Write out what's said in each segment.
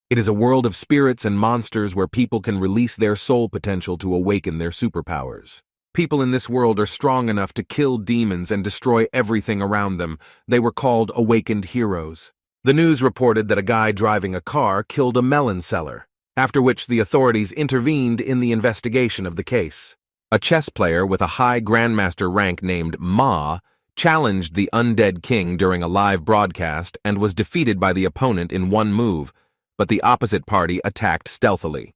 It is a world of spirits and monsters where people can release their soul potential to awaken their superpowers. People in this world are strong enough to kill demons and destroy everything around them. They were called awakened heroes. The news reported that a guy driving a car killed a melon seller, after which the authorities intervened in the investigation of the case. A chess player with a high grandmaster rank named Ma challenged the undead king during a live broadcast and was defeated by the opponent in one move, but the opposite party attacked stealthily.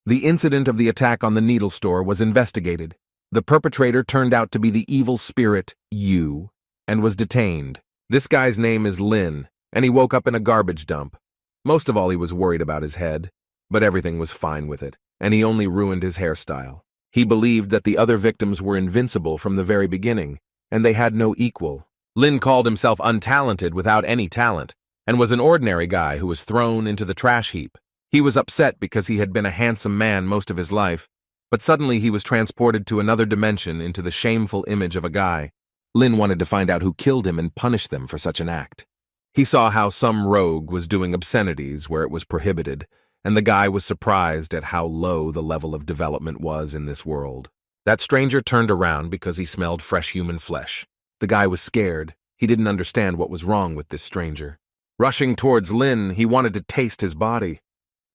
The incident of the attack on the needle store was investigated. The perpetrator turned out to be the evil spirit, Yu, and was detained. This guy's name is Lin, and he woke up in a garbage dump. Most of all, he was worried about his head, but everything was fine with it, and he only ruined his hairstyle. He believed that the other victims were invincible from the very beginning, and they had no equal. Lin called himself untalented without any talent, and was an ordinary guy who was thrown into the trash heap. He was upset because he had been a handsome man most of his life, but suddenly he was transported to another dimension into the shameful image of a guy. Lin wanted to find out who killed him and punish them for such an act. He saw how some rogue was doing obscenities where it was prohibited, and the guy was surprised at how low the level of development was in this world. That stranger turned around because he smelled fresh human flesh. The guy was scared. He didn't understand what was wrong with this stranger. Rushing towards Lin, he wanted to taste his body.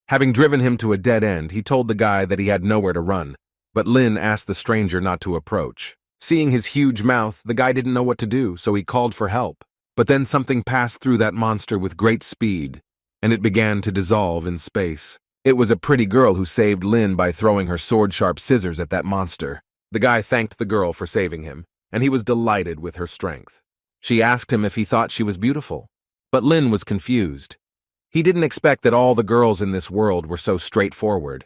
Having driven him to a dead end, he told the guy that he had nowhere to run, but Lin asked the stranger not to approach. Seeing his huge mouth, the guy didn't know what to do, so he called for help. But then something passed through that monster with great speed, and it began to dissolve in space. It was a pretty girl who saved Lin by throwing her sword-sharp scissors at that monster. The guy thanked the girl for saving him, and he was delighted with her strength. She asked him if he thought she was beautiful, but Lin was confused. He didn't expect that all the girls in this world were so straightforward.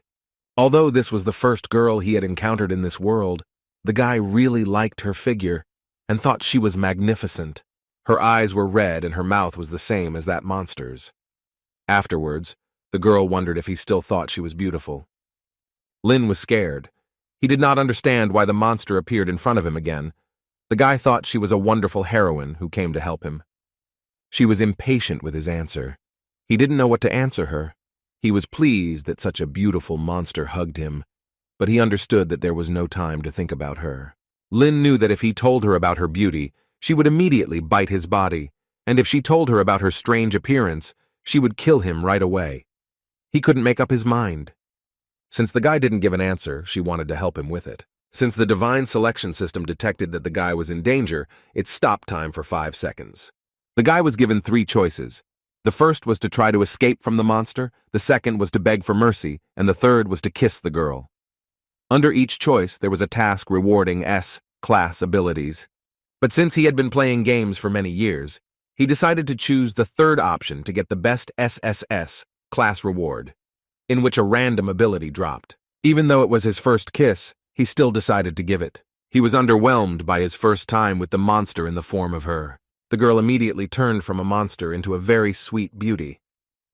Although this was the first girl he had encountered in this world, the guy really liked her figure and thought she was magnificent. Her eyes were red and her mouth was the same as that monster's. Afterwards, the girl wondered if he still thought she was beautiful. Lin was scared. He did not understand why the monster appeared in front of him again. The guy thought she was a wonderful heroine who came to help him. She was impatient with his answer. He didn't know what to answer her. He was pleased that such a beautiful monster hugged him, but he understood that there was no time to think about her. Lin knew that if he told her about her beauty, she would immediately bite his body, and if she told her about her strange appearance, she would kill him right away. He couldn't make up his mind. Since the guy didn't give an answer, she wanted to help him with it. Since the divine selection system detected that the guy was in danger, it stopped time for 5 seconds. The guy was given 3 choices. The first was to try to escape from the monster, the second was to beg for mercy, and the third was to kiss the girl. Under each choice, there was a task rewarding S-class abilities. But since he had been playing games for many years, he decided to choose the third option to get the best SSS class reward, in which a random ability dropped. Even though it was his first kiss, he still decided to give it. He was underwhelmed by his first time with the monster in the form of her. The girl immediately turned from a monster into a very sweet beauty.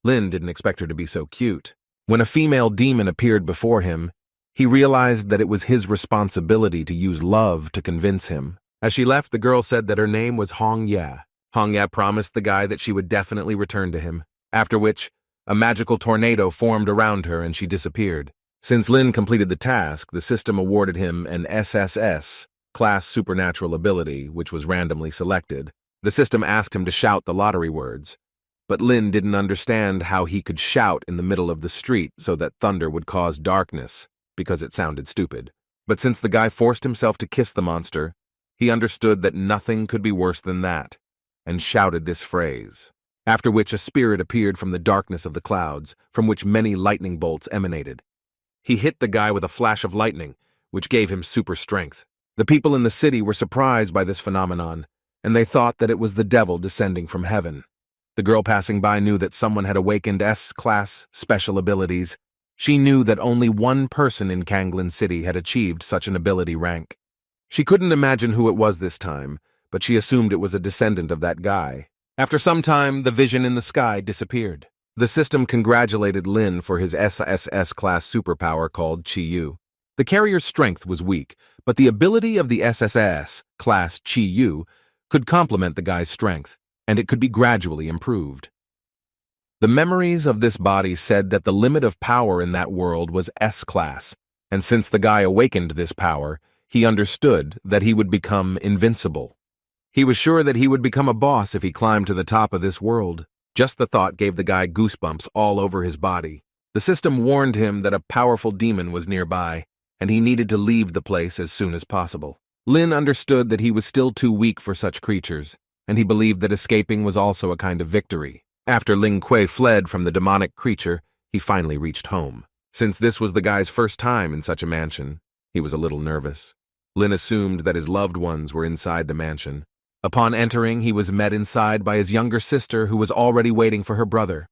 Lin didn't expect her to be so cute. When a female demon appeared before him, he realized that it was his responsibility to use love to convince him. As she left, the girl said that her name was Hongya. Hongya promised the guy that she would definitely return to him, after which a magical tornado formed around her and she disappeared. Since Lin completed the task, the system awarded him an SSS, class supernatural ability, which was randomly selected. The system asked him to shout the lottery words, but Lin didn't understand how he could shout in the middle of the street so that thunder would cause darkness, because it sounded stupid. But since the guy forced himself to kiss the monster, he understood that nothing could be worse than that, and shouted this phrase, after which a spirit appeared from the darkness of the clouds, from which many lightning bolts emanated. He hit the guy with a flash of lightning, which gave him super strength. The people in the city were surprised by this phenomenon, and they thought that it was the devil descending from heaven. The girl passing by knew that someone had awakened S-class special abilities. She knew that only one person in Kanglin City had achieved such an ability rank. She couldn't imagine who it was this time, but she assumed it was a descendant of that guy. After some time, the vision in the sky disappeared. The system congratulated Lin for his SSS class superpower called Chi-Yu. The carrier's strength was weak, but the ability of the SSS class Chi-Yu could complement the guy's strength, and it could be gradually improved. The memories of this body said that the limit of power in that world was S-class, and since the guy awakened this power, he understood that he would become invincible. He was sure that he would become a boss if he climbed to the top of this world. Just the thought gave the guy goosebumps all over his body. The system warned him that a powerful demon was nearby, and he needed to leave the place as soon as possible. Lin understood that he was still too weak for such creatures, and he believed that escaping was also a kind of victory. After Ling Kuei fled from the demonic creature, he finally reached home. Since this was the guy's first time in such a mansion, he was a little nervous. Lin assumed that his loved ones were inside the mansion. Upon entering, he was met inside by his younger sister who was already waiting for her brother.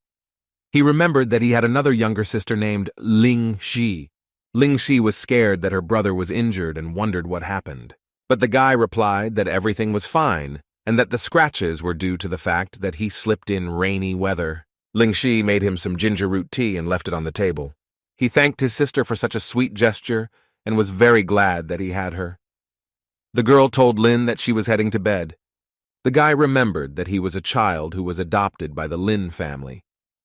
He remembered that he had another younger sister named Ling Shi. Ling Shi was scared that her brother was injured and wondered what happened. But the guy replied that everything was fine and that the scratches were due to the fact that he slipped in rainy weather. Ling Shi made him some ginger root tea and left it on the table. He thanked his sister for such a sweet gesture and was very glad that he had her. The girl told Lin that she was heading to bed. The guy remembered that he was a child who was adopted by the Lin family.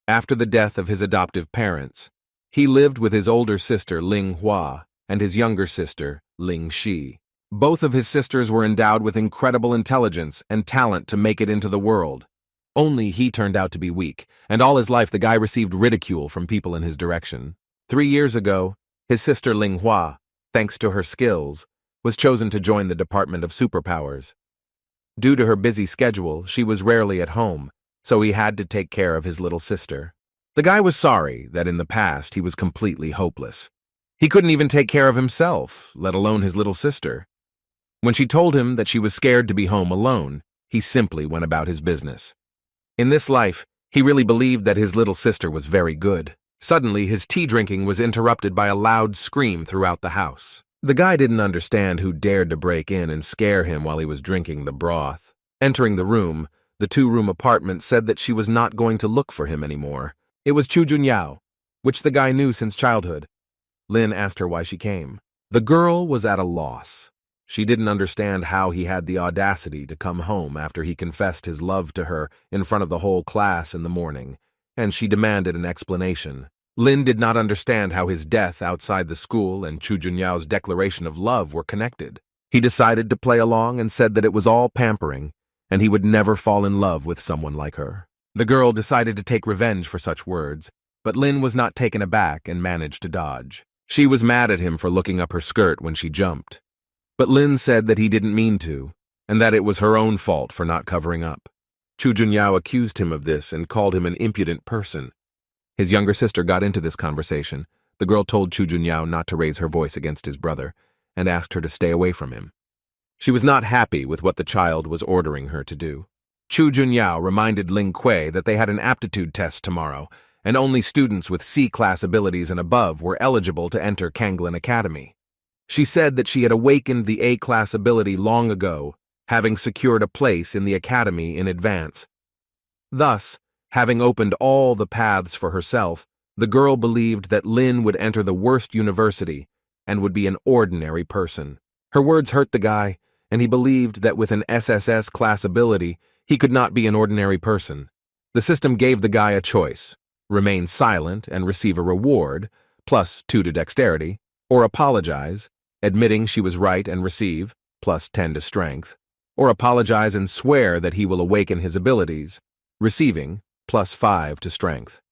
After the death of his adoptive parents, he lived with his older sister Ling Hua and his younger sister Ling Shi. Both of his sisters were endowed with incredible intelligence and talent to make it into the world. Only he turned out to be weak, and all his life the guy received ridicule from people in his direction. 3 years ago, his sister Ling Hua, thanks to her skills, was chosen to join the Department of Superpowers. Due to her busy schedule, she was rarely at home, so he had to take care of his little sister. The guy was sorry that in the past he was completely hopeless. He couldn't even take care of himself, let alone his little sister. When she told him that she was scared to be home alone, he simply went about his business. In this life, he really believed that his little sister was very good. Suddenly, his tea drinking was interrupted by a loud scream throughout the house. The guy didn't understand who dared to break in and scare him while he was drinking the broth. Entering the room, the 2-room apartment said that she was not going to look for him anymore. It was Chu Junyao, which the guy knew since childhood. Lin asked her why she came. The girl was at a loss. She didn't understand how he had the audacity to come home after he confessed his love to her in front of the whole class in the morning, and she demanded an explanation. Lin did not understand how his death outside the school and Chu Junyao's declaration of love were connected. He decided to play along and said that it was all pampering, and he would never fall in love with someone like her. The girl decided to take revenge for such words, but Lin was not taken aback and managed to dodge. She was mad at him for looking up her skirt when she jumped. But Lin said that he didn't mean to, and that it was her own fault for not covering up. Chu Junyao accused him of this and called him an impudent person. His younger sister got into this conversation. The girl told Chu Junyao not to raise her voice against his brother and asked her to stay away from him. She was not happy with what the child was ordering her to do. Chu Junyao reminded Ling Kuei that they had an aptitude test tomorrow, and only students with C-class abilities and above were eligible to enter Kanglin Academy. She said that she had awakened the A-class ability long ago, having secured a place in the academy in advance. Thus, having opened all the paths for herself, the girl believed that Lin would enter the worst university and would be an ordinary person. Her words hurt the guy, and he believed that with an SSS class ability, he could not be an ordinary person. The system gave the guy a choice: remain silent and receive a reward, +2 to dexterity, or apologize, admitting she was right and receive, +10 to strength, or apologize and swear that he will awaken his abilities, receiving, +5 to strength.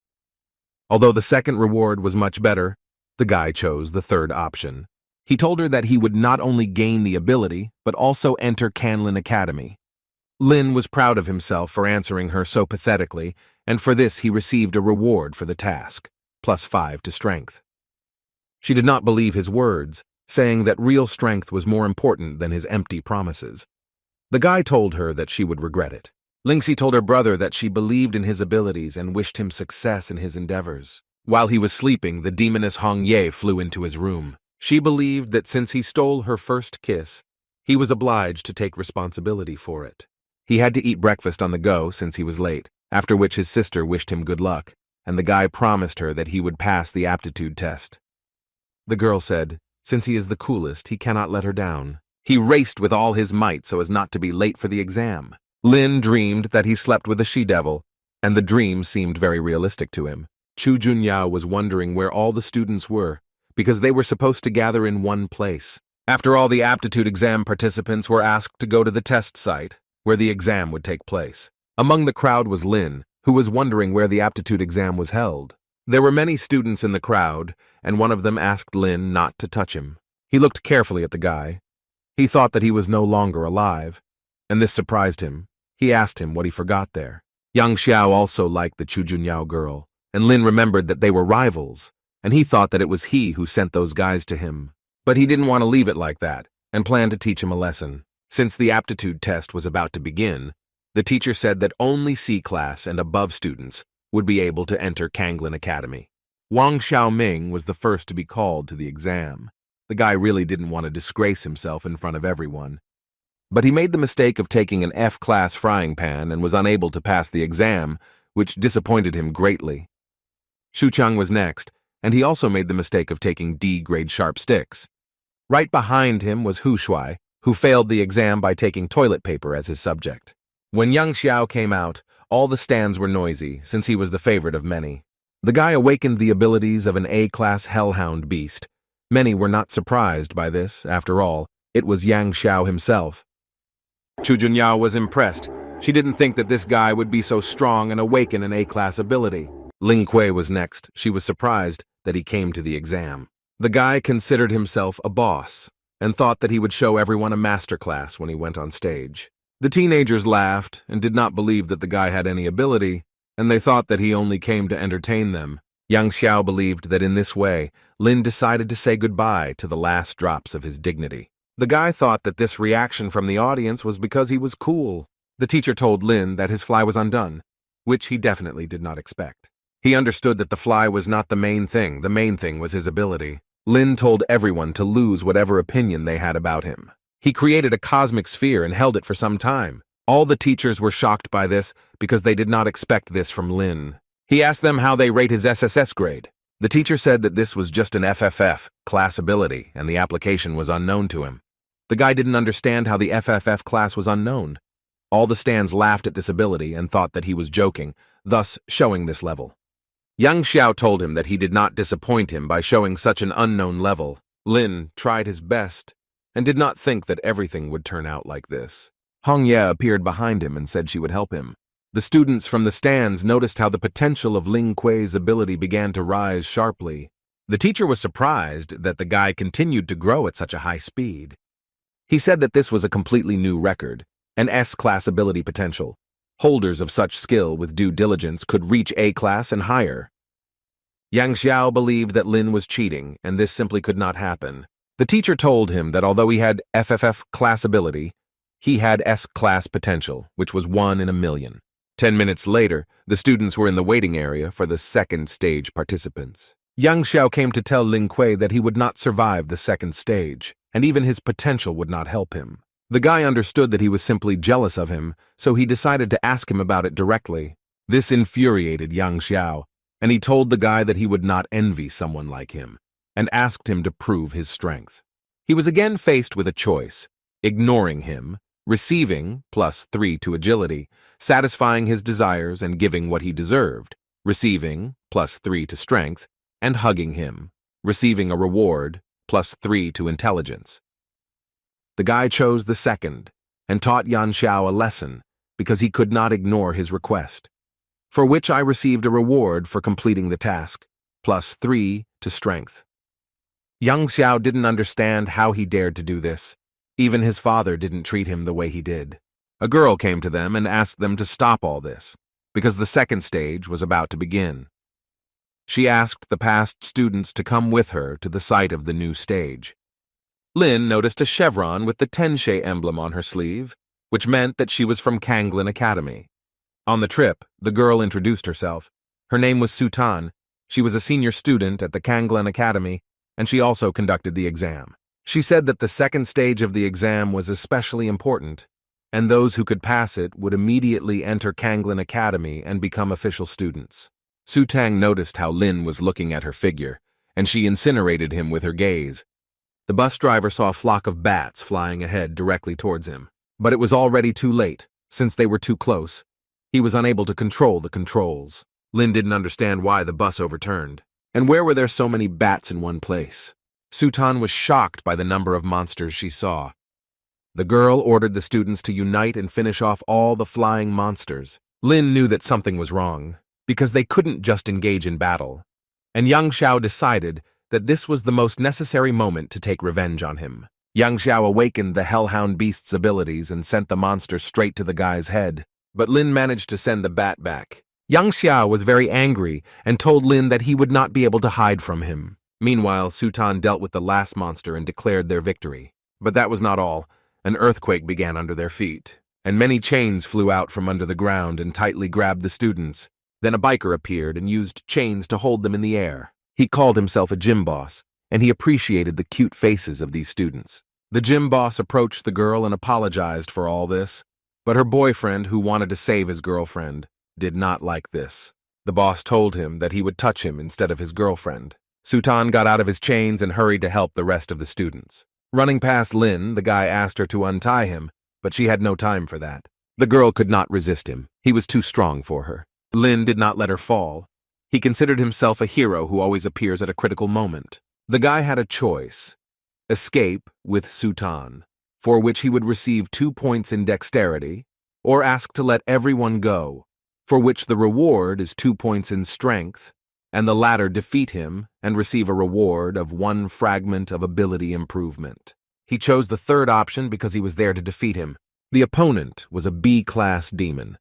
Although the second reward was much better, the guy chose the third option. He told her that he would not only gain the ability, but also enter Kanglin Academy. Lin was proud of himself for answering her so pathetically, and for this he received a reward for the task, +5 to strength. She did not believe his words, saying that real strength was more important than his empty promises. The guy told her that she would regret it. Lingxi told her brother that she believed in his abilities and wished him success in his endeavors. While he was sleeping, the demoness Hong Ye flew into his room. She believed that since he stole her first kiss, he was obliged to take responsibility for it. He had to eat breakfast on the go since he was late, after which his sister wished him good luck, and the guy promised her that he would pass the aptitude test. The girl said, since he is the coolest, he cannot let her down. He raced with all his might so as not to be late for the exam. Lin dreamed that he slept with a she-devil, and the dream seemed very realistic to him. Chu Junyao was wondering where all the students were, because they were supposed to gather in one place. After all, the aptitude exam participants were asked to go to the test site, where the exam would take place. Among the crowd was Lin, who was wondering where the aptitude exam was held. There were many students in the crowd, and one of them asked Lin not to touch him. He looked carefully at the guy. He thought that he was no longer alive, and this surprised him. He asked him what he forgot there. Yang Xiao also liked the Chu Junyao girl, and Lin remembered that they were rivals, and he thought that it was he who sent those guys to him. But he didn't want to leave it like that, and planned to teach him a lesson. Since the aptitude test was about to begin, the teacher said that only C-class and above students would be able to enter Kanglin Academy. Wang Xiaoming was the first to be called to the exam. The guy really didn't want to disgrace himself in front of everyone. But he made the mistake of taking an F-class frying pan and was unable to pass the exam, which disappointed him greatly. Shu Chang was next, and he also made the mistake of taking D-grade sharp sticks. Right behind him was Hu Shuai, who failed the exam by taking toilet paper as his subject. When Yang Xiao came out, all the stands were noisy, since he was the favorite of many. The guy awakened the abilities of an A-class hellhound beast. Many were not surprised by this. After all, it was Yang Xiao himself. Chu Junyao was impressed. She didn't think that this guy would be so strong and awaken an A-class ability. Ling Kui was next. She was surprised that he came to the exam. The guy considered himself a boss, and thought that he would show everyone a masterclass when he went on stage. The teenagers laughed and did not believe that the guy had any ability, and they thought that he only came to entertain them. Yang Xiao believed that in this way, Lin decided to say goodbye to the last drops of his dignity. The guy thought that this reaction from the audience was because he was cool. The teacher told Lin that his fly was undone, which he definitely did not expect. He understood that the fly was not the main thing was his ability. Lin told everyone to lose whatever opinion they had about him. He created a cosmic sphere and held it for some time. All the teachers were shocked by this because they did not expect this from Lin. He asked them how they rate his SSS grade. The teacher said that this was just an FFF, class ability, and the application was unknown to him. The guy didn't understand how the FFF class was unknown. All the stands laughed at this ability and thought that he was joking, thus showing this level. Yang Xiao told him that he did not disappoint him by showing such an unknown level. Lin tried his best and did not think that everything would turn out like this. Hong Ye appeared behind him and said she would help him. The students from the stands noticed how the potential of Ling Kui's ability began to rise sharply. The teacher was surprised that the guy continued to grow at such a high speed. He said that this was a completely new record, an S-class ability potential. Holders of such skill with due diligence could reach A-class and higher. Yang Xiao believed that Lin was cheating, and this simply could not happen. The teacher told him that although he had FFF class ability, he had S-class potential, which was 1 in a million. 10 minutes later, the students were in the waiting area for the second stage participants. Yang Xiao came to tell Ling Kui that he would not survive the second stage, and even his potential would not help him. The guy understood that he was simply jealous of him, so he decided to ask him about it directly. This infuriated Yang Xiao, and he told the guy that he would not envy someone like him, and asked him to prove his strength. He was again faced with a choice: ignoring him, receiving +3 to agility, satisfying his desires and giving what he deserved, receiving +3 to strength, and hugging him, receiving a reward +3 to intelligence. The guy chose the second, and taught Yan Xiao a lesson because he could not ignore his request, for which I received a reward for completing the task, +3 to strength. Yang Xiao didn't understand how he dared to do this. Even his father didn't treat him the way he did. A girl came to them and asked them to stop all this, because the second stage was about to begin. She asked the past students to come with her to the site of the new stage. Lin noticed a chevron with the Tenshe emblem on her sleeve, which meant that she was from Kanglin Academy. On the trip, the girl introduced herself. Her name was Su Tan. She was a senior student at the Kanglin Academy, and she also conducted the exam. She said that the second stage of the exam was especially important, and those who could pass it would immediately enter Kanglin Academy and become official students. Su Tang noticed how Lin was looking at her figure, and she incinerated him with her gaze. The bus driver saw a flock of bats flying ahead directly towards him, but it was already too late, since they were too close. He was unable to control the controls. Lin didn't understand why the bus overturned. And where were there so many bats in one place? Sutan was shocked by the number of monsters she saw. The girl ordered the students to unite and finish off all the flying monsters. Lin knew that something was wrong, because they couldn't just engage in battle. And Yang Xiao decided that this was the most necessary moment to take revenge on him. Yang Xiao awakened the Hellhound Beast's abilities and sent the monster straight to the guy's head. But Lin managed to send the bat back. Yang Xiao was very angry and told Lin that he would not be able to hide from him. Meanwhile, Sutan dealt with the last monster and declared their victory. But that was not all. An earthquake began under their feet, and many chains flew out from under the ground and tightly grabbed the students. Then a biker appeared and used chains to hold them in the air. He called himself a gym boss, and he appreciated the cute faces of these students. The gym boss approached the girl and apologized for all this, but her boyfriend, who wanted to save his girlfriend, did not like this. The boss told him that he would touch him instead of his girlfriend. Sutan got out of his chains and hurried to help the rest of the students. Running past Lin, the guy asked her to untie him, but she had no time for that. The girl could not resist him. He was too strong for her. Lin did not let her fall. He considered himself a hero who always appears at a critical moment. The guy had a choice: escape with Sutan, for which he would receive 2 points in dexterity, or ask to let everyone go, for which the reward is 2 points in strength, and the latter defeat him and receive a reward of 1 fragment of ability improvement. He chose the third option because he was there to defeat him. The opponent was a B-class demon.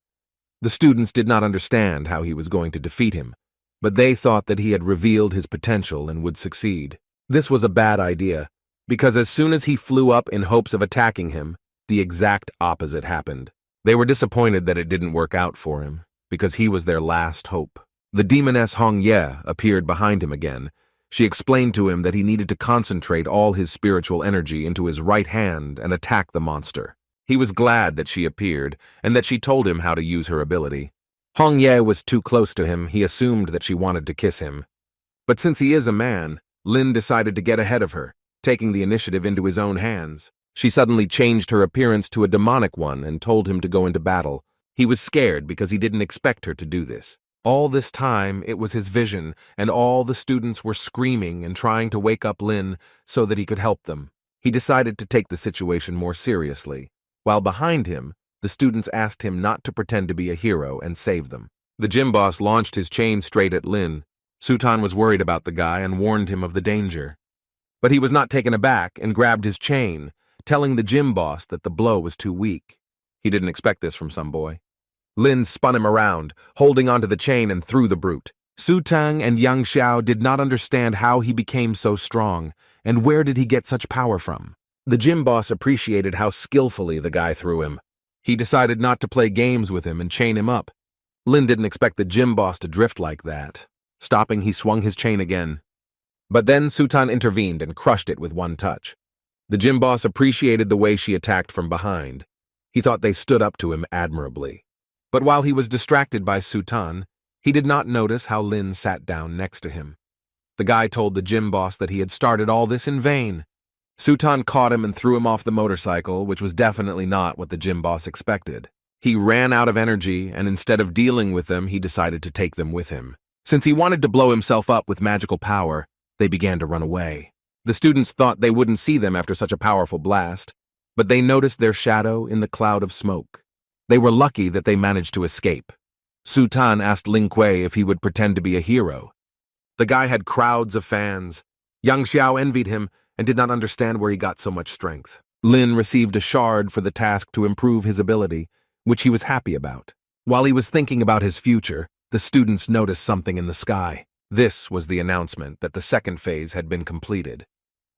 The students did not understand how he was going to defeat him, but they thought that he had revealed his potential and would succeed. This was a bad idea, because as soon as he flew up in hopes of attacking him, the exact opposite happened. They were disappointed that it didn't work out for him, because he was their last hope. The demoness Hong Ye appeared behind him again. She explained to him that he needed to concentrate all his spiritual energy into his right hand and attack the monster. He was glad that she appeared and that she told him how to use her ability. Hong Ye was too close to him. He assumed that she wanted to kiss him. But since he is a man, Lin decided to get ahead of her, taking the initiative into his own hands. She suddenly changed her appearance to a demonic one and told him to go into battle. He was scared because he didn't expect her to do this. All this time, it was his vision, and all the students were screaming and trying to wake up Lin so that he could help them. He decided to take the situation more seriously. While behind him, the students asked him not to pretend to be a hero and save them. The gym boss launched his chain straight at Lin. Sutan was worried about the guy and warned him of the danger. But he was not taken aback and grabbed his chain, telling the gym boss that the blow was too weak. He didn't expect this from some boy. Lin spun him around, holding onto the chain, and threw the brute. Sutang and Yang Xiao did not understand how he became so strong, and where did he get such power from. The gym boss appreciated how skillfully the guy threw him. He decided not to play games with him and chain him up. Lin didn't expect the gym boss to drift like that. Stopping, he swung his chain again. But then Sutan intervened and crushed it with one touch. The gym boss appreciated the way she attacked from behind. He thought they stood up to him admirably. But while he was distracted by Sutan, he did not notice how Lin sat down next to him. The guy told the gym boss that he had started all this in vain. Sutan caught him and threw him off the motorcycle, which was definitely not what the gym boss expected. He ran out of energy, and instead of dealing with them, he decided to take them with him. Since he wanted to blow himself up with magical power, they began to run away. The students thought they wouldn't see them after such a powerful blast, but they noticed their shadow in the cloud of smoke. They were lucky that they managed to escape. Sutan asked Ling Kuei if he would pretend to be a hero. The guy had crowds of fans. Yang Xiao envied him and did not understand where he got so much strength. Lin received a shard for the task to improve his ability, which he was happy about. While he was thinking about his future, the students noticed something in the sky. This was the announcement that the second phase had been completed.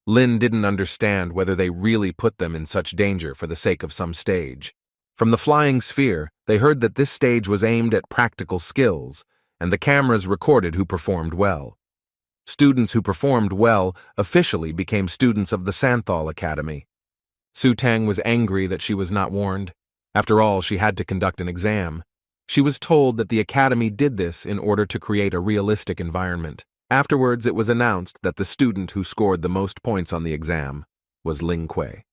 Lin didn't understand whether they really put them in such danger for the sake of some stage. From the flying sphere, they heard that this stage was aimed at practical skills, and the cameras recorded who performed well. Students who performed well officially became students of the Santhal Academy. Su Tang was angry that she was not warned. After all, she had to conduct an exam. She was told that the academy did this in order to create a realistic environment. Afterwards, it was announced that the student who scored the most points on the exam was Ling Kuei.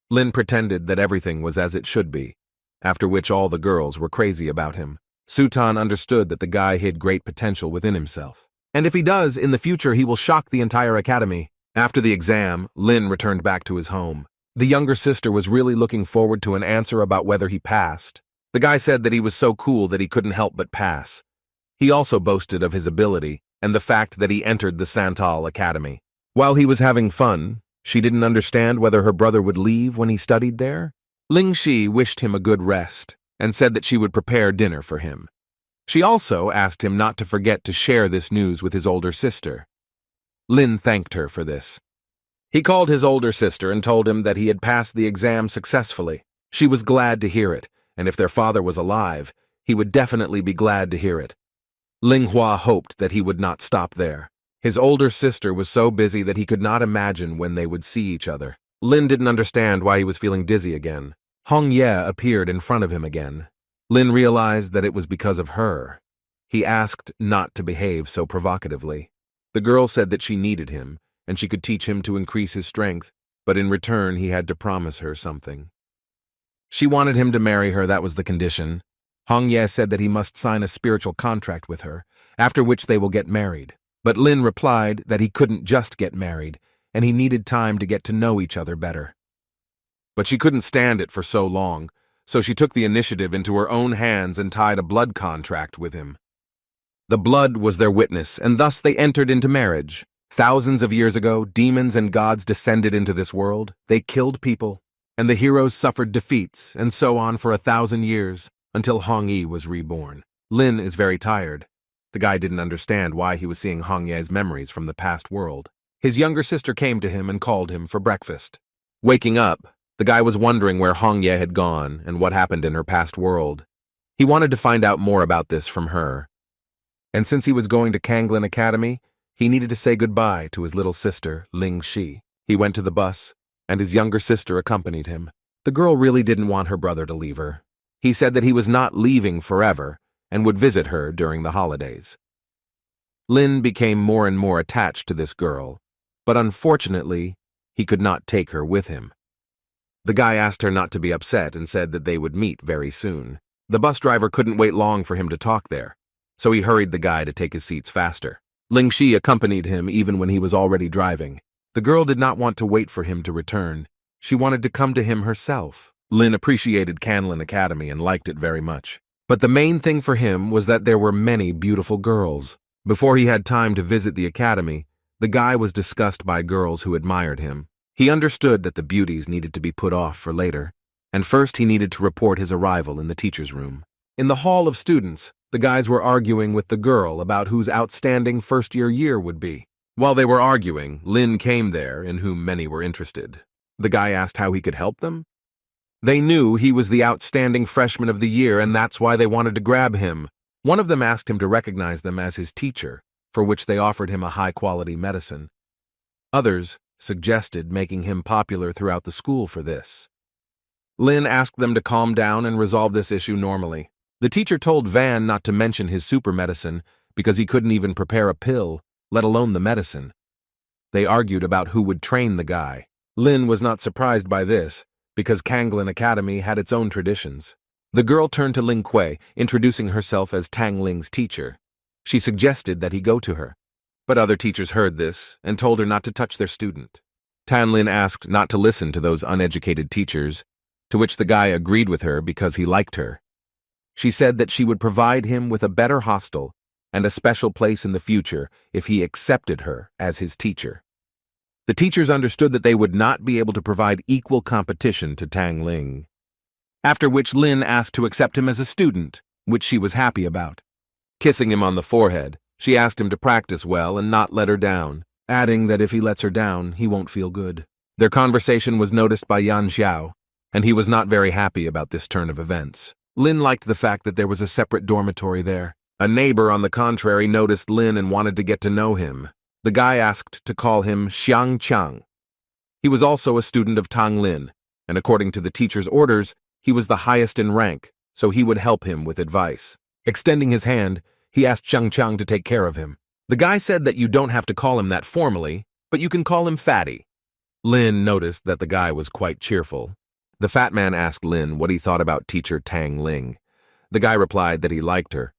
Lin pretended that everything was as it should be. after which all the girls were crazy about him. Sutan understood that the guy hid great potential within himself. And if he does, in the future he will shock the entire academy. After the exam, Lin returned back to his home. The younger sister was really looking forward to an answer about whether he passed. The guy said that he was so cool that he couldn't help but pass. He also boasted of his ability and the fact that he entered the Santal Academy. While he was having fun, she didn't understand whether her brother would leave when he studied there. Ling Shi wished him a good rest and said that she would prepare dinner for him. She also asked him not to forget to share this news with his older sister. Lin thanked her for this. He called his older sister and told him that he had passed the exam successfully. She was glad to hear it, and if their father was alive, he would definitely be glad to hear it. Ling Hua hoped that he would not stop there. His older sister was so busy that he could not imagine when they would see each other. Lin didn't understand why he was feeling dizzy again. Hong Ye appeared in front of him again. Lin realized that it was because of her. He asked not to behave so provocatively. The girl said that she needed him, and she could teach him to increase his strength, but in return he had to promise her something. She wanted him to marry her, that was the condition. Hong Ye said that he must sign a spiritual contract with her, after which they will get married. But Lin replied that he couldn't just get married, and he needed time to get to know each other better. But she couldn't stand it for so long, so she took the initiative into her own hands and tied a blood contract with him. The blood was their witness, and thus they entered into marriage. Thousands of years ago, demons and gods descended into this world. They killed people, and the heroes suffered defeats, and so on for 1,000 years, until Hong Yi was reborn. Lin is very tired. The guy didn't understand why he was seeing Hong Ye's memories from the past world. His younger sister came to him and called him for breakfast. Waking up, the guy was wondering where Hong Ye had gone and what happened in her past world. He wanted to find out more about this from her. And since he was going to Kanglin Academy, he needed to say goodbye to his little sister, Ling Shi. He went to the bus, and his younger sister accompanied him. The girl really didn't want her brother to leave her. He said that he was not leaving forever and would visit her during the holidays. Lin became more and more attached to this girl, but unfortunately, he could not take her with him. The guy asked her not to be upset and said that they would meet very soon. The bus driver couldn't wait long for him to talk there, so he hurried the guy to take his seats faster. Ling Shi accompanied him even when he was already driving. The girl did not want to wait for him to return. She wanted to come to him herself. Lin appreciated Kanglin Academy and liked it very much. But the main thing for him was that there were many beautiful girls. Before he had time to visit the academy, the guy was discussed by girls who admired him. He understood that the beauties needed to be put off for later, and first he needed to report his arrival in the teacher's room. In the hall of students, the guys were arguing with the girl about whose outstanding first-year year would be. While they were arguing, Lin came there, in whom many were interested. The guy asked how he could help them. They knew he was the outstanding freshman of the year, and that's why they wanted to grab him. One of them asked him to recognize them as his teacher, for which they offered him a high-quality medicine. Others suggested making him popular throughout the school for this. Lin asked them to calm down and resolve this issue normally. The teacher told Van not to mention his super medicine because he couldn't even prepare a pill, let alone the medicine. They argued about who would train the guy. Lin was not surprised by this, because Kanglin Academy had its own traditions. The girl turned to Ling Kuei, introducing herself as Tang Ling's teacher. She suggested that he go to her, but other teachers heard this and told her not to touch their student. Tan Lin asked not to listen to those uneducated teachers, to which the guy agreed with her because he liked her. She said that she would provide him with a better hostel and a special place in the future if he accepted her as his teacher. The teachers understood that they would not be able to provide equal competition to Tang Ling. After which Lin asked to accept him as a student, which she was happy about. Kissing him on the forehead, she asked him to practice well and not let her down, adding that if he lets her down, he won't feel good. Their conversation was noticed by Yan Xiao, and he was not very happy about this turn of events. Lin liked the fact that there was a separate dormitory there. A neighbor, on the contrary, noticed Lin and wanted to get to know him. The guy asked to call him Xiang Chang. He was also a student of Tang Lin, and according to the teacher's orders, he was the highest in rank, so he would help him with advice. Extending his hand, he asked Xiang Chang to take care of him. The guy said that you don't have to call him that formally, but you can call him Fatty. Lin noticed that the guy was quite cheerful. The fat man asked Lin what he thought about teacher Tang Ling. The guy replied that he liked her.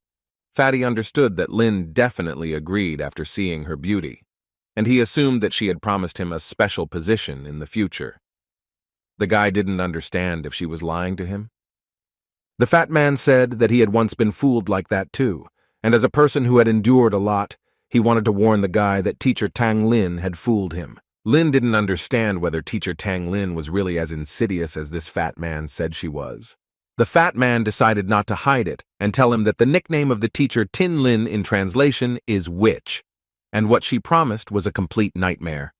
Fatty understood that Lin definitely agreed after seeing her beauty, and he assumed that she had promised him a special position in the future. The guy didn't understand if she was lying to him. The fat man said that he had once been fooled like that too, and as a person who had endured a lot, he wanted to warn the guy that teacher Tang Lin had fooled him. Lin didn't understand whether teacher Tang Lin was really as insidious as this fat man said she was. The fat man decided not to hide it and tell him that the nickname of the teacher Tin Lin in translation is witch, and what she promised was a complete nightmare.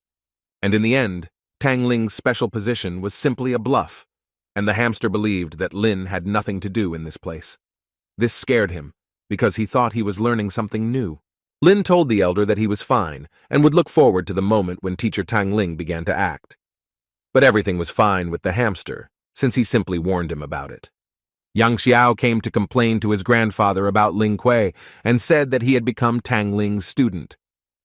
And in the end, Tang Ling's special position was simply a bluff, and the hamster believed that Lin had nothing to do in this place. This scared him, because he thought he was learning something new. Lin told the elder that he was fine and would look forward to the moment when teacher Tang Ling began to act. But everything was fine with the hamster, since he simply warned him about it. Yang Xiao came to complain to his grandfather about Ling Kuei and said that he had become Tang Ling's student.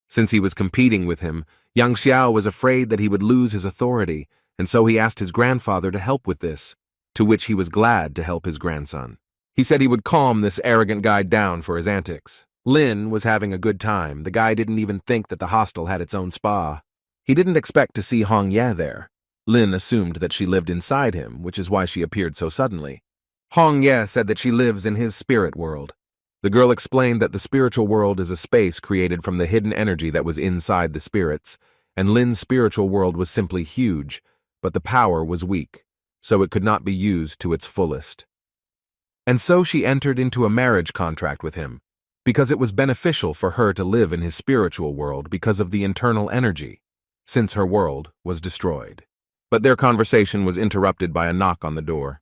Since he was competing with him, Yang Xiao was afraid that he would lose his authority, and so he asked his grandfather to help with this, to which he was glad to help his grandson. He said he would calm this arrogant guy down for his antics. Lin was having a good time. The guy didn't even think that the hostel had its own spa. He didn't expect to see Hong Ye there. Lin assumed that she lived inside him, which is why she appeared so suddenly. Hong Ye said that she lives in his spirit world. The girl explained that the spiritual world is a space created from the hidden energy that was inside the spirits, and Lin's spiritual world was simply huge, but the power was weak, so it could not be used to its fullest. And so she entered into a marriage contract with him, because it was beneficial for her to live in his spiritual world because of the internal energy, since her world was destroyed. But their conversation was interrupted by a knock on the door.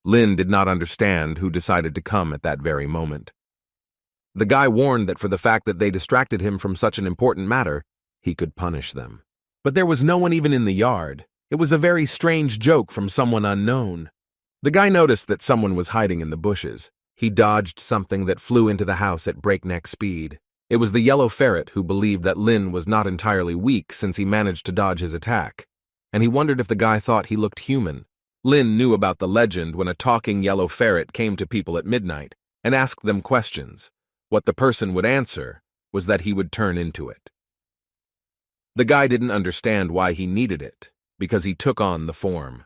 Lin did not understand who decided to come at that very moment. The guy warned that for the fact that they distracted him from such an important matter, he could punish them. But there was no one even in the yard. It was a very strange joke from someone unknown. The guy noticed that someone was hiding in the bushes. He dodged something that flew into the house at breakneck speed. It was the yellow ferret who believed that Lin was not entirely weak since he managed to dodge his attack, and he wondered if the guy thought he looked human. Lin knew about the legend when a talking yellow ferret came to people at midnight and asked them questions. What the person would answer was that he would turn into it. The guy didn't understand why he needed it, because he took on the form.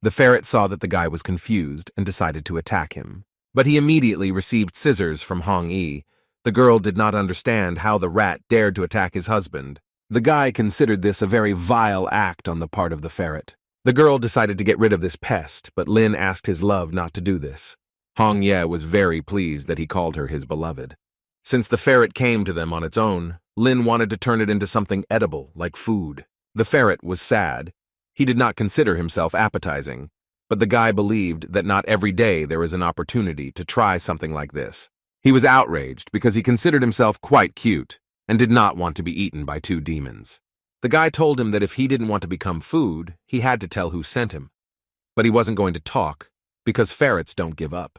The ferret saw that the guy was confused and decided to attack him. But he immediately received scissors from Hong Yi. The girl did not understand how the rat dared to attack his husband. The guy considered this a very vile act on the part of the ferret. The girl decided to get rid of this pest, but Lin asked his love not to do this. Hong Ye was very pleased that he called her his beloved. Since the ferret came to them on its own, Lin wanted to turn it into something edible, like food. The ferret was sad. He did not consider himself appetizing. But the guy believed that not every day there is an opportunity to try something like this. He was outraged because he considered himself quite cute and did not want to be eaten by two demons. The guy told him that if he didn't want to become food, he had to tell who sent him. But he wasn't going to talk because ferrets don't give up.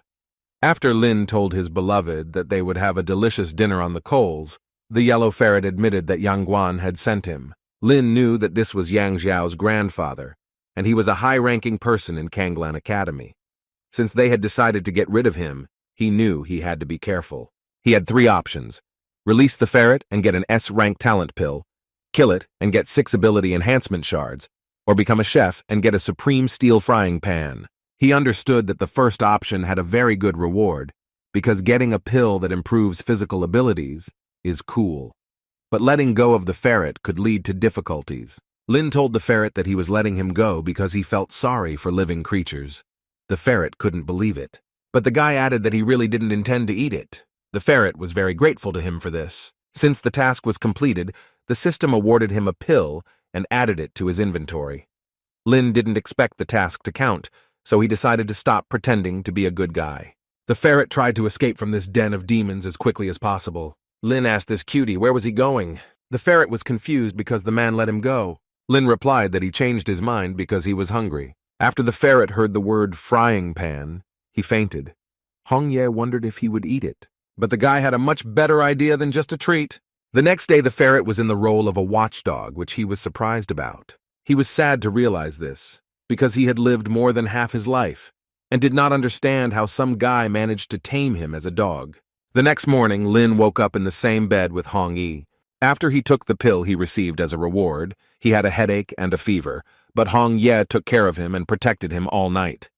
After Lin told his beloved that they would have a delicious dinner on the coals, the yellow ferret admitted that Yang Guan had sent him. Lin knew that this was Yang Xiao's grandfather, and he was a high-ranking person in Kanglan Academy. Since they had decided to get rid of him, he knew he had to be careful. He had 3 options: release the ferret and get an S-rank talent pill, kill it and get 6 ability enhancement shards, or become a chef and get a supreme steel frying pan. He understood that the first option had a very good reward, because getting a pill that improves physical abilities is cool. But letting go of the ferret could lead to difficulties. Lin told the ferret that he was letting him go because he felt sorry for living creatures. The ferret couldn't believe it. But the guy added that he really didn't intend to eat it. The ferret was very grateful to him for this. Since the task was completed, the system awarded him a pill and added it to his inventory. Lin didn't expect the task to count, so he decided to stop pretending to be a good guy. The ferret tried to escape from this den of demons as quickly as possible. Lin asked this cutie where was he going. The ferret was confused because the man let him go. Lin replied that he changed his mind because he was hungry. After the ferret heard the word frying pan, he fainted. Hong Ye wondered if he would eat it. But the guy had a much better idea than just a treat. The next day the ferret was in the role of a watchdog, which he was surprised about. He was sad to realize this, because he had lived more than half his life, and did not understand how some guy managed to tame him as a dog. The next morning, Lin woke up in the same bed with Hong Yi. After he took the pill he received as a reward, he had a headache and a fever, but Hong Ye took care of him and protected him all night.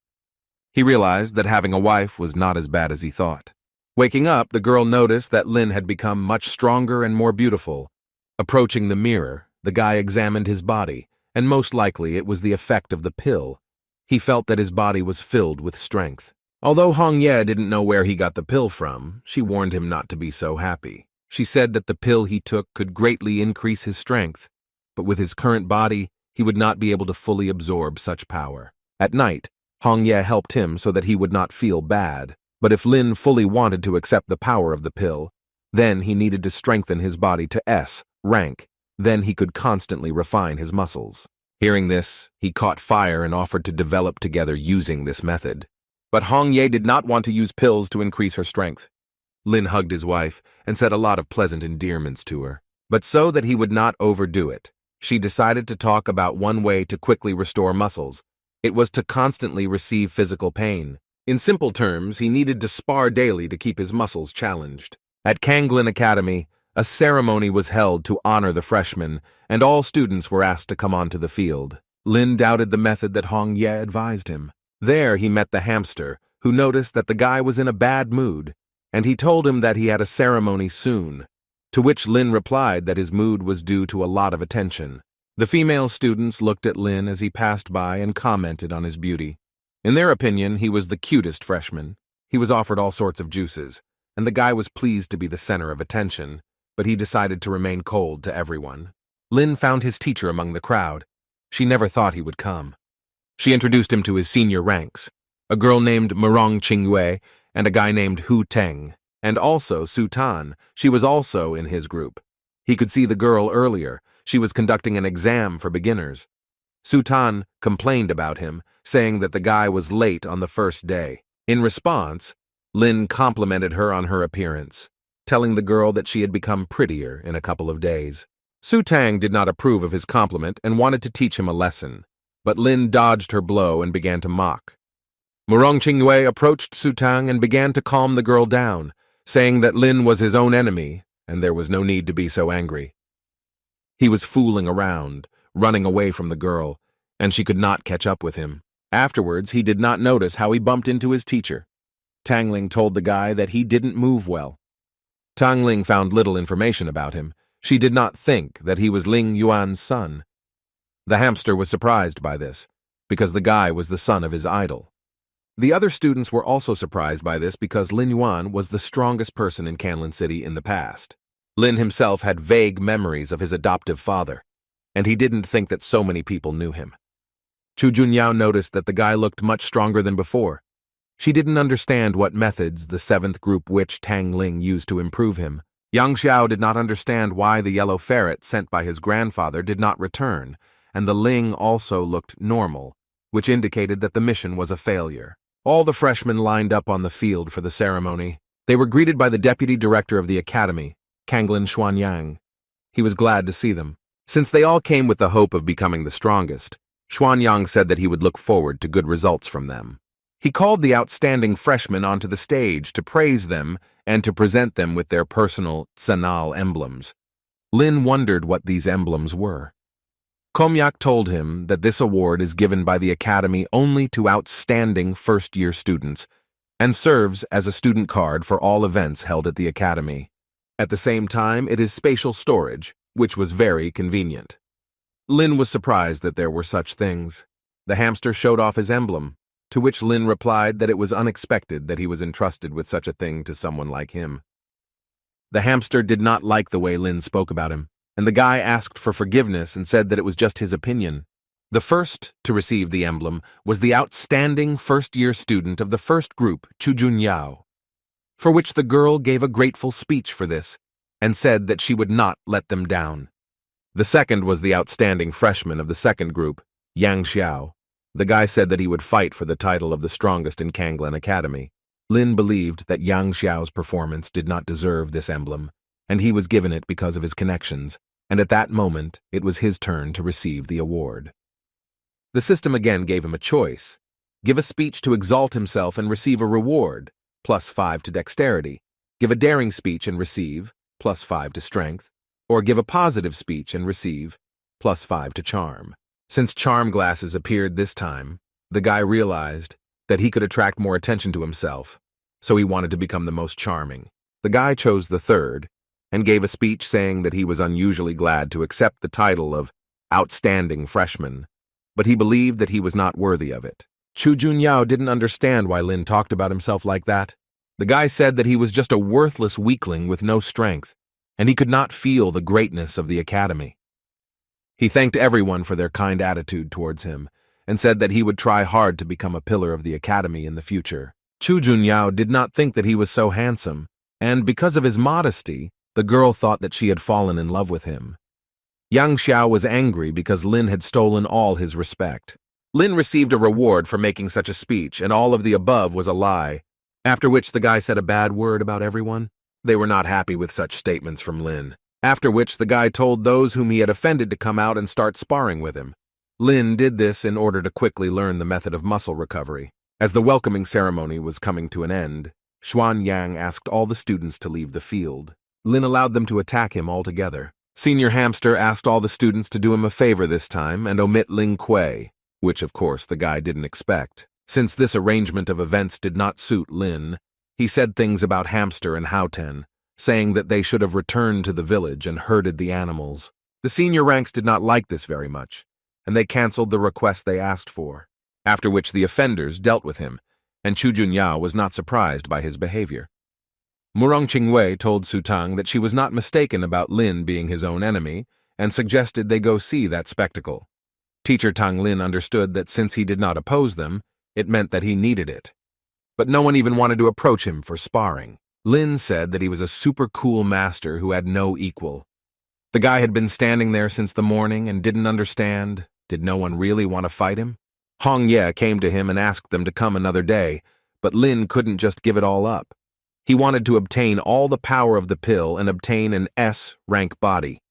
He realized that having a wife was not as bad as he thought. Waking up, the girl noticed that Lin had become much stronger and more beautiful. Approaching the mirror, the guy examined his body, and most likely it was the effect of the pill. He felt that his body was filled with strength. Although Hong Ye didn't know where he got the pill from, she warned him not to be so happy. She said that the pill he took could greatly increase his strength, but with his current body, he would not be able to fully absorb such power. At night, Hong Ye helped him so that he would not feel bad, but if Lin fully wanted to accept the power of the pill, then he needed to strengthen his body to S rank, then he could constantly refine his muscles. Hearing this, he caught fire and offered to develop together using this method. But Hong Ye did not want to use pills to increase her strength. Lin hugged his wife and said a lot of pleasant endearments to her. But so that he would not overdo it, she decided to talk about one way to quickly restore muscles. It was to constantly receive physical pain. In simple terms, he needed to spar daily to keep his muscles challenged. At Kanglin Academy, a ceremony was held to honor the freshmen, and all students were asked to come onto the field. Lin doubted the method that Hong Ye advised him. There he met the hamster, who noticed that the guy was in a bad mood, and he told him that he had a ceremony soon, to which Lin replied that his mood was due to a lot of attention. The female students looked at Lin as he passed by and commented on his beauty. In their opinion, he was the cutest freshman. He was offered all sorts of juices, and the guy was pleased to be the center of attention, but he decided to remain cold to everyone. Lin found his teacher among the crowd. She never thought he would come. She introduced him to his senior ranks, a girl named Murong Qingyue and a guy named Hu Teng, and also Su Tan. She was also in his group. He could see the girl earlier. She was conducting an exam for beginners. Su Tan complained about him, saying that the guy was late on the first day. In response, Lin complimented her on her appearance, telling the girl that she had become prettier in a couple of days. Su Tang did not approve of his compliment and wanted to teach him a lesson, but Lin dodged her blow and began to mock. Murong Qingyue approached Su Tang and began to calm the girl down, saying that Lin was his own enemy and there was no need to be so angry. He was fooling around, running away from the girl, and she could not catch up with him. Afterwards, he did not notice how he bumped into his teacher. Tangling told the guy that he didn't move well. Tangling found little information about him. She did not think that he was Ling Yuan's son. The hamster was surprised by this, because the guy was the son of his idol. The other students were also surprised by this because Lin Yuan was the strongest person in Canlin City in the past. Lin himself had vague memories of his adoptive father, and he didn't think that so many people knew him. Chu Junyao noticed that the guy looked much stronger than before. She didn't understand what methods the 7th group witch Tang Ling used to improve him. Yang Xiao did not understand why the yellow ferret sent by his grandfather did not return, and the Ling also looked normal, which indicated that the mission was a failure. All the freshmen lined up on the field for the ceremony. They were greeted by the deputy director of the academy, Kanglin Xuanyang. He was glad to see them. Since they all came with the hope of becoming the strongest, Xuanyang said that he would look forward to good results from them. He called the outstanding freshmen onto the stage to praise them and to present them with their personal Tsanal emblems. Lin wondered what these emblems were. Komyak told him that this award is given by the academy only to outstanding first-year students and serves as a student card for all events held at the academy. At the same time, it is spatial storage, which was very convenient. Lin was surprised that there were such things. The hamster showed off his emblem, to which Lin replied that it was unexpected that he was entrusted with such a thing to someone like him. The hamster did not like the way Lin spoke about him, and the guy asked for forgiveness and said that it was just his opinion. The first to receive the emblem was the outstanding first-year student of the first group, Chu Junyao, for which the girl gave a grateful speech for this and said that she would not let them down. The second was the outstanding freshman of the second group, Yang Xiao. The guy said that he would fight for the title of the strongest in Kanglin Academy. Lin believed that Yang Xiao's performance did not deserve this emblem, and he was given it because of his connections, and at that moment it was his turn to receive the award. The system again gave him a choice. Give a speech to exalt himself and receive a reward, +5 to dexterity. Give a daring speech and receive, +5 to strength. Or give a positive speech and receive, +5 to charm. Since charm glasses appeared this time, the guy realized that he could attract more attention to himself, so he wanted to become the most charming. The guy chose the third, and gave a speech saying that he was unusually glad to accept the title of Outstanding Freshman, but he believed that he was not worthy of it. Chu Junyao didn't understand why Lin talked about himself like that. The guy said that he was just a worthless weakling with no strength, and he could not feel the greatness of the academy. He thanked everyone for their kind attitude towards him, and said that he would try hard to become a pillar of the academy in the future. Chu Junyao did not think that he was so handsome, and because of his modesty, the girl thought that she had fallen in love with him. Yang Xiao was angry because Lin had stolen all his respect. Lin received a reward for making such a speech, and all of the above was a lie, after which the guy said a bad word about everyone. They were not happy with such statements from Lin, after which the guy told those whom he had offended to come out and start sparring with him. Lin did this in order to quickly learn the method of muscle recovery. As the welcoming ceremony was coming to an end, Xuan Yang asked all the students to leave the field. Lin allowed them to attack him altogether. Senior Hamster asked all the students to do him a favor this time and omit Ling Kuei, which of course the guy didn't expect. Since this arrangement of events did not suit Lin, he said things about Hamster and Haoten, saying that they should have returned to the village and herded the animals. The senior ranks did not like this very much, and they cancelled the request they asked for, after which the offenders dealt with him, and Chu Junyao was not surprised by his behavior. Murong Qingwei told Su Tang that she was not mistaken about Lin being his own enemy, and suggested they go see that spectacle. Teacher Tang Lin understood that since he did not oppose them, it meant that he needed it. But no one even wanted to approach him for sparring. Lin said that he was a super cool master who had no equal. The guy had been standing there since the morning and didn't understand. Did no one really want to fight him? Hong Ye came to him and asked them to come another day, but Lin couldn't just give it all up. He wanted to obtain all the power of the pill and obtain an S-rank body.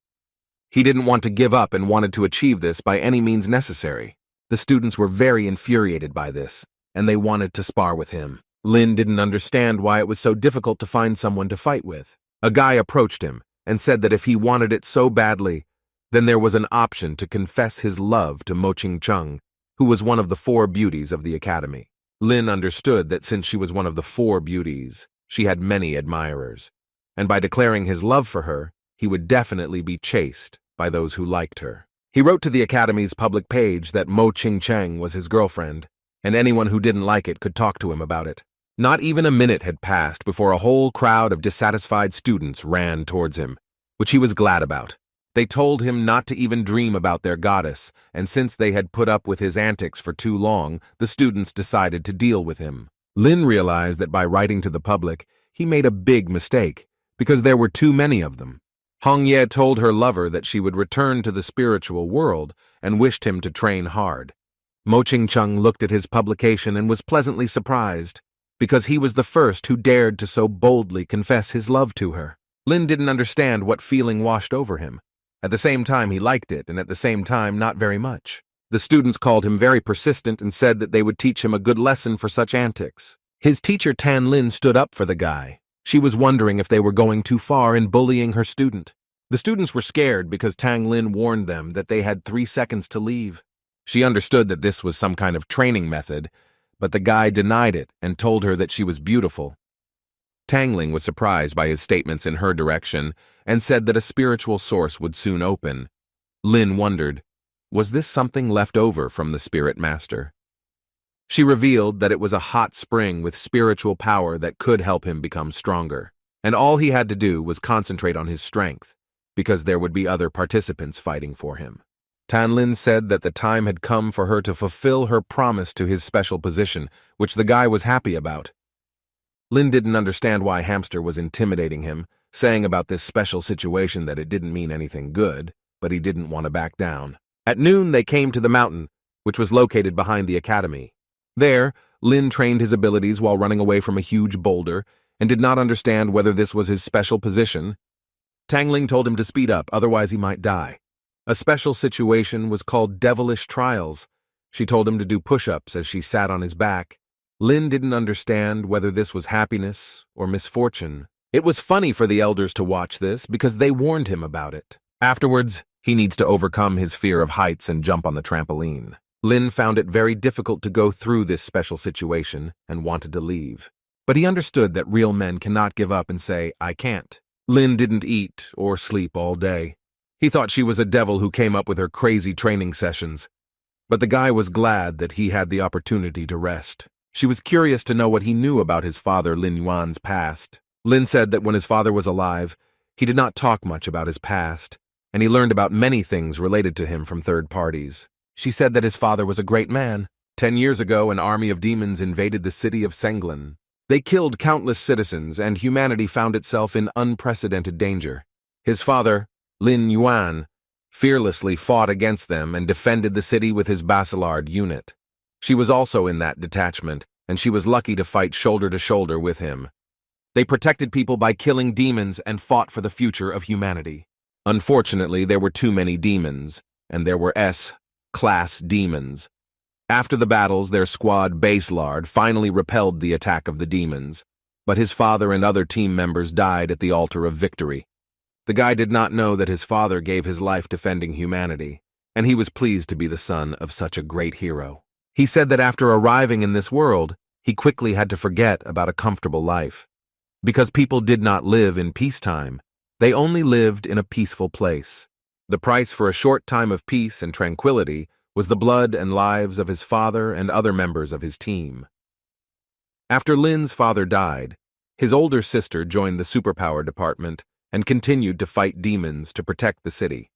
He didn't want to give up and wanted to achieve this by any means necessary. The students were very infuriated by this, and they wanted to spar with him. Lin didn't understand why it was so difficult to find someone to fight with. A guy approached him and said that if he wanted it so badly, then there was an option to confess his love to Mo Ching-chung, who was one of the 4 beauties of the academy. Lin understood that since she was one of the 4 beauties, she had many admirers, and by declaring his love for her, he would definitely be chased by those who liked her. He wrote to the Academy's public page that Mo Ching-cheng was his girlfriend, and anyone who didn't like it could talk to him about it. Not even a minute had passed before a whole crowd of dissatisfied students ran towards him, which he was glad about. They told him not to even dream about their goddess, and since they had put up with his antics for too long, the students decided to deal with him. Lin realized that by writing to the public, he made a big mistake, because there were too many of them. Hong Ye told her lover that she would return to the spiritual world and wished him to train hard. Mo Ching-chung looked at his publication and was pleasantly surprised, because he was the first who dared to so boldly confess his love to her. Lin didn't understand what feeling washed over him. At the same time he liked it, and at the same time not very much. The students called him very persistent and said that they would teach him a good lesson for such antics. His teacher Tan Lin stood up for the guy. She was wondering if they were going too far in bullying her student. The students were scared because Tang Lin warned them that they had 3 seconds to leave. She understood that this was some kind of training method, but the guy denied it and told her that she was beautiful. Tang Ling was surprised by his statements in her direction and said that a spiritual source would soon open. Lin wondered, was this something left over from the spirit master? She revealed that it was a hot spring with spiritual power that could help him become stronger, and all he had to do was concentrate on his strength, because there would be other participants fighting for him. Tan Lin said that the time had come for her to fulfill her promise to his special position, which the guy was happy about. Lin didn't understand why Hamster was intimidating him, saying about this special situation that it didn't mean anything good, but he didn't want to back down. At noon, they came to the mountain, which was located behind the academy. There, Lin trained his abilities while running away from a huge boulder and did not understand whether this was his special position. Tang Ling told him to speed up, otherwise he might die. A special situation was called devilish trials. She told him to do push-ups as she sat on his back. Lin didn't understand whether this was happiness or misfortune. It was funny for the elders to watch this because they warned him about it. Afterwards, he needs to overcome his fear of heights and jump on the trampoline. Lin found it very difficult to go through this special situation and wanted to leave. But he understood that real men cannot give up and say, "I can't." Lin didn't eat or sleep all day. He thought she was a devil who came up with her crazy training sessions. But the guy was glad that he had the opportunity to rest. She was curious to know what he knew about his father Lin Yuan's past. Lin said that when his father was alive, he did not talk much about his past, and he learned about many things related to him from third parties. She said that his father was a great man. 10 years ago, an army of demons invaded the city of Senglin. They killed countless citizens, and humanity found itself in unprecedented danger. His father, Lin Yuan, fearlessly fought against them and defended the city with his Basilard unit. She was also in that detachment, and she was lucky to fight shoulder to shoulder with him. They protected people by killing demons and fought for the future of humanity. Unfortunately, there were too many demons, and there were S-class demons. After the battles, their squad Basilard finally repelled the attack of the demons, but his father and other team members died at the altar of victory. The guy did not know that his father gave his life defending humanity, and he was pleased to be the son of such a great hero. He said that after arriving in this world, he quickly had to forget about a comfortable life. Because people did not live in peacetime, they only lived in a peaceful place. The price for a short time of peace and tranquility was the blood and lives of his father and other members of his team. After Lin's father died, his older sister joined the superpower department and continued to fight demons to protect the city.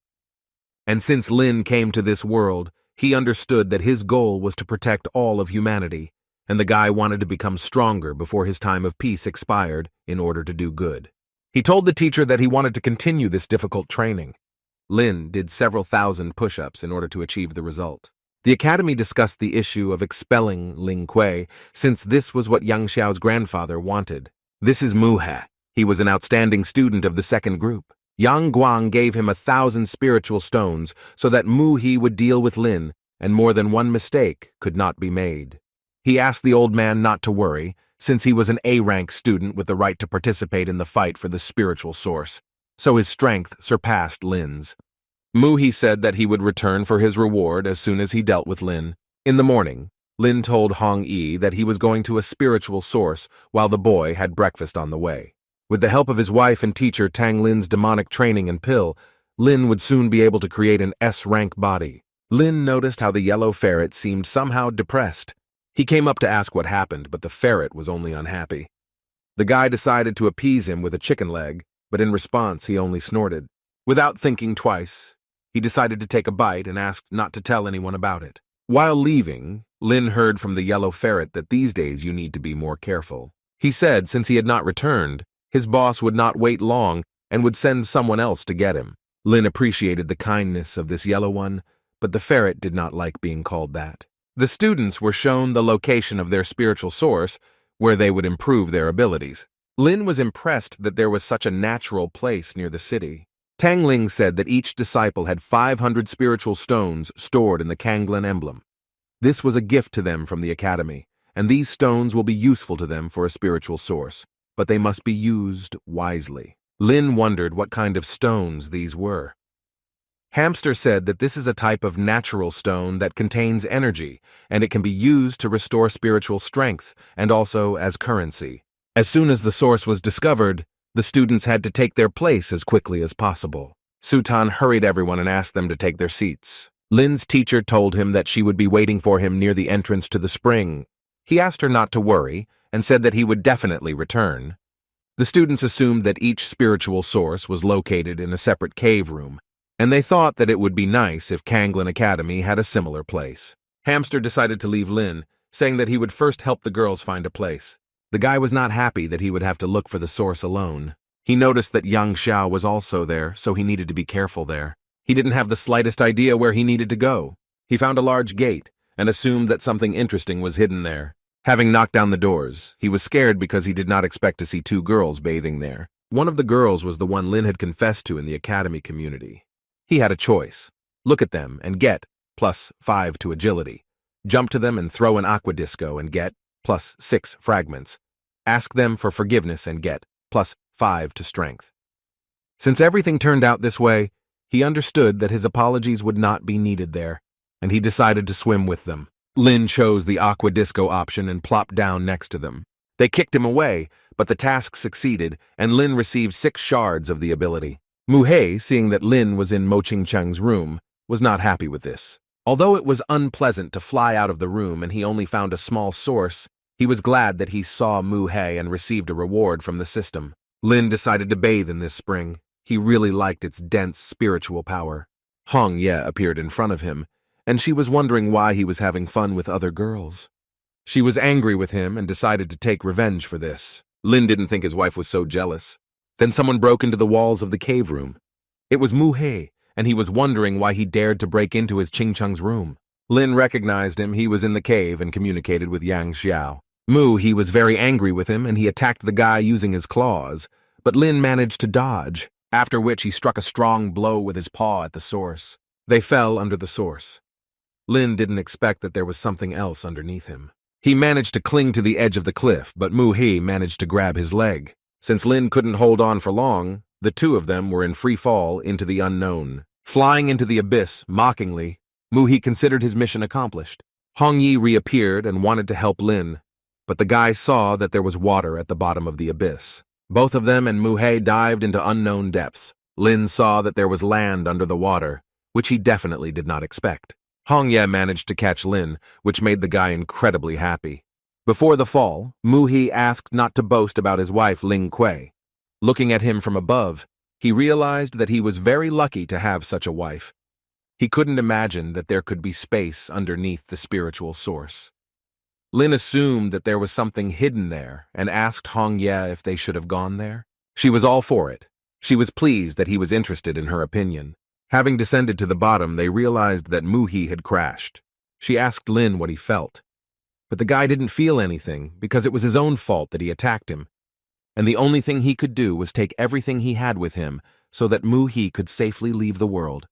And since Lin came to this world, he understood that his goal was to protect all of humanity, and the guy wanted to become stronger before his time of peace expired in order to do good. He told the teacher that he wanted to continue this difficult training. Lin did several thousand push-ups in order to achieve the result. The academy discussed the issue of expelling Ling Kuei, since this was what Yang Xiao's grandfather wanted. This is Muhe. He was an outstanding student of the second group. Yang Guang gave him 1,000 spiritual stones so that Mu He would deal with Lin, and more than one mistake could not be made. He asked the old man not to worry, since he was an A-rank student with the right to participate in the fight for the spiritual source, so his strength surpassed Lin's. Mu He said that he would return for his reward as soon as he dealt with Lin. In the morning, Lin told Hong Yi that he was going to a spiritual source while the boy had breakfast on the way. With the help of his wife and teacher Tang Lin's demonic training and pill, Lin would soon be able to create an S-rank body. Lin noticed how the yellow ferret seemed somehow depressed. He came up to ask what happened, but the ferret was only unhappy. The guy decided to appease him with a chicken leg, but in response he only snorted. Without thinking twice, he decided to take a bite and asked not to tell anyone about it. While leaving, Lin heard from the yellow ferret that these days you need to be more careful. He said since he had not returned, his boss would not wait long and would send someone else to get him. Lin appreciated the kindness of this yellow one, but the ferret did not like being called that. The students were shown the location of their spiritual source, where they would improve their abilities. Lin was impressed that there was such a natural place near the city. Tang Ling said that each disciple had 500 spiritual stones stored in the Kanglan emblem. This was a gift to them from the academy, and these stones will be useful to them for a spiritual source, but they must be used wisely. Lin wondered what kind of stones these were. Hamster said that this is a type of natural stone that contains energy, and it can be used to restore spiritual strength and also as currency. As soon as the source was discovered, the students had to take their place as quickly as possible. Sutan hurried everyone and asked them to take their seats. Lin's teacher told him that she would be waiting for him near the entrance to the spring. He asked her not to worry and said that he would definitely return. The students assumed that each spiritual source was located in a separate cave room, and they thought that it would be nice if Kanglan Academy had a similar place. Hamster decided to leave Lin, saying that he would first help the girls find a place. The guy was not happy that he would have to look for the source alone. He noticed that Yang Xiao was also there, so he needed to be careful there. He didn't have the slightest idea where he needed to go. He found a large gate and assumed that something interesting was hidden there. Having knocked down the doors, he was scared because he did not expect to see two girls bathing there. One of the girls was the one Lin had confessed to in the academy community. He had a choice: look at them and get +5 to agility, Jump to them and throw an aqua disco and get +6 fragments. Ask them for forgiveness and get +5 to strength. Since everything turned out this way, he understood that his apologies would not be needed there, and he decided to swim with them. Lin chose the aqua disco option and plopped down next to them. They kicked him away, but the task succeeded, and Lin received 6 shards of the ability. Mu-hei, seeing that Lin was in Mo Ching-cheng's room, was not happy with this. Although it was unpleasant to fly out of the room and he only found a small source, he was glad that he saw Mu-hei and received a reward from the system. Lin decided to bathe in this spring. He really liked its dense spiritual power. Hong Ye appeared in front of him, and she was wondering why he was having fun with other girls. She was angry with him and decided to take revenge for this. Lin didn't think his wife was so jealous. Then someone broke into the walls of the cave room. It was Mu-hei, and he was wondering why he dared to break into his Ching-cheng's room. Lin recognized him. He was in the cave and communicated with Yang Xiao. He was very angry with him, and he attacked the guy using his claws, but Lin managed to dodge, after which he struck a strong blow with his paw at the source. They fell under the source. Lin didn't expect that there was something else underneath him. He managed to cling to the edge of the cliff, but Mu-hei managed to grab his leg. Since Lin couldn't hold on for long, the two of them were in free fall into the unknown. Flying into the abyss, mockingly, Mu-hei considered his mission accomplished. Hong Yi reappeared and wanted to help Lin, but the guy saw that there was water at the bottom of the abyss. Both of them and Mu-hei dived into unknown depths. Lin saw that there was land under the water, which he definitely did not expect. Hong Ye managed to catch Lin, which made the guy incredibly happy. Before the fall, Mu-hei asked not to boast about his wife Ling Kuei. Looking at him from above, he realized that he was very lucky to have such a wife. He couldn't imagine that there could be space underneath the spiritual source. Lin assumed that there was something hidden there and asked Hong Ye if they should have gone there. She was all for it. She was pleased that he was interested in her opinion. Having descended to the bottom, they realized that Mu-hei had crashed. She asked Lin what he felt. But the guy didn't feel anything because it was his own fault that he attacked him. And the only thing he could do was take everything he had with him so that Mu-hei could safely leave the world.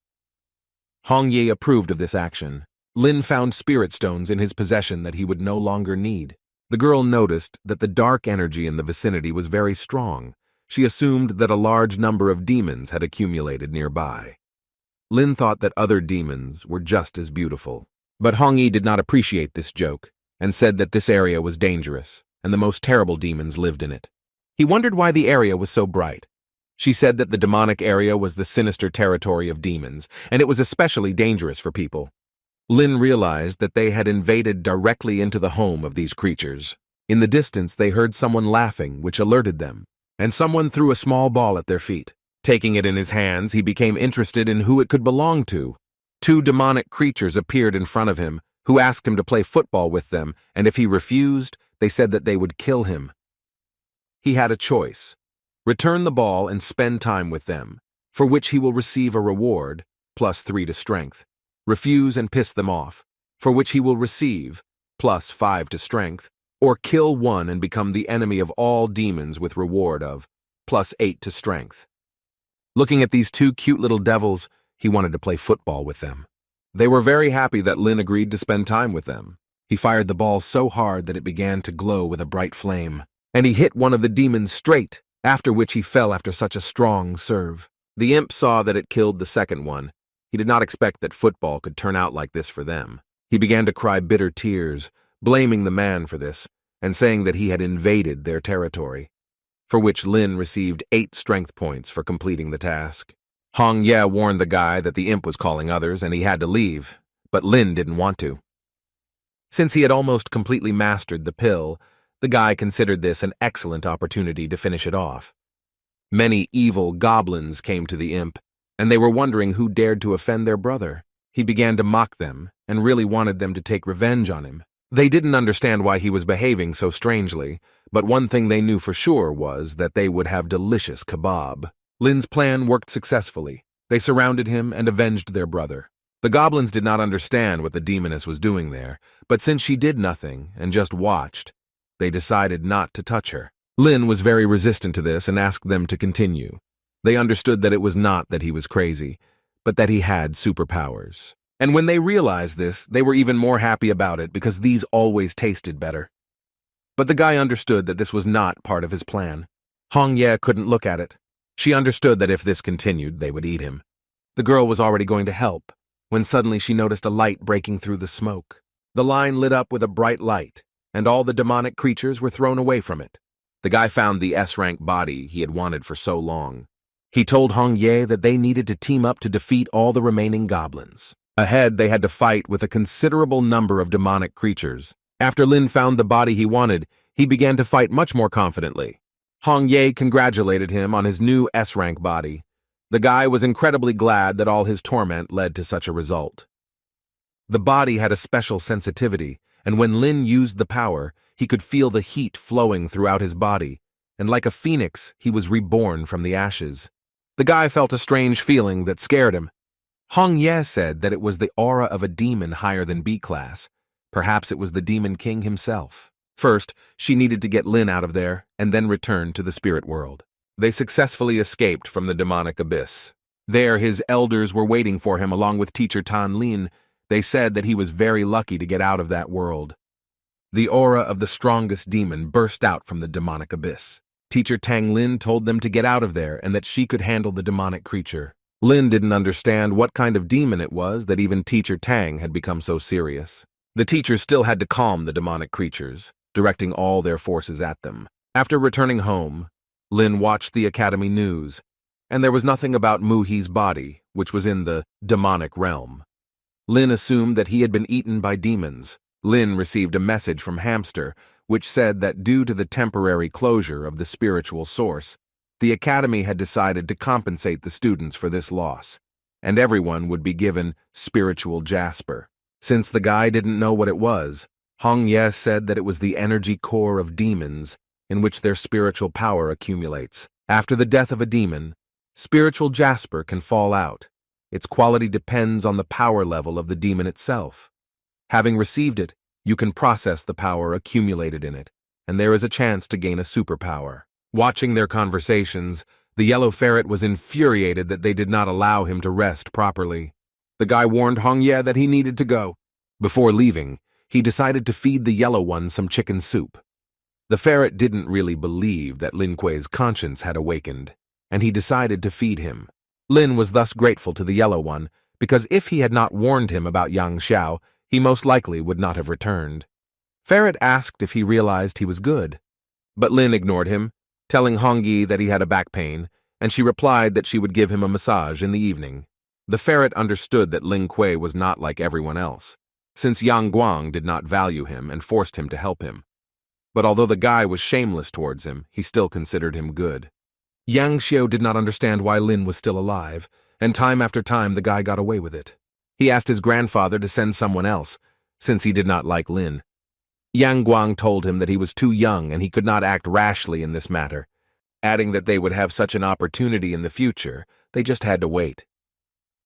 Hong Ye approved of this action. Lin found spirit stones in his possession that he would no longer need. The girl noticed that the dark energy in the vicinity was very strong. She assumed that a large number of demons had accumulated nearby. Lin thought that other demons were just as beautiful. But Hong Yi did not appreciate this joke and said that this area was dangerous and the most terrible demons lived in it. He wondered why the area was so bright. She said that the demonic area was the sinister territory of demons, and it was especially dangerous for people. Lin realized that they had invaded directly into the home of these creatures. In the distance, they heard someone laughing, which alerted them, and someone threw a small ball at their feet. Taking it in his hands, he became interested in who it could belong to. 2 demonic creatures appeared in front of him, who asked him to play football with them, and if he refused, they said that they would kill him. He had a choice: return the ball and spend time with them, for which he will receive a reward, +3 to strength. Refuse and piss them off, for which he will receive, +5 to strength, or kill one and become the enemy of all demons with reward of +8 to strength. Looking at these 2 cute little devils, he wanted to play football with them. They were very happy that Lin agreed to spend time with them. He fired the ball so hard that it began to glow with a bright flame, and he hit one of the demons straight, after which he fell after such a strong serve. The imp saw that it killed the second one. He did not expect that football could turn out like this for them. He began to cry bitter tears, blaming the man for this, and saying that he had invaded their territory, for which Lin received 8 strength points for completing the task. Hong Ye warned the guy that the imp was calling others and he had to leave, but Lin didn't want to. Since he had almost completely mastered the pill, the guy considered this an excellent opportunity to finish it off. Many evil goblins came to the imp, and they were wondering who dared to offend their brother. He began to mock them and really wanted them to take revenge on him. They didn't understand why he was behaving so strangely, but one thing they knew for sure was that they would have delicious kebab. Lin's plan worked successfully. They surrounded him and avenged their brother. The goblins did not understand what the demoness was doing there, but since she did nothing and just watched, they decided not to touch her. Lin was very resistant to this and asked them to continue. They understood that it was not that he was crazy, but that he had superpowers. And when they realized this, they were even more happy about it because these always tasted better. But the guy understood that this was not part of his plan. Hong Ye couldn't look at it. She understood that if this continued, they would eat him. The girl was already going to help, when suddenly she noticed a light breaking through the smoke. The line lit up with a bright light, and all the demonic creatures were thrown away from it. The guy found the S-rank body he had wanted for so long. He told Hong Ye that they needed to team up to defeat all the remaining goblins. Ahead, they had to fight with a considerable number of demonic creatures. After Lin found the body he wanted, he began to fight much more confidently. Hong Ye congratulated him on his new S-rank body. The guy was incredibly glad that all his torment led to such a result. The body had a special sensitivity, and when Lin used the power, he could feel the heat flowing throughout his body, and like a phoenix, he was reborn from the ashes. The guy felt a strange feeling that scared him. Hong Ye said that it was the aura of a demon higher than B-class. Perhaps it was the Demon King himself. First, she needed to get Lin out of there, and then return to the spirit world. They successfully escaped from the demonic abyss. There, his elders were waiting for him along with teacher Tan Lin. They said that he was very lucky to get out of that world. The aura of the strongest demon burst out from the demonic abyss. Teacher Tang Lin told them to get out of there and that she could handle the demonic creature. Lin didn't understand what kind of demon it was that even Teacher Tang had become so serious. The teacher still had to calm the demonic creatures, directing all their forces at them. After returning home, Lin watched the academy news, and there was nothing about Mu-He's body, which was in the demonic realm. Lin assumed that he had been eaten by demons. Lin received a message from Hamster, which said that due to the temporary closure of the spiritual source, the academy had decided to compensate the students for this loss, and everyone would be given spiritual jasper. Since the guy didn't know what it was, Hong Ye said that it was the energy core of demons in which their spiritual power accumulates. After the death of a demon, spiritual jasper can fall out. Its quality depends on the power level of the demon itself. Having received it, you can process the power accumulated in it, and there is a chance to gain a superpower. Watching their conversations, the yellow ferret was infuriated that they did not allow him to rest properly. The guy warned Hong Ye that he needed to go. Before leaving, he decided to feed the yellow one some chicken soup. The ferret didn't really believe that Lin Kuei's conscience had awakened, and he decided to feed him. Lin was thus grateful to the yellow one, because if he had not warned him about Yang Xiao, he most likely would not have returned. Ferret asked if he realized he was good, but Lin ignored him, telling Hong Yi that he had a back pain, and she replied that she would give him a massage in the evening. The ferret understood that Lin Kuei was not like everyone else, since Yang Guang did not value him and forced him to help him. But although the guy was shameless towards him, he still considered him good. Yang Xiao did not understand why Lin was still alive, and time after time the guy got away with it. He asked his grandfather to send someone else, since he did not like Lin. Yang Guang told him that he was too young and he could not act rashly in this matter, adding that they would have such an opportunity in the future, they just had to wait.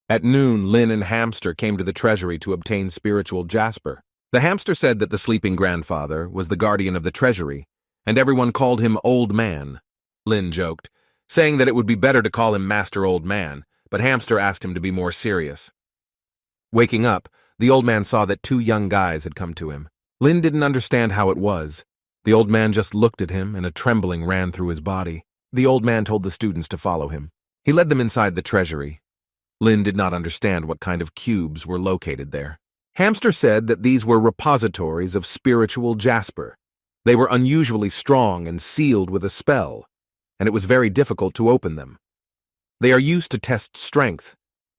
At noon, Lin and Hamster came to the treasury to obtain spiritual jasper. The hamster said that the sleeping grandfather was the guardian of the treasury, and everyone called him Old Man. Lin joked, saying that it would be better to call him Master Old Man, but Hamster asked him to be more serious. Waking up, the old man saw that two young guys had come to him. Lin didn't understand how it was. The old man just looked at him and a trembling ran through his body. The old man told the students to follow him. He led them inside the treasury. Lin did not understand what kind of cubes were located there. Hamster said that these were repositories of spiritual jasper. They were unusually strong and sealed with a spell, and it was very difficult to open them. They are used to test strength,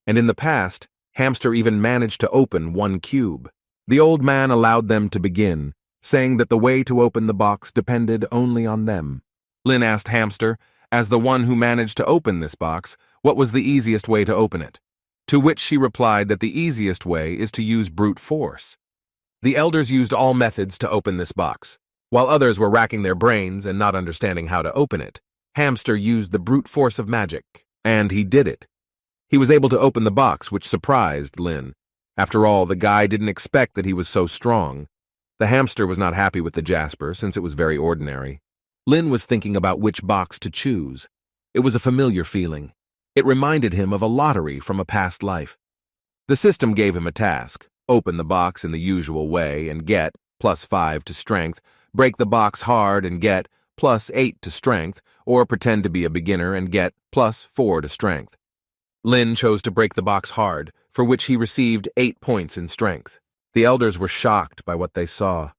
and in the past, Hamster even managed to open one cube. The old man allowed them to begin, saying that the way to open the box depended only on them. Lin asked Hamster, as the one who managed to open this box, what was the easiest way to open it, to which she replied that the easiest way is to use brute force. The elders used all methods to open this box. While others were racking their brains and not understanding how to open it, Hamster used the brute force of magic, and he did it. He was able to open the box, which surprised Lin. After all, the guy didn't expect that he was so strong. The hamster was not happy with the jasper, since it was very ordinary. Lin was thinking about which box to choose. It was a familiar feeling. It reminded him of a lottery from a past life. The system gave him a task: open the box in the usual way and get +5 to strength, break the box hard and get +8 to strength, or pretend to be a beginner and get +4 to strength. Lin chose to break the box hard, for which he received 8 points in strength. The elders were shocked by what they saw.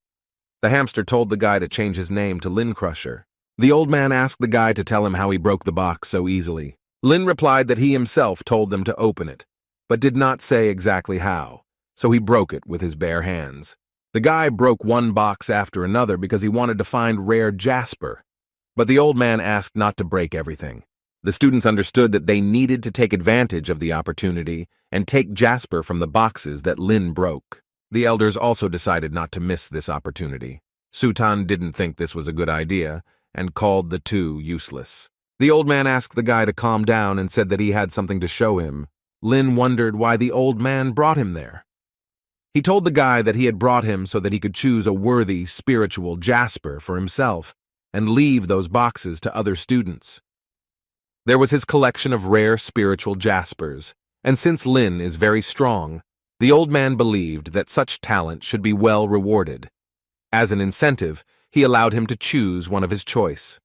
The hamster told the guy to change his name to Lin Crusher. The old man asked the guy to tell him how he broke the box so easily. Lin replied that he himself told them to open it, but did not say exactly how, so he broke it with his bare hands. The guy broke one box after another because he wanted to find rare jasper, but the old man asked not to break everything. The students understood that they needed to take advantage of the opportunity and take jasper from the boxes that Lin broke. The elders also decided not to miss this opportunity. Sutan didn't think this was a good idea and called the two useless. The old man asked the guy to calm down and said that he had something to show him. Lin wondered why the old man brought him there. He told the guy that he had brought him so that he could choose a worthy spiritual jasper for himself and leave those boxes to other students. There was his collection of rare spiritual jaspers, and since Lin is very strong, the old man believed that such talent should be well rewarded. As an incentive, he allowed him to choose one of his choice.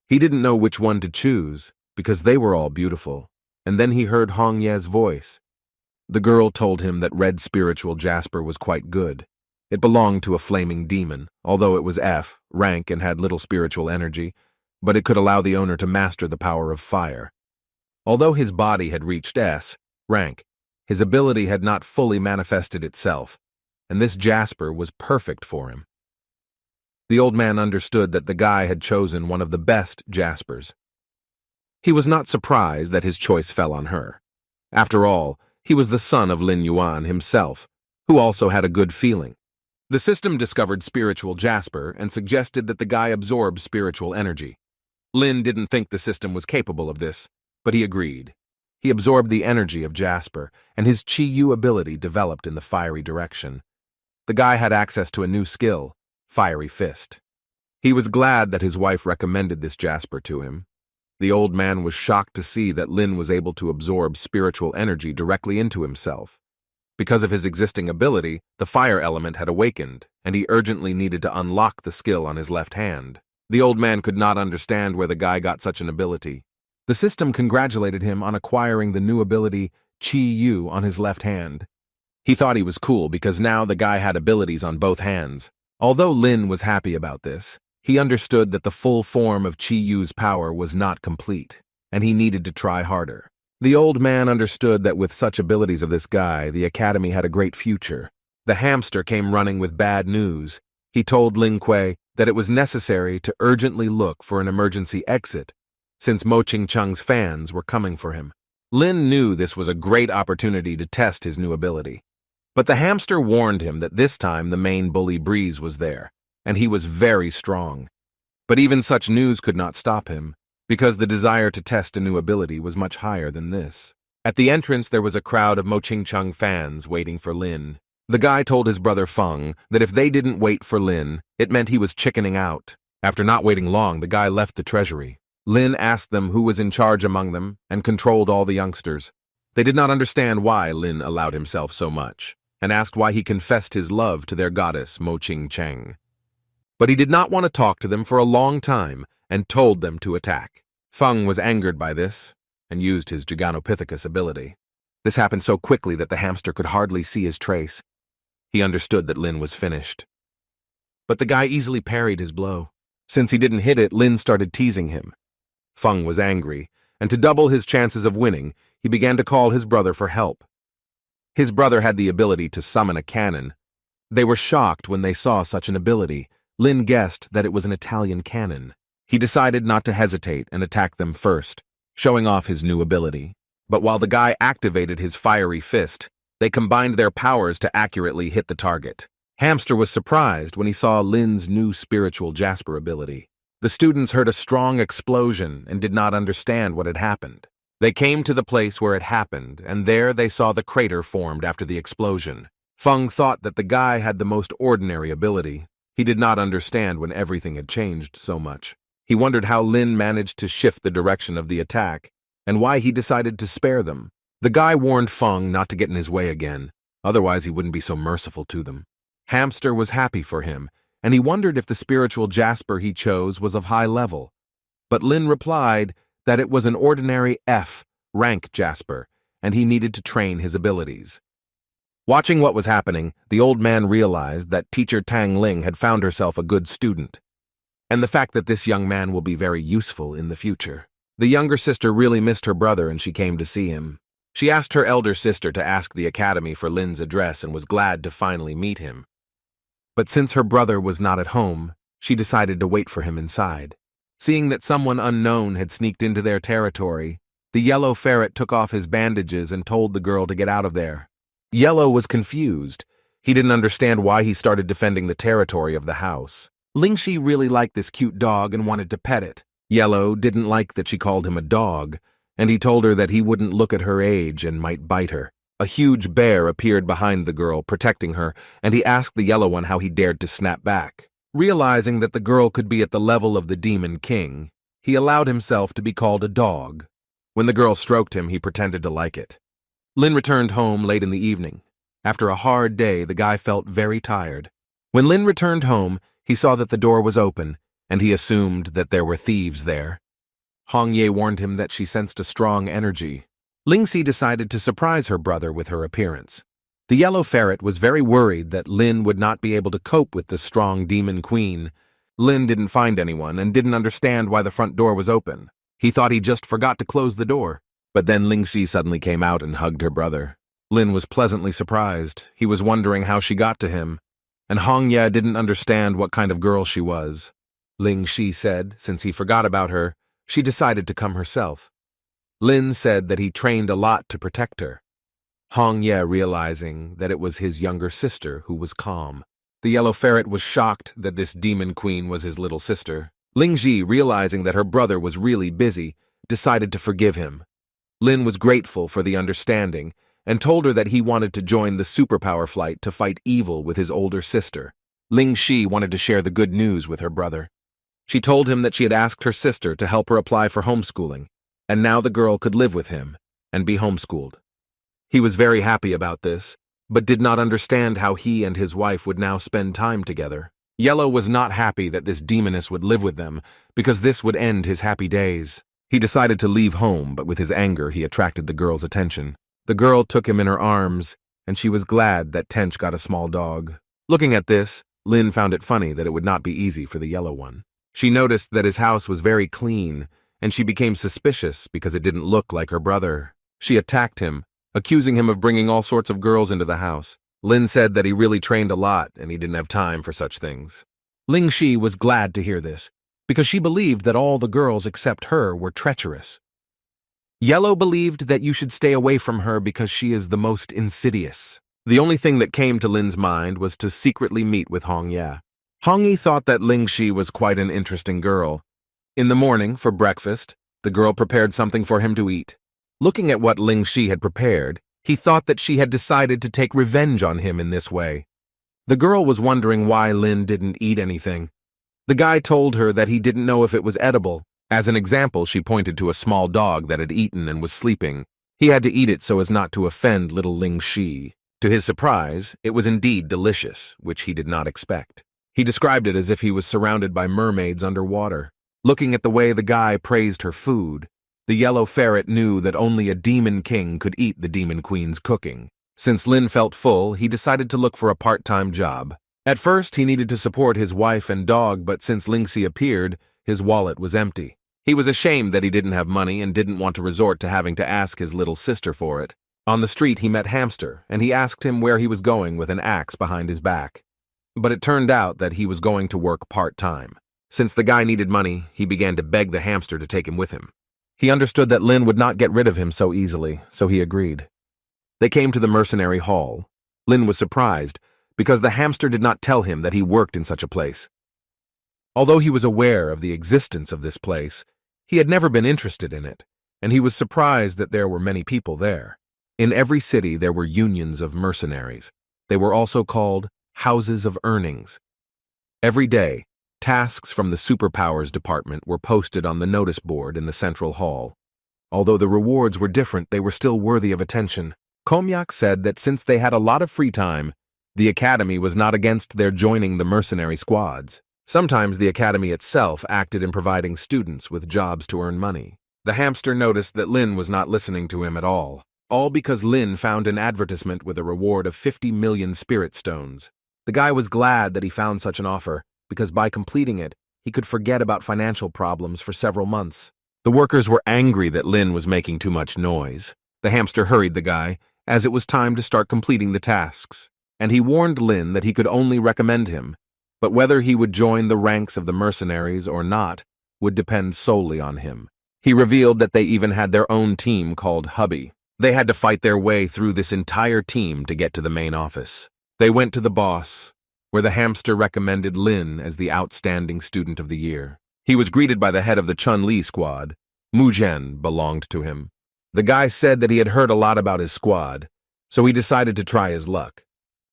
He didn't know which one to choose because they were all beautiful, and then he heard Hong Ye's voice. The girl told him that red spiritual jasper was quite good. It belonged to a flaming demon, although it was F rank and had little spiritual energy, but it could allow the owner to master the power of fire. Although his body had reached S rank, his ability had not fully manifested itself, and this jasper was perfect for him. The old man understood that the guy had chosen one of the best jaspers. He was not surprised that his choice fell on her. After all, he was the son of Lin Yuan himself, who also had a good feeling. The system discovered spiritual jasper and suggested that the guy absorb spiritual energy. Lin didn't think the system was capable of this, but he agreed. He absorbed the energy of jasper, and his Chi-Yu ability developed in the fiery direction. The guy had access to a new skill, Fiery Fist. He was glad that his wife recommended this jasper to him. The old man was shocked to see that Lin was able to absorb spiritual energy directly into himself. Because of his existing ability, the fire element had awakened, and he urgently needed to unlock the skill on his left hand. The old man could not understand where the guy got such an ability. The system congratulated him on acquiring the new ability Chi-Yu on his left hand. He thought he was cool because now the guy had abilities on both hands. Although Lin was happy about this, he understood that the full form of Chi-Yu's power was not complete, and he needed to try harder. The old man understood that with such abilities of this guy, the academy had a great future. The hamster came running with bad news. He told Ling Kuei that it was necessary to urgently look for an emergency exit, since Mo Ching-chung's fans were coming for him. Lin knew this was a great opportunity to test his new ability. But the hamster warned him that this time the main bully Breeze was there, and he was very strong. But even such news could not stop him, because the desire to test a new ability was much higher than this. At the entrance there was a crowd of Mo Ching-chung fans waiting for Lin. The guy told his brother Feng that if they didn't wait for Lin, it meant he was chickening out. After not waiting long, the guy left the treasury. Lin asked them who was in charge among them and controlled all the youngsters. They did not understand why Lin allowed himself so much, and asked why he confessed his love to their goddess Mo Ching-cheng. But he did not want to talk to them for a long time and told them to attack. Feng was angered by this and used his Gigantopithecus ability. This happened so quickly that the hamster could hardly see his trace. He understood that Lin was finished. But the guy easily parried his blow. Since he didn't hit it, Lin started teasing him. Feng was angry, and to double his chances of winning, he began to call his brother for help. His brother had the ability to summon a cannon. They were shocked when they saw such an ability. Lin guessed that it was an Italian cannon. He decided not to hesitate and attack them first, showing off his new ability. But while the guy activated his fiery fist, they combined their powers to accurately hit the target. Hamster was surprised when he saw Lin's new spiritual jasper ability. The students heard a strong explosion and did not understand what had happened. They came to the place where it happened, and there they saw the crater formed after the explosion. Feng thought that the guy had the most ordinary ability. He did not understand when everything had changed so much. He wondered how Lin managed to shift the direction of the attack, and why he decided to spare them. The guy warned Feng not to get in his way again, otherwise he wouldn't be so merciful to them. Hamster was happy for him, and he wondered if the spiritual Jasper he chose was of high level. But Lin replied that it was an ordinary F-rank Jasper, and he needed to train his abilities. Watching what was happening, the old man realized that teacher Tang Ling had found herself a good student, and the fact that this young man will be very useful in the future. The younger sister really missed her brother and she came to see him. She asked her elder sister to ask the academy for Lin's address and was glad to finally meet him. But since her brother was not at home, she decided to wait for him inside. Seeing that someone unknown had sneaked into their territory, the yellow ferret took off his bandages and told the girl to get out of there. Yellow was confused. He didn't understand why he started defending the territory of the house. Lingxi really liked this cute dog and wanted to pet it. Yellow didn't like that she called him a dog, and he told her that he wouldn't look at her age and might bite her. A huge bear appeared behind the girl, protecting her, and he asked the yellow one how he dared to snap back. Realizing that the girl could be at the level of the Demon King, he allowed himself to be called a dog. When the girl stroked him, he pretended to like it. Lin returned home late in the evening. After a hard day, the guy felt very tired. When Lin returned home, he saw that the door was open, and he assumed that there were thieves there. Hong Ye warned him that she sensed a strong energy. Lingxi decided to surprise her brother with her appearance. The yellow ferret was very worried that Lin would not be able to cope with the strong demon queen. Lin didn't find anyone and didn't understand why the front door was open. He thought he just forgot to close the door. But then Lingxi suddenly came out and hugged her brother. Lin was pleasantly surprised. He was wondering how she got to him. And Hong Ye didn't understand what kind of girl she was. Lingxi said, since he forgot about her, she decided to come herself. Lin said that he trained a lot to protect her. Hong Ye realizing that it was his younger sister who was calm. The yellow ferret was shocked that this demon queen was his little sister. Lingxi, realizing that her brother was really busy, decided to forgive him. Lin was grateful for the understanding and told her that he wanted to join the superpower flight to fight evil with his older sister. Lingxi wanted to share the good news with her brother. She told him that she had asked her sister to help her apply for homeschooling, and now the girl could live with him and be homeschooled. He was very happy about this, but did not understand how he and his wife would now spend time together. Yellow was not happy that this demoness would live with them, because this would end his happy days. He decided to leave home, but with his anger he attracted the girl's attention. The girl took him in her arms, and she was glad that Tench got a small dog. Looking at this, Lin found it funny that it would not be easy for the yellow one. She noticed that his house was very clean, and she became suspicious because it didn't look like her brother. She attacked him, accusing him of bringing all sorts of girls into the house. Lin said that he really trained a lot and he didn't have time for such things. Lingxi was glad to hear this, because she believed that all the girls except her were treacherous. Yellow believed that you should stay away from her because she is the most insidious. The only thing that came to Lin's mind was to secretly meet with Hong Ye. Hong Yi thought that Lingxi was quite an interesting girl. In the morning, for breakfast, the girl prepared something for him to eat. Looking at what Lingxi had prepared, he thought that she had decided to take revenge on him in this way. The girl was wondering why Lin didn't eat anything. The guy told her that he didn't know if it was edible. As an example, she pointed to a small dog that had eaten and was sleeping. He had to eat it so as not to offend little Lingxi. To his surprise, it was indeed delicious, which he did not expect. He described it as if he was surrounded by mermaids underwater. Looking at the way the guy praised her food, the yellow ferret knew that only a demon king could eat the demon queen's cooking. Since Lin felt full, he decided to look for a part-time job. At first, he needed to support his wife and dog, but since Lingxi appeared, his wallet was empty. He was ashamed that he didn't have money and didn't want to resort to having to ask his little sister for it. On the street, he met Hamster, and he asked him where he was going with an axe behind his back. But it turned out that he was going to work part-time. Since the guy needed money, he began to beg the hamster to take him with him. He understood that Lin would not get rid of him so easily, so he agreed. They came to the mercenary hall. Lin was surprised, because the hamster did not tell him that he worked in such a place. Although he was aware of the existence of this place, he had never been interested in it, and he was surprised that there were many people there. In every city there were unions of mercenaries. They were also called houses of earnings. Every day, tasks from the superpowers department were posted on the notice board in the central hall. Although the rewards were different, they were still worthy of attention. Komyak said that since they had a lot of free time, the academy was not against their joining the mercenary squads. Sometimes the academy itself acted in providing students with jobs to earn money. The hamster noticed that Lin was not listening to him at all because Lin found an advertisement with a reward of 50 million spirit stones. The guy was glad that he found such an offer, because by completing it, he could forget about financial problems for several months. The workers were angry that Lin was making too much noise. The hamster hurried the guy, as it was time to start completing the tasks, and he warned Lin that he could only recommend him, but whether he would join the ranks of the mercenaries or not would depend solely on him. He revealed that they even had their own team called Hubby. They had to fight their way through this entire team to get to the main office. They went to the boss, where the hamster recommended Lin as the outstanding student of the year. He was greeted by the head of the Chun-Li squad. Muzhen belonged to him. The guy said that he had heard a lot about his squad, so he decided to try his luck.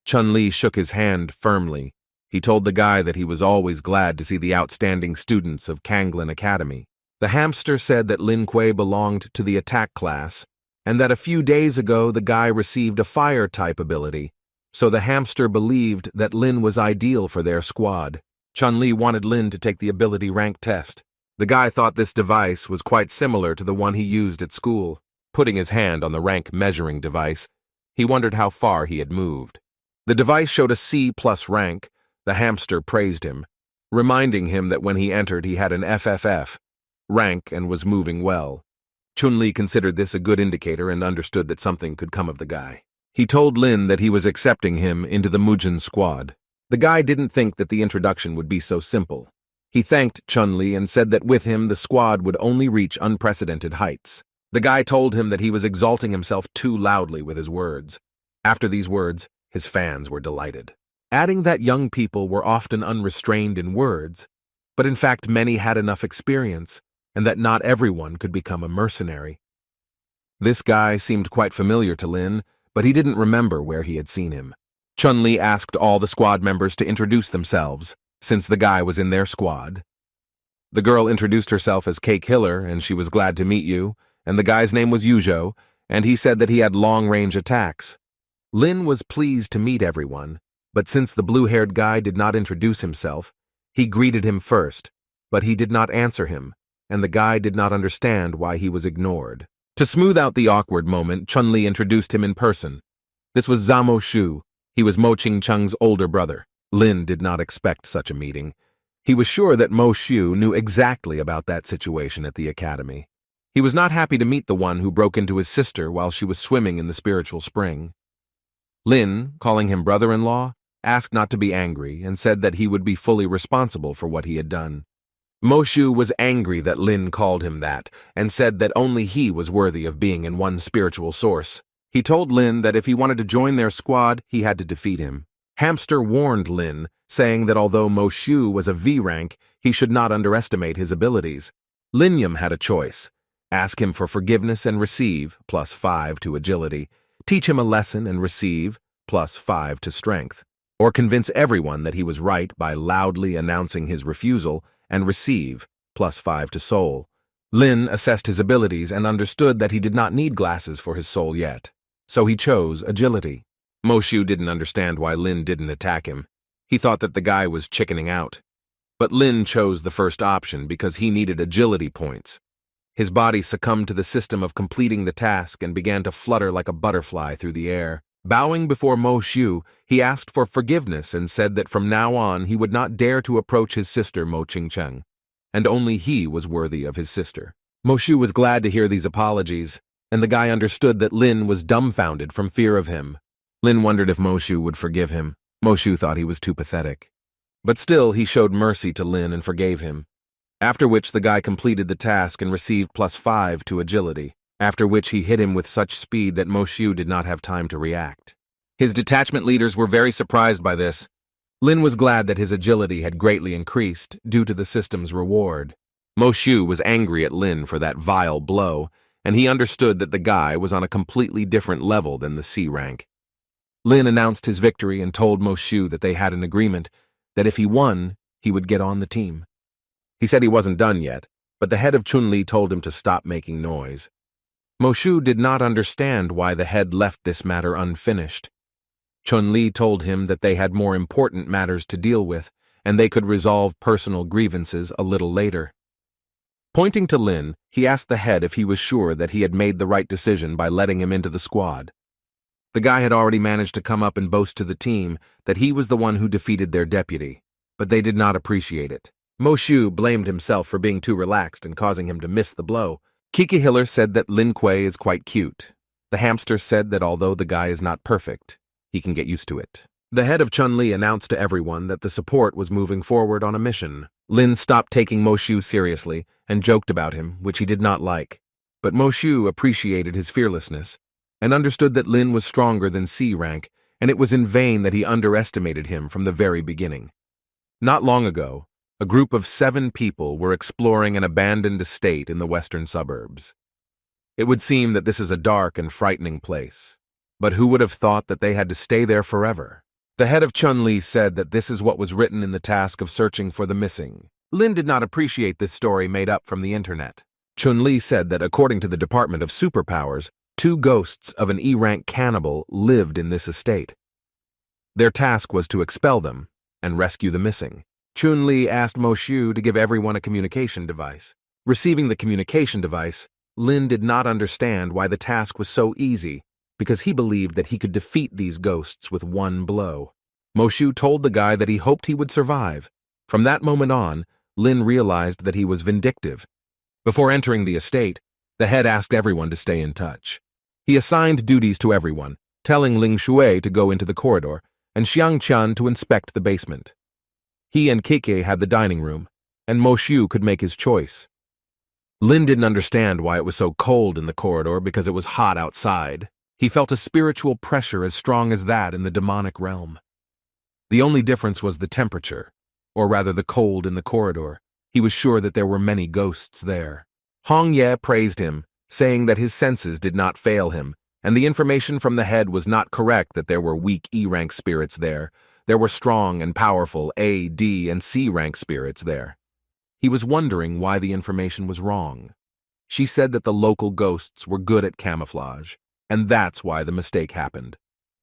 Chun-Li shook his hand firmly. He told the guy that he was always glad to see the outstanding students of Kanglin Academy. The hamster said that Lin Kuei belonged to the attack class, and that a few days ago the guy received a fire-type ability, so the hamster believed that Lin was ideal for their squad. Chun-Li wanted Lin to take the ability rank test. The guy thought this device was quite similar to the one he used at school. Putting his hand on the rank measuring device, he wondered how far he had moved. The device showed a C+ rank. The hamster praised him, reminding him that when he entered he had an FFF rank and was moving well. Chun-Li considered this a good indicator and understood that something could come of the guy. He told Lin that he was accepting him into the Muzhen squad. The guy didn't think that the introduction would be so simple. He thanked Chun-Li and said that with him the squad would only reach unprecedented heights. The guy told him that he was exalting himself too loudly with his words. After these words, his fans were delighted, adding that young people were often unrestrained in words, but in fact many had enough experience, and that not everyone could become a mercenary. This guy seemed quite familiar to Lin, but he didn't remember where he had seen him. Chun-Li asked all the squad members to introduce themselves, since the guy was in their squad. The girl introduced herself as Cake Hiller, and she was glad to meet you, and the guy's name was Yujo, and he said that he had long-range attacks. Lin was pleased to meet everyone, but since the blue-haired guy did not introduce himself, he greeted him first, but he did not answer him, and the guy did not understand why he was ignored. To smooth out the awkward moment, Chun-Li introduced him in person. This was Zamo Shu. He was Mo Ching-chung's older brother. Lin did not expect such a meeting. He was sure that Mo Shu knew exactly about that situation at the academy. He was not happy to meet the one who broke into his sister while she was swimming in the spiritual spring. Lin, calling him brother-in-law, asked not to be angry and said that he would be fully responsible for what he had done. Mo Shu was angry that Lin called him that and said that only he was worthy of being in one spiritual source. He told Lin that if he wanted to join their squad, he had to defeat him. Hamster warned Lin, saying that although Mo Shu was a V rank, he should not underestimate his abilities. Lin Yum had a choice: ask him for forgiveness and receive, +5 to agility, teach him a lesson and receive, +5 to strength, or convince everyone that he was right by loudly announcing his refusal and receive, +5 to soul. Lin assessed his abilities and understood that he did not need glasses for his soul yet, so he chose agility. Mo Shu didn't understand why Lin didn't attack him. He thought that the guy was chickening out. But Lin chose the first option because he needed agility points. His body succumbed to the system of completing the task and began to flutter like a butterfly through the air. Bowing before Mo Shu, he asked for forgiveness and said that from now on he would not dare to approach his sister Mo Ching-cheng, and only he was worthy of his sister. Mo Shu was glad to hear these apologies, and the guy understood that Lin was dumbfounded from fear of him. Lin wondered if Mo Shu would forgive him. Mo Shu thought he was too pathetic. But still, he showed mercy to Lin and forgave him. After which the guy completed the task and received +5 to agility, after which he hit him with such speed that Mo Shu did not have time to react. His detachment leaders were very surprised by this. Lin was glad that his agility had greatly increased due to the system's reward. Mo Shu was angry at Lin for that vile blow, and he understood that the guy was on a completely different level than the C rank. Lin announced his victory and told Mo Shu that they had an agreement that if he won, he would get on the team. He said he wasn't done yet, but the head of Chun-Li told him to stop making noise. Moshu did not understand why the head left this matter unfinished. Chun-Li told him that they had more important matters to deal with, and they could resolve personal grievances a little later. Pointing to Lin, he asked the head if he was sure that he had made the right decision by letting him into the squad. The guy had already managed to come up and boast to the team that he was the one who defeated their deputy, but they did not appreciate it. Moshu blamed himself for being too relaxed and causing him to miss the blow. Kiki Hiller said that Lin Kuei is quite cute. The hamster said that although the guy is not perfect, he can get used to it. The head of Chun-Li announced to everyone that the support was moving forward on a mission. Lin stopped taking Moshu seriously and joked about him, which he did not like. But Moshu appreciated his fearlessness and understood that Lin was stronger than C rank, and it was in vain that he underestimated him from the very beginning. Not long ago, a group of 7 people were exploring an abandoned estate in the western suburbs. It would seem that this is a dark and frightening place, but who would have thought that they had to stay there forever? The head of Chun-Li said that this is what was written in the task of searching for the missing. Lin did not appreciate this story made up from the internet. Chun-Li said that according to the Department of Superpowers, 2 ghosts of an E-rank cannibal lived in this estate. Their task was to expel them and rescue the missing. Chun-Li asked Moshu to give everyone a communication device. Receiving the communication device, Lin did not understand why the task was so easy, because he believed that he could defeat these ghosts with one blow. Moshu told the guy that he hoped he would survive. From that moment on, Lin realized that he was vindictive. Before entering the estate, the head asked everyone to stay in touch. He assigned duties to everyone, telling Ling Shui to go into the corridor and Xiang Qian to inspect the basement. He and Kike had the dining room, and Moshu could make his choice. Lin didn't understand why it was so cold in the corridor because it was hot outside. He felt a spiritual pressure as strong as that in the demonic realm. The only difference was the temperature, or rather the cold in the corridor. He was sure that there were many ghosts there. Hong Ye praised him, saying that his senses did not fail him, and the information from the head was not correct that there were weak E-rank spirits there. There were strong and powerful A, D, and C-rank spirits there. He was wondering why the information was wrong. She said that the local ghosts were good at camouflage, and that's why the mistake happened.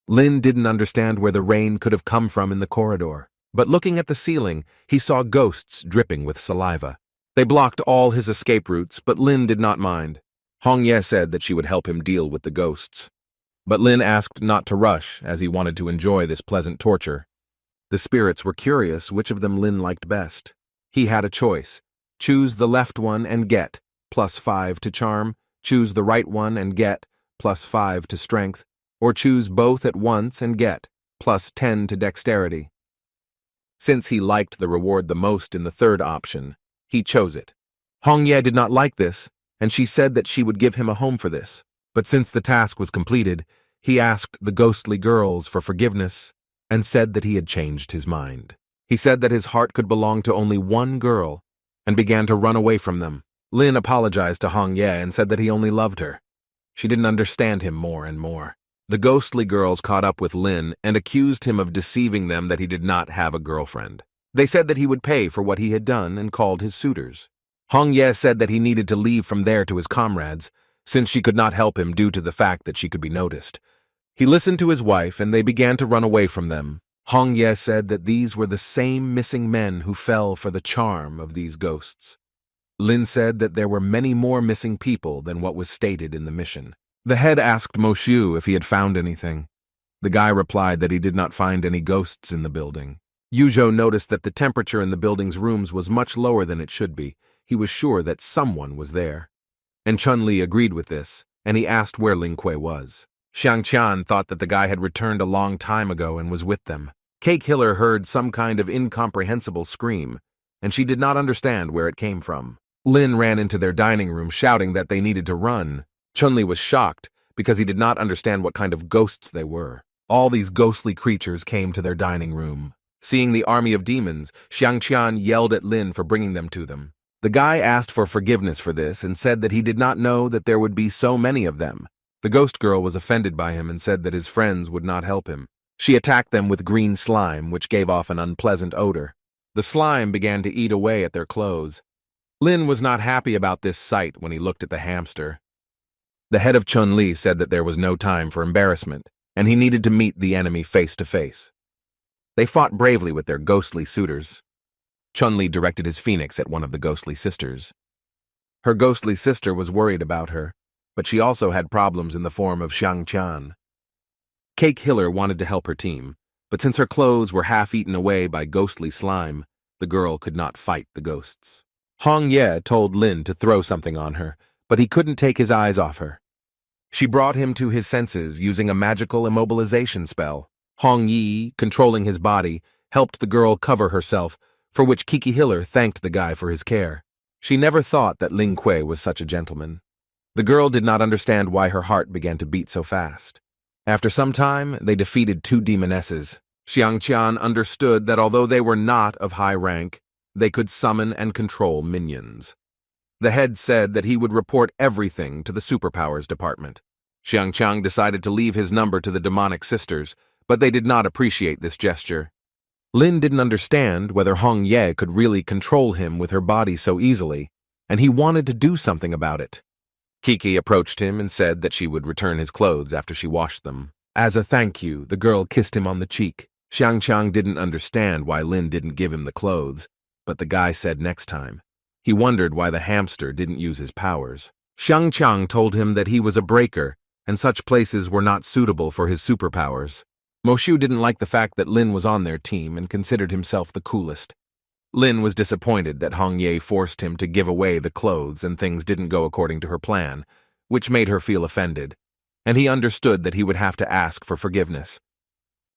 Lin didn't understand where the rain could have come from in the corridor, but looking at the ceiling, he saw ghosts dripping with saliva. They blocked all his escape routes, but Lin did not mind. Hong Ye said that she would help him deal with the ghosts. But Lin asked not to rush, as he wanted to enjoy this pleasant torture. The spirits were curious which of them Lin liked best. He had a choice. Choose the left one and get, +5 to charm, choose the right one and get, +5 to strength, or choose both at once and get, +10 to dexterity. Since he liked the reward the most in the third option, he chose it. Hong Ye did not like this, and she said that she would give him a home for this. But since the task was completed, he asked the ghostly girls for forgiveness and said that he had changed his mind. He said that his heart could belong to only one girl and began to run away from them. Lin apologized to Hong Ye and said that he only loved her. She didn't understand him more and more. The ghostly girls caught up with Lin and accused him of deceiving them that he did not have a girlfriend. They said that he would pay for what he had done and called his suitors. Hong Ye said that he needed to leave from there to his comrades, since she could not help him due to the fact that she could be noticed. He listened to his wife and they began to run away from them. Hong Ye said that these were the same missing men who fell for the charm of these ghosts. Lin said that there were many more missing people than what was stated in the mission. The head asked Moshu if he had found anything. The guy replied that he did not find any ghosts in the building. Yuzhou noticed that the temperature in the building's rooms was much lower than it should be. He was sure that someone was there. And Chun-Li agreed with this, and he asked where Ling Kuei was. Xiang Qian thought that the guy had returned a long time ago and was with them. Cake Hiller heard some kind of incomprehensible scream, and she did not understand where it came from. Lin ran into their dining room shouting that they needed to run. Chun-Li was shocked because he did not understand what kind of ghosts they were. All these ghostly creatures came to their dining room. Seeing the army of demons, Xiang Qian yelled at Lin for bringing them to them. The guy asked for forgiveness for this and said that he did not know that there would be so many of them. The ghost girl was offended by him and said that his friends would not help him. She attacked them with green slime, which gave off an unpleasant odor. The slime began to eat away at their clothes. Lin was not happy about this sight when he looked at the hamster. The head of Chun-Li said that there was no time for embarrassment, and he needed to meet the enemy face to face. They fought bravely with their ghostly suitors. Chun-Li directed his phoenix at one of the ghostly sisters. Her ghostly sister was worried about her, but she also had problems in the form of Xiangqian. Cake Hiller wanted to help her team, but since her clothes were half eaten away by ghostly slime, the girl could not fight the ghosts. Hong Ye told Lin to throw something on her, but he couldn't take his eyes off her. She brought him to his senses using a magical immobilization spell. Hong Yi, controlling his body, helped the girl cover herself, for which Kiki Hiller thanked the guy for his care. She never thought that Ling Kui was such a gentleman. The girl did not understand why her heart began to beat so fast. After some time, they defeated 2 demonesses. Xiangqian understood that although they were not of high rank, they could summon and control minions. The head said that he would report everything to the superpowers department. Xiangqian decided to leave his number to the demonic sisters, but they did not appreciate this gesture. Lin didn't understand whether Hong Ye could really control him with her body so easily, and he wanted to do something about it. Kiki approached him and said that she would return his clothes after she washed them. As a thank you, the girl kissed him on the cheek. Xiangqian didn't understand why Lin didn't give him the clothes, but the guy said next time. He wondered why the hamster didn't use his powers. Xiangqian told him that he was a breaker, and such places were not suitable for his superpowers. Moshu didn't like the fact that Lin was on their team and considered himself the coolest. Lin was disappointed that Hong Ye forced him to give away the clothes and things didn't go according to her plan, which made her feel offended, and he understood that he would have to ask for forgiveness.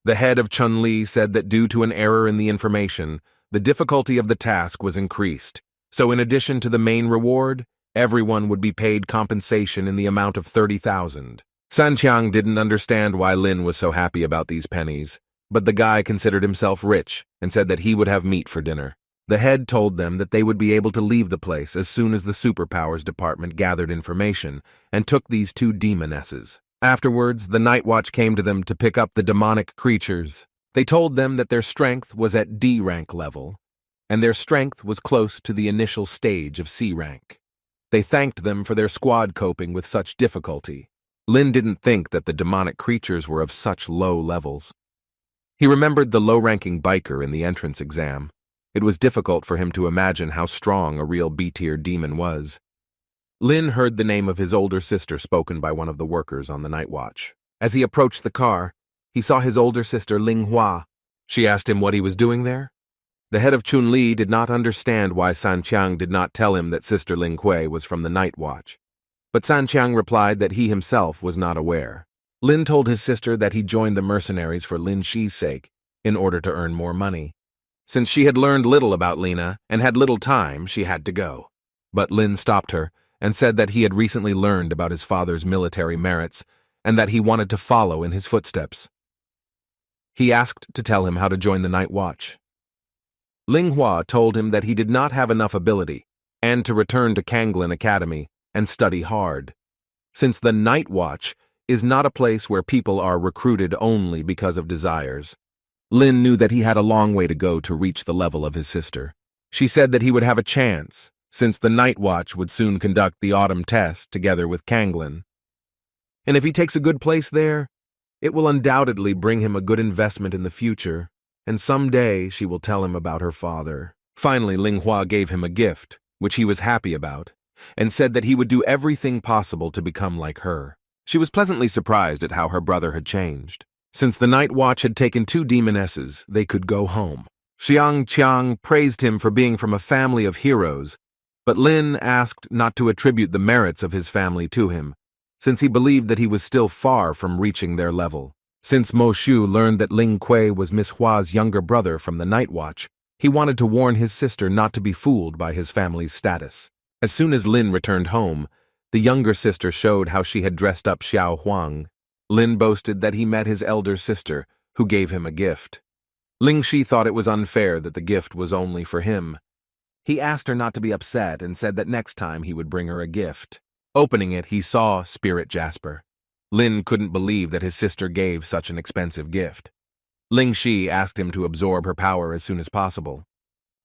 The head of Chun-Li said that due to an error in the information, the difficulty of the task was increased, so in addition to the main reward, everyone would be paid compensation in the amount of 30,000. Sanqiang didn't understand why Lin was so happy about these pennies, but the guy considered himself rich and said that he would have meat for dinner. The head told them that they would be able to leave the place as soon as the superpowers department gathered information and took these 2 demonesses. Afterwards, the Night Watch came to them to pick up the demonic creatures. They told them that their strength was at D rank level, and their strength was close to the initial stage of C rank. They thanked them for their squad coping with such difficulty. Lin didn't think that the demonic creatures were of such low levels. He remembered the low-ranking biker in the entrance exam. It was difficult for him to imagine how strong a real B-tier demon was. Lin heard the name of his older sister spoken by one of the workers on the night watch. As he approached the car, he saw his older sister Ling Hua. She asked him what he was doing there. The head of Chun-Li did not understand why Sanqiang did not tell him that Sister Ling Kui was from the night watch. But Sanqiang replied that he himself was not aware. Lin told his sister that he joined the mercenaries for Lin Shi's sake, in order to earn more money. Since she had learned little about Lina and had little time, she had to go. But Lin stopped her and said that he had recently learned about his father's military merits and that he wanted to follow in his footsteps. He asked to tell him how to join the night watch. Ling Hua told him that he did not have enough ability and to return to Kanglin Academy and study hard, since the night watch is not a place where people are recruited only because of desires. Lin knew that he had a long way to go to reach the level of his sister. She said that he would have a chance, since the night watch would soon conduct the autumn test together with Kanglin. And if he takes a good place there, it will undoubtedly bring him a good investment in the future, and someday she will tell him about her father. Finally, Ling Hua gave him a gift, which he was happy about, and said that he would do everything possible to become like her. She was pleasantly surprised at how her brother had changed. Since the night watch had taken 2 demonesses, they could go home. Xiangqiang praised him for being from a family of heroes, but Lin asked not to attribute the merits of his family to him, since he believed that he was still far from reaching their level. Since Mo Shu learned that Ling Kui was Miss Hua's younger brother from the night watch, he wanted to warn his sister not to be fooled by his family's status. As soon as Lin returned home, the younger sister showed how she had dressed up Xiao Huang. Lin boasted that he met his elder sister, who gave him a gift. Ling Shi thought it was unfair that the gift was only for him. He asked her not to be upset and said that next time he would bring her a gift. Opening it, he saw Spirit Jasper. Lin couldn't believe that his sister gave such an expensive gift. Ling Shi asked him to absorb her power as soon as possible.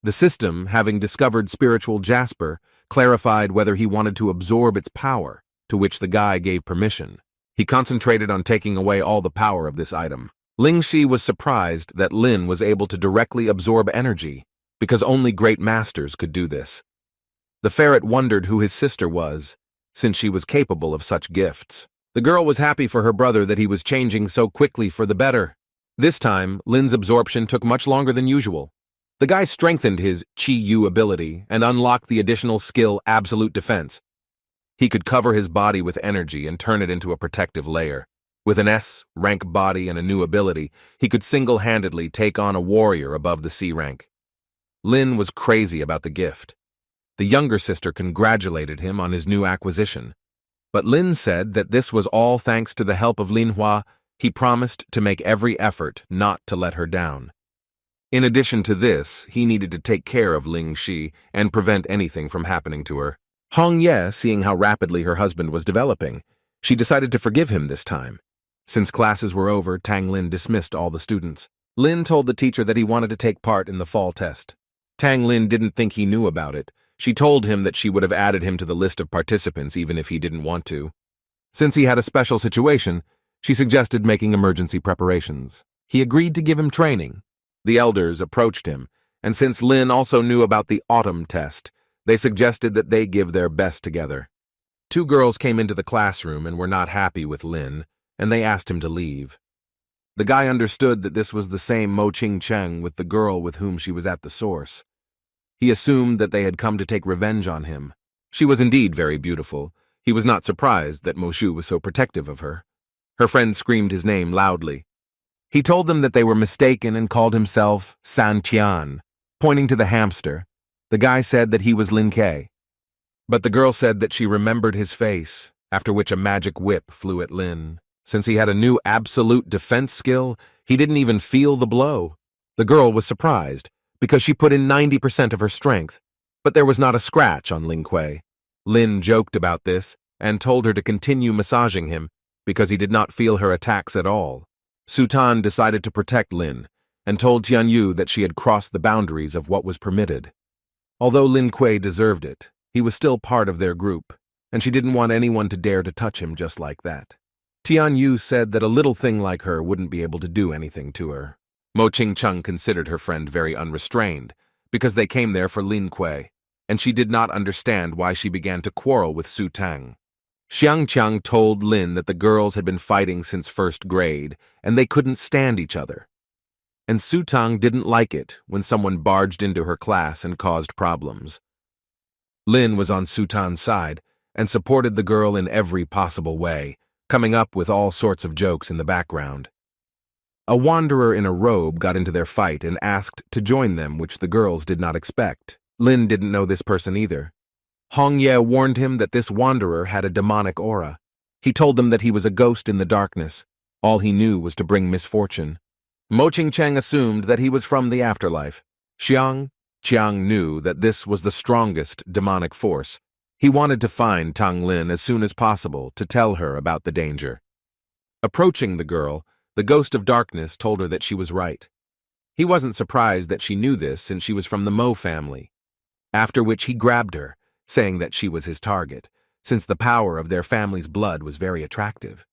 The system, having discovered Spiritual Jasper, clarified whether he wanted to absorb its power, to which the guy gave permission. He concentrated on taking away all the power of this item. Ling Shi was surprised that Lin was able to directly absorb energy, because only great masters could do this. The ferret wondered who his sister was, since she was capable of such gifts. The girl was happy for her brother that he was changing so quickly for the better. This time, Lin's absorption took much longer than usual. The guy strengthened his Chi-Yu ability and unlocked the additional skill Absolute Defense. He could cover his body with energy and turn it into a protective layer. With an S-rank body and a new ability, he could single-handedly take on a warrior above the C rank. Lin was crazy about the gift. The younger sister congratulated him on his new acquisition. But Lin said that this was all thanks to the help of Linhua. He promised to make every effort not to let her down. In addition to this, he needed to take care of Ling Shi and prevent anything from happening to her. Hong Ye, seeing how rapidly her husband was developing, she decided to forgive him this time. Since classes were over, Tang Lin dismissed all the students. Lin told the teacher that he wanted to take part in the fall test. Tang Lin didn't think he knew about it. She told him that she would have added him to the list of participants even if he didn't want to. Since he had a special situation, she suggested making emergency preparations. He agreed to give him training. The elders approached him, and since Lin also knew about the autumn test, they suggested that they give their best together. Two girls came into the classroom and were not happy with Lin, and they asked him to leave. The guy understood that this was the same Mo Ching Cheng with the girl with whom she was at the source. He assumed that they had come to take revenge on him. She was indeed very beautiful. He was not surprised that Mo Shu was so protective of her. Her friend screamed his name loudly. He told them that they were mistaken and called himself San Qian, pointing to the hamster. The guy said that he was Lin Ke. But the girl said that she remembered his face, after which a magic whip flew at Lin. Since he had a new absolute defense skill, he didn't even feel the blow. The girl was surprised, because she put in 90% of her strength, but there was not a scratch on Ling Kuei. Lin joked about this and told her to continue massaging him because he did not feel her attacks at all. Su Tan decided to protect Lin and told Tianyu that she had crossed the boundaries of what was permitted. Although Lin Kuei deserved it, he was still part of their group, and she didn't want anyone to dare to touch him just like that. Tianyu said that a little thing like her wouldn't be able to do anything to her. Mo Ching Cheng considered her friend very unrestrained, because they came there for Lin Kuei, and she did not understand why she began to quarrel with Su Tang. Xiang Qiang told Lin that the girls had been fighting since first grade, and they couldn't stand each other. And Su Tang didn't like it when someone barged into her class and caused problems. Lin was on Su Tan's side, and supported the girl in every possible way, coming up with all sorts of jokes in the background. A wanderer in a robe got into their fight and asked to join them, which the girls did not expect. Lin didn't know this person either. Hong Ye warned him that this wanderer had a demonic aura. He told them that he was a ghost in the darkness. All he knew was to bring misfortune. Mo Ching Cheng assumed that he was from the afterlife. Xiang Qiang knew that this was the strongest demonic force. He wanted to find Tang Lin as soon as possible to tell her about the danger. Approaching the girl, the ghost of darkness told her that she was right. He wasn't surprised that she knew this since she was from the Mo family. After which he grabbed her, saying that she was his target, since the power of their family's blood was very attractive.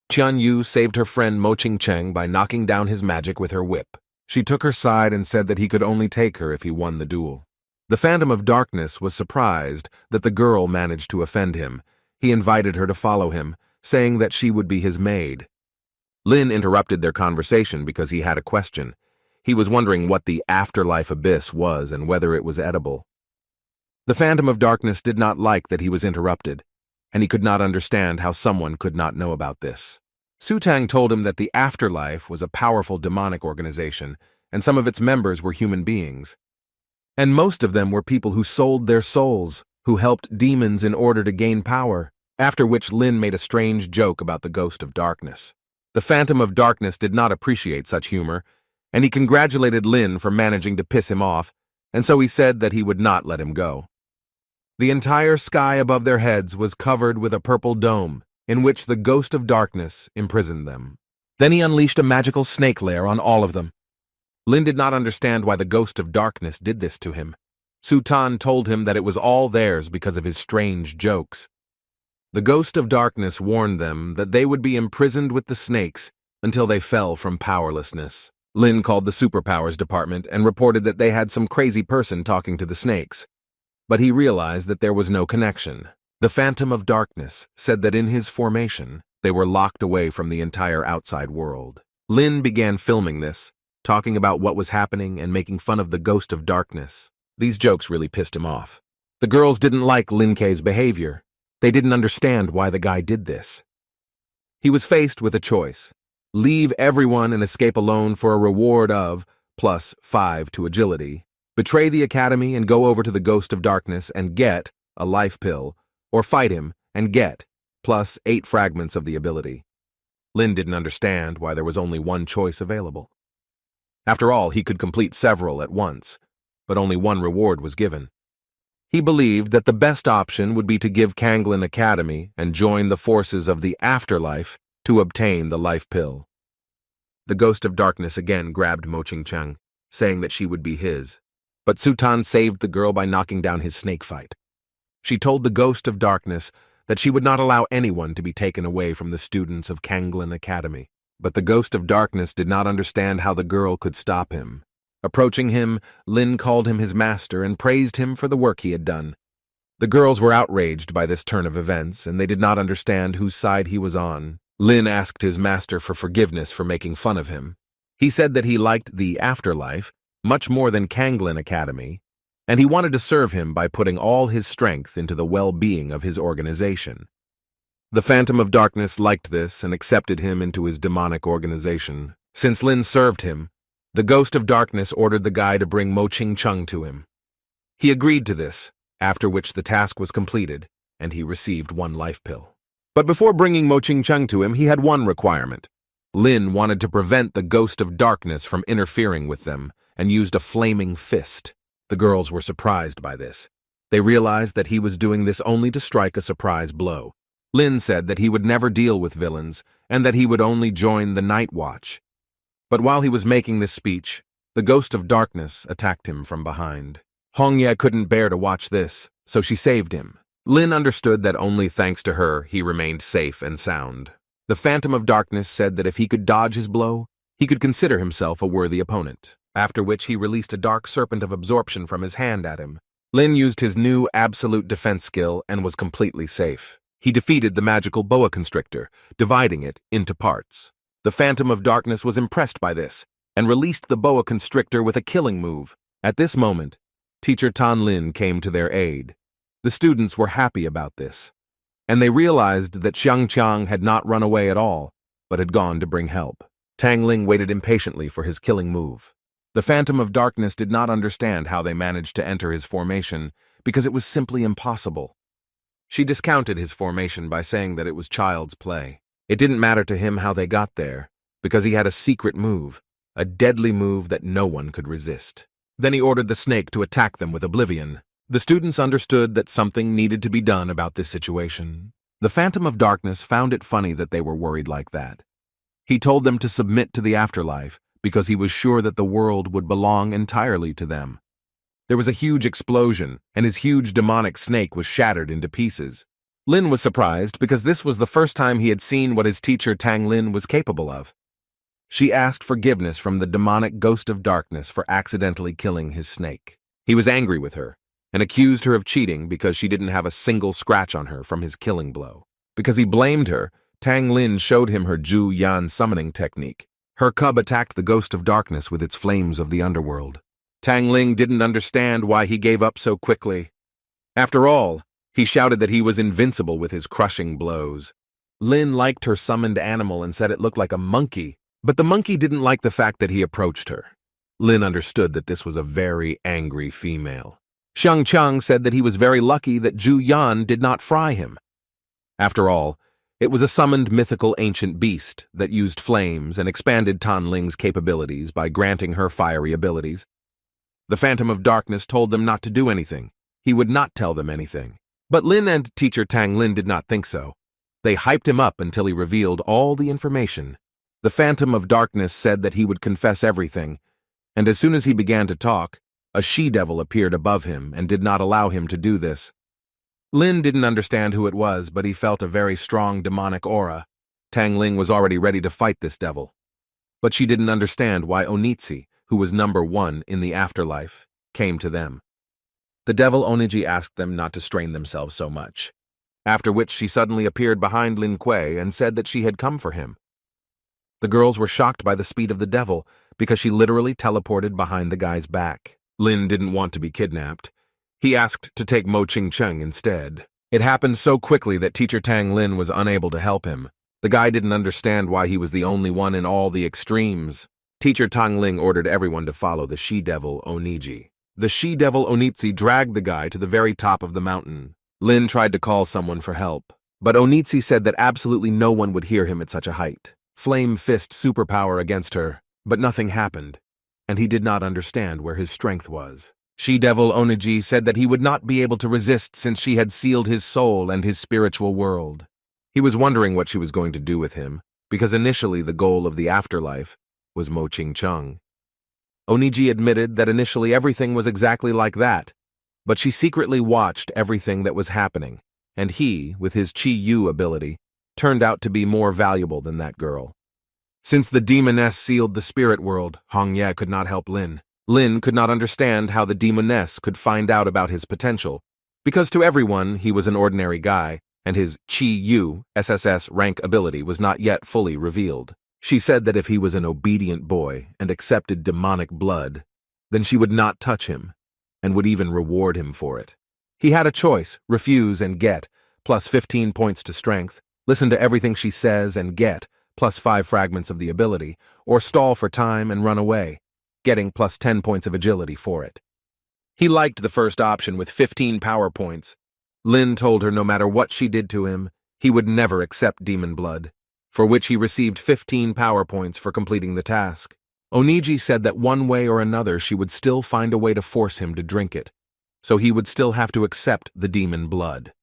Tian Yu saved her friend Mo Ching Cheng by knocking down his magic with her whip. She took her side and said that he could only take her if he won the duel. The Phantom of Darkness was surprised that the girl managed to offend him. He invited her to follow him, saying that she would be his maid. Lin interrupted their conversation because he had a question. He was wondering what the afterlife abyss was and whether it was edible. The Phantom of Darkness did not like that he was interrupted, and he could not understand how someone could not know about this. Su Tang told him that the afterlife was a powerful demonic organization, and some of its members were human beings. And most of them were people who sold their souls, who helped demons in order to gain power, after which Lin made a strange joke about the Ghost of Darkness. The Phantom of Darkness did not appreciate such humor, and he congratulated Lin for managing to piss him off, and so he said that he would not let him go. The entire sky above their heads was covered with a purple dome, in which the Ghost of Darkness imprisoned them. Then he unleashed a magical snake lair on all of them. Lin did not understand why the Ghost of Darkness did this to him. Su Tan told him that it was all theirs because of his strange jokes. The Ghost of Darkness warned them that they would be imprisoned with the snakes until they fell from powerlessness. Lin called the superpowers department and reported that they had some crazy person talking to the snakes. But he realized that there was no connection. The Phantom of Darkness said that in his formation, they were locked away from the entire outside world. Lin began filming this, talking about what was happening and making fun of the Ghost of Darkness. These jokes really pissed him off. The girls didn't like Lin Kei's behavior. They didn't understand why the guy did this. He was faced with a choice. Leave everyone and escape alone for a reward of +5 to agility. Betray the academy and go over to the Ghost of Darkness and get a life pill, or fight him and get +8 fragments of the ability. Lin didn't understand why there was only one choice available. After all, he could complete several at once, but only one reward was given. He believed that the best option would be to give Kanglin Academy and join the forces of the afterlife to obtain the life pill. The Ghost of Darkness again grabbed Mo Ching-chang, saying that she would be his. But Sutan saved the girl by knocking down his snake fight. She told the Ghost of Darkness that she would not allow anyone to be taken away from the students of Kanglin Academy. But the Ghost of Darkness did not understand how the girl could stop him. Approaching him, Lin called him his master and praised him for the work he had done. The girls were outraged by this turn of events, and they did not understand whose side he was on. Lin asked his master for forgiveness for making fun of him. He said that he liked the afterlife much more than Kanglin Academy, and he wanted to serve him by putting all his strength into the well-being of his organization. The Phantom of Darkness liked this and accepted him into his demonic organization. Since Lin served him, the Ghost of Darkness ordered the guy to bring Mo Ching-chang to him. He agreed to this, after which the task was completed, and he received one life pill. But before bringing Mo Ching-chang to him, he had one requirement. Lin wanted to prevent the Ghost of Darkness from interfering with them, and used a flaming fist. The girls were surprised by this. They realized that he was doing this only to strike a surprise blow. Lin said that he would never deal with villains, and that he would only join the Night Watch. But while he was making this speech, the Ghost of Darkness attacked him from behind. Hongye couldn't bear to watch this, so she saved him. Lin understood that only thanks to her he remained safe and sound. The Phantom of Darkness said that if he could dodge his blow, he could consider himself a worthy opponent, after which he released a dark serpent of absorption from his hand at him. Lin used his new absolute defense skill and was completely safe. He defeated the magical boa constrictor, dividing it into parts. The Phantom of Darkness was impressed by this, and released the boa constrictor with a killing move. At this moment, Teacher Tan Lin came to their aid. The students were happy about this, and they realized that Xiang Qiang had not run away at all, but had gone to bring help. Tang Ling waited impatiently for his killing move. The Phantom of Darkness did not understand how they managed to enter his formation, because it was simply impossible. She discounted his formation by saying that it was child's play. It didn't matter to him how they got there, because he had a secret move, a deadly move that no one could resist. Then he ordered the snake to attack them with oblivion. The students understood that something needed to be done about this situation. The Phantom of Darkness found it funny that they were worried like that. He told them to submit to the afterlife, because he was sure that the world would belong entirely to them. There was a huge explosion, and his huge demonic snake was shattered into pieces. Lin was surprised because this was the first time he had seen what his teacher Tang Lin was capable of. She asked forgiveness from the demonic Ghost of Darkness for accidentally killing his snake. He was angry with her, and accused her of cheating because she didn't have a single scratch on her from his killing blow. Because he blamed her, Tang Lin showed him her Ju Yan summoning technique. Her cub attacked the Ghost of Darkness with its flames of the underworld. Tang Ling didn't understand why he gave up so quickly. After all, he shouted that he was invincible with his crushing blows. Lin liked her summoned animal and said it looked like a monkey, but the monkey didn't like the fact that he approached her. Lin understood that this was a very angry female. Xiang Qiang said that he was very lucky that Ju Yan did not fry him. After all, it was a summoned mythical ancient beast that used flames and expanded Tan Ling's capabilities by granting her fiery abilities. The Phantom of Darkness told them not to do anything. He would not tell them anything. But Lin and teacher Tang Lin did not think so. They hyped him up until he revealed all the information. The Phantom of Darkness said that he would confess everything, and as soon as he began to talk, a she-devil appeared above him and did not allow him to do this. Lin didn't understand who it was, but he felt a very strong demonic aura. Tang Ling was already ready to fight this devil. But she didn't understand why Onitsi, who was number 1 in the afterlife, came to them. The devil Oniji asked them not to strain themselves so much, after which she suddenly appeared behind Lin Kuei and said that she had come for him. The girls were shocked by the speed of the devil because she literally teleported behind the guy's back. Lin didn't want to be kidnapped. He asked to take Mo Ching Cheng instead. It happened so quickly that Teacher Tang Lin was unable to help him. The guy didn't understand why he was the only one in all the extremes. Teacher Tang Ling ordered everyone to follow the she-devil Oniji. The she-devil Onitsi dragged the guy to the very top of the mountain. Lin tried to call someone for help, but Onitsi said that absolutely no one would hear him at such a height. Flame fist superpower against her, but nothing happened, and he did not understand where his strength was. She-devil Oniji said that he would not be able to resist since she had sealed his soul and his spiritual world. He was wondering what she was going to do with him, because initially the goal of the afterlife was Mo Ching Cheng. Oniji admitted that initially everything was exactly like that, but she secretly watched everything that was happening, and he, with his Chi-Yu ability, turned out to be more valuable than that girl. Since the demoness sealed the spirit world, Hong Ye could not help Lin. Lin could not understand how the demoness could find out about his potential, because to everyone he was an ordinary guy, and his Chi-Yu SSS rank ability was not yet fully revealed. She said that if he was an obedient boy and accepted demonic blood, then she would not touch him, and would even reward him for it. He had a choice, refuse and get, plus 15 points to strength, listen to everything she says and get, plus 5 fragments of the ability, or stall for time and run away, getting plus 10 points of agility for it. He liked the first option with 15 power points. Lin told her no matter what she did to him, he would never accept demon blood, for which he received 15 power points for completing the task. Oniji said that one way or another she would still find a way to force him to drink it, so he would still have to accept the demon blood.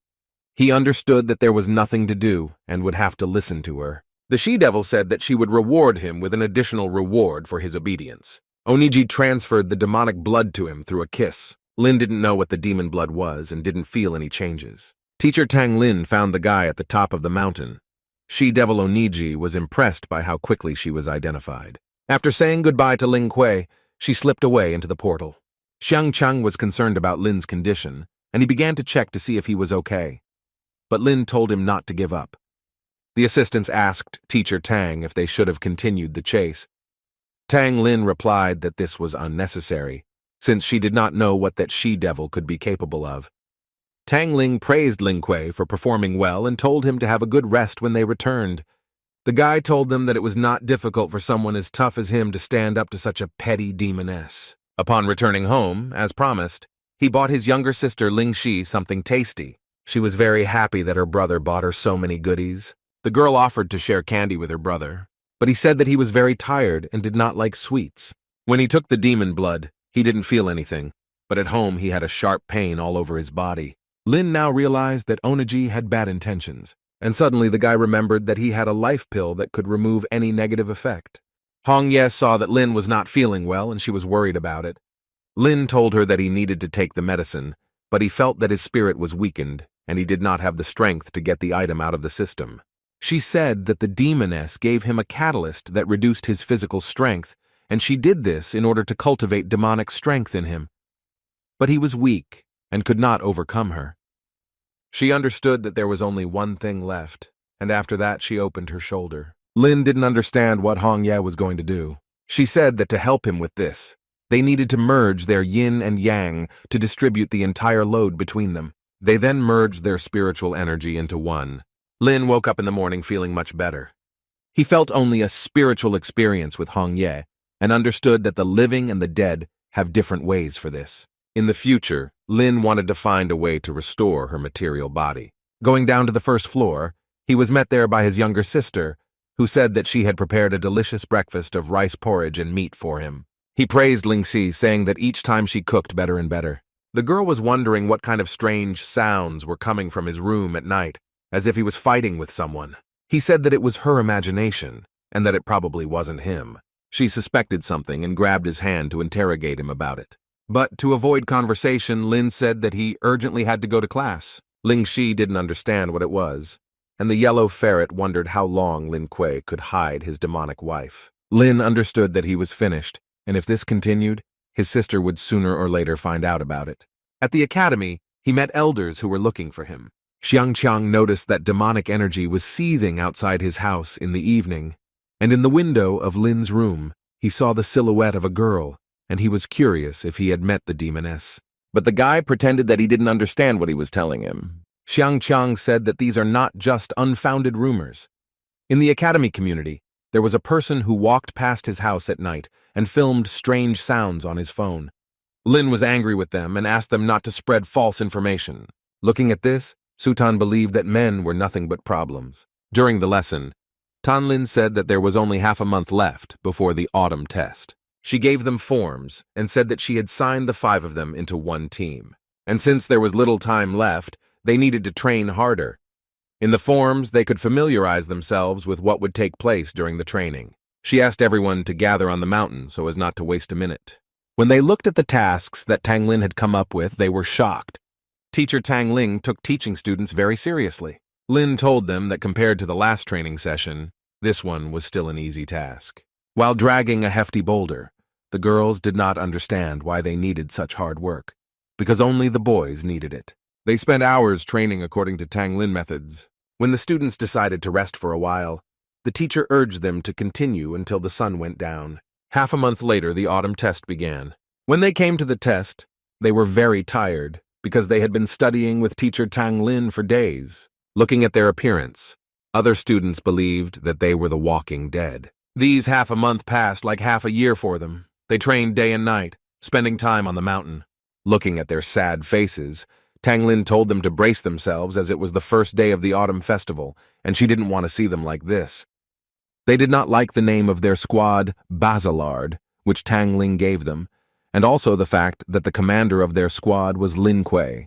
He understood that there was nothing to do and would have to listen to her. The she-devil said that she would reward him with an additional reward for his obedience. Oniji transferred the demonic blood to him through a kiss. Lin didn't know what the demon blood was and didn't feel any changes. Teacher Tang Lin found the guy at the top of the mountain. She-devil Oniji was impressed by how quickly she was identified. After saying goodbye to Ling Kuei, she slipped away into the portal. Xiang Chang was concerned about Lin's condition, and he began to check to see if he was okay. But Lin told him not to give up. The assistants asked Teacher Tang if they should have continued the chase. Tang Lin replied that this was unnecessary, since she did not know what that she-devil could be capable of. Tang Ling praised Ling Kuei for performing well and told him to have a good rest when they returned. The guy told them that it was not difficult for someone as tough as him to stand up to such a petty demoness. Upon returning home, as promised, he bought his younger sister Ling Shi something tasty. She was very happy that her brother bought her so many goodies. The girl offered to share candy with her brother, but he said that he was very tired and did not like sweets. When he took the demon blood, he didn't feel anything, but at home he had a sharp pain all over his body. Lin now realized that Oniji had bad intentions, and suddenly the guy remembered that he had a life pill that could remove any negative effect. Hong Ye saw that Lin was not feeling well and she was worried about it. Lin told her that he needed to take the medicine, but he felt that his spirit was weakened and he did not have the strength to get the item out of the system. She said that the demoness gave him a catalyst that reduced his physical strength, and she did this in order to cultivate demonic strength in him. But he was weak and could not overcome her. She understood that there was only one thing left, and after that she opened her shoulder. Lin didn't understand what Hong Ye was going to do. She said that to help him with this, they needed to merge their yin and yang to distribute the entire load between them. They then merged their spiritual energy into one. Lin woke up in the morning feeling much better. He felt only a spiritual experience with Hong Ye and understood that the living and the dead have different ways for this. In the future, Lin wanted to find a way to restore her material body. Going down to the first floor, he was met there by his younger sister, who said that she had prepared a delicious breakfast of rice porridge and meat for him. He praised Ling Xi, saying that each time she cooked better and better. The girl was wondering what kind of strange sounds were coming from his room at night, as if he was fighting with someone. He said that it was her imagination, and that it probably wasn't him. She suspected something and grabbed his hand to interrogate him about it. But to avoid conversation, Lin said that he urgently had to go to class. Ling Shi didn't understand what it was, and the yellow ferret wondered how long Lin Kuei could hide his demonic wife. Lin understood that he was finished, and if this continued, his sister would sooner or later find out about it. At the academy, he met elders who were looking for him. Xiangqiang noticed that demonic energy was seething outside his house in the evening, and in the window of Lin's room, he saw the silhouette of a girl, and he was curious if he had met the demoness. But the guy pretended that he didn't understand what he was telling him. Xiangqiang said that these are not just unfounded rumors. In the academy community, there was a person who walked past his house at night and filmed strange sounds on his phone. Lin was angry with them and asked them not to spread false information. Looking at this, Sutan believed that men were nothing but problems. During the lesson, Tanlin said that there was only half a month left before the autumn test. She gave them forms and said that she had signed the 5 of them into one team. And since there was little time left, they needed to train harder. In the forms, they could familiarize themselves with what would take place during the training. She asked everyone to gather on the mountain so as not to waste a minute. When they looked at the tasks that Tang Lin had come up with, they were shocked. Teacher Tang Ling took teaching students very seriously. Lin told them that compared to the last training session, this one was still an easy task. While dragging a hefty boulder, the girls did not understand why they needed such hard work, because only the boys needed it. They spent hours training according to Tang Lin methods. When the students decided to rest for a while, the teacher urged them to continue until the sun went down. Half a month later, the autumn test began. When they came to the test, they were very tired because they had been studying with teacher Tang Lin for days. Looking at their appearance, other students believed that they were the walking dead. These half a month passed like half a year for them. They trained day and night, spending time on the mountain. Looking at their sad faces, Tang Lin told them to brace themselves as it was the first day of the autumn festival, and she didn't want to see them like this. They did not like the name of their squad, Basilard, which Tang Ling gave them, and also the fact that the commander of their squad was Lin Kuei.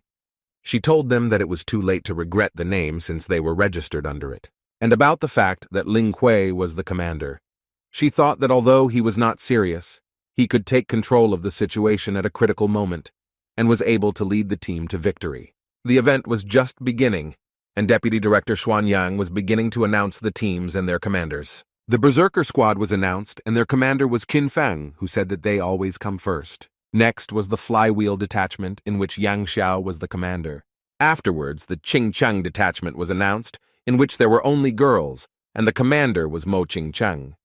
She told them that it was too late to regret the name since they were registered under it, and about the fact that Lin Kuei was the commander. She thought that although he was not serious, he could take control of the situation at a critical moment, and was able to lead the team to victory. The event was just beginning, and Deputy Director Xuanyang was beginning to announce the teams and their commanders. The Berserker Squad was announced, and their commander was Qin Feng, who said that they always come first. Next was the Flywheel Detachment, in which Yang Xiao was the commander. Afterwards, the Qing Cheng Detachment was announced, in which there were only girls, and the commander was Mo Qing Cheng.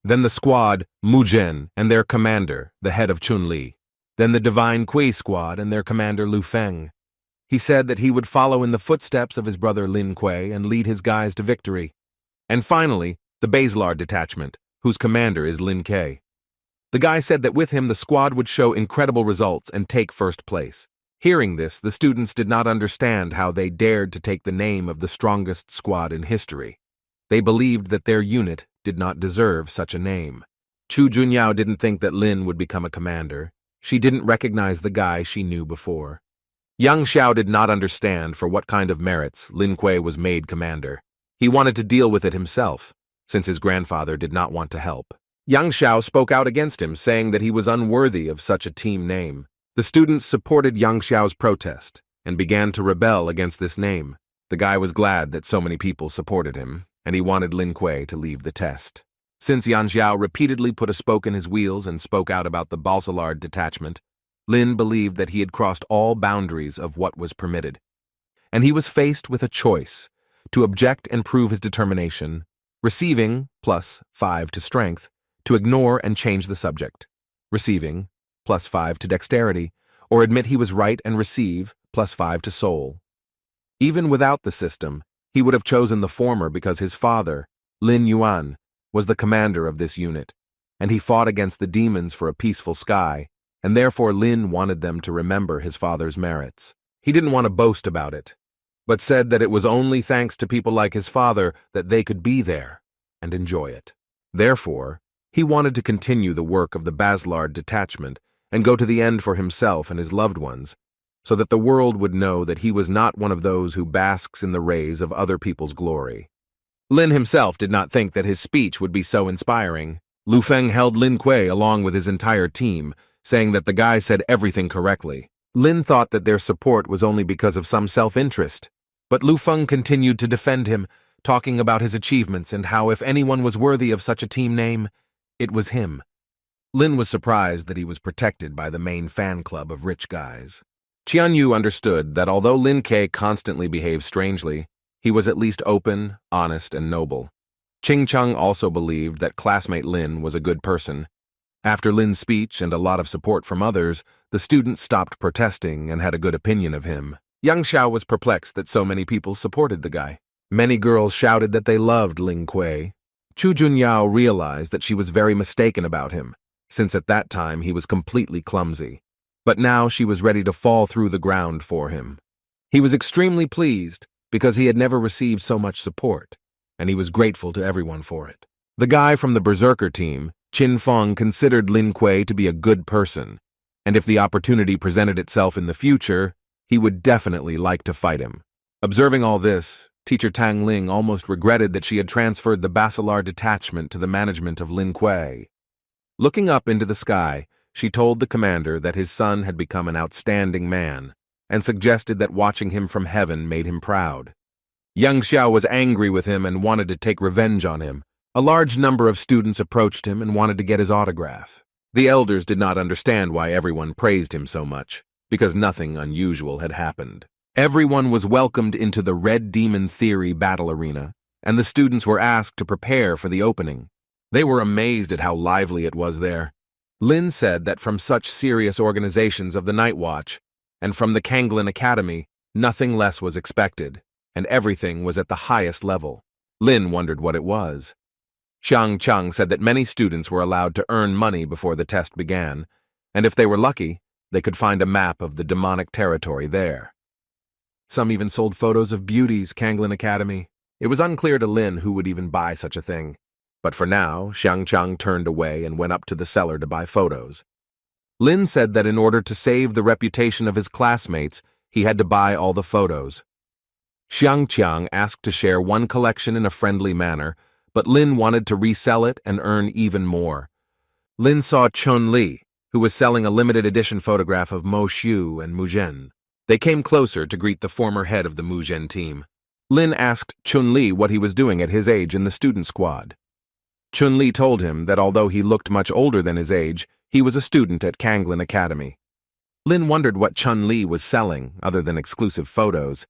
Then the squad, Mu Zhen, and their commander, the head of Chun Li. Then the Divine Kui Squad and their commander Lu Feng. He said that he would follow in the footsteps of his brother Lin Kuei and lead his guys to victory. And finally, the Basilard Detachment, whose commander is Lin Kuei. The guy said that with him the squad would show incredible results and take first place. Hearing this, the students did not understand how they dared to take the name of the strongest squad in history. They believed that their unit did not deserve such a name. Chu Junyao didn't think that Lin would become a commander. She didn't recognize the guy she knew before. Yang Xiao did not understand for what kind of merits Lin Kuei was made commander. He wanted to deal with it himself, since his grandfather did not want to help. Yang Xiao spoke out against him, saying that he was unworthy of such a team name. The students supported Yang Xiao's protest and began to rebel against this name. The guy was glad that so many people supported him, and he wanted Lin Kuei to leave the test. Since Yan Xiao repeatedly put a spoke in his wheels and spoke out about the Basilard Detachment, Lin believed that he had crossed all boundaries of what was permitted. And he was faced with a choice: to object and prove his determination, receiving +5 to strength, to ignore and change the subject, receiving +5 to dexterity, or admit he was right and receive +5 to soul. Even without the system, he would have chosen the former because his father, Lin Yuan, was the commander of this unit, and he fought against the demons for a peaceful sky, and therefore Lin wanted them to remember his father's merits. He didn't want to boast about it, but said that it was only thanks to people like his father that they could be there and enjoy it. Therefore, he wanted to continue the work of the Basilard Detachment and go to the end for himself and his loved ones, so that the world would know that he was not one of those who basks in the rays of other people's glory. Lin himself did not think that his speech would be so inspiring. Lu Feng held Lin Kuei along with his entire team, saying that the guy said everything correctly. Lin thought that their support was only because of some self-interest, but Lu Feng continued to defend him, talking about his achievements and how if anyone was worthy of such a team name, it was him. Lin was surprised that he was protected by the main fan club of rich guys. Qian Yu understood that although Lin Ke constantly behaved strangely, he was at least open, honest, and noble. Ching Chung also believed that classmate Lin was a good person. After Lin's speech and a lot of support from others, the students stopped protesting and had a good opinion of him. Yang Xiao was perplexed that so many people supported the guy. Many girls shouted that they loved Ling Kuei. Chu Junyao realized that she was very mistaken about him, since at that time he was completely clumsy. But now she was ready to fall through the ground for him. He was extremely pleased because he had never received so much support, and he was grateful to everyone for it. The guy from the Berserker team, Qin Feng, considered Lin Kuei to be a good person, and if the opportunity presented itself in the future, he would definitely like to fight him. Observing all this, Teacher Tang Ling almost regretted that she had transferred the Basilar detachment to the management of Lin Kuei. Looking up into the sky, she told the commander that his son had become an outstanding man, and suggested that watching him from heaven made him proud. Yang Xiao was angry with him and wanted to take revenge on him. A large number of students approached him and wanted to get his autograph. The elders did not understand why everyone praised him so much, because nothing unusual had happened. Everyone was welcomed into the Red Demon Theory battle arena, and the students were asked to prepare for the opening. They were amazed at how lively it was there. Lin said that from such serious organizations of the Night Watch, and from the Kanglin Academy, nothing less was expected, and everything was at the highest level. Lin wondered what it was. Xiang Cheng said that many students were allowed to earn money before the test began, and if they were lucky, they could find a map of the demonic territory there. Some even sold photos of beauties Kanglin Academy. It was unclear to Lin who would even buy such a thing. But for now, Xiang Cheng turned away and went up to the cellar to buy photos. Lin said that in order to save the reputation of his classmates, he had to buy all the photos. Xiang Qiang asked to share one collection in a friendly manner, but Lin wanted to resell it and earn even more. Lin saw Chun Li, who was selling a limited edition photograph of Mo Xiu and Mu Zhen. They came closer to greet the former head of the Mu Zhen team. Lin asked Chun Li what he was doing at his age in the student squad. Chun Li told him that although he looked much older than his age, he was a student at Kanglin Academy. Lin wondered what Chun Li was selling, other than exclusive photos.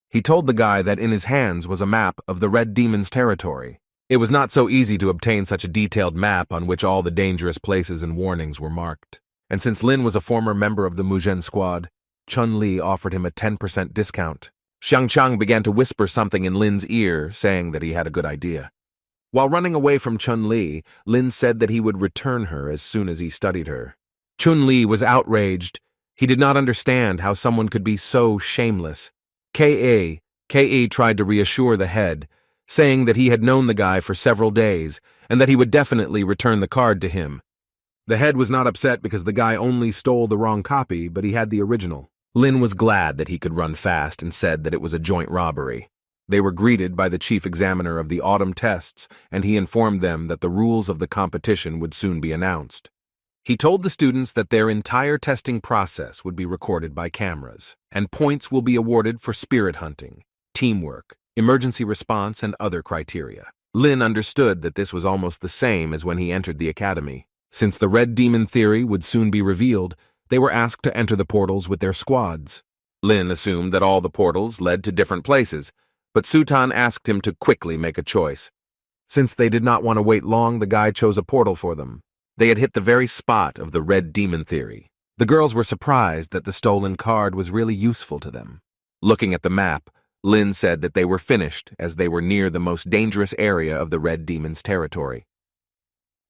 He told the guy that in his hands was a map of the Red Demon's territory. It was not so easy to obtain such a detailed map on which all the dangerous places and warnings were marked. And since Lin was a former member of the Mu Zhen squad, Chun Li offered him a 10% discount. Xiang Chang began to whisper something in Lin's ear, saying that he had a good idea. While running away from Chun Li, Lin said that he would return her as soon as he studied her. Chun Li was outraged. He did not understand how someone could be so shameless. K.A. tried to reassure the head, saying that he had known the guy for several days and that he would definitely return the card to him. The head was not upset because the guy only stole the wrong copy, but he had the original. Lin was glad that he could run fast and said that it was a joint robbery. They were greeted by the chief examiner of the autumn tests, and he informed them that the rules of the competition would soon be announced. He told the students that their entire testing process would be recorded by cameras, and points will be awarded for spirit hunting, teamwork, emergency response, and other criteria. Lin understood that this was almost the same as when he entered the academy. Since the Red Demon Theory would soon be revealed, they were asked to enter the portals with their squads. Lin assumed that all the portals led to different places, but Sutan asked him to quickly make a choice. Since they did not want to wait long, the guy chose a portal for them. They had hit the very spot of the Red Demon Theory. The girls were surprised that the stolen card was really useful to them. Looking at the map, Lin said that they were finished as they were near the most dangerous area of the Red Demon's territory.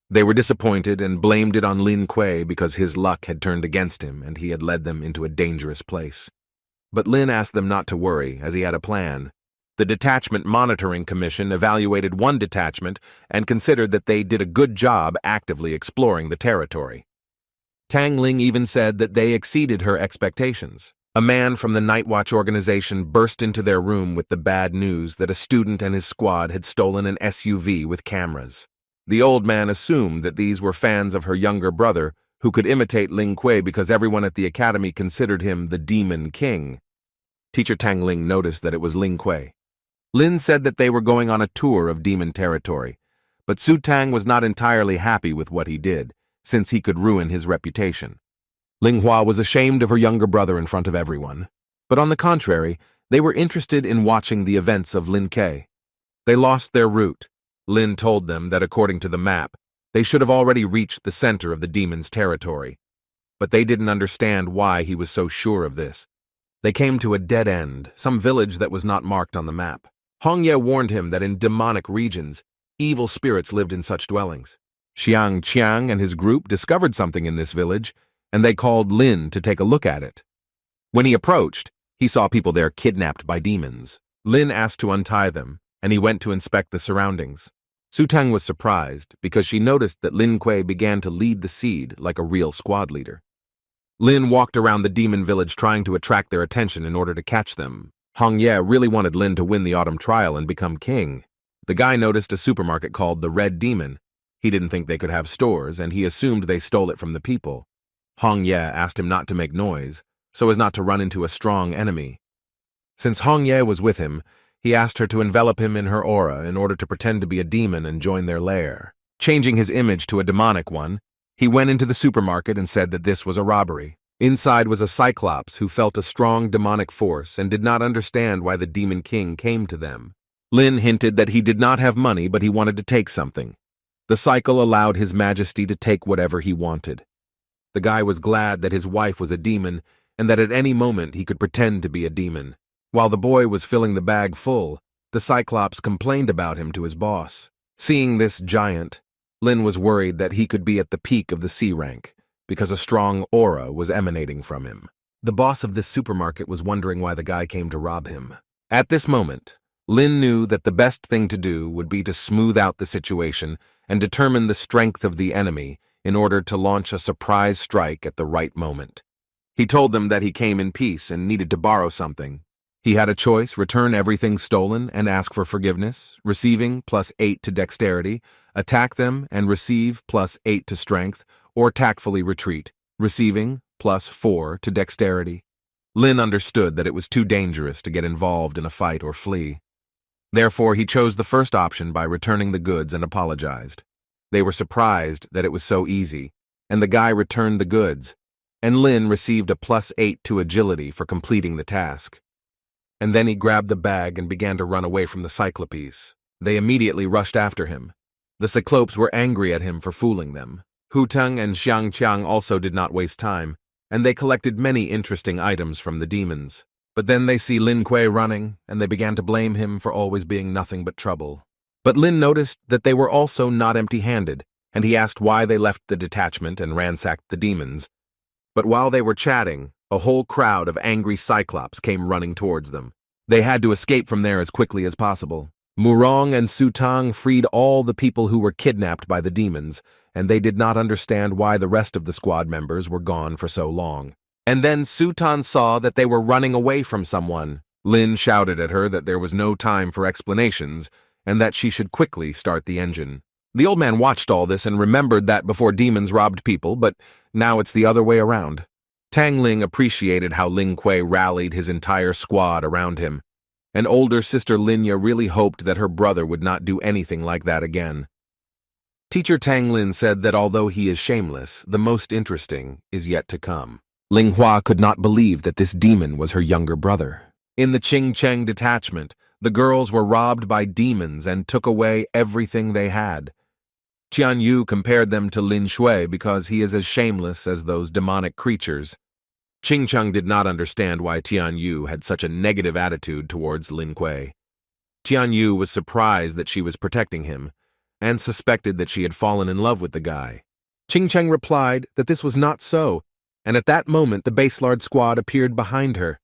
They were disappointed and blamed it on Lin Kuei because his luck had turned against him and he had led them into a dangerous place. But Lin asked them not to worry, as he had a plan. The Detachment Monitoring Commission evaluated one detachment and considered that they did a good job actively exploring the territory. Tang Ling even said that they exceeded her expectations. A man from the Night Watch organization burst into their room with the bad news that a student and his squad had stolen an SUV with cameras. The old man assumed that these were fans of her younger brother, who could imitate Ling Kuei because everyone at the academy considered him the Demon King. Teacher Tang Ling noticed that it was Ling Kuei. Lin said that they were going on a tour of demon territory, but Su Tang was not entirely happy with what he did, since he could ruin his reputation. Ling Hua was ashamed of her younger brother in front of everyone, but on the contrary, they were interested in watching the events of Lin Kuei. They lost their route. Lin told them that according to the map, they should have already reached the center of the demon's territory, but they didn't understand why he was so sure of this. They came to a dead end, some village that was not marked on the map. Hong Ye warned him that in demonic regions, evil spirits lived in such dwellings. Xiang Qiang and his group discovered something in this village, and they called Lin to take a look at it. When he approached, he saw people there kidnapped by demons. Lin asked to untie them, and he went to inspect the surroundings. Su Tang was surprised because she noticed that Lin Kuei began to lead the seed like a real squad leader. Lin walked around the demon village trying to attract their attention in order to catch them. Hong Ye really wanted Lin to win the autumn trial and become king. The guy noticed a supermarket called the Red Demon. He didn't think they could have stores, and he assumed they stole it from the people. Hong Ye asked him not to make noise, so as not to run into a strong enemy. Since Hong Ye was with him, he asked her to envelop him in her aura in order to pretend to be a demon and join their lair. Changing his image to a demonic one, he went into the supermarket and said that this was a robbery. Inside was a Cyclops who felt a strong demonic force and did not understand why the Demon King came to them. Lin hinted that he did not have money, but he wanted to take something. The cycle allowed His Majesty to take whatever he wanted. The guy was glad that his wife was a demon and that at any moment he could pretend to be a demon. While the boy was filling the bag full, the Cyclops complained about him to his boss. Seeing this giant, Lin was worried that he could be at the peak of the C rank, because a strong aura was emanating from him. The boss of this supermarket was wondering why the guy came to rob him. At this moment, Lin knew that the best thing to do would be to smooth out the situation and determine the strength of the enemy in order to launch a surprise strike at the right moment. He told them that he came in peace and needed to borrow something. He had a choice: return everything stolen and ask for forgiveness, receiving +8 to dexterity, attack them and receive +8 to strength, or tactfully retreat, receiving +4 to dexterity. Lin understood that it was too dangerous to get involved in a fight or flee. Therefore, he chose the first option by returning the goods and apologized. They were surprised that it was so easy, and the guy returned the goods, and Lin received a +8 to agility for completing the task. And then he grabbed the bag and began to run away from the Cyclopes. They immediately rushed after him. The Cyclopes were angry at him for fooling them. Hu Teng and Xiang Qiang also did not waste time, and they collected many interesting items from the demons. But then they see Lin Kuei running, and they began to blame him for always being nothing but trouble. But Lin noticed that they were also not empty-handed, and he asked why they left the detachment and ransacked the demons. But while they were chatting, a whole crowd of angry Cyclops came running towards them. They had to escape from there as quickly as possible. Murong and Su Tang freed all the people who were kidnapped by the demons, and they did not understand why the rest of the squad members were gone for so long. And then Su Tang saw that they were running away from someone. Lin shouted at her that there was no time for explanations, and that she should quickly start the engine. The old man watched all this and remembered that before demons robbed people, but now it's the other way around. Tang Ling appreciated how Ling Kuei rallied his entire squad around him, and older sister Linya really hoped that her brother would not do anything like that again. Teacher Tang Lin said that although he is shameless, the most interesting is yet to come. Ling Hua could not believe that this demon was her younger brother. In the Qing Cheng detachment, the girls were robbed by demons and took away everything they had. Tian Yu compared them to Lin Shui because he is as shameless as those demonic creatures. Qing Cheng did not understand why Tian Yu had such a negative attitude towards Lin Kuei. Tian Yu was surprised that she was protecting him, and suspected that she had fallen in love with the guy. Qing Cheng replied that this was not so, and at that moment the Baselard squad appeared behind her.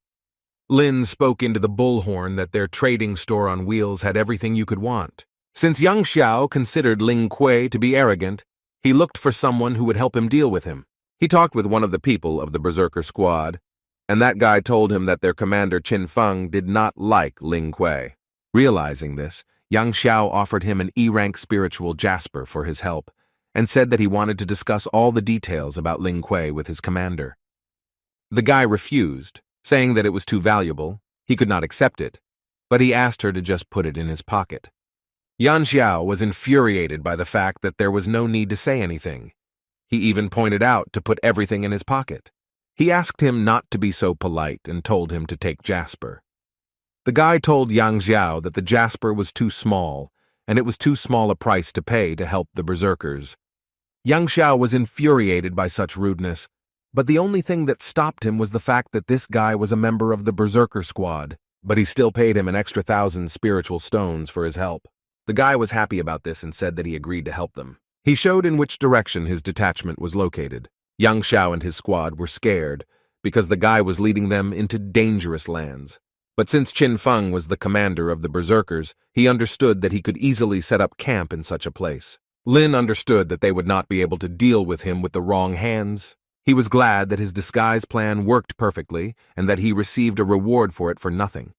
Lin spoke into the bullhorn that their trading store on wheels had everything you could want. Since Yang Xiao considered Ling Kuei to be arrogant, he looked for someone who would help him deal with him. He talked with one of the people of the Berserker squad, and that guy told him that their commander Qin Feng did not like Ling Kuei. Realizing this, Yang Xiao offered him an E-rank spiritual jasper for his help, and said that he wanted to discuss all the details about Ling Kuei with his commander. The guy refused, saying that it was too valuable, he could not accept it, but he asked her to just put it in his pocket. Yan Xiao was infuriated by the fact that there was no need to say anything. He even pointed out to put everything in his pocket. He asked him not to be so polite and told him to take jasper. The guy told Yang Xiao that the jasper was too small, and it was too small a price to pay to help the berserkers. Yang Xiao was infuriated by such rudeness, but the only thing that stopped him was the fact that this guy was a member of the berserker squad, but he still paid him an extra 1,000 spiritual stones for his help. The guy was happy about this and said that he agreed to help them. He showed in which direction his detachment was located. Yang Xiao and his squad were scared because the guy was leading them into dangerous lands. But since Qin Feng was the commander of the berserkers, he understood that he could easily set up camp in such a place. Lin understood that they would not be able to deal with him with the wrong hands. He was glad that his disguise plan worked perfectly and that he received a reward for it for nothing.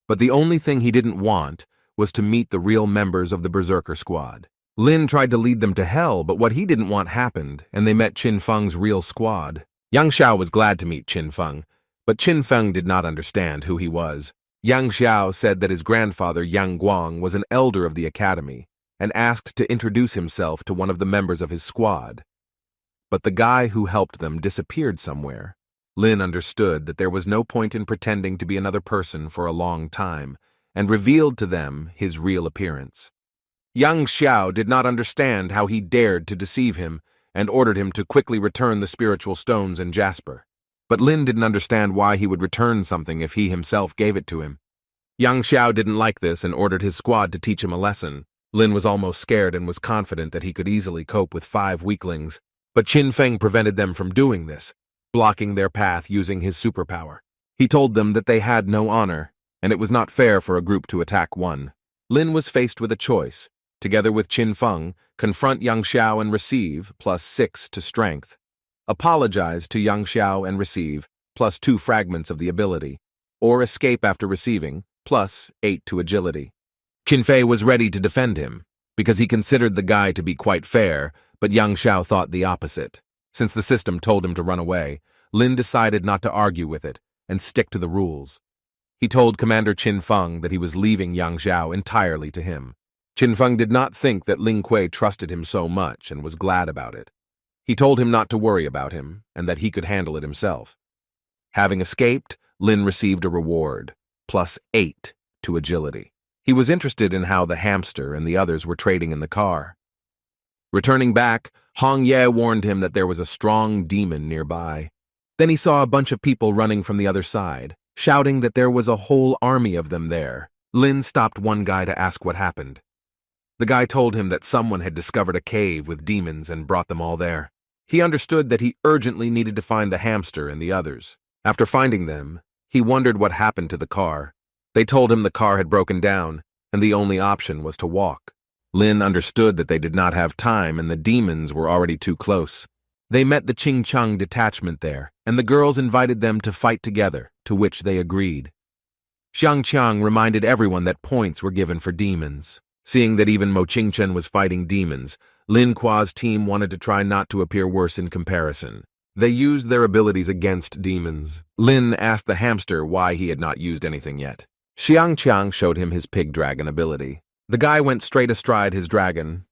But the only thing he didn't want was to meet the real members of the berserker squad. Lin tried to lead them to hell, but what he didn't want happened, and they met Qin Feng's real squad. Yang Xiao was glad to meet Qin Feng, but Qin Feng did not understand who he was. Yang Xiao said that his grandfather Yang Guang was an elder of the academy and asked to introduce himself to one of the members of his squad. But the guy who helped them disappeared somewhere. Lin understood that there was no point in pretending to be another person for a long time, and revealed to them his real appearance. Yang Xiao did not understand how he dared to deceive him and ordered him to quickly return the spiritual stones and jasper. But Lin didn't understand why he would return something if he himself gave it to him. Yang Xiao didn't like this and ordered his squad to teach him a lesson. Lin was almost scared and was confident that he could easily cope with 5 weaklings, but Qin Feng prevented them from doing this, blocking their path using his superpower. He told them that they had no honor, and it was not fair for a group to attack one. Lin was faced with a choice. Together with Qin Feng, confront Yang Xiao and receive, +6 to strength. Apologize to Yang Xiao and receive, +2 fragments of the ability. Or escape after receiving, +8 to agility. Qin Fei was ready to defend him, because he considered the guy to be quite fair, but Yang Xiao thought the opposite. Since the system told him to run away, Lin decided not to argue with it and stick to the rules. He told Commander Qin Feng that he was leaving Yang Xiao entirely to him. Qin Feng did not think that Ling Kuei trusted him so much and was glad about it. He told him not to worry about him and that he could handle it himself. Having escaped, Lin received a reward, +8 to agility. He was interested in how the hamster and the others were trading in the car. Returning back, Hong Ye warned him that there was a strong demon nearby. Then he saw a bunch of people running from the other side, shouting that there was a whole army of them there. Lin stopped one guy to ask what happened. The guy told him that someone had discovered a cave with demons and brought them all there. He understood that he urgently needed to find the hamster and the others. After finding them, he wondered what happened to the car. They told him the car had broken down, and the only option was to walk. Lin understood that they did not have time and the demons were already too close. They met the Ching Chang detachment there, and the girls invited them to fight together, to which they agreed. Xiang Qiang reminded everyone that points were given for demons. Seeing that even Mo Qingchen was fighting demons, Lin Kua's team wanted to try not to appear worse in comparison. They used their abilities against demons. Lin asked the hamster why he had not used anything yet. Xiang Qiang showed him his pig dragon ability. The guy went straight astride his dragon.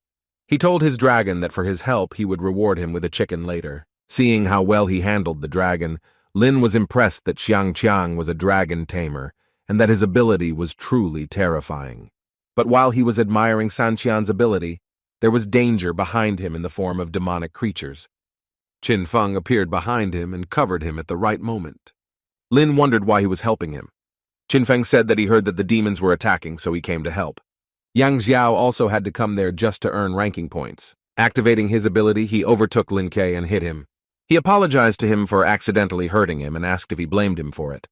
He told his dragon that for his help he would reward him with a chicken later. Seeing how well he handled the dragon, Lin was impressed that Xiang Qiang was a dragon tamer and that his ability was truly terrifying. But while he was admiring San Qian's ability, there was danger behind him in the form of demonic creatures. Qin Feng appeared behind him and covered him at the right moment. Lin wondered why he was helping him. Qin Feng said that he heard that the demons were attacking, so he came to help. Yang Xiao also had to come there just to earn ranking points. Activating his ability, he overtook Lin Kuei and hit him. He apologized to him for accidentally hurting him and asked if he blamed him for it.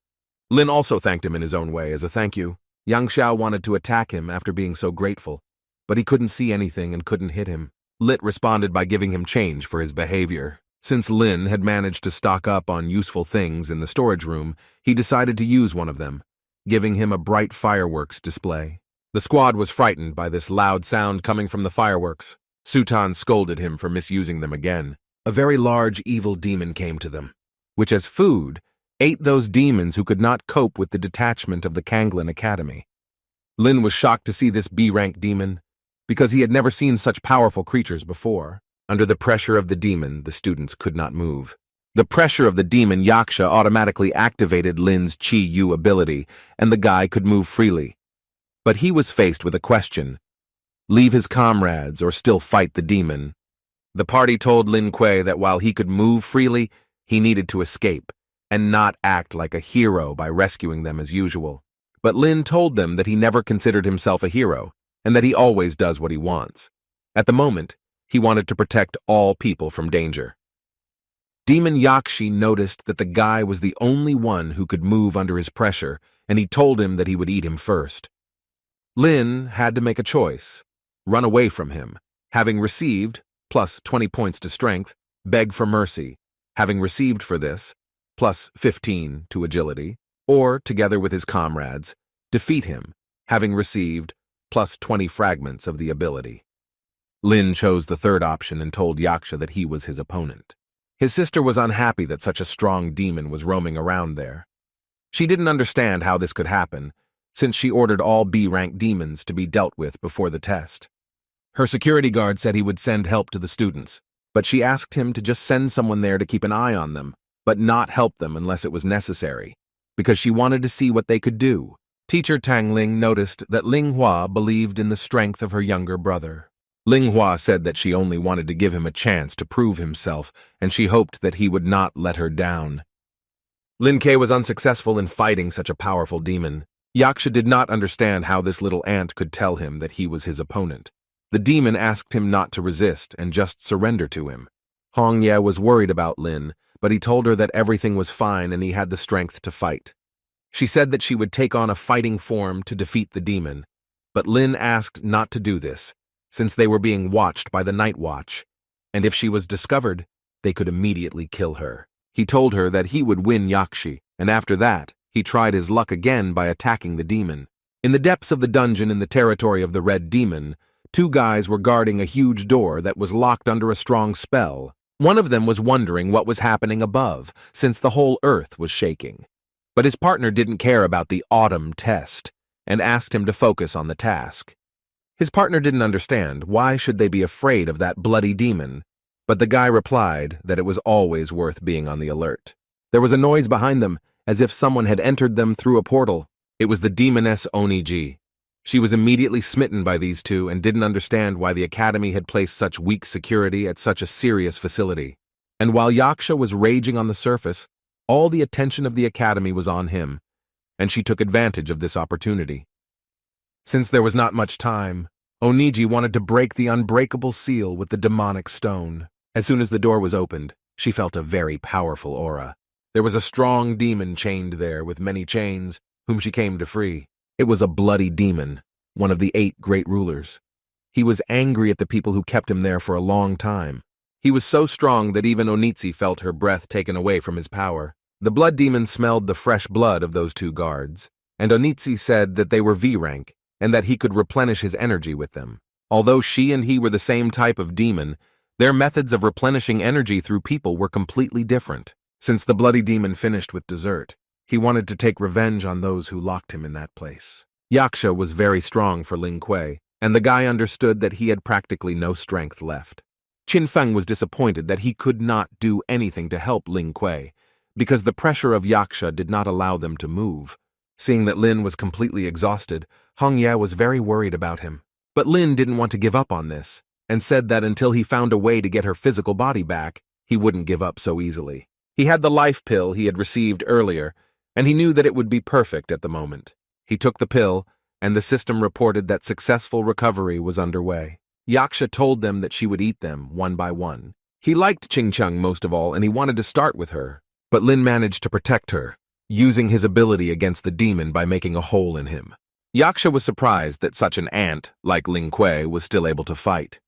Lin also thanked him in his own way as a thank you. Yang Xiao wanted to attack him after being so grateful, but he couldn't see anything and couldn't hit him. Lit responded by giving him change for his behavior. Since Lin had managed to stock up on useful things in the storage room, he decided to use one of them, giving him a bright fireworks display. The squad was frightened by this loud sound coming from the fireworks, Sutan scolded him for misusing them again. A very large evil demon came to them, which as food ate those demons who could not cope with the detachment of the Kanglin Academy. Lin was shocked to see this B-rank demon, because he had never seen such powerful creatures before. Under the pressure of the demon, the students could not move. The pressure of the demon Yaksha automatically activated Lin's Chi Yu ability, and the guy could move freely. But he was faced with a question: leave his comrades or still fight the demon? The party told Lin Kuei that while he could move freely, he needed to escape, and not act like a hero by rescuing them as usual. But Lin told them that he never considered himself a hero, and that he always does what he wants. At the moment, he wanted to protect all people from danger. Demon Yakshi noticed that the guy was the only one who could move under his pressure, and he told him that he would eat him first. Lin had to make a choice: run away from him, having received, plus 20 points to strength, beg for mercy, having received for this, plus 15 to agility, or, together with his comrades, defeat him, having received, plus 20 fragments of the ability. Lin chose the third option and told Yaksha that he was his opponent. His sister was unhappy that such a strong demon was roaming around there. She didn't understand how this could happen, since she ordered all B-rank demons to be dealt with before the test. Her security guard said he would send help to the students, but she asked him to just send someone there to keep an eye on them, but not help them unless it was necessary, because she wanted to see what they could do. Teacher Tang Ling noticed that Ling Hua believed in the strength of her younger brother. Ling Hua said that she only wanted to give him a chance to prove himself, and she hoped that he would not let her down. Lin Kuei was unsuccessful in fighting such a powerful demon. Yaksha did not understand how this little ant could tell him that he was his opponent. The demon asked him not to resist and just surrender to him. Hong Ye was worried about Lin, but he told her that everything was fine and he had the strength to fight. She said that she would take on a fighting form to defeat the demon, but Lin asked not to do this, since they were being watched by the Night Watch, and if she was discovered, they could immediately kill her. He told her that he would win Yakshi, and after that, he tried his luck again by attacking the demon. In the depths of the dungeon in the territory of the Red Demon, two guys were guarding a huge door that was locked under a strong spell. One of them was wondering what was happening above, since the whole earth was shaking. But his partner didn't care about the autumn test, and asked him to focus on the task. His partner didn't understand why should they be afraid of that bloody demon, but the guy replied that it was always worth being on the alert. There was a noise behind them, as if someone had entered them through a portal. It was the demoness Oniji. She was immediately smitten by these two and didn't understand why the academy had placed such weak security at such a serious facility. And while Yaksha was raging on the surface, all the attention of the academy was on him, and she took advantage of this opportunity. Since there was not much time, Oniji wanted to break the unbreakable seal with the demonic stone. As soon as the door was opened, she felt a very powerful aura. There was a strong demon chained there with many chains, whom she came to free. It was a bloody demon, one of the 8 great rulers. He was angry at the people who kept him there for a long time. He was so strong that even Onitsi felt her breath taken away from his power. The blood demon smelled the fresh blood of those 2 guards, and Onitsi said that they were V-rank, and that he could replenish his energy with them. Although she and he were the same type of demon, their methods of replenishing energy through people were completely different. Since the bloody demon finished with dessert, he wanted to take revenge on those who locked him in that place. Yaksha was very strong for Ling Kuei, and the guy understood that he had practically no strength left. Qin Feng was disappointed that he could not do anything to help Ling Kuei, because the pressure of Yaksha did not allow them to move. Seeing that Lin was completely exhausted, Hong Ye was very worried about him. But Lin didn't want to give up on this, and said that until he found a way to get her physical body back, he wouldn't give up so easily. He had the life pill he had received earlier, and he knew that it would be perfect at the moment. He took the pill, and the system reported that successful recovery was underway. Yaksha told them that she would eat them one by one. He liked Ching Chung most of all, and he wanted to start with her, but Lin managed to protect her, using his ability against the demon by making a hole in him. Yaksha was surprised that such an ant, like Ling Kuei, was still able to fight.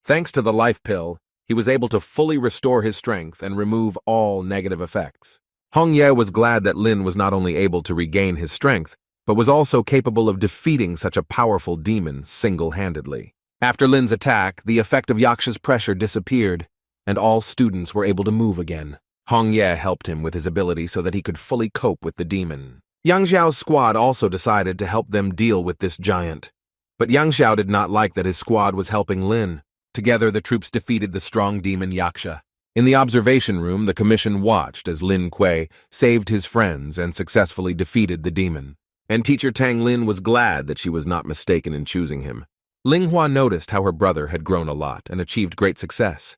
Thanks to the life pill, he was able to fully restore his strength and remove all negative effects. Hong Ye was glad that Lin was not only able to regain his strength, but was also capable of defeating such a powerful demon single-handedly. After Lin's attack, the effect of Yaksha's pressure disappeared, and all students were able to move again. Hong Ye helped him with his ability so that he could fully cope with the demon. Yang Xiao's squad also decided to help them deal with this giant. But Yang Xiao did not like that his squad was helping Lin. Together, the troops defeated the strong demon Yaksha. In the observation room, the commission watched as Lin Kuei saved his friends and successfully defeated the demon. And teacher Tang Lin was glad that she was not mistaken in choosing him. Ling Hua noticed how her brother had grown a lot and achieved great success.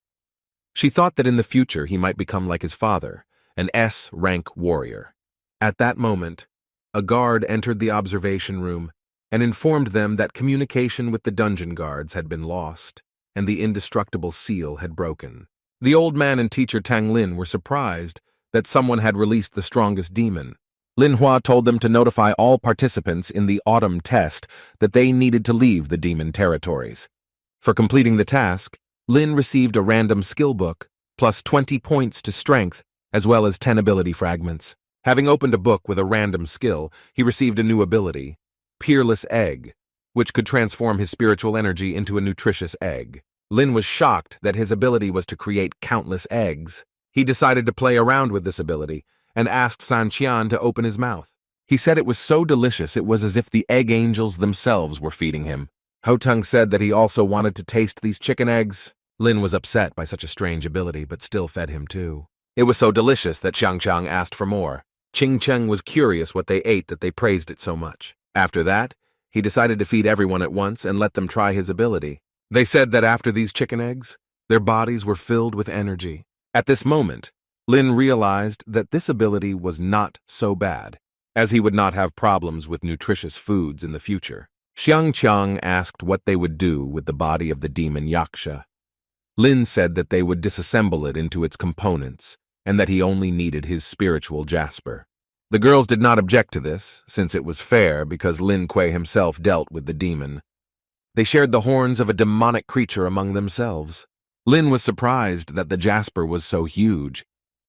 She thought that in the future he might become like his father, an S-rank warrior. At that moment, a guard entered the observation room and informed them that communication with the dungeon guards had been lost, and the indestructible seal had broken. The old man and teacher Tang Lin were surprised that someone had released the strongest demon. Lin Hua told them to notify all participants in the autumn test that they needed to leave the demon territories. For completing the task, Lin received a random skill book, plus 20 points to strength, as well as 10 ability fragments. Having opened a book with a random skill, he received a new ability, Peerless Egg, which could transform his spiritual energy into a nutritious egg. Lin was shocked that his ability was to create countless eggs. He decided to play around with this ability and asked San Qian to open his mouth. He said it was so delicious it was as if the egg angels themselves were feeding him. Ho Tung said that he also wanted to taste these chicken eggs. Lin was upset by such a strange ability, but still fed him too. It was so delicious that Xiang Chang asked for more. Qing Cheng was curious what they ate that they praised it so much. After that, he decided to feed everyone at once and let them try his ability. They said that after these chicken eggs, their bodies were filled with energy. At this moment, Lin realized that this ability was not so bad, as he would not have problems with nutritious foods in the future. Xiang Qiang asked what they would do with the body of the demon Yaksha. Lin said that they would disassemble it into its components, and that he only needed his spiritual jasper. The girls did not object to this, since it was fair because Lin Kuei himself dealt with the demon. They shared the horns of a demonic creature among themselves. Lin was surprised that the jasper was so huge.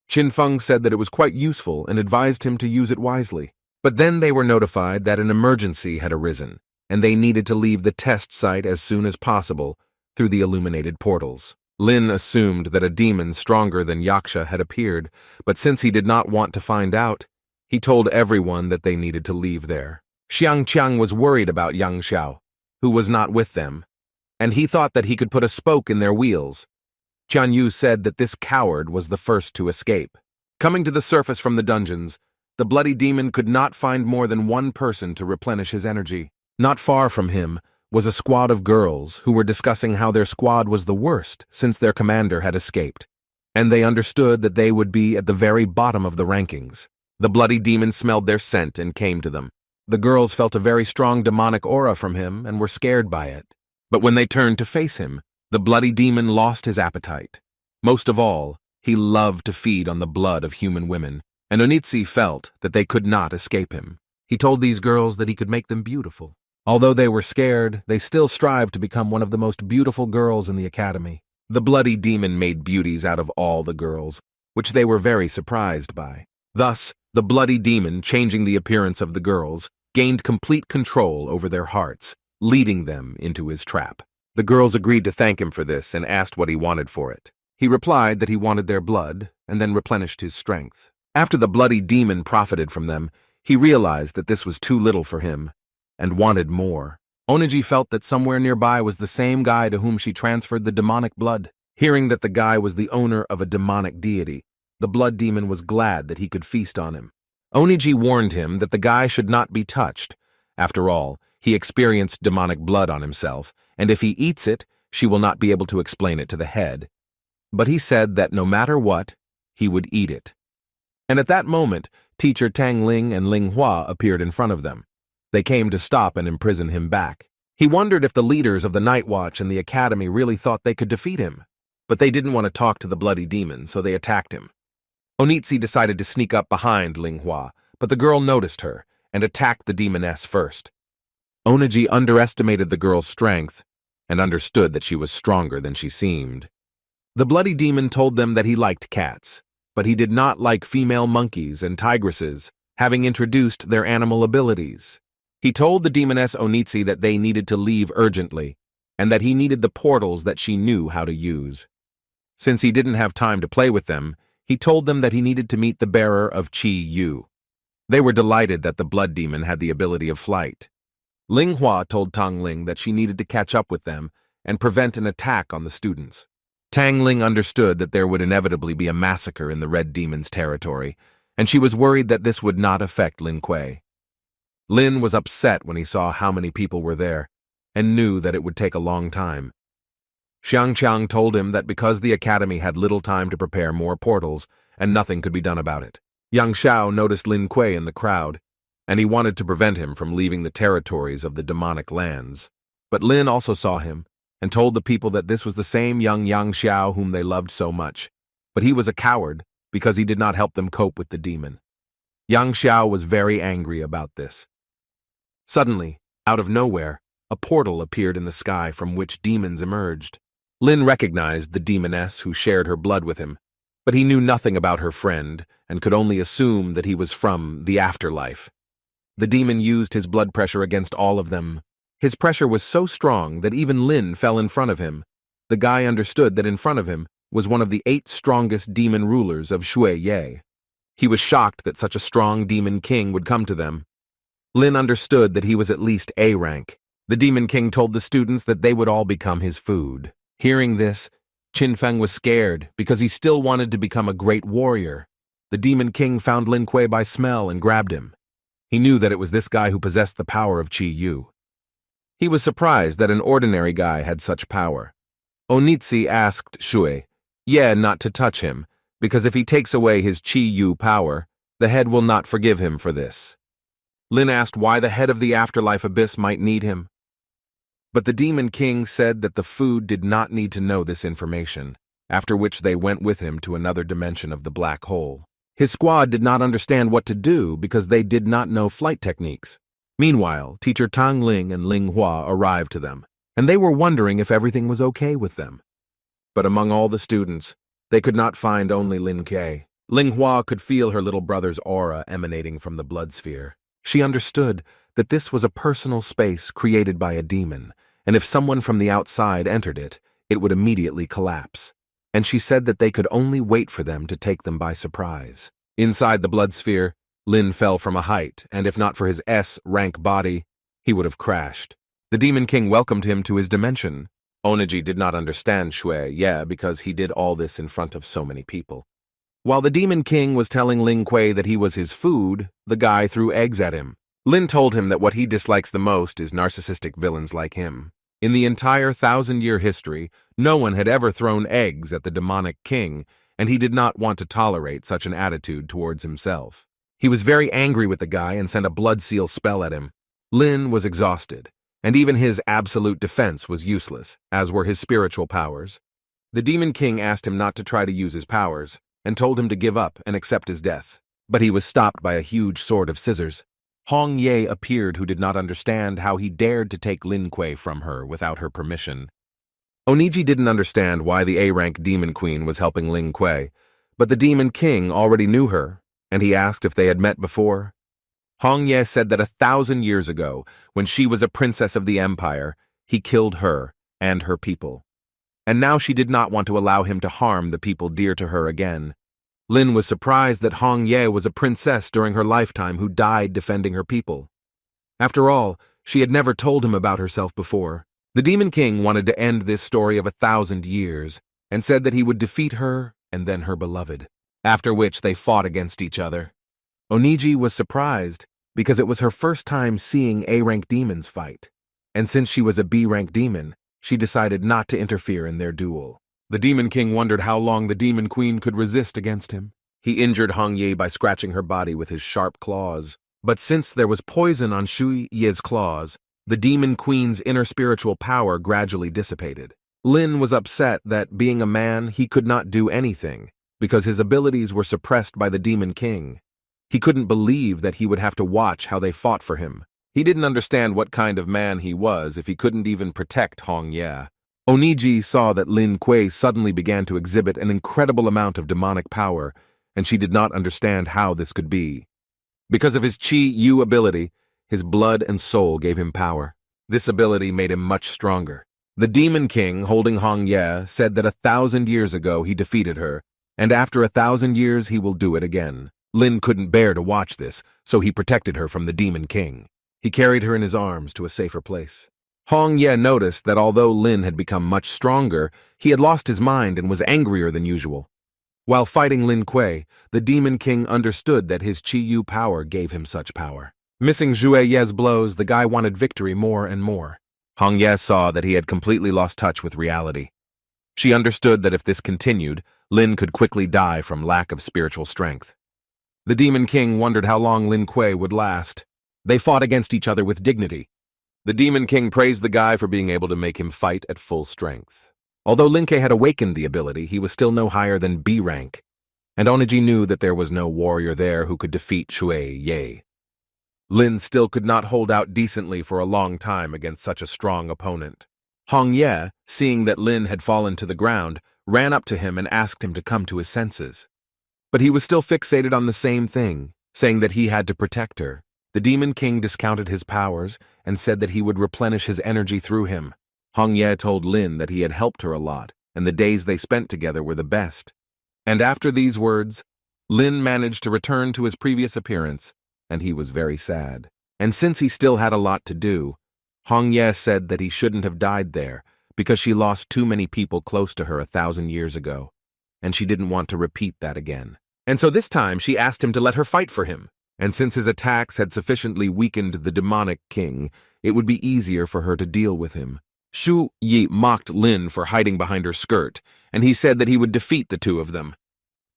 Qin Feng said that it was quite useful and advised him to use it wisely. But then they were notified that an emergency had arisen, and they needed to leave the test site as soon as possible through the illuminated portals. Lin assumed that a demon stronger than Yaksha had appeared, but since he did not want to find out, he told everyone that they needed to leave there. Xiang Qiang was worried about Yang Xiao, who was not with them, and he thought that he could put a spoke in their wheels. Qian Yu said that this coward was the first to escape. Coming to the surface from the dungeons, the bloody demon could not find more than one person to replenish his energy. Not far from him was a squad of girls who were discussing how their squad was the worst since their commander had escaped, and they understood that they would be at the very bottom of the rankings. The bloody demon smelled their scent and came to them. The girls felt a very strong demonic aura from him and were scared by it. But when they turned to face him, the bloody demon lost his appetite. Most of all, he loved to feed on the blood of human women, and Onitsi felt that they could not escape him. He told these girls that he could make them beautiful. Although they were scared, they still strived to become one of the most beautiful girls in the academy. The bloody demon made beauties out of all the girls, which they were very surprised by. Thus, the bloody demon, changing the appearance of the girls, gained complete control over their hearts, leading them into his trap. The girls agreed to thank him for this and asked what he wanted for it. He replied that he wanted their blood, and then replenished his strength. After the bloody demon profited from them, he realized that this was too little for him, and wanted more. Oniji felt that somewhere nearby was the same guy to whom she transferred the demonic blood. Hearing that the guy was the owner of a demonic deity, the blood demon was glad that he could feast on him. Oniji warned him that the guy should not be touched. After all, he experienced demonic blood on himself, and if he eats it, she will not be able to explain it to the head. But he said that no matter what, he would eat it. And at that moment, teacher Tang Ling and Ling Hua appeared in front of them. They came to stop and imprison him back. He wondered if the leaders of the Night Watch and the Academy really thought they could defeat him. But they didn't want to talk to the bloody demon, so they attacked him. Onitsi decided to sneak up behind Ling Hua, but the girl noticed her and attacked the demoness first. Oniji underestimated the girl's strength and understood that she was stronger than she seemed. The bloody demon told them that he liked cats, but he did not like female monkeys and tigresses, having introduced their animal abilities. He told the demoness Onitsi that they needed to leave urgently, and that he needed the portals that she knew how to use. Since he didn't have time to play with them, he told them that he needed to meet the bearer of Qi Yu. They were delighted that the blood demon had the ability of flight. Ling Hua told Tang Ling that she needed to catch up with them and prevent an attack on the students. Tang Ling understood that there would inevitably be a massacre in the Red Demon's territory, and she was worried that this would not affect Lin Kuei. Lin was upset when he saw how many people were there, and knew that it would take a long time. Xiang Qiang told him that because the academy had little time to prepare more portals, and nothing could be done about it. Yang Xiao noticed Lin Kuei in the crowd, and he wanted to prevent him from leaving the territories of the demonic lands. But Lin also saw him, and told the people that this was the same young Yang Xiao whom they loved so much. But he was a coward, because he did not help them cope with the demon. Yang Xiao was very angry about this. Suddenly, out of nowhere, a portal appeared in the sky from which demons emerged. Lin recognized the demoness who shared her blood with him, but he knew nothing about her friend and could only assume that he was from the afterlife. The demon used his blood pressure against all of them. His pressure was so strong that even Lin fell in front of him. The guy understood that in front of him was one of the 8 strongest demon rulers of Shui Ye. He was shocked that such a strong demon king would come to them. Lin understood that he was at least A rank. The demon king told the students that they would all become his food. Hearing this, Qin Feng was scared because he still wanted to become a great warrior. The demon king found Lin Kuei by smell and grabbed him. He knew that it was this guy who possessed the power of Qi Yu. He was surprised that an ordinary guy had such power. Onitsi asked Shui, not to touch him, because if he takes away his Qi Yu power, the head will not forgive him for this. Lin asked why the head of the afterlife abyss might need him. But the demon king said that the food did not need to know this information, after which they went with him to another dimension of the black hole. His squad did not understand what to do because they did not know flight techniques. Meanwhile, teacher Tang Ling and Ling Hua arrived to them, and they were wondering if everything was okay with them. But among all the students, they could not find only Lin Kuei. Ling Hua could feel her little brother's aura emanating from the blood sphere. She understood that this was a personal space created by a demon, and if someone from the outside entered it, it would immediately collapse. And she said that they could only wait for them to take them by surprise. Inside the blood sphere, Lin fell from a height, and if not for his S-rank body, he would have crashed. The demon king welcomed him to his dimension. Oniji did not understand Shui because he did all this in front of so many people. While the demon king was telling Lin Kuei that he was his food, the guy threw eggs at him. Lin told him that what he dislikes the most is narcissistic villains like him. In the entire 1,000-year history, no one had ever thrown eggs at the demonic king, and he did not want to tolerate such an attitude towards himself. He was very angry with the guy and sent a blood seal spell at him. Lin was exhausted, and even his absolute defense was useless, as were his spiritual powers. The demon king asked him not to try to use his powers, and told him to give up and accept his death. But he was stopped by a huge sword of scissors. Hong Ye appeared, who did not understand how he dared to take Lin Kuei from her without her permission. Oniji didn't understand why the A-rank demon queen was helping Lin Kuei, but the demon king already knew her, and he asked if they had met before. Hong Ye said that 1,000 years ago, when she was a princess of the empire, he killed her and her people. And now she did not want to allow him to harm the people dear to her again. Lin was surprised that Hong Ye was a princess during her lifetime who died defending her people. After all, she had never told him about herself before. The Demon King wanted to end this story of 1,000 years, and said that he would defeat her and then her beloved, after which they fought against each other. Oniji was surprised because it was her first time seeing A-rank demons fight, and since she was a B-rank demon, she decided not to interfere in their duel. The Demon King wondered how long the Demon Queen could resist against him. He injured Hong Ye by scratching her body with his sharp claws, but since there was poison on Shui Ye's claws, the Demon Queen's inner spiritual power gradually dissipated. Lin was upset that, being a man, he could not do anything, because his abilities were suppressed by the Demon King. He couldn't believe that he would have to watch how they fought for him. He didn't understand what kind of man he was if he couldn't even protect Hong Ye. Oniji saw that Lin Kuei suddenly began to exhibit an incredible amount of demonic power, and she did not understand how this could be. Because of his Qi Yu ability, his blood and soul gave him power. This ability made him much stronger. The Demon King, holding Hong Ye, said that 1,000 years ago he defeated her, and after 1,000 years he will do it again. Lin couldn't bear to watch this, so he protected her from the Demon King. He carried her in his arms to a safer place. Hong Ye noticed that although Lin had become much stronger, he had lost his mind and was angrier than usual. While fighting Lin Kuei, the Demon King understood that his Qi Yu power gave him such power. Missing Zhue Ye's blows, the guy wanted victory more and more. Hong Ye saw that he had completely lost touch with reality. She understood that if this continued, Lin could quickly die from lack of spiritual strength. The Demon King wondered how long Lin Kuei would last. They fought against each other with dignity. The Demon King praised the guy for being able to make him fight at full strength. Although Lin Kuei had awakened the ability, he was still no higher than B rank, and Oniji knew that there was no warrior there who could defeat Zhue Ye. Lin still could not hold out decently for a long time against such a strong opponent. Hong Ye, seeing that Lin had fallen to the ground, ran up to him and asked him to come to his senses. But he was still fixated on the same thing, saying that he had to protect her. The Demon King discounted his powers and said that he would replenish his energy through him. Hong Ye told Lin that he had helped her a lot, and the days they spent together were the best. And after these words, Lin managed to return to his previous appearance, and he was very sad. And since he still had a lot to do, Hong Ye said that he shouldn't have died there because she lost too many people close to her 1,000 years ago, and she didn't want to repeat that again. And so this time she asked him to let her fight for him. And since his attacks had sufficiently weakened the demonic king, it would be easier for her to deal with him. Shu Yi mocked Lin for hiding behind her skirt, and he said that he would defeat the two of them.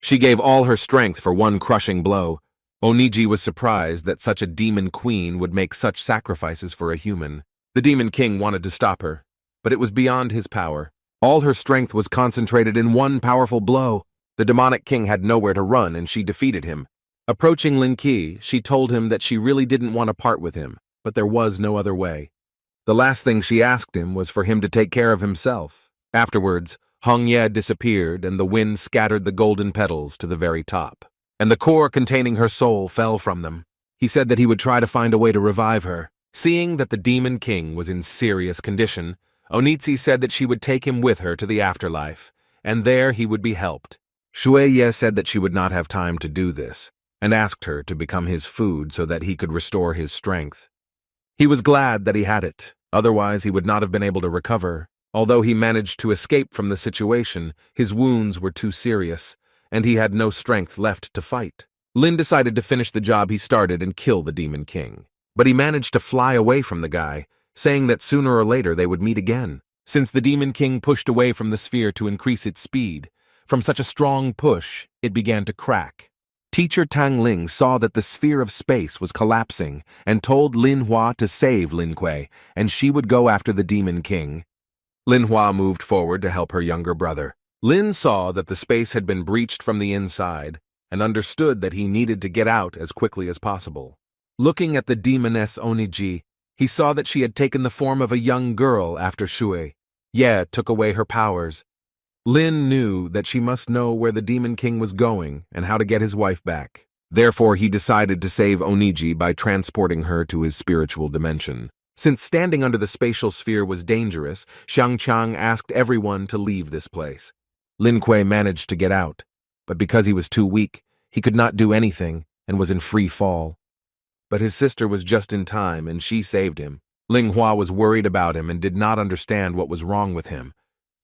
She gave all her strength for one crushing blow. Oniji was surprised that such a demon queen would make such sacrifices for a human. The Demon King wanted to stop her, but it was beyond his power. All her strength was concentrated in one powerful blow. The demonic king had nowhere to run, and she defeated him. Approaching Lin Qi, she told him that she really didn't want to part with him, but there was no other way. The last thing she asked him was for him to take care of himself. Afterwards, Hong Ye disappeared, and the wind scattered the golden petals to the very top, and the core containing her soul fell from them. He said that he would try to find a way to revive her. Seeing that the Demon King was in serious condition, Onitsi said that she would take him with her to the afterlife, and there he would be helped. Zhue Ye said that she would not have time to do this, and asked her to become his food so that he could restore his strength. He was glad that he had it, otherwise he would not have been able to recover. Although he managed to escape from the situation, his wounds were too serious, and he had no strength left to fight. Lin decided to finish the job he started and kill the Demon King. But he managed to fly away from the guy, saying that sooner or later they would meet again. Since the Demon King pushed away from the sphere to increase its speed, from such a strong push, it began to crack. Teacher Tang Ling saw that the sphere of space was collapsing and told Lin Hua to save Lin Kuei, and she would go after the Demon King. Lin Hua moved forward to help her younger brother. Lin saw that the space had been breached from the inside and understood that he needed to get out as quickly as possible. Looking at the demoness Oniji, he saw that she had taken the form of a young girl after Zhue Ye took away her powers. Lin knew that she must know where the Demon King was going and how to get his wife back. Therefore, he decided to save Oniji by transporting her to his spiritual dimension. Since standing under the spatial sphere was dangerous, Xiang Qiang asked everyone to leave this place. Lin Kuei managed to get out, but because he was too weak, he could not do anything and was in free fall. But his sister was just in time, and she saved him. Ling Hua was worried about him and did not understand what was wrong with him,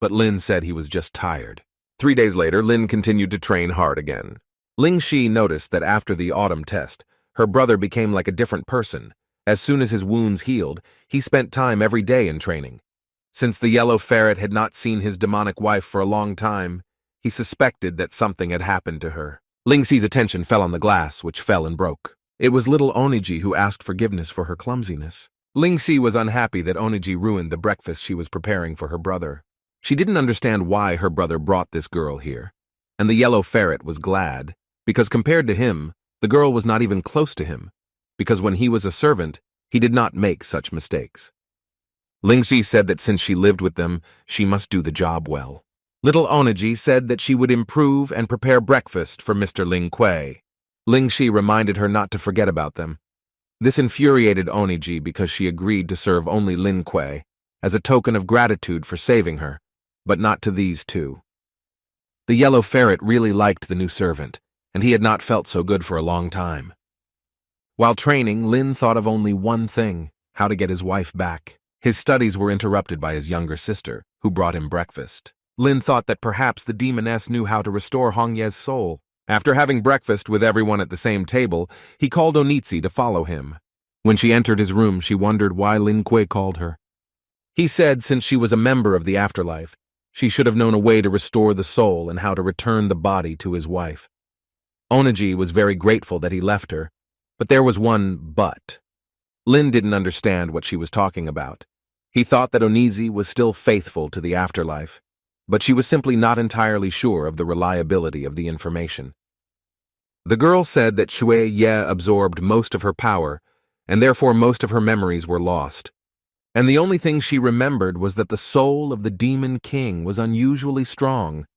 but Lin said he was just tired. 3 days later, Lin continued to train hard again. Ling Shi noticed that after the autumn test, her brother became like a different person. As soon as his wounds healed, he spent time every day in training. Since the yellow ferret had not seen his demonic wife for a long time, he suspected that something had happened to her. Ling Xi's attention fell on the glass, which fell and broke. It was little Oniji who asked forgiveness for her clumsiness. Ling Xi was unhappy that Oniji ruined the breakfast she was preparing for her brother. She didn't understand why her brother brought this girl here, and the yellow ferret was glad, because compared to him, the girl was not even close to him, because when he was a servant, he did not make such mistakes. Ling Xi said that since she lived with them, she must do the job well. Little Oniji said that she would improve and prepare breakfast for Mr. Ling Kuei. Ling Xi reminded her not to forget about them. This infuriated Oniji because she agreed to serve only Lin Kuei, as a token of gratitude for saving her, but not to these two. The yellow ferret really liked the new servant, and he had not felt so good for a long time. While training, Lin thought of only one thing: how to get his wife back. His studies were interrupted by his younger sister, who brought him breakfast. Lin thought that perhaps the demoness knew how to restore Hong Ye's soul. After having breakfast with everyone at the same table, he called Onitsi to follow him. When she entered his room, she wondered why Lin Kuei called her. He said since she was a member of the afterlife, she should have known a way to restore the soul and how to return the body to his wife. Onaji was very grateful that he left her, but there was one but. Lin didn't understand what she was talking about. He thought that Onizi was still faithful to the afterlife, but she was simply not entirely sure of the reliability of the information. The girl said that Shui Ye absorbed most of her power, and therefore most of her memories were lost. And the only thing she remembered was that the soul of the Demon King was unusually strong,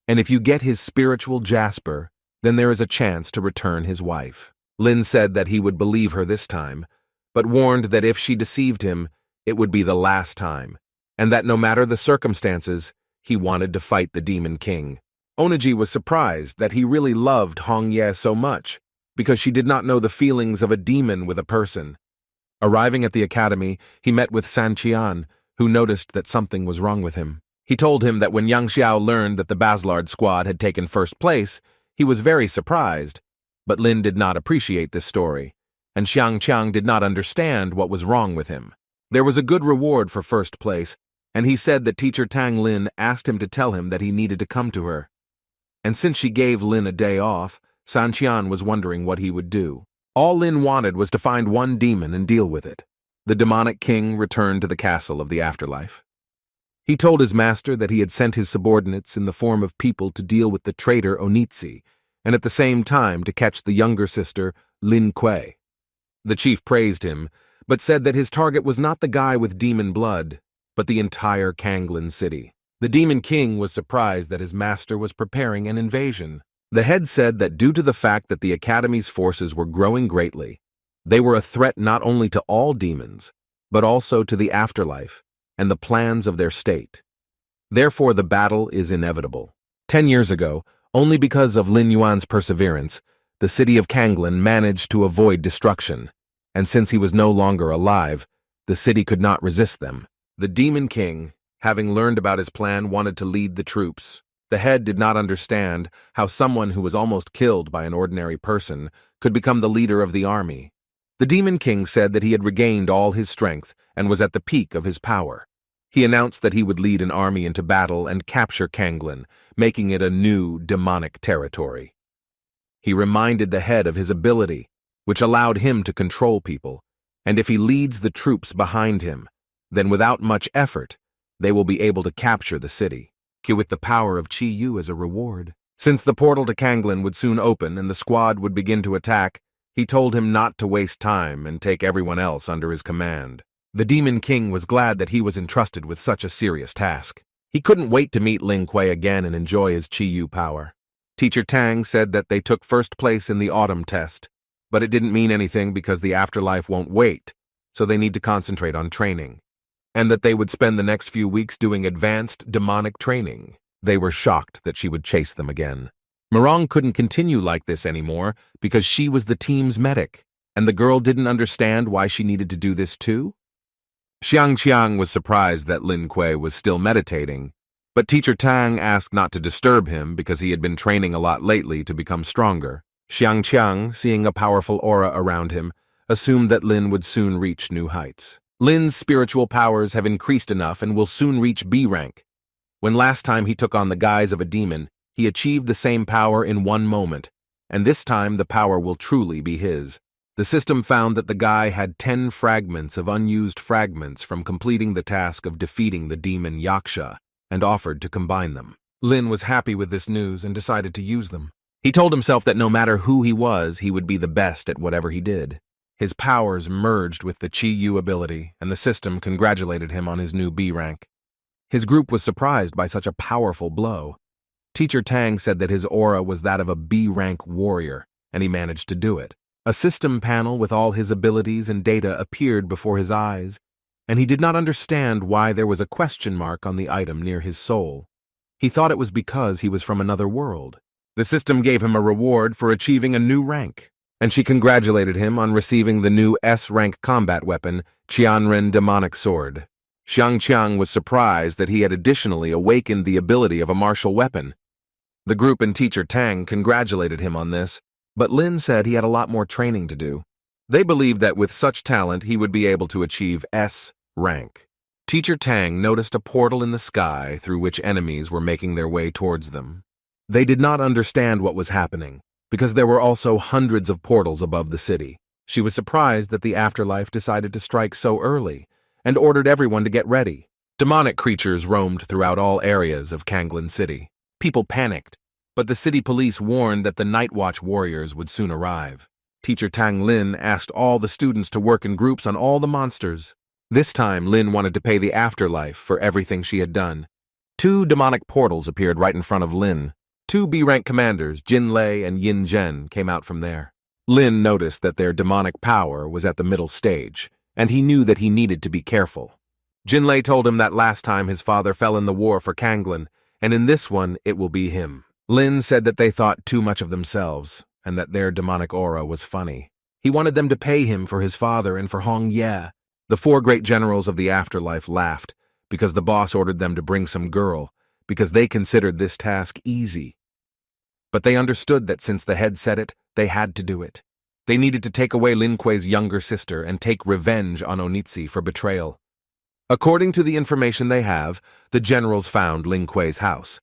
and if you get his spiritual jasper, then there is a chance to return his wife. Lin said that he would believe her this time, but warned that if she deceived him, it would be the last time, and that no matter the circumstances, he wanted to fight the Demon King. Onaji was surprised that he really loved Hong Ye so much, because she did not know the feelings of a demon with a person. Arriving at the academy, he met with San Qian, who noticed that something was wrong with him. He told him that when Yang Xiao learned that the Baslard squad had taken first place, he was very surprised, but Lin did not appreciate this story, and Xiang Qiang did not understand what was wrong with him. There was a good reward for first place, and he said that teacher Tang Lin asked him to tell him that he needed to come to her. And since she gave Lin a day off, San Qian was wondering what he would do. All Lin wanted was to find one demon and deal with it. The demonic king returned to the castle of the afterlife. He told his master that he had sent his subordinates in the form of people to deal with the traitor Onitsi, and at the same time to catch the younger sister, Lin Kuei. The chief praised him, but said that his target was not the guy with demon blood, but the entire Kanglin city. The demon king was surprised that his master was preparing an invasion. The head said that due to the fact that the Academy's forces were growing greatly, they were a threat not only to all demons, but also to the afterlife and the plans of their state. Therefore, the battle is inevitable. 10 years ago, only because of Lin Yuan's perseverance, the city of Kanglin managed to avoid destruction, and since he was no longer alive, the city could not resist them. The Demon King, having learned about his plan, wanted to lead the troops. The head did not understand how someone who was almost killed by an ordinary person could become the leader of the army. The Demon King said that he had regained all his strength and was at the peak of his power. He announced that he would lead an army into battle and capture Kanglin, making it a new demonic territory. He reminded the head of his ability, which allowed him to control people, and if he leads the troops behind him, then without much effort, they will be able to capture the city, with the power of Qi Yu as a reward. Since the portal to Kanglin would soon open and the squad would begin to attack, he told him not to waste time and take everyone else under his command. The Demon King was glad that he was entrusted with such a serious task. He couldn't wait to meet Lin Kuei again and enjoy his Qi Yu power. Teacher Tang said that they took first place in the autumn test, but it didn't mean anything because the afterlife won't wait, so they need to concentrate on training, and that they would spend the next few weeks doing advanced demonic training. They were shocked that she would chase them again. Mirong couldn't continue like this anymore because she was the team's medic, and the girl didn't understand why she needed to do this too. Xiang Qiang was surprised that Lin Kuei was still meditating, but teacher Tang asked not to disturb him because he had been training a lot lately to become stronger. Xiang Qiang, seeing a powerful aura around him, assumed that Lin would soon reach new heights. Lin's spiritual powers have increased enough and will soon reach B rank. When last time he took on the guise of a demon, he achieved the same power in one moment, and this time the power will truly be his. The system found that the guy had 10 fragments of unused fragments from completing the task of defeating the demon Yaksha, and offered to combine them. Lin was happy with this news and decided to use them. He told himself that no matter who he was, he would be the best at whatever he did. His powers merged with the Qi Yu ability, and the system congratulated him on his new B rank. His group was surprised by such a powerful blow. Teacher Tang said that his aura was that of a B rank warrior, and he managed to do it. A system panel with all his abilities and data appeared before his eyes, and he did not understand why there was a question mark on the item near his soul. He thought it was because he was from another world. The system gave him a reward for achieving a new rank, and she congratulated him on receiving the new S-rank combat weapon, Qianren Demonic Sword. Xiang was surprised that he had additionally awakened the ability of a martial weapon. The group and teacher Tang congratulated him on this, but Lin said he had a lot more training to do. They believed that with such talent he would be able to achieve S rank. Teacher Tang noticed a portal in the sky through which enemies were making their way towards them. They did not understand what was happening, because there were also hundreds of portals above the city. She was surprised that the afterlife decided to strike so early, and ordered everyone to get ready. Demonic creatures roamed throughout all areas of Kanglan City. People panicked, but the city police warned that the Night Watch warriors would soon arrive. Teacher Tang Lin asked all the students to work in groups on all the monsters. This time, Lin wanted to pay the afterlife for everything she had done. 2 demonic portals appeared right in front of Lin. 2 B-rank commanders, Jin Lei and Yin Zhen, came out from there. Lin noticed that their demonic power was at the middle stage, and he knew that he needed to be careful. Jin Lei told him that last time his father fell in the war for Kanglan, and in this one it will be him. Lin said that they thought too much of themselves, and that their demonic aura was funny. He wanted them to pay him for his father and for Hong Ye. The 4 great generals of the afterlife laughed, because the boss ordered them to bring some girl, because they considered this task easy. But they understood that since the head said it, they had to do it. They needed to take away Lin Kuei's younger sister and take revenge on Onitsi for betrayal. According to the information they have, the generals found Lin Kuei's house.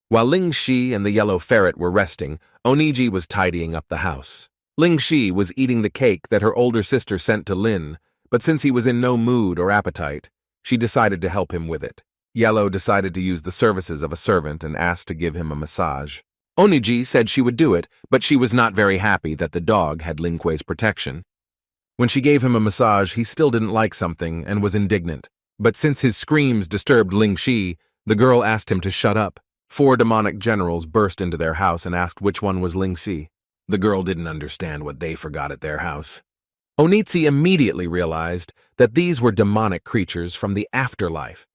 While Ling Shi and the yellow ferret were resting, Oniji was tidying up the house. Ling Shi was eating the cake that her older sister sent to Lin, but since he was in no mood or appetite, she decided to help him with it. Yellow decided to use the services of a servant and asked to give him a massage. Oniji said she would do it, but she was not very happy that the dog had Lin Kuei's protection. When she gave him a massage, he still didn't like something and was indignant. But since his screams disturbed Ling Shi, the girl asked him to shut up. 4 demonic generals burst into their house and asked which one was Ling Shi. The girl didn't understand what they forgot at their house. Onitsi immediately realized that these were demonic creatures from the afterlife.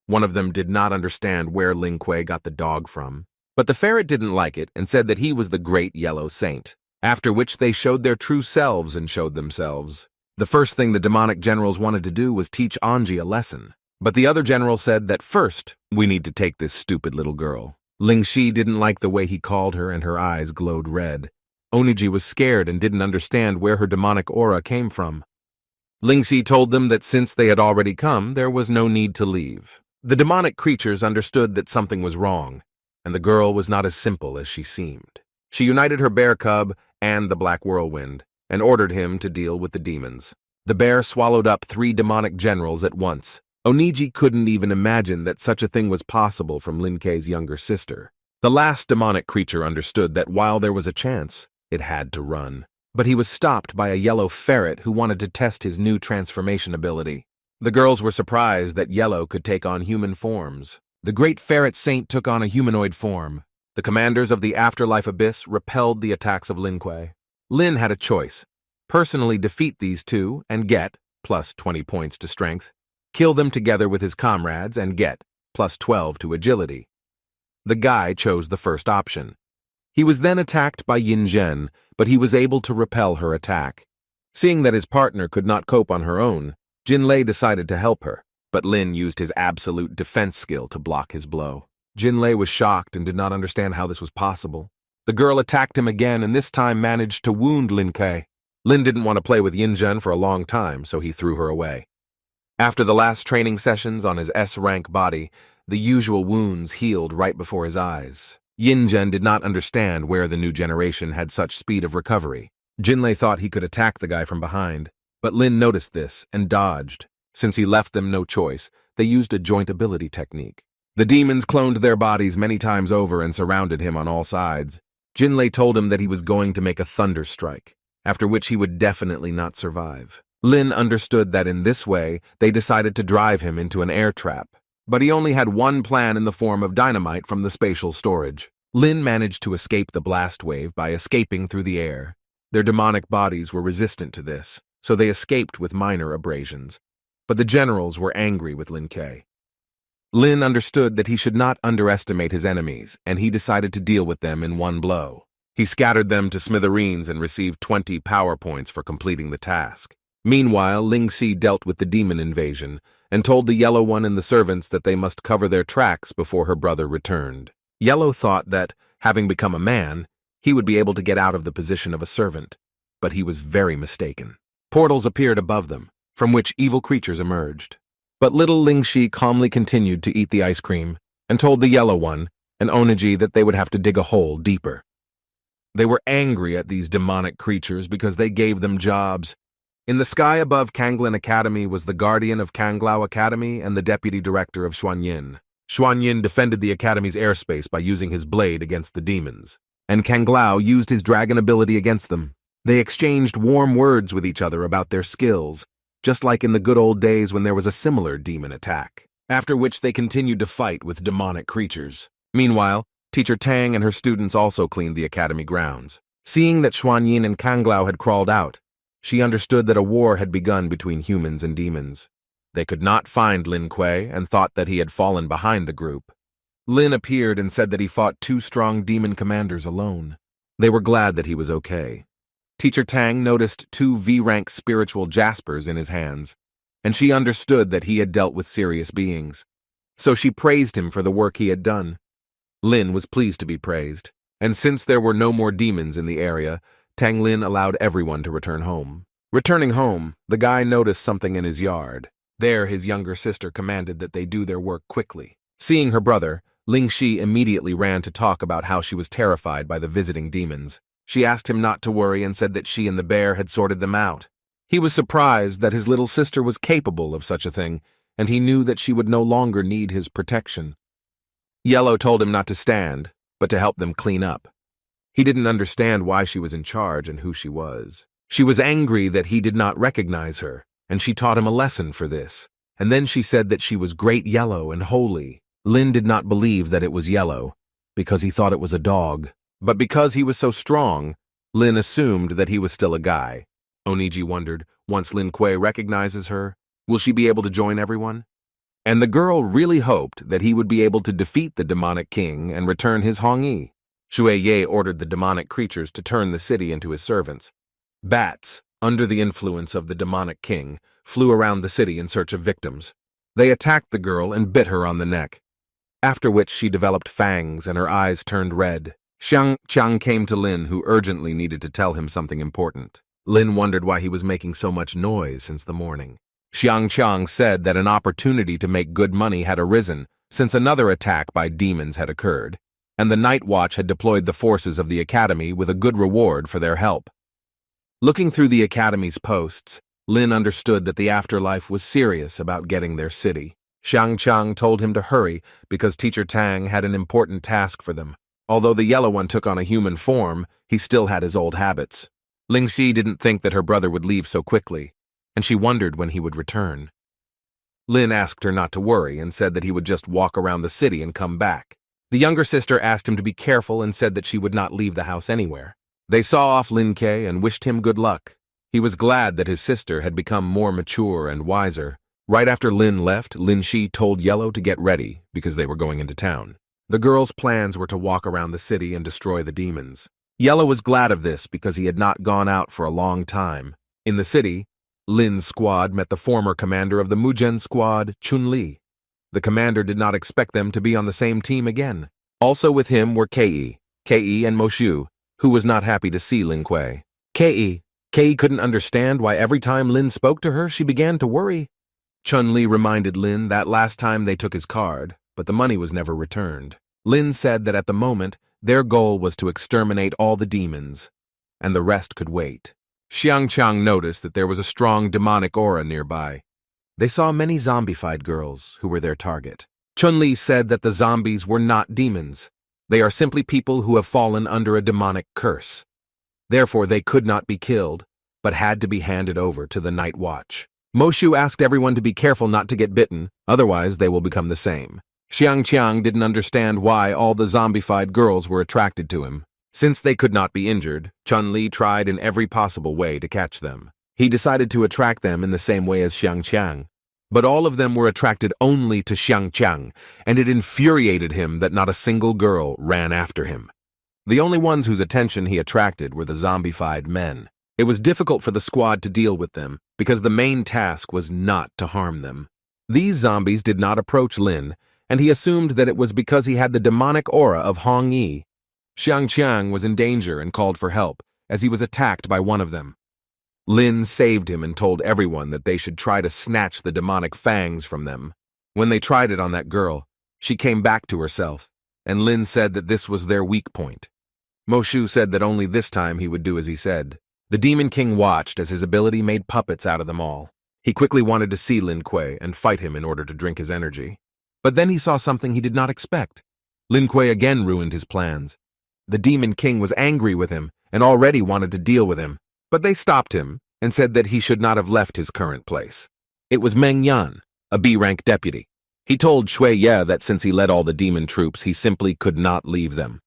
One of them did not understand where Lin Kuei got the dog from. But the ferret didn't like it and said that he was the great yellow saint, after which they showed their true selves and showed themselves. The first thing the demonic generals wanted to do was teach Anji a lesson. But the other general said that first, we need to take this stupid little girl. Ling Shi didn't like the way he called her and her eyes glowed red. Oniji was scared and didn't understand where her demonic aura came from. Ling Shi told them that since they had already come, there was no need to leave. The demonic creatures understood that something was wrong, and the girl was not as simple as she seemed. She united her bear cub and the black whirlwind, and ordered him to deal with the demons. The bear swallowed up 3 demonic generals at once. Oniji couldn't even imagine that such a thing was possible from Lin Kuei's younger sister. The last demonic creature understood that while there was a chance, it had to run. But he was stopped by a yellow ferret who wanted to test his new transformation ability. The girls were surprised that Yellow could take on human forms. The great ferret saint took on a humanoid form. The commanders of the afterlife abyss repelled the attacks of Lin Kuei. Lin had a choice: personally defeat these 2 and get plus 20 points to strength, kill them together with his comrades and get plus 12 to agility. The guy chose the first option. He was then attacked by Yin Zhen, but he was able to repel her attack. Seeing that his partner could not cope on her own, Jin Lei decided to help her, but Lin used his absolute defense skill to block his blow. Jin Lei was shocked and did not understand how this was possible. The girl attacked him again and this time managed to wound Lin Kuei. Lin didn't want to play with Yin Zhen for a long time, so he threw her away. After the last training sessions on his S-rank body, the usual wounds healed right before his eyes. Yin Zhen did not understand where the new generation had such speed of recovery. Jin Lei thought he could attack the guy from behind, but Lin noticed this and dodged. Since he left them no choice, they used a joint ability technique. The demons cloned their bodies many times over and surrounded him on all sides. Jin Lei told him that he was going to make a thunder strike, after which he would definitely not survive. Lin understood that in this way, they decided to drive him into an air trap. But he only had one plan in the form of dynamite from the spatial storage. Lin managed to escape the blast wave by escaping through the air. Their demonic bodies were resistant to this, so they escaped with minor abrasions. but the generals were angry with Lin Kuei. Lin understood that he should not underestimate his enemies, and he decided to deal with them in one blow. He scattered them to smithereens and received 20 power points for completing the task. Meanwhile, Ling Xi dealt with the demon invasion and told the Yellow One and the servants that they must cover their tracks before her brother returned. Yellow thought that, having become a man, he would be able to get out of the position of a servant, but he was very mistaken. Portals appeared above them, from which evil creatures emerged. But little Ling Xi calmly continued to eat the ice cream and told the Yellow One and Oniji that they would have to dig a hole deeper. They were angry at these demonic creatures because they gave them jobs. In the sky above Kanglin Academy was the guardian of Kanglao Academy and the deputy director of Xuanyin. Xuanyin defended the academy's airspace by using his blade against the demons, and Kanglao used his dragon ability against them. They exchanged warm words with each other about their skills, just like in the good old days when there was a similar demon attack, after which they continued to fight with demonic creatures. Meanwhile, Teacher Tang and her students also cleaned the academy grounds. Seeing that Xuanyin and Kanglao had crawled out, she understood that a war had begun between humans and demons. They could not find Lin Kuei and thought that he had fallen behind the group. Lin appeared and said that he fought 2 strong demon commanders alone. They were glad that he was okay. Teacher Tang noticed 2 V-rank spiritual jaspers in his hands, and she understood that he had dealt with serious beings. So she praised him for the work he had done. Lin was pleased to be praised, and since there were no more demons in the area, Tang Lin allowed everyone to return home. Returning home, the guy noticed something in his yard. There, his younger sister commanded that they do their work quickly. Seeing her brother, Ling Xi immediately ran to talk about how she was terrified by the visiting demons. She asked him not to worry and said that she and the bear had sorted them out. He was surprised that his little sister was capable of such a thing, and he knew that she would no longer need his protection. Yellow told him not to stand, but to help them clean up. He didn't understand why she was in charge and who she was. She was angry that he did not recognize her, and she taught him a lesson for this. And then she said that she was Great Yellow and holy. Lin did not believe that it was Yellow, because he thought it was a dog. But because he was so strong, Lin assumed that he was still a guy. Oniji wondered, once Lin Kuei recognizes her, will she be able to join everyone? And the girl really hoped that he would be able to defeat the demonic king and return his Hongyi. Xue Ye ordered the demonic creatures to turn the city into his servants. Bats, under the influence of the demonic king, flew around the city in search of victims. They attacked the girl and bit her on the neck, after which she developed fangs and her eyes turned red. Xiang Qiang came to Lin, who urgently needed to tell him something important. Lin wondered why he was making so much noise since the morning. Xiang Qiang said that an opportunity to make good money had arisen since another attack by demons had occurred, and the Night Watch had deployed the forces of the academy with a good reward for their help. Looking through the academy's posts, Lin understood that the afterlife was serious about getting their city. Xiang Qiang told him to hurry because Teacher Tang had an important task for them. Although the Yellow One took on a human form, he still had his old habits. Ling Xi didn't think that her brother would leave so quickly, and she wondered when he would return. Lin asked her not to worry and said that he would just walk around the city and come back. The younger sister asked him to be careful and said that she would not leave the house anywhere. They saw off Lin Kuei and wished him good luck. He was glad that his sister had become more mature and wiser. Right after Lin left, Lin Xi told Yellow to get ready because they were going into town. The girls' plans were to walk around the city and destroy the demons. Yellow was glad of this because he had not gone out for a long time. In the city, Lin's squad met the former commander of the Muzhen squad, Chun-Li. The commander did not expect them to be on the same team again. Also with him were Kei and Moshu, who was not happy to see Lin Kuei. Kei couldn't understand why every time Lin spoke to her, she began to worry. Chun-Li reminded Lin that last time they took his card, but the money was never returned. Lin said that at the moment, their goal was to exterminate all the demons, and the rest could wait. Xiang Qiang noticed that there was a strong demonic aura nearby. They saw many zombified girls who were their target. Chun-Li said that the zombies were not demons. They are simply people who have fallen under a demonic curse. Therefore, they could not be killed, but had to be handed over to the Night Watch. Moshu asked everyone to be careful not to get bitten, otherwise they will become the same. Xiang Qiang didn't understand why all the zombified girls were attracted to him. Since they could not be injured, Chun-Li tried in every possible way to catch them. He decided to attract them in the same way as Xiang Qiang. But all of them were attracted only to Xiangqiang, and it infuriated him that not a single girl ran after him. The only ones whose attention he attracted were the zombified men. It was difficult for the squad to deal with them, because the main task was not to harm them. These zombies did not approach Lin, and he assumed that it was because he had the demonic aura of Hong Yi. Xiangqiang was in danger and called for help, as he was attacked by one of them. Lin saved him and told everyone that they should try to snatch the demonic fangs from them. When they tried it on that girl, she came back to herself, and Lin said that this was their weak point. Moshu said that only this time he would do as he said. The Demon King watched as his ability made puppets out of them all. He quickly wanted to see Lin Kuei and fight him in order to drink his energy. But then he saw something he did not expect. Lin Kuei again ruined his plans. The Demon King was angry with him and already wanted to deal with him, but they stopped him and said that he should not have left his current place. It was Meng Yan, a B-rank deputy. He told Shui Ye that since he led all the demon troops, he simply could not leave them.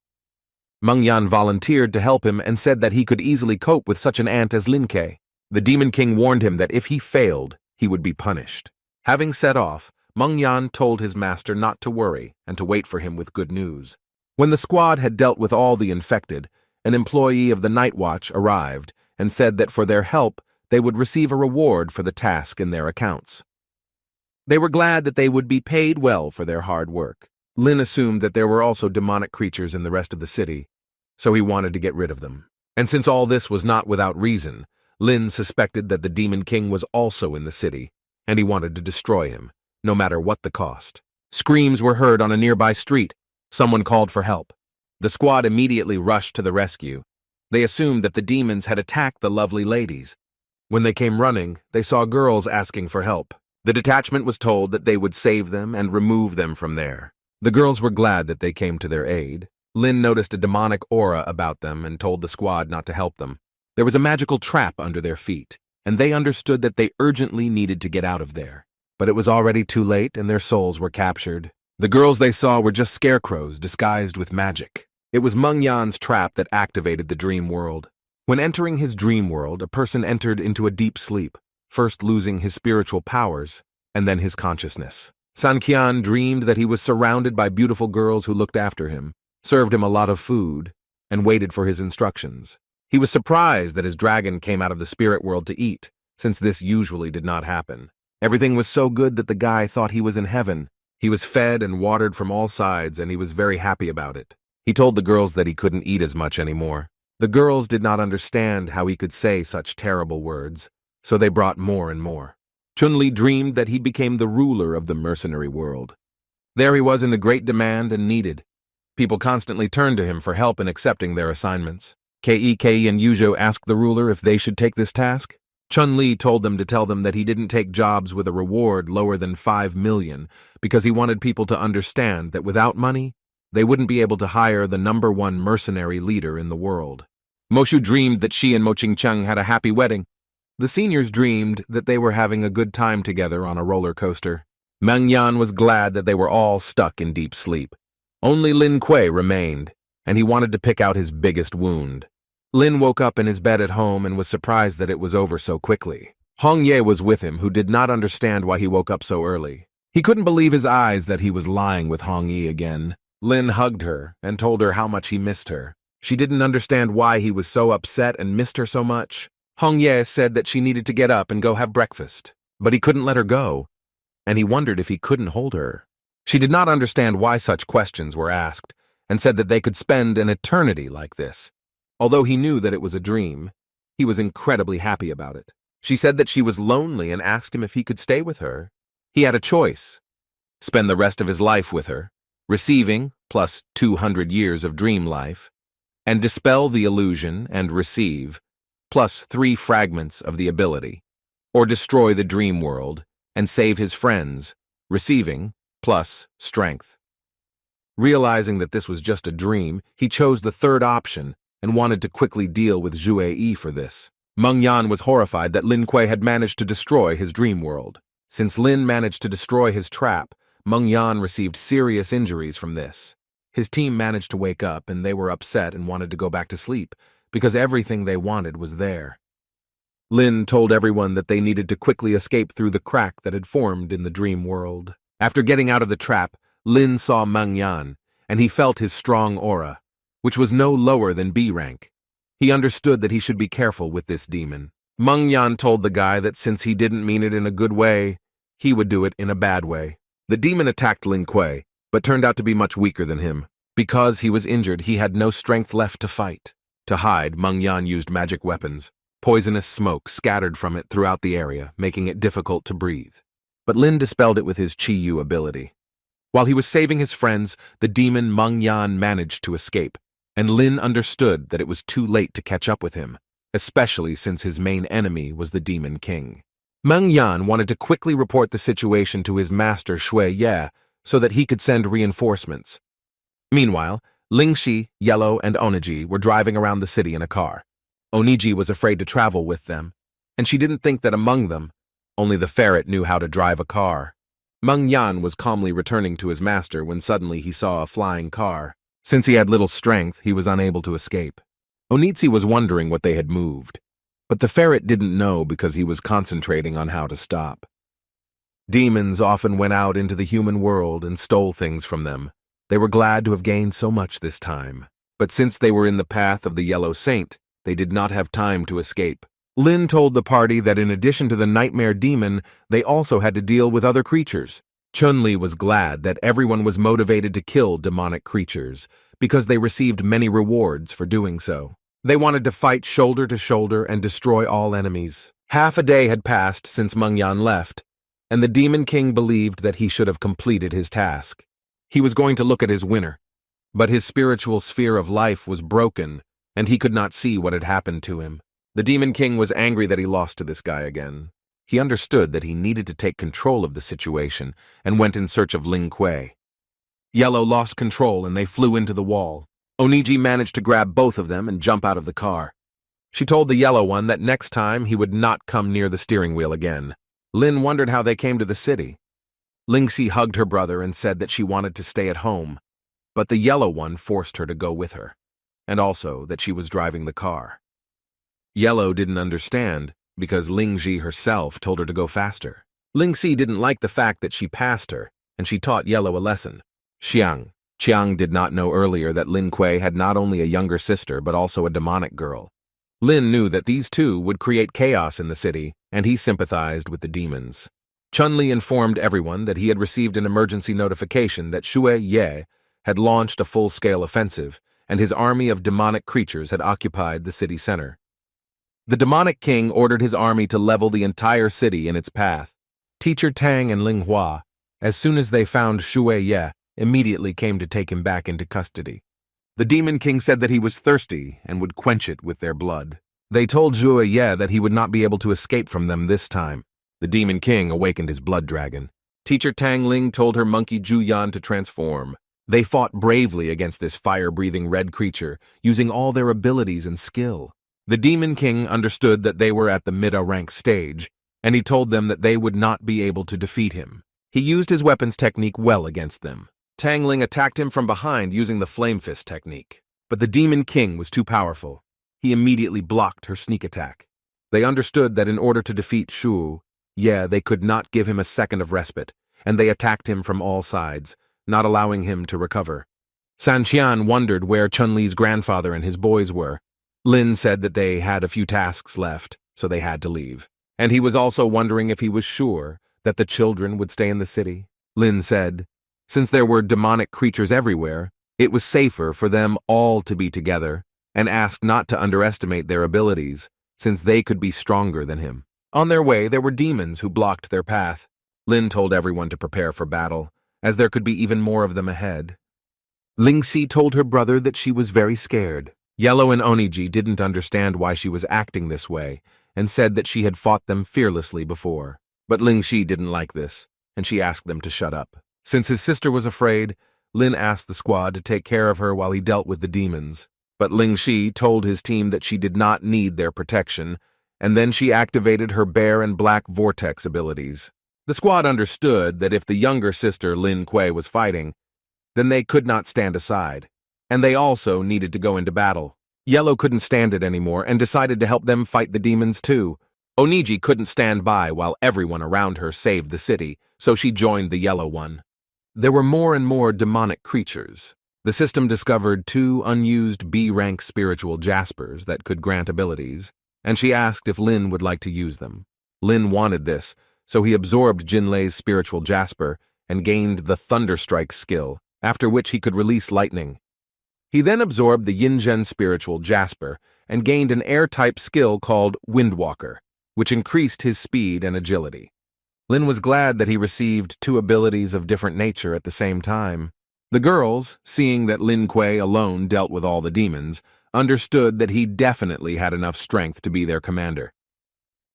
Meng Yan volunteered to help him and said that he could easily cope with such an ant as Lin Kuei. The Demon King warned him that if he failed, he would be punished. Having set off, Meng Yan told his master not to worry and to wait for him with good news. When the squad had dealt with all the infected, an employee of the Night Watch arrived and said that for their help, they would receive a reward for the task in their accounts. They were glad that they would be paid well for their hard work. Lin assumed that there were also demonic creatures in the rest of the city, so he wanted to get rid of them. And since all this was not without reason, Lin suspected that the Demon King was also in the city, and he wanted to destroy him, no matter what the cost. Screams were heard on a nearby street. Someone called for help. The squad immediately rushed to the rescue. They assumed that the demons had attacked the lovely ladies. When they came running, they saw girls asking for help. The detachment was told that they would save them and remove them from there. The girls were glad that they came to their aid. Lin noticed a demonic aura about them and told the squad not to help them. There was a magical trap under their feet, and they understood that they urgently needed to get out of there. But it was already too late and their souls were captured. The girls they saw were just scarecrows disguised with magic. It was Meng Yan's trap that activated the dream world. When entering his dream world, a person entered into a deep sleep, first losing his spiritual powers and then his consciousness. San Qian dreamed that he was surrounded by beautiful girls who looked after him, served him a lot of food, and waited for his instructions. He was surprised that his dragon came out of the spirit world to eat, since this usually did not happen. Everything was so good that the guy thought he was in heaven. He was fed and watered from all sides, and he was very happy about it. He told the girls that he couldn't eat as much anymore. The girls did not understand how he could say such terrible words, so they brought more and more. Chun-Li dreamed that he became the ruler of the mercenary world. There he was in the great demand and needed. People constantly turned to him for help in accepting their assignments. Kei and Yuzhou asked the ruler if they should take this task. Chun-Li told them to tell them that he didn't take jobs with a reward lower than 5 million because he wanted people to understand that without money, they wouldn't be able to hire the #1 mercenary leader in the world. Moshu dreamed that she and Mo Ching-cheng had a happy wedding. The seniors dreamed that they were having a good time together on a roller coaster. Meng Yan was glad that they were all stuck in deep sleep. Only Lin Kuei remained, and he wanted to pick out his biggest wound. Lin woke up in his bed at home and was surprised that it was over so quickly. Hong Ye was with him, who did not understand why he woke up so early. He couldn't believe his eyes that he was lying with Hong Yi again. Lin hugged her and told her how much he missed her. She didn't understand why he was so upset and missed her so much. Hong Ye said that she needed to get up and go have breakfast, but he couldn't let her go, and he wondered if he couldn't hold her. She did not understand why such questions were asked, and said that they could spend an eternity like this. Although he knew that it was a dream, he was incredibly happy about it. She said that she was lonely and asked him if he could stay with her. He had a choice: spend the rest of his life with her, receiving plus 200 years of dream life, and dispel the illusion and receive plus 3 fragments of the ability, or destroy the dream world and save his friends, receiving plus strength. Realizing that this was just a dream, he chose the third option and wanted to quickly deal with Zhu Yi for this. Meng Yan was horrified that Lin Kuei had managed to destroy his dream world. Since Lin managed to destroy his trap, Meng Yan received serious injuries from this. His team managed to wake up and they were upset and wanted to go back to sleep, because everything they wanted was there. Lin told everyone that they needed to quickly escape through the crack that had formed in the dream world. After getting out of the trap, Lin saw Mengyan, and he felt his strong aura, which was no lower than B rank. He understood that he should be careful with this demon. Mengyan told the guy that since he didn't mean it in a good way, he would do it in a bad way. The demon attacked Lin Kuei, but turned out to be much weaker than him. Because he was injured, he had no strength left to fight. To hide, Mengyan used magic weapons. Poisonous smoke scattered from it throughout the area, making it difficult to breathe. But Lin dispelled it with his Chi-Yu ability. While he was saving his friends, the demon Mengyan managed to escape, and Lin understood that it was too late to catch up with him, especially since his main enemy was the Demon King. Mengyan wanted to quickly report the situation to his master Shui Ye so that he could send reinforcements. Meanwhile, Lingxi, Yellow, and Oniji were driving around the city in a car. Oniji was afraid to travel with them, and she didn't think that among them, only the ferret knew how to drive a car. Mengyan was calmly returning to his master when suddenly he saw a flying car. Since he had little strength, he was unable to escape. Onitsi was wondering what they had moved, but the ferret didn't know because he was concentrating on how to stop. Demons often went out into the human world and stole things from them. They were glad to have gained so much this time, but since they were in the path of the Yellow Saint, they did not have time to escape. Lin told the party that in addition to the nightmare demon, they also had to deal with other creatures. Chun-Li was glad that everyone was motivated to kill demonic creatures, because they received many rewards for doing so. They wanted to fight shoulder to shoulder and destroy all enemies. Half a day had passed since Mengyan left, and the Demon King believed that he should have completed his task. He was going to look at his winner, but his spiritual sphere of life was broken, and he could not see what had happened to him. The Demon King was angry that he lost to this guy again. He understood that he needed to take control of the situation and went in search of Ling Kuei. Yellow lost control and they flew into the wall. Oniji managed to grab both of them and jump out of the car. She told the yellow one that next time he would not come near the steering wheel again. Lin wondered how they came to the city. Lingxi hugged her brother and said that she wanted to stay at home, but the yellow one forced her to go with her, and also that she was driving the car. Yellow didn't understand because Lingxi herself told her to go faster. Lingxi didn't like the fact that she passed her, and she taught Yellow a lesson. Chiang did not know earlier that Lin Kuei had not only a younger sister but also a demonic girl. Lin knew that these two would create chaos in the city, and he sympathized with the demons. Chun-Li informed everyone that he had received an emergency notification that Shui Ye had launched a full-scale offensive, and his army of demonic creatures had occupied the city center. The demonic king ordered his army to level the entire city in its path. Teacher Tang and Ling Hua, as soon as they found Shui Ye, immediately came to take him back into custody. The Demon King said that he was thirsty and would quench it with their blood. They told Shui Ye that he would not be able to escape from them this time. The Demon King awakened his blood dragon. Teacher Tang Ling told her monkey Juyan to transform. They fought bravely against this fire-breathing red creature, using all their abilities and skill. The Demon King understood that they were at the mid-rank stage, and he told them that they would not be able to defeat him. He used his weapons technique well against them. Tang Ling attacked him from behind using the Flame Fist technique, but the Demon King was too powerful. He immediately blocked her sneak attack. They understood that in order to defeat Shu, they could not give him a second of respite, and they attacked him from all sides, not allowing him to recover. San Qian wondered where Chun-Li's grandfather and his boys were. Lin said that they had a few tasks left, so they had to leave. And he was also wondering if he was sure that the children would stay in the city. Lin said, since there were demonic creatures everywhere, it was safer for them all to be together, and asked not to underestimate their abilities, since they could be stronger than him. On their way, there were demons who blocked their path. Lin told everyone to prepare for battle, as there could be even more of them ahead. Lingxi told her brother that she was very scared. Yellow and Oniji didn't understand why she was acting this way, and said that she had fought them fearlessly before. But Lingxi didn't like this, and she asked them to shut up. Since his sister was afraid, Lin asked the squad to take care of her while he dealt with the demons. But Lingxi told his team that she did not need their protection, and then she activated her bear and black vortex abilities. The squad understood that if the younger sister Lin Kuei was fighting, then they could not stand aside, and they also needed to go into battle. Yellow couldn't stand it anymore and decided to help them fight the demons too. Oniji couldn't stand by while everyone around her saved the city, so she joined the yellow one. There were more and more demonic creatures. The system discovered 2 unused B-rank spiritual jaspers that could grant abilities, and she asked if Lin would like to use them. Lin wanted this, so he absorbed Jinlei's spiritual jasper and gained the Thunderstrike skill, after which he could release lightning. He then absorbed the Yinzhen spiritual jasper and gained an air-type skill called Windwalker, which increased his speed and agility. Lin was glad that he received 2 abilities of different nature at the same time. The girls, seeing that Lin Kuei alone dealt with all the demons, understood that he definitely had enough strength to be their commander.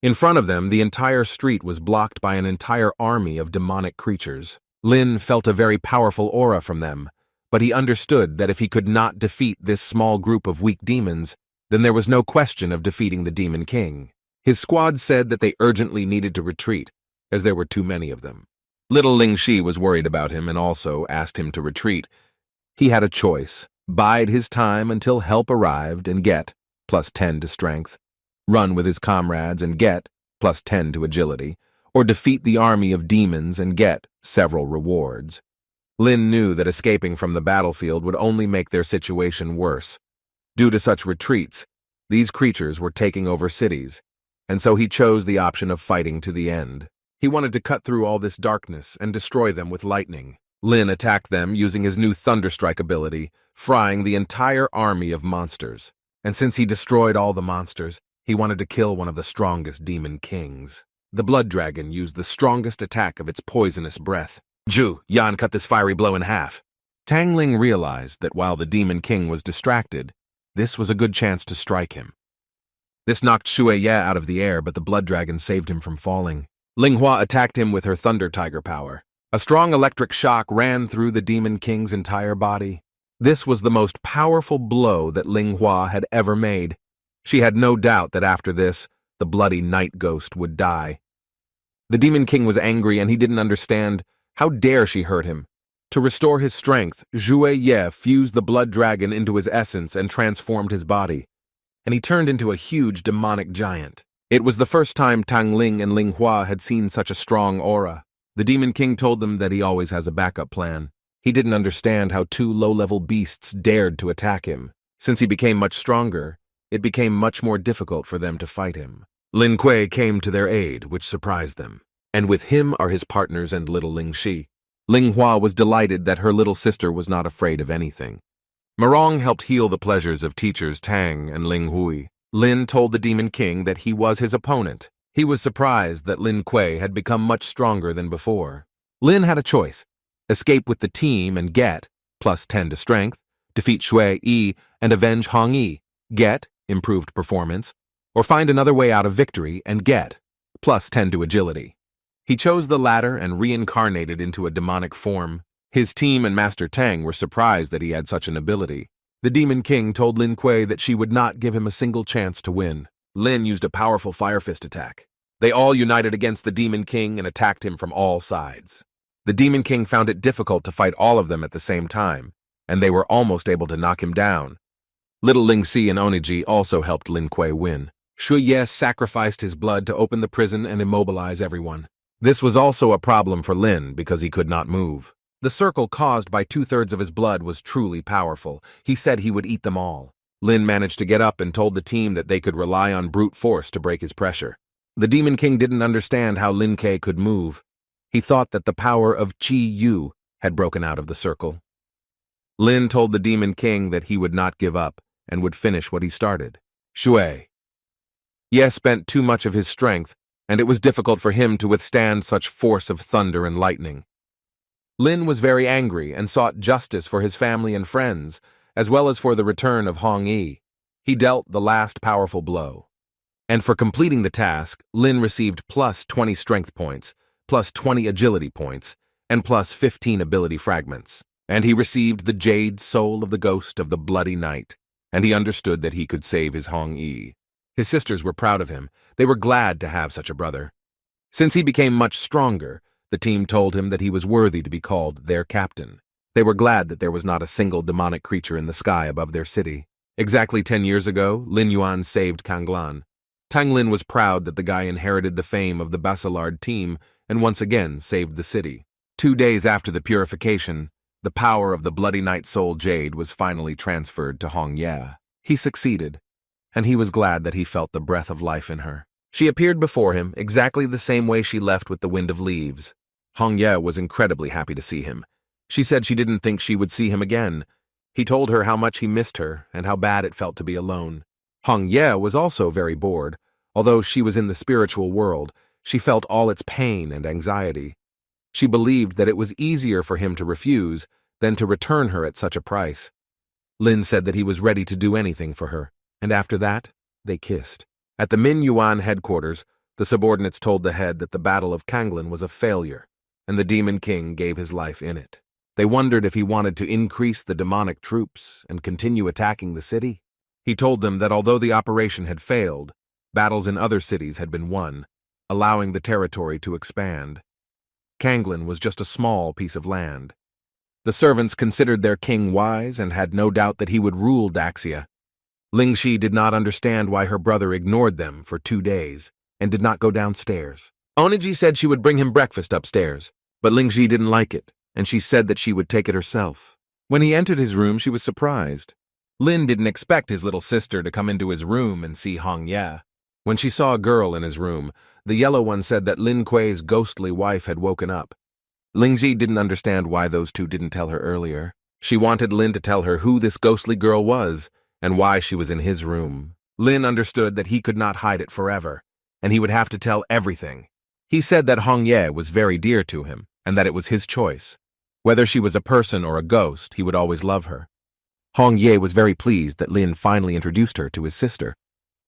In front of them, the entire street was blocked by an entire army of demonic creatures. Lin felt a very powerful aura from them, but he understood that if he could not defeat this small group of weak demons, then there was no question of defeating the Demon King. His squad said that they urgently needed to retreat, as there were too many of them. Little Ling Shi was worried about him and also asked him to retreat. He had a choice: bide his time until help arrived and get +10 to strength, run with his comrades and get +10 to agility, or defeat the army of demons and get several rewards. Lin knew that escaping from the battlefield would only make their situation worse. Due to such retreats, these creatures were taking over cities, and so he chose the option of fighting to the end. He wanted to cut through all this darkness and destroy them with lightning. Lin attacked them using his new Thunderstrike ability, frying the entire army of monsters. And since he destroyed all the monsters, he wanted to kill one of the strongest demon kings. The blood dragon used the strongest attack of its poisonous breath. Ju, Yan cut this fiery blow in half. Tang Ling realized that while the demon king was distracted, this was a good chance to strike him. This knocked Shui Ye out of the air, but the blood dragon saved him from falling. Ling Hua attacked him with her Thunder Tiger power. A strong electric shock ran through the Demon King's entire body. This was the most powerful blow that Ling Hua had ever made. She had no doubt that after this, the bloody night ghost would die. The Demon King was angry and he didn't understand. How dare she hurt him? To restore his strength, Zhue Ye fused the blood dragon into his essence and transformed his body, and he turned into a huge demonic giant. It was the first time Tang Ling and Ling Hua had seen such a strong aura. The Demon King told them that he always has a backup plan. He didn't understand how 2 low-level beasts dared to attack him. Since he became much stronger, it became much more difficult for them to fight him. Lin Kuei came to their aid, which surprised them. And with him are his partners and little Ling Shi. Ling Hua was delighted that her little sister was not afraid of anything. Marong helped heal the pleasures of teachers Tang and Ling Hui. Lin told the Demon King that he was his opponent. He was surprised that Lin Kuei had become much stronger than before. Lin had a choice: escape with the team and get +10 to strength, defeat Shui Yi and avenge Hong Yi, get improved performance, or find another way out of victory and get +10 to agility. He chose the latter and reincarnated into a demonic form. His team and Master Tang were surprised that he had such an ability. The Demon King told Lin Kuei that she would not give him a single chance to win. Lin used a powerful Fire Fist attack. They all united against the Demon King and attacked him from all sides. The Demon King found it difficult to fight all of them at the same time, and they were almost able to knock him down. Little Ling Si and Oniji also helped Lin Kuei win. Shui Ye sacrificed his blood to open the prison and immobilize everyone. This was also a problem for Lin because he could not move. The circle caused by 2/3 of his blood was truly powerful. He said he would eat them all. Lin managed to get up and told the team that they could rely on brute force to break his pressure. The Demon King didn't understand how Lin Kuei could move. He thought that the power of Qi Yu had broken out of the circle. Lin told the Demon King that he would not give up and would finish what he started. Shui Ye spent too much of his strength, and it was difficult for him to withstand such force of thunder and lightning. Lin was very angry and sought justice for his family and friends, as well as for the return of Hong Yi. He dealt the last powerful blow. And for completing the task, Lin received +20 strength points, +20 agility points, and +15 ability fragments. And he received the jade soul of the ghost of the bloody night, and he understood that he could save his Hong Yi. His sisters were proud of him. They were glad to have such a brother. Since he became much stronger, the team told him that he was worthy to be called their captain. They were glad that there was not a single demonic creature in the sky above their city. Exactly 10 years ago, Lin Yuan saved Kanglan. Tang Lin was proud that the guy inherited the fame of the Basilard team and once again saved the city. 2 days after the purification, the power of the Bloody Night Soul Jade was finally transferred to Hong Ye. He succeeded, and he was glad that he felt the breath of life in her. She appeared before him exactly the same way she left with the Wind of Leaves. Hong Ye was incredibly happy to see him. She said she didn't think she would see him again. He told her how much he missed her and how bad it felt to be alone. Hong Ye was also very bored. Although she was in the spiritual world, she felt all its pain and anxiety. She believed that it was easier for him to refuse than to return her at such a price. Lin said that he was ready to do anything for her, and after that, they kissed. At the Min Yuan headquarters, the subordinates told the head that the Battle of Kanglin was a failure, and the Demon King gave his life in it. They wondered if he wanted to increase the demonic troops and continue attacking the city. He told them that although the operation had failed, battles in other cities had been won, allowing the territory to expand. Kanglin was just a small piece of land. The servants considered their king wise and had no doubt that he would rule Daxia. Lingxi did not understand why her brother ignored them for 2 days and did not go downstairs. Oniji said she would bring him breakfast upstairs, but Lingxi didn't like it, and she said that she would take it herself. When he entered his room, she was surprised. Lin didn't expect his little sister to come into his room and see Hong Ye. When she saw a girl in his room, the yellow one said that Lin Kuei's ghostly wife had woken up. Lingxi didn't understand why those two didn't tell her earlier. She wanted Lin to tell her who this ghostly girl was and why she was in his room. Lin understood that he could not hide it forever, and he would have to tell everything. He said that Hong Ye was very dear to him and that it was his choice. Whether she was a person or a ghost, he would always love her. Hong Ye was very pleased that Lin finally introduced her to his sister.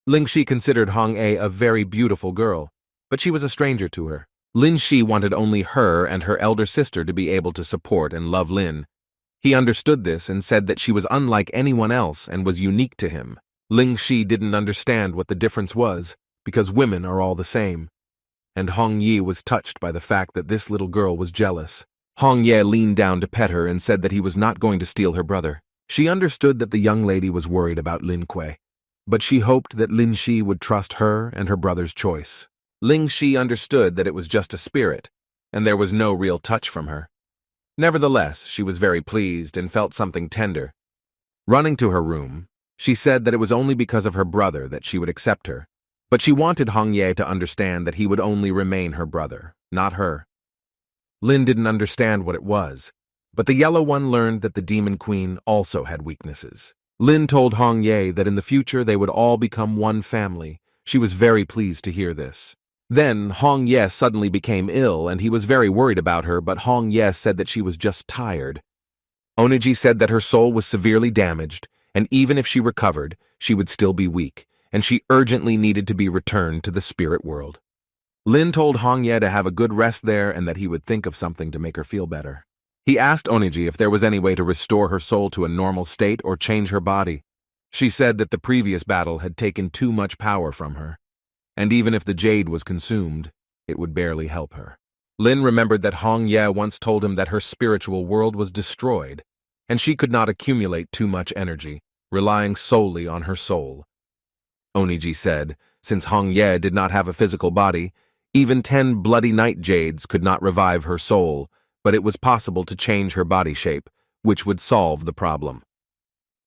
Lingxi considered Hong Ye a very beautiful girl, but she was a stranger to her. Lin Shi wanted only her and her elder sister to be able to support and love Lin. He understood this and said that she was unlike anyone else and was unique to him. Ling Shi didn't understand what the difference was, because women are all the same. And Hong Yi was touched by the fact that this little girl was jealous. Hong Ye leaned down to pet her and said that he was not going to steal her brother. She understood that the young lady was worried about Lin Kuei, but she hoped that Lin Shi would trust her and her brother's choice. Ling Shi understood that it was just a spirit, and there was no real touch from her. Nevertheless, she was very pleased and felt something tender. Running to her room, she said that it was only because of her brother that she would accept her, but she wanted Hong Ye to understand that he would only remain her brother, not her. Lin didn't understand what it was, but the yellow one learned that the Demon Queen also had weaknesses. Lin told Hong Ye that in the future they would all become one family. She was very pleased to hear this. Then Hong Ye suddenly became ill and he was very worried about her, but Hong Ye said that she was just tired. Oniji said that her soul was severely damaged, and even if she recovered, she would still be weak, and she urgently needed to be returned to the spirit world. Lin told Hong Ye to have a good rest there and that he would think of something to make her feel better. He asked Oniji if there was any way to restore her soul to a normal state or change her body. She said that the previous battle had taken too much power from her, and even if the jade was consumed, it would barely help her. Lin remembered that Hong Ye once told him that her spiritual world was destroyed, and she could not accumulate too much energy, relying solely on her soul. Oniji said, since Hong Ye did not have a physical body, even 10 bloody night jades could not revive her soul, but it was possible to change her body shape, which would solve the problem.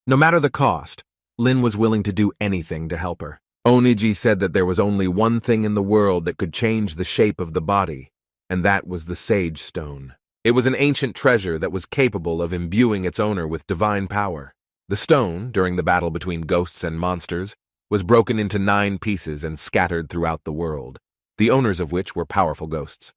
No matter the cost, Lin was willing to do anything to help her. Oniji said that there was only one thing in the world that could change the shape of the body, and that was the Sage Stone. It was an ancient treasure that was capable of imbuing its owner with divine power. The stone, during the battle between ghosts and monsters, was broken into 9 pieces and scattered throughout the world, the owners of which were powerful ghosts.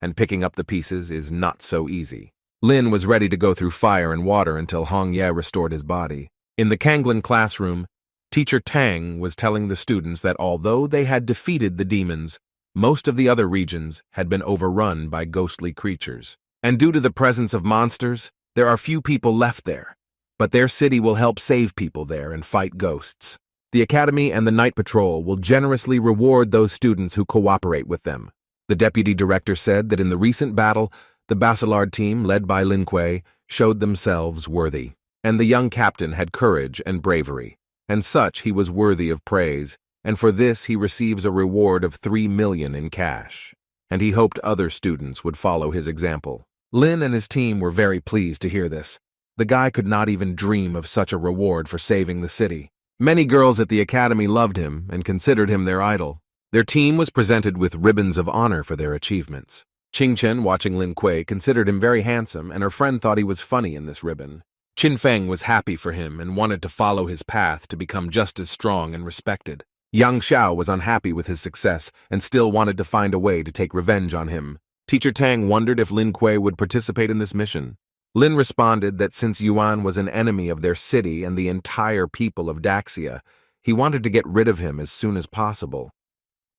And picking up the pieces is not so easy. Lin was ready to go through fire and water until Hong Ye restored his body. In the Kanglin classroom, Teacher Tang was telling the students that although they had defeated the demons, most of the other regions had been overrun by ghostly creatures. And due to the presence of monsters, there are few people left there, but their city will help save people there and fight ghosts. The Academy and the Night Patrol will generously reward those students who cooperate with them. The deputy director said that in the recent battle, the Basilard team, led by Lin Kuei, showed themselves worthy, and the young captain had courage and bravery, and such he was worthy of praise, and for this he receives a reward of 3 million in cash. And he hoped other students would follow his example. Lin and his team were very pleased to hear this. The guy could not even dream of such a reward for saving the city. Many girls at the academy loved him and considered him their idol. Their team was presented with ribbons of honor for their achievements. Qing Chen, watching Lin Kuei, considered him very handsome, and her friend thought he was funny in this ribbon. Qin Feng was happy for him and wanted to follow his path to become just as strong and respected. Yang Xiao was unhappy with his success and still wanted to find a way to take revenge on him. Teacher Tang wondered if Lin Kuei would participate in this mission. Lin responded that since Yuan was an enemy of their city and the entire people of Daxia, he wanted to get rid of him as soon as possible.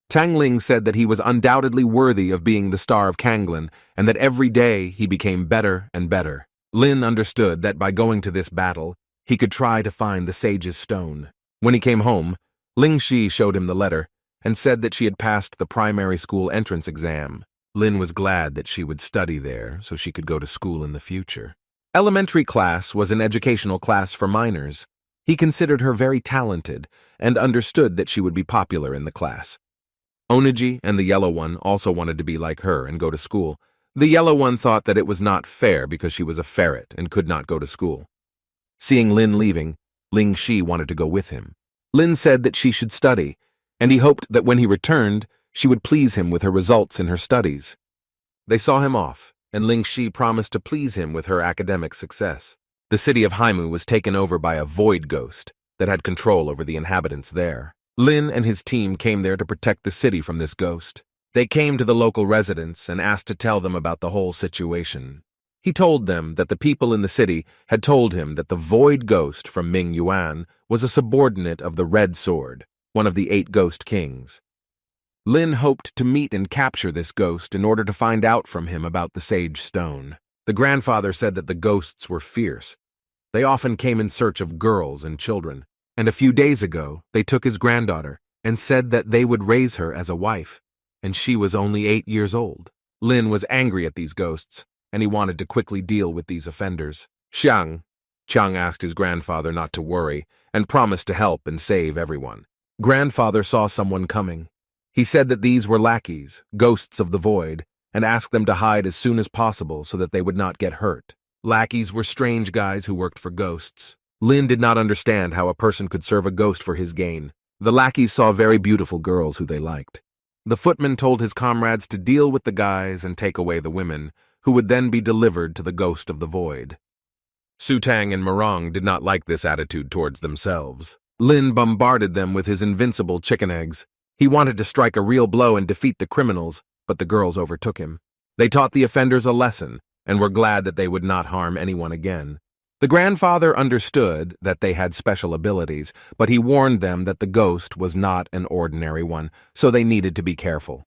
Tang Ling said that he was undoubtedly worthy of being the star of Kanglin and that every day he became better and better. Lin understood that by going to this battle, he could try to find the sage's stone. When he came home, Ling Shi showed him the letter and said that she had passed the primary school entrance exam. Lin was glad that she would study there so she could go to school in the future. Elementary class was an educational class for minors. He considered her very talented and understood that she would be popular in the class. Oniji and the yellow one also wanted to be like her and go to school. The yellow one thought that it was not fair because she was a ferret and could not go to school. Seeing Lin leaving, Ling Shi wanted to go with him. Lin said that she should study, and he hoped that when he returned, she would please him with her results in her studies. They saw him off, and Ling Shi promised to please him with her academic success. The city of Haimu was taken over by a void ghost that had control over the inhabitants there. Lin and his team came there to protect the city from this ghost. They came to the local residents and asked to tell them about the whole situation. He told them that the people in the city had told him that the void ghost from Ming Yuan was a subordinate of the Red Sword, one of the 8 ghost kings. Lin hoped to meet and capture this ghost in order to find out from him about the sage stone. The grandfather said that the ghosts were fierce. They often came in search of girls and children. And a few days ago, they took his granddaughter and said that they would raise her as a wife, and she was only 8 years old. Lin was angry at these ghosts, and he wanted to quickly deal with these offenders. Chang asked his grandfather not to worry and promised to help and save everyone. Grandfather saw someone coming. He said that these were lackeys, ghosts of the void, and asked them to hide as soon as possible so that they would not get hurt. Lackeys were strange guys who worked for ghosts. Lin did not understand how a person could serve a ghost for his gain. The lackeys saw very beautiful girls who they liked. The footman told his comrades to deal with the guys and take away the women, who would then be delivered to the ghost of the void. Su Tang and Morong did not like this attitude towards themselves. Lin bombarded them with his invincible chicken eggs. He wanted to strike a real blow and defeat the criminals, but the girls overtook him. They taught the offenders a lesson and were glad that they would not harm anyone again. The grandfather understood that they had special abilities, but he warned them that the ghost was not an ordinary one, so they needed to be careful.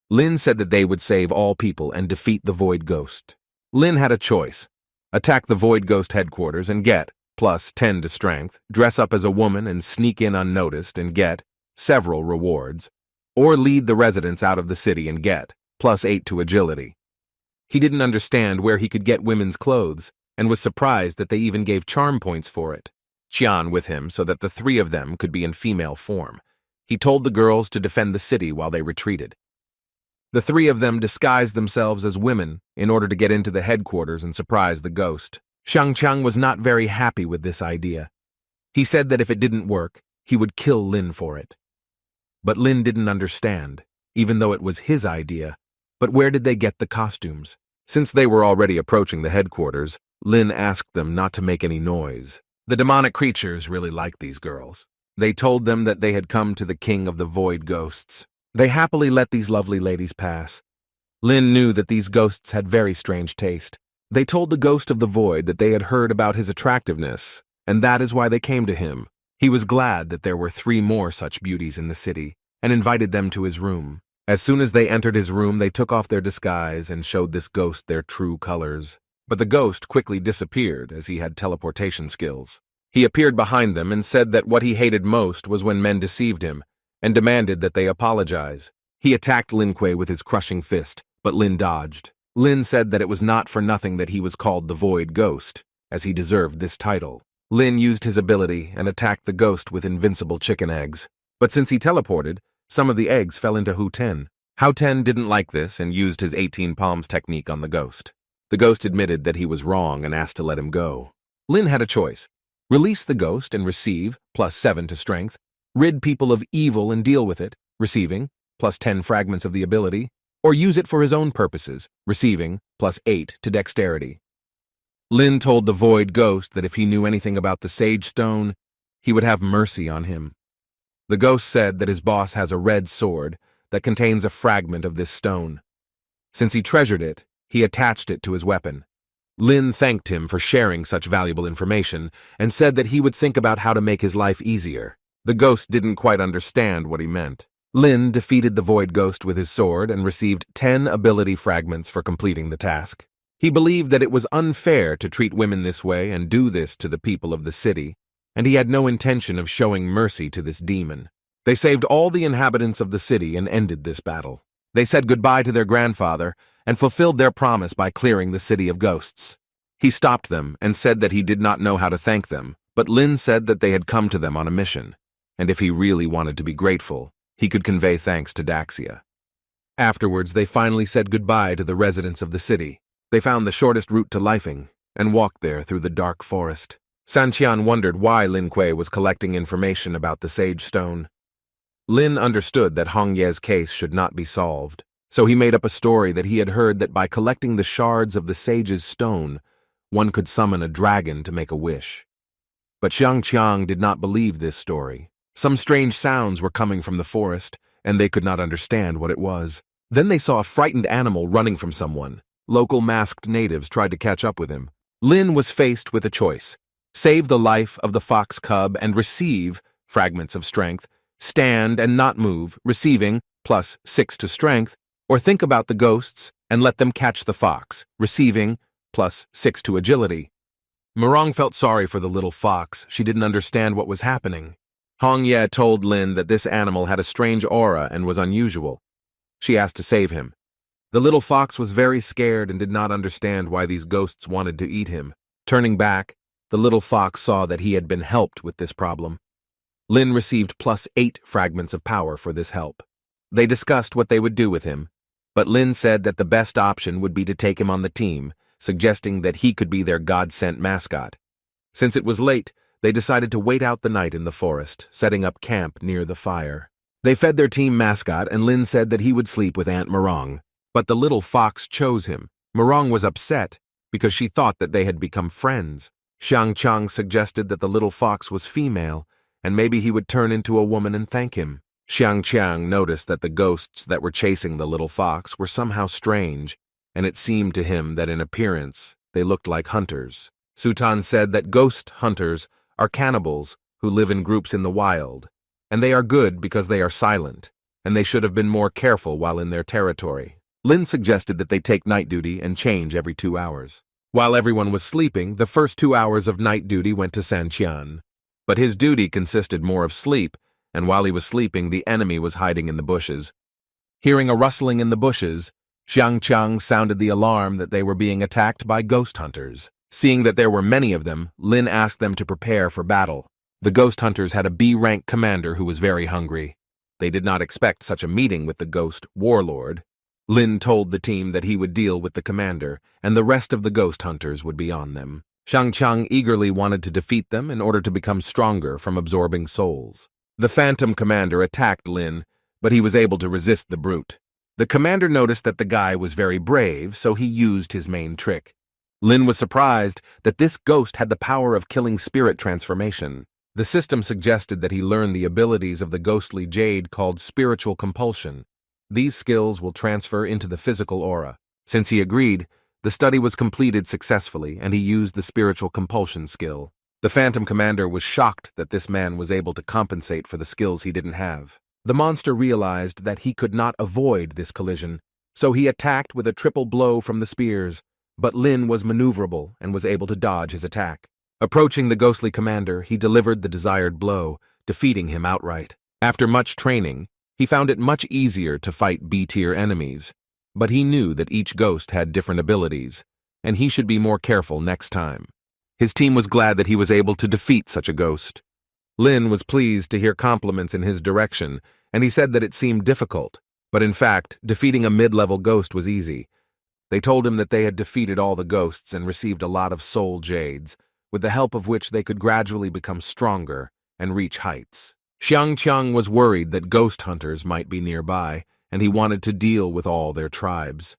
Lin said that they would save all people and defeat the void ghost. Lin had a choice: attack the void ghost headquarters and get +10 to strength, dress up as a woman and sneak in unnoticed and get several rewards, or lead the residents out of the city and get +8 to agility. He didn't understand where he could get women's clothes, and was surprised that they even gave charm points for it. Qian with him so that the 3 of them could be in female form. He told the girls to defend the city while they retreated. The 3 of them disguised themselves as women in order to get into the headquarters and surprise the ghost. Shang Chang was not very happy with this idea. He said that if it didn't work, he would kill Lin for it. But Lin didn't understand, even though it was his idea. But where did they get the costumes? Since they were already approaching the headquarters, Lin asked them not to make any noise. The demonic creatures really liked these girls. They told them that they had come to the king of the void ghosts. They happily let these lovely ladies pass. Lin knew that these ghosts had very strange taste. They told the ghost of the void that they had heard about his attractiveness, and that is why they came to him. He was glad that there were 3 more such beauties in the city, and invited them to his room. As soon as they entered his room, they took off their disguise and showed this ghost their true colors. But the ghost quickly disappeared as he had teleportation skills. He appeared behind them and said that what he hated most was when men deceived him, and demanded that they apologize. He attacked Lin Kuei with his crushing fist, but Lin dodged. Lin said that it was not for nothing that he was called the Void Ghost, as he deserved this title. Lin used his ability and attacked the ghost with invincible chicken eggs. But since he teleported, some of the eggs fell into Hu Ten. Hao Ten didn't like this and used his 18 palms technique on the ghost. The ghost admitted that he was wrong and asked to let him go. Lin had a choice. Release the ghost and receive, +7 to strength. Rid people of evil and deal with it, receiving, +10 fragments of the ability. Or use it for his own purposes, receiving, +8 to dexterity. Lin told the void ghost that if he knew anything about the Sage Stone, he would have mercy on him. The ghost said that his boss has a red sword that contains a fragment of this stone. Since he treasured it, he attached it to his weapon. Lin thanked him for sharing such valuable information and said that he would think about how to make his life easier. The ghost didn't quite understand what he meant. Lin defeated the void ghost with his sword and received 10 ability fragments for completing the task. He believed that it was unfair to treat women this way and do this to the people of the city, and he had no intention of showing mercy to this demon. They saved all the inhabitants of the city and ended this battle. They said goodbye to their grandfather and fulfilled their promise by clearing the city of ghosts. He stopped them and said that he did not know how to thank them, but Lin said that they had come to them on a mission, and if he really wanted to be grateful, he could convey thanks to Daxia. Afterwards, they finally said goodbye to the residents of the city. They found the shortest route to Lifing and walked there through the dark forest. Sanqian wondered why Lin Kuei was collecting information about the Sage Stone. Lin understood that Hong Ye's case should not be solved, so he made up a story that he had heard that by collecting the shards of the Sage's stone, one could summon a dragon to make a wish. But Xiang Qiang did not believe this story. Some strange sounds were coming from the forest, and they could not understand what it was. Then they saw a frightened animal running from someone. Local masked natives tried to catch up with him. Lin was faced with a choice: save the life of the fox cub and receive fragments of strength, stand and not move, receiving +6 to strength, or think about the ghosts and let them catch the fox, receiving +6 to agility. Murong felt sorry for the little fox. She didn't understand what was happening. Hong Ye told Lin that this animal had a strange aura and was unusual. She asked to save him. The little fox was very scared and did not understand why these ghosts wanted to eat him. Turning back, the little fox saw that he had been helped with this problem. Lin received +8 fragments of power for this help. They discussed what they would do with him, but Lin said that the best option would be to take him on the team, suggesting that he could be their God-sent mascot. Since it was late, they decided to wait out the night in the forest, setting up camp near the fire. They fed their team mascot, and Lin said that he would sleep with Aunt Murong. But the little fox chose him. Murong was upset because she thought that they had become friends. Xiang Qiang suggested that the little fox was female, and maybe he would turn into a woman and thank him. Xiang Qiang noticed that the ghosts that were chasing the little fox were somehow strange, and it seemed to him that in appearance they looked like hunters. Sutan said that ghost hunters are cannibals who live in groups in the wild, and they are good because they are silent, and they should have been more careful while in their territory. Lin suggested that they take night duty and change every 2 hours. While everyone was sleeping, the first 2 hours of night duty went to Sanqian. But his duty consisted more of sleep, and while he was sleeping, the enemy was hiding in the bushes. Hearing a rustling in the bushes, Xiang Qiang sounded the alarm that they were being attacked by ghost hunters. Seeing that there were many of them, Lin asked them to prepare for battle. The ghost hunters had a B-rank commander who was very hungry. They did not expect such a meeting with the ghost warlord. Lin told the team that he would deal with the commander, and the rest of the ghost hunters would be on them. Xiang Qiang eagerly wanted to defeat them in order to become stronger from absorbing souls. The phantom commander attacked Lin, but he was able to resist the brute. The commander noticed that the guy was very brave, so he used his main trick. Lin was surprised that this ghost had the power of killing spirit transformation. The system suggested that he learn the abilities of the ghostly jade called spiritual compulsion. These skills will transfer into the physical aura. Since he agreed, the study was completed successfully, and he used the spiritual compulsion skill. The Phantom Commander was shocked that this man was able to compensate for the skills he didn't have. The monster realized that he could not avoid this collision, so he attacked with a triple blow from the spears, but Lin was maneuverable and was able to dodge his attack. Approaching the ghostly commander, he delivered the desired blow, defeating him outright. After much training, he found it much easier to fight B-tier enemies, but he knew that each ghost had different abilities, and he should be more careful next time. His team was glad that he was able to defeat such a ghost. Lin was pleased to hear compliments in his direction, and he said that it seemed difficult, but in fact, defeating a mid-level ghost was easy. They told him that they had defeated all the ghosts and received a lot of soul jades, with the help of which they could gradually become stronger and reach heights. Xiang Qiang was worried that ghost hunters might be nearby, and he wanted to deal with all their tribes.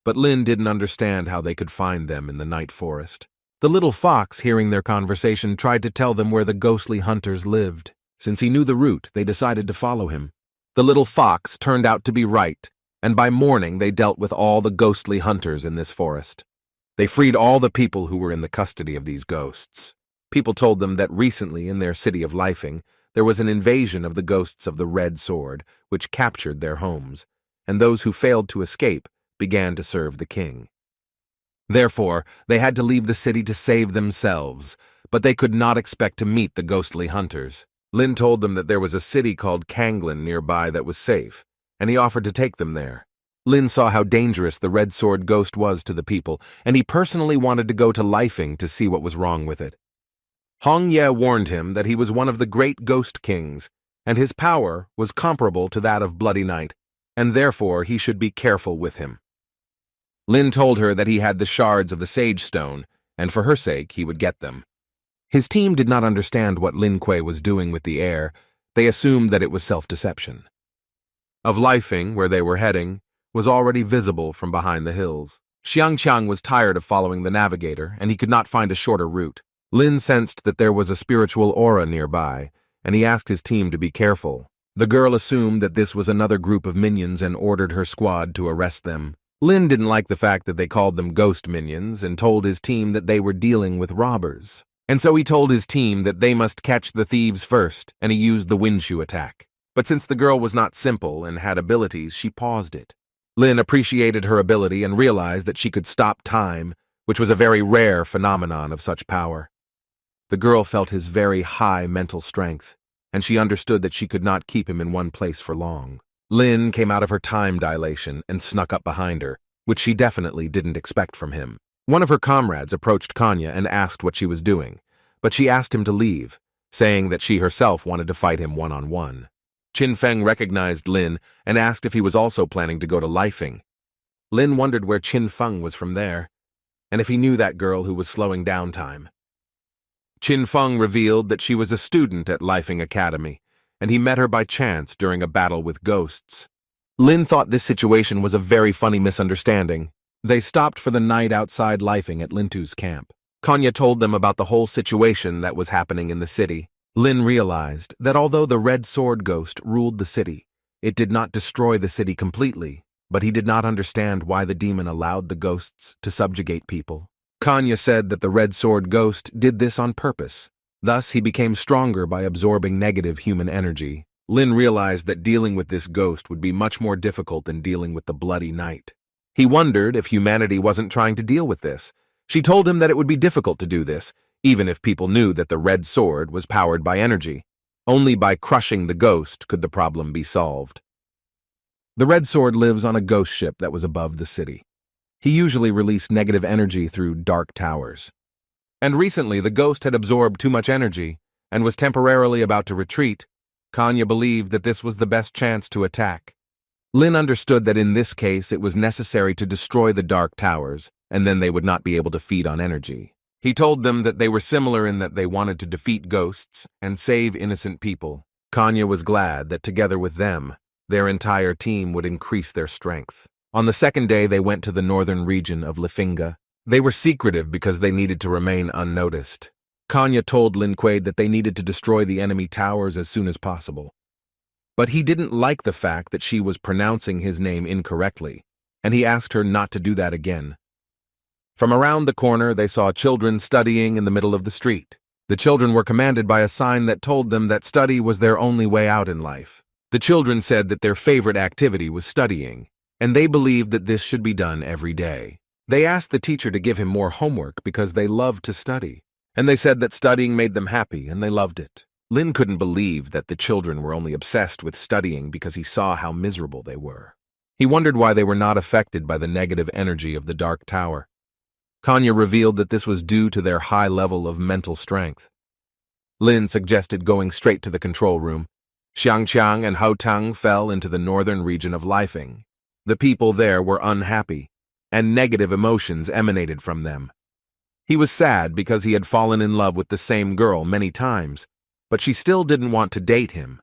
But Lin didn't understand how they could find them in the night forest. The little fox, hearing their conversation, tried to tell them where the ghostly hunters lived. Since he knew the route, they decided to follow him. The little fox turned out to be right, and by morning they dealt with all the ghostly hunters in this forest. They freed all the people who were in the custody of these ghosts. People told them that recently in their city of Lifing, there was an invasion of the ghosts of the Red Sword, which captured their homes, and those who failed to escape began to serve the king. Therefore, they had to leave the city to save themselves, but they could not expect to meet the ghostly hunters. Lin told them that there was a city called Kanglin nearby that was safe, and he offered to take them there. Lin saw how dangerous the Red Sword ghost was to the people, and he personally wanted to go to Lifing to see what was wrong with it. Hong Ye warned him that he was one of the great ghost kings, and his power was comparable to that of Bloody Knight, and therefore he should be careful with him. Lin told her that he had the shards of the Sage Stone, and for her sake he would get them. His team did not understand what Lin Kuei was doing with the air. They assumed that it was self-deception. Of Lifing, where they were heading, was already visible from behind the hills. Xiang Qiang was tired of following the navigator, and he could not find a shorter route. Lin sensed that there was a spiritual aura nearby, and he asked his team to be careful. The girl assumed that this was another group of minions and ordered her squad to arrest them. Lin didn't like the fact that they called them ghost minions and told his team that they were dealing with robbers. And so he told his team that they must catch the thieves first, and he used the windshoe attack. But since the girl was not simple and had abilities, she paused it. Lin appreciated her ability and realized that she could stop time, which was a very rare phenomenon of such power. The girl felt his very high mental strength, and she understood that she could not keep him in one place for long. Lin came out of her time dilation and snuck up behind her, which she definitely didn't expect from him. One of her comrades approached Kanya and asked what she was doing, but she asked him to leave, saying that she herself wanted to fight him one-on-one. Qin Feng recognized Lin and asked if he was also planning to go to Lifing. Lin wondered where Qin Feng was from there, and if he knew that girl who was slowing down time. Qin Feng revealed that she was a student at Lifing Academy, and he met her by chance during a battle with ghosts. Lin thought this situation was a very funny misunderstanding. They stopped for the night outside Lifing at Lintu's camp. Kanya told them about the whole situation that was happening in the city. Lin realized that although the Red Sword Ghost ruled the city, it did not destroy the city completely, but he did not understand why the demon allowed the ghosts to subjugate people. Kanya said that the Red Sword Ghost did this on purpose. Thus, he became stronger by absorbing negative human energy. Lin realized that dealing with this ghost would be much more difficult than dealing with the Bloody Knight. He wondered if humanity wasn't trying to deal with this. She told him that it would be difficult to do this, even if people knew that the Red Sword was powered by energy. Only by crushing the ghost could the problem be solved. The Red Sword lives on a ghost ship that was above the city. He usually released negative energy through dark towers. And recently the ghost had absorbed too much energy and was temporarily about to retreat. Kanya believed that this was the best chance to attack. Lin understood that in this case it was necessary to destroy the dark towers, and then they would not be able to feed on energy. He told them that they were similar in that they wanted to defeat ghosts and save innocent people. Kanya was glad that together with them, their entire team would increase their strength. On the second day they went to the northern region of Lifinga. They were secretive because they needed to remain unnoticed. Kanya told Lin Kuei that they needed to destroy the enemy towers as soon as possible. But he didn't like the fact that she was pronouncing his name incorrectly, and he asked her not to do that again. From around the corner, they saw children studying in the middle of the street. The children were commanded by a sign that told them that study was their only way out in life. The children said that their favorite activity was studying, and they believed that this should be done every day. They asked the teacher to give him more homework because they loved to study, and they said that studying made them happy and they loved it. Lin couldn't believe that the children were only obsessed with studying because he saw how miserable they were. He wondered why they were not affected by the negative energy of the Dark Tower. Kanya revealed that this was due to their high level of mental strength. Lin suggested going straight to the control room. Xiangqiang and Haotang fell into the northern region of Lifeng. The people there were unhappy, and negative emotions emanated from them. He was sad because he had fallen in love with the same girl many times, but she still didn't want to date him.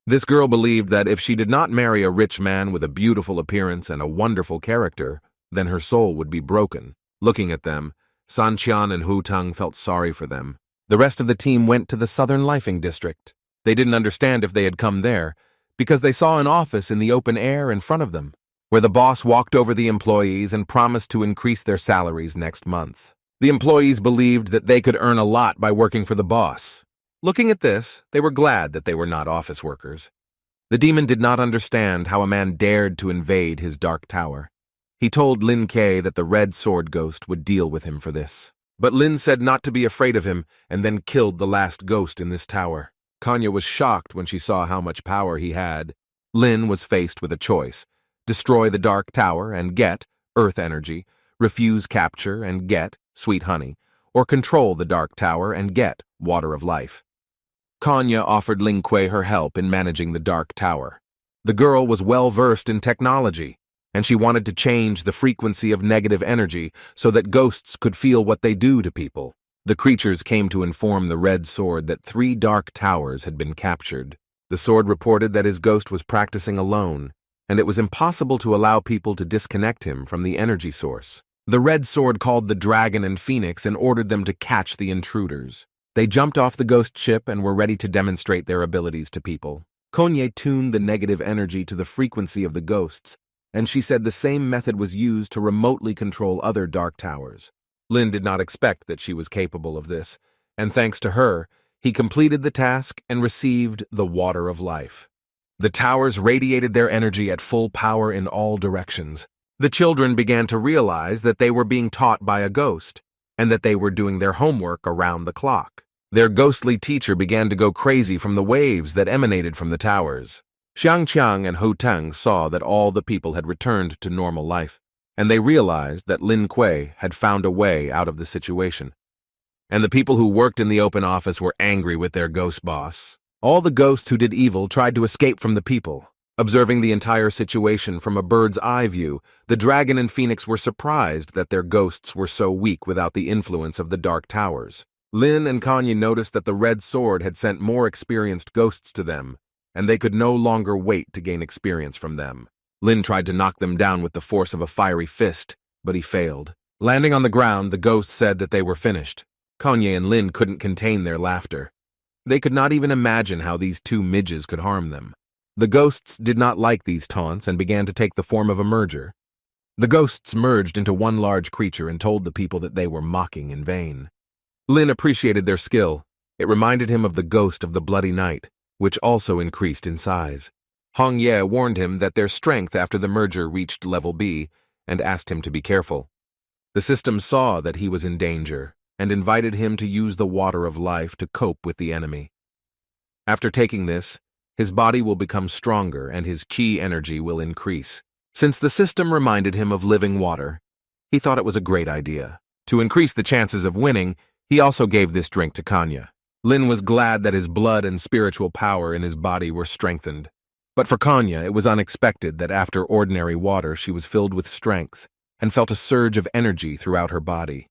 This girl believed that if she did not marry a rich man with a beautiful appearance and a wonderful character, then her soul would be broken. Looking at them, Sanqian and Haotang felt sorry for them. The rest of the team went to the southern Lifeng district. They didn't understand if they had come there, because they saw an office in the open air in front of them, where the boss walked over the employees and promised to increase their salaries next month. The employees believed that they could earn a lot by working for the boss. Looking at this, they were glad that they were not office workers. The demon did not understand how a man dared to invade his dark tower. He told Lin Ke that the red sword ghost would deal with him for this. But Lin said not to be afraid of him and then killed the last ghost in this tower. Kanya was shocked when she saw how much power he had. Lin was faced with a choice: destroy the dark tower and get earth energy, refuse capture and get sweet honey, or control the dark tower and get water of life. Kanya offered Ling Kui her help in managing the dark tower. The girl was well versed in technology, and she wanted to change the frequency of negative energy so that ghosts could feel what they do to people. The creatures came to inform the Red Sword that 3 dark towers had been captured. The sword reported that his ghost was practicing alone, and it was impossible to allow people to disconnect him from the energy source. The Red Sword called the dragon and phoenix and ordered them to catch the intruders. They jumped off the ghost ship and were ready to demonstrate their abilities to people. Konye tuned the negative energy to the frequency of the ghosts, and she said the same method was used to remotely control other dark towers. Lin did not expect that she was capable of this, and thanks to her, he completed the task and received the water of life. The towers radiated their energy at full power in all directions. The children began to realize that they were being taught by a ghost, and that they were doing their homework around the clock. Their ghostly teacher began to go crazy from the waves that emanated from the towers. Xiangqiang and Haotang saw that all the people had returned to normal life, and they realized that Lin Kui had found a way out of the situation. And the people who worked in the open office were angry with their ghost boss. All the ghosts who did evil tried to escape from the people. Observing the entire situation from a bird's eye view, the dragon and phoenix were surprised that their ghosts were so weak without the influence of the dark towers. Lin and Kanye noticed that the red sword had sent more experienced ghosts to them, and they could no longer wait to gain experience from them. Lin tried to knock them down with the force of a fiery fist, but he failed. Landing on the ground, the ghost said that they were finished. Kanye and Lin couldn't contain their laughter. They could not even imagine how these 2 midges could harm them. The ghosts did not like these taunts and began to take the form of a merger. The ghosts merged into one large creature and told the people that they were mocking in vain. Lin appreciated their skill. It reminded him of the ghost of the Bloody Night, which also increased in size. Hong Ye warned him that their strength after the merger reached level B and asked him to be careful. The system saw that he was in danger and invited him to use the water of life to cope with the enemy. After taking this, his body will become stronger and his chi energy will increase. Since the system reminded him of living water, he thought it was a great idea. To increase the chances of winning, he also gave this drink to Kanya. Lin was glad that his blood and spiritual power in his body were strengthened. But for Kanya, it was unexpected that after ordinary water she was filled with strength and felt a surge of energy throughout her body.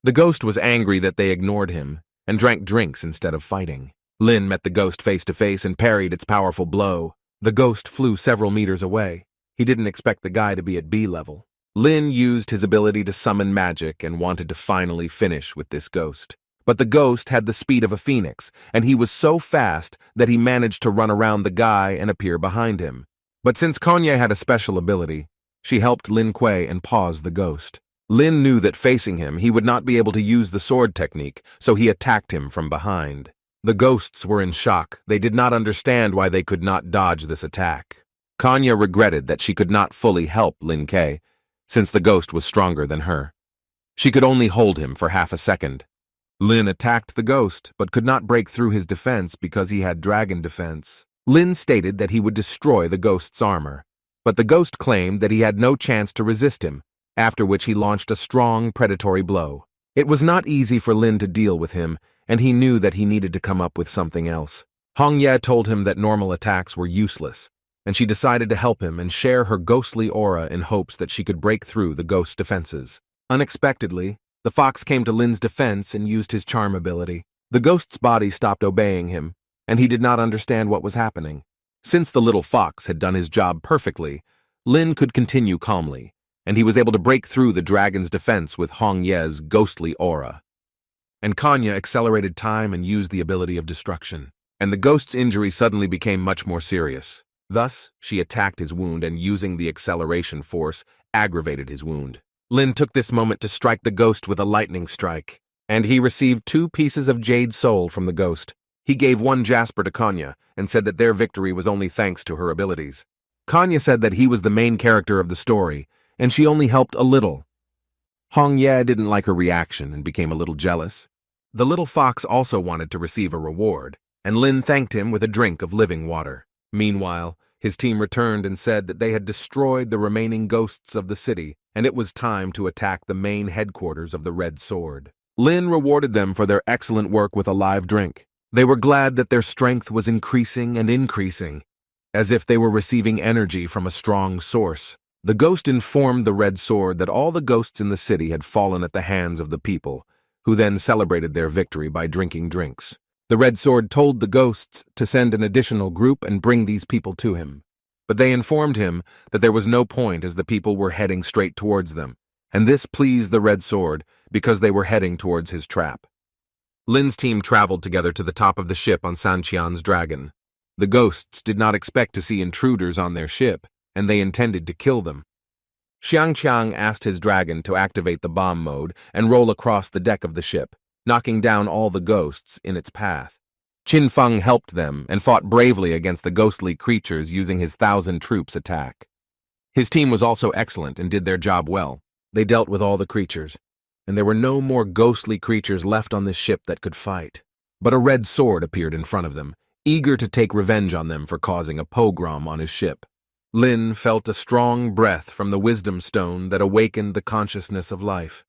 The ghost was angry that they ignored him and drank drinks instead of fighting. Lin met the ghost face to face and parried its powerful blow. The ghost flew several meters away. He didn't expect the guy to be at B level. Lin used his ability to summon magic and wanted to finally finish with this ghost. But the ghost had the speed of a phoenix, and he was so fast that he managed to run around the guy and appear behind him. But since Kanye had a special ability, she helped Lin Kui and pause the ghost. Lin knew that facing him, he would not be able to use the sword technique, so he attacked him from behind. The ghosts were in shock. They did not understand why they could not dodge this attack. Kanya regretted that she could not fully help Lin Kui, since the ghost was stronger than her. She could only hold him for half a second. Lin attacked the ghost, but could not break through his defense because he had dragon defense. Lin stated that he would destroy the ghost's armor, but the ghost claimed that he had no chance to resist him, after which he launched a strong predatory blow. It was not easy for Lin to deal with him, and he knew that he needed to come up with something else. Hong Ye told him that normal attacks were useless, and she decided to help him and share her ghostly aura in hopes that she could break through the ghost's defenses. Unexpectedly, the fox came to Lin's defense and used his charm ability. The ghost's body stopped obeying him, and he did not understand what was happening. Since the little fox had done his job perfectly, Lin could continue calmly, and he was able to break through the dragon's defense with Hong Ye's ghostly aura. And Kanya accelerated time and used the ability of destruction, and the ghost's injury suddenly became much more serious. Thus, she attacked his wound and, using the acceleration force, aggravated his wound. Lin took this moment to strike the ghost with a lightning strike, and he received 2 pieces of jade soul from the ghost. He gave 1 jasper to Kanya and said that their victory was only thanks to her abilities. Kanya said that he was the main character of the story, and she only helped a little. Hong Ye didn't like her reaction and became a little jealous. The little fox also wanted to receive a reward, and Lin thanked him with a drink of living water. Meanwhile, his team returned and said that they had destroyed the remaining ghosts of the city, and it was time to attack the main headquarters of the Red Sword. Lin rewarded them for their excellent work with a live drink. They were glad that their strength was increasing and increasing, as if they were receiving energy from a strong source. The ghost informed the Red Sword that all the ghosts in the city had fallen at the hands of the people, who then celebrated their victory by drinking drinks. The Red Sword told the ghosts to send an additional group and bring these people to him. But they informed him that there was no point as the people were heading straight towards them, and this pleased the Red Sword because they were heading towards his trap. Lin's team traveled together to the top of the ship on Sanqian's dragon. The ghosts did not expect to see intruders on their ship, and they intended to kill them. Xiangqiang asked his dragon to activate the bomb mode and roll across the deck of the ship, knocking down all the ghosts in its path. Qin Feng helped them and fought bravely against the ghostly creatures using his 1,000 troops attack. His team was also excellent and did their job well. They dealt with all the creatures, and there were no more ghostly creatures left on this ship that could fight. But a red sword appeared in front of them, eager to take revenge on them for causing a pogrom on his ship. Lin felt a strong breath from the wisdom stone that awakened the consciousness of life.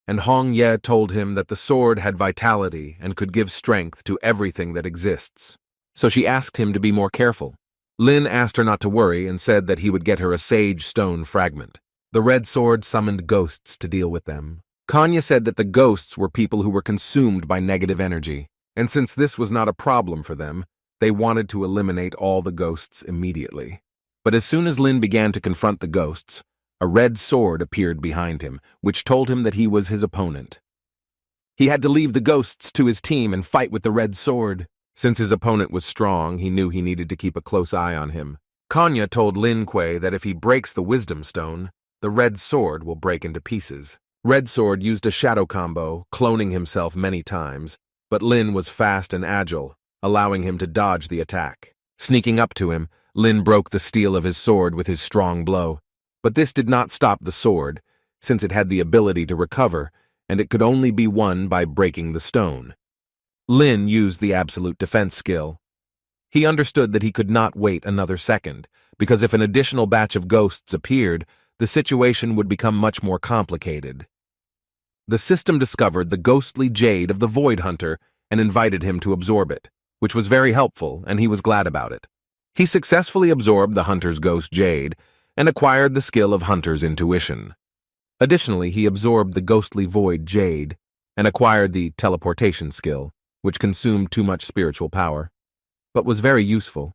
And Hong Ye told him that the sword had vitality and could give strength to everything that exists. So she asked him to be more careful. Lin asked her not to worry and said that he would get her a sage stone fragment. The red sword summoned ghosts to deal with them. Kanya said that the ghosts were people who were consumed by negative energy, and since this was not a problem for them, they wanted to eliminate all the ghosts immediately. But as soon as Lin began to confront the ghosts, a red sword appeared behind him, which told him that he was his opponent. He had to leave the ghosts to his team and fight with the red sword. Since his opponent was strong, he knew he needed to keep a close eye on him. Kanya told Lin Kuei that if he breaks the wisdom stone, the red sword will break into pieces. Red Sword used a shadow combo, cloning himself many times, but Lin was fast and agile, allowing him to dodge the attack. Sneaking up to him, Lin broke the steel of his sword with his strong blow. But this did not stop the sword, since it had the ability to recover, and it could only be won by breaking the stone. Lin used the absolute defense skill. He understood that he could not wait another second, because if an additional batch of ghosts appeared, the situation would become much more complicated. The system discovered the ghostly jade of the Void Hunter and invited him to absorb it, which was very helpful, and he was glad about it. He successfully absorbed the hunter's ghost jade and acquired the skill of hunter's intuition. Additionally, he absorbed the ghostly void jade and acquired the teleportation skill, which consumed too much spiritual power, but was very useful.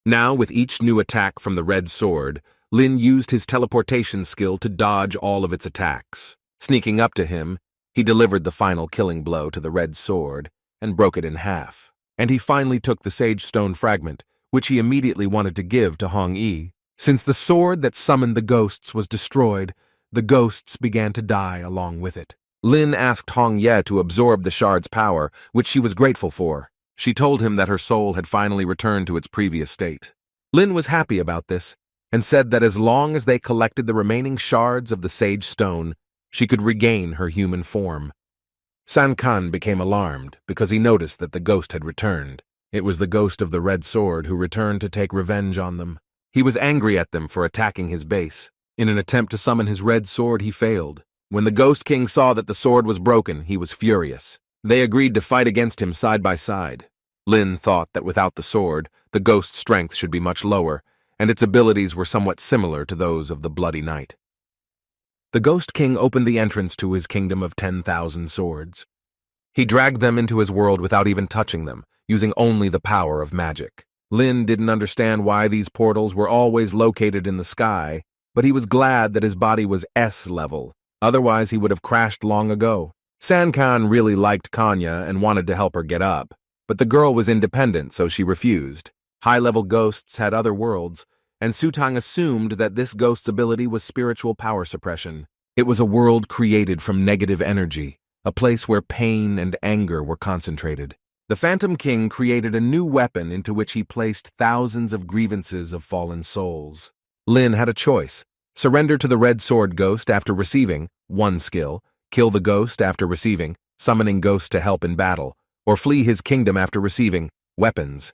Now, with each new attack from the red sword, Lin used his teleportation skill to dodge all of its attacks. Sneaking up to him, he delivered the final killing blow to the red sword and broke it in half. And he finally took the sage stone fragment, which he immediately wanted to give to Hong Yi. Since the sword that summoned the ghosts was destroyed, the ghosts began to die along with it. Lin asked Hong Ye to absorb the shard's power, which she was grateful for. She told him that her soul had finally returned to its previous state. Lin was happy about this, and said that as long as they collected the remaining shards of the sage stone, she could regain her human form. San Kan became alarmed because he noticed that the ghost had returned. It was the ghost of the red sword who returned to take revenge on them. He was angry at them for attacking his base. In an attempt to summon his red sword, he failed. When the Ghost King saw that the sword was broken, he was furious. They agreed to fight against him side by side. Lin thought that without the sword, the ghost's strength should be much lower, and its abilities were somewhat similar to those of the Bloody Knight. The Ghost King opened the entrance to his kingdom of 10,000 swords. He dragged them into his world without even touching them, using only the power of magic. Lin didn't understand why these portals were always located in the sky, but he was glad that his body was S level, otherwise he would have crashed long ago. Sankan really liked Kanya and wanted to help her get up, but the girl was independent, so she refused. High-level ghosts had other worlds, and Sutang assumed that this ghost's ability was spiritual power suppression. It was a world created from negative energy, a place where pain and anger were concentrated. The Phantom King created a new weapon into which he placed thousands of grievances of fallen souls. Lin had a choice: surrender to the Red Sword Ghost after receiving one skill, kill the ghost after receiving summoning ghosts to help in battle, or flee his kingdom after receiving weapons.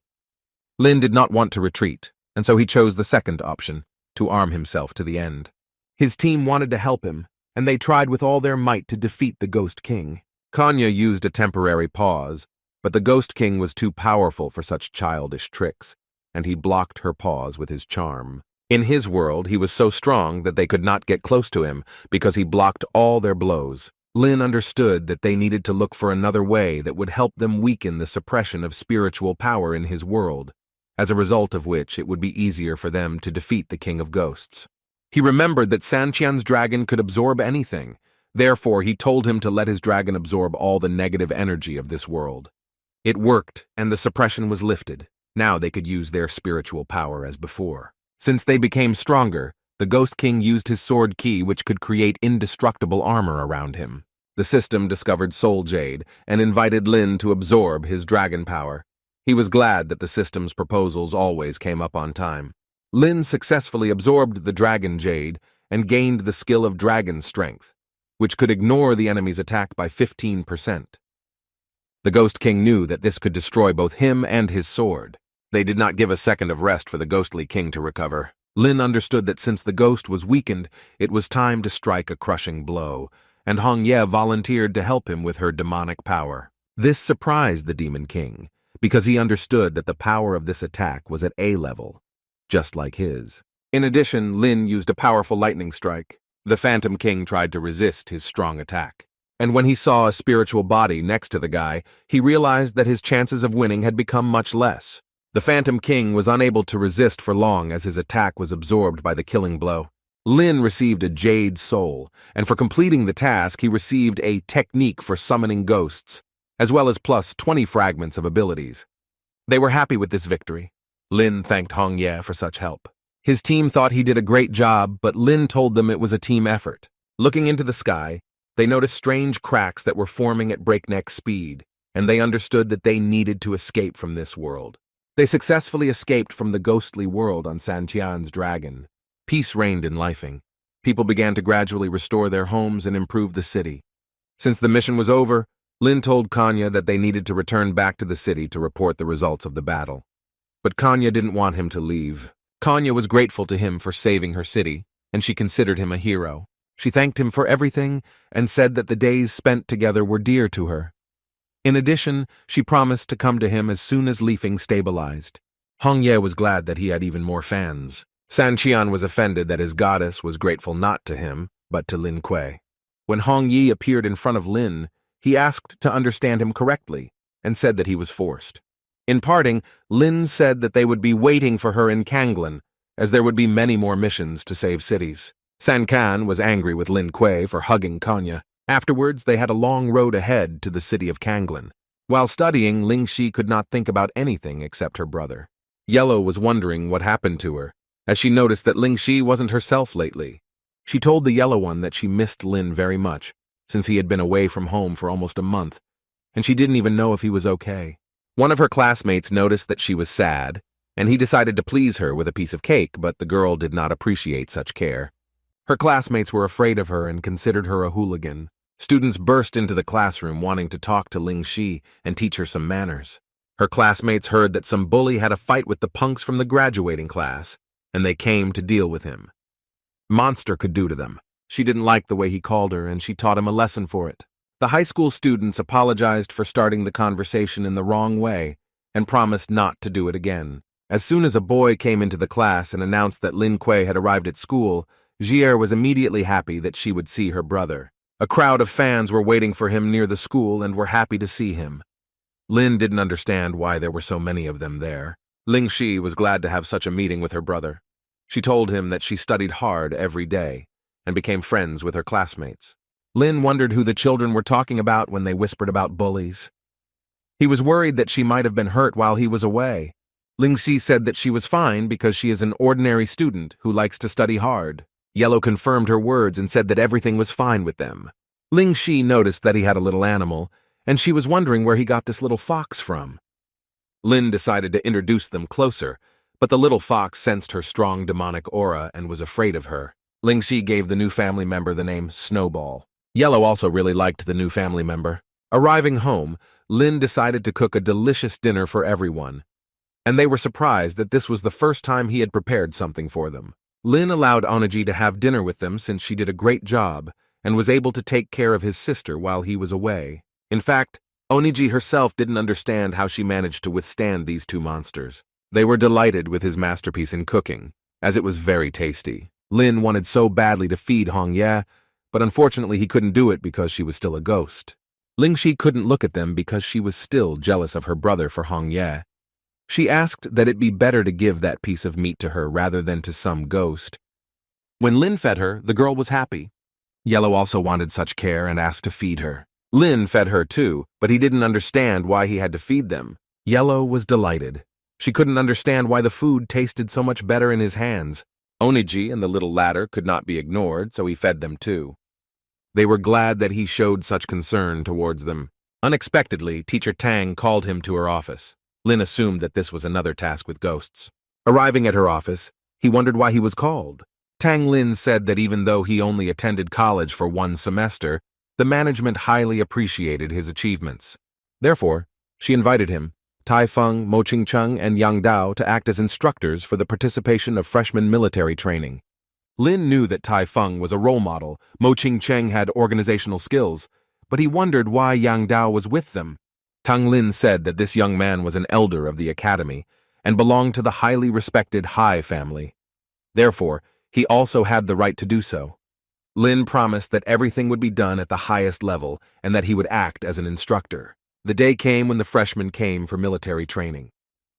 Lin did not want to retreat, and so he chose the second option, to arm himself to the end. His team wanted to help him, and they tried with all their might to defeat the Ghost King. Kanya used a temporary pause, but the Ghost King was too powerful for such childish tricks, and he blocked her pause with his charm. In his world, he was so strong that they could not get close to him because he blocked all their blows. Lin understood that they needed to look for another way that would help them weaken the suppression of spiritual power in his world, as a result of which it would be easier for them to defeat the King of Ghosts. He remembered that Sanqian's dragon could absorb anything, therefore he told him to let his dragon absorb all the negative energy of this world. It worked, and the suppression was lifted. Now they could use their spiritual power as before. Since they became stronger, the Ghost King used his sword key, which could create indestructible armor around him. The system discovered Soul Jade and invited Lin to absorb his dragon power. He was glad that the system's proposals always came up on time. Lin successfully absorbed the Dragon Jade and gained the skill of Dragon Strength, which could ignore the enemy's attack by 15%. The Ghost King knew that this could destroy both him and his sword. They did not give a second of rest for the Ghostly King to recover. Lin understood that since the ghost was weakened, it was time to strike a crushing blow, and Hong Ye volunteered to help him with her demonic power. This surprised the Demon King, because he understood that the power of this attack was at A level, just like his. In addition, Lin used a powerful lightning strike. The Phantom King tried to resist his strong attack, and when he saw a spiritual body next to the guy, he realized that his chances of winning had become much less. The Phantom King was unable to resist for long as his attack was absorbed by the killing blow. Lin received a Jade Soul, and for completing the task he received a technique for summoning ghosts, as well as plus 20 fragments of abilities. They were happy with this victory. Lin thanked Hong Ye for such help. His team thought he did a great job, but Lin told them it was a team effort. Looking into the sky, they noticed strange cracks that were forming at breakneck speed, and they understood that they needed to escape from this world. They successfully escaped from the ghostly world on Sanqian's dragon. Peace reigned in Lifing. People began to gradually restore their homes and improve the city. Since the mission was over, Lin told Kanya that they needed to return back to the city to report the results of the battle. But Kanya didn't want him to leave. Kanya was grateful to him for saving her city, and she considered him a hero. She thanked him for everything and said that the days spent together were dear to her. In addition, she promised to come to him as soon as Lifing stabilized. Hong Ye was glad that he had even more fans. Sanqian was offended that his goddess was grateful not to him, but to Lin Kuei. When Hong Yi appeared in front of Lin, he asked to understand him correctly, and said that he was forced. In parting, Lin said that they would be waiting for her in Kanglan, as there would be many more missions to save cities. Sankan was angry with Lin Kuei for hugging Kanya. Afterwards, they had a long road ahead to the city of Kanglan. While studying, Ling Shi could not think about anything except her brother. Yellow was wondering what happened to her, as she noticed that Ling Shi wasn't herself lately. She told the Yellow One that she missed Lin very much, since he had been away from home for almost a month, and she didn't even know if he was okay. One of her classmates noticed that she was sad, and he decided to please her with a piece of cake, but the girl did not appreciate such care. Her classmates were afraid of her and considered her a hooligan. Students burst into the classroom wanting to talk to Ling Shi and teach her some manners. Her classmates heard that some bully had a fight with the punks from the graduating class, and they came to deal with him. Monster could do to them. She didn't like the way he called her, and she taught him a lesson for it. The high school students apologized for starting the conversation in the wrong way and promised not to do it again. As soon as a boy came into the class and announced that Lin Kuei had arrived at school, Jier was immediately happy that she would see her brother. A crowd of fans were waiting for him near the school and were happy to see him. Lin didn't understand why there were so many of them there. Ling Shi was glad to have such a meeting with her brother. She told him that she studied hard every day and became friends with her classmates. Lin wondered who the children were talking about when they whispered about bullies. He was worried that she might have been hurt while he was away. Ling Shi said that she was fine because she is an ordinary student who likes to study hard. Yellow confirmed her words and said that everything was fine with them. Ling Shi noticed that he had a little animal, and she was wondering where he got this little fox from. Lin decided to introduce them closer, but the little fox sensed her strong demonic aura and was afraid of her. Ling Shi gave the new family member the name Snowball. Yellow also really liked the new family member. Arriving home, Lin decided to cook a delicious dinner for everyone, and they were surprised that this was the first time he had prepared something for them. Lin allowed Oniji to have dinner with them since she did a great job and was able to take care of his sister while he was away. In fact, Oniji herself didn't understand how she managed to withstand these two monsters. They were delighted with his masterpiece in cooking, as it was very tasty. Lin wanted so badly to feed Hong Ye, but unfortunately he couldn't do it because she was still a ghost. Ling Shi couldn't look at them because she was still jealous of her brother for Hong Ye. She asked that it be better to give that piece of meat to her rather than to some ghost. When Lin fed her, the girl was happy. Yellow also wanted such care and asked to feed her. Lin fed her too, but he didn't understand why he had to feed them. Yellow was delighted. She couldn't understand why the food tasted so much better in his hands. Oniji and the little ladder could not be ignored, so he fed them too. They were glad that he showed such concern towards them. Unexpectedly, Teacher Tang called him to her office. Lin assumed that this was another task with ghosts. Arriving at her office, he wondered why he was called. Tang Lin said that even though he only attended college for 1 semester, the management highly appreciated his achievements. Therefore, she invited him, Tai Feng, Mo Ching Chung, and Yang Dao to act as instructors for the participation of freshman military training. Lin knew that Tai Feng was a role model, Mo Ching Cheng had organizational skills, but he wondered why Yang Dao was with them. Tang Lin said that this young man was an elder of the academy and belonged to the highly respected Hai family. Therefore, he also had the right to do so. Lin promised that everything would be done at the highest level and that he would act as an instructor. The day came when the freshmen came for military training.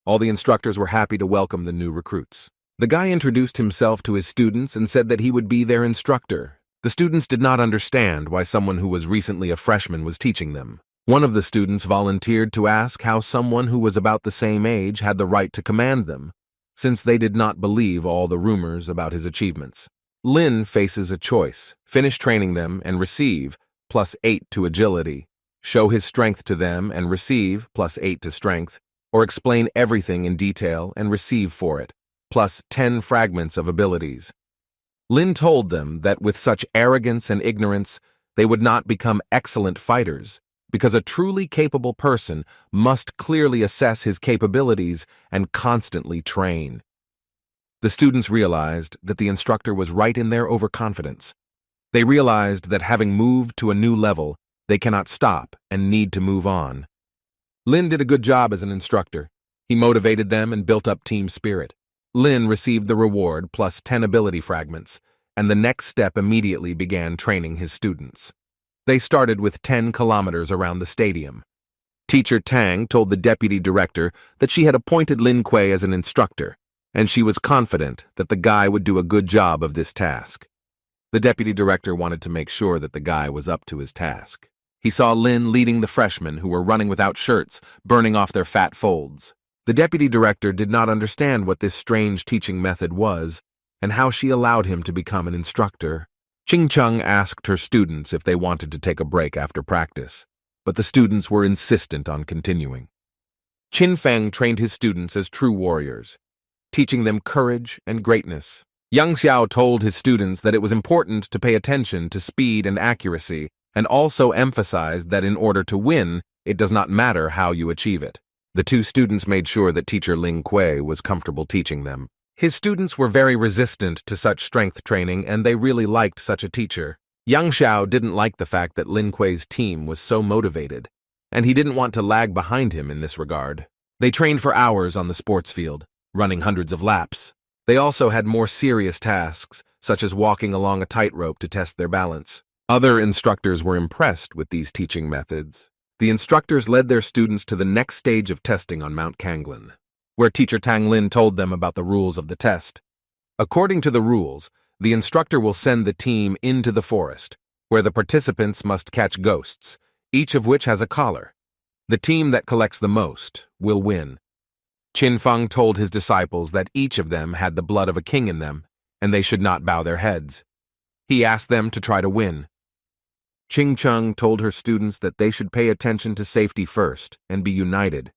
All the instructors were happy to welcome the new recruits. The guy introduced himself to his students and said that he would be their instructor. The students did not understand why someone who was recently a freshman was teaching them. One of the students volunteered to ask how someone who was about the same age had the right to command them, since they did not believe all the rumors about his achievements. Lin faces a choice: finish training them and receive +8 to agility, show his strength to them and receive +8 to strength, or explain everything in detail and receive for it, +10 fragments of abilities. Lin told them that with such arrogance and ignorance, they would not become excellent fighters, because a truly capable person must clearly assess his capabilities and constantly train. The students realized that the instructor was right in their overconfidence. They realized that having moved to a new level, they cannot stop and need to move on. Lin did a good job as an instructor. He motivated them and built up team spirit. Lin received the reward +10 ability fragments, and the next step immediately began training his students. They started with 10 kilometers around the stadium. Teacher Tang told the deputy director that she had appointed Lin Kuei as an instructor, and she was confident that the guy would do a good job of this task. The deputy director wanted to make sure that the guy was up to his task. He saw Lin leading the freshmen who were running without shirts, burning off their fat folds. The deputy director did not understand what this strange teaching method was and how she allowed him to become an instructor. Ching Chung asked her students if they wanted to take a break after practice, but the students were insistent on continuing. Qin Feng trained his students as true warriors, teaching them courage and greatness. Yang Xiao told his students that it was important to pay attention to speed and accuracy, and also emphasized that in order to win, it does not matter how you achieve it. The two students made sure that teacher Ling Kuei was comfortable teaching them. His students were very resistant to such strength training, and they really liked such a teacher. Yang Xiao didn't like the fact that Lin Kuei's team was so motivated, and he didn't want to lag behind him in this regard. They trained for hours on the sports field, running hundreds of laps. They also had more serious tasks, such as walking along a tightrope to test their balance. Other instructors were impressed with these teaching methods. The instructors led their students to the next stage of testing on Mount Kanglin, where teacher Tang Lin told them about the rules of the test. According to the rules, the instructor will send the team into the forest, where the participants must catch ghosts, each of which has a collar. The team that collects the most will win. Qin Feng told his disciples that each of them had the blood of a king in them, and they should not bow their heads. He asked them to try to win. Qing Cheng told her students that they should pay attention to safety first and be united.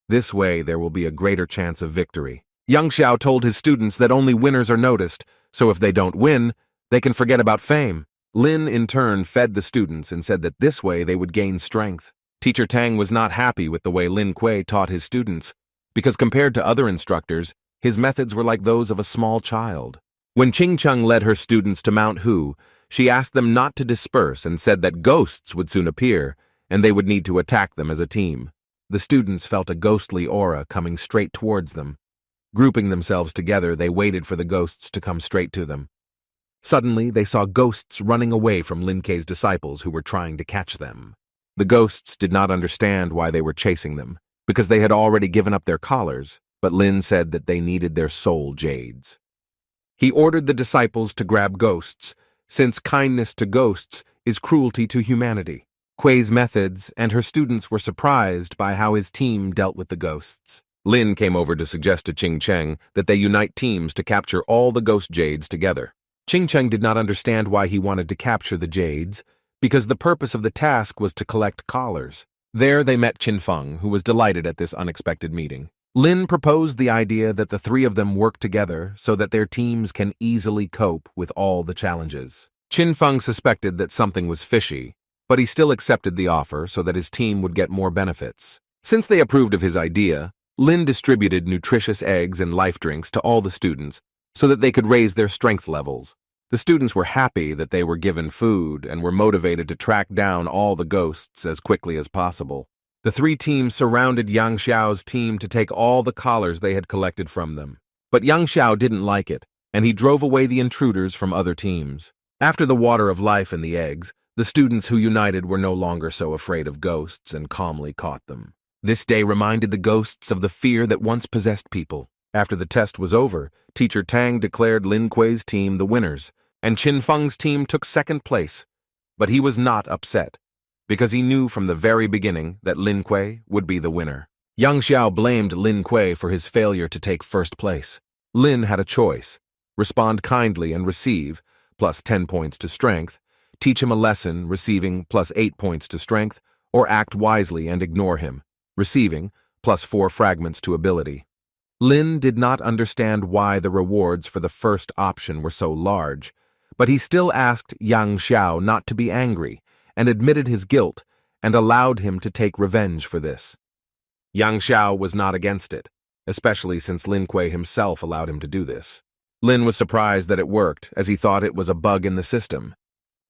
This way there will be a greater chance of victory. Yang Xiao told his students that only winners are noticed, so if they don't win, they can forget about fame. Lin, in turn, fed the students and said that this way they would gain strength. Teacher Tang was not happy with the way Lin Kuei taught his students, because compared to other instructors, his methods were like those of a small child. When Qing Cheng led her students to Mount Hu, she asked them not to disperse and said that ghosts would soon appear, and they would need to attack them as a team. The students felt a ghostly aura coming straight towards them. Grouping themselves together, they waited for the ghosts to come straight to them. Suddenly, they saw ghosts running away from Lin Kuei's disciples who were trying to catch them. The ghosts did not understand why they were chasing them, because they had already given up their collars, but Lin said that they needed their soul jades. He ordered the disciples to grab ghosts, since kindness to ghosts is cruelty to humanity. Kuei's methods and her students were surprised by how his team dealt with the ghosts. Lin came over to suggest to Qing Cheng that they unite teams to capture all the ghost jades together. Qing Cheng did not understand why he wanted to capture the jades, because the purpose of the task was to collect collars. There they met Qin Feng, who was delighted at this unexpected meeting. Lin proposed the idea that the three of them work together so that their teams can easily cope with all the challenges. Qin Feng suspected that something was fishy, but he still accepted the offer so that his team would get more benefits. Since they approved of his idea, Lin distributed nutritious eggs and life drinks to all the students so that they could raise their strength levels. The students were happy that they were given food and were motivated to track down all the ghosts as quickly as possible. The three teams surrounded Yang Xiao's team to take all the collars they had collected from them. But Yang Xiao didn't like it, and he drove away the intruders from other teams. After the water of life and the eggs, the students who united were no longer so afraid of ghosts and calmly caught them. This day reminded the ghosts of the fear that once possessed people. After the test was over, teacher Tang declared Lin Kuei's team the winners, and Qin Feng's team took second place. But he was not upset, because he knew from the very beginning that Lin Kuei would be the winner. Yang Xiao blamed Lin Kuei for his failure to take first place. Lin had a choice: respond kindly and receive, plus 10 points to strength, teach him a lesson, receiving plus 8 points to strength, or act wisely and ignore him, receiving plus 4 fragments to ability. Lin did not understand why the rewards for the first option were so large, but he still asked Yang Xiao not to be angry and admitted his guilt and allowed him to take revenge for this. Yang Xiao was not against it, especially since Lin Kuei himself allowed him to do this. Lin was surprised that it worked, as he thought it was a bug in the system.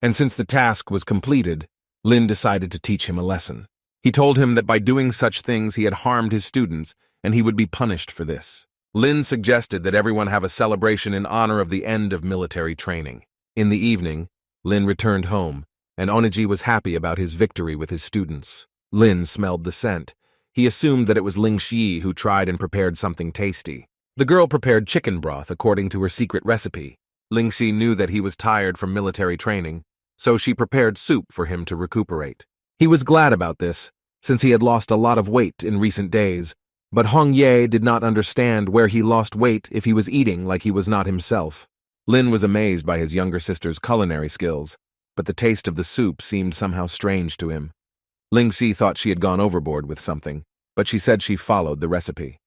And since the task was completed, Lin decided to teach him a lesson. He told him that by doing such things he had harmed his students, and he would be punished for this. Lin suggested that everyone have a celebration in honor of the end of military training. In the evening, Lin returned home, and Oniji was happy about his victory with his students. Lin smelled the scent. He assumed that it was Ling Xi who tried and prepared something tasty. The girl prepared chicken broth according to her secret recipe. Ling Xi knew that he was tired from military training, so she prepared soup for him to recuperate. He was glad about this, since he had lost a lot of weight in recent days, but Hong Ye did not understand where he lost weight if he was eating like he was not himself. Lin was amazed by his younger sister's culinary skills, but the taste of the soup seemed somehow strange to him. Ling Xi thought she had gone overboard with something, but she said she followed the recipe.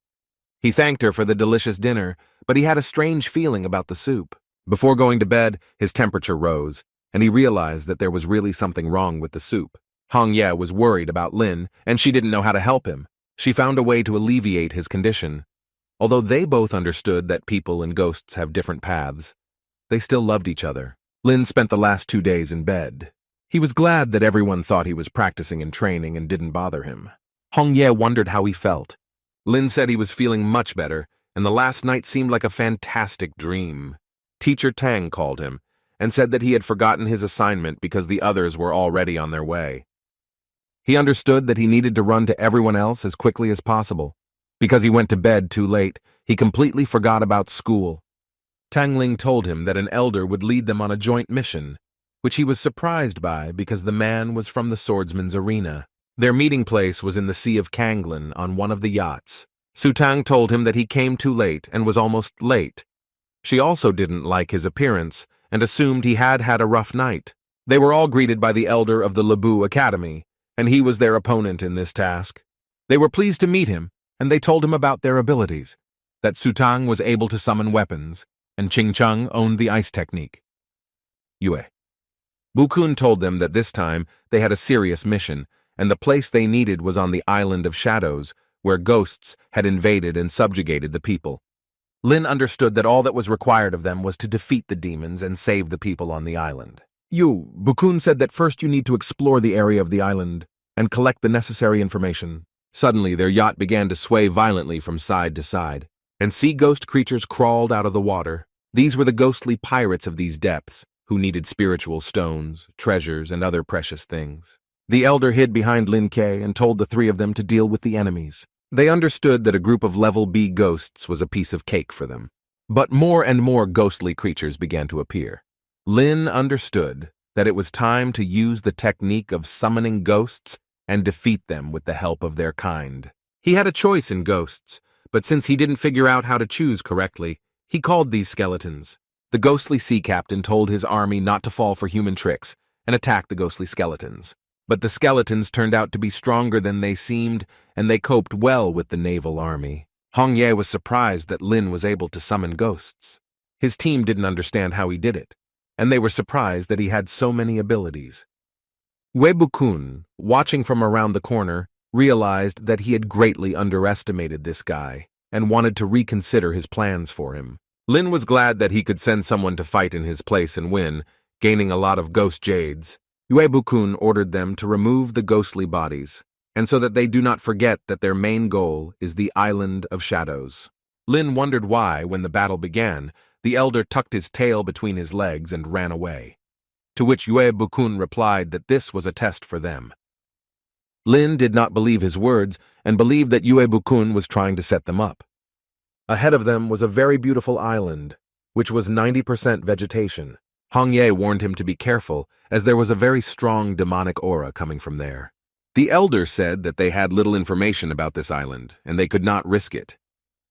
He thanked her for the delicious dinner, but he had a strange feeling about the soup. Before going to bed, his temperature rose, and he realized that there was really something wrong with the soup. Hong Ye was worried about Lin, and she didn't know how to help him. She found a way to alleviate his condition. Although they both understood that people and ghosts have different paths, they still loved each other. Lin spent the last 2 days in bed. He was glad that everyone thought he was practicing and training and didn't bother him. Hong Ye wondered how he felt. Lin said he was feeling much better, and the last night seemed like a fantastic dream. Teacher Tang called him and said that he had forgotten his assignment because the others were already on their way. He understood that he needed to run to everyone else as quickly as possible. Because he went to bed too late, he completely forgot about school. Tang Ling told him that an elder would lead them on a joint mission, which he was surprised by because the man was from the swordsman's arena. Their meeting place was in the Sea of Kanglin on one of the yachts. Su Tang told him that he came too late and was almost late. She also didn't like his appearance and assumed he had had a rough night. They were all greeted by the elder of the Lebu Academy, and he was their opponent in this task. They were pleased to meet him, and they told him about their abilities, that Su Tang was able to summon weapons, and Ching Chung owned the ice technique. Yue. Bukun told them that this time they had a serious mission, and the place they needed was on the Island of Shadows, where ghosts had invaded and subjugated the people. Lin understood that all that was required of them was to defeat the demons and save the people on the island. Bukun said that first you need to explore the area of the island and collect the necessary information. Suddenly, their yacht began to sway violently from side to side, and sea ghost creatures crawled out of the water. These were the ghostly pirates of these depths, who needed spiritual stones, treasures, and other precious things. The elder hid behind Lin Ke and told the three of them to deal with the enemies. They understood that a group of level B ghosts was a piece of cake for them. But more and more ghostly creatures began to appear. Lin understood that it was time to use the technique of summoning ghosts and defeat them with the help of their kind. He had a choice in ghosts, but since he didn't figure out how to choose correctly, he called these skeletons. The ghostly sea captain told his army not to fall for human tricks and attack the ghostly skeletons. But the skeletons turned out to be stronger than they seemed, and they coped well with the naval army. Hong Ye was surprised that Lin was able to summon ghosts. His team didn't understand how he did it, and they were surprised that he had so many abilities. Wei Bukun, watching from around the corner, realized that he had greatly underestimated this guy and wanted to reconsider his plans for him. Lin was glad that he could send someone to fight in his place and win, gaining a lot of ghost jades. Wei Bukun ordered them to remove the ghostly bodies, and so that they do not forget that their main goal is the Island of Shadows. Lin wondered why, when the battle began, the elder tucked his tail between his legs and ran away, to which Yue Bukun replied that this was a test for them. Lin did not believe his words and believed that Yue Bukun was trying to set them up. Ahead of them was a very beautiful island, which was 90% vegetation. Hong Ye warned him to be careful, as there was a very strong demonic aura coming from there. The elder said that they had little information about this island, and they could not risk it.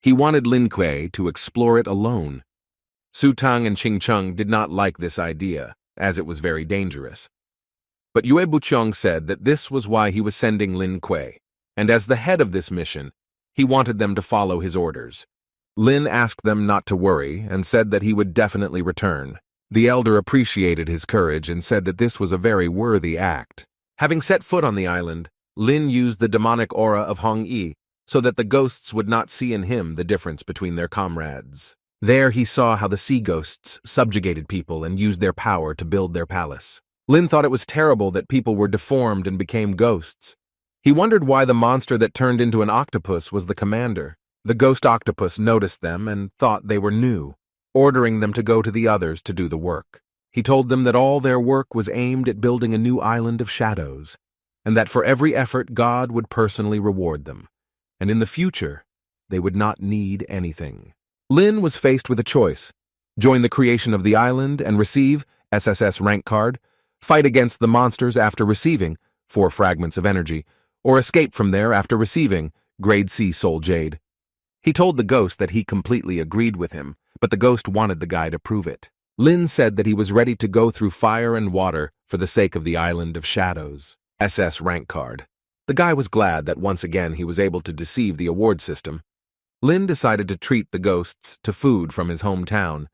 He wanted Lin Kuei to explore it alone. Su Tang and Ching Chung did not like this idea, as it was very dangerous. But Yue Buchong said that this was why he was sending Lin Kuei, and as the head of this mission, he wanted them to follow his orders. Lin asked them not to worry and said that he would definitely return. The elder appreciated his courage and said that this was a very worthy act. Having set foot on the island, Lin used the demonic aura of Hong Yi so that the ghosts would not see in him the difference between their comrades. There he saw how the sea ghosts subjugated people and used their power to build their palace. Lin thought it was terrible that people were deformed and became ghosts. He wondered why the monster that turned into an octopus was the commander. The ghost octopus noticed them and thought they were new, ordering them to go to the others to do the work. He told them that all their work was aimed at building a new island of shadows, and that for every effort God would personally reward them, and in the future they would not need anything. Lin was faced with a choice: join the creation of the island and receive SSS rank card, fight against the monsters after receiving 4 fragments of energy, or escape from there after receiving grade C soul jade. He told the ghost that he completely agreed with him, but the ghost wanted the guy to prove it. Lin said that he was ready to go through fire and water for the sake of the Island of Shadows. SS rank card. The guy was glad that once again he was able to deceive the award system. Lin decided to treat the ghosts to food from his hometown,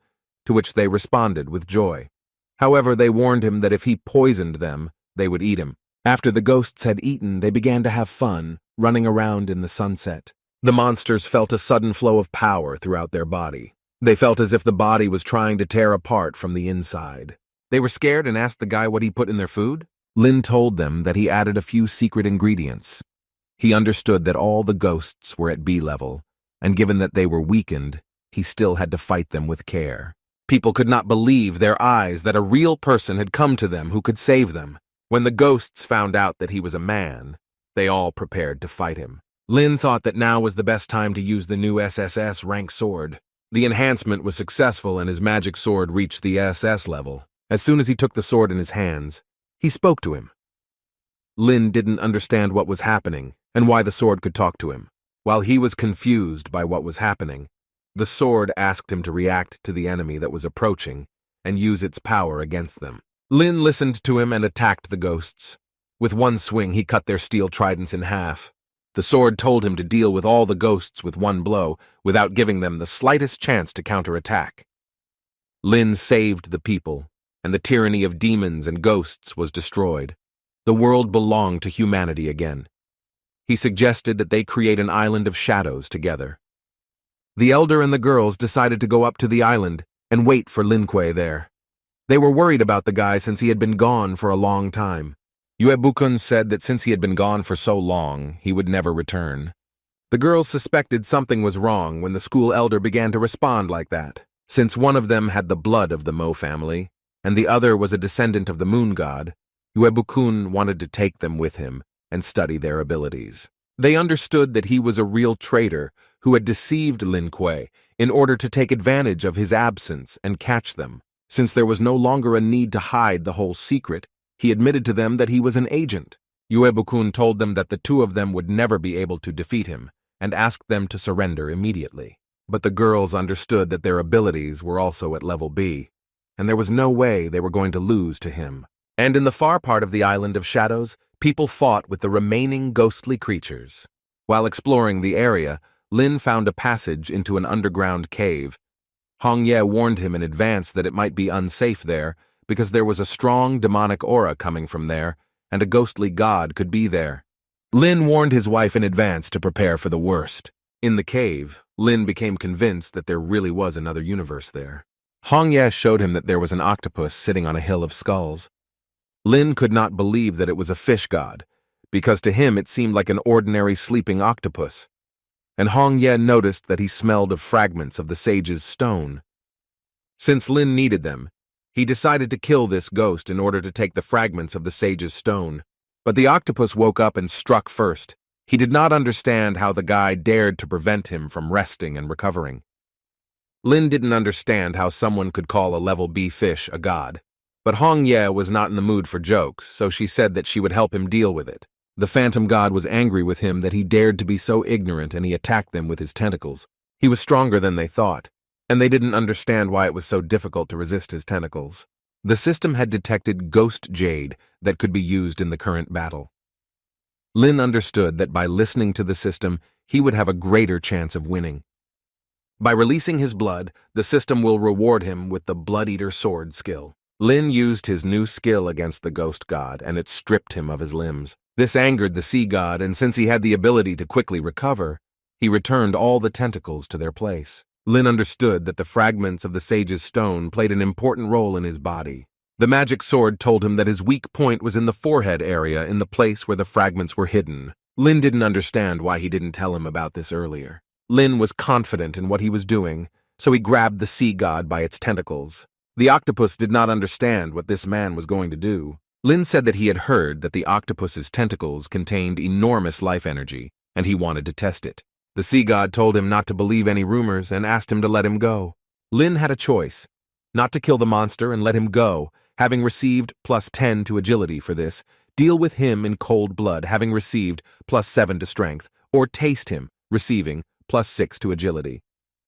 to which they responded with joy. However, they warned him that if he poisoned them, they would eat him. After the ghosts had eaten, they began to have fun, running around in the sunset. The monsters felt a sudden flow of power throughout their body. They felt as if the body was trying to tear apart from the inside. They were scared and asked the guy what he put in their food. Lin told them that he added a few secret ingredients. He understood that all the ghosts were at B level, and given that they were weakened, he still had to fight them with care. People could not believe their eyes that a real person had come to them who could save them. When the ghosts found out that he was a man, they all prepared to fight him. Lin thought that now was the best time to use the new SSS rank sword. The enhancement was successful and his magic sword reached the SS level. As soon as he took the sword in his hands, he spoke to him. Lin didn't understand what was happening and why the sword could talk to him. While he was confused by what was happening, the sword asked him to react to the enemy that was approaching and use its power against them. Lin listened to him and attacked the ghosts. With one swing, he cut their steel tridents in half. The sword told him to deal with all the ghosts with one blow without giving them the slightest chance to counterattack. Lin saved the people, and the tyranny of demons and ghosts was destroyed. The world belonged to humanity again. He suggested that they create an island of shadows together. The elder and the girls decided to go up to the island and wait for Lin Kuei there. They were worried about the guy since he had been gone for a long time. Yue Bukun said that since he had been gone for so long, he would never return. The girls suspected something was wrong when the school elder began to respond like that. Since one of them had the blood of the Mo family, and the other was a descendant of the moon god, Yue Bukun wanted to take them with him and study their abilities. They understood that he was a real traitor who had deceived Lin Kuei in order to take advantage of his absence and catch them. Since there was no longer a need to hide the whole secret, he admitted to them that he was an agent. Yue Bukun told them that the two of them would never be able to defeat him and asked them to surrender immediately. But the girls understood that their abilities were also at level B, and there was no way they were going to lose to him. And in the far part of the Island of Shadows, people fought with the remaining ghostly creatures. While exploring the area, Lin found a passage into an underground cave. Hong Ye warned him in advance that it might be unsafe there because there was a strong demonic aura coming from there, and a ghostly god could be there. Lin warned his wife in advance to prepare for the worst. In the cave, Lin became convinced that there really was another universe there. Hong Ye showed him that there was an octopus sitting on a hill of skulls. Lin could not believe that it was a fish god, because to him it seemed like an ordinary sleeping octopus. And Hong Ye noticed that he smelled of fragments of the sage's stone. Since Lin needed them, he decided to kill this ghost in order to take the fragments of the sage's stone. But the octopus woke up and struck first. He did not understand how the guy dared to prevent him from resting and recovering. Lin didn't understand how someone could call a level B fish a god. But Hong Ye was not in the mood for jokes, so she said that she would help him deal with it. The phantom god was angry with him that he dared to be so ignorant, and he attacked them with his tentacles. He was stronger than they thought, and they didn't understand why it was so difficult to resist his tentacles. The system had detected ghost jade that could be used in the current battle. Lin understood that by listening to the system, he would have a greater chance of winning. By releasing his blood, the system will reward him with the Blood Eater sword skill. Lin used his new skill against the ghost god, and it stripped him of his limbs. This angered the sea god, and since he had the ability to quickly recover, he returned all the tentacles to their place. Lin understood that the fragments of the sage's stone played an important role in his body. The magic sword told him that his weak point was in the forehead area, in the place where the fragments were hidden. Lin didn't understand why he didn't tell him about this earlier. Lin was confident in what he was doing, so he grabbed the sea god by its tentacles. The octopus did not understand what this man was going to do. Lin said that he had heard that the octopus's tentacles contained enormous life energy, and he wanted to test it. The sea god told him not to believe any rumors and asked him to let him go. Lin had a choice: not to kill the monster and let him go, having received +10 to agility for this, deal with him in cold blood, having received +7 to strength, or taste him, receiving +6 to agility.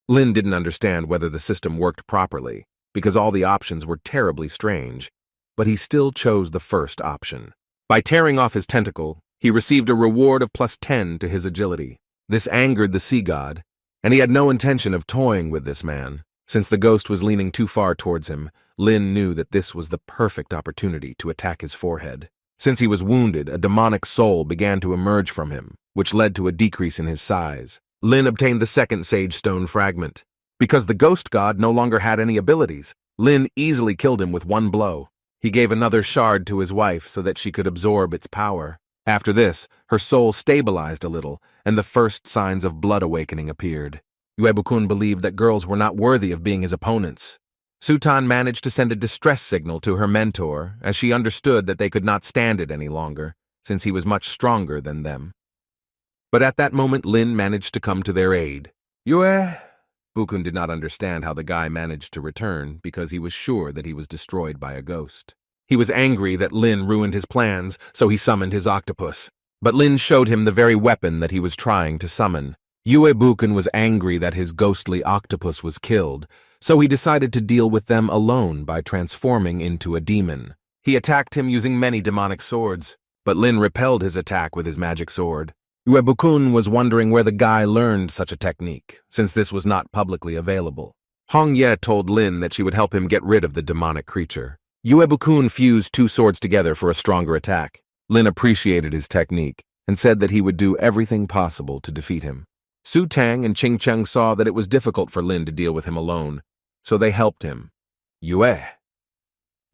Lin didn't understand whether the system worked properly, because all the options were terribly strange, but he still chose the first option. By tearing off his tentacle, he received a reward of +10 to his agility. This angered the sea god, and he had no intention of toying with this man. Since the ghost was leaning too far towards him, Lin knew that this was the perfect opportunity to attack his forehead. Since he was wounded, a demonic soul began to emerge from him, which led to a decrease in his size. Lin obtained the second sage stone fragment. Because the ghost god no longer had any abilities, Lin easily killed him with one blow. He gave another shard to his wife so that she could absorb its power. After this, her soul stabilized a little, and the first signs of blood awakening appeared. Uebukun believed that girls were not worthy of being his opponents. Sutan managed to send a distress signal to her mentor, as she understood that they could not stand it any longer, since he was much stronger than them. But at that moment, Lin managed to come to their aid. Yue? Bukun did not understand how the guy managed to return because he was sure that he was destroyed by a ghost. He was angry that Lin ruined his plans, so he summoned his octopus. But Lin showed him the very weapon that he was trying to summon. Yue Bukun was angry that his ghostly octopus was killed, so he decided to deal with them alone by transforming into a demon. He attacked him using many demonic swords, but Lin repelled his attack with his magic sword. Uebukun was wondering where the guy learned such a technique, since this was not publicly available. Hong Ye told Lin that she would help him get rid of the demonic creature. Uebukun fused two swords together for a stronger attack. Lin appreciated his technique and said that he would do everything possible to defeat him. Su Tang and Ching Cheng saw that it was difficult for Lin to deal with him alone, so they helped him. Yue.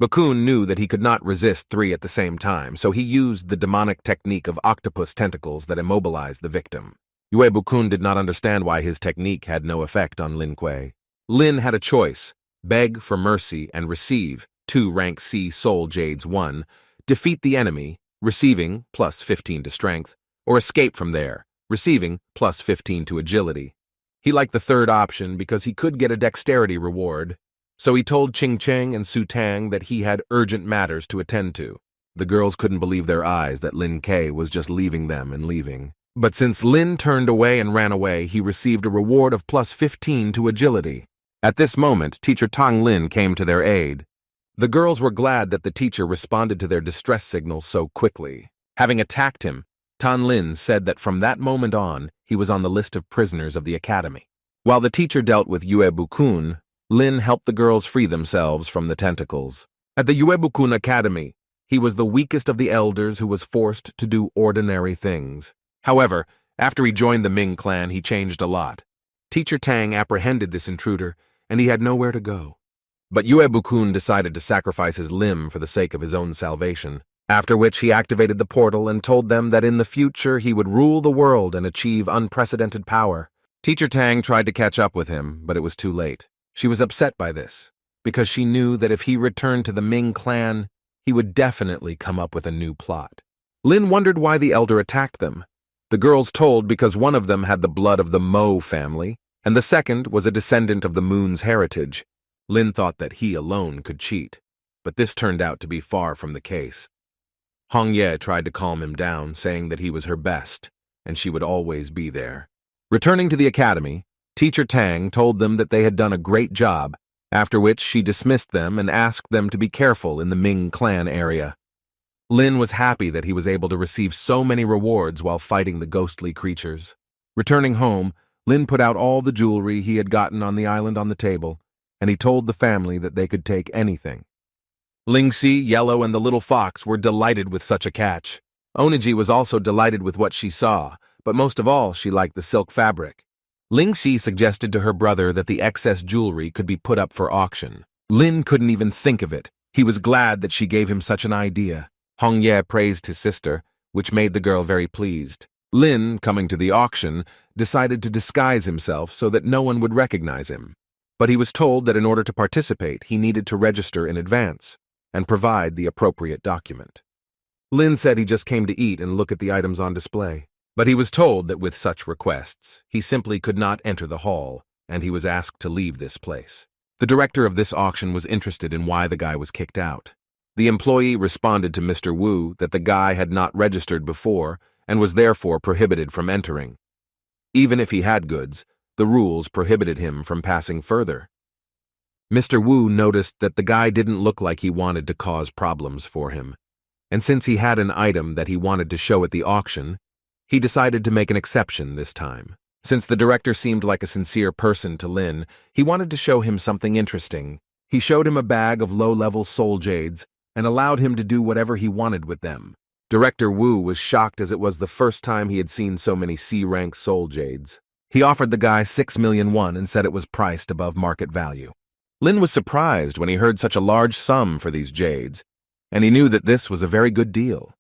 Bukun knew that he could not resist three at the same time, so he used the demonic technique of octopus tentacles that immobilized the victim. Yue Bukun did not understand why his technique had no effect on Lin Kuei. Lin had a choice: beg for mercy and receive 2 rank C soul jades 1, defeat the enemy, receiving plus 15 to strength, or escape from there, receiving plus 15 to agility. He liked the third option because he could get a dexterity reward, so he told Ching Cheng and Su Tang that he had urgent matters to attend to. The girls couldn't believe their eyes that Lin Kuei was just leaving them and leaving. But since Lin turned away and ran away, he received a reward of plus 15 to agility. At this moment, teacher Tang Lin came to their aid. The girls were glad that the teacher responded to their distress signals so quickly. Having attacked him, Tan Lin said that from that moment on, he was on the list of prisoners of the academy. While the teacher dealt with Yue Bukun, Lin helped the girls free themselves from the tentacles. At the Yue Bukun Academy, he was the weakest of the elders who was forced to do ordinary things. However, after he joined the Ming clan, he changed a lot. Teacher Tang apprehended this intruder, and he had nowhere to go. But Yue Bukun decided to sacrifice his limb for the sake of his own salvation, after which he activated the portal and told them that in the future he would rule the world and achieve unprecedented power. Teacher Tang tried to catch up with him, but it was too late. She was upset by this, because she knew that if he returned to the Ming clan, he would definitely come up with a new plot. Lin wondered why the elder attacked them. The girls told because one of them had the blood of the Mo family, and the second was a descendant of the Moon's heritage. Lin thought that he alone could cheat, but this turned out to be far from the case. Hong Ye tried to calm him down, saying that he was her best, and she would always be there. Returning to the academy, Teacher Tang told them that they had done a great job, after which she dismissed them and asked them to be careful in the Ming clan area. Lin was happy that he was able to receive so many rewards while fighting the ghostly creatures. Returning home, Lin put out all the jewelry he had gotten on the island on the table, and he told the family that they could take anything. Lingxi, Yellow, and the little fox were delighted with such a catch. Oniji was also delighted with what she saw, but most of all she liked the silk fabric. Lingxi suggested to her brother that the excess jewelry could be put up for auction. Lin couldn't even think of it. He was glad that she gave him such an idea. Hong Ye praised his sister, which made the girl very pleased. Lin, coming to the auction, decided to disguise himself so that no one would recognize him. But he was told that in order to participate, he needed to register in advance and provide the appropriate document. Lin said he just came to eat and look at the items on display. But he was told that with such requests, he simply could not enter the hall, and he was asked to leave this place. The director of this auction was interested in why the guy was kicked out. The employee responded to Mr. Wu that the guy had not registered before and was therefore prohibited from entering. Even if he had goods, the rules prohibited him from passing further. Mr. Wu noticed that the guy didn't look like he wanted to cause problems for him, and since he had an item that he wanted to show at the auction, he decided to make an exception this time. Since the director seemed like a sincere person to Lin, he wanted to show him something interesting. He showed him a bag of low-level soul jades and allowed him to do whatever he wanted with them. Director Wu was shocked as it was the first time he had seen so many C-rank soul jades. He offered the guy 6 million won and said it was priced above market value. Lin was surprised when he heard such a large sum for these jades. and he knew that this was a very good deal.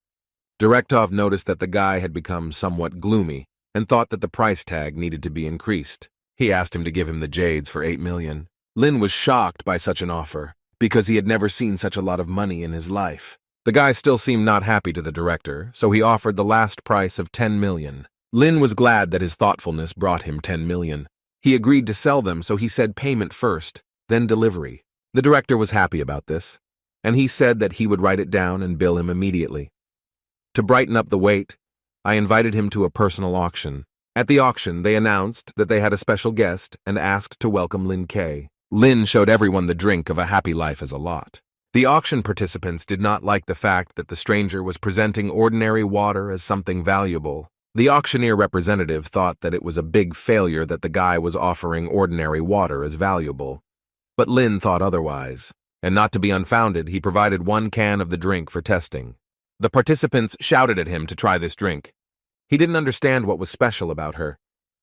Direktov noticed that the guy had become somewhat gloomy and thought that the price tag needed to be increased. He asked him to give him the jades for 8 million. Lin was shocked by such an offer because he had never seen such a lot of money in his life. The guy still seemed not happy to the director, so he offered the last price of 10 million. Lin was glad that his thoughtfulness brought him 10 million. He agreed to sell them, so he said payment first, then delivery. The director was happy about this, and he said that he would write it down and bill him immediately. To brighten up the wait, I invited him to a personal auction. At the auction, they announced that they had a special guest and asked to welcome Lin K. Lin showed everyone the drink of a happy life as a lot. The auction participants did not like the fact that the stranger was presenting ordinary water as something valuable. The auctioneer representative thought that it was a big failure that the guy was offering ordinary water as valuable. But Lin thought otherwise, and not to be unfounded, he provided 1 can of the drink for testing. The participants shouted at him to try this drink. He didn't understand what was special about her,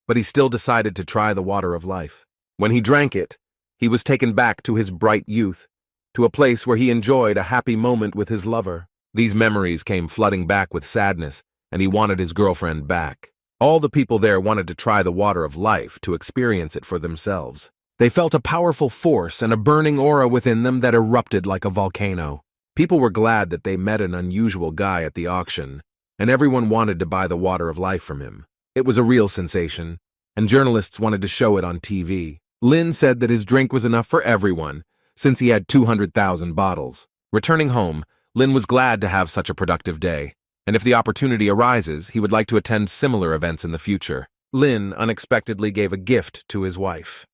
but he still decided to try the water of life. When he drank it, he was taken back to his bright youth, to a place where he enjoyed a happy moment with his lover. These memories came flooding back with sadness, and he wanted his girlfriend back. All the people there wanted to try the water of life to experience it for themselves. They felt a powerful force and a burning aura within them that erupted like a volcano. People were glad that they met an unusual guy at the auction, and everyone wanted to buy the water of life from him. It was a real sensation, and journalists wanted to show it on TV. Lin said that his drink was enough for everyone, since he had 200,000 bottles. Returning home, Lin was glad to have such a productive day, and if the opportunity arises, he would like to attend similar events in the future. Lin unexpectedly gave a gift to his wife.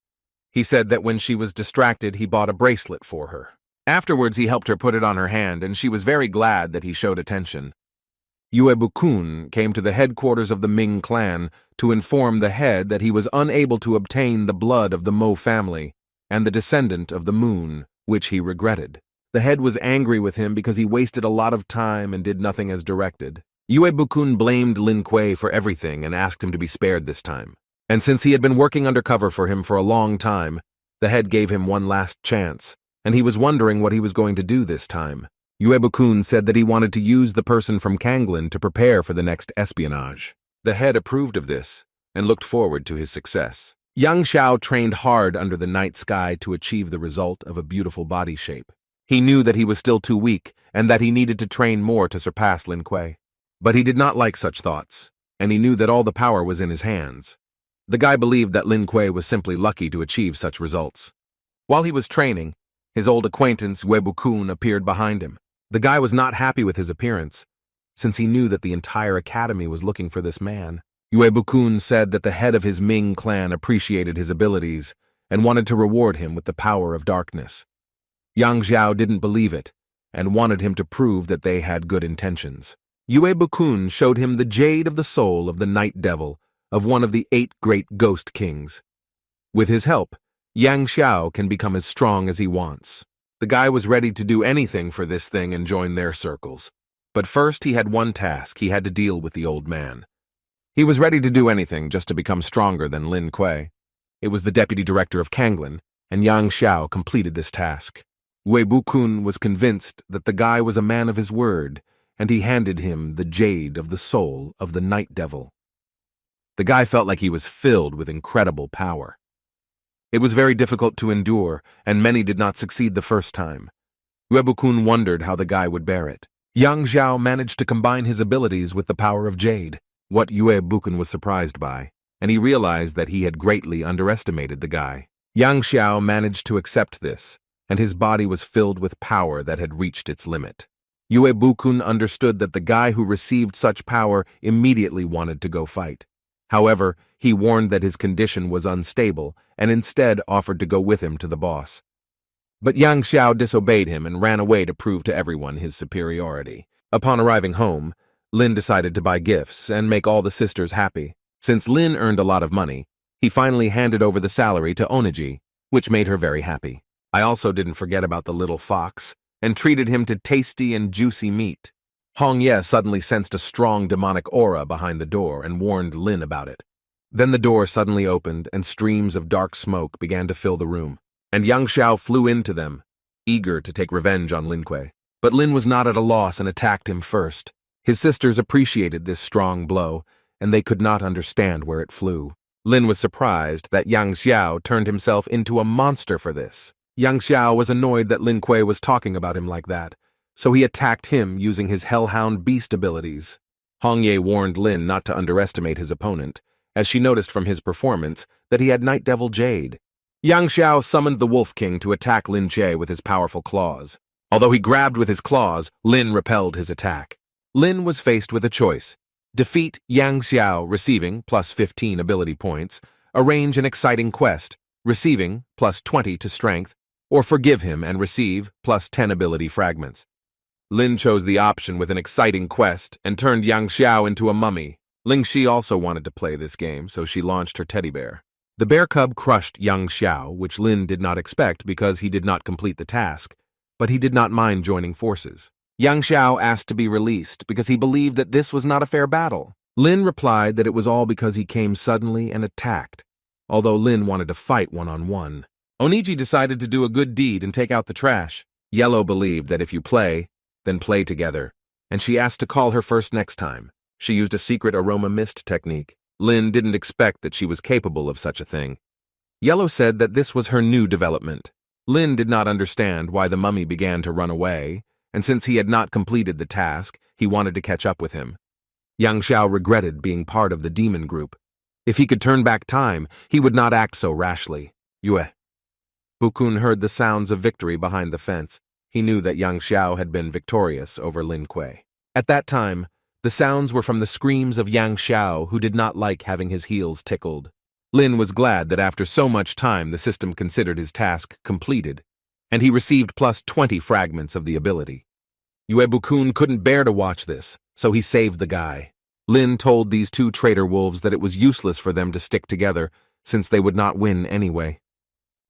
He said that when she was distracted, he bought a bracelet for her. Afterwards, he helped her put it on her hand, and she was very glad that he showed attention. Yue Bukun came to the headquarters of the Ming clan to inform the head that he was unable to obtain the blood of the Mo family and the descendant of the moon, which he regretted. The head was angry with him because he wasted a lot of time and did nothing as directed. Yue Bukun blamed Lin Kuei for everything and asked him to be spared this time. And since he had been working undercover for him for a long time, the head gave him one last chance, and he was wondering what he was going to do this time. Yue Bukun said that he wanted to use the person from Kanglin to prepare for the next espionage. The head approved of this and looked forward to his success. Yang Xiao trained hard under the night sky to achieve the result of a beautiful body shape. He knew that he was still too weak and that he needed to train more to surpass Lin Kuei. But he did not like such thoughts, and he knew that all the power was in his hands. The guy believed that Lin Kuei was simply lucky to achieve such results. While he was training, his old acquaintance Yue Bukun appeared behind him. The guy was not happy with his appearance, since he knew that the entire academy was looking for this man. Yue Bukun said that the head of his Ming clan appreciated his abilities and wanted to reward him with the power of darkness. Yang Xiao didn't believe it and wanted him to prove that they had good intentions. Yue Bukun showed him the jade of the soul of the night devil of one of the 8 great ghost kings. With his help, Yang Xiao can become as strong as he wants. The guy was ready to do anything for this thing and join their circles. But first he had one task: he had to deal with the old man. He was ready to do anything just to become stronger than Lin Kuei. It was the deputy director of Kanglin, and Yang Xiao completed this task. Yue Bukun was convinced that the guy was a man of his word, and he handed him the jade of the soul of the night devil. The guy felt like he was filled with incredible power. It was very difficult to endure, and many did not succeed the first time. Yue Bukun wondered how the guy would bear it. Yang Xiao managed to combine his abilities with the power of jade, what Yue Bukun was surprised by, and he realized that he had greatly underestimated the guy. Yang Xiao managed to accept this, and his body was filled with power that had reached its limit. Yue Bukun understood that the guy who received such power immediately wanted to go fight. However, he warned that his condition was unstable and instead offered to go with him to the boss. But Yang Xiao disobeyed him and ran away to prove to everyone his superiority. Upon arriving home, Lin decided to buy gifts and make all the sisters happy. Since Lin earned a lot of money, he finally handed over the salary to Oniji, which made her very happy. I also didn't forget about the little fox and treated him to tasty and juicy meat. Hong Ye suddenly sensed a strong demonic aura behind the door and warned Lin about it. Then the door suddenly opened and streams of dark smoke began to fill the room, and Yang Xiao flew into them, eager to take revenge on Lin Kuei. But Lin was not at a loss and attacked him first. His sisters appreciated this strong blow, and they could not understand where it flew. Lin was surprised that Yang Xiao turned himself into a monster for this. Yang Xiao was annoyed that Lin Kuei was talking about him like that, so he attacked him using his Hellhound Beast abilities. Hong Ye warned Lin not to underestimate his opponent, as she noticed from his performance that he had Night Devil Jade. Yang Xiao summoned the Wolf King to attack Lin Che with his powerful claws. Although he grabbed with his claws, Lin repelled his attack. Lin was faced with a choice: defeat Yang Xiao, receiving plus 15 ability points, arrange an exciting quest, receiving plus 20 to strength, or forgive him and receive plus 10 ability fragments. Lin chose the option with an exciting quest and turned Yang Xiao into a mummy. Ling Shi also wanted to play this game, so she launched her teddy bear. The bear cub crushed Yang Xiao, which Lin did not expect because he did not complete the task, but he did not mind joining forces. Yang Xiao asked to be released because he believed that this was not a fair battle. Lin replied that it was all because he came suddenly and attacked, although Lin wanted to fight one-on-one. Oniji decided to do a good deed and take out the trash. Yellow believed that if you play, then play together, and she asked to call her first next time. She used a secret aroma mist technique. Lin didn't expect that she was capable of such a thing. Yellow said that this was her new development. Lin did not understand why the mummy began to run away, and since he had not completed the task, he wanted to catch up with him. Yang Xiao regretted being part of the demon group. If he could turn back time, he would not act so rashly. Yue. Bukun heard the sounds of victory behind the fence. He knew that Yang Xiao had been victorious over Lin Kuei. At that time, the sounds were from the screams of Yang Xiao, who did not like having his heels tickled. Lin was glad that after so much time the system considered his task completed, and he received plus 20 fragments of the ability. Yue Bukun couldn't bear to watch this, so he saved the guy. Lin told these two traitor wolves that it was useless for them to stick together, since they would not win anyway.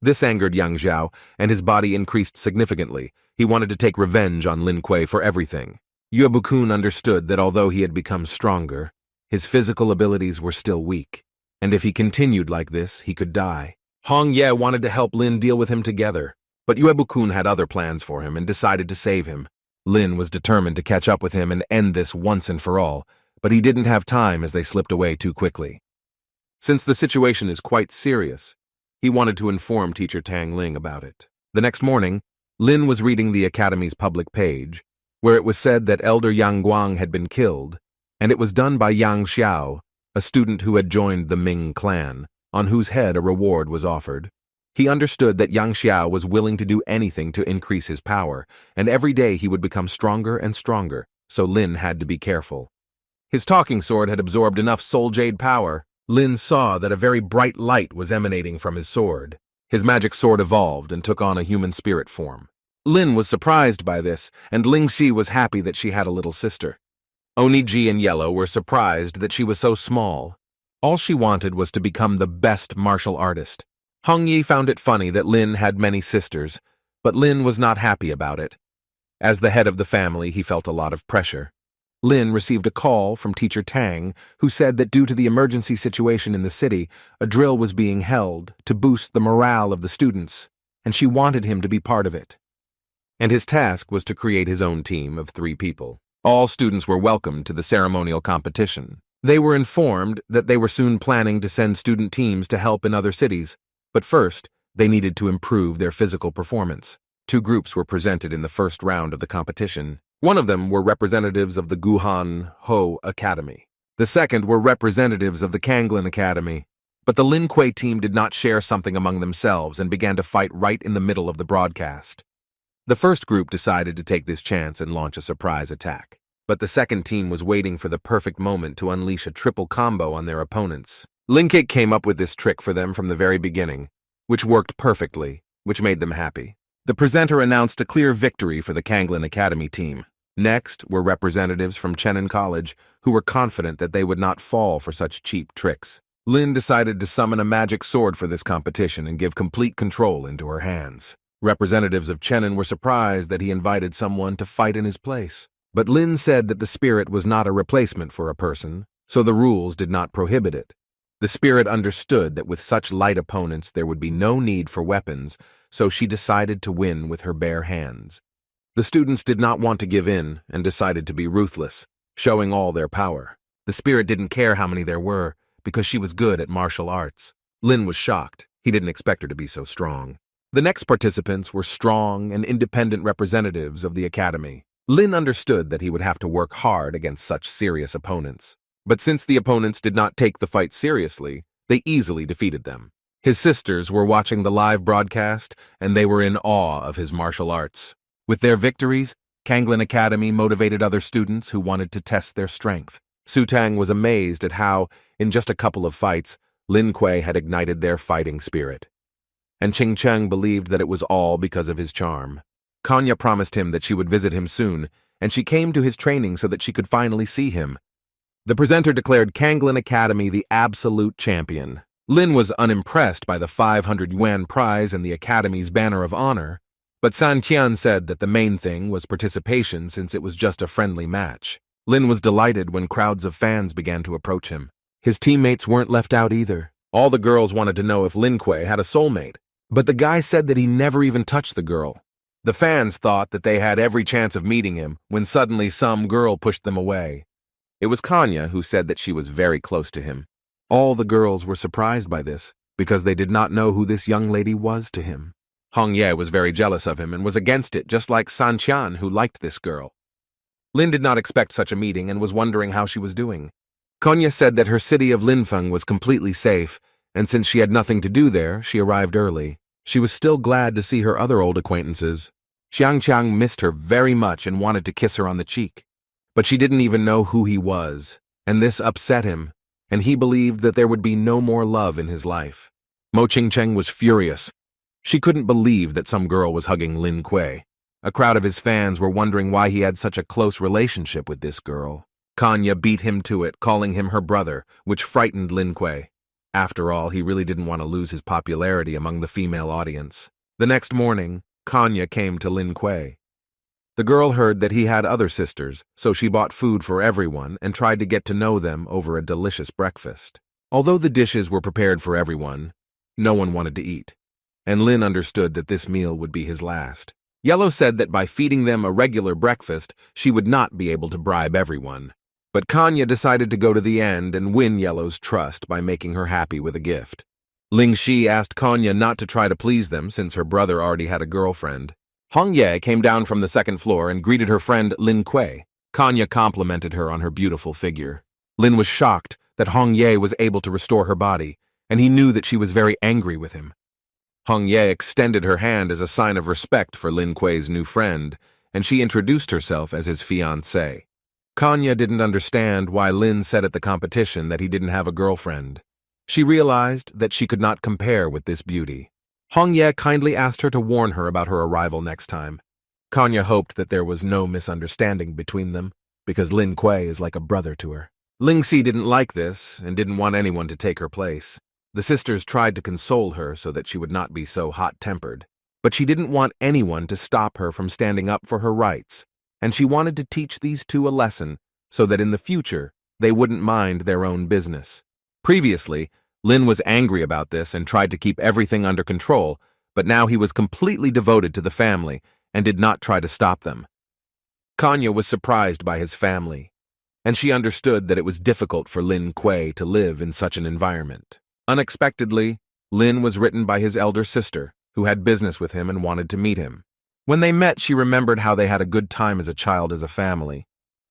This angered Yang Xiao, and his body increased significantly. He wanted to take revenge on Lin Kuei for everything. Yue Bukun understood that although he had become stronger, his physical abilities were still weak, and if he continued like this, he could die. Hong Ye wanted to help Lin deal with him together, but Yue Bukun had other plans for him and decided to save him. Lin was determined to catch up with him and end this once and for all, but he didn't have time as they slipped away too quickly. Since the situation is quite serious, he wanted to inform Teacher Tang Ling about it. The next morning, Lin was reading the Academy's public page, where it was said that Elder Yang Guang had been killed, and it was done by Yang Xiao, a student who had joined the Ming clan, on whose head a reward was offered. He understood that Yang Xiao was willing to do anything to increase his power, and every day he would become stronger and stronger, so Lin had to be careful. His talking sword had absorbed enough soul jade power. Lin saw that a very bright light was emanating from his sword. His magic sword evolved and took on a human spirit form. Lin was surprised by this, and Ling Xi was happy that she had a little sister. Oniji and Yellow were surprised that she was so small. All she wanted was to become the best martial artist. Hong Yi found it funny that Lin had many sisters, but Lin was not happy about it. As the head of the family, he felt a lot of pressure. Lin received a call from Teacher Tang, who said that due to the emergency situation in the city, a drill was being held to boost the morale of the students, and she wanted him to be part of it. And his task was to create his own team of 3 people. All students were welcomed to the ceremonial competition. They were informed that they were soon planning to send student teams to help in other cities, but first, they needed to improve their physical performance. 2 groups were presented in the first round of the competition. One of them were representatives of the Guhan Ho Academy. The second were representatives of the Kanglin Academy. But the Lin Kuei team did not share something among themselves and began to fight right in the middle of the broadcast. The first group decided to take this chance and launch a surprise attack. But the second team was waiting for the perfect moment to unleash a triple combo on their opponents. Lin Kuei came up with this trick for them from the very beginning, which worked perfectly, which made them happy. The presenter announced a clear victory for the Kanglin Academy team. Next were representatives from Chenin College, who were confident that they would not fall for such cheap tricks. Lin decided to summon a magic sword for this competition and give complete control into her hands. Representatives of Chenin were surprised that he invited someone to fight in his place. But Lin said that the spirit was not a replacement for a person, so the rules did not prohibit it. The spirit understood that with such light opponents there would be no need for weapons, so she decided to win with her bare hands. The students did not want to give in and decided to be ruthless, showing all their power. The spirit didn't care how many there were, because she was good at martial arts. Lin was shocked. He didn't expect her to be so strong. The next participants were strong and independent representatives of the academy. Lin understood that he would have to work hard against such serious opponents. But since the opponents did not take the fight seriously, they easily defeated them. His sisters were watching the live broadcast, and they were in awe of his martial arts. With their victories, Kanglin Academy motivated other students who wanted to test their strength. Sutang was amazed at how, in just a couple of fights, Lin Kuei had ignited their fighting spirit. And Qing Cheng believed that it was all because of his charm. Kanya promised him that she would visit him soon, and she came to his training so that she could finally see him. The presenter declared Kanglin Academy the absolute champion. Lin was unimpressed by the 500 yuan prize and the Academy's banner of honor, but San Qian said that the main thing was participation since it was just a friendly match. Lin was delighted when crowds of fans began to approach him. His teammates weren't left out either. All the girls wanted to know if Lin Kuei had a soulmate, but the guy said that he never even touched the girl. The fans thought that they had every chance of meeting him when suddenly some girl pushed them away. It was Kanya who said that she was very close to him. All the girls were surprised by this because they did not know who this young lady was to him. Hong Ye was very jealous of him and was against it, just like San Qian, who liked this girl. Lin did not expect such a meeting and was wondering how she was doing. Kanya said that her city of Linfeng was completely safe, and since she had nothing to do there, she arrived early. She was still glad to see her other old acquaintances. Xiangqiang missed her very much and wanted to kiss her on the cheek. But she didn't even know who he was, and this upset him, and he believed that there would be no more love in his life. Mo Qingcheng was furious. She couldn't believe that some girl was hugging Lin Kuei. A crowd of his fans were wondering why he had such a close relationship with this girl. Kanya beat him to it, calling him her brother, which frightened Lin Kuei. After all, he really didn't want to lose his popularity among the female audience. The next morning, Kanya came to Lin Kuei. The girl heard that he had other sisters, so she bought food for everyone and tried to get to know them over a delicious breakfast. Although the dishes were prepared for everyone, no one wanted to eat, and Lin understood that this meal would be his last. Yellow said that by feeding them a regular breakfast, she would not be able to bribe everyone. But Kanya decided to go to the end and win Yellow's trust by making her happy with a gift. Ling Shi asked Kanya not to try to please them since her brother already had a girlfriend. Hong Ye came down from the second floor and greeted her friend Lin Kuei. Kanya complimented her on her beautiful figure. Lin was shocked that Hong Ye was able to restore her body, and he knew that she was very angry with him. Hong Ye extended her hand as a sign of respect for Lin Kuei's new friend, and she introduced herself as his fiancée. Kanya didn't understand why Lin said at the competition that he didn't have a girlfriend. She realized that she could not compare with this beauty. Hong Ye kindly asked her to warn her about her arrival next time. Kanya hoped that there was no misunderstanding between them, because Lin Kuei is like a brother to her. Ling Si didn't like this and didn't want anyone to take her place. The sisters tried to console her so that she would not be so hot-tempered, but she didn't want anyone to stop her from standing up for her rights, and she wanted to teach these two a lesson so that in the future they wouldn't mind their own business. Previously, Lin was angry about this and tried to keep everything under control, but now he was completely devoted to the family and did not try to stop them. Kanya was surprised by his family, and she understood that it was difficult for Lin Kuei to live in such an environment. Unexpectedly, Lin was written by his elder sister, who had business with him and wanted to meet him. When they met, she remembered how they had a good time as a child as a family,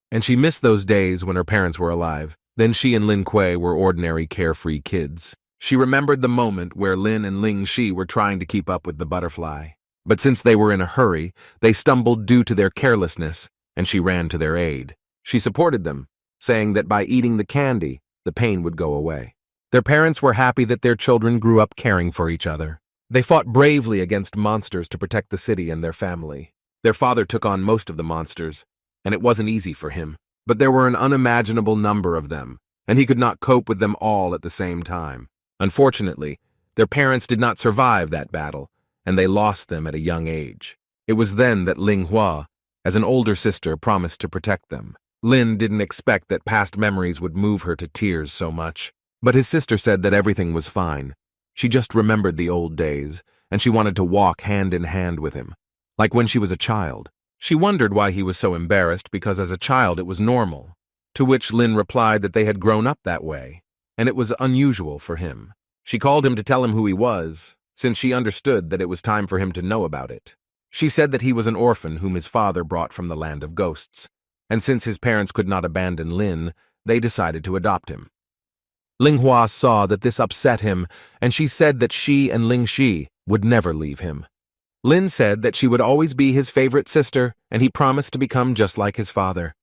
and she missed those days when her parents were alive. Then she and Lin Kuei were ordinary, carefree kids. She remembered the moment where Lin and Ling Shi were trying to keep up with the butterfly. But since they were in a hurry, they stumbled due to their carelessness, and she ran to their aid. She supported them, saying that by eating the candy, the pain would go away. Their parents were happy that their children grew up caring for each other. They fought bravely against monsters to protect the city and their family. Their father took on most of the monsters, and it wasn't easy for him. But there were an unimaginable number of them, and he could not cope with them all at the same time. Unfortunately, their parents did not survive that battle, and they lost them at a young age. It was then that Ling Hua, as an older sister, promised to protect them. Lin didn't expect that past memories would move her to tears so much, but his sister said that everything was fine. She just remembered the old days, and she wanted to walk hand in hand with him, like when she was a child. She wondered why he was so embarrassed because as a child it was normal, to which Lin replied that they had grown up that way, and it was unusual for him. She called him to tell him who he was, since she understood that it was time for him to know about it. She said that he was an orphan whom his father brought from the land of ghosts, and since his parents could not abandon Lin, they decided to adopt him. Linghua saw that this upset him, and she said that she and Lingxi would never leave him. Lin said that she would always be his favorite sister, and he promised to become just like his father.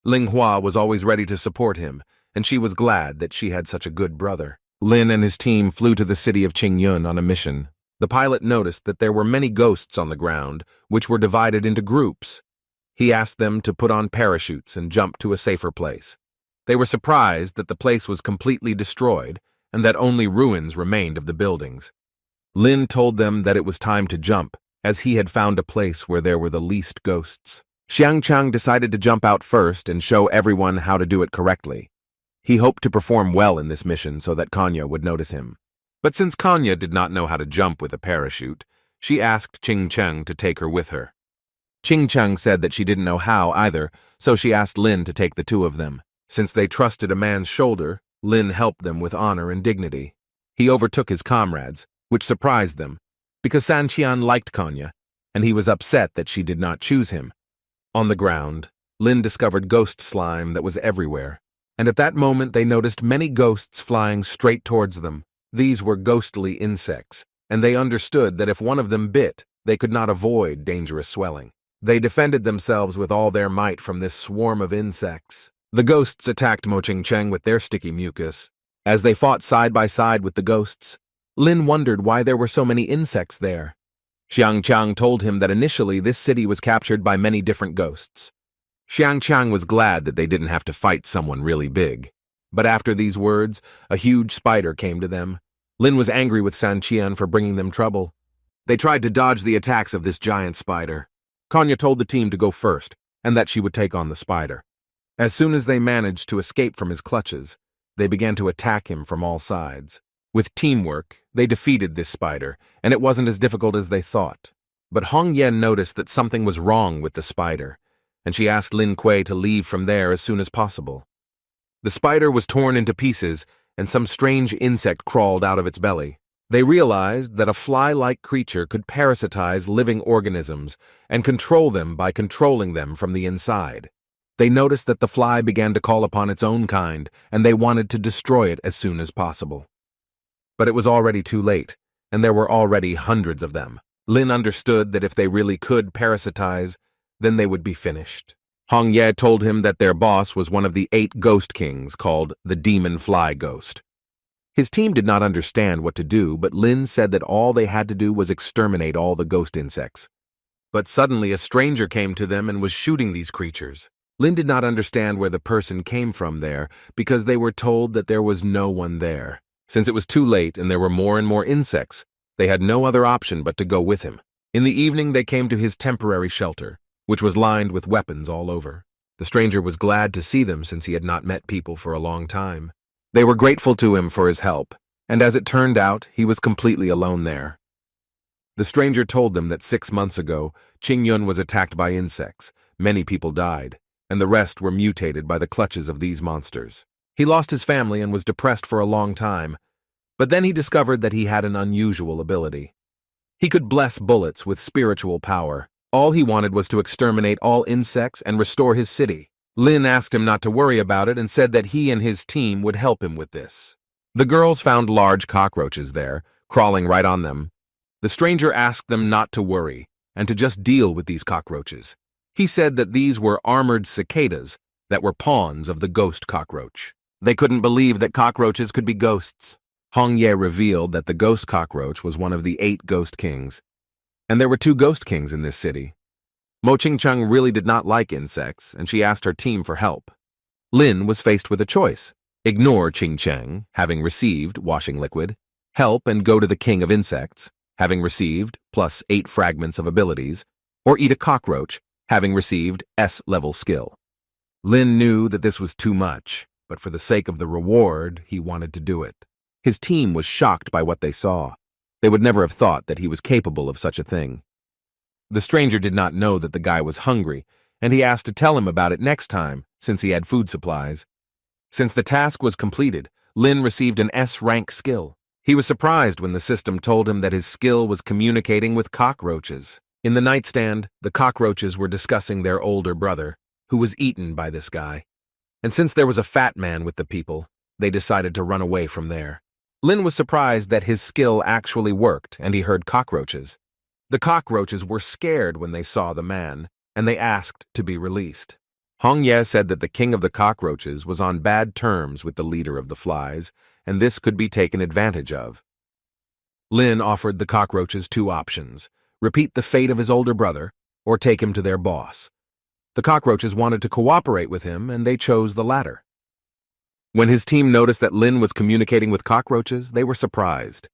Linghua was always ready to support him, and she was glad that she had such a good brother. Lin and his team flew to the city of Qingyun on a mission. The pilot noticed that there were many ghosts on the ground, which were divided into groups. He asked them to put on parachutes and jump to a safer place. They were surprised that the place was completely destroyed and that only ruins remained of the buildings. Lin told them that it was time to jump, as he had found a place where there were the least ghosts. Xiangchang decided to jump out first and show everyone how to do it correctly. He hoped to perform well in this mission so that Kanya would notice him. But since Kanya did not know how to jump with a parachute, she asked Qingcheng to take her with her. Qingcheng said that she didn't know how either, so she asked Lin to take the two of them. Since they trusted a man's shoulder, Lin helped them with honor and dignity. He overtook his comrades, which surprised them, because Sanqian liked Kanya, and he was upset that she did not choose him. On the ground, Lin discovered ghost slime that was everywhere, and at that moment they noticed many ghosts flying straight towards them. These were ghostly insects, and they understood that if one of them bit, they could not avoid dangerous swelling. They defended themselves with all their might from this swarm of insects. The ghosts attacked Mo Qingcheng with their sticky mucus. As they fought side by side with the ghosts, Lin wondered why there were so many insects there. Xiangchang told him that initially this city was captured by many different ghosts. Xiangchang was glad that they didn't have to fight someone really big. But after these words, a huge spider came to them. Lin was angry with Sanqian for bringing them trouble. They tried to dodge the attacks of this giant spider. Kanya told the team to go first, and that she would take on the spider. As soon as they managed to escape from his clutches, they began to attack him from all sides. With teamwork, they defeated this spider, and it wasn't as difficult as they thought. But Hong Yen noticed that something was wrong with the spider, and she asked Lin Kuei to leave from there as soon as possible. The spider was torn into pieces, and some strange insect crawled out of its belly. They realized that a fly-like creature could parasitize living organisms and control them by controlling them from the inside. They noticed that the fly began to call upon its own kind, and they wanted to destroy it as soon as possible. But it was already too late, and there were already hundreds of them. Lin understood that if they really could parasitize, then they would be finished. Hong Ye told him that their boss was one of the 8 ghost kings called the Demon Fly Ghost. His team did not understand what to do, but Lin said that all they had to do was exterminate all the ghost insects. But suddenly a stranger came to them and was shooting these creatures. Lin did not understand where the person came from there because they were told that there was no one there. Since it was too late and there were more and more insects, they had no other option but to go with him. In the evening they came to his temporary shelter, which was lined with weapons all over. The stranger was glad to see them since he had not met people for a long time. They were grateful to him for his help, and as it turned out, he was completely alone there. The stranger told them that 6 months ago, Qingyun was attacked by insects, many people died, and the rest were mutated by the clutches of these monsters. He lost his family and was depressed for a long time, but then he discovered that he had an unusual ability. He could bless bullets with spiritual power. All he wanted was to exterminate all insects and restore his city. Lin asked him not to worry about it and said that he and his team would help him with this. The girls found large cockroaches there, crawling right on them. The stranger asked them not to worry and to just deal with these cockroaches. He said that these were armored cicadas that were pawns of the ghost cockroach. They couldn't believe that cockroaches could be ghosts. Hong Ye revealed that the ghost cockroach was one of the 8 ghost kings. And there were 2 ghost kings in this city. Mo Qingcheng really did not like insects, and she asked her team for help. Lin was faced with a choice: ignore Qingcheng, having received washing liquid, help and go to the king of insects, having received plus 8 fragments of abilities, or eat a cockroach, having received S-level skill. Lin knew that this was too much, but for the sake of the reward, he wanted to do it. His team was shocked by what they saw. They would never have thought that he was capable of such a thing. The stranger did not know that the guy was hungry, and he asked to tell him about it next time, since he had food supplies. Since the task was completed, Lin received an S-rank skill. He was surprised when the system told him that his skill was communicating with cockroaches. In the nightstand, the cockroaches were discussing their older brother, who was eaten by this guy. And since there was a fat man with the people, they decided to run away from there. Lin was surprised that his skill actually worked, and he heard cockroaches. The cockroaches were scared when they saw the man, and they asked to be released. Hong Ye said that the king of the cockroaches was on bad terms with the leader of the flies, and this could be taken advantage of. Lin offered the cockroaches two options: repeat the fate of his older brother, or take him to their boss. The cockroaches wanted to cooperate with him, and they chose the latter. When his team noticed that Lin was communicating with cockroaches, they were surprised.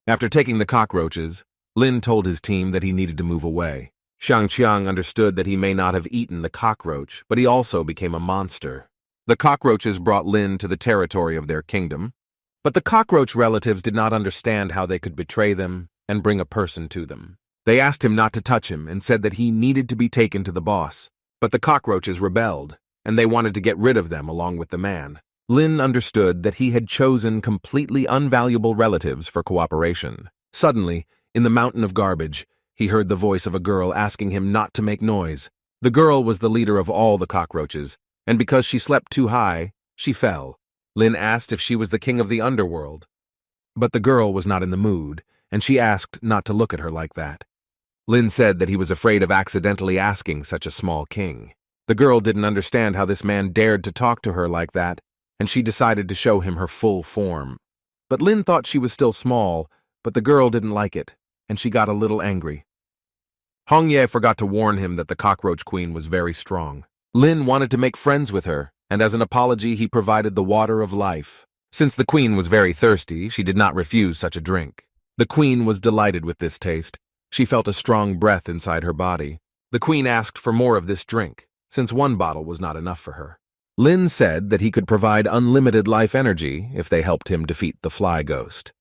After taking the cockroaches, Lin told his team that he needed to move away. Shang Qiang understood that he may not have eaten the cockroach, but he also became a monster. The cockroaches brought Lin to the territory of their kingdom, but the cockroach relatives did not understand how they could betray them and bring a person to them. They asked him not to touch him and said that he needed to be taken to the boss, but the cockroaches rebelled, and they wanted to get rid of them along with the man. Lin understood that he had chosen completely unvaluable relatives for cooperation. Suddenly, in the mountain of garbage, he heard the voice of a girl asking him not to make noise. The girl was the leader of all the cockroaches, and because she slept too high, she fell. Lin asked if she was the king of the underworld, but the girl was not in the mood, and she asked not to look at her like that. Lin said that he was afraid of accidentally asking such a small king. The girl didn't understand how this man dared to talk to her like that, and she decided to show him her full form. But Lin thought she was still small, but the girl didn't like it, and she got a little angry. Hong Ye forgot to warn him that the cockroach queen was very strong. Lin wanted to make friends with her, and as an apology he provided the water of life. Since the queen was very thirsty, she did not refuse such a drink. The queen was delighted with this taste. She felt a strong breath inside her body. The queen asked for more of this drink, since one bottle was not enough for her. Lin said that he could provide unlimited life energy if they helped him defeat the fly ghost.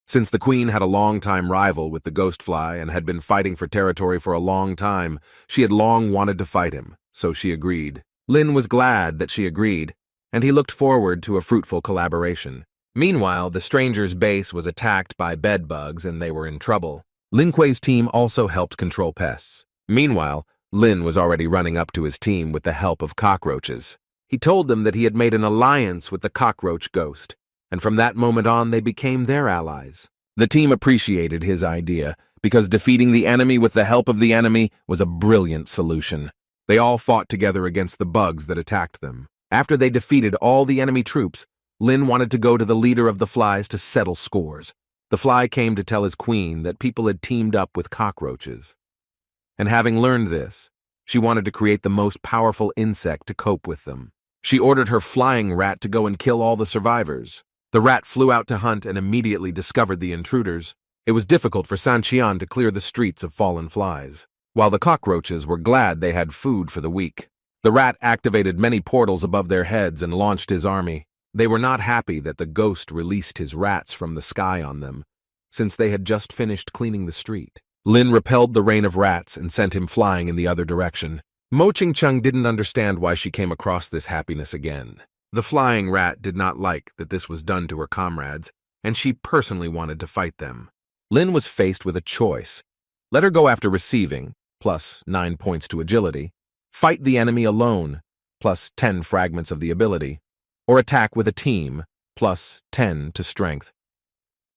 Since the queen had a long-time rival with the ghost fly and had been fighting for territory for a long time, she had long wanted to fight him, so she agreed. Lin was glad that she agreed, and he looked forward to a fruitful collaboration. Meanwhile, the stranger's base was attacked by bedbugs and they were in trouble. Lin Kuei's team also helped control pests. Meanwhile, Lin was already running up to his team with the help of cockroaches. He told them that he had made an alliance with the cockroach ghost, and from that moment on they became their allies. The team appreciated his idea, because defeating the enemy with the help of the enemy was a brilliant solution. They all fought together against the bugs that attacked them. After they defeated all the enemy troops, Lin wanted to go to the leader of the flies to settle scores. The fly came to tell his queen that people had teamed up with cockroaches. And having learned this, she wanted to create the most powerful insect to cope with them. She ordered her flying rat to go and kill all the survivors. The rat flew out to hunt and immediately discovered the intruders. It was difficult for San Qian to clear the streets of fallen flies, while the cockroaches were glad they had food for the week. The rat activated many portals above their heads and launched his army. They were not happy that the ghost released his rats from the sky on them, since they had just finished cleaning the street. Lin repelled the rain of rats and sent him flying in the other direction. Mo Ching-chung didn't understand why she came across this happiness again. The flying rat did not like that this was done to her comrades, and she personally wanted to fight them. Lin was faced with a choice. Let her go after receiving, plus 9 points to agility, fight the enemy alone, plus 10 fragments of the ability, or attack with a team, plus 10 to strength.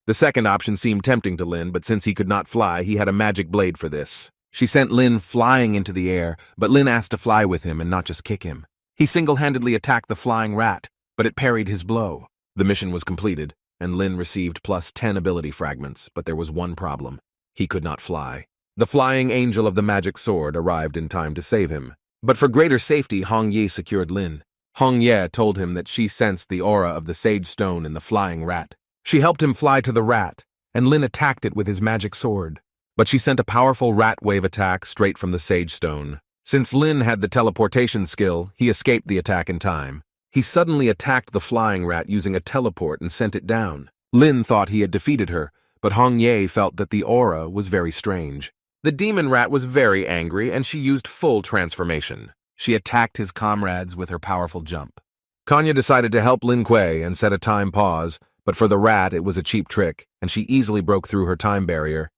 The second option seemed tempting to Lin, but since he could not fly, he had a magic blade for this. She sent Lin flying into the air, but Lin asked to fly with him and not just kick him. He single-handedly attacked the flying rat, but it parried his blow. The mission was completed, and Lin received plus 10 ability fragments, but there was one problem. He could not fly. The flying angel of the magic sword arrived in time to save him. But for greater safety, Hong Ye secured Lin. Hong Ye told him that she sensed the aura of the sage stone in the flying rat. She helped him fly to the rat, and Lin attacked it with his magic sword. But she sent a powerful rat wave attack straight from the sage stone. Since Lin had the teleportation skill, he escaped the attack in time. He suddenly attacked the flying rat using a teleport and sent it down. Lin thought he had defeated her, but Hong Ye felt that the aura was very strange. The demon rat was very angry, and she used full transformation. She attacked his comrades with her powerful jump. Kanya decided to help Lin Kuei and set a time pause, but for the rat it was a cheap trick, and she easily broke through her time barrier.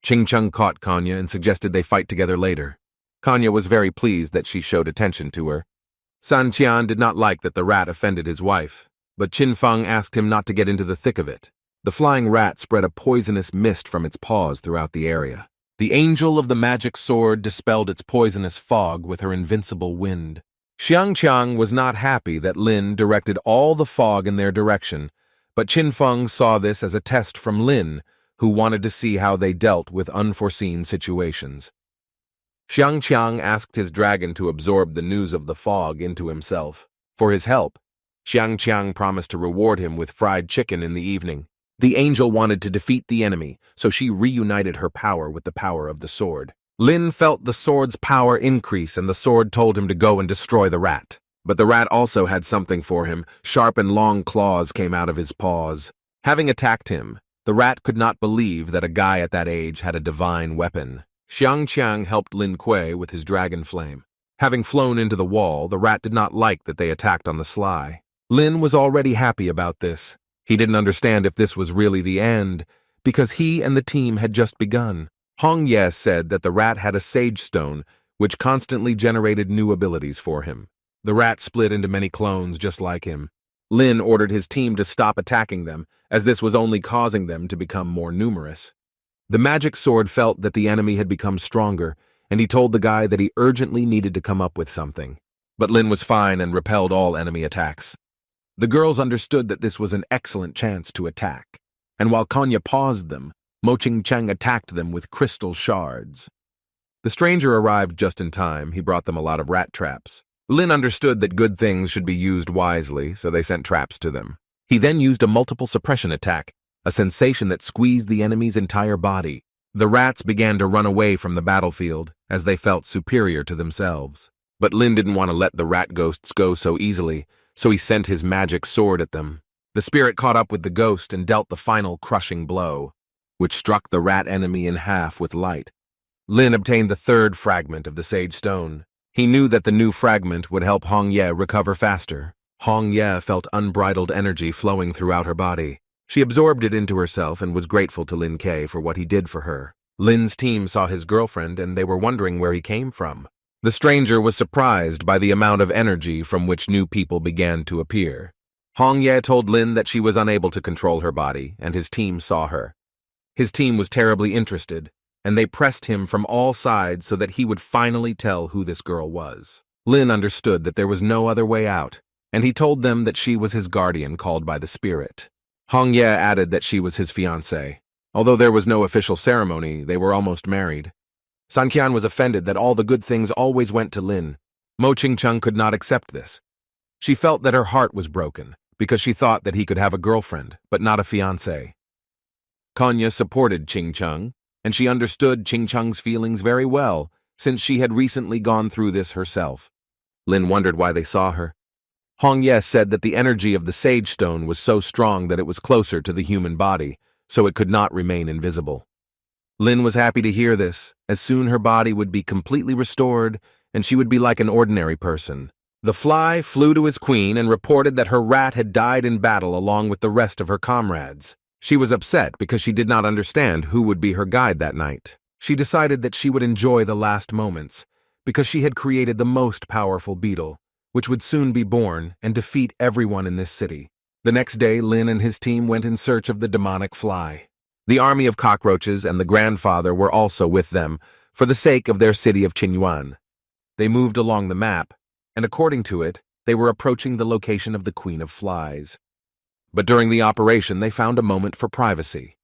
Ching Chung caught Kanya and suggested they fight together later. Kanya was very pleased that she showed attention to her. San Qian did not like that the rat offended his wife, but Qin Feng asked him not to get into the thick of it. The flying rat spread a poisonous mist from its paws throughout the area. The angel of the magic sword dispelled its poisonous fog with her invincible wind. Xiangqiang was not happy that Lin directed all the fog in their direction, but Qin Feng saw this as a test from Lin, who wanted to see how they dealt with unforeseen situations. Xiangqiang asked his dragon to absorb the news of the fog into himself. For his help, Xiangqiang promised to reward him with fried chicken in the evening. The angel wanted to defeat the enemy, so she reunited her power with the power of the sword. Lin felt the sword's power increase, and the sword told him to go and destroy the rat. But the rat also had something for him. Sharp and long claws came out of his paws. Having attacked him, the rat could not believe that a guy at that age had a divine weapon. Xiangqiang helped Lin Kuei with his dragon flame. Having flown into the wall, the rat did not like that they attacked on the sly. Lin was already happy about this. He didn't understand if this was really the end, because he and the team had just begun. Hong Ye said that the rat had a sage stone, which constantly generated new abilities for him. The rat split into many clones just like him. Lin ordered his team to stop attacking them, as this was only causing them to become more numerous. The magic sword felt that the enemy had become stronger, and he told the guy that he urgently needed to come up with something. But Lin was fine and repelled all enemy attacks. The girls understood that this was an excellent chance to attack, and while Kanya paused them, Mo Ching Cheng attacked them with crystal shards. The stranger arrived just in time. He brought them a lot of rat traps. Lin understood that good things should be used wisely, so they sent traps to them. He then used a multiple suppression attack, a sensation that squeezed the enemy's entire body. The rats began to run away from the battlefield, as they felt superior to themselves. But Lin didn't want to let the rat ghosts go so easily, so he sent his magic sword at them. The spirit caught up with the ghost and dealt the final crushing blow, which struck the rat enemy in half with light. Lin obtained the third fragment of the sage stone. He knew that the new fragment would help Hong Ye recover faster. Hong Ye felt unbridled energy flowing throughout her body. She absorbed it into herself and was grateful to Lin Kuei for what he did for her. Lin's team saw his girlfriend, and they were wondering where he came from. The stranger was surprised by the amount of energy from which new people began to appear. Hong Ye told Lin that she was unable to control her body, and his team saw her. His team was terribly interested, and they pressed him from all sides so that he would finally tell who this girl was. Lin understood that there was no other way out, and he told them that she was his guardian called by the spirit. Hong Ye added that she was his fiancée. Although there was no official ceremony, they were almost married. San Qian was offended that all the good things always went to Lin. Mo Ching Cheng could not accept this. She felt that her heart was broken, because she thought that he could have a girlfriend, but not a fiancée. Kanya supported Ching Cheng, and she understood Ching Cheng's feelings very well, since she had recently gone through this herself. Lin wondered why they saw her. Hong Ye said that the energy of the sage stone was so strong that it was closer to the human body, so it could not remain invisible. Lin was happy to hear this, as soon her body would be completely restored, and she would be like an ordinary person. The fly flew to his queen and reported that her rat had died in battle along with the rest of her comrades. She was upset because she did not understand who would be her guide that night. She decided that she would enjoy the last moments, because she had created the most powerful beetle, which would soon be born and defeat everyone in this city. The next day, Lin and his team went in search of the demonic fly. The army of cockroaches and the grandfather were also with them, for the sake of their city of Qinyuan. They moved along the map, and according to it, they were approaching the location of the Queen of Flies. But during the operation, they found a moment for privacy.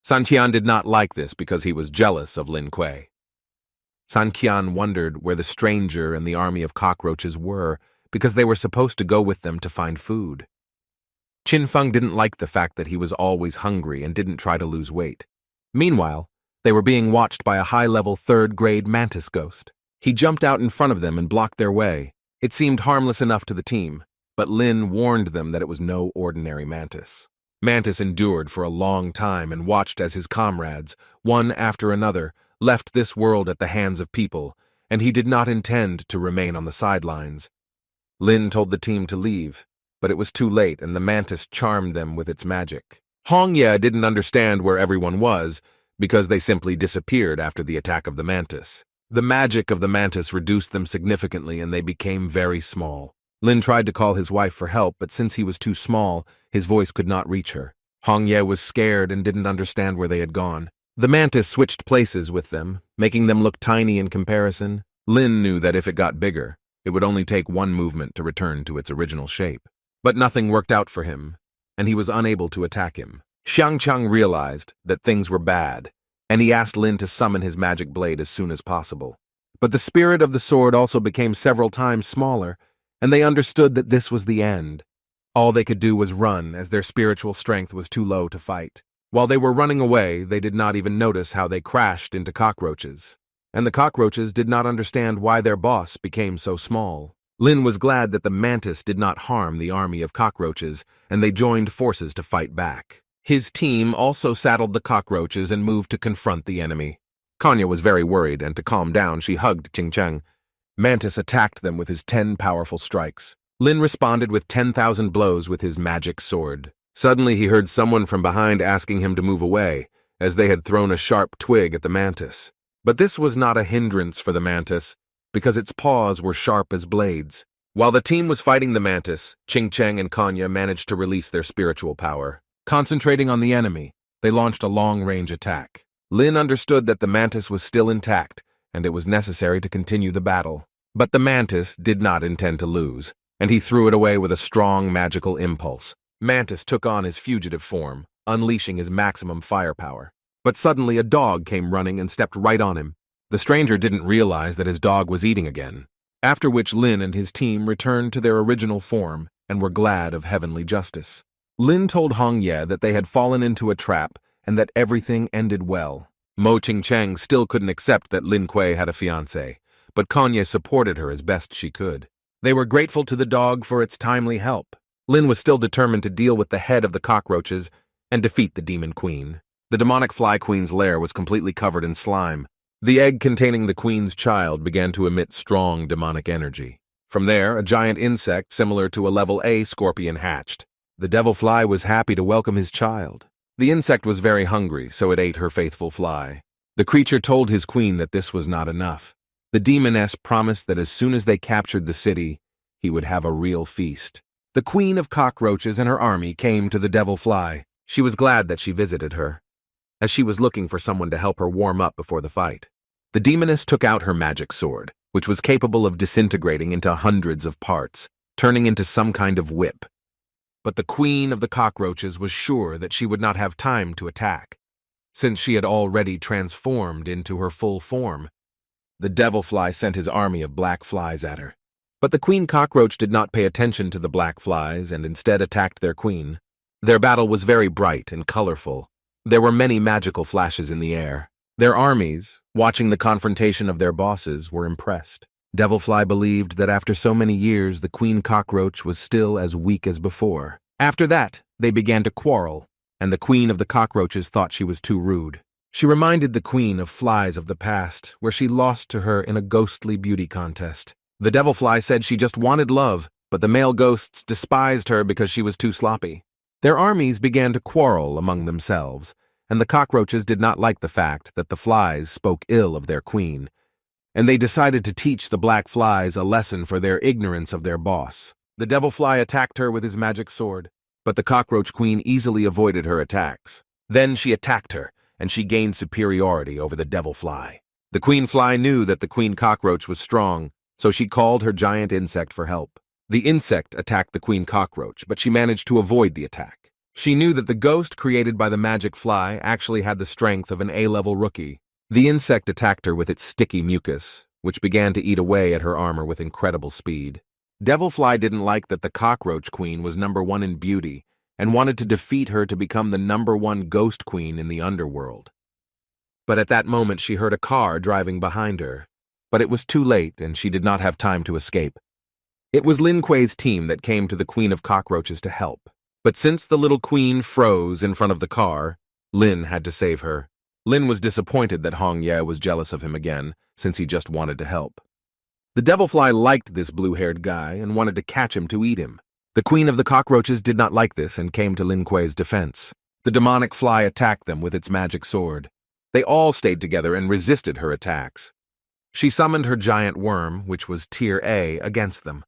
San Qian did not like this because he was jealous of Lin Kuei. San Qian wondered where the stranger and the army of cockroaches were, because they were supposed to go with them to find food. Qin Feng didn't like the fact that he was always hungry and didn't try to lose weight. Meanwhile, they were being watched by a high-level third-grade mantis ghost. He jumped out in front of them and blocked their way. It seemed harmless enough to the team, but Lin warned them that it was no ordinary mantis. Mantis endured for a long time and watched as his comrades, one after another, left this world at the hands of people, and he did not intend to remain on the sidelines. Lin told the team to leave, but it was too late and the mantis charmed them with its magic. Hongye didn't understand where everyone was, because they simply disappeared after the attack of the mantis. The magic of the mantis reduced them significantly and they became very small. Lin tried to call his wife for help, but since he was too small, his voice could not reach her. Hongye was scared and didn't understand where they had gone. The mantis switched places with them, making them look tiny in comparison. Lin knew that if it got bigger, it would only take one movement to return to its original shape. But nothing worked out for him, and he was unable to attack him. Xiangcheng realized that things were bad, and he asked Lin to summon his magic blade as soon as possible. But the spirit of the sword also became several times smaller, and they understood that this was the end. All they could do was run, as their spiritual strength was too low to fight. While they were running away, they did not even notice how they crashed into cockroaches. And the cockroaches did not understand why their boss became so small. Lin was glad that the mantis did not harm the army of cockroaches, and they joined forces to fight back. His team also saddled the cockroaches and moved to confront the enemy. Kanya was very worried, and to calm down, she hugged Qingcheng. Mantis attacked them with his 10 powerful strikes. Lin responded with 10,000 blows with his magic sword. Suddenly he heard someone from behind asking him to move away, as they had thrown a sharp twig at the mantis. But this was not a hindrance for the mantis, because its paws were sharp as blades. While the team was fighting the mantis, Qingcheng and Kanya managed to release their spiritual power. Concentrating on the enemy, they launched a long-range attack. Lin understood that the mantis was still intact, and it was necessary to continue the battle. But the mantis did not intend to lose, and he threw it away with a strong magical impulse. Mantis took on his fugitive form, unleashing his maximum firepower. But suddenly a dog came running and stepped right on him. The stranger didn't realize that his dog was eating again, after which Lin and his team returned to their original form and were glad of heavenly justice. Lin told Hongye that they had fallen into a trap and that everything ended well. Mo Qingcheng still couldn't accept that Lin Kuei had a fiancé, but Kanye supported her as best she could. They were grateful to the dog for its timely help. Lin was still determined to deal with the head of the cockroaches and defeat the demon queen. The demonic fly queen's lair was completely covered in slime. The egg containing the queen's child began to emit strong demonic energy. From there, a giant insect similar to a level A scorpion hatched. The devil fly was happy to welcome his child. The insect was very hungry, so it ate her faithful fly. The creature told his queen that this was not enough. The demoness promised that as soon as they captured the city, he would have a real feast. The queen of cockroaches and her army came to the devil fly. She was glad that she visited her, as she was looking for someone to help her warm up before the fight. The demoness took out her magic sword, which was capable of disintegrating into hundreds of parts, turning into some kind of whip. But the queen of the cockroaches was sure that she would not have time to attack, since she had already transformed into her full form. The devil fly sent his army of black flies at her. But the queen cockroach did not pay attention to the black flies and instead attacked their queen. Their battle was very bright and colorful. There were many magical flashes in the air. Their armies, watching the confrontation of their bosses, were impressed. Devilfly believed that after so many years, the queen cockroach was still as weak as before. After that, they began to quarrel, and the queen of the cockroaches thought she was too rude. She reminded the queen of flies of the past, where she lost to her in a ghostly beauty contest. The devilfly said she just wanted love, but the male ghosts despised her because she was too sloppy. Their armies began to quarrel among themselves, and the cockroaches did not like the fact that the flies spoke ill of their queen, and they decided to teach the black flies a lesson for their ignorance of their boss. The devilfly attacked her with his magic sword, but the cockroach queen easily avoided her attacks. Then she attacked her, and she gained superiority over the devilfly. The queen fly knew that the queen cockroach was strong, so she called her giant insect for help. The insect attacked the queen cockroach, but she managed to avoid the attack. She knew that the ghost created by the magic fly actually had the strength of an A-level rookie. The insect attacked her with its sticky mucus, which began to eat away at her armor with incredible speed. Devilfly didn't like that the cockroach queen was #1 in beauty and wanted to defeat her to become the #1 ghost queen in the underworld. But at that moment she heard a car driving behind her, but it was too late and she did not have time to escape. It was Lin Kuei's team that came to the queen of cockroaches to help. But since the little queen froze in front of the car, Lin had to save her. Lin was disappointed that Hong Ye was jealous of him again, since he just wanted to help. The devilfly liked this blue-haired guy and wanted to catch him to eat him. The queen of the cockroaches did not like this and came to Lin Kuei's defense. The demonic fly attacked them with its magic sword. They all stayed together and resisted her attacks. She summoned her giant worm, which was Tier A, against them.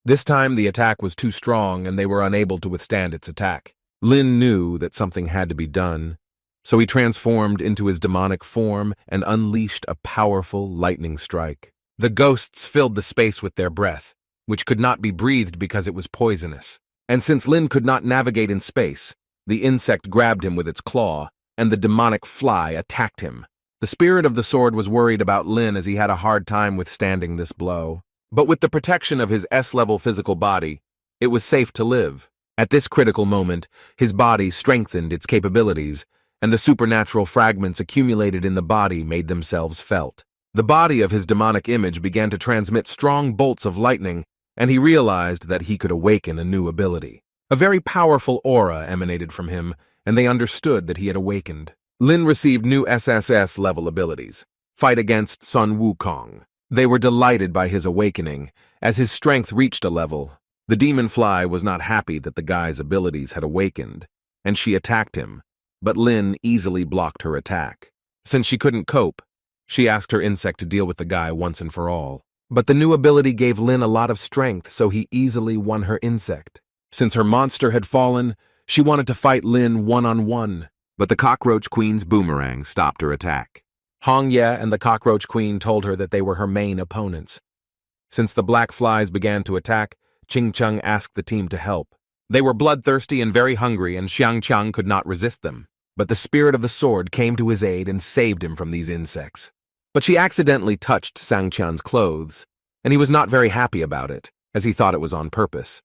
This time the attack was too strong and they were unable to withstand its attack. Lin knew that something had to be done, so he transformed into his demonic form and unleashed a powerful lightning strike. The ghosts filled the space with their breath, which could not be breathed because it was poisonous. And since Lin could not navigate in space, the insect grabbed him with its claw, and the demonic fly attacked him. The spirit of the sword was worried about Lin as he had a hard time withstanding this blow. But with the protection of his S-level physical body, it was safe to live. At this critical moment, his body strengthened its capabilities, and the supernatural fragments accumulated in the body made themselves felt. The body of his demonic image began to transmit strong bolts of lightning, and he realized that he could awaken a new ability. A very powerful aura emanated from him, and they understood that he had awakened. Lin received new SSS-level abilities. Fight against Sun Wukong. They were delighted by his awakening. As his strength reached a level, the demon fly was not happy that the guy's abilities had awakened, and she attacked him, but Lin easily blocked her attack. Since she couldn't cope, she asked her insect to deal with the guy once and for all. But the new ability gave Lin a lot of strength, so he easily won her insect. Since her monster had fallen, she wanted to fight Lin one-on-one, but the Cockroach Queen's boomerang stopped her attack. Hong Ye and the Cockroach Queen told her that they were her main opponents. Since the black flies began to attack, Ching Cheng asked the team to help. They were bloodthirsty and very hungry, and Xiang Qiang could not resist them. But the spirit of the sword came to his aid and saved him from these insects. But she accidentally touched Xiang Qiang's clothes, and he was not very happy about it, as he thought it was on purpose.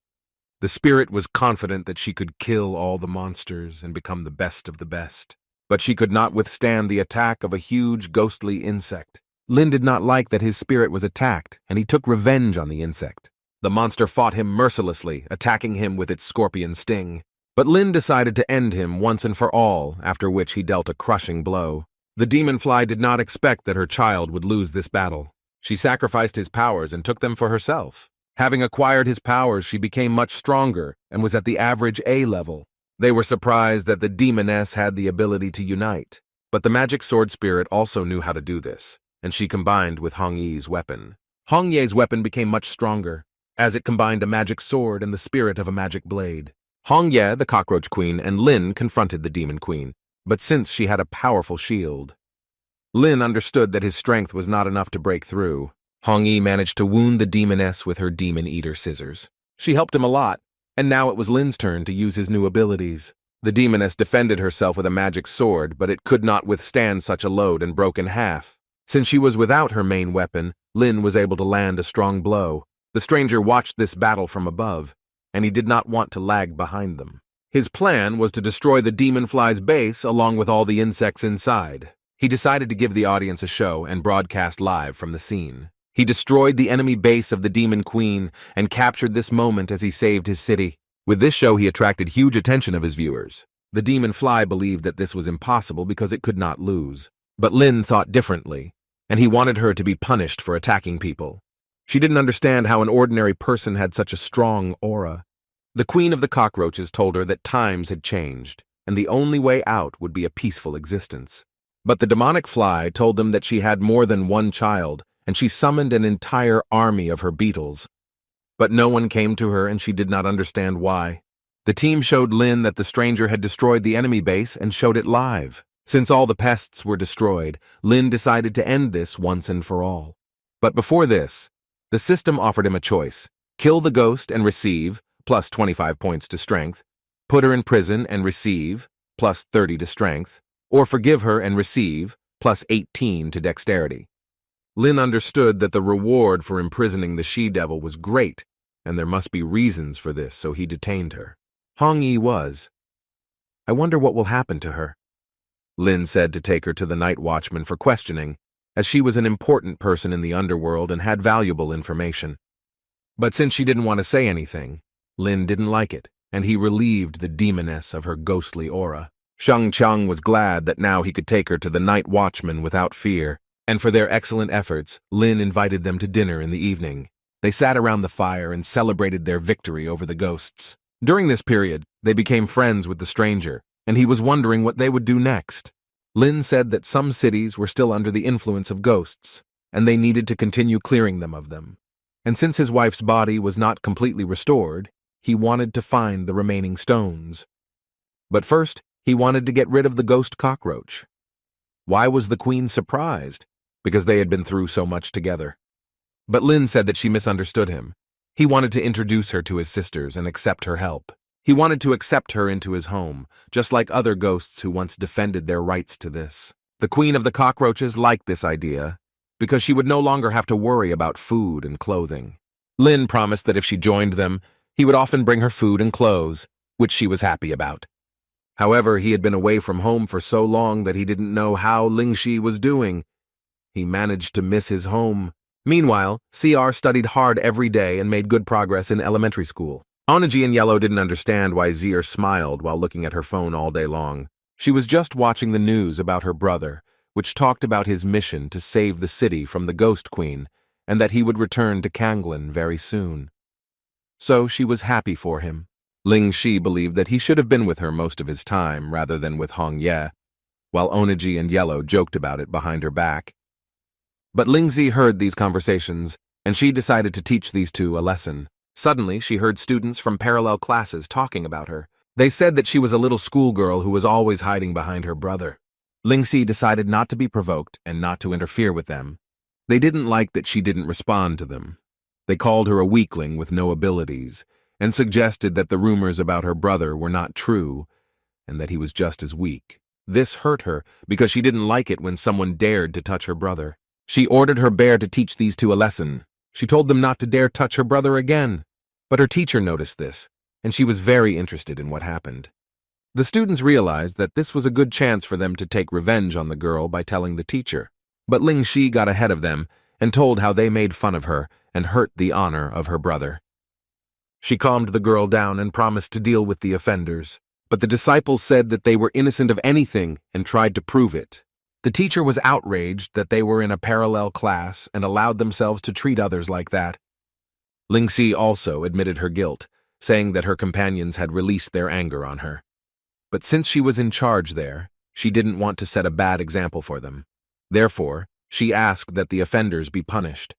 The spirit was confident that she could kill all the monsters and become the best of the best. But she could not withstand the attack of a huge ghostly insect. Lin did not like that his spirit was attacked, and he took revenge on the insect. The monster fought him mercilessly, attacking him with its scorpion sting. But Lin decided to end him once and for all, after which he dealt a crushing blow. The demon fly did not expect that her child would lose this battle. She sacrificed his powers and took them for herself. Having acquired his powers, she became much stronger and was at the average A level. They were surprised that the demoness had the ability to unite. But the magic sword spirit also knew how to do this, and she combined with Hong Yi's weapon. Hong Ye's weapon became much stronger, as it combined a magic sword and the spirit of a magic blade. Hong Ye, the Cockroach Queen, and Lin confronted the Demon Queen, but since she had a powerful shield, Lin understood that his strength was not enough to break through. Hong Yi managed to wound the demoness with her Demon Eater scissors. She helped him a lot, and now it was Lin's turn to use his new abilities. The demoness defended herself with a magic sword, but it could not withstand such a load and broke in half. Since she was without her main weapon, Lin was able to land a strong blow. The stranger watched this battle from above, and he did not want to lag behind them. His plan was to destroy the demon fly's base along with all the insects inside. He decided to give the audience a show and broadcast live from the scene. He destroyed the enemy base of the Demon Queen and captured this moment as he saved his city. With this show, he attracted huge attention of his viewers. The demon fly believed that this was impossible because it could not lose. But Lin thought differently, and he wanted her to be punished for attacking people. She didn't understand how an ordinary person had such a strong aura. The Queen of the Cockroaches told her that times had changed, and the only way out would be a peaceful existence. But the demonic fly told them that she had more than one child, and she summoned an entire army of her beetles. But no one came to her, and she did not understand why. The team showed Lin that the stranger had destroyed the enemy base and showed it live. Since all the pests were destroyed, Lin decided to end this once and for all. But before this, the system offered him a choice: kill the ghost and receive, plus 25 points to strength, put her in prison and receive, plus 30 to strength, or forgive her and receive, plus 18 to dexterity. Lin understood that the reward for imprisoning the she-devil was great, and there must be reasons for this, so he detained her. Hong Yi was. "I wonder what will happen to her," Lin said to take her to the night watchman for questioning, as she was an important person in the underworld and had valuable information. But since she didn't want to say anything, Lin didn't like it, and he relieved the demoness of her ghostly aura. Chang was glad that now he could take her to the night watchman without fear, and for their excellent efforts, Lin invited them to dinner in the evening. They sat around the fire and celebrated their victory over the ghosts. During this period, they became friends with the stranger, and he was wondering what they would do next. Lin said that some cities were still under the influence of ghosts, and they needed to continue clearing them of them. And since his wife's body was not completely restored, he wanted to find the remaining stones. But first, he wanted to get rid of the ghost cockroach. Why was the queen surprised? Because they had been through so much together. But Lin said that she misunderstood him. He wanted to introduce her to his sisters and accept her help. He wanted to accept her into his home, just like other ghosts who once defended their rights to this. The queen of the cockroaches liked this idea, because she would no longer have to worry about food and clothing. Lin promised that if she joined them, he would often bring her food and clothes, which she was happy about. However, he had been away from home for so long that he didn't know how Lingxi was doing. He managed to miss his home. Meanwhile, CR studied hard every day and made good progress in elementary school. Onaji and Yellow didn't understand why Zier smiled while looking at her phone all day long. She was just watching the news about her brother, which talked about his mission to save the city from the Ghost Queen, and that he would return to Kanglin very soon. So she was happy for him. Ling Shi believed that he should have been with her most of his time rather than with Hong Ye, while Onaji and Yellow joked about it behind her back. But Lingzi heard these conversations, and she decided to teach these two a lesson. Suddenly, she heard students from parallel classes talking about her. They said that she was a little schoolgirl who was always hiding behind her brother. Lingxi decided not to be provoked and not to interfere with them. They didn't like that she didn't respond to them. They called her a weakling with no abilities, and suggested that the rumors about her brother were not true, and that he was just as weak. This hurt her because she didn't like it when someone dared to touch her brother. She ordered her bear to teach these two a lesson. She told them not to dare touch her brother again. But her teacher noticed this, and she was very interested in what happened. The students realized that this was a good chance for them to take revenge on the girl by telling the teacher. But Ling Shi got ahead of them and told how they made fun of her and hurt the honor of her brother. She calmed the girl down and promised to deal with the offenders. But the disciples said that they were innocent of anything and tried to prove it. The teacher was outraged that they were in a parallel class and allowed themselves to treat others like that. Lingxi also admitted her guilt, saying that her companions had released their anger on her. But since she was in charge there, she didn't want to set a bad example for them. Therefore, she asked that the offenders be punished.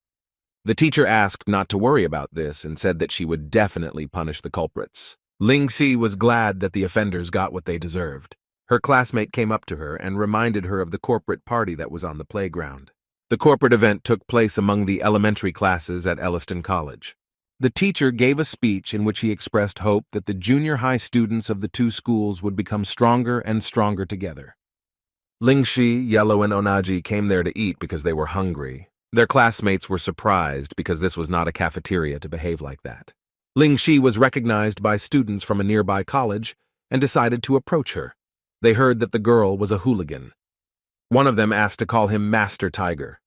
The teacher asked not to worry about this and said that she would definitely punish the culprits. Lingxi was glad that the offenders got what they deserved. Her classmate came up to her and reminded her of the corporate party that was on the playground. The corporate event took place among the elementary classes at Elliston College. The teacher gave a speech in which he expressed hope that the junior high students of the two schools would become stronger and stronger together. Lingxi, Yellow, and Onaji came there to eat because they were hungry. Their classmates were surprised because this was not a cafeteria to behave like that. Lingxi was recognized by students from a nearby college and decided to approach her. They heard that the girl was a hooligan. One of them asked to call him Master Tiger.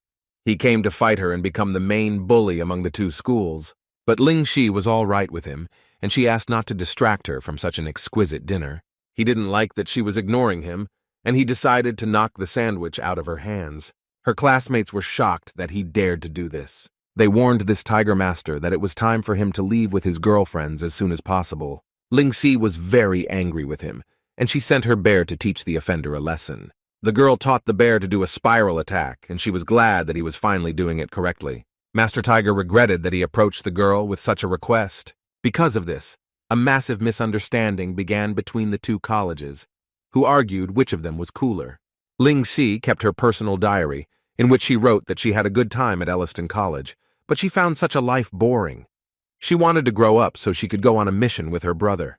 He came to fight her and become the main bully among the two schools. But Lingxi was all right with him, and she asked not to distract her from such an exquisite dinner. He didn't like that she was ignoring him, and he decided to knock the sandwich out of her hands. Her classmates were shocked that he dared to do this. They warned this Tiger Master that it was time for him to leave with his girlfriends as soon as possible. Lingxi was very angry with him, and she sent her bear to teach the offender a lesson. The girl taught the bear to do a spiral attack, and she was glad that he was finally doing it correctly. Master Tiger regretted that he approached the girl with such a request. Because of this, a massive misunderstanding began between the two colleges, who argued which of them was cooler. Lingxi kept her personal diary, in which she wrote that she had a good time at Elliston College, but she found such a life boring. She wanted to grow up so she could go on a mission with her brother.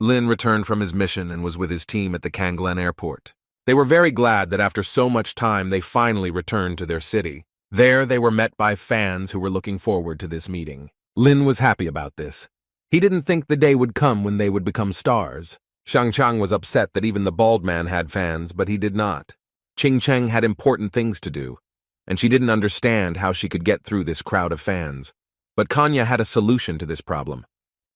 Lin returned from his mission and was with his team at the Kanglen airport. They were very glad that after so much time they finally returned to their city. There they were met by fans who were looking forward to this meeting. Lin was happy about this. He didn't think the day would come when they would become stars. Shangchang was upset that even the bald man had fans, but he did not. Qingcheng had important things to do, and she didn't understand how she could get through this crowd of fans. But Kanya had a solution to this problem.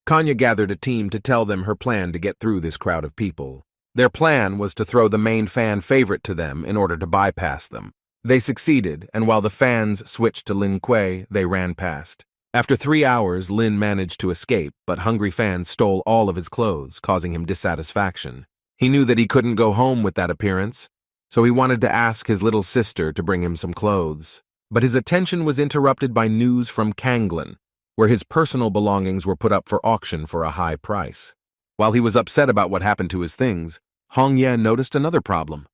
Kanya gathered a team to tell them her plan to get through this crowd of people. Their plan was to throw the main fan favorite to them in order to bypass them. They succeeded, and while the fans switched to Lin Kuei, they ran past. After 3 hours, Lin managed to escape, but hungry fans stole all of his clothes, causing him dissatisfaction. He knew that he couldn't go home with that appearance, so he wanted to ask his little sister to bring him some clothes. But his attention was interrupted by news from Kanglin, where his personal belongings were put up for auction for a high price. While he was upset about what happened to his things, Hong Ye noticed another problem.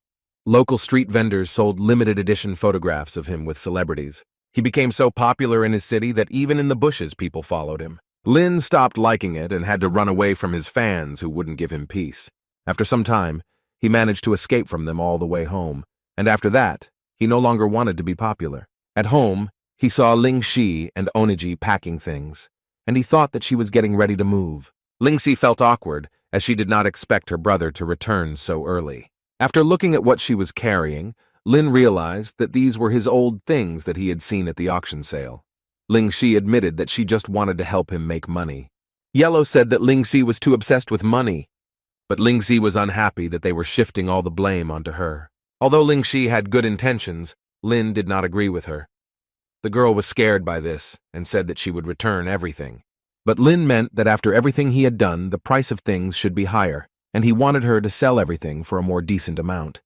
Local street vendors sold limited edition photographs of him with celebrities. He became so popular in his city that even in the bushes people followed him. Lin stopped liking it and had to run away from his fans who wouldn't give him peace. After some time, he managed to escape from them all the way home, and after that, he no longer wanted to be popular. At home, he saw Ling Shi and Oniji packing things, and he thought that she was getting ready to move. Ling Shi felt awkward, as she did not expect her brother to return so early. After looking at what she was carrying, Lin realized that these were his old things that he had seen at the auction sale. Ling Shi admitted that she just wanted to help him make money. Yellow said that Ling Shi was too obsessed with money, but Ling Shi was unhappy that they were shifting all the blame onto her. Although Ling Shi had good intentions, Lin did not agree with her. The girl was scared by this and said that she would return everything. But Lin meant that after everything he had done, the price of things should be higher, and he wanted her to sell everything for a more decent amount.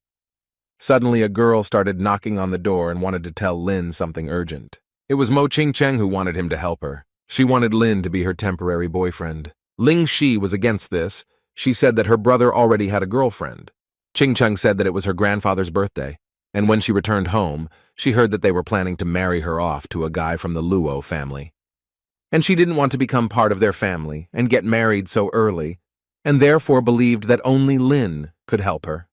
Suddenly, a girl started knocking on the door and wanted to tell Lin something urgent. It was Mo Qingcheng who wanted him to help her. She wanted Lin to be her temporary boyfriend. Ling Shi was against this. She said that her brother already had a girlfriend. Qingcheng said that it was her grandfather's birthday, and when she returned home, she heard that they were planning to marry her off to a guy from the Luo family. And she didn't want to become part of their family and get married so early, and therefore believed that only Lin could help her.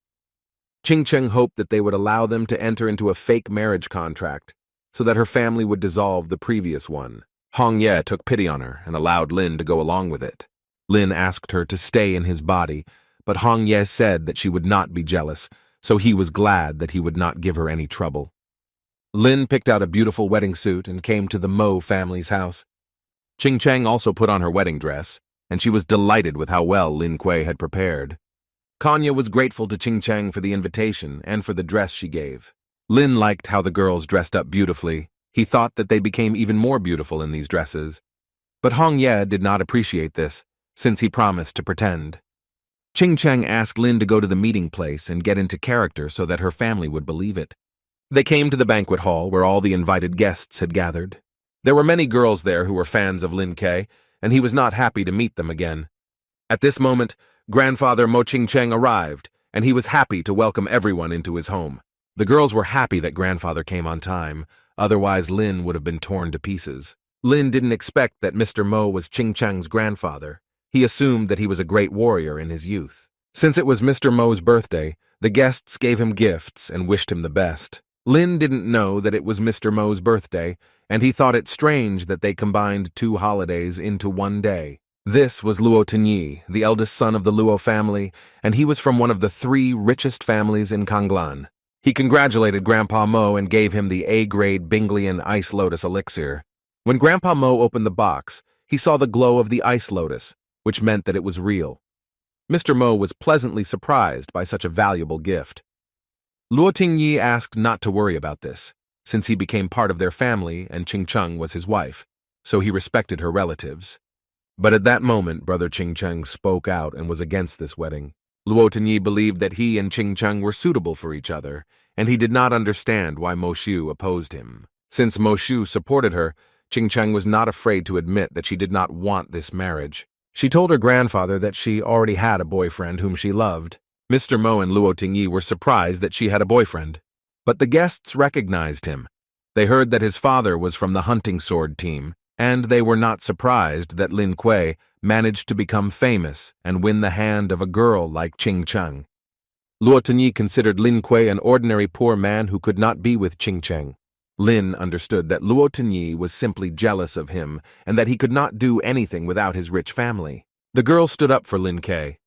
Qingcheng hoped that they would allow them to enter into a fake marriage contract so that her family would dissolve the previous one. Hong Ye took pity on her and allowed Lin to go along with it. Lin asked her to stay in his body, but Hong Ye said that she would not be jealous, so he was glad that he would not give her any trouble. Lin picked out a beautiful wedding suit and came to the Mo family's house. Qingcheng also put on her wedding dress, and she was delighted with how well Lin Kuei had prepared. Kanya was grateful to Qingcheng for the invitation and for the dress she gave. Lin liked how the girls dressed up beautifully. He thought that they became even more beautiful in these dresses. But Hong Ye did not appreciate this, since he promised to pretend. Qingcheng asked Lin to go to the meeting place and get into character so that her family would believe it. They came to the banquet hall where all the invited guests had gathered. There were many girls there who were fans of Lin Kuei, and he was not happy to meet them again. At this moment, grandfather Mo Qingcheng arrived, and he was happy to welcome everyone into his home. The girls were happy that grandfather came on time, otherwise Lin would have been torn to pieces. Lin didn't expect that Mr. Mo was Qingcheng's grandfather. He assumed that he was a great warrior in his youth. Since it was Mr. Mo's birthday, the guests gave him gifts and wished him the best. Lin didn't know that it was Mr. Mo's birthday, and he thought it strange that they combined 2 holidays into one day. This was Luo Tinyi, the eldest son of the Luo family, and he was from one of the 3 richest families in Kanglan. He congratulated Grandpa Mo and gave him the A-grade Binglian Ice Lotus elixir. When Grandpa Mo opened the box, he saw the glow of the Ice Lotus, which meant that it was real. Mr. Mo was pleasantly surprised by such a valuable gift. Luo Tingyi asked not to worry about this, since he became part of their family and Qingcheng was his wife, so he respected her relatives. But at that moment, Brother Qingcheng spoke out and was against this wedding. Luo Tingyi believed that he and Qingcheng were suitable for each other, and he did not understand why Mo Xiu opposed him. Since Mo Xiu supported her, Qingcheng was not afraid to admit that she did not want this marriage. She told her grandfather that she already had a boyfriend whom she loved. Mr. Mo and Luo Tingyi were surprised that she had a boyfriend. But the guests recognized him. They heard that his father was from the hunting sword team, and they were not surprised that Lin Kuei managed to become famous and win the hand of a girl like Qingcheng. Luo Tingyi considered Lin Kuei an ordinary poor man who could not be with Qingcheng. Lin understood that Luo Tingyi was simply jealous of him and that he could not do anything without his rich family. The girls stood up for Lin Kuei.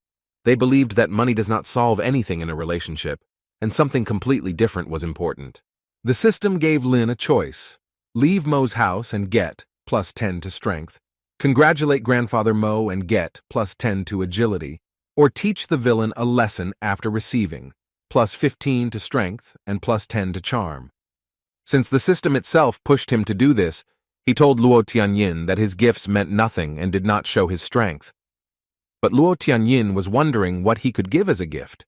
They believed that money does not solve anything in a relationship, and something completely different was important. The system gave Lin a choice: leave Mo's house and get +10 to strength, congratulate Grandfather Mo and get +10 to agility, or teach the villain a lesson after receiving, plus 15 to strength and plus 10 to charm. Since the system itself pushed him to do this, he told Luo Tianyin that his gifts meant nothing and did not show his strength. But Luo Tianyin was wondering what he could give as a gift.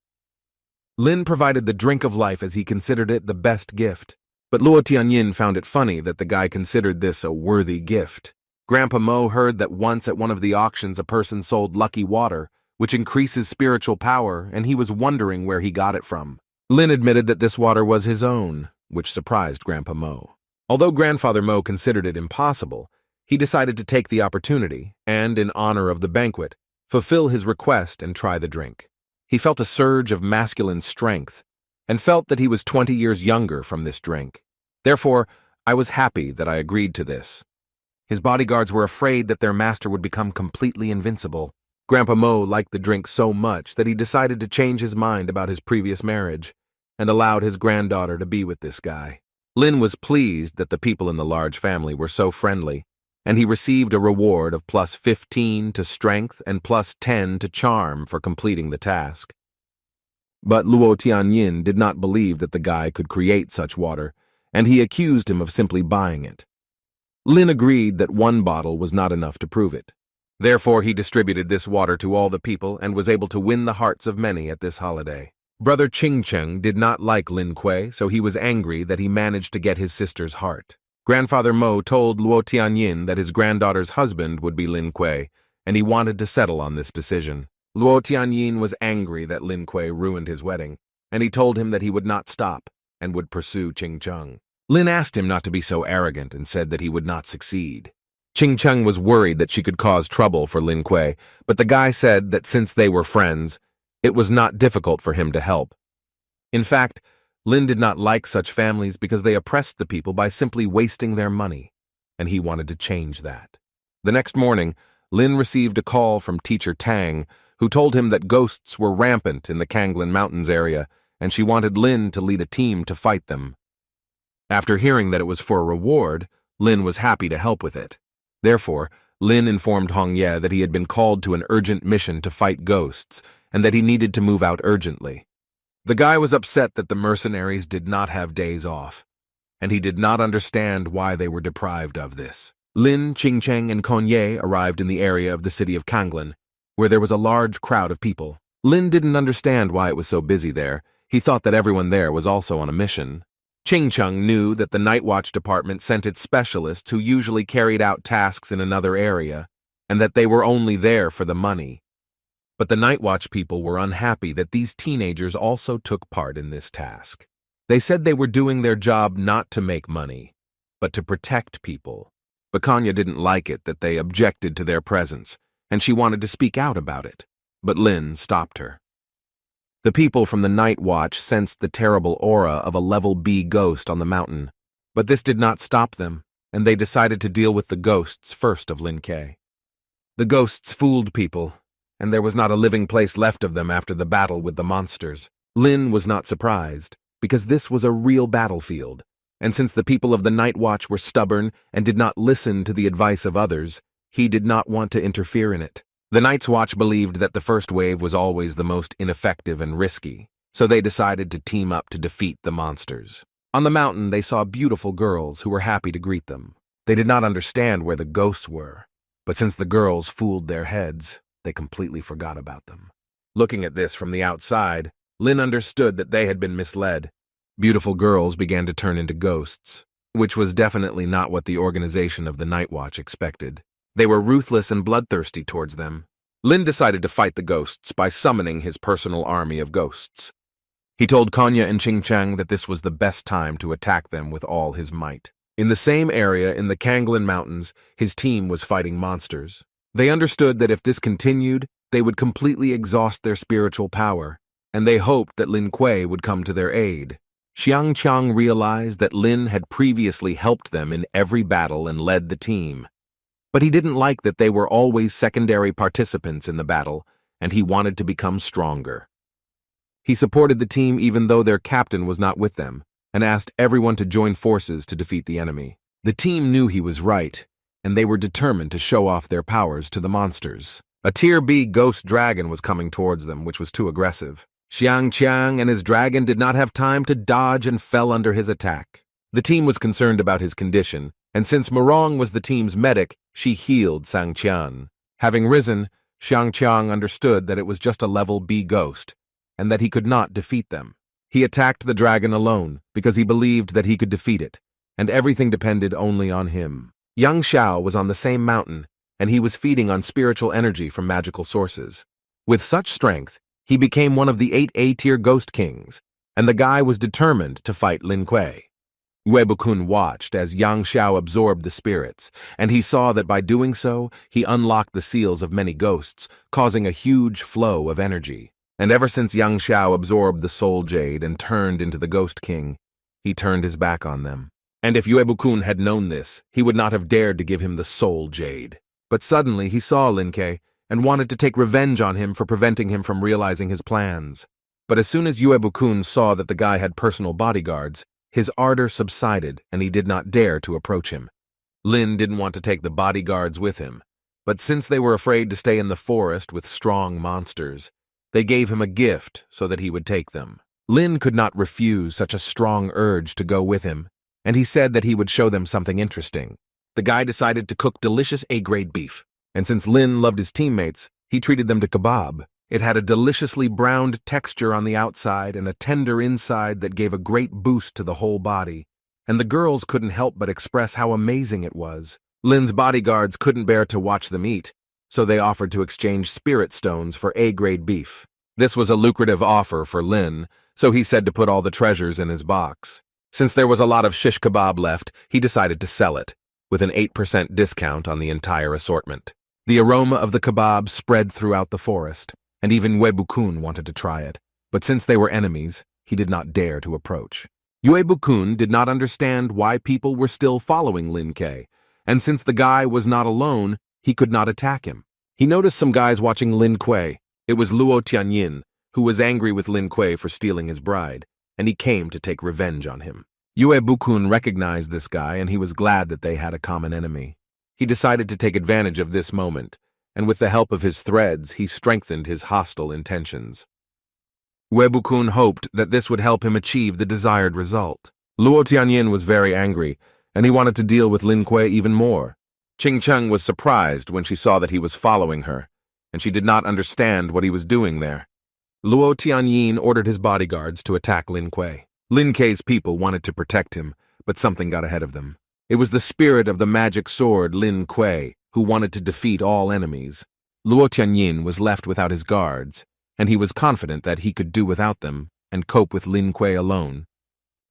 Lin provided the drink of life as he considered it the best gift. But Luo Tianyin found it funny that the guy considered this a worthy gift. Grandpa Mo heard that once at one of the auctions a person sold lucky water, which increases spiritual power, and he was wondering where he got it from. Lin admitted that this water was his own, which surprised Grandpa Mo. Although Grandfather Mo considered it impossible, he decided to take the opportunity and, in honor of the banquet, fulfill his request and try the drink. He felt a surge of masculine strength and felt that he was 20 years younger from this drink. Therefore, I was happy that I agreed to this. His bodyguards were afraid that their master would become completely invincible. Grandpa Mo liked the drink so much that he decided to change his mind about his previous marriage and allowed his granddaughter to be with this guy. Lin was pleased that the people in the large family were so friendly, and he received a reward of plus 15 to strength and plus 10 to charm for completing the task. But Luo Tianyin did not believe that the guy could create such water, and he accused him of simply buying it. Lin agreed that one bottle was not enough to prove it. Therefore, he distributed this water to all the people and was able to win the hearts of many at this holiday. Brother Qing Cheng did not like Lin Kuei, so he was angry that he managed to get his sister's heart. Grandfather Mo told Luo Tianyin that his granddaughter's husband would be Lin Kuei, and he wanted to settle on this decision. Luo Tianyin was angry that Lin Kuei ruined his wedding, and he told him that he would not stop and would pursue Qing Cheng. Lin asked him not to be so arrogant and said that he would not succeed. Qing Cheng was worried that she could cause trouble for Lin Kuei, but the guy said that since they were friends, it was not difficult for him to help. In fact, Lin did not like such families because they oppressed the people by simply wasting their money, and he wanted to change that. The next morning, Lin received a call from Teacher Tang, who told him that ghosts were rampant in the Kanglin Mountains area, and she wanted Lin to lead a team to fight them. After hearing that it was for a reward, Lin was happy to help with it. Therefore, Lin informed Hong Ye that he had been called to an urgent mission to fight ghosts, and that he needed to move out urgently. The guy was upset that the mercenaries did not have days off, and he did not understand why they were deprived of this. Lin, Qingcheng, and Konye arrived in the area of the city of Kanglin, where there was a large crowd of people. Lin didn't understand why it was so busy there. He thought that everyone there was also on a mission. Qingcheng knew that the Night Watch department sent its specialists who usually carried out tasks in another area, and that they were only there for the money. But the Night Watch people were unhappy that these teenagers also took part in this task. They said they were doing their job not to make money, but to protect people. But Kanya didn't like it that they objected to their presence, and she wanted to speak out about it, but Lin stopped her. The people from the Night Watch sensed the terrible aura of a level B ghost on the mountain, but this did not stop them, and they decided to deal with the ghosts first of Lin Kuei. The ghosts fooled people, and there was not a living place left of them after the battle with the monsters. Lin was not surprised, because this was a real battlefield, and since the people of the Night Watch were stubborn and did not listen to the advice of others, he did not want to interfere in it. The Night's Watch believed that the first wave was always the most ineffective and risky, so they decided to team up to defeat the monsters. On the mountain, they saw beautiful girls who were happy to greet them. They did not understand where the ghosts were, but since the girls fooled their heads, they completely forgot about them. Looking at this from the outside, Lin understood that they had been misled. Beautiful girls began to turn into ghosts, which was definitely not what the organization of the Night Watch expected. They were ruthless and bloodthirsty towards them. Lin decided to fight the ghosts by summoning his personal army of ghosts. He told Konya and Qingcheng that this was the best time to attack them with all his might. In the same area in the Kanglin Mountains, his team was fighting monsters. They understood that if this continued, they would completely exhaust their spiritual power, and they hoped that Lin Kuei would come to their aid. Xiang Qiang realized that Lin had previously helped them in every battle and led the team. But he didn't like that they were always secondary participants in the battle, and he wanted to become stronger. He supported the team even though their captain was not with them, and asked everyone to join forces to defeat the enemy. The team knew he was right, and they were determined to show off their powers to the monsters. A Tier B ghost dragon was coming towards them, which was too aggressive. Xiang Qiang and his dragon did not have time to dodge and fell under his attack. The team was concerned about his condition, and since Morong was the team's medic, she healed Xiang Qiang. Having risen, Xiang Qiang understood that it was just a level B ghost, and that he could not defeat them. He attacked the dragon alone, because he believed that he could defeat it, and everything depended only on him. Yang Xiao was on the same mountain, and he was feeding on spiritual energy from magical sources. With such strength, he became one of the 8 A-tier ghost kings, and the guy was determined to fight Lin Kuei. Yue Bukun watched as Yang Xiao absorbed the spirits, and he saw that by doing so, he unlocked the seals of many ghosts, causing a huge flow of energy. And ever since Yang Xiao absorbed the soul jade and turned into the Ghost King, he turned his back on them. And if Yue Bukun had known this, he would not have dared to give him the soul jade. But suddenly he saw Lin Kuei and wanted to take revenge on him for preventing him from realizing his plans. But as soon as Yue Bukun saw that the guy had personal bodyguards, his ardor subsided and he did not dare to approach him. Lin didn't want to take the bodyguards with him, but since they were afraid to stay in the forest with strong monsters, they gave him a gift so that he would take them. Lin could not refuse such a strong urge to go with him, and he said that he would show them something interesting. The guy decided to cook delicious A-grade beef, and since Lin loved his teammates, he treated them to kebab. It had a deliciously browned texture on the outside and a tender inside that gave a great boost to the whole body, and the girls couldn't help but express how amazing it was. Lin's bodyguards couldn't bear to watch them eat, so they offered to exchange spirit stones for A-grade beef. This was a lucrative offer for Lin, so he said to put all the treasures in his box. Since there was a lot of shish kebab left, he decided to sell it, with an 8% discount on the entire assortment. The aroma of the kebab spread throughout the forest, and even Yue Bukun wanted to try it, but since they were enemies, he did not dare to approach. Yue Bukun did not understand why people were still following Lin Kuei, and since the guy was not alone, he could not attack him. He noticed some guys watching Lin Kuei. It was Luo Tianyin, who was angry with Lin Kuei for stealing his bride, and he came to take revenge on him. Yue Bukun recognized this guy, and he was glad that they had a common enemy. He decided to take advantage of this moment, and with the help of his threads, he strengthened his hostile intentions. Yue Bukun hoped that this would help him achieve the desired result. Luo Tianyin was very angry, and he wanted to deal with Lin Kuei even more. Qing Cheng was surprised when she saw that he was following her, and she did not understand what he was doing there. Luo Tianyin ordered his bodyguards to attack Lin Kuei. Lin Kuei's people wanted to protect him, but something got ahead of them. It was the spirit of the magic sword Lin Kuei, who wanted to defeat all enemies. Luo Tianyin was left without his guards, and he was confident that he could do without them and cope with Lin Kuei alone.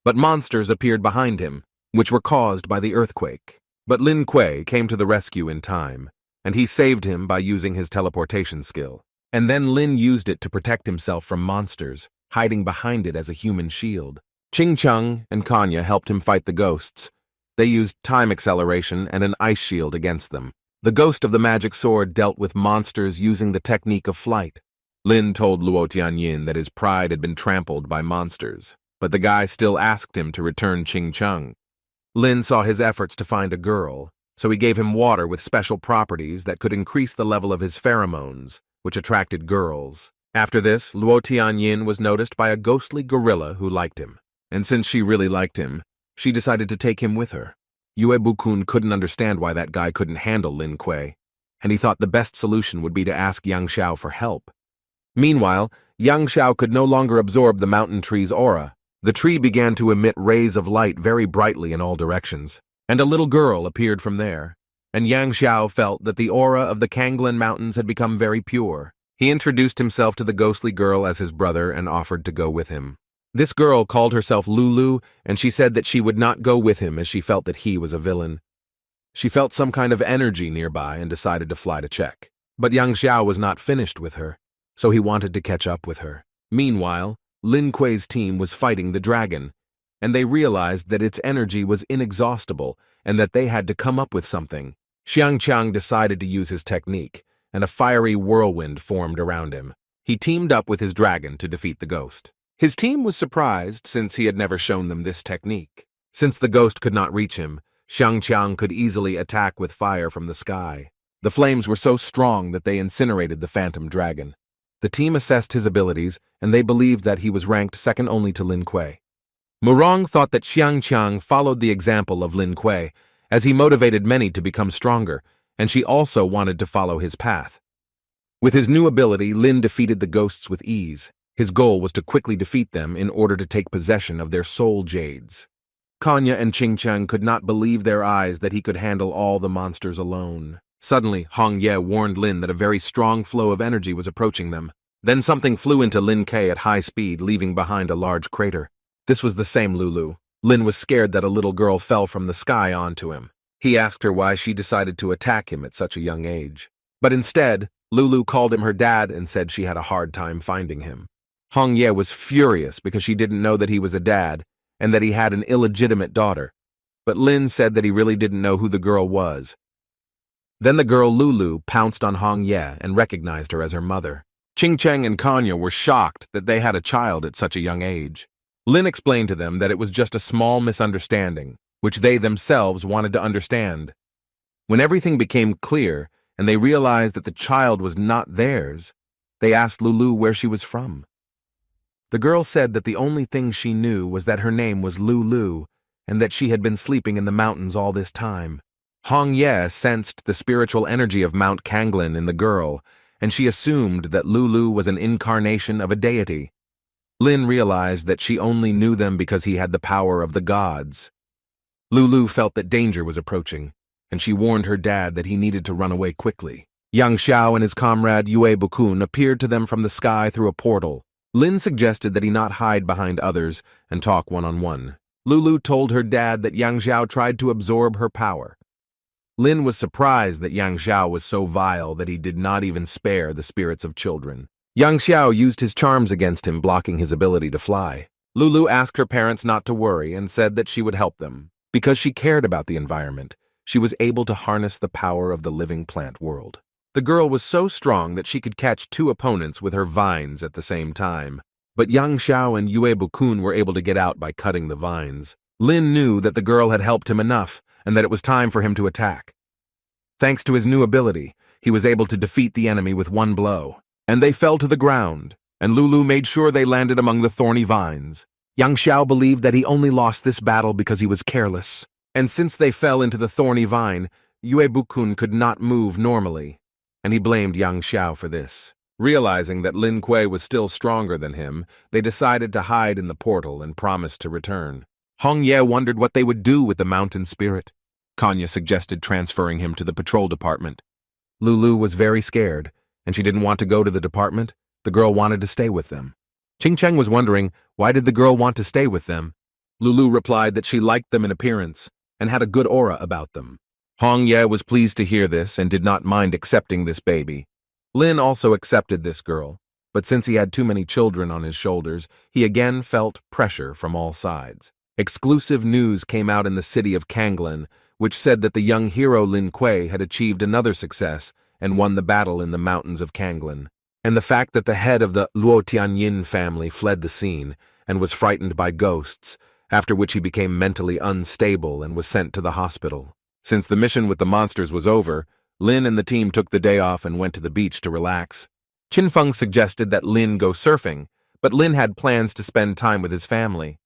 But monsters appeared behind him, which were caused by the earthquake. But Lin Kuei came to the rescue in time, and he saved him by using his teleportation skill. And then Lin used it to protect himself from monsters, hiding behind it as a human shield. Qing Cheng and Kanya helped him fight the ghosts. They used time acceleration and an ice shield against them. The ghost of the magic sword dealt with monsters using the technique of flight. Lin told Luo Tianyin that his pride had been trampled by monsters, but the guy still asked him to return Qing Cheng. Lin saw his efforts to find a girl, so he gave him water with special properties that could increase the level of his pheromones, which attracted girls. After this, Luo Tianyin was noticed by a ghostly gorilla who liked him, and since she really liked him, she decided to take him with her. Yue Bukun couldn't understand why that guy couldn't handle Lin Kuei, and he thought the best solution would be to ask Yang Xiao for help. Meanwhile, Yang Xiao could no longer absorb the mountain tree's aura. The tree began to emit rays of light very brightly in all directions, and a little girl appeared from there, and Yang Xiao felt that the aura of the Kanglan Mountains had become very pure. He introduced himself to the ghostly girl as his brother and offered to go with him. This girl called herself Lulu, and she said that she would not go with him as she felt that he was a villain. She felt some kind of energy nearby and decided to fly to check. But Yang Xiao was not finished with her, so he wanted to catch up with her. Meanwhile, Lin Kuei's team was fighting the dragon, and they realized that its energy was inexhaustible and that they had to come up with something. Xiang Qiang decided to use his technique, and a fiery whirlwind formed around him. He teamed up with his dragon to defeat the ghost. His team was surprised since he had never shown them this technique. Since the ghost could not reach him, Xiang Qiang could easily attack with fire from the sky. The flames were so strong that they incinerated the phantom dragon. The team assessed his abilities, and they believed that he was ranked second only to Lin Kuei. Murong thought that Xiang Qiang followed the example of Lin Kuei, as he motivated many to become stronger, and she also wanted to follow his path. With his new ability, Lin defeated the ghosts with ease. His goal was to quickly defeat them in order to take possession of their soul jades. Kanya and Qingcheng could not believe their eyes that he could handle all the monsters alone. Suddenly, Hong Ye warned Lin that a very strong flow of energy was approaching them. Then something flew into Lin Kuei at high speed, leaving behind a large crater. This was the same Lulu. Lin was scared that a little girl fell from the sky onto him. He asked her why she decided to attack him at such a young age. But instead, Lulu called him her dad and said she had a hard time finding him. Hong Ye was furious because she didn't know that he was a dad and that he had an illegitimate daughter. But Lin said that he really didn't know who the girl was. Then the girl Lulu pounced on Hong Ye and recognized her as her mother. Qingcheng and Kanya were shocked that they had a child at such a young age. Lin explained to them that it was just a small misunderstanding, which they themselves wanted to understand. When everything became clear and they realized that the child was not theirs, they asked Lulu where she was from. The girl said that the only thing she knew was that her name was Lulu and that she had been sleeping in the mountains all this time. Hong Ye sensed the spiritual energy of Mount Kanglin in the girl, and she assumed that Lulu was an incarnation of a deity. Lin realized that she only knew them because he had the power of the gods. Lulu felt that danger was approaching, and she warned her dad that he needed to run away quickly. Yang Xiao and his comrade Yue Bukun appeared to them from the sky through a portal. Lin suggested that he not hide behind others and talk one-on-one. Lulu told her dad that Yang Xiao tried to absorb her power. Lin was surprised that Yang Xiao was so vile that he did not even spare the spirits of children. Yang Xiao used his charms against him, blocking his ability to fly. Lulu asked her parents not to worry and said that she would help them. Because she cared about the environment, she was able to harness the power of the living plant world. The girl was so strong that she could catch two opponents with her vines at the same time. But Yang Xiao and Yue Bukun were able to get out by cutting the vines. Lin knew that the girl had helped him enough and that it was time for him to attack. Thanks to his new ability, he was able to defeat the enemy with one blow. And they fell to the ground, and Lulu made sure they landed among the thorny vines. Yang Xiao believed that he only lost this battle because he was careless. And since they fell into the thorny vine, Yue Bukun could not move normally, and he blamed Yang Xiao for this. Realizing that Lin Kuei was still stronger than him, they decided to hide in the portal and promised to return. Hong Ye wondered what they would do with the mountain spirit. Kanya suggested transferring him to the patrol department. Lulu was very scared, and she didn't want to go to the department. The girl wanted to stay with them. Qingcheng was wondering, why did the girl want to stay with them? Lulu replied that she liked them in appearance and had a good aura about them. Hong Ye was pleased to hear this and did not mind accepting this baby. Lin also accepted this girl, but since he had too many children on his shoulders, he again felt pressure from all sides. Exclusive news came out in the city of Kanglin, which said that the young hero Lin Kuei had achieved another success and won the battle in the mountains of Kanglin. And the fact that the head of the Luo Tianyin family fled the scene and was frightened by ghosts, after which he became mentally unstable and was sent to the hospital. Since the mission with the monsters was over, Lin and the team took the day off and went to the beach to relax. Qinfeng suggested that Lin go surfing, but Lin had plans to spend time with his family.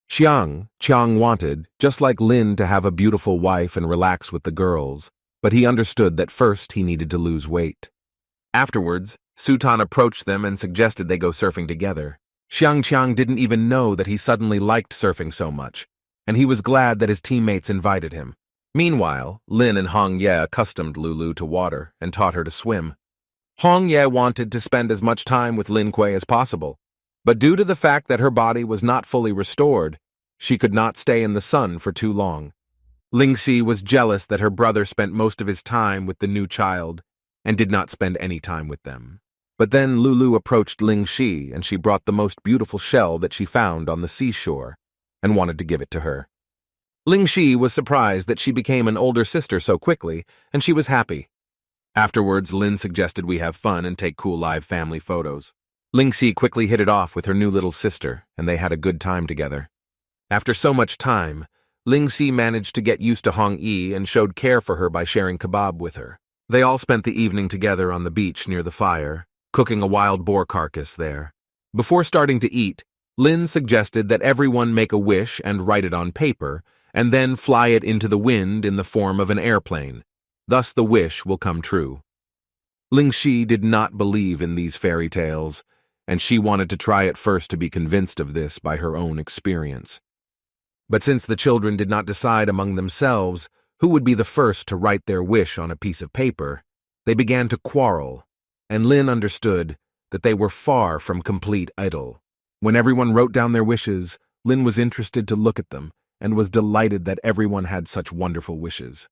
Qiang wanted, just like Lin, to have a beautiful wife and relax with the girls, but he understood that first he needed to lose weight. Afterwards, Sutan approached them and suggested they go surfing together. Qiang didn't even know that he suddenly liked surfing so much, and he was glad that his teammates invited him. Meanwhile, Lin and Hong Ye accustomed Lulu to water and taught her to swim. Hong Ye wanted to spend as much time with Lin Kuei as possible, but due to the fact that her body was not fully restored, she could not stay in the sun for too long. Lingxi was jealous that her brother spent most of his time with the new child and did not spend any time with them. But then Lulu approached Lingxi and she brought the most beautiful shell that she found on the seashore and wanted to give it to her. Lingxi was surprised that she became an older sister so quickly, and she was happy. Afterwards, Lin suggested we have fun and take cool live family photos. Lingxi quickly hit it off with her new little sister, and they had a good time together. After so much time, Lingxi managed to get used to Hong Yi and showed care for her by sharing kebab with her. They all spent the evening together on the beach near the fire, cooking a wild boar carcass there. Before starting to eat, Lin suggested that everyone make a wish and write it on paper, and then fly it into the wind in the form of an airplane. Thus the wish will come true. Lingxi did not believe in these fairy tales, and she wanted to try at first to be convinced of this by her own experience. But since the children did not decide among themselves who would be the first to write their wish on a piece of paper, they began to quarrel, and Lin understood that they were far from complete idle. When everyone wrote down their wishes, Lin was interested to look at them and was delighted that everyone had such wonderful wishes.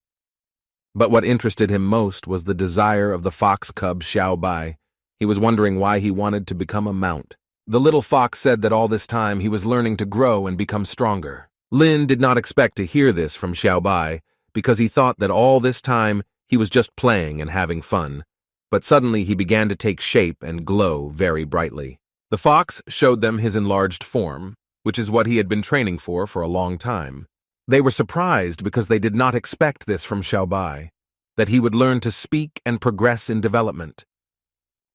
But what interested him most was the desire of the fox cub Xiao Bai. He was wondering why he wanted to become a mount. The little fox said that all this time he was learning to grow and become stronger. Lin did not expect to hear this from Xiao Bai because he thought that all this time he was just playing and having fun. But suddenly he began to take shape and glow very brightly. The fox showed them his enlarged form, which is what he had been training for a long time. They were surprised because they did not expect this from Xiao Bai, that he would learn to speak and progress in development.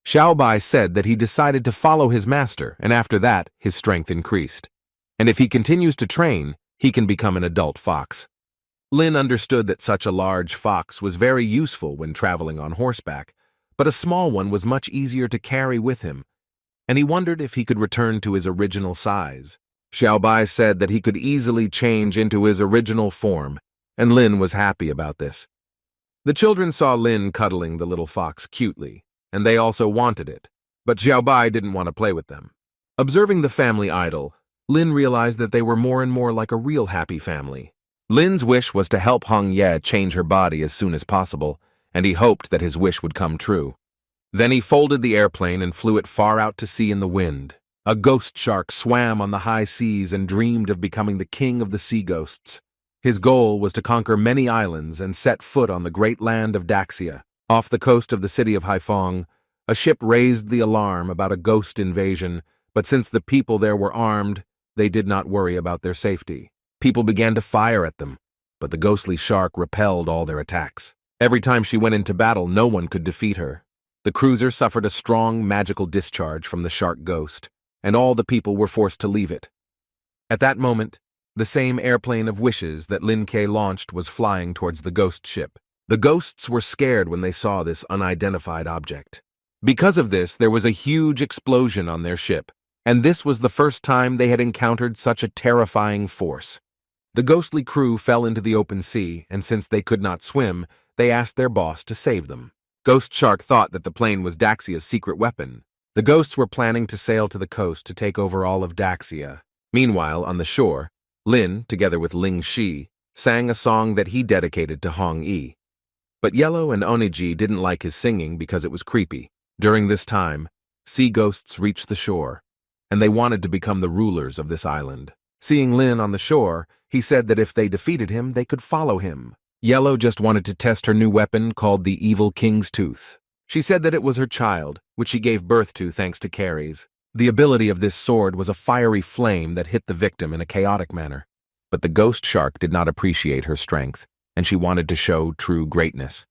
Xiao Bai said that he decided to follow his master, and after that, his strength increased. And if he continues to train, he can become an adult fox. Lin understood that such a large fox was very useful when traveling on horseback, but a small one was much easier to carry with him, and he wondered if he could return to his original size. Xiao Bai said that he could easily change into his original form, and Lin was happy about this. The children saw Lin cuddling the little fox cutely, and they also wanted it, but Xiao Bai didn't want to play with them. Observing the family idol, Lin realized that they were more and more like a real happy family. Lin's wish was to help Hong Ye change her body as soon as possible, and he hoped that his wish would come true. Then he folded the airplane and flew it far out to sea in the wind. A ghost shark swam on the high seas and dreamed of becoming the king of the sea ghosts. His goal was to conquer many islands and set foot on the great land of Daxia. Off the coast of the city of Haiphong, a ship raised the alarm about a ghost invasion, but since the people there were armed, they did not worry about their safety. People began to fire at them, but the ghostly shark repelled all their attacks. Every time she went into battle, no one could defeat her. The cruiser suffered a strong magical discharge from the shark ghost, and all the people were forced to leave it. At that moment, the same airplane of wishes that Lin Ke launched was flying towards the ghost ship. The ghosts were scared when they saw this unidentified object. Because of this, there was a huge explosion on their ship, and this was the first time they had encountered such a terrifying force. The ghostly crew fell into the open sea, and since they could not swim, they asked their boss to save them. Ghost Shark thought that the plane was Daxia's secret weapon. The ghosts were planning to sail to the coast to take over all of Daxia. Meanwhile, on the shore, Lin, together with Ling Shi, sang a song that he dedicated to Hong Yi. But Yellow and Oniji didn't like his singing because it was creepy. During this time, sea ghosts reached the shore, and they wanted to become the rulers of this island. Seeing Lin on the shore, he said that if they defeated him, they could follow him. Yellow just wanted to test her new weapon called the Evil King's Tooth. She said that it was her child, which she gave birth to thanks to Carries. The ability of this sword was a fiery flame that hit the victim in a chaotic manner. But the ghost shark did not appreciate her strength, and she wanted to show true greatness.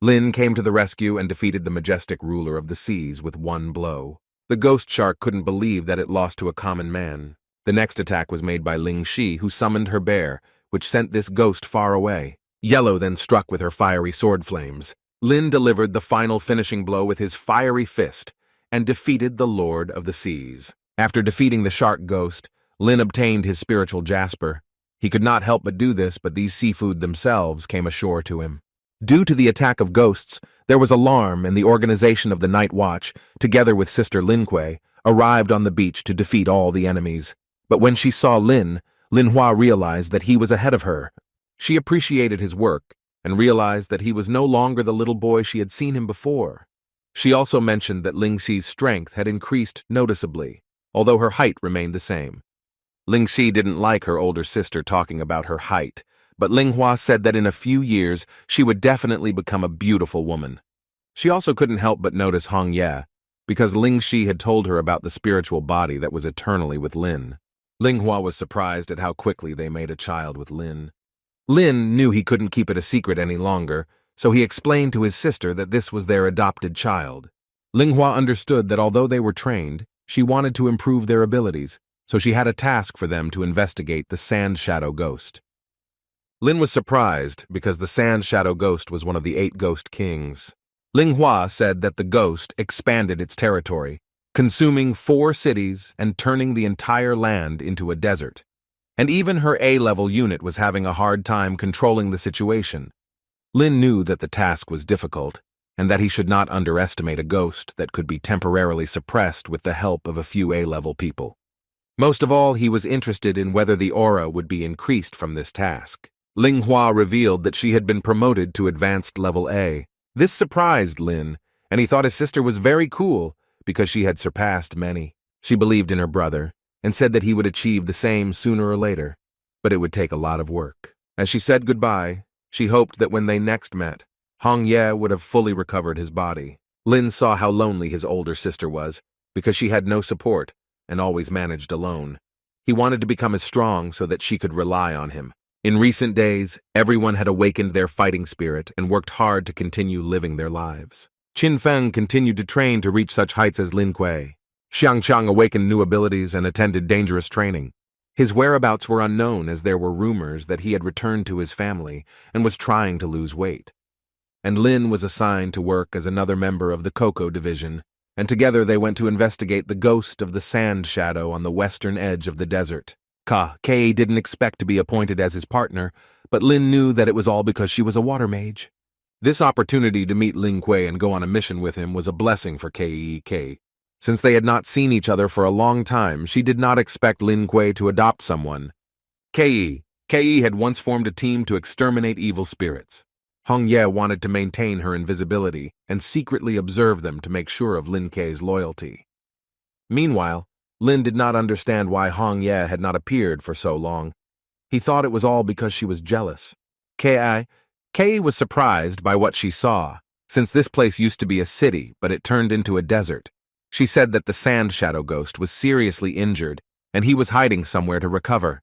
Lin came to the rescue and defeated the majestic ruler of the seas with one blow. The ghost shark couldn't believe that it lost to a common man. The next attack was made by Ling Shi, who summoned her bear, which sent this ghost far away. Yellow then struck with her fiery sword flames. Lin delivered the final finishing blow with his fiery fist and defeated the Lord of the Seas. After defeating the shark ghost, Lin obtained his spiritual jasper. He could not help but do this, but these seafood themselves came ashore to him. Due to the attack of ghosts, there was alarm, and the organization of the Night Watch, together with Sister Lin Kuei, arrived on the beach to defeat all the enemies. But when she saw Manhwa realized that he was ahead of her. She appreciated his work and realized that he was no longer the little boy she had seen him before. She also mentioned that Lingxi's strength had increased noticeably, although her height remained the same. Lingxi didn't like her older sister talking about her height, but Manhwa said that in a few years she would definitely become a beautiful woman. She also couldn't help but notice Hong Ye, because Lingxi had told her about the spiritual body that was eternally with Lin. Manhwa was surprised at how quickly they made a child with Lin. Lin knew he couldn't keep it a secret any longer, so he explained to his sister that this was their adopted child. Linghua understood that although they were trained, she wanted to improve their abilities, so she had a task for them to investigate the Sand Shadow Ghost. Lin was surprised because the Sand Shadow Ghost was one of the 8 Ghost Kings. Linghua said that the ghost expanded its territory, consuming 4 cities and turning the entire land into a desert. And even her A-level unit was having a hard time controlling the situation. Lin knew that the task was difficult, and that he should not underestimate a ghost that could be temporarily suppressed with the help of a few A-level people. Most of all, he was interested in whether the aura would be increased from this task. Linghua revealed that she had been promoted to advanced level A. This surprised Lin, and he thought his sister was very cool because she had surpassed many. She believed in her brother and said that he would achieve the same sooner or later, but it would take a lot of work. As she said goodbye, she hoped that when they next met, Hong Ye would have fully recovered his body. Lin saw how lonely his older sister was because she had no support and always managed alone. He wanted to become as strong so that she could rely on him. In recent days, everyone had awakened their fighting spirit and worked hard to continue living their lives. Qin Feng continued to train to reach such heights as Lin Kuei. Xiang Chang awakened new abilities and attended dangerous training. His whereabouts were unknown as there were rumors that he had returned to his family and was trying to lose weight. And Lin was assigned to work as another member of the Cocoa Division, and together they went to investigate the ghost of the Sand Shadow on the western edge of the desert. Kei didn't expect to be appointed as his partner, but Lin knew that it was all because she was a water mage. This opportunity to meet Lin Kuei and go on a mission with him was a blessing for Kei. Since they had not seen each other for a long time, she did not expect Lin Kuei to adopt someone. Kei had once formed a team to exterminate evil spirits. Hong Ye wanted to maintain her invisibility and secretly observe them to make sure of Lin Kuei's loyalty. Meanwhile, Lin did not understand why Hong Ye had not appeared for so long. He thought it was all because she was jealous. Kei was surprised by what she saw, since this place used to be a city, but it turned into a desert. She said that the Sand Shadow Ghost was seriously injured, and he was hiding somewhere to recover.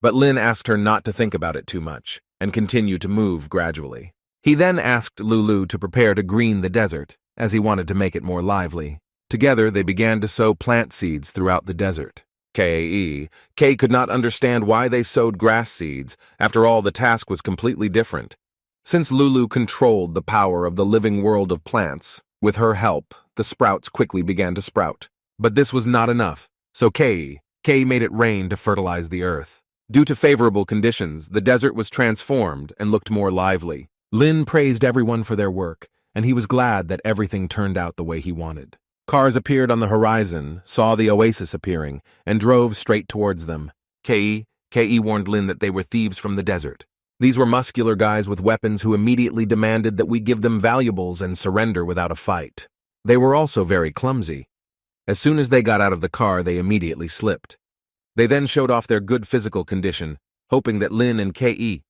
But Lin asked her not to think about it too much, and continue to move gradually. He then asked Lulu to prepare to green the desert, as he wanted to make it more lively. Together they began to sow plant seeds throughout the desert. Kei could not understand why they sowed grass seeds. After all, the task was completely different. Since Lulu controlled the power of the living world of plants, with her help, the sprouts quickly began to sprout. But this was not enough, so Kei made it rain to fertilize the earth. Due to favorable conditions, the desert was transformed and looked more lively. Lin praised everyone for their work, and he was glad that everything turned out the way he wanted. Cars appeared on the horizon, saw the oasis appearing, and drove straight towards them. Kei warned Lin that they were thieves from the desert. These were muscular guys with weapons who immediately demanded that we give them valuables and surrender without a fight. They were also very clumsy. As soon as they got out of the car, they immediately slipped. They then showed off their good physical condition, hoping that Lin and Kei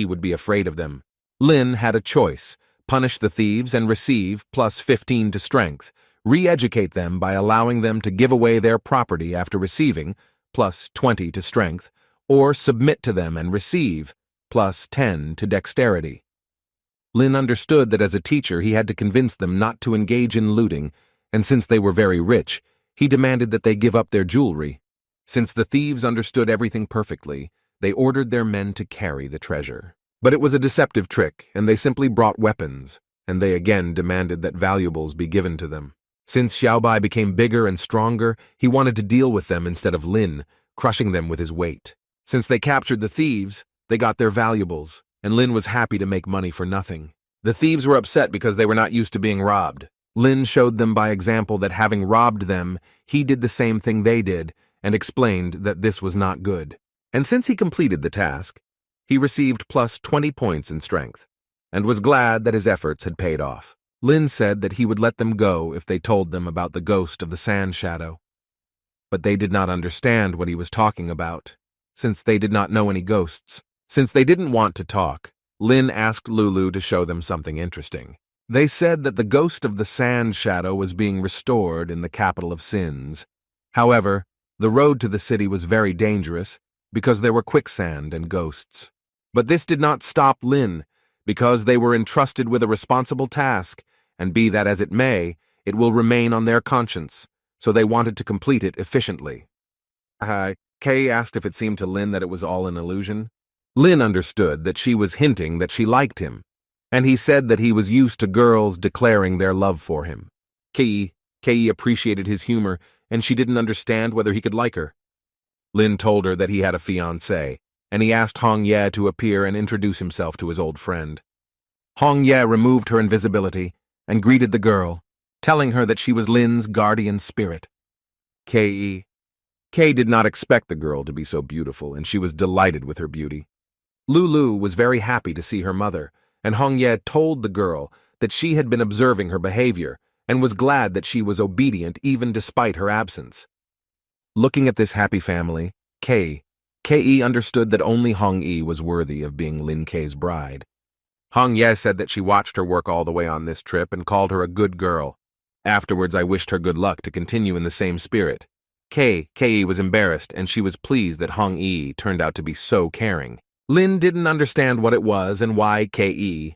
would be afraid of them. Lin had a choice: punish the thieves and receive plus 15 to strength, re-educate them by allowing them to give away their property after receiving plus 20 to strength, or submit to them and receive plus 10 to dexterity. Lin understood that as a teacher he had to convince them not to engage in looting, and since they were very rich, he demanded that they give up their jewelry. Since the thieves understood everything perfectly, they ordered their men to carry the treasure. But it was a deceptive trick, and they simply brought weapons, and they again demanded that valuables be given to them. Since Xiaobai became bigger and stronger, he wanted to deal with them instead of Lin, crushing them with his weight. Since they captured the thieves, they got their valuables, and Lin was happy to make money for nothing. The thieves were upset because they were not used to being robbed. Lin showed them by example that having robbed them, he did the same thing they did, and explained that this was not good. And since he completed the task, he received plus 20 points in strength, and was glad that his efforts had paid off. Lin said that he would let them go if they told them about the ghost of the Sand Shadow. But they did not understand what he was talking about, since they did not know any ghosts. Since they didn't want to talk, Lin asked Lulu to show them something interesting. They said that the ghost of the Sand Shadow was being restored in the capital of sins. However, the road to the city was very dangerous because there were quicksand and ghosts. But this did not stop Lin, because they were entrusted with a responsible task, and be that as it may, it will remain on their conscience, so they wanted to complete it efficiently. Kay asked if it seemed to Lin that it was all an illusion. Lin understood that she was hinting that she liked him, and he said that he was used to girls declaring their love for him. Kei appreciated his humor, and she didn't understand whether he could like her. Lin told her that he had a fiancée, and he asked Hong Ye to appear and introduce himself to his old friend. Hong Ye removed her invisibility and greeted the girl, telling her that she was Lin's guardian spirit. Kei did not expect the girl to be so beautiful, and she was delighted with her beauty. Lulu was very happy to see her mother, and Hong Ye told the girl that she had been observing her behavior and was glad that she was obedient even despite her absence. Looking at this happy family, Kei understood that only Hong Yi was worthy of being Lin Kei's bride. Hong Ye said that she watched her work all the way on this trip and called her a good girl. Afterwards, I wished her good luck to continue in the same spirit. Kei was embarrassed, and she was pleased that Hong Yi turned out to be so caring. Lin didn't understand what it was and why Kei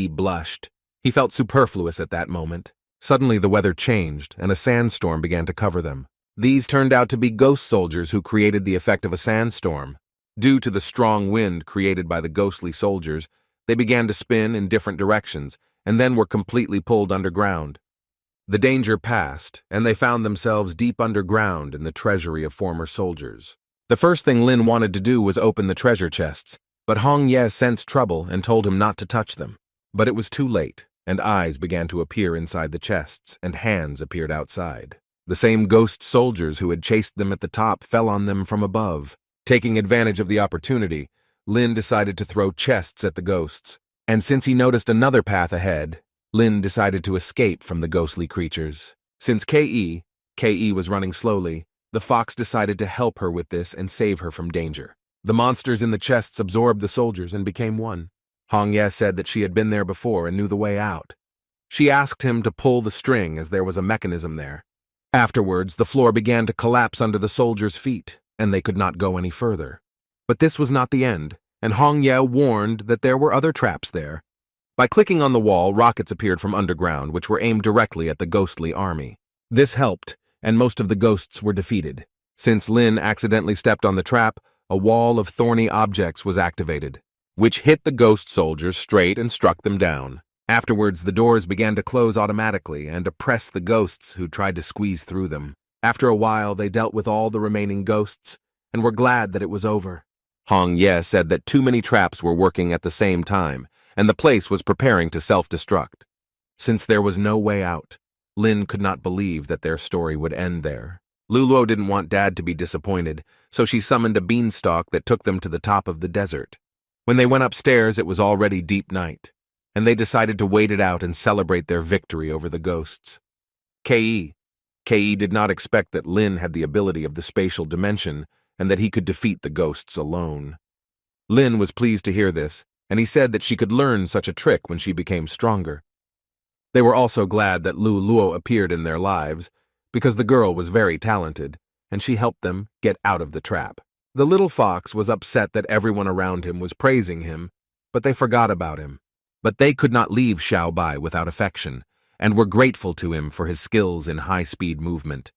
blushed. He felt superfluous at that moment. Suddenly the weather changed, and a sandstorm began to cover them. These turned out to be ghost soldiers who created the effect of a sandstorm. Due to the strong wind created by the ghostly soldiers, they began to spin in different directions, and then were completely pulled underground. The danger passed, and they found themselves deep underground in the treasury of former soldiers. The first thing Lin wanted to do was open the treasure chests, but Hong Ye sensed trouble and told him not to touch them. But it was too late, and eyes began to appear inside the chests, and hands appeared outside. The same ghost soldiers who had chased them at the top fell on them from above. Taking advantage of the opportunity, Lin decided to throw chests at the ghosts, and since he noticed another path ahead, Lin decided to escape from the ghostly creatures. Since Kei was running slowly, the fox decided to help her with this and save her from danger. The monsters in the chests absorbed the soldiers and became one. Hong Ye said that she had been there before and knew the way out. She asked him to pull the string as there was a mechanism there. Afterwards, the floor began to collapse under the soldiers' feet, and they could not go any further. But this was not the end, and Hong Ye warned that there were other traps there. By clicking on the wall, rockets appeared from underground, which were aimed directly at the ghostly army. This helped, and most of the ghosts were defeated. Since Lin accidentally stepped on the trap, a wall of thorny objects was activated, which hit the ghost soldiers straight and struck them down. Afterwards, the doors began to close automatically and oppress the ghosts who tried to squeeze through them. After a while, they dealt with all the remaining ghosts and were glad that it was over. Hong Ye said that too many traps were working at the same time, and the place was preparing to self-destruct. Since there was no way out, Lin could not believe that their story would end there. Luluo didn't want Dad to be disappointed, so she summoned a beanstalk that took them to the top of the desert. When they went upstairs, it was already deep night, and they decided to wait it out and celebrate their victory over the ghosts. Kei did not expect that Lin had the ability of the spatial dimension and that he could defeat the ghosts alone. Lin was pleased to hear this, and he said that she could learn such a trick when she became stronger. They were also glad that Lu Luo appeared in their lives, because the girl was very talented, and she helped them get out of the trap. The little fox was upset that everyone around him was praising him, but they forgot about him. But they could not leave Xiao Bai without affection, and were grateful to him for his skills in high-speed movement.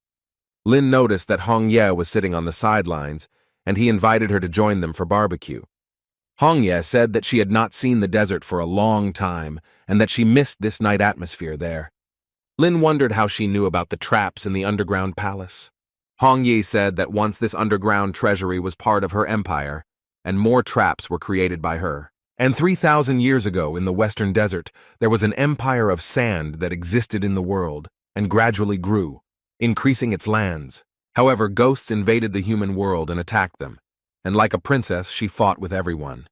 Lin noticed that Hong Ye was sitting on the sidelines, and he invited her to join them for barbecue. Hong Ye said that she had not seen the desert for a long time, and that she missed this night atmosphere there. Lin wondered how she knew about the traps in the underground palace. Hong Ye said that once this underground treasury was part of her empire, and more traps were created by her. And 3,000 years ago in the western desert, there was an empire of sand that existed in the world, and gradually grew, increasing its lands. However, ghosts invaded the human world and attacked them, and like a princess, she fought with everyone,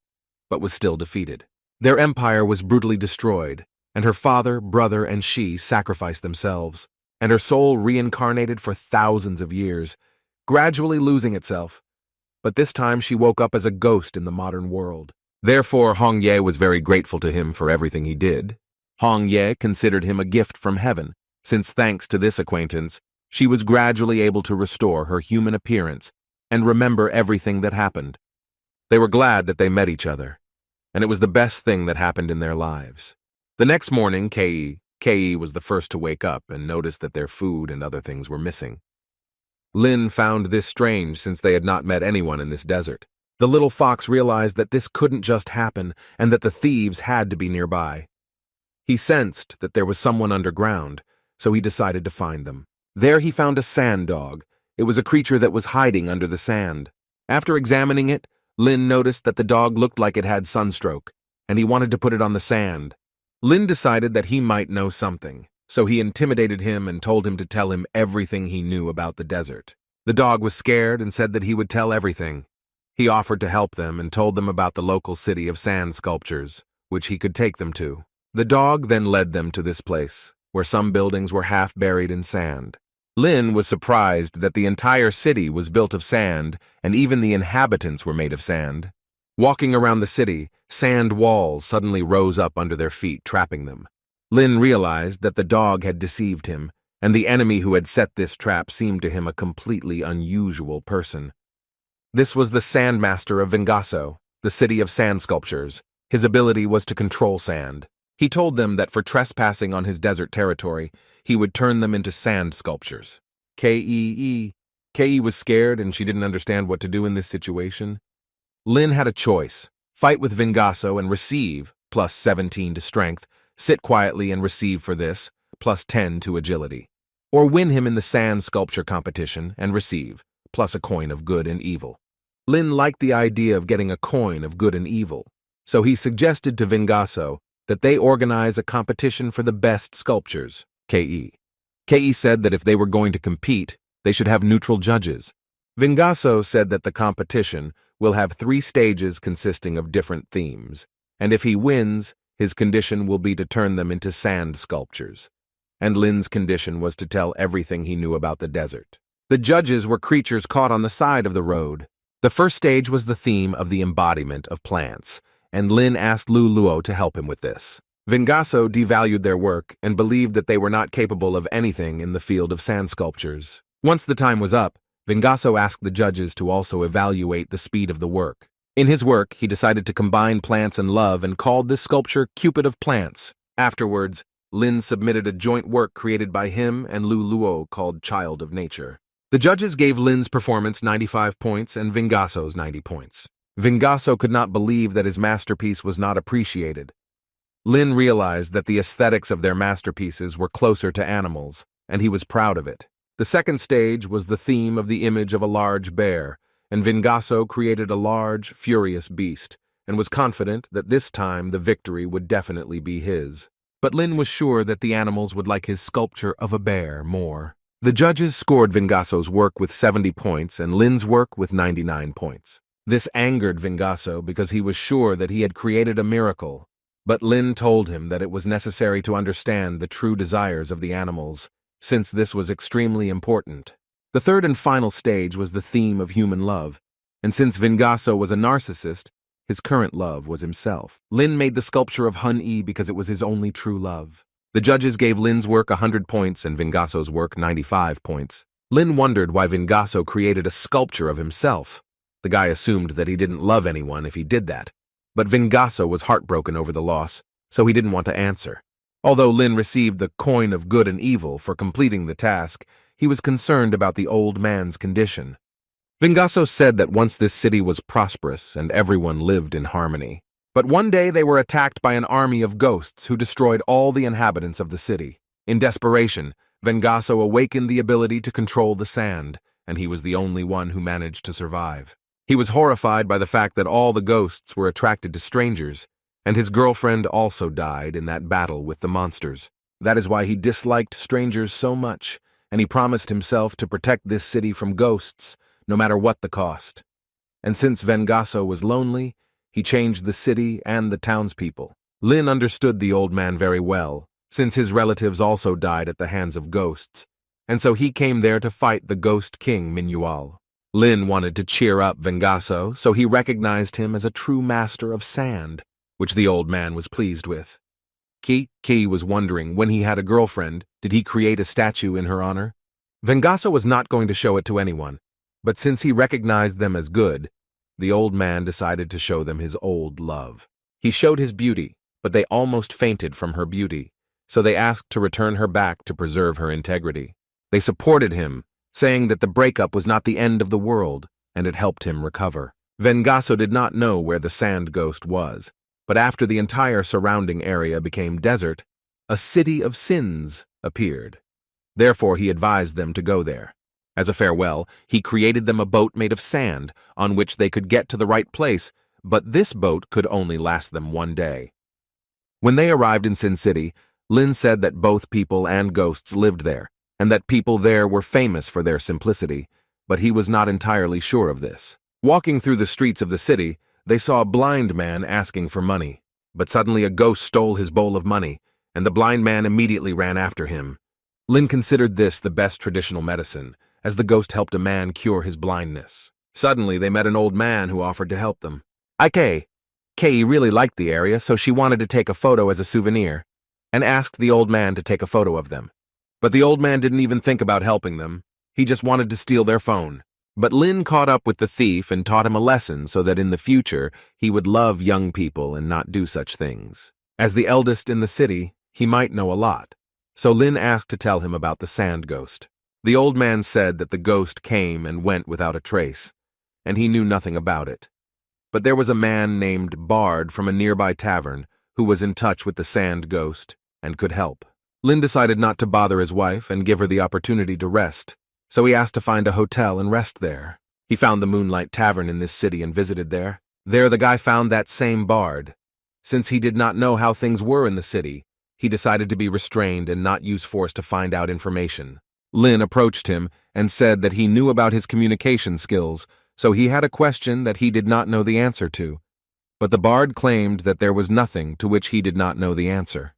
but was still defeated. Their empire was brutally destroyed, and her father, brother, and she sacrificed themselves, and her soul reincarnated for thousands of years, gradually losing itself. But this time she woke up as a ghost in the modern world. Therefore, Hong Ye was very grateful to him for everything he did. Hong Ye considered him a gift from heaven, since thanks to this acquaintance, she was gradually able to restore her human appearance and remember everything that happened. They were glad that they met each other, and it was the best thing that happened in their lives. The next morning, Kei was the first to wake up and noticed that their food and other things were missing. Lin found this strange since they had not met anyone in this desert. The little fox realized that this couldn't just happen and that the thieves had to be nearby. He sensed that there was someone underground, so he decided to find them. There he found a sand dog. It was a creature that was hiding under the sand. After examining it, Lin noticed that the dog looked like it had sunstroke, and he wanted to put it on the sand. Lin decided that he might know something, so he intimidated him and told him to tell him everything he knew about the desert. The dog was scared and said that he would tell everything. He offered to help them and told them about the local city of sand sculptures, which he could take them to. The dog then led them to this place, where some buildings were half buried in sand. Lin was surprised that the entire city was built of sand, and even the inhabitants were made of sand. Walking around the city, sand walls suddenly rose up under their feet, trapping them. Lin realized that the dog had deceived him, and the enemy who had set this trap seemed to him a completely unusual person. This was the Sandmaster of Vengaso, the city of sand sculptures. His ability was to control sand. He told them that for trespassing on his desert territory, he would turn them into sand sculptures. Kei was scared and she didn't understand what to do in this situation. Lin had a choice: fight with Vengaso and receive, plus 17 to strength, sit quietly and receive for this, plus 10 to agility. Or win him in the sand sculpture competition and receive, plus a coin of good and evil. Lin liked the idea of getting a coin of good and evil, so he suggested to Vengaso that they organize a competition for the best sculptures, Kei. Kei said that if they were going to compete, they should have neutral judges. Vengaso said that the competition will have 3 stages consisting of different themes, and if he wins, his condition will be to turn them into sand sculptures. And Lin's condition was to tell everything he knew about the desert. The judges were creatures caught on the side of the road. The first stage was the theme of the embodiment of plants, and Lin asked Lu Luo to help him with this. Vengaso devalued their work and believed that they were not capable of anything in the field of sand sculptures. Once the time was up, Vengaso asked the judges to also evaluate the speed of the work. In his work, he decided to combine plants and love and called this sculpture Cupid of Plants. Afterwards, Lin submitted a joint work created by him and Lu Luo called Child of Nature. The judges gave Lin's performance 95 points and Vengaso's 90 points. Vengaso could not believe that his masterpiece was not appreciated. Lin realized that the aesthetics of their masterpieces were closer to animals, and he was proud of it. The second stage was the theme of the image of a large bear, and Vengaso created a large, furious beast, and was confident that this time the victory would definitely be his. But Lin was sure that the animals would like his sculpture of a bear more. The judges scored Vengaso's work with 70 points and Lin's work with 99 points. This angered Vengaso because he was sure that he had created a miracle, but Lin told him that it was necessary to understand the true desires of the animals, since this was extremely important. The third and final stage was the theme of human love, and since Vengaso was a narcissist, his current love was himself. Lin made the sculpture of Hun-E because it was his only true love. The judges gave Lin's work 100 points and Vengaso's work 95 points. Lin wondered why Vengaso created a sculpture of himself. The guy assumed that he didn't love anyone if he did that, but Vengaso was heartbroken over the loss, so he didn't want to answer. Although Lin received the coin of good and evil for completing the task, he was concerned about the old man's condition. Vengaso said that once this city was prosperous and everyone lived in harmony. But one day they were attacked by an army of ghosts who destroyed all the inhabitants of the city. In desperation, Vengaso awakened the ability to control the sand, and he was the only one who managed to survive. He was horrified by the fact that all the ghosts were attracted to strangers, and his girlfriend also died in that battle with the monsters. That is why he disliked strangers so much, and he promised himself to protect this city from ghosts, no matter what the cost. And since Vengaso was lonely, he changed the city and the townspeople. Lin understood the old man very well, since his relatives also died at the hands of ghosts, and so he came there to fight the Ghost King Manhwa. Lin wanted to cheer up Vengaso, so he recognized him as a true master of sand, which the old man was pleased with. Ki was wondering, when he had a girlfriend, did he create a statue in her honor? Vengaso was not going to show it to anyone, but since he recognized them as good, the old man decided to show them his old love. He showed his beauty, but they almost fainted from her beauty, so they asked to return her back to preserve her integrity. They supported him, saying that the breakup was not the end of the world, and it helped him recover. Vengaso did not know where the sand ghost was, but after the entire surrounding area became desert, a city of sins appeared. Therefore, he advised them to go there. As a farewell, he created them a boat made of sand, on which they could get to the right place, but this boat could only last them 1 day. When they arrived in Sin City, Lin said that both people and ghosts lived there, and that people there were famous for their simplicity, but he was not entirely sure of this. Walking through the streets of the city, they saw a blind man asking for money, but suddenly a ghost stole his bowl of money, and the blind man immediately ran after him. Lin considered this the best traditional medicine, as the ghost helped a man cure his blindness. Suddenly, they met an old man who offered to help them. Kei really liked the area, so she wanted to take a photo as a souvenir, and asked the old man to take a photo of them. But the old man didn't even think about helping them. He just wanted to steal their phone. But Lin caught up with the thief and taught him a lesson so that in the future he would love young people and not do such things. As the eldest in the city, he might know a lot. So Lin asked to tell him about the sand ghost. The old man said that the ghost came and went without a trace, and he knew nothing about it. But there was a man named Bard from a nearby tavern who was in touch with the sand ghost and could help. Lin decided not to bother his wife and give her the opportunity to rest, so he asked to find a hotel and rest there. He found the Moonlight Tavern in this city and visited there. There the guy found that same Bard. Since he did not know how things were in the city, he decided to be restrained and not use force to find out information. Lin approached him and said that he knew about his communication skills, so he had a question that he did not know the answer to. But the Bard claimed that there was nothing to which he did not know the answer.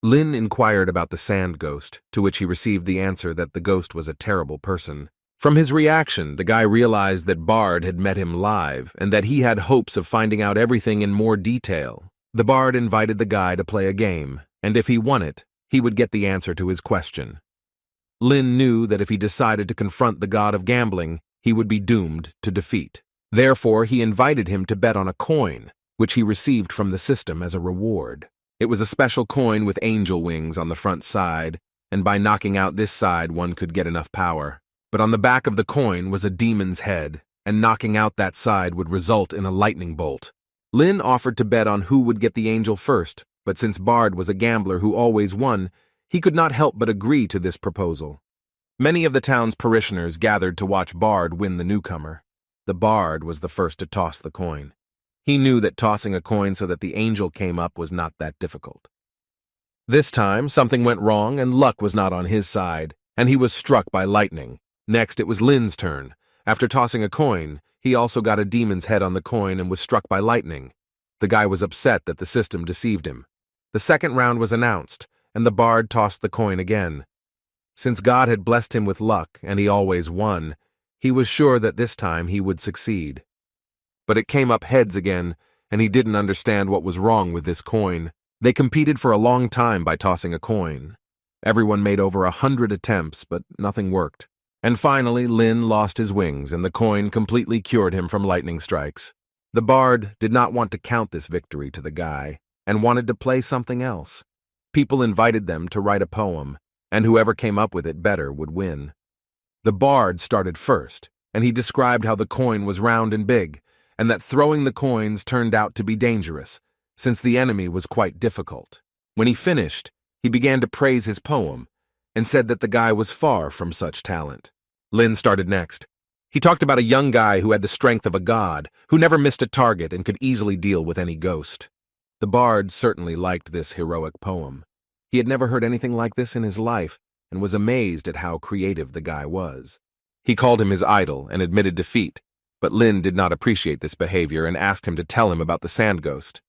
Lin inquired about the sand ghost, to which he received the answer that the ghost was a terrible person. From his reaction, the guy realized that Bard had met him live and that he had hopes of finding out everything in more detail. The Bard invited the guy to play a game, and if he won it, he would get the answer to his question. Lin knew that if he decided to confront the god of gambling, he would be doomed to defeat. Therefore, he invited him to bet on a coin, which he received from the system as a reward. It was a special coin with angel wings on the front side, and by knocking out this side one could get enough power. But on the back of the coin was a demon's head, and knocking out that side would result in a lightning bolt. Lin offered to bet on who would get the angel first, but since Bard was a gambler who always won, he could not help but agree to this proposal. Many of the town's parishioners gathered to watch Bard win the newcomer. The Bard was the first to toss the coin. He knew that tossing a coin so that the angel came up was not that difficult. This time, something went wrong and luck was not on his side, and he was struck by lightning. Next, it was Lin's turn. After tossing a coin, he also got a demon's head on the coin and was struck by lightning. The guy was upset that the system deceived him. The second round was announced, and the Bard tossed the coin again. Since God had blessed him with luck, and he always won, he was sure that this time he would succeed. But it came up heads again, and he didn't understand what was wrong with this coin. They competed for a long time by tossing a coin. Everyone made over 100 attempts, but nothing worked. And finally, Lin lost his wings, and the coin completely cured him from lightning strikes. The Bard did not want to count this victory to the guy, and wanted to play something else. People invited them to write a poem, and whoever came up with it better would win. The Bard started first, and he described how the coin was round and big, and that throwing the coins turned out to be dangerous, since the enemy was quite difficult. When he finished, he began to praise his poem, and said that the guy was far from such talent. Lin started next. He talked about a young guy who had the strength of a god, who never missed a target and could easily deal with any ghost. The Bard certainly liked this heroic poem. He had never heard anything like this in his life, and was amazed at how creative the guy was. He called him his idol and admitted defeat, but Lin did not appreciate this behavior and asked him to tell him about the sand ghost.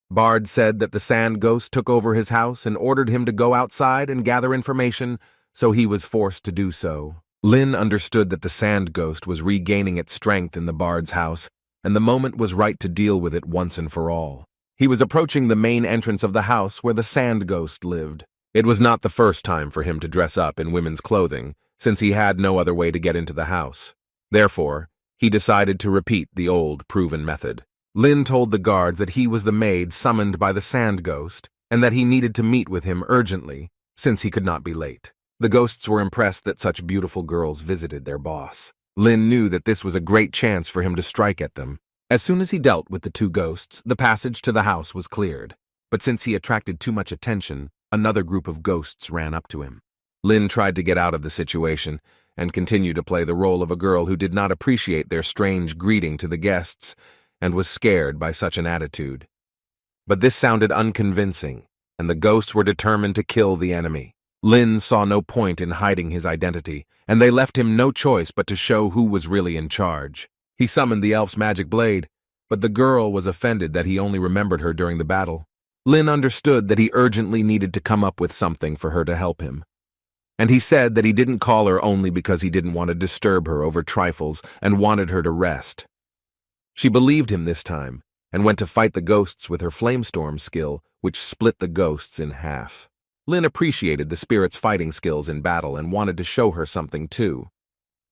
Bard said that the sand ghost took over his house and ordered him to go outside and gather information, so he was forced to do so. Lin understood that the sand ghost was regaining its strength in the Bard's house, and the moment was right to deal with it once and for all. He was approaching the main entrance of the house where the sand ghost lived. It was not the first time for him to dress up in women's clothing, since he had no other way to get into the house. Therefore, he decided to repeat the old, proven method. Lin told the guards that he was the maid summoned by the sand ghost and that he needed to meet with him urgently since he could not be late. The ghosts were impressed that such beautiful girls visited their boss. Lin knew that this was a great chance for him to strike at them. As soon as he dealt with the two ghosts, the passage to the house was cleared. But since he attracted too much attention, another group of ghosts ran up to him. Lin tried to get out of the situation and continue to play the role of a girl who did not appreciate their strange greeting to the guests and was scared by such an attitude. But this sounded unconvincing, and the ghosts were determined to kill the enemy. Lin saw no point in hiding his identity, and they left him no choice but to show who was really in charge. He summoned the elf's magic blade, but the girl was offended that he only remembered her during the battle. Lin understood that he urgently needed to come up with something for her to help him. And he said that he didn't call her only because he didn't want to disturb her over trifles and wanted her to rest. She believed him this time, and went to fight the ghosts with her flamestorm skill, which split the ghosts in half. Lin appreciated the spirit's fighting skills in battle and wanted to show her something too.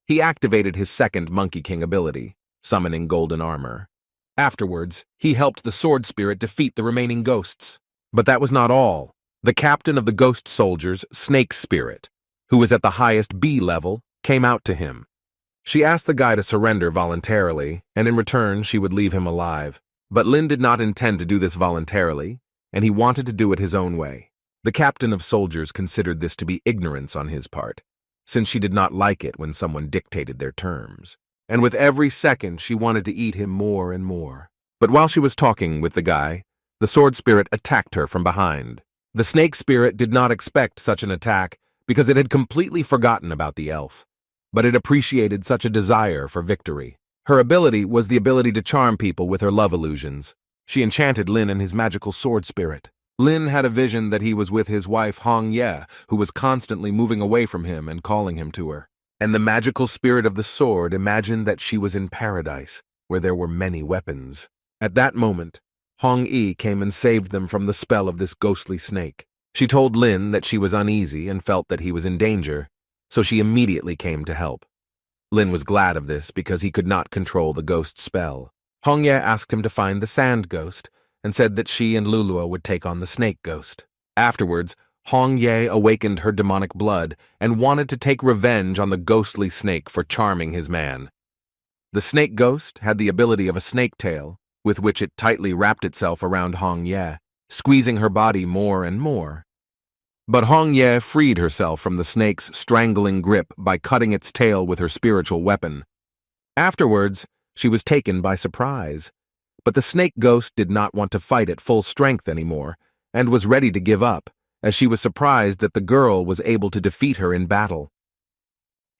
He activated his second Monkey King ability, summoning golden armor. Afterwards, he helped the sword spirit defeat the remaining ghosts. But that was not all. The captain of the ghost soldiers, Snake Spirit, who was at the highest B level, came out to him. She asked the guy to surrender voluntarily, and in return she would leave him alive. But Lin did not intend to do this voluntarily, and he wanted to do it his own way. The captain of soldiers considered this to be ignorance on his part, since she did not like it when someone dictated their terms. And with every second she wanted to eat him more and more. But while she was talking with the guy, the sword spirit attacked her from behind. The snake spirit did not expect such an attack because it had completely forgotten about the elf, but it appreciated such a desire for victory. Her ability was the ability to charm people with her love illusions. She enchanted Lin and his magical sword spirit. Lin had a vision that he was with his wife Hong Ye, who was constantly moving away from him and calling him to her. And the magical spirit of the sword imagined that she was in paradise, where there were many weapons. At that moment, Hong Yi came and saved them from the spell of this ghostly snake. She told Lin that she was uneasy and felt that he was in danger, so she immediately came to help. Lin was glad of this because he could not control the ghost spell. Hong Ye asked him to find the sand ghost and said that she and Lulua would take on the snake ghost. Afterwards, Hong Ye awakened her demonic blood and wanted to take revenge on the ghostly snake for charming his man. The snake ghost had the ability of a snake tail, with which it tightly wrapped itself around Hong Ye, squeezing her body more and more. But Hong Ye freed herself from the snake's strangling grip by cutting its tail with her spiritual weapon. Afterwards, she was taken by surprise. But the snake ghost did not want to fight at full strength anymore, and was ready to give up, as she was surprised that the girl was able to defeat her in battle.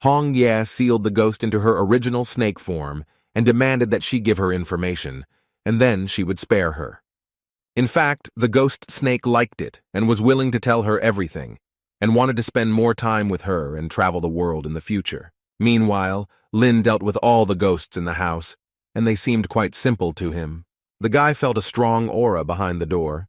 Hong Ye sealed the ghost into her original snake form and demanded that she give her information, and then she would spare her. In fact, the ghost snake liked it and was willing to tell her everything, and wanted to spend more time with her and travel the world in the future. Meanwhile, Lin dealt with all the ghosts in the house, and they seemed quite simple to him. The guy felt a strong aura behind the door,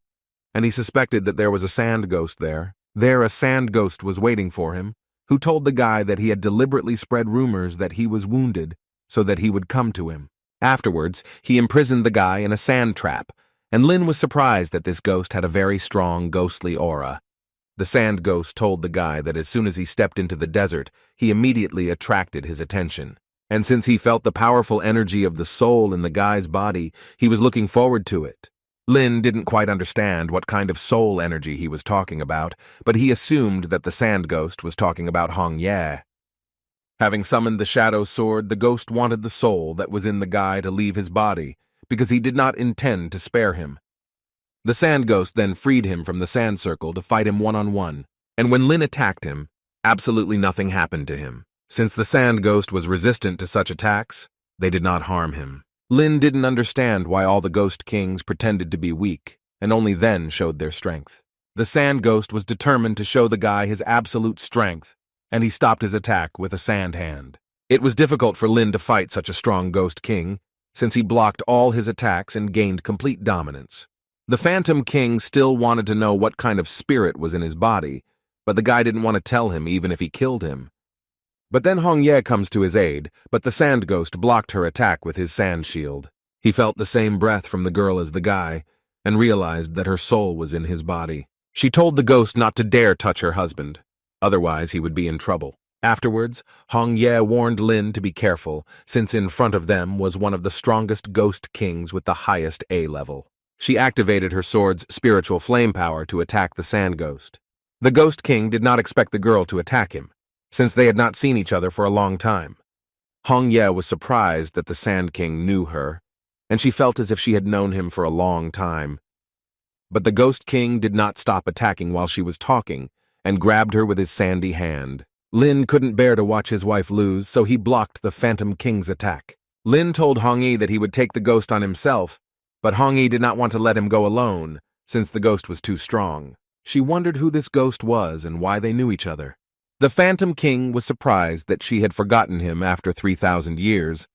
and he suspected that there was a sand ghost there. There a sand ghost was waiting for him, who told the guy that he had deliberately spread rumors that he was wounded so that he would come to him. Afterwards, he imprisoned the guy in a sand trap, and Lin was surprised that this ghost had a very strong ghostly aura. The sand ghost told the guy that as soon as he stepped into the desert, he immediately attracted his attention. And since he felt the powerful energy of the soul in the guy's body, he was looking forward to it. Lin didn't quite understand what kind of soul energy he was talking about, but he assumed that the sand ghost was talking about Hong Ye. Having summoned the shadow sword, the ghost wanted the soul that was in the guy to leave his body, because he did not intend to spare him. The sand ghost then freed him from the sand circle to fight him one-on-one, and when Lin attacked him, absolutely nothing happened to him. Since the sand ghost was resistant to such attacks, they did not harm him. Lin didn't understand why all the ghost kings pretended to be weak, and only then showed their strength. The sand ghost was determined to show the guy his absolute strength, and he stopped his attack with a sand hand. It was difficult for Lin to fight such a strong ghost king, since he blocked all his attacks and gained complete dominance. The Phantom King still wanted to know what kind of spirit was in his body, but the guy didn't want to tell him even if he killed him. But then Hong Ye comes to his aid, but the sand ghost blocked her attack with his sand shield. He felt the same breath from the girl as the guy, and realized that her soul was in his body. She told the ghost not to dare touch her husband, otherwise he would be in trouble. Afterwards, Hong Ye warned Lin to be careful, since in front of them was one of the strongest ghost kings with the highest A level. She activated her sword's spiritual flame power to attack the sand ghost. The ghost king did not expect the girl to attack him, since they had not seen each other for a long time. Hong Ye was surprised that the sand king knew her, and she felt as if she had known him for a long time. But the ghost king did not stop attacking while she was talking, and grabbed her with his sandy hand. Lin couldn't bear to watch his wife lose, so he blocked the Phantom King's attack. Lin told Hong Yi that he would take the ghost on himself, but Hong Yi did not want to let him go alone, since the ghost was too strong. She wondered who this ghost was and why they knew each other. The Phantom King was surprised that she had forgotten him after 3,000 years.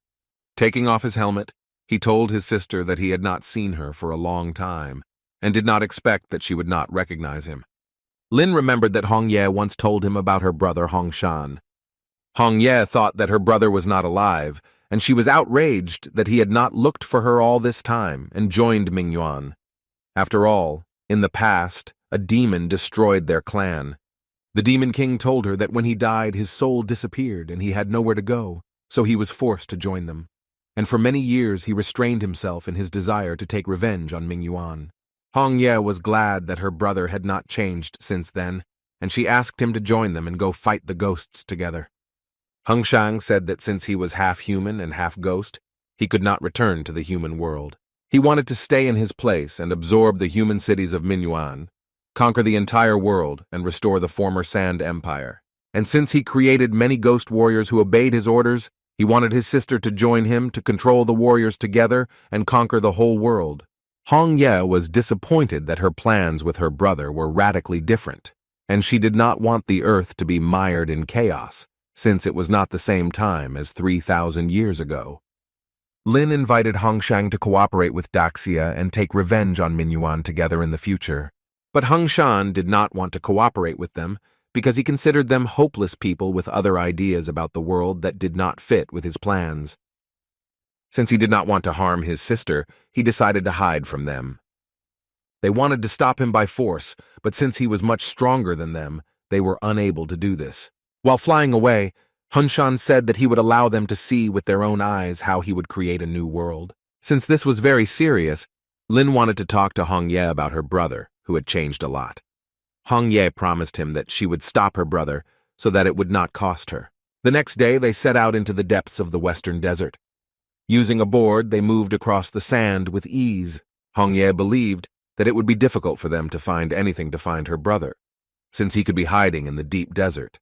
Taking off his helmet, he told his sister that he had not seen her for a long time, and did not expect that she would not recognize him. Lin remembered that Hong Ye once told him about her brother Hong Shan. Hong Ye thought that her brother was not alive, and she was outraged that he had not looked for her all this time and joined Mingyuan. After all, in the past, a demon destroyed their clan. The Demon King told her that when he died, his soul disappeared and he had nowhere to go, so he was forced to join them. And for many years he restrained himself in his desire to take revenge on Mingyuan. Hong Ye was glad that her brother had not changed since then, and she asked him to join them and go fight the ghosts together. Hung Shang said that since he was half human and half ghost, he could not return to the human world. He wanted to stay in his place and absorb the human cities of Mingyuan, conquer the entire world, and restore the former Sand Empire. And since he created many ghost warriors who obeyed his orders, he wanted his sister to join him to control the warriors together and conquer the whole world. Hong Ye was disappointed that her plans with her brother were radically different, and she did not want the earth to be mired in chaos, since it was not the same time as 3,000 years ago. Lin invited Hongshang to cooperate with Daxia and take revenge on Mingyuan together in the future. But Hung Shan did not want to cooperate with them because he considered them hopeless people with other ideas about the world that did not fit with his plans. Since he did not want to harm his sister, he decided to hide from them. They wanted to stop him by force, but since he was much stronger than them, they were unable to do this. While flying away, Hun Shan said that he would allow them to see with their own eyes how he would create a new world. Since this was very serious, Lin wanted to talk to Hong Ye about her brother, who had changed a lot. Hong Ye promised him that she would stop her brother so that it would not cost her. The next day, they set out into the depths of the western desert. Using a board, they moved across the sand with ease. Hong Ye believed that it would be difficult for them to find anything to find her brother, since he could be hiding in the deep desert.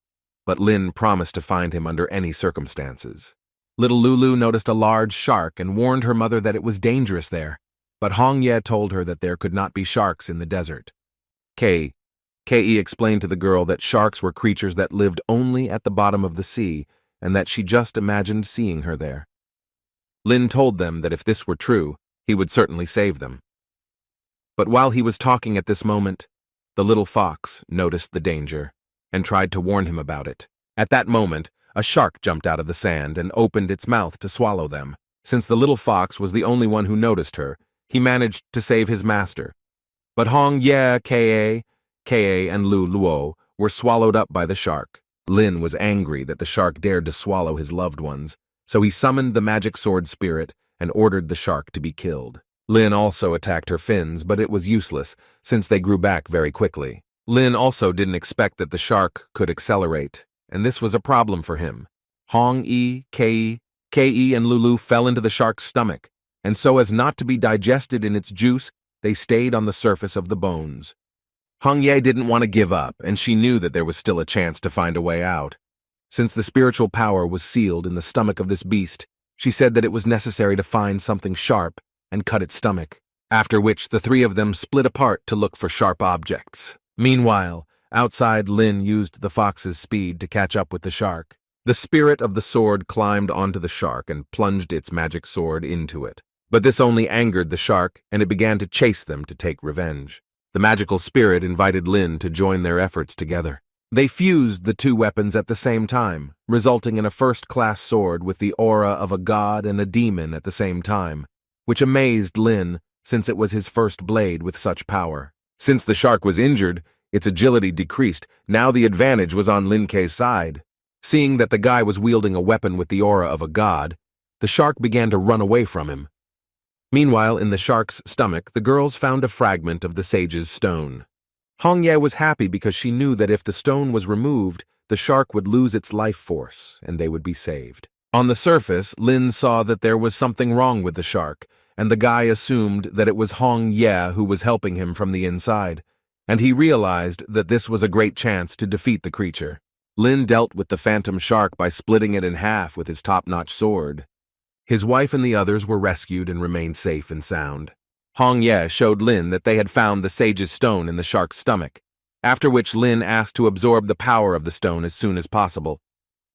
But Lin promised to find him under any circumstances. Little Lulu noticed a large shark and warned her mother that it was dangerous there, but Hong Ye told her that there could not be sharks in the desert. Ke explained to the girl that sharks were creatures that lived only at the bottom of the sea and that she just imagined seeing her there. Lin told them that if this were true, he would certainly save them. But while he was talking at this moment, the little fox noticed the danger and tried to warn him about it. At that moment, a shark jumped out of the sand and opened its mouth to swallow them. Since the little fox was the only one who noticed her, he managed to save his master. But Hong Ye, Ka, and Lu Luo were swallowed up by the shark. Lin was angry that the shark dared to swallow his loved ones, so he summoned the magic sword spirit and ordered the shark to be killed. Lin also attacked her fins, but it was useless, since they grew back very quickly. Lin also didn't expect that the shark could accelerate, and this was a problem for him. Hong Yi, Ke, and Lulu fell into the shark's stomach, and so as not to be digested in its juice, they stayed on the surface of the bones. Hong Ye didn't want to give up, and she knew that there was still a chance to find a way out. Since the spiritual power was sealed in the stomach of this beast, she said that it was necessary to find something sharp and cut its stomach, after which the three of them split apart to look for sharp objects. Meanwhile, outside, Lin used the fox's speed to catch up with the shark. The spirit of the sword climbed onto the shark and plunged its magic sword into it. But this only angered the shark, and it began to chase them to take revenge. The magical spirit invited Lin to join their efforts together. They fused the two weapons at the same time, resulting in a first-class sword with the aura of a god and a demon at the same time. which amazed Lin since it was his first blade with such power. Since the shark was injured, its agility decreased. Now the advantage was on Lin Kei's side. Seeing that the guy was wielding a weapon with the aura of a god, the shark began to run away from him. Meanwhile, in the shark's stomach, the girls found a fragment of the sage's stone. Hong Ye was happy because she knew that if the stone was removed, the shark would lose its life force, and they would be saved. On the surface, Lin saw that there was something wrong with the shark, and the guy assumed that it was Hong Ye who was helping him from the inside, and he realized that this was a great chance to defeat the creature. Lin dealt with the phantom shark by splitting it in half with his top-notch sword. His wife and the others were rescued and remained safe and sound. Hong Ye showed Lin that they had found the sage's stone in the shark's stomach, after which Lin asked to absorb the power of the stone as soon as possible.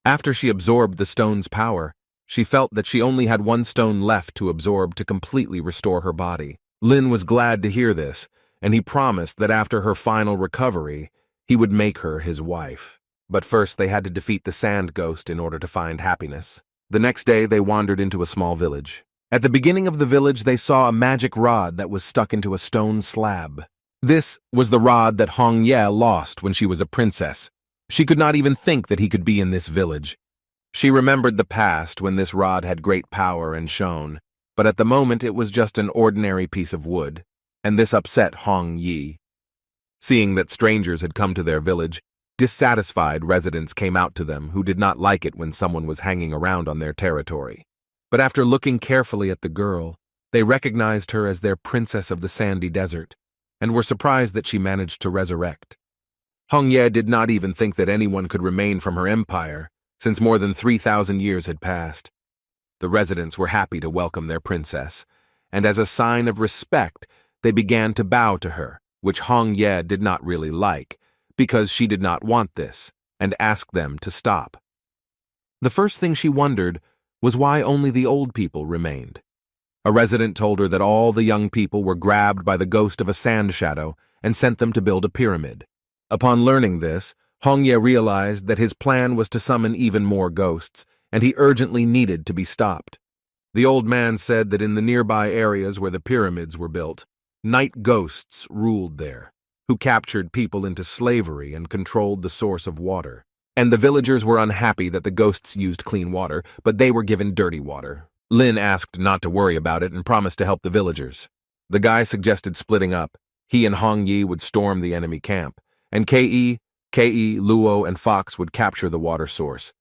After she absorbed the stone's power, she felt that she only had one stone left to absorb to completely restore her body. Lin was glad to hear this, and he promised that after her final recovery, he would make her his wife. But first they had to defeat the sand ghost in order to find happiness. The next day they wandered into a small village. At the beginning of the village they saw a magic rod that was stuck into a stone slab. This was the rod that Hong Ye lost when she was a princess. She could not even think that he could be in this village. She remembered the past when this rod had great power and shone, but at the moment it was just an ordinary piece of wood, and this upset Hong Yi. Seeing that strangers had come to their village, dissatisfied residents came out to them who did not like it when someone was hanging around on their territory. But after looking carefully at the girl, they recognized her as their princess of the sandy desert, and were surprised that she managed to resurrect. Hong Ye did not even think that anyone could remain from her empire, since more than 3,000 years had passed. The residents were happy to welcome their princess, and as a sign of respect, they began to bow to her, which Hong Ye did not really like, because she did not want this, and asked them to stop. The first thing she wondered was why only the old people remained. A resident told her that all the young people were grabbed by the ghost of a sand shadow and sent them to build a pyramid. Upon learning this, Hong Ye realized that his plan was to summon even more ghosts, and he urgently needed to be stopped. The old man said that in the nearby areas where the pyramids were built, night ghosts ruled there, who captured people into slavery and controlled the source of water. And the villagers were unhappy that the ghosts used clean water, but they were given dirty water. Lin asked not to worry about it and promised to help the villagers. The guy suggested splitting up. He and Hong Yi would storm the enemy camp, and Ke, Luo, and Fox would capture the water source.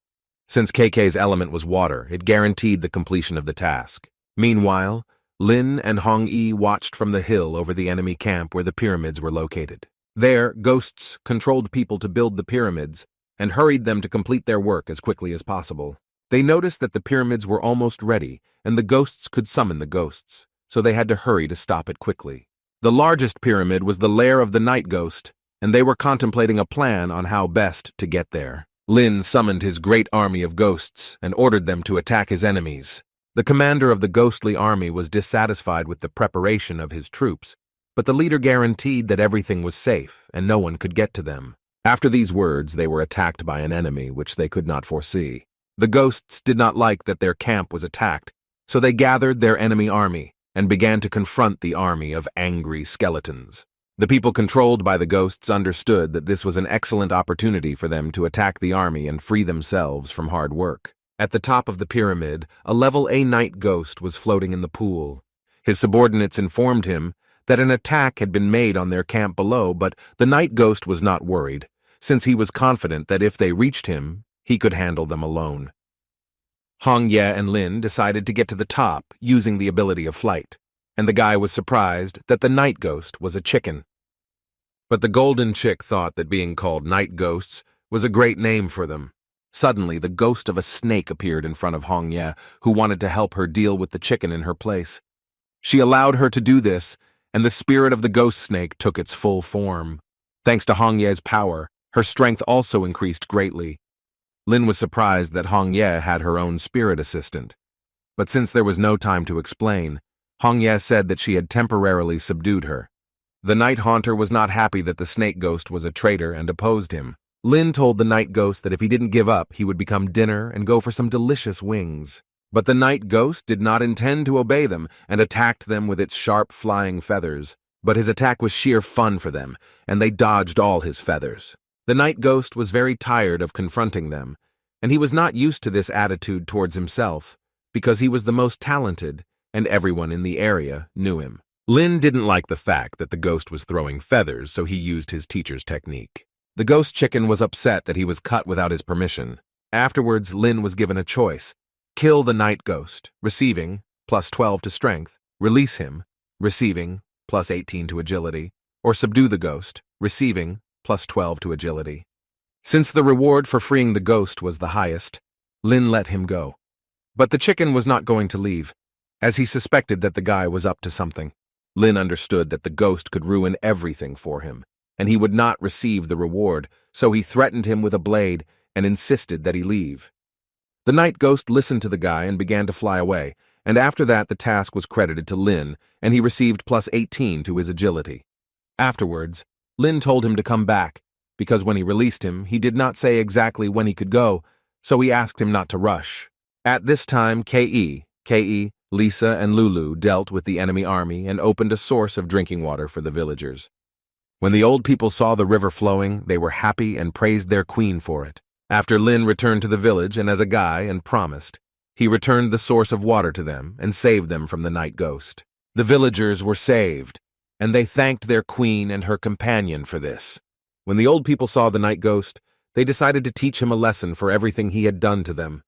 Since KK's element was water, it guaranteed the completion of the task. Meanwhile, Lin and Hong Yi watched from the hill over the enemy camp where the pyramids were located. There, ghosts controlled people to build the pyramids and hurried them to complete their work as quickly as possible. They noticed that the pyramids were almost ready, and the ghosts could summon the ghosts, so they had to hurry to stop it quickly. The largest pyramid was the lair of the night ghost, and they were contemplating a plan on how best to get there. Lin summoned his great army of ghosts and ordered them to attack his enemies. The commander of the ghostly army was dissatisfied with the preparation of his troops, but the leader guaranteed that everything was safe and no one could get to them. After these words, they were attacked by an enemy which they could not foresee. The ghosts did not like that their camp was attacked, so they gathered their enemy army and began to confront the army of angry skeletons. The people controlled by the ghosts understood that this was an excellent opportunity for them to attack the army and free themselves from hard work. At the top of the pyramid, a level A night ghost was floating in the pool. His subordinates informed him that an attack had been made on their camp below, but the night ghost was not worried, since he was confident that if they reached him, he could handle them alone. Hong Ye and Lin decided to get to the top using the ability of flight, and the guy was surprised that the night ghost was a chicken. But the golden chick thought that being called night ghosts was a great name for them. Suddenly, the ghost of a snake appeared in front of Hong Ye, who wanted to help her deal with the chicken in her place. She allowed her to do this, and the spirit of the ghost snake took its full form. Thanks to Hong Ye's power, her strength also increased greatly. Lin was surprised that Hong Ye had her own spirit assistant. But since there was no time to explain, Hong Ye said that she had temporarily subdued her. The night haunter was not happy that the snake ghost was a traitor and opposed him. Lin told the night ghost that if he didn't give up, he would become dinner and go for some delicious wings. But the night ghost did not intend to obey them and attacked them with its sharp flying feathers. But his attack was sheer fun for them, and they dodged all his feathers. The night ghost was very tired of confronting them, and he was not used to this attitude towards himself, because he was the most talented, and everyone in the area knew him. Lin didn't like the fact that the ghost was throwing feathers, so he used his teacher's technique. The ghost chicken was upset that he was cut without his permission. Afterwards, Lin was given a choice. Kill the night ghost, receiving +12 to strength, release him, receiving +18 to agility, or subdue the ghost, receiving +12 to agility. Since the reward for freeing the ghost was the highest, Lin let him go. But the chicken was not going to leave, as he suspected that the guy was up to something. Lin understood that the ghost could ruin everything for him, and he would not receive the reward, so he threatened him with a blade and insisted that he leave. The night ghost listened to the guy and began to fly away, and after that the task was credited to Lin, and he received +18 to his agility. Afterwards, Lin told him to come back, because when he released him, he did not say exactly when he could go, so he asked him not to rush. At this time, Ke, Lisa, and Lulu dealt with the enemy army and opened a source of drinking water for the villagers. When the old people saw the river flowing, they were happy and praised their queen for it. After Lin returned to the village and as a guy and promised, he returned the source of water to them and saved them from the night ghost. The villagers were saved, and they thanked their queen and her companion for this. When the old people saw the night ghost, they decided to teach him a lesson for everything he had done to them.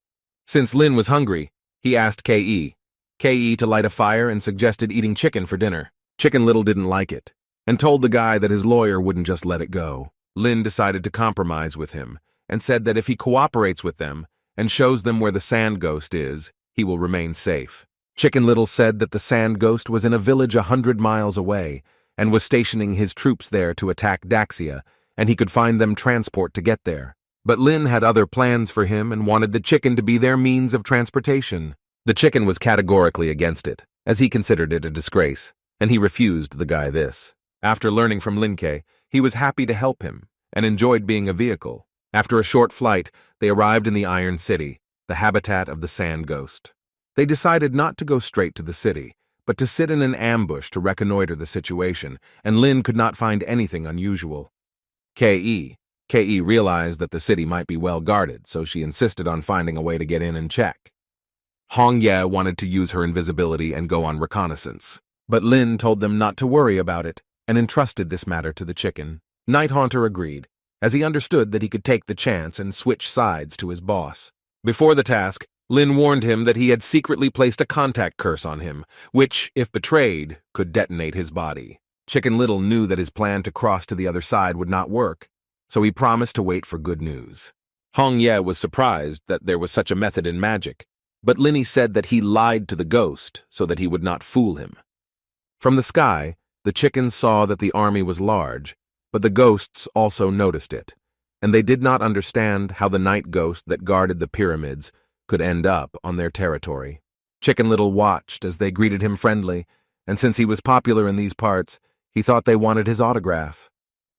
Since Lin was hungry, he asked Ke to light a fire and suggested eating chicken for dinner. Chicken Little didn't like it, and told the guy that his lawyer wouldn't just let it go. Lin decided to compromise with him, and said that if he cooperates with them and shows them where the sand ghost is, he will remain safe. Chicken Little said that the sand ghost was in a village 100 miles away and was stationing his troops there to attack Daxia, and he could find them transport to get there. But Lin had other plans for him and wanted the chicken to be their means of transportation. The chicken was categorically against it, as he considered it a disgrace, and he refused the guy this. After learning from Linke, he was happy to help him and enjoyed being a vehicle. After a short flight, they arrived in the Iron City, the habitat of the sand ghost. They decided not to go straight to the city, but to sit in an ambush to reconnoiter the situation, and Lin could not find anything unusual. Ke realized that the city might be well guarded, so she insisted on finding a way to get in and check. Hongye wanted to use her invisibility and go on reconnaissance, but Lin told them not to worry about it and entrusted this matter to the chicken. Night Haunter agreed, as he understood that he could take the chance and switch sides to his boss. Before the task, Lin warned him that he had secretly placed a contact curse on him, which, if betrayed, could detonate his body. Chicken Little knew that his plan to cross to the other side would not work, so he promised to wait for good news. Hong Ye was surprised that there was such a method in magic, but Linny said that he lied to the ghost so that he would not fool him. From the sky, the chickens saw that the army was large, but the ghosts also noticed it, and they did not understand how the night ghost that guarded the pyramids could end up on their territory. Chicken Little watched as they greeted him friendly, and since he was popular in these parts, he thought they wanted his autograph.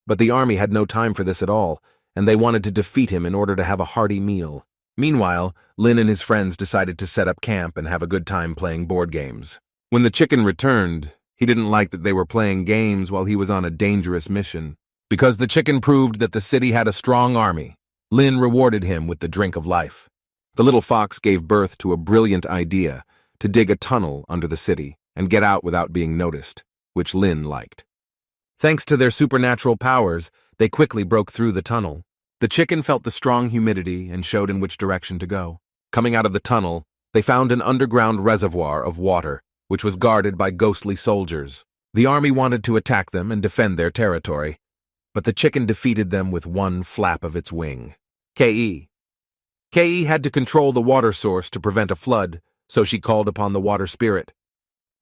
But the army had no time for this at all, and they wanted to defeat him in order to have a hearty meal. Meanwhile, Lin and his friends decided to set up camp and have a good time playing board games. When the chicken returned, he didn't like that they were playing games while he was on a dangerous mission. Because the chicken proved that the city had a strong army, Lin rewarded him with the drink of life. The little fox gave birth to a brilliant idea to dig a tunnel under the city and get out without being noticed, which Lin liked. Thanks to their supernatural powers, they quickly broke through the tunnel. The chicken felt the strong humidity and showed in which direction to go. Coming out of the tunnel, they found an underground reservoir of water, which was guarded by ghostly soldiers. The army wanted to attack them and defend their territory, but the chicken defeated them with one flap of its wing. Ke had to control the water source to prevent a flood, so she called upon the water spirit.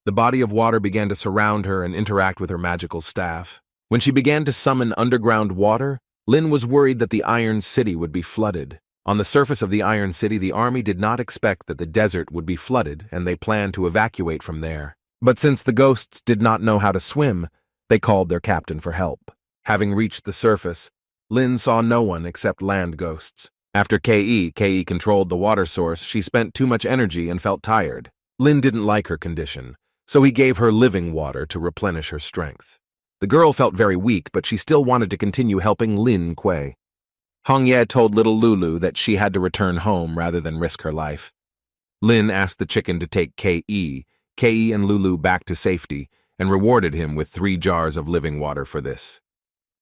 The body of water began to surround her and interact with her magical staff. When she began to summon underground water, Lin was worried that the Iron City would be flooded. On the surface of the Iron City, the army did not expect that the desert would be flooded, and they planned to evacuate from there. But since the ghosts did not know how to swim, they called their captain for help. Having reached the surface, Lin saw no one except land ghosts, After Ke controlled the water source, she spent too much energy and felt tired. Lin didn't like her condition, so he gave her living water to replenish her strength. The girl felt very weak, but she still wanted to continue helping Lin Kuei. Hongye told little Lulu that she had to return home rather than risk her life. Lin asked the chicken to take Ke and Lulu back to safety and rewarded him with 3 jars of living water for this.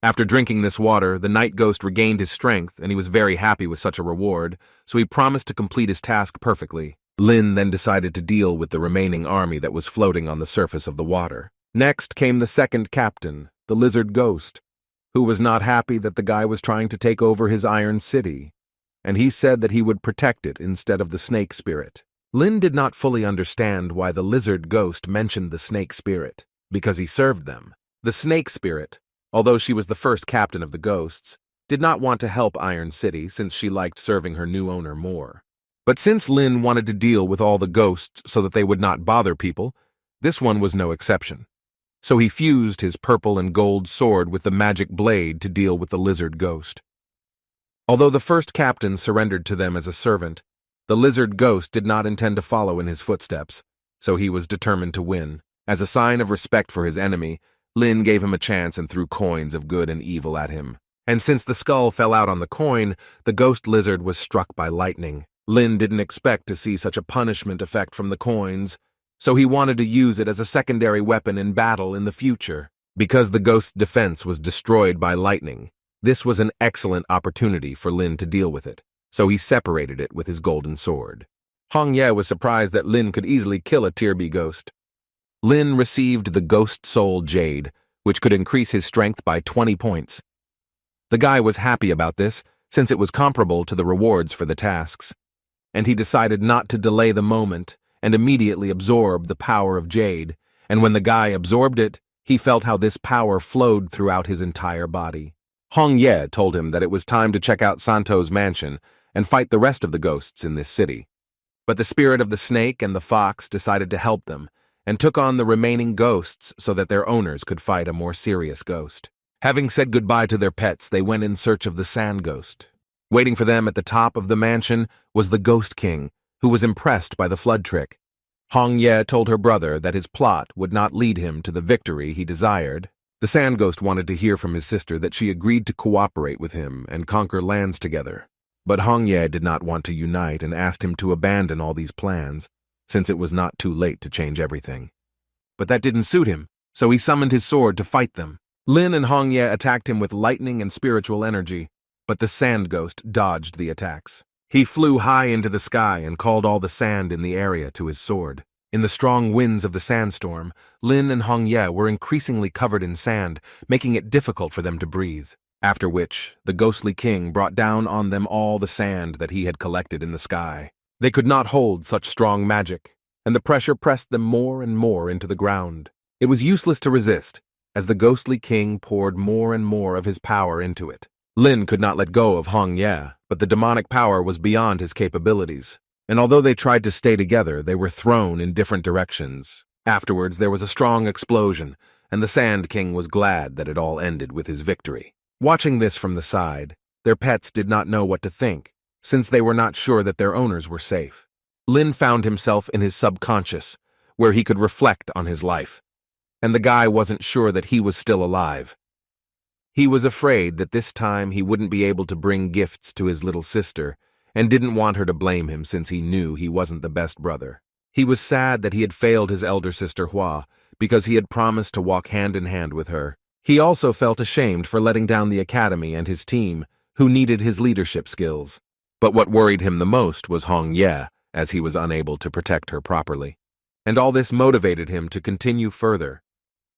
After drinking this water, the night ghost regained his strength and he was very happy with such a reward, so he promised to complete his task perfectly. Lin then decided to deal with the remaining army that was floating on the surface of the water. Next came the second captain, the lizard ghost, who was not happy that the guy was trying to take over his iron city, and he said that he would protect it instead of the snake spirit. Lin did not fully understand why the lizard ghost mentioned the snake spirit, because he served them. The snake spirit, although she was the first captain of the ghosts, did not want to help Iron City since she liked serving her new owner more. But since Lin wanted to deal with all the ghosts so that they would not bother people, this one was no exception. So he fused his purple and gold sword with the magic blade to deal with the lizard ghost. Although the first captain surrendered to them as a servant, the lizard ghost did not intend to follow in his footsteps, so he was determined to win. As a sign of respect for his enemy, Lin gave him a chance and threw coins of good and evil at him. And since the skull fell out on the coin, the ghost lizard was struck by lightning. Lin didn't expect to see such a punishment effect from the coins, so he wanted to use it as a secondary weapon in battle in the future. Because the ghost's defense was destroyed by lightning, this was an excellent opportunity for Lin to deal with it, so he separated it with his golden sword. Hongye was surprised that Lin could easily kill a Tier B ghost. Lin received the Ghost Soul Jade, which could increase his strength by 20 points. The guy was happy about this, since it was comparable to the rewards for the tasks, and he decided not to delay the moment and immediately absorb the power of Jade, and when the guy absorbed it, he felt how this power flowed throughout his entire body. Hongye told him that it was time to check out Santo's mansion and fight the rest of the ghosts in this city. But the spirit of the snake and the fox decided to help them, and took on the remaining ghosts so that their owners could fight a more serious ghost. Having said goodbye to their pets, they went in search of the sand ghost. Waiting for them at the top of the mansion was the Ghost King, who was impressed by the flood trick. Hongye told her brother that his plot would not lead him to the victory he desired. The sand ghost wanted to hear from his sister that she agreed to cooperate with him and conquer lands together. But Hongye did not want to unite and asked him to abandon all these plans, since it was not too late to change everything. But that didn't suit him, so he summoned his sword to fight them. Lin and Hongye attacked him with lightning and spiritual energy, but the sand ghost dodged the attacks. He flew high into the sky and called all the sand in the area to his sword. In the strong winds of the sandstorm, Lin and Hongye were increasingly covered in sand, making it difficult for them to breathe. After which, the ghostly king brought down on them all the sand that he had collected in the sky. They could not hold such strong magic, and the pressure pressed them more and more into the ground. It was useless to resist, as the ghostly king poured more and more of his power into it. Lin could not let go of Hongye, but the demonic power was beyond his capabilities, and although they tried to stay together, they were thrown in different directions. Afterwards, there was a strong explosion, and the Sand King was glad that it all ended with his victory. Watching this from the side, their pets did not know what to think, since they were not sure that their owners were safe. Lin found himself in his subconscious, where he could reflect on his life, and the guy wasn't sure that he was still alive. He was afraid that this time he wouldn't be able to bring gifts to his little sister, and didn't want her to blame him since he knew he wasn't the best brother. He was sad that he had failed his elder sister Hua, because he had promised to walk hand in hand with her. He also felt ashamed for letting down the academy and his team, who needed his leadership skills. But what worried him the most was Hongye, as he was unable to protect her properly. And all this motivated him to continue further.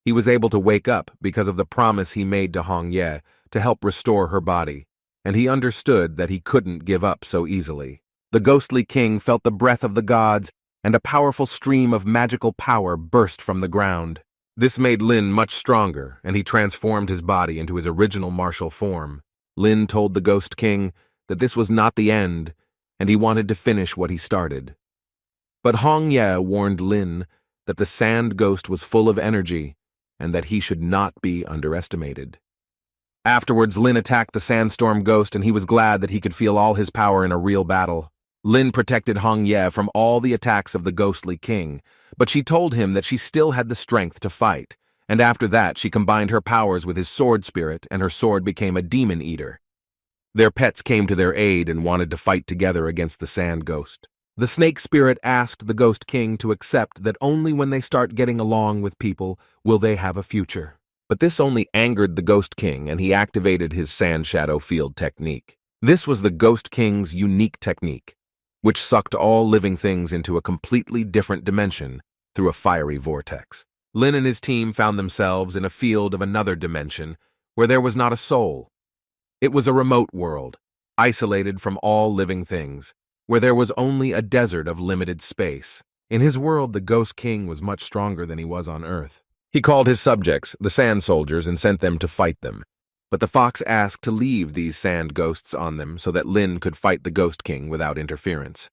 He was able to wake up because of the promise he made to Hongye to help restore her body, and he understood that he couldn't give up so easily. The ghostly king felt the breath of the gods, and a powerful stream of magical power burst from the ground. This made Lin much stronger, and he transformed his body into his original martial form. Lin told the Ghost King that this was not the end, and he wanted to finish what he started. But Hongye warned Lin that the sand ghost was full of energy, and that he should not be underestimated. Afterwards, Lin attacked the sandstorm ghost and he was glad that he could feel all his power in a real battle. Lin protected Hong Ye from all the attacks of the ghostly king, but she told him that she still had the strength to fight, and after that she combined her powers with his sword spirit and her sword became a demon eater. Their pets came to their aid and wanted to fight together against the sand ghost. The snake spirit asked the ghost king to accept that only when they start getting along with people will they have a future. But this only angered the ghost king and he activated his sand shadow field technique. This was the ghost king's unique technique, which sucked all living things into a completely different dimension through a fiery vortex. Lin and his team found themselves in a field of another dimension where there was not a soul. It was a remote world, isolated from all living things, where there was only a desert of limited space. In his world, the Ghost King was much stronger than he was on Earth. He called his subjects, the Sand Soldiers, and sent them to fight them. But the fox asked to leave these sand ghosts on them so that Lin could fight the Ghost King without interference.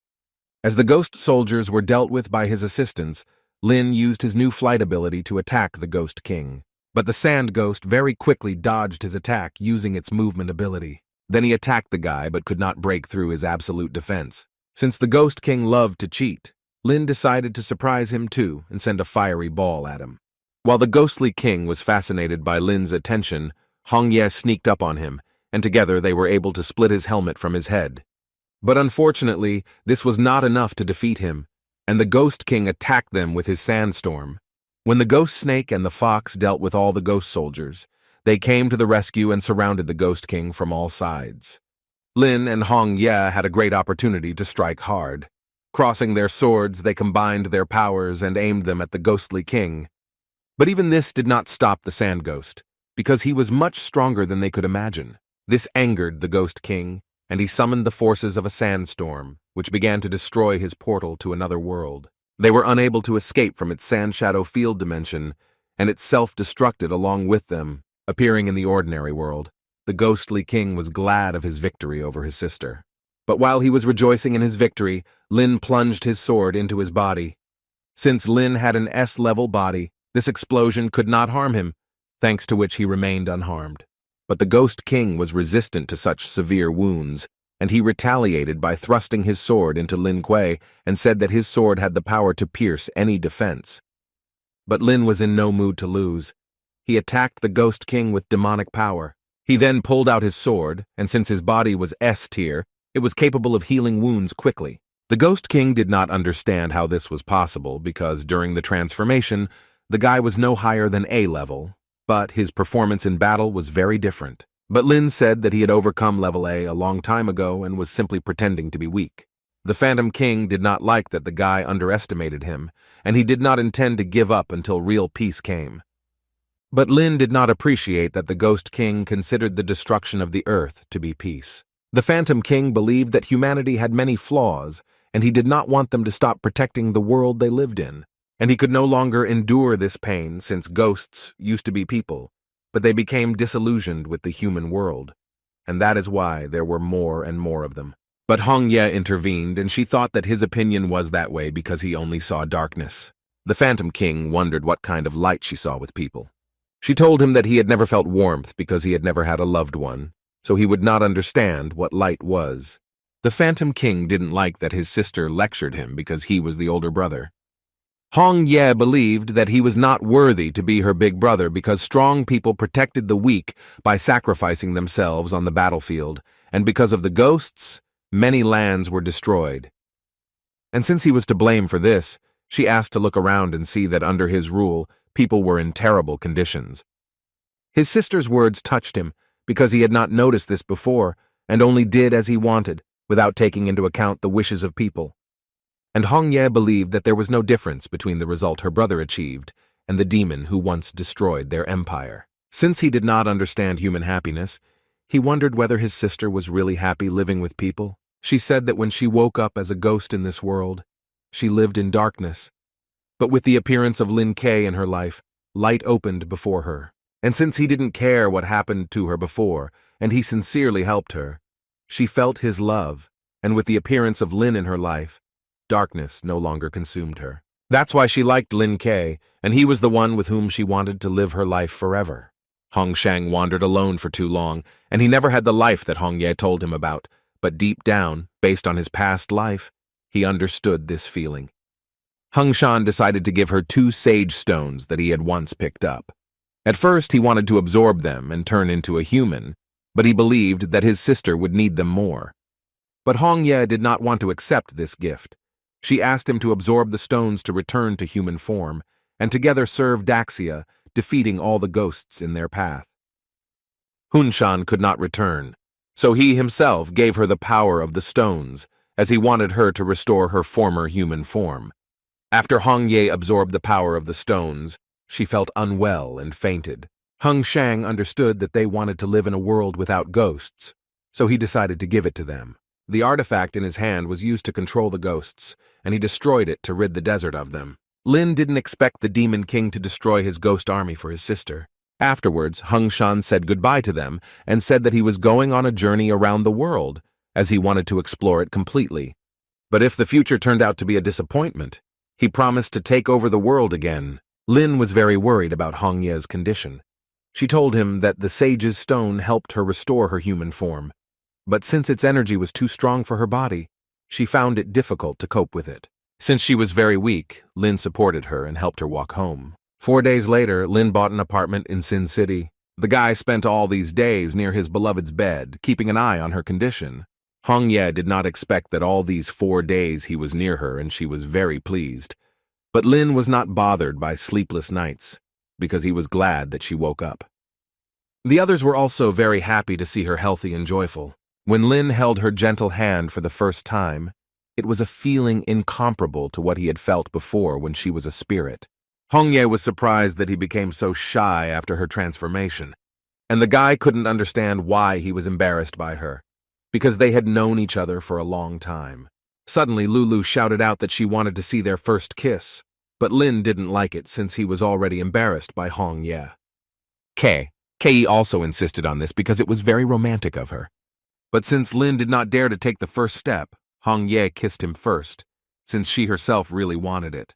As the Ghost Soldiers were dealt with by his assistants, Lin used his new flight ability to attack the Ghost King. But the Sand Ghost very quickly dodged his attack using its movement ability. Then he attacked the guy but could not break through his absolute defense. Since the Ghost King loved to cheat, Lin decided to surprise him too and send a fiery ball at him. While the Ghostly King was fascinated by Lin's attention, Hong Ye sneaked up on him, and together they were able to split his helmet from his head. But unfortunately, this was not enough to defeat him, and the Ghost King attacked them with his sandstorm. When the Ghost Snake and the Fox dealt with all the Ghost Soldiers, they came to the rescue and surrounded the Ghost King from all sides. Lin and Hong Ye had a great opportunity to strike hard. Crossing their swords, they combined their powers and aimed them at the Ghostly King. But even this did not stop the Sand Ghost, because he was much stronger than they could imagine. This angered the Ghost King, and he summoned the forces of a sandstorm, which began to destroy his portal to another world. They were unable to escape from its sand shadow field dimension, and it self-destructed along with them, appearing in the ordinary world. The Ghostly King was glad of his victory over his sister. But while he was rejoicing in his victory, Lin plunged his sword into his body. Since Lin had an S-level body, this explosion could not harm him, thanks to which he remained unharmed. But the Ghost King was resistant to such severe wounds, and he retaliated by thrusting his sword into Lin Kuei and said that his sword had the power to pierce any defense. But Lin was in no mood to lose. He attacked the Ghost King with demonic power. He then pulled out his sword, and since his body was S-tier, it was capable of healing wounds quickly. The Ghost King did not understand how this was possible because during the transformation, the guy was no higher than A-level, but his performance in battle was very different. But Lin said that he had overcome level A long time ago and was simply pretending to be weak. The Phantom King did not like that the guy underestimated him, and he did not intend to give up until real peace came. But Lin did not appreciate that the Ghost King considered the destruction of the earth to be peace. The Phantom King believed that humanity had many flaws, and he did not want them to stop protecting the world they lived in. And he could no longer endure this pain since ghosts used to be people, but they became disillusioned with the human world. And that is why there were more and more of them. But Hong Ye intervened, and she thought that his opinion was that way because he only saw darkness. The Phantom King wondered what kind of light she saw with people. She told him that he had never felt warmth because he had never had a loved one, so he would not understand what light was. The Phantom King didn't like that his sister lectured him because he was the older brother. Hong Ye believed that he was not worthy to be her big brother because strong people protected the weak by sacrificing themselves on the battlefield, and because of the ghosts, many lands were destroyed. And since he was to blame for this, she asked to look around and see that under his rule, people were in terrible conditions. His sister's words touched him because he had not noticed this before and only did as he wanted without taking into account the wishes of people. And Hong Ye believed that there was no difference between the result her brother achieved and the demon who once destroyed their empire. Since he did not understand human happiness, he wondered whether his sister was really happy living with people. She said that when she woke up as a ghost in this world, she lived in darkness. But with the appearance of Lin Kuei in her life, light opened before her. And since he didn't care what happened to her before, and he sincerely helped her, she felt his love, and with the appearance of Lin in her life, darkness no longer consumed her. That's why she liked Lin Kuei, and he was the one with whom she wanted to live her life forever. Hong Shang wandered alone for too long, and he never had the life that Hong Ye told him about, but deep down, based on his past life, he understood this feeling. Hung Shan decided to give her 2 sage stones that he had once picked up. At first, he wanted to absorb them and turn into a human, but he believed that his sister would need them more. But Hong Ye did not want to accept this gift. She asked him to absorb the stones to return to human form, and together serve Daxia, defeating all the ghosts in their path. Hunshan could not return, so he himself gave her the power of the stones, as he wanted her to restore her former human form. After Hong Ye absorbed the power of the stones, she felt unwell and fainted. Hung Shang understood that they wanted to live in a world without ghosts, so he decided to give it to them. The artifact in his hand was used to control the ghosts, and he destroyed it to rid the desert of them. Lin didn't expect the Demon King to destroy his ghost army for his sister. Afterwards, Hung Shan said goodbye to them and said that he was going on a journey around the world, as he wanted to explore it completely. But if the future turned out to be a disappointment, he promised to take over the world again. Lin was very worried about Hong Ye's condition. She told him that the sage's stone helped her restore her human form, but since its energy was too strong for her body, she found it difficult to cope with it. Since she was very weak, Lin supported her and helped her walk home. 4 days later, Lin bought an apartment in Sin City. The guy spent all these days near his beloved's bed, keeping an eye on her condition. Hong Ye did not expect that all these 4 days he was near her, and she was very pleased. But Lin was not bothered by sleepless nights, because he was glad that she woke up. The others were also very happy to see her healthy and joyful. When Lin held her gentle hand for the first time, it was a feeling incomparable to what he had felt before when she was a spirit. Hong Ye was surprised that he became so shy after her transformation, and the guy couldn't understand why he was embarrassed by her, because they had known each other for a long time. Suddenly, Lulu shouted out that she wanted to see their first kiss, but Lin didn't like it since he was already embarrassed by Hong Ye. Kei also insisted on this because it was very romantic of her. But since Lin did not dare to take the first step, Hong Ye kissed him first, since she herself really wanted it.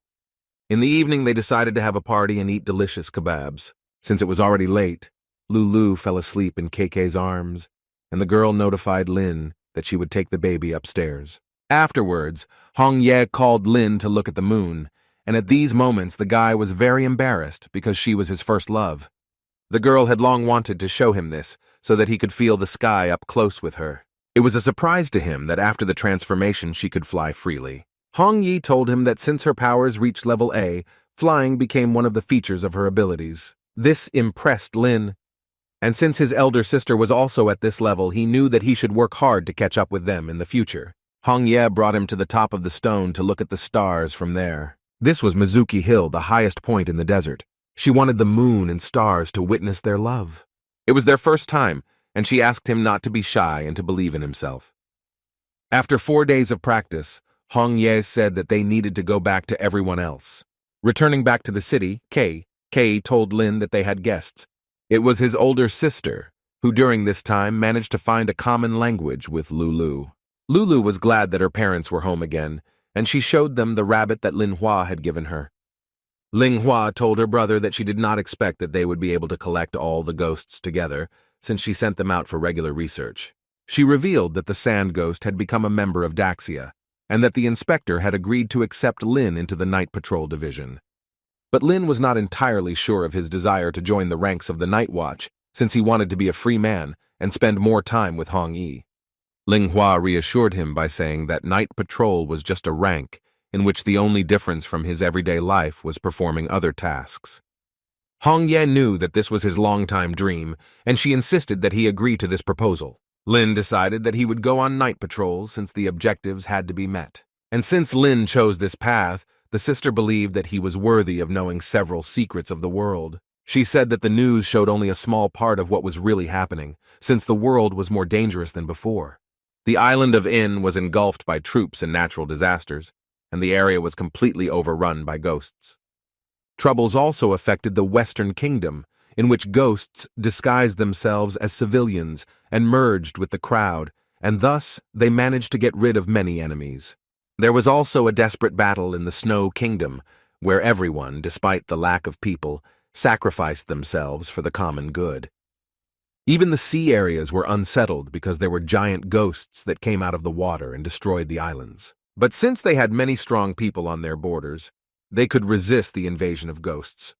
In the evening, they decided to have a party and eat delicious kebabs. Since it was already late, Lulu fell asleep in Kei's arms, and the girl notified Lin that she would take the baby upstairs. Afterwards, Hong Ye called Lin to look at the moon, and at these moments the guy was very embarrassed because she was his first love. The girl had long wanted to show him this, so that he could feel the sky up close with her. It was a surprise to him that after the transformation she could fly freely. Hong Yi told him that since her powers reached level A, flying became one of the features of her abilities. This impressed Lin, and since his elder sister was also at this level, he knew that he should work hard to catch up with them in the future. Hong Ye brought him to the top of the stone to look at the stars from there. This was Mizuki Hill, the highest point in the desert. She wanted the moon and stars to witness their love. It was their first time, and she asked him not to be shy and to believe in himself. After 4 days of practice, Hong Ye said that they needed to go back to everyone else. Returning back to the city, Kei told Lin that they had guests. It was his older sister, who during this time managed to find a common language with Lulu. Lulu was glad that her parents were home again, and she showed them the rabbit that Lin Hua had given her. Ling Hua told her brother that she did not expect that they would be able to collect all the ghosts together, since she sent them out for regular research. She revealed that the sand ghost had become a member of Daxia, and that the inspector had agreed to accept Lin into the night patrol division. But Lin was not entirely sure of his desire to join the ranks of the Night Watch, since he wanted to be a free man and spend more time with Hong Yi. Ling Hua reassured him by saying that night patrol was just a rank, in which the only difference from his everyday life was performing other tasks. Hong Ye knew that this was his long-time dream, and she insisted that he agree to this proposal. Lin decided that he would go on night patrols since the objectives had to be met. And since Lin chose this path, the sister believed that he was worthy of knowing several secrets of the world. She said that the news showed only a small part of what was really happening, since the world was more dangerous than before. The island of In was engulfed by troops and natural disasters, and the area was completely overrun by ghosts. Troubles also affected the Western Kingdom, in which ghosts disguised themselves as civilians and merged with the crowd, and thus they managed to get rid of many enemies. There was also a desperate battle in the Snow Kingdom, where everyone, despite the lack of people, sacrificed themselves for the common good. Even the sea areas were unsettled because there were giant ghosts that came out of the water and destroyed the islands. But since they had many strong people on their borders, they could resist the invasion of ghosts.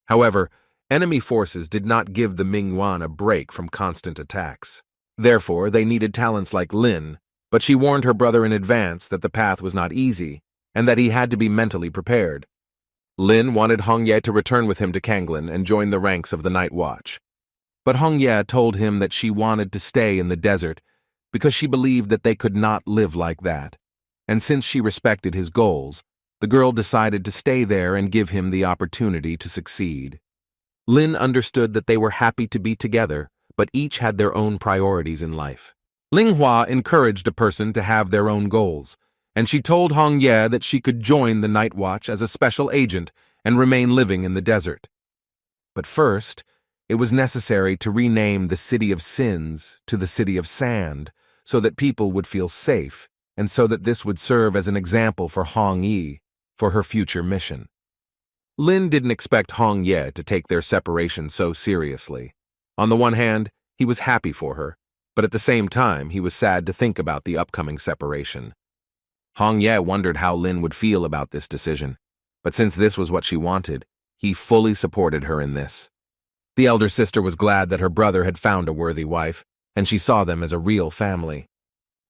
However, enemy forces did not give the Mingyuan a break from constant attacks. Therefore, they needed talents like Lin, but she warned her brother in advance that the path was not easy and that he had to be mentally prepared. Lin wanted Hongye to return with him to Kanglin and join the ranks of the Night Watch. But Hongye told him that she wanted to stay in the desert because she believed that they could not live like that. And since she respected his goals, the girl decided to stay there and give him the opportunity to succeed. Lin understood that they were happy to be together, but each had their own priorities in life. Linghua encouraged a person to have their own goals, and she told Hongye that she could join the Night Watch as a special agent and remain living in the desert. But first, it was necessary to rename the City of Sins to the City of Sand so that people would feel safe, and so that this would serve as an example for Hong Yi for her future mission. Lin didn't expect Hongye to take their separation so seriously. On the one hand, he was happy for her, but at the same time, he was sad to think about the upcoming separation. Hongye wondered how Lin would feel about this decision, but since this was what she wanted, he fully supported her in this. The elder sister was glad that her brother had found a worthy wife, and she saw them as a real family.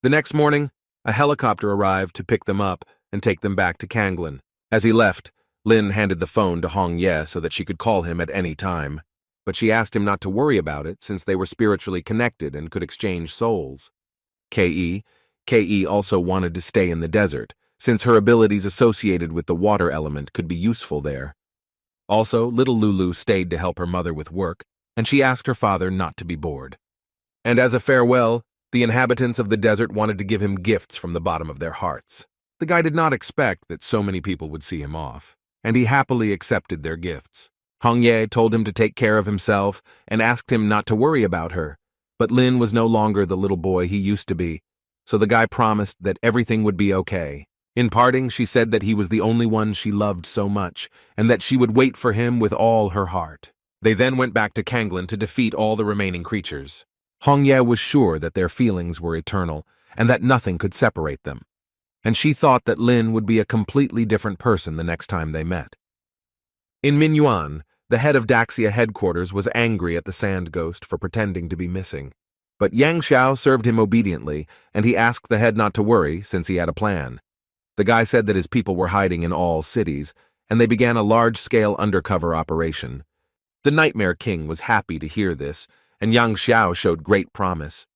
The next morning, a helicopter arrived to pick them up and take them back to Kanglin. As he left, Lin handed the phone to Hongye so that she could call him at any time, but she asked him not to worry about it since they were spiritually connected and could exchange souls. Ke also wanted to stay in the desert, since her abilities associated with the water element could be useful there. Also, little Lulu stayed to help her mother with work, and she asked her father not to be bored. And as a farewell, the inhabitants of the desert wanted to give him gifts from the bottom of their hearts. The guy did not expect that so many people would see him off, and he happily accepted their gifts. Hongye told him to take care of himself and asked him not to worry about her, but Lin was no longer the little boy he used to be, so the guy promised that everything would be okay. In parting, she said that he was the only one she loved so much, and that she would wait for him with all her heart. They then went back to Kanglin to defeat all the remaining creatures. Hongye was sure that their feelings were eternal, and that nothing could separate them. And she thought that Lin would be a completely different person the next time they met. In Minyuan, the head of Daxia headquarters was angry at the sand ghost for pretending to be missing. But Yang Xiao served him obediently, and he asked the head not to worry since he had a plan. The guy said that his people were hiding in all cities, and they began a large-scale undercover operation. The Nightmare King was happy to hear this, and Yang Xiao showed great promise.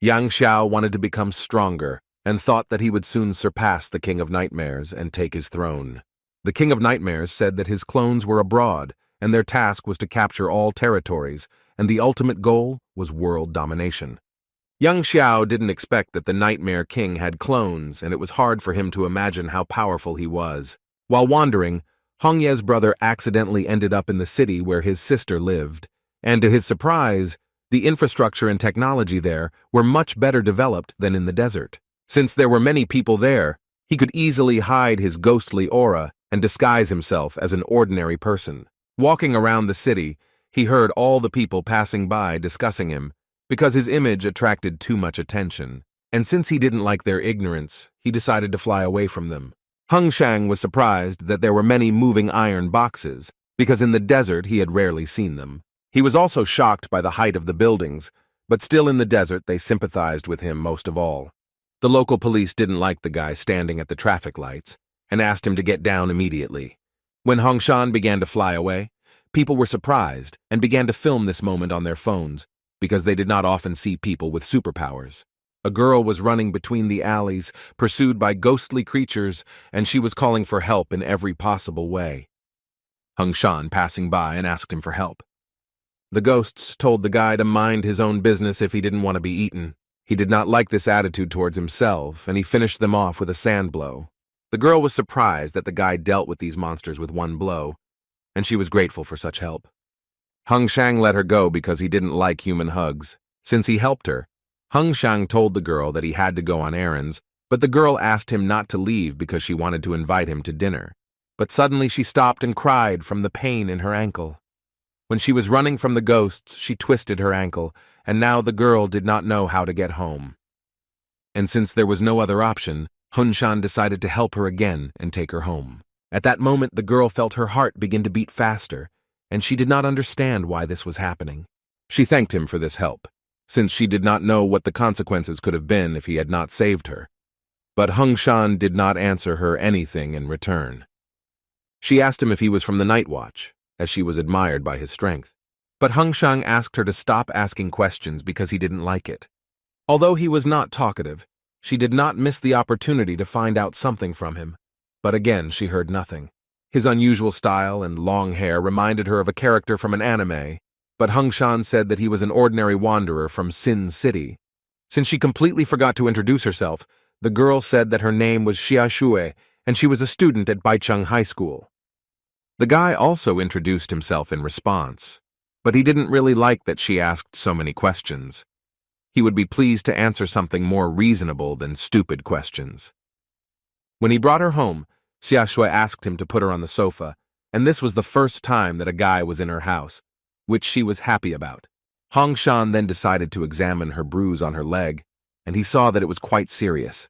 Yang Xiao wanted to become stronger, and thought that he would soon surpass the King of Nightmares and take his throne. The King of Nightmares said that his clones were abroad, and their task was to capture all territories, and the ultimate goal was world domination. Yang Xiao didn't expect that the Nightmare King had clones, and it was hard for him to imagine how powerful he was. While wandering, Hongye's brother accidentally ended up in the city where his sister lived, and to his surprise, the infrastructure and technology there were much better developed than in the desert. Since there were many people there, he could easily hide his ghostly aura and disguise himself as an ordinary person. Walking around the city, he heard all the people passing by discussing him, because his image attracted too much attention, and since he didn't like their ignorance, he decided to fly away from them. Hung Shang was surprised that there were many moving iron boxes, because in the desert he had rarely seen them. He was also shocked by the height of the buildings, but still in the desert they sympathized with him most of all. The local police didn't like the guy standing at the traffic lights, and asked him to get down immediately. When Hongshan began to fly away, people were surprised and began to film this moment on their phones, because they did not often see people with superpowers. A girl was running between the alleys, pursued by ghostly creatures, and she was calling for help in every possible way. Hung Shan passing by and asked him for help. The ghosts told the guy to mind his own business if he didn't want to be eaten. He did not like this attitude towards himself, and he finished them off with a sand blow. The girl was surprised that the guy dealt with these monsters with one blow, and she was grateful for such help. Hung Shang let her go because he didn't like human hugs. Since he helped her, Hung Shang told the girl that he had to go on errands, but the girl asked him not to leave because she wanted to invite him to dinner. but suddenly she stopped and cried from the pain in her ankle. When she was running from the ghosts, she twisted her ankle, and now the girl did not know how to get home. And since there was no other option, Hunshan decided to help her again and take her home. At that moment, the girl felt her heart begin to beat faster, and she did not understand why this was happening. She thanked him for this help, since she did not know what the consequences could have been if he had not saved her. But Hunshan did not answer her anything in return. She asked him if he was from the Night Watch, as she was admired by his strength. But Hunshan asked her to stop asking questions because he didn't like it. Although he was not talkative, she did not miss the opportunity to find out something from him. But again, she heard nothing. His unusual style and long hair reminded her of a character from an anime, but Hunshan said that he was an ordinary wanderer from Sin City. Since she completely forgot to introduce herself, the girl said that her name was Xia Shui and she was a student at Baicheng High School. The guy also introduced himself in response, but he didn't really like that she asked so many questions. He would be pleased to answer something more reasonable than stupid questions. When he brought her home, Xia Shui asked him to put her on the sofa, and this was the first time that a guy was in her house, which she was happy about. Hunshan then decided to examine her bruise on her leg, and he saw that it was quite serious.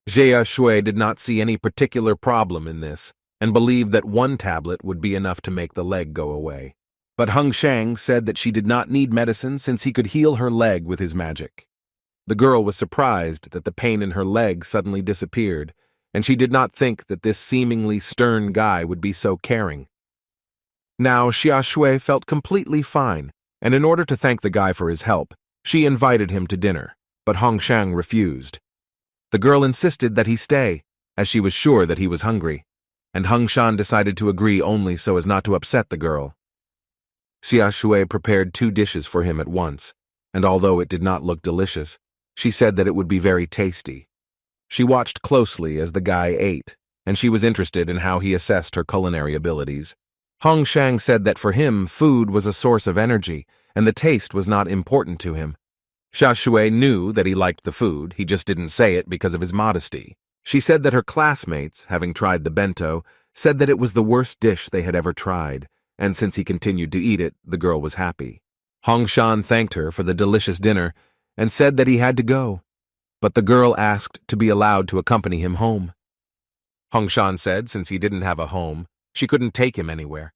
Xia Shui did not see any particular problem in this, and believed that one tablet would be enough to make the leg go away. But Hunshan said that she did not need medicine since he could heal her leg with his magic. The girl was surprised that the pain in her leg suddenly disappeared, and she did not think that this seemingly stern guy would be so caring. Now Xia Shui felt completely fine, and in order to thank the guy for his help, she invited him to dinner, but Hunshan refused. The girl insisted that he stay, as she was sure that he was hungry, and Hunshan decided to agree only so as not to upset the girl. Xia Shui prepared 2 dishes for him at once, and although it did not look delicious, she said that it would be very tasty. She watched closely as the guy ate, and she was interested in how he assessed her culinary abilities. Hunshan said that for him, food was a source of energy, and the taste was not important to him. Xia Shui knew that he liked the food, he just didn't say it because of his modesty. She said that her classmates, having tried the bento, said that it was the worst dish they had ever tried, and since he continued to eat it, the girl was happy. Hunshan thanked her for the delicious dinner and said that he had to go, but the girl asked to be allowed to accompany him home. Hunshan said since he didn't have a home, she couldn't take him anywhere.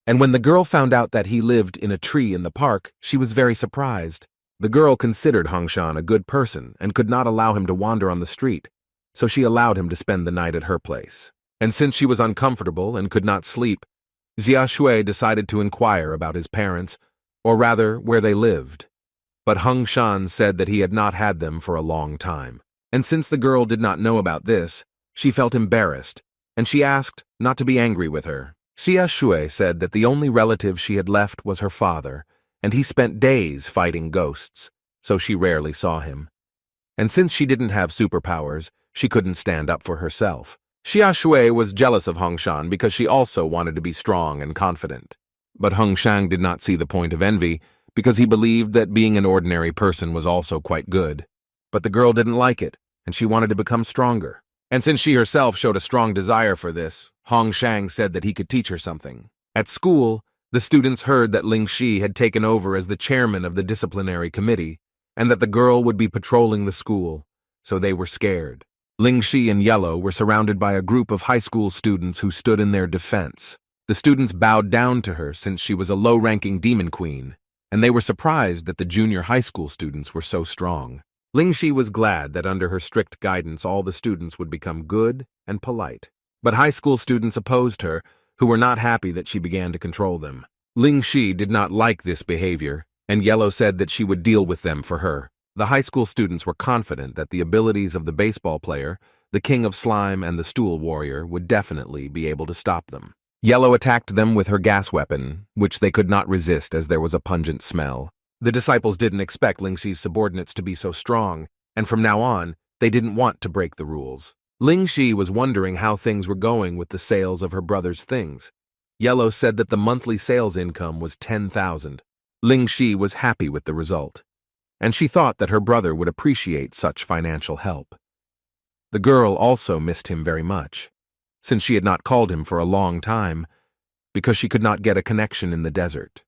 And when the girl found out that he lived in a tree in the park, she was very surprised. The girl considered Hunshan a good person and could not allow him to wander on the street, so she allowed him to spend the night at her place. And since she was uncomfortable and could not sleep, Xia Shui decided to inquire about his parents, or rather, where they lived. But Hunshan said that he had not had them for a long time. And since the girl did not know about this, she felt embarrassed, and she asked not to be angry with her. Xia Shui said that the only relative she had left was her father, and he spent days fighting ghosts, so she rarely saw him. And since she didn't have superpowers, she couldn't stand up for herself. Xia Shui was jealous of Hunshan because she also wanted to be strong and confident. But Hunshan did not see the point of envy because he believed that being an ordinary person was also quite good. But the girl didn't like it, and she wanted to become stronger. And since she herself showed a strong desire for this, Hunshan said that he could teach her something. At school, the students heard that Ling Shi had taken over as the chairman of the disciplinary committee, and that the girl would be patrolling the school, so they were scared. Ling Shi and Yellow were surrounded by a group of high school students who stood in their defense. The students bowed down to her since she was a low-ranking demon queen, and they were surprised that the junior high school students were so strong. Ling Shi was glad that under her strict guidance all the students would become good and polite. But high school students opposed her, who were not happy that she began to control them. Ling Shi did not like this behavior, and Yellow said that she would deal with them for her. The high school students were confident that the abilities of the baseball player, the king of slime, and the stool warrior would definitely be able to stop them. Yellow attacked them with her gas weapon, which they could not resist as there was a pungent smell. The disciples didn't expect Ling Shi's subordinates to be so strong, and from now on, they didn't want to break the rules. Ling Shi was wondering how things were going with the sales of her brother's things. Yellow said that the monthly sales income was 10,000. Ling Shi was happy with the result, and she thought that her brother would appreciate such financial help. The girl also missed him very much. since she had not called him for a long time, because she could not get a connection in the desert.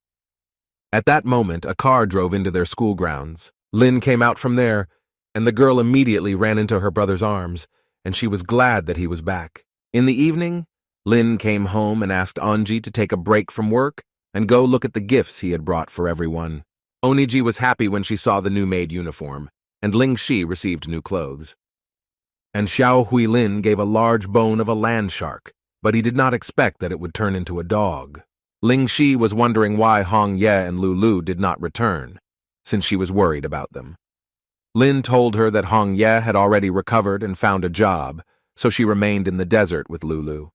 At that moment, a car drove into their school grounds. Lin came out from there, and the girl immediately ran into her brother's arms, and she was glad that he was back. In the evening, Lin came home and asked Onji to take a break from work and go look at the gifts he had brought for everyone. Oniji was happy when she saw the new-made uniform, and Ling Shi received new clothes. And Xiao Huilin gave a large bone of a land shark, but he did not expect that it would turn into a dog. Ling Shi was wondering why Hong Ye and Lulu did not return, since she was worried about them. Lin told her that Hong Ye had already recovered and found a job, so she remained in the desert with Lulu.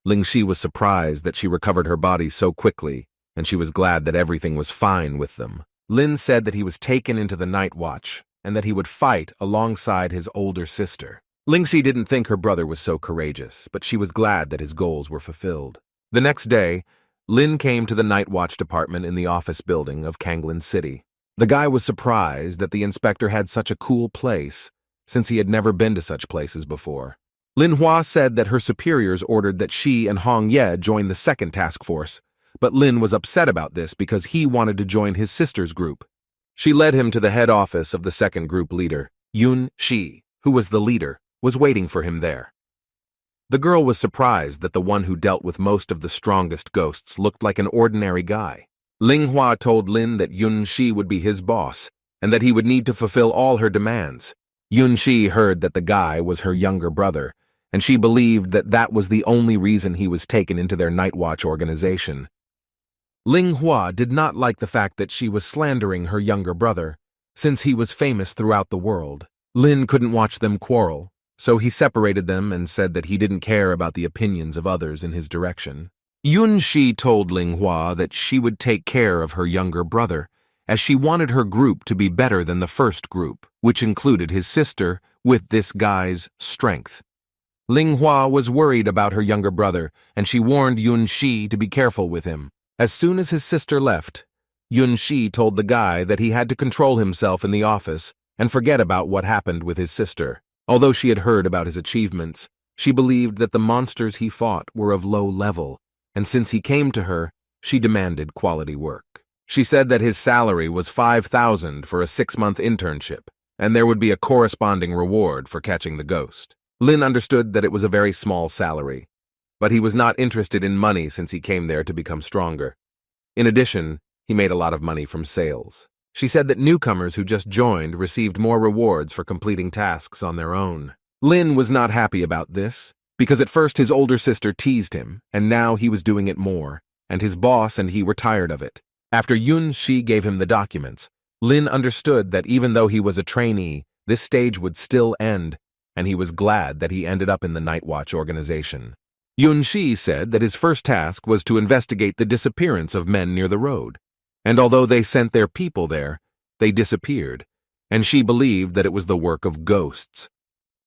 Ling Shi was surprised that she recovered her body so quickly, and she was glad that everything was fine with them. Lin said that he was taken into the night watch, and that he would fight alongside his older sister. Ling Shi didn't think her brother was so courageous, but she was glad that his goals were fulfilled. The next day, Lin came to the night watch department in the office building of Kanglin City. The guy was surprised that the inspector had such a cool place, since he had never been to such places before. Lin Hua said that her superiors ordered that she and Hong Ye join the second task force, but Lin was upset about this because he wanted to join his sister's group. She led him to the head office of the second group leader. Yun Shi, who was the leader, was waiting for him there. The girl was surprised that the one who dealt with most of the strongest ghosts looked like an ordinary guy. Ling Hua told Lin that Yun Shi would be his boss, and that he would need to fulfill all her demands. Yun Shi heard that the guy was her younger brother, and she believed that that was the only reason he was taken into their night watch organization. Ling Hua did not like the fact that she was slandering her younger brother, since he was famous throughout the world. Lin couldn't watch them quarrel, so he separated them and said that he didn't care about the opinions of others in his direction. Yun Shi told Ling Hua that she would take care of her younger brother, as she wanted her group to be better than the first group, which included his sister, with this guy's strength. Ling Hua was worried about her younger brother, and she warned Yun Shi to be careful with him. As soon as his sister left, Yun Shi told the guy that he had to control himself in the office and forget about what happened with his sister. Although she had heard about his achievements, she believed that the monsters he fought were of low level, and since he came to her, she demanded quality work. She said that his salary was 5,000 for a 6-month internship, and there would be a corresponding reward for catching the ghost. Lin understood that it was a very small salary, but he was not interested in money since he came there to become stronger. In addition, he made a lot of money from sales. She said that newcomers who just joined received more rewards for completing tasks on their own. Lin was not happy about this, because at first his older sister teased him, and now he was doing it more, and his boss and he were tired of it. After Yun Shi gave him the documents, Lin understood that even though he was a trainee, this stage would still end, and he was glad that he ended up in the Night Watch organization. Yun Shi said that his first task was to investigate the disappearance of men near the road, and although they sent their people there, they disappeared, and she believed that it was the work of ghosts.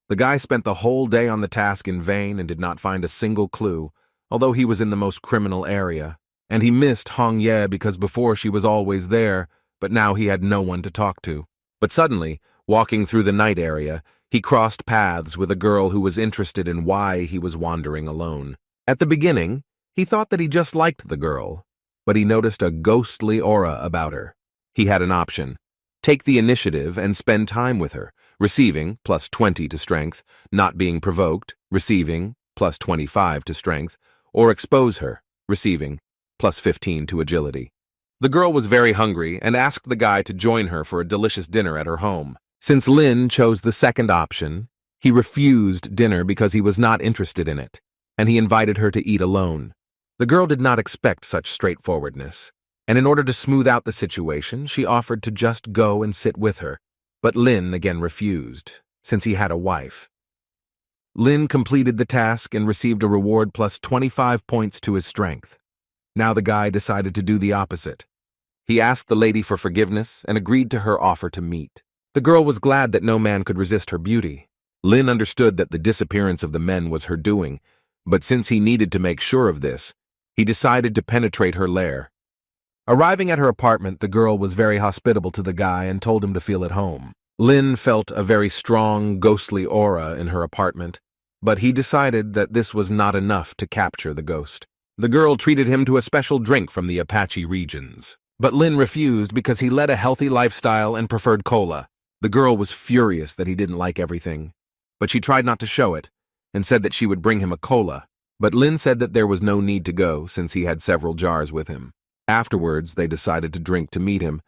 The guy spent the whole day on the task in vain and did not find a single clue, although he was in the most criminal area, and he missed Hong Ye because before she was always there, but now he had no one to talk to. But suddenly, walking through the night area, he crossed paths with a girl who was interested in why he was wandering alone. At the beginning, he thought that he just liked the girl, but he noticed a ghostly aura about her. He had an option: take the initiative and spend time with her, receiving +20 to strength, not being provoked, receiving +25 to strength, or expose her, receiving +15 to agility. The girl was very hungry and asked the guy to join her for a delicious dinner at her home. Since Lin chose the second option, he refused dinner because he was not interested in it, and he invited her to eat alone. The girl did not expect such straightforwardness, and in order to smooth out the situation, she offered to just go and sit with her, but Lin again refused, since he had a wife. Lin completed the task and received a reward +25 points to his strength. Now the guy decided to do the opposite. He asked the lady for forgiveness and agreed to her offer to meet. The girl was glad that no man could resist her beauty. Lin understood that the disappearance of the men was her doing, but since he needed to make sure of this, he decided to penetrate her lair. Arriving at her apartment, the girl was very hospitable to the guy and told him to feel at home. Lin felt a very strong, ghostly aura in her apartment, But he decided that this was not enough to capture the ghost. The girl treated him to a special drink from the Apache regions. But Lin refused because he led a healthy lifestyle and preferred cola. The girl was furious that he didn't like everything, but she tried not to show it and said that she would bring him a cola. But Lin said that there was no need to go since he had several jars with him. Afterwards, they decided to drink to meet him,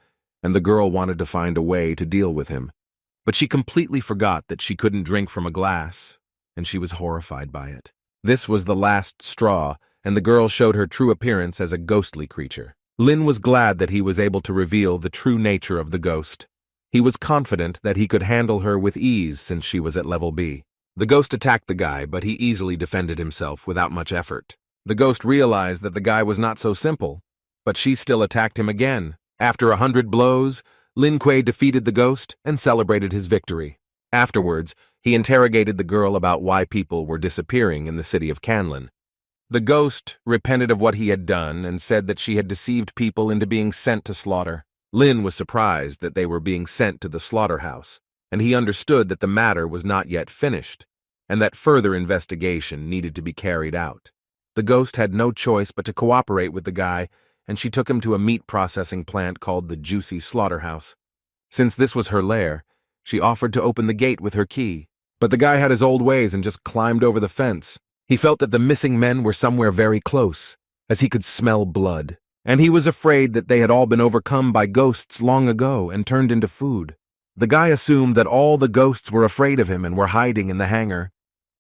and the girl wanted to find a way to deal with him. But she completely forgot that she couldn't drink from a glass, and she was horrified by it. This was the last straw, and the girl showed her true appearance as a ghostly creature. Lin was glad that he was able to reveal the true nature of the ghost. He was confident that he could handle her with ease since she was at level B. The ghost attacked the guy, but he easily defended himself without much effort. The ghost realized that the guy was not so simple, but she still attacked him again. After 100 blows, Lin Kuei defeated the ghost and celebrated his victory. Afterwards, he interrogated the girl about why people were disappearing in the city of Canlin. The ghost repented of what he had done and said that she had deceived people into being sent to slaughter. Lin was surprised that they were being sent to the slaughterhouse, and he understood that the matter was not yet finished, and that further investigation needed to be carried out. The ghost had no choice but to cooperate with the guy, and she took him to a meat processing plant called the Juicy Slaughterhouse. Since this was her lair, she offered to open the gate with her key, but the guy had his old ways and just climbed over the fence. He felt that the missing men were somewhere very close, as he could smell blood. And he was afraid that they had all been overcome by ghosts long ago and turned into food. The guy assumed that all the ghosts were afraid of him and were hiding in the hangar.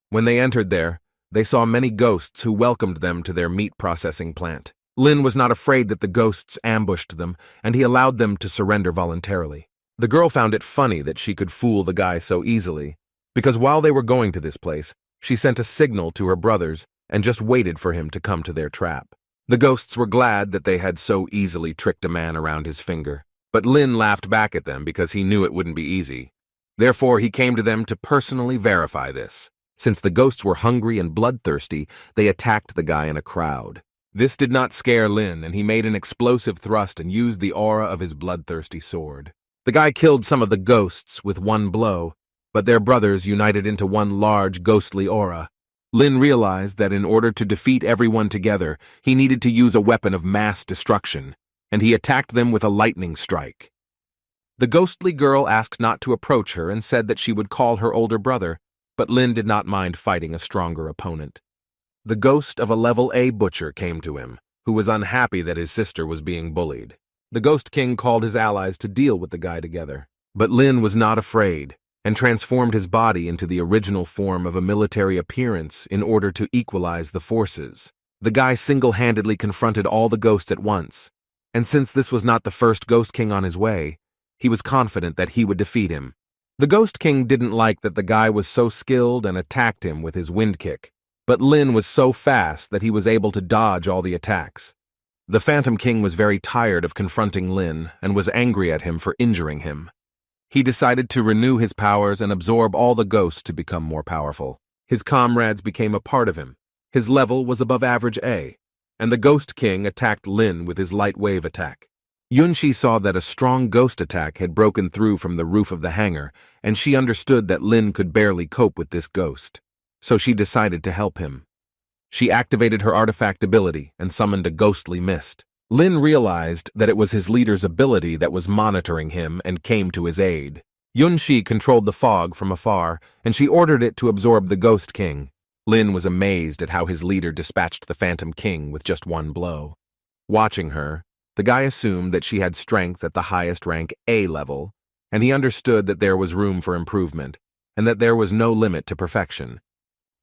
When they entered there, they saw many ghosts who welcomed them to their meat processing plant. Lin was not afraid that the ghosts ambushed them, and he allowed them to surrender voluntarily. The girl found it funny that she could fool the guy so easily, because while they were going to this place, she sent a signal to her brothers and just waited for him to come to their trap. The ghosts were glad that they had so easily tricked a man around his finger, but Lin laughed back at them because he knew it wouldn't be easy. Therefore, he came to them to personally verify this. Since the ghosts were hungry and bloodthirsty, they attacked the guy in a crowd. This did not scare Lin, and he made an explosive thrust and used the aura of his bloodthirsty sword. The guy killed some of the ghosts with one blow, but their brothers united into one large ghostly aura. Lin realized that in order to defeat everyone together, he needed to use a weapon of mass destruction, and he attacked them with a lightning strike. The ghostly girl asked not to approach her and said that she would call her older brother, but Lin did not mind fighting a stronger opponent. The ghost of a level A butcher came to him, who was unhappy that his sister was being bullied. The Ghost King called his allies to deal with the guy together, but Lin was not afraid, and transformed his body into the original form of a military appearance in order to equalize the forces. The guy single-handedly confronted all the ghosts at once, and since this was not the first Ghost King on his way, he was confident that he would defeat him. The Ghost King didn't like that the guy was so skilled and attacked him with his wind kick, but Lin was so fast that he was able to dodge all the attacks. The Phantom King was very tired of confronting Lin and was angry at him for injuring him. He decided to renew his powers and absorb all the ghosts to become more powerful. His comrades became a part of him. His level was above average A, and the Ghost King attacked Lin with his light wave attack. Yunshi saw that a strong ghost attack had broken through from the roof of the hangar, and she understood that Lin could barely cope with this ghost, so she decided to help him. She activated her artifact ability and summoned a ghostly mist. Lin realized that it was his leader's ability that was monitoring him and came to his aid. Yunshi controlled the fog from afar, and she ordered it to absorb the Ghost King. Lin was amazed at how his leader dispatched the Phantom King with just one blow. Watching her, the guy assumed that she had strength at the highest rank A level, and he understood that there was room for improvement, and that there was no limit to perfection.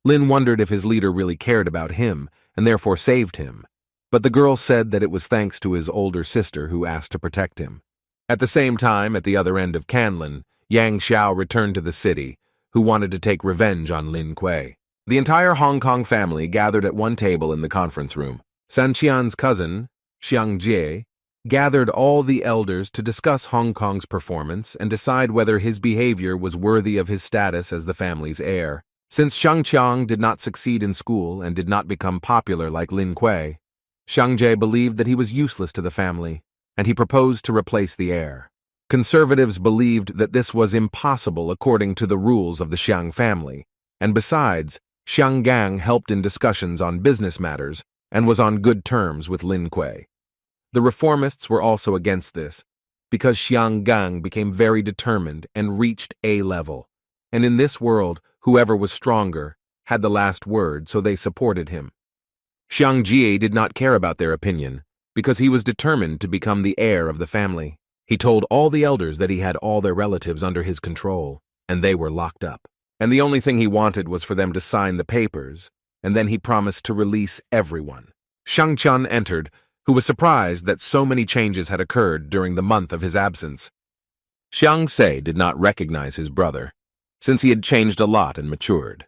Lin wondered if his leader really cared about him, and therefore saved him. But the girl said that it was thanks to his older sister who asked to protect him. At the same time, at the other end of Canlin, Yang Xiao returned to the city, who wanted to take revenge on Lin Kuei. The entire Hong Kong family gathered at one table in the conference room. San Qian's cousin, Xiang Jie, gathered all the elders to discuss Hong Kong's performance and decide whether his behavior was worthy of his status as the family's heir. Since Xiang Qiang did not succeed in school and did not become popular like Lin Kuei, Xiang Jie believed that he was useless to the family, and he proposed to replace the heir. Conservatives believed that this was impossible according to the rules of the Xiang family, and besides, Xiang Gang helped in discussions on business matters and was on good terms with Lin Kuei. The reformists were also against this, because Xiang Gang became very determined and reached A level. And in this world, whoever was stronger had the last word, so they supported him. Xiang Jie did not care about their opinion, because he was determined to become the heir of the family. He told all the elders that he had all their relatives under his control, and they were locked up. And the only thing he wanted was for them to sign the papers, and then he promised to release everyone. Shang Qian entered, who was surprised that so many changes had occurred during the month of his absence. Xiang Se did not recognize his brother, since he had changed a lot and matured.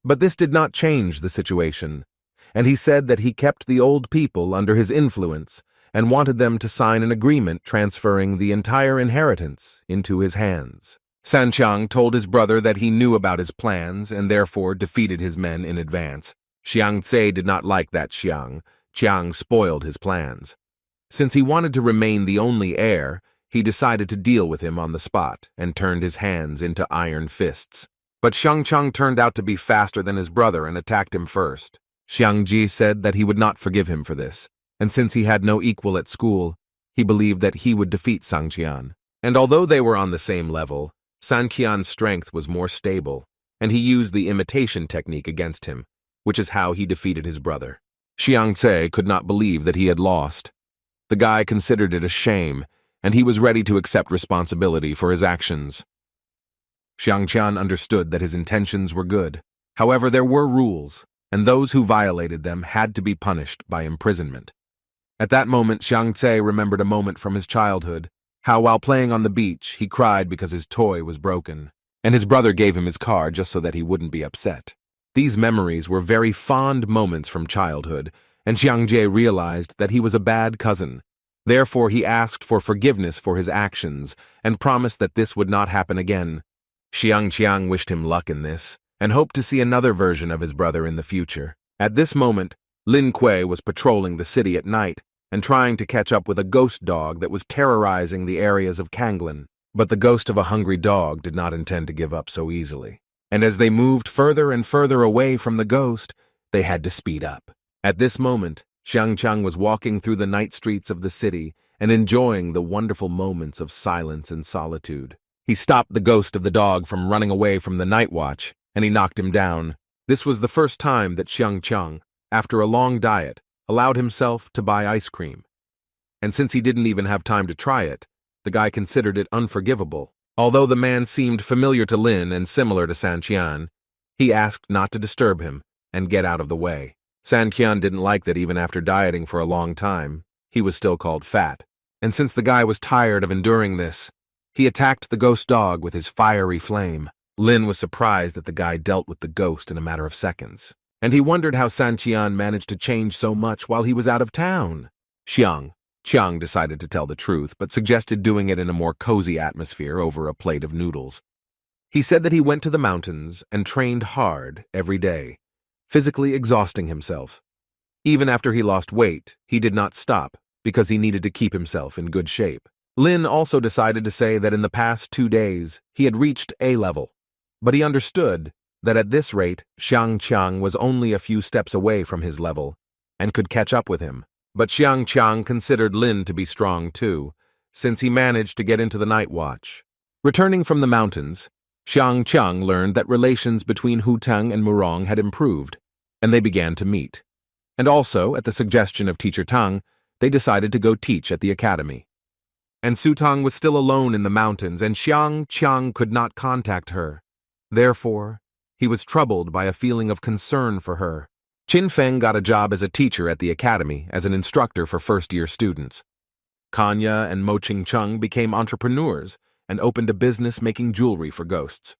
But this did not change the situation, and he said that he kept the old people under his influence and wanted them to sign an agreement transferring the entire inheritance into his hands. Sanqiang told his brother that he knew about his plans and therefore defeated his men in advance. Xiang Tse did not like that Qiang spoiled his plans. Since he wanted to remain the only heir, he decided to deal with him on the spot and turned his hands into iron fists. But Xiangqiang turned out to be faster than his brother and attacked him first. Xiang Ji said that he would not forgive him for this, and since he had no equal at school, he believed that he would defeat Sanqian. And although they were on the same level, Sanqian's strength was more stable, and he used the imitation technique against him, which is how he defeated his brother. Xiang Tse could not believe that he had lost. The guy considered it a shame, and he was ready to accept responsibility for his actions. Xiangqian understood that his intentions were good. However, there were rules, and those who violated them had to be punished by imprisonment. At that moment, Xiang Tse remembered a moment from his childhood, how while playing on the beach, he cried because his toy was broken, and his brother gave him his car just so that he wouldn't be upset. These memories were very fond moments from childhood, and Xiang Jie realized that he was a bad cousin. Therefore, he asked for forgiveness for his actions and promised that this would not happen again. Xiangqiang wished him luck in this, and hoped to see another version of his brother in the future. At this moment, Lin Kuei was patrolling the city at night and trying to catch up with a ghost dog that was terrorizing the areas of Kanglin. But the ghost of a hungry dog did not intend to give up so easily. And as they moved further and further away from the ghost, they had to speed up. At this moment, Xiangqiang was walking through the night streets of the city and enjoying the wonderful moments of silence and solitude. He stopped the ghost of the dog from running away from the night watch, and he knocked him down. This was the first time that Xiangqiang, after a long diet, allowed himself to buy ice cream. And since he didn't even have time to try it, the guy considered it unforgivable. Although the man seemed familiar to Lin and similar to Sanqian, he asked not to disturb him and get out of the way. Sanqian didn't like that even after dieting for a long time, he was still called fat. And since the guy was tired of enduring this, he attacked the ghost dog with his fiery flame. Lin was surprised that the guy dealt with the ghost in a matter of seconds, and he wondered how Sanqian managed to change so much while he was out of town. Qiang decided to tell the truth, but suggested doing it in a more cozy atmosphere over a plate of noodles. He said that he went to the mountains and trained hard every day, physically exhausting himself. Even after he lost weight, he did not stop because he needed to keep himself in good shape. Lin also decided to say that in the past 2 days, he had reached A level, but he understood that at this rate, Xiangqiang was only a few steps away from his level and could catch up with him. But Xiangqiang considered Lin to be strong too, since he managed to get into the night watch. Returning from the mountains, Xiangqiang learned that relations between Hutang and Murong had improved, and they began to meet. And also, at the suggestion of Teacher Tang, they decided to go teach at the academy. And Sutang was still alone in the mountains, and Xiangqiang could not contact her. Therefore, he was troubled by a feeling of concern for her. Qin Feng got a job as a teacher at the academy as an instructor for first-year students. Kanya and Mo Ching-chung became entrepreneurs and opened a business making jewelry for ghosts.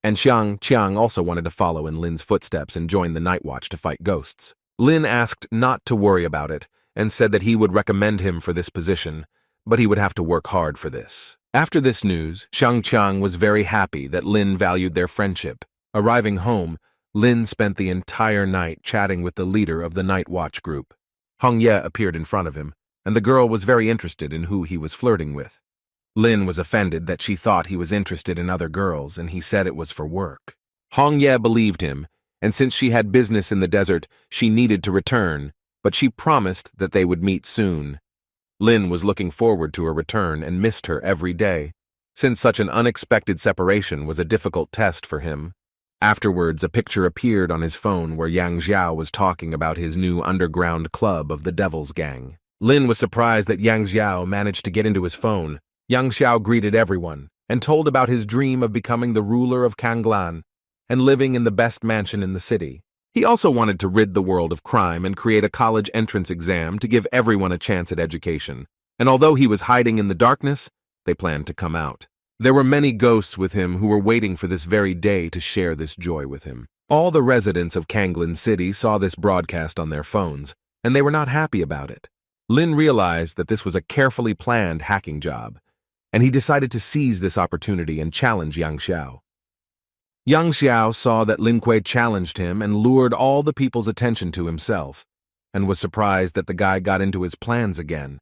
And Xiangqiang also wanted to follow in Lin's footsteps and join the night watch to fight ghosts. Lin asked not to worry about it and said that he would recommend him for this position, but he would have to work hard for this. After this news, Xiangqiang was very happy that Lin valued their friendship. Arriving home, Lin spent the entire night chatting with the leader of the night watch group. Hong Ye appeared in front of him, and the girl was very interested in who he was flirting with. Lin was offended that she thought he was interested in other girls, and he said it was for work. Hong Ye believed him, and since she had business in the desert, she needed to return, but she promised that they would meet soon. Lin was looking forward to her return and missed her every day, since such an unexpected separation was a difficult test for him. Afterwards, a picture appeared on his phone where Yang Xiao was talking about his new underground club of the Devil's Gang. Lin was surprised that Yang Xiao managed to get into his phone. Yang Xiao greeted everyone and told about his dream of becoming the ruler of Kanglan and living in the best mansion in the city. He also wanted to rid the world of crime and create a college entrance exam to give everyone a chance at education. And although he was hiding in the darkness, they planned to come out. There were many ghosts with him who were waiting for this very day to share this joy with him. All the residents of Kanglan City saw this broadcast on their phones, and they were not happy about it. Lin realized that this was a carefully planned hacking job, and he decided to seize this opportunity and challenge Yang Xiao. Yang Xiao saw that Lin Kuei challenged him and lured all the people's attention to himself, and was surprised that the guy got into his plans again.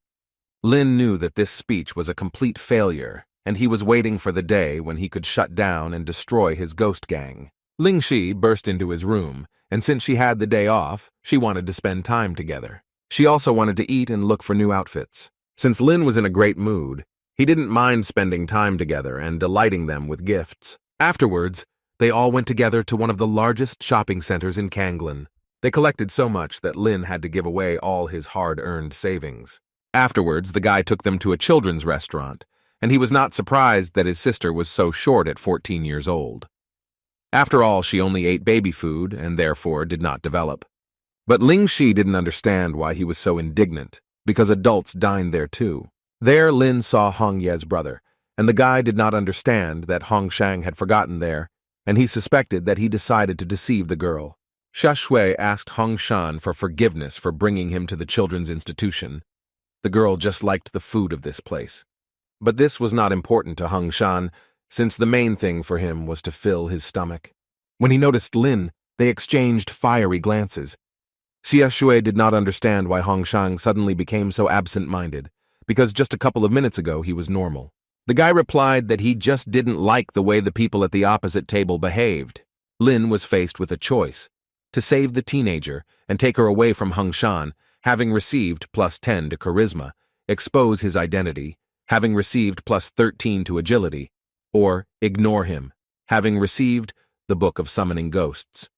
Lin knew that this speech was a complete failure, and he was waiting for the day when he could shut down and destroy his ghost gang. Ling Shi burst into his room, and since she had the day off, she wanted to spend time together. She also wanted to eat and look for new outfits. Since Lin was in a great mood, he didn't mind spending time together and delighting them with gifts. Afterwards, they all went together to one of the largest shopping centers in Kanglan. They collected so much that Lin had to give away all his hard-earned savings. Afterwards, the guy took them to a children's restaurant, and he was not surprised that his sister was so short at 14 years old. After all, she only ate baby food and therefore did not develop. But Ling Shi didn't understand why he was so indignant, because adults dined there too. There, Lin saw Hong Ye's brother, and the guy did not understand that Hong Shang had forgotten there, and he suspected that he decided to deceive the girl. Xia Shui asked Hong Shan for forgiveness for bringing him to the children's institution. The girl just liked the food of this place. But this was not important to Hong Shan, since the main thing for him was to fill his stomach. When he noticed Lin, they exchanged fiery glances. Xia Shui did not understand why Hong Shang suddenly became so absent-minded, because just a couple of minutes ago he was normal. The guy replied that he just didn't like the way the people at the opposite table behaved. Lin was faced with a choice: to save the teenager and take her away from Hong Shan, having received +10 to charisma, expose his identity, having received +13 to agility, or ignore him, having received the Book of Summoning Ghosts.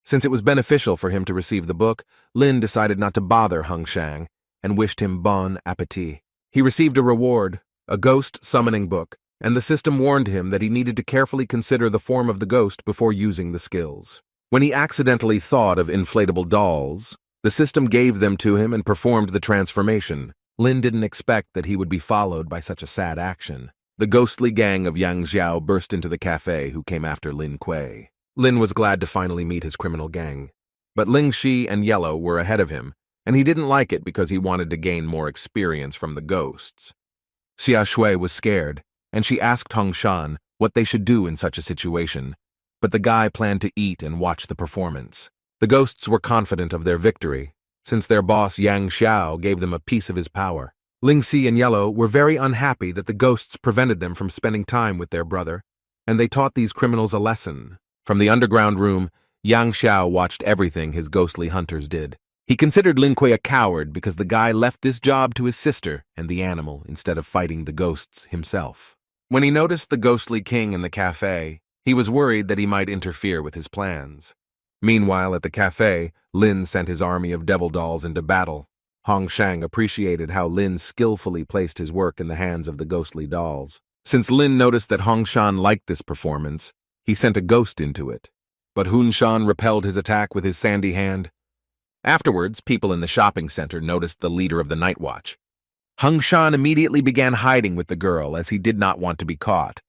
Since it was beneficial for him to receive the book, Lin decided not to bother Hong Shang and wished him bon appetit. He received a reward, a ghost summoning book, and the system warned him that he needed to carefully consider the form of the ghost before using the skills. When he accidentally thought of inflatable dolls, the system gave them to him and performed the transformation. Lin didn't expect that he would be followed by such a sad action. The ghostly gang of Yang Xiao burst into the cafe who came after Lin Kuei. Lin was glad to finally meet his criminal gang. But Ling Shi and Yellow were ahead of him, and he didn't like it because he wanted to gain more experience from the ghosts. Xia Shui was scared, and she asked Hong Shan what they should do in such a situation, but the guy planned to eat and watch the performance. The ghosts were confident of their victory, since their boss Yang Xiao gave them a piece of his power. Ling Si and Yellow were very unhappy that the ghosts prevented them from spending time with their brother, and they taught these criminals a lesson. From the underground room, Yang Xiao watched everything his ghostly hunters did. He considered Lin Kuei a coward because the guy left this job to his sister and the animal instead of fighting the ghosts himself. When he noticed the ghostly king in the cafe, he was worried that he might interfere with his plans. Meanwhile, at the cafe, Lin sent his army of devil dolls into battle. Hong Shang appreciated how Lin skillfully placed his work in the hands of the ghostly dolls. Since Lin noticed that Hong Shan liked this performance, he sent a ghost into it. But Hun Shan repelled his attack with his sandy hand. Afterwards, people in the shopping center noticed the leader of the night watch. Hung Shan immediately began hiding with the girl as he did not want to be caught.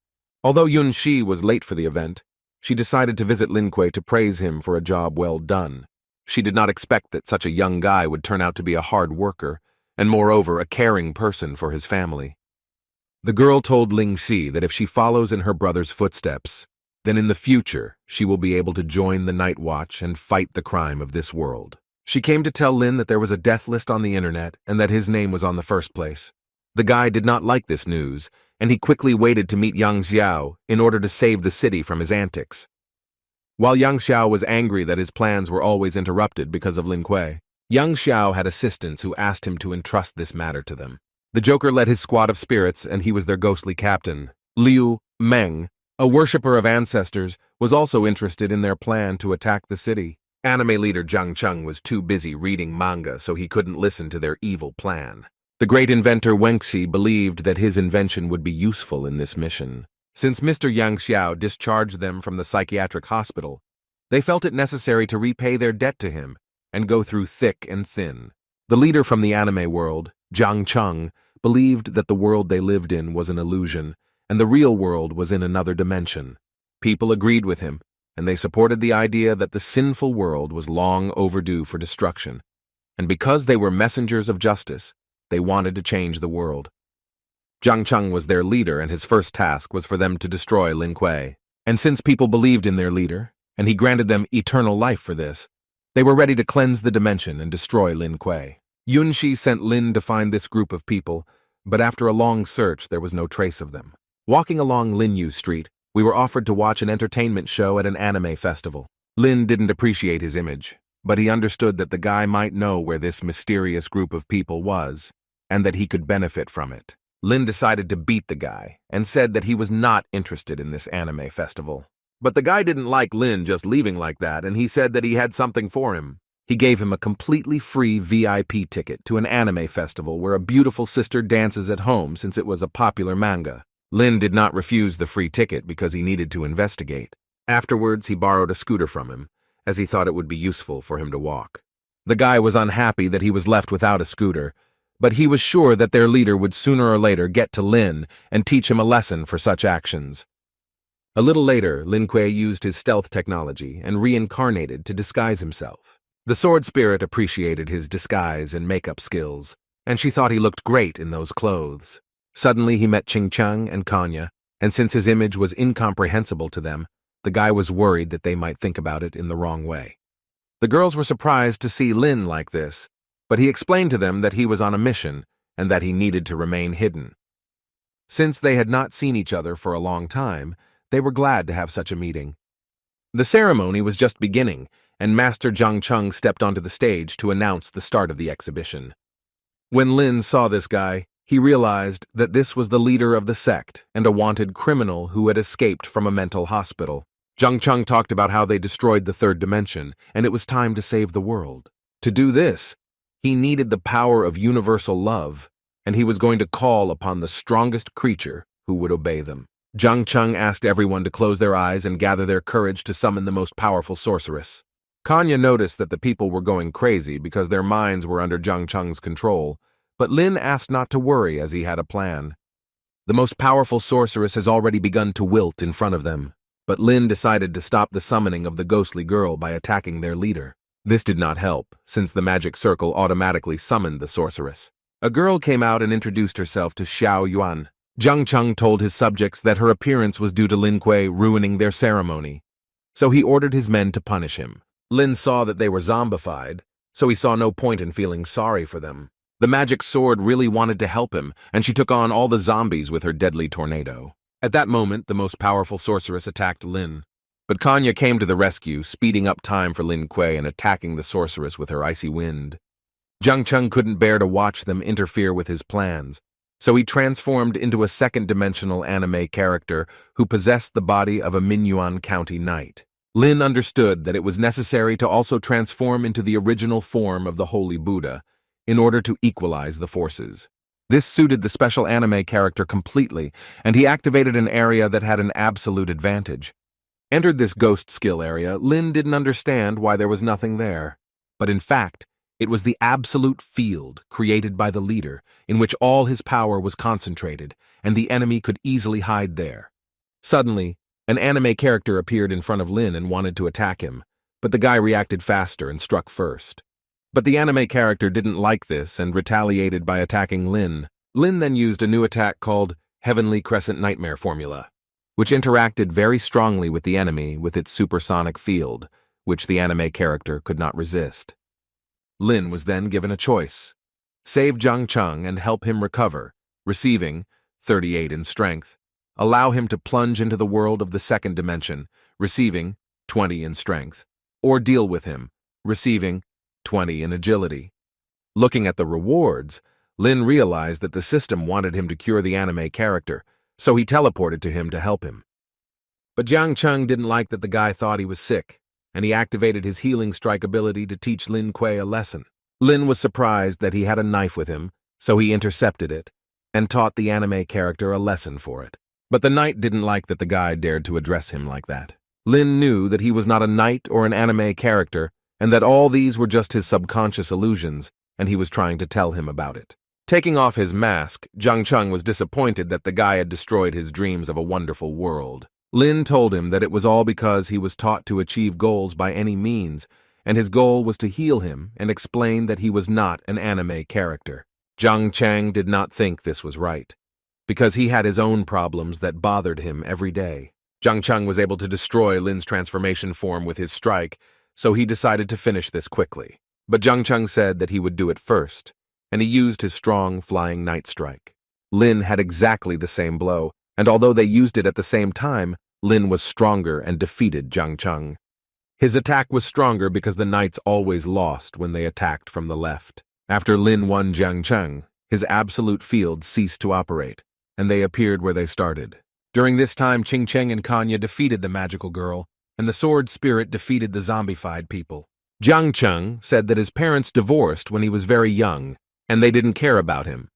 Although Yun Shi was late for the event, she decided to visit Lin Kuei to praise him for a job well done. She did not expect that such a young guy would turn out to be a hard worker, and moreover a caring person for his family. The girl told Ling Si that if she follows in her brother's footsteps, then in the future she will be able to join the night watch and fight the crime of this world. She came to tell Lin that there was a death list on the internet and that his name was on the first place. The guy did not like this news, and he quickly waited to meet Yang Xiao in order to save the city from his antics. While Yang Xiao was angry that his plans were always interrupted because of Lin Kuei, Yang Xiao had assistants who asked him to entrust this matter to them. The Joker led his squad of spirits, and he was their ghostly captain. Liu Meng, a worshipper of ancestors, was also interested in their plan to attack the city. Anime leader Zhang Cheng was too busy reading manga, so he couldn't listen to their evil plan. The great inventor Wenxi believed that his invention would be useful in this mission. Since Mr. Yang Xiao discharged them from the psychiatric hospital, they felt it necessary to repay their debt to him and go through thick and thin. The leader from the anime world, Zhang Cheng, believed that the world they lived in was an illusion, and the real world was in another dimension. People agreed with him, and they supported the idea that the sinful world was long overdue for destruction. And because they were messengers of justice, they wanted to change the world. Zhang Cheng was their leader, and his first task was for them to destroy Lin Kuei. And since people believed in their leader, and he granted them eternal life for this, they were ready to cleanse the dimension and destroy Lin Kuei. Yunxi sent Lin to find this group of people, but after a long search there was no trace of them. Walking along Linyu Street, we were offered to watch an entertainment show at an anime festival. Lin didn't appreciate his image, but he understood that the guy might know where this mysterious group of people was, and that he could benefit from it. Lin decided to beat the guy, and said that he was not interested in this anime festival. But the guy didn't like Lin just leaving like that, and he said that he had something for him. He gave him a completely free VIP ticket to an anime festival where a beautiful sister dances at home since it was a popular manga. Lin did not refuse the free ticket because he needed to investigate. Afterwards, he borrowed a scooter from him, as he thought it would be useful for him to walk. The guy was unhappy that he was left without a scooter, but he was sure that their leader would sooner or later get to Lin and teach him a lesson for such actions. A little later, Lin Kuei used his stealth technology and reincarnated to disguise himself. The sword spirit appreciated his disguise and makeup skills, and she thought he looked great in those clothes. Suddenly he met Ching Cheng and Kanya, and since his image was incomprehensible to them, the guy was worried that they might think about it in the wrong way. The girls were surprised to see Lin like this, but he explained to them that he was on a mission and that he needed to remain hidden. Since they had not seen each other for a long time, they were glad to have such a meeting. The ceremony was just beginning, and Master Zhang Cheng stepped onto the stage to announce the start of the exhibition. When Lin saw this guy, he realized that this was the leader of the sect and a wanted criminal who had escaped from a mental hospital. Zhang Cheng talked about how they destroyed the third dimension, and it was time to save the world. To do this, he needed the power of universal love, and he was going to call upon the strongest creature who would obey them. Zhang Cheng asked everyone to close their eyes and gather their courage to summon the most powerful sorceress. Kanya noticed that the people were going crazy because their minds were under Zhang Cheng's control, but Lin asked not to worry as he had a plan. The most powerful sorceress has already begun to wilt in front of them, but Lin decided to stop the summoning of the ghostly girl by attacking their leader. This did not help, since the magic circle automatically summoned the sorceress. A girl came out and introduced herself to Xiao Yuan. Zhang Cheng told his subjects that her appearance was due to Lin Kuei ruining their ceremony, so he ordered his men to punish him. Lin saw that they were zombified, so he saw no point in feeling sorry for them. The magic sword really wanted to help him, and she took on all the zombies with her deadly tornado. At that moment, the most powerful sorceress attacked Lin. But Kanya came to the rescue, speeding up time for Lin Kuei and attacking the sorceress with her icy wind. Zhang Cheng couldn't bear to watch them interfere with his plans, so he transformed into a second-dimensional anime character who possessed the body of a Minyuan County knight. Lin understood that it was necessary to also transform into the original form of the Holy Buddha in order to equalize the forces. This suited the special anime character completely, and he activated an area that had an absolute advantage. Entered this ghost skill area, Lin didn't understand why there was nothing there. But in fact, it was the absolute field created by the leader, in which all his power was concentrated, and the enemy could easily hide there. Suddenly, an anime character appeared in front of Lin and wanted to attack him, but the guy reacted faster and struck first. But the anime character didn't like this and retaliated by attacking Lin. Lin then used a new attack called Heavenly Crescent Nightmare Formula, which interacted very strongly with the enemy with its supersonic field, which the anime character could not resist. Lin was then given a choice: save Zhang Cheng and help him recover, receiving 38 in strength, allow him to plunge into the world of the second dimension, receiving 20 in strength, or deal with him, receiving 20 in agility. Looking at the rewards, Lin realized that the system wanted him to cure the anime character, so he teleported to him to help him. But Jiang Cheng didn't like that the guy thought he was sick, and he activated his healing strike ability to teach Lin Kuei a lesson. Lin was surprised that he had a knife with him, so he intercepted it, and taught the anime character a lesson for it. But the knight didn't like that the guy dared to address him like that. Lin knew that he was not a knight or an anime character, and that all these were just his subconscious illusions, and he was trying to tell him about it. Taking off his mask, Jiang Cheng was disappointed that the guy had destroyed his dreams of a wonderful world. Lin told him that it was all because he was taught to achieve goals by any means, and his goal was to heal him and explain that he was not an anime character. Jiang Cheng did not think this was right, because he had his own problems that bothered him every day. Jiang Cheng was able to destroy Lin's transformation form with his strike, so he decided to finish this quickly. But Jiang Cheng said that he would do it first, and he used his strong flying night strike. Lin had exactly the same blow, and although they used it at the same time, Lin was stronger and defeated Jiang Cheng. His attack was stronger because the knights always lost when they attacked from the left. After Lin won Jiang Cheng, his absolute field ceased to operate, and they appeared where they started. During this time, Qing Cheng and Kanya defeated the magical girl, and the sword spirit defeated the zombified people. Jiang Cheng said that his parents divorced when he was very young, and they didn't care about him.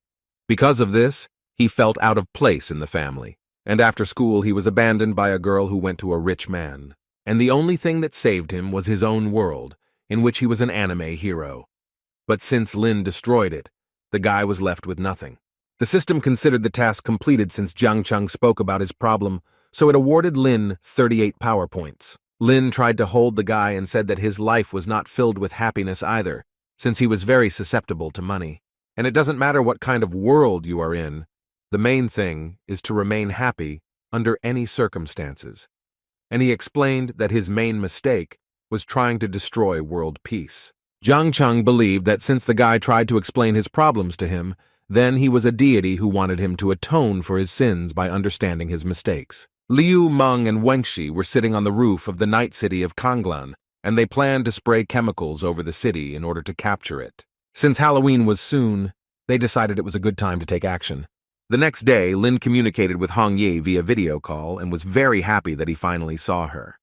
Because of this, he felt out of place in the family, and after school he was abandoned by a girl who went to a rich man. And the only thing that saved him was his own world, in which he was an anime hero. But since Lin destroyed it, the guy was left with nothing. The system considered the task completed since Jiang Cheng spoke about his problem, so it awarded Lin 38 power points. Lin tried to hold the guy and said that his life was not filled with happiness either, since he was very susceptible to money. And it doesn't matter what kind of world you are in, the main thing is to remain happy under any circumstances. And he explained that his main mistake was trying to destroy world peace. Jiang Cheng believed that since the guy tried to explain his problems to him, then he was a deity who wanted him to atone for his sins by understanding his mistakes. Liu, Meng, and Wengxi were sitting on the roof of the night city of Kanglan, and they planned to spray chemicals over the city in order to capture it. Since Halloween was soon, they decided it was a good time to take action. The next day, Lin communicated with Hong Ye via video call and was very happy that he finally saw her.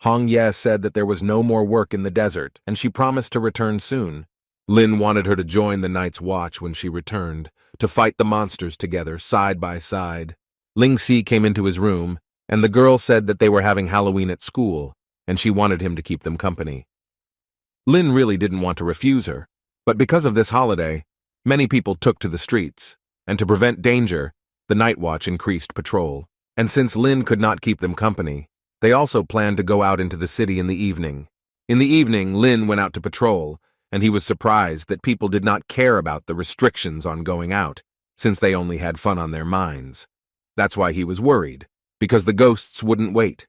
Hong Ye said that there was no more work in the desert, and she promised to return soon. Lin wanted her to join the Night's Watch when she returned, to fight the monsters together, side by side. Ling Si came into his room, and the girl said that they were having Halloween at school, and she wanted him to keep them company. Lin really didn't want to refuse her, but because of this holiday, many people took to the streets, and to prevent danger, the Night Watch increased patrol. And since Lin could not keep them company, they also planned to go out into the city in the evening. In the evening, Lin went out to patrol, and he was surprised that people did not care about the restrictions on going out, since they only had fun on their minds. That's why he was worried, because the ghosts wouldn't wait.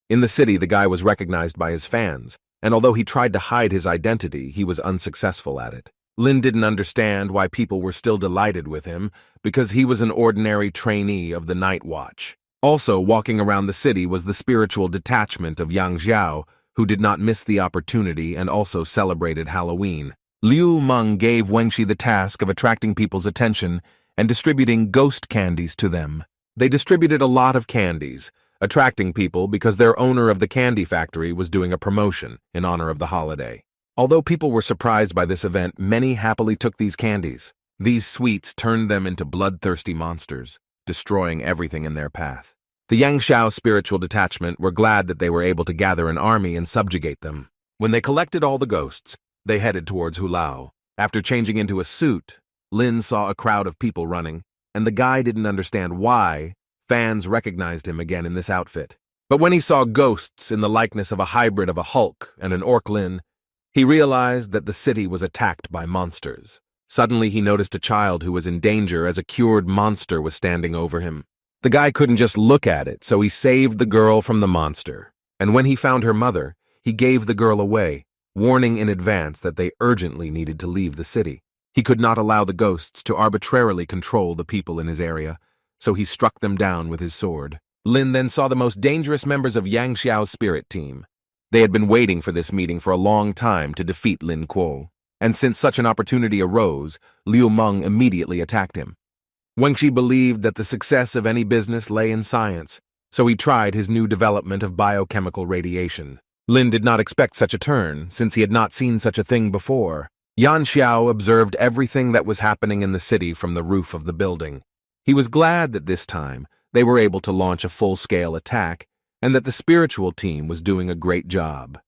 In the city, the guy was recognized by his fans, and although he tried to hide his identity, he was unsuccessful at it. Lin didn't understand why people were still delighted with him, because he was an ordinary trainee of the Night Watch. Also walking around the city was the spiritual detachment of Yang Xiao, who did not miss the opportunity and also celebrated Halloween. Liu Meng gave Wengxi the task of attracting people's attention and distributing ghost candies to them. They distributed a lot of candies, attracting people because their owner of the candy factory was doing a promotion in honor of the holiday. Although people were surprised by this event, many happily took these candies. These sweets turned them into bloodthirsty monsters, destroying everything in their path. The Yang Xiao spiritual detachment were glad that they were able to gather an army and subjugate them. When they collected all the ghosts, they headed towards Hulao. After changing into a suit, Lin saw a crowd of people running, and the guy didn't understand why fans recognized him again in this outfit. But when he saw ghosts in the likeness of a hybrid of a Hulk and an Orc Lin, he realized that the city was attacked by monsters. Suddenly he noticed a child who was in danger as a cured monster was standing over him. The guy couldn't just look at it, so he saved the girl from the monster. And when he found her mother, he gave the girl away, warning in advance that they urgently needed to leave the city. He could not allow the ghosts to arbitrarily control the people in his area, so he struck them down with his sword. Lin then saw the most dangerous members of Yang Xiao's spirit team. They had been waiting for this meeting for a long time to defeat Lin Kuo, and since such an opportunity arose, Liu Meng immediately attacked him. Wangxi believed that the success of any business lay in science, so he tried his new development of biochemical radiation. Lin did not expect such a turn, since he had not seen such a thing before. Yan Xiao observed everything that was happening in the city from the roof of the building. He was glad that this time they were able to launch a full-scale attack, and that the spiritual team was doing a great job.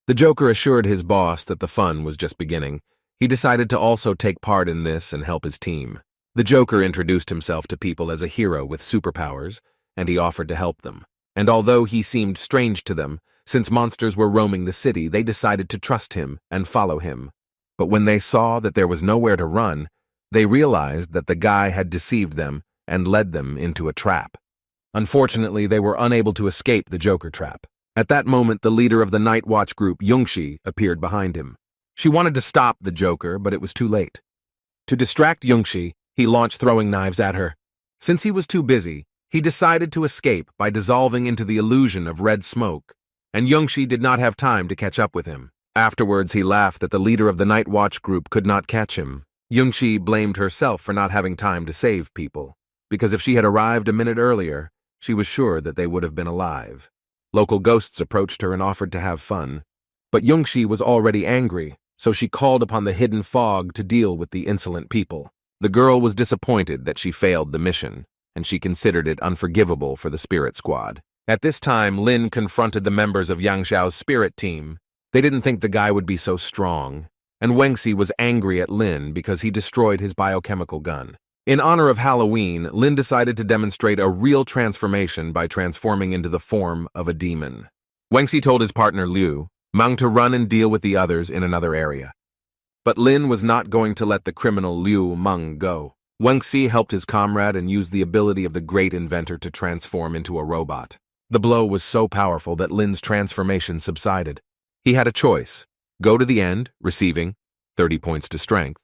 The Joker assured his boss that the fun was just beginning. He decided to also take part in this and help his team. The Joker introduced himself to people as a hero with superpowers, and he offered to help them. And although he seemed strange to them, since monsters were roaming the city, they decided to trust him and follow him. But when they saw that there was nowhere to run, they realized that the guy had deceived them and led them into a trap. Unfortunately, they were unable to escape the Joker trap. At that moment, the leader of the Night Watch group, Yungxi, appeared behind him. She wanted to stop the Joker, but it was too late. To distract Yungxi, he launched throwing knives at her. Since he was too busy, he decided to escape by dissolving into the illusion of red smoke, and Yungxi did not have time to catch up with him. Afterwards, he laughed that the leader of the Night Watch group could not catch him. Yungxi blamed herself for not having time to save people, because if she had arrived a minute earlier, she was sure that they would have been alive. Local ghosts approached her and offered to have fun, but Yungxi was already angry, so she called upon the hidden fog to deal with the insolent people. The girl was disappointed that she failed the mission, and she considered it unforgivable for the spirit squad. At this time, Lin confronted the members of Yang Xiao's spirit team. They didn't think the guy would be so strong, and Wangxi was angry at Lin because he destroyed his biochemical gun. In honor of Halloween, Lin decided to demonstrate a real transformation by transforming into the form of a demon. Wangxi told his partner Liu Meng to run and deal with the others in another area. But Lin was not going to let the criminal Liu Meng go. Wangxi helped his comrade and used the ability of the great inventor to transform into a robot. The blow was so powerful that Lin's transformation subsided. He had a choice: go to the end, receiving 30 points to strength,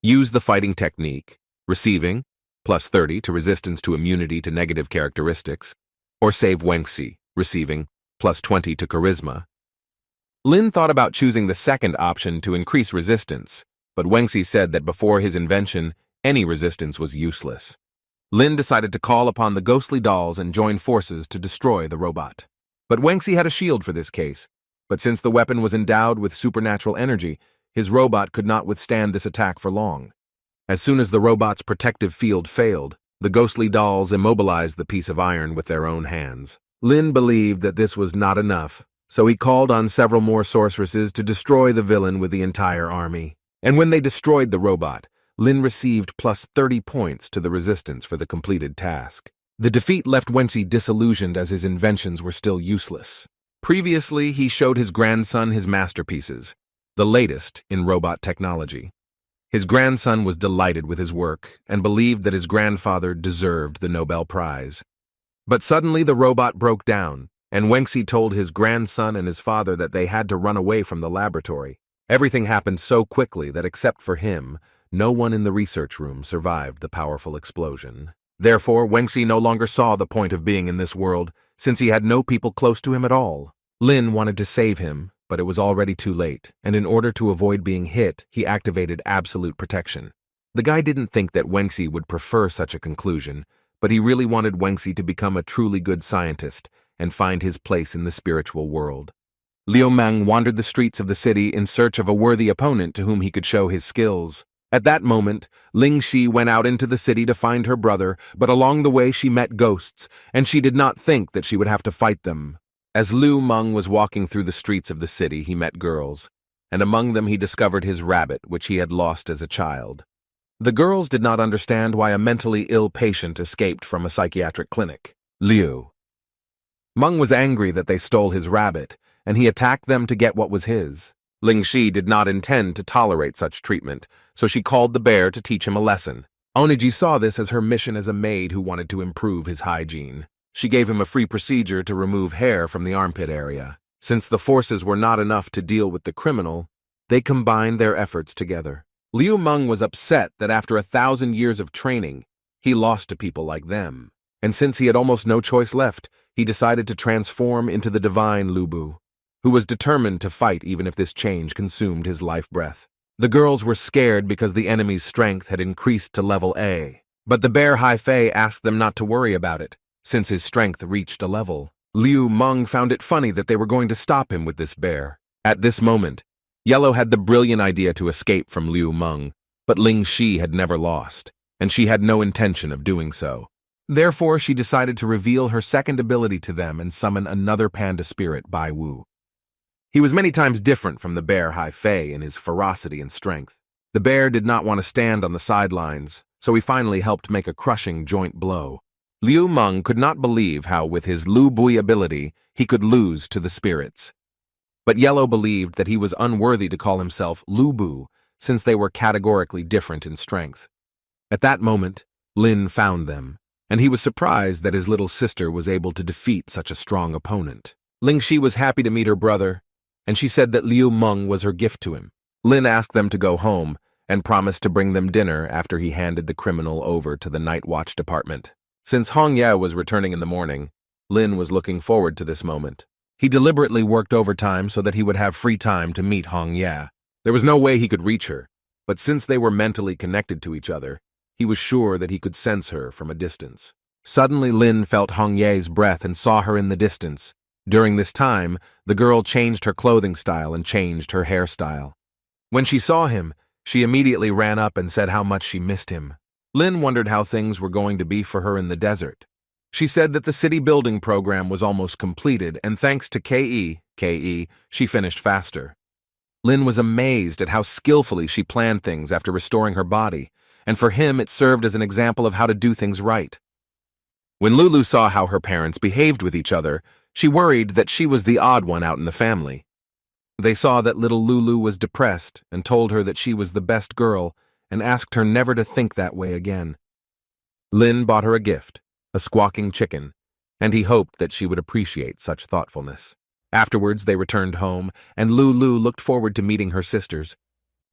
use the fighting technique, receiving plus 30 to resistance to immunity to negative characteristics, or save Wangxi, receiving plus 20 to charisma. Lin thought about choosing the second option to increase resistance, but Wangxi said that before his invention, any resistance was useless. Lin decided to call upon the ghostly dolls and join forces to destroy the robot. But Wangxi had a shield for this case, but since the weapon was endowed with supernatural energy, his robot could not withstand this attack for long. As soon as the robot's protective field failed, the ghostly dolls immobilized the piece of iron with their own hands. Lin believed that this was not enough, so he called on several more sorceresses to destroy the villain with the entire army. And when they destroyed the robot, Lin received plus 30 points to the resistance for the completed task. The defeat left Wangxi disillusioned as his inventions were still useless. Previously, he showed his grandson his masterpieces, the latest in robot technology. His grandson was delighted with his work and believed that his grandfather deserved the Nobel Prize. But suddenly the robot broke down, and Wangxi told his grandson and his father that they had to run away from the laboratory. Everything happened so quickly that except for him, no one in the research room survived the powerful explosion. Therefore, Wangxi no longer saw the point of being in this world, since he had no people close to him at all. Lin wanted to save him, but it was already too late, and in order to avoid being hit, he activated absolute protection. The guy didn't think that Wangxi would prefer such a conclusion, but he really wanted Wangxi to become a truly good scientist and find his place in the spiritual world. Liu Meng wandered the streets of the city in search of a worthy opponent to whom he could show his skills. At that moment, Ling Shi went out into the city to find her brother, but along the way she met ghosts, and she did not think that she would have to fight them. As Liu Meng was walking through the streets of the city, he met girls, and among them he discovered his rabbit, which he had lost as a child. The girls did not understand why a mentally ill patient escaped from a psychiatric clinic. Liu Meng was angry that they stole his rabbit, and he attacked them to get what was his. Ling Shi did not intend to tolerate such treatment, so she called the bear to teach him a lesson. Oniji saw this as her mission as a maid who wanted to improve his hygiene. She gave him a free procedure to remove hair from the armpit area. Since the forces were not enough to deal with the criminal, they combined their efforts together. Liu Meng was upset that after 1,000 years of training, he lost to people like them. And since he had almost no choice left, he decided to transform into the divine Lubu. who was determined to fight even if this change consumed his life breath. The girls were scared because the enemy's strength had increased to level A, but the bear Haifei asked them not to worry about it, since his strength reached a level. Liu Meng found it funny that they were going to stop him with this bear. At this moment, Yellow had the brilliant idea to escape from Liu Meng, but Ling Shi had never lost, and she had no intention of doing so. Therefore, she decided to reveal her second ability to them and summon another panda spirit, Bai Wu. He was many times different from the bear Haifei in his ferocity and strength. The bear did not want to stand on the sidelines, so he finally helped make a crushing joint blow. Liu Meng could not believe how, with his Lu Bui ability, he could lose to the spirits. But Yellow believed that he was unworthy to call himself Lu Bu, since they were categorically different in strength. At that moment, Lin found them, and he was surprised that his little sister was able to defeat such a strong opponent. Ling Shi was happy to meet her brother, and she said that Liu Meng was her gift to him. Lin asked them to go home, and promised to bring them dinner after he handed the criminal over to the night watch department. Since Hong Ye was returning in the morning, Lin was looking forward to this moment. He deliberately worked overtime so that he would have free time to meet Hong Ye. There was no way he could reach her, but since they were mentally connected to each other, he was sure that he could sense her from a distance. Suddenly, Lin felt Hong Ye's breath and saw her in the distance. During this time, the girl changed her clothing style and changed her hairstyle. When she saw him, she immediately ran up and said how much she missed him. Lin wondered how things were going to be for her in the desert. She said that the city building program was almost completed, and thanks to Ke, she finished faster. Lin was amazed at how skillfully she planned things after restoring her body, and for him it served as an example of how to do things right. When Lulu saw how her parents behaved with each other, she worried that she was the odd one out in the family. They saw that little Lulu was depressed and told her that she was the best girl and asked her never to think that way again. Lin bought her a gift, a squawking chicken, and he hoped that she would appreciate such thoughtfulness. Afterwards, they returned home, and Lulu looked forward to meeting her sisters.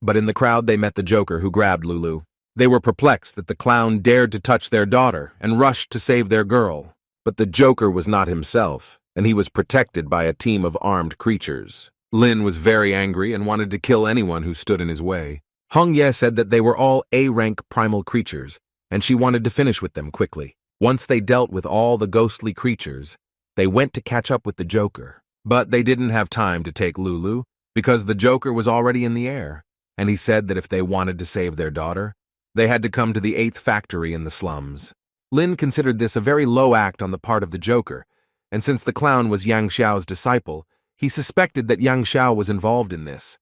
But in the crowd, they met the Joker, who grabbed Lulu. They were perplexed that the clown dared to touch their daughter and rushed to save their girl. But the Joker was not himself, and he was protected by a team of armed creatures. Lin was very angry and wanted to kill anyone who stood in his way. Hong Ye said that they were all A-rank primal creatures, and she wanted to finish with them quickly. Once they dealt with all the ghostly creatures, they went to catch up with the Joker. But they didn't have time to take Lulu, because the Joker was already in the air, and he said that if they wanted to save their daughter, they had to come to the 8th factory in the slums. Lin considered this a very low act on the part of the Joker, and since the clown was Yang Xiao's disciple, he suspected that Yang Xiao was involved in this.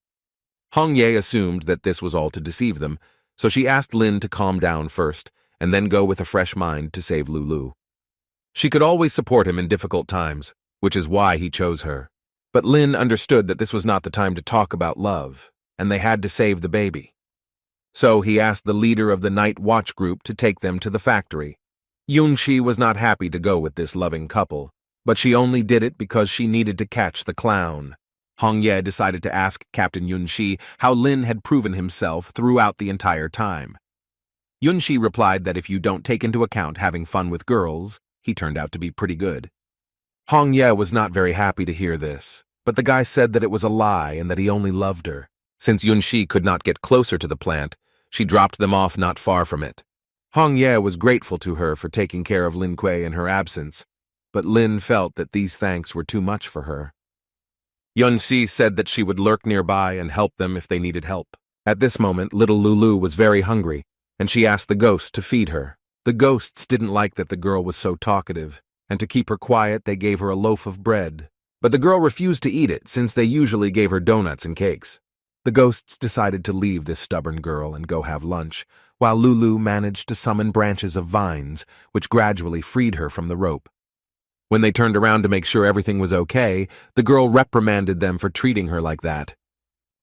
Hong Ye assumed that this was all to deceive them, so she asked Lin to calm down first, and then go with a fresh mind to save Lulu. She could always support him in difficult times, which is why he chose her. But Lin understood that this was not the time to talk about love, and they had to save the baby. So he asked the leader of the night watch group to take them to the factory. Yunxi was not happy to go with this loving couple, but she only did it because she needed to catch the clown. Hong Ye decided to ask Captain Yunxi how Lin had proven himself throughout the entire time. Yunxi replied that if you don't take into account having fun with girls, he turned out to be pretty good. Hong Ye was not very happy to hear this, but the guy said that it was a lie and that he only loved her. Since Yunxi could not get closer to the plant, she dropped them off not far from it. Hong Ye was grateful to her for taking care of Lin Kuei in her absence, but Lin felt that these thanks were too much for her. Yunxi said that she would lurk nearby and help them if they needed help. At this moment, little Lulu was very hungry, and she asked the ghost to feed her. The ghosts didn't like that the girl was so talkative, and to keep her quiet, they gave her a loaf of bread. But the girl refused to eat it, since they usually gave her donuts and cakes. The ghosts decided to leave this stubborn girl and go have lunch, while Lulu managed to summon branches of vines, which gradually freed her from the rope. When they turned around to make sure everything was okay, the girl reprimanded them for treating her like that.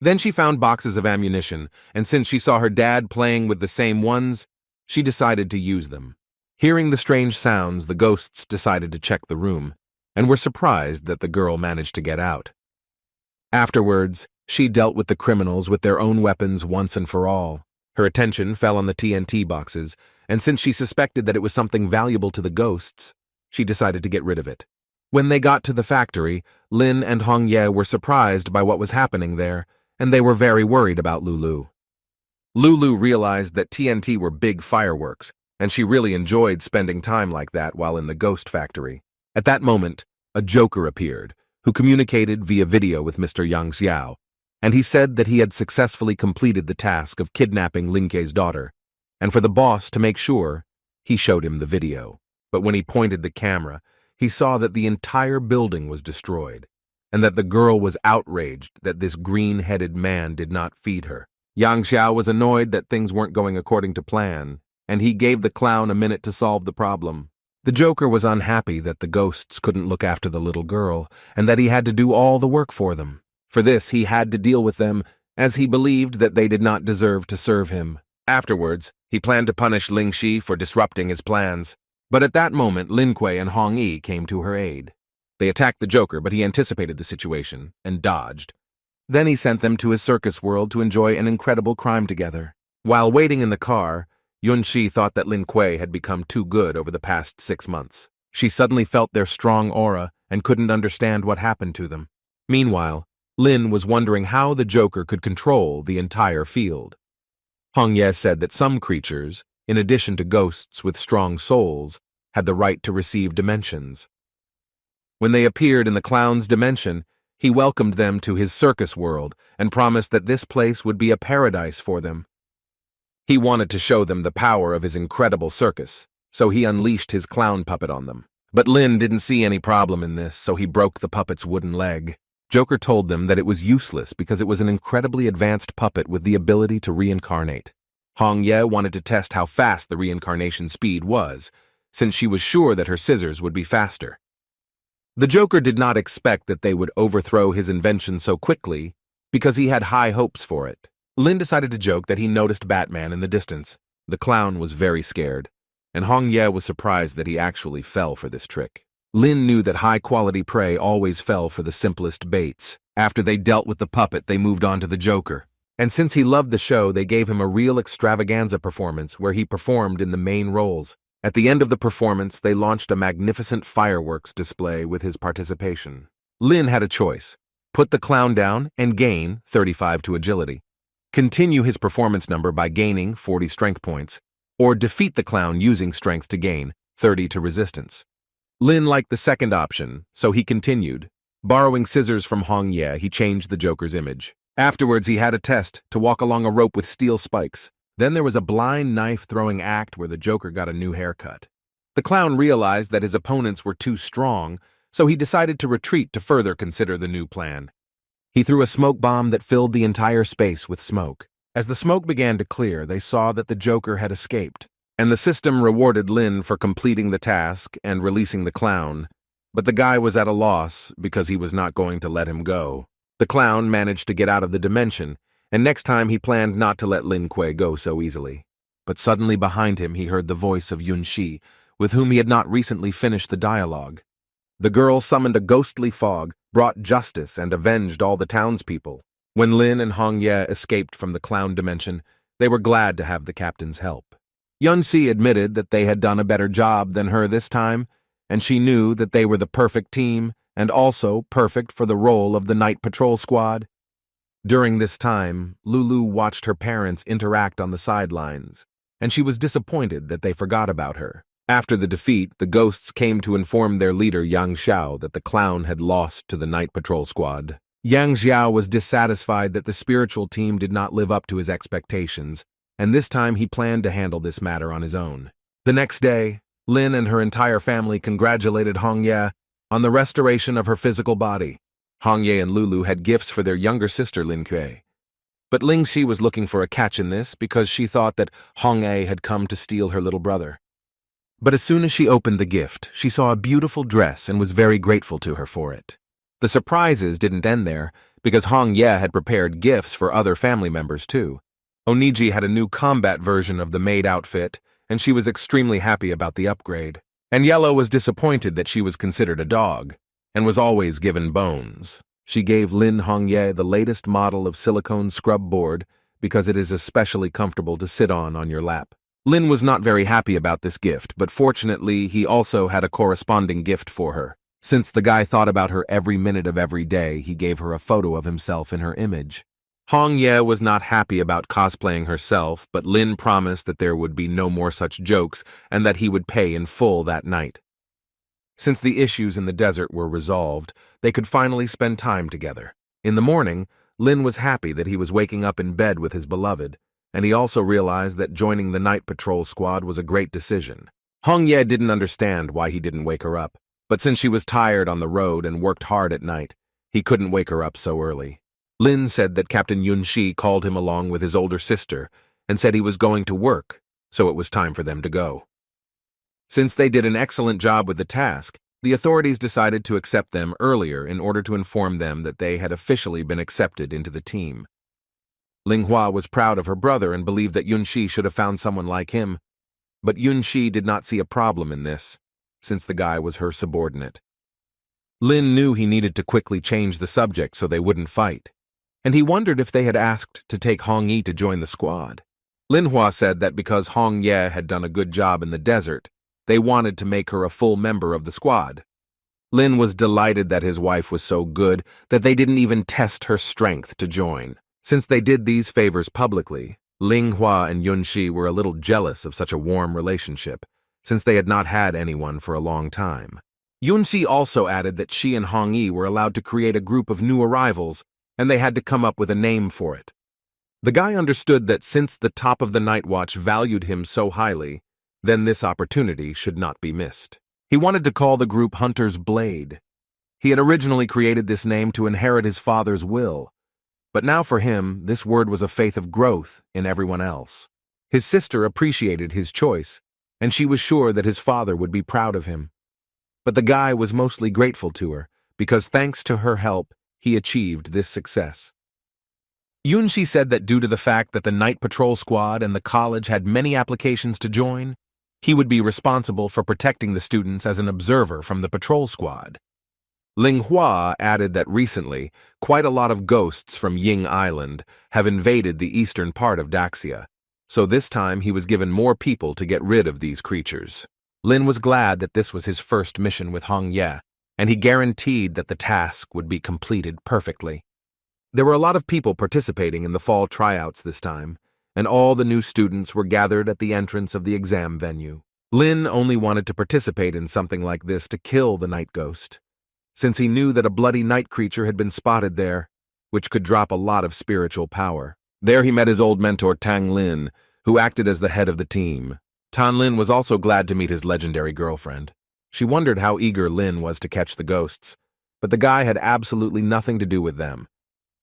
Then she found boxes of ammunition, and since she saw her dad playing with the same ones, she decided to use them. Hearing the strange sounds, the ghosts decided to check the room, and were surprised that the girl managed to get out. Afterwards, she dealt with the criminals with their own weapons once and for all. Her attention fell on the TNT boxes, and since she suspected that it was something valuable to the ghosts, she decided to get rid of it. When they got to the factory, Lin and Hongye were surprised by what was happening there, and they were very worried about Lulu. Lulu realized that TNT were big fireworks, and she really enjoyed spending time like that while in the ghost factory. At that moment, a joker appeared, who communicated via video with Mr. Yang Xiao, and he said that he had successfully completed the task of kidnapping Lin Ke's daughter, and for the boss to make sure, he showed him the video. But when he pointed the camera, he saw that the entire building was destroyed, and that the girl was outraged that this green-headed man did not feed her. Yang Xiao was annoyed that things weren't going according to plan, and he gave the clown a minute to solve the problem. The Joker was unhappy that the ghosts couldn't look after the little girl, and that he had to do all the work for them. For this, he had to deal with them, as he believed that they did not deserve to serve him. Afterwards, he planned to punish Ling Shi for disrupting his plans. But at that moment, Lin Kuei and Hong Yi came to her aid. They attacked the Joker, but he anticipated the situation and dodged. Then he sent them to his circus world to enjoy an incredible crime together. While waiting in the car, Yun Shi thought that Lin Kuei had become too good over the past 6 months. She suddenly felt their strong aura and couldn't understand what happened to them. Meanwhile, Lin was wondering how the Joker could control the entire field. Hong Ye said that some creatures, in addition to ghosts with strong souls, had the right to receive dimensions. When they appeared in the clown's dimension, he welcomed them to his circus world and promised that this place would be a paradise for them. He wanted to show them the power of his incredible circus, so he unleashed his clown puppet on them. But Lin didn't see any problem in this, so he broke the puppet's wooden leg. Joker told them that it was useless because it was an incredibly advanced puppet with the ability to reincarnate. Hong Ye wanted to test how fast the reincarnation speed was, since she was sure that her scissors would be faster. The Joker did not expect that they would overthrow his invention so quickly, because he had high hopes for it. Lin decided to joke that he noticed Batman in the distance. The clown was very scared, and Hong Ye was surprised that he actually fell for this trick. Lin knew that high-quality prey always fell for the simplest baits. After they dealt with the puppet, they moved on to the Joker. And since he loved the show, they gave him a real extravaganza performance where he performed in the main roles. At the end of the performance, they launched a magnificent fireworks display with his participation. Lin had a choice: put the clown down and gain 35 to agility, continue his performance number by gaining 40 strength points, or defeat the clown using strength to gain 30 to resistance. Lin liked the second option, so he continued. Borrowing scissors from Hong Ye, he changed the Joker's image. Afterwards, he had a test to walk along a rope with steel spikes. Then there was a blind knife-throwing act where the Joker got a new haircut. The clown realized that his opponents were too strong, so he decided to retreat to further consider the new plan. He threw a smoke bomb that filled the entire space with smoke. As the smoke began to clear, they saw that the Joker had escaped, and the system rewarded Lin for completing the task and releasing the clown, but the guy was at a loss because he was not going to let him go. The clown managed to get out of the dimension, and next time he planned not to let Lin Kuei go so easily. But suddenly behind him he heard the voice of Yun Shi, with whom he had not recently finished the dialogue. The girl summoned a ghostly fog, brought justice, and avenged all the townspeople. When Lin and Hong Ye escaped from the clown dimension, they were glad to have the captain's help. Yun Shi admitted that they had done a better job than her this time, and she knew that they were the perfect team and also perfect for the role of the night patrol squad. During this time, Lulu watched her parents interact on the sidelines, and she was disappointed that they forgot about her. After the defeat, the ghosts came to inform their leader Yang Xiao that the clown had lost to the night patrol squad. Yang Xiao was dissatisfied that the spiritual team did not live up to his expectations, and this time he planned to handle this matter on his own. The next day, Lin and her entire family congratulated Hong Ye on the restoration of her physical body. Hong Ye and Lulu had gifts for their younger sister Lin Kuei. But Ling Xi was looking for a catch in this because she thought that Hong Ye had come to steal her little brother. But as soon as she opened the gift, she saw a beautiful dress and was very grateful to her for it. The surprises didn't end there, because Hong Ye had prepared gifts for other family members too. Oniji had a new combat version of the maid outfit, and she was extremely happy about the upgrade. And Yellow was disappointed that she was considered a dog, and was always given bones. She gave Lin Hong Ye the latest model of silicone scrub board because it is especially comfortable to sit on your lap. Lin was not very happy about this gift, but fortunately he also had a corresponding gift for her. Since the guy thought about her every minute of every day, he gave her a photo of himself in her image. Hong Ye was not happy about cosplaying herself, but Lin promised that there would be no more such jokes and that he would pay in full that night. Since the issues in the desert were resolved, they could finally spend time together. In the morning, Lin was happy that he was waking up in bed with his beloved, and he also realized that joining the night patrol squad was a great decision. Hong Ye didn't understand why he didn't wake her up, but since she was tired on the road and worked hard at night, he couldn't wake her up so early. Lin said that Captain Yunxi called him along with his older sister and said he was going to work, so it was time for them to go. Since they did an excellent job with the task, the authorities decided to accept them earlier in order to inform them that they had officially been accepted into the team. Linghua was proud of her brother and believed that Yunxi should have found someone like him, but Yunxi did not see a problem in this, since the guy was her subordinate. Lin knew he needed to quickly change the subject so they wouldn't fight, and he wondered if they had asked to take Hong Yi to join the squad. Linhua said that because Hong Ye had done a good job in the desert, they wanted to make her a full member of the squad. Lin was delighted that his wife was so good that they didn't even test her strength to join. Since they did these favors publicly, Linghua and Yunxi were a little jealous of such a warm relationship, since they had not had anyone for a long time. Yunxi also added that she and Hong Yi were allowed to create a group of new arrivals, and they had to come up with a name for it. The guy understood that since the top of the Night Watch valued him so highly, then this opportunity should not be missed. He wanted to call the group Hunter's Blade. He had originally created this name to inherit his father's will, but now for him, this word was a faith of growth in everyone else. His sister appreciated his choice, and she was sure that his father would be proud of him. But the guy was mostly grateful to her, because thanks to her help, he achieved this success. Yunxi said that due to the fact that the night patrol squad and the college had many applications to join, he would be responsible for protecting the students as an observer from the patrol squad. Linghua added that recently, quite a lot of ghosts from Ying Island have invaded the eastern part of Daxia, so this time he was given more people to get rid of these creatures. Lin was glad that this was his first mission with Hong Ye, and he guaranteed that the task would be completed perfectly. There were a lot of people participating in the fall tryouts this time, and all the new students were gathered at the entrance of the exam venue. Lin only wanted to participate in something like this to kill the night ghost, since he knew that a bloody night creature had been spotted there, which could drop a lot of spiritual power. There he met his old mentor Tang Lin, who acted as the head of the team. Tan Lin was also glad to meet his legendary girlfriend. She wondered how eager Lin was to catch the ghosts, but the guy had absolutely nothing to do with them,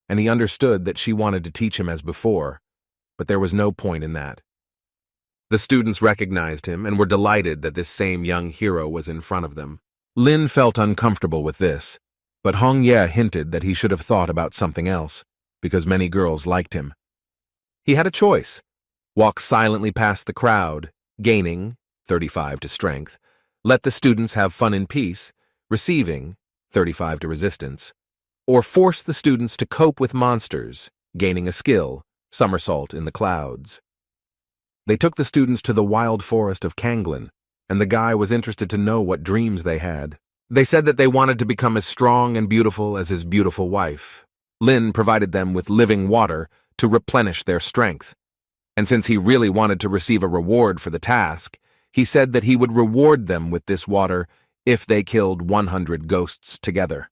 and he understood that she wanted to teach him as before, but there was no point in that. The students recognized him and were delighted that this same young hero was in front of them. Lin felt uncomfortable with this, but Hong Ye hinted that he should have thought about something else, because many girls liked him. He had a choice: walk silently past the crowd, gaining 35 to strength, let the students have fun in peace, receiving 35 to resistance, or force the students to cope with monsters, gaining a skill, somersault in the clouds. They took the students to the wild forest of Kanglin, and the guy was interested to know what dreams they had. They said that they wanted to become as strong and beautiful as his beautiful wife. Lin provided them with living water to replenish their strength, and since he really wanted to receive a reward for the task, he said that he would reward them with this water if they killed 100 ghosts together.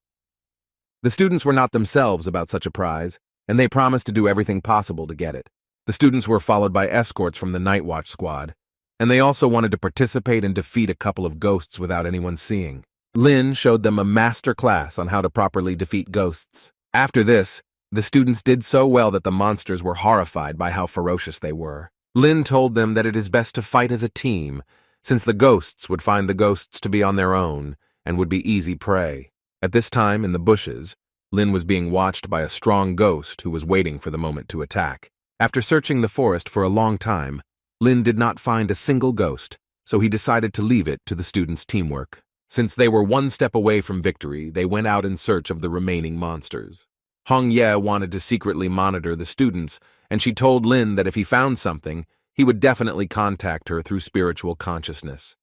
The students were not themselves about such a prize, and they promised to do everything possible to get it. The students were followed by escorts from the Night Watch squad, and they also wanted to participate and defeat a couple of ghosts without anyone seeing. Lin showed them a master class on how to properly defeat ghosts. After this, the students did so well that the monsters were horrified by how ferocious they were. Lin told them that it is best to fight as a team, since the ghosts would find the ghosts to be on their own and would be easy prey. At this time, in the bushes, Lin was being watched by a strong ghost who was waiting for the moment to attack. After searching the forest for a long time, Lin did not find a single ghost, so he decided to leave it to the students' teamwork. Since they were one step away from victory, they went out in search of the remaining monsters. Hong Ye wanted to secretly monitor the students, and she told Lin that if he found something, he would definitely contact her through spiritual consciousness.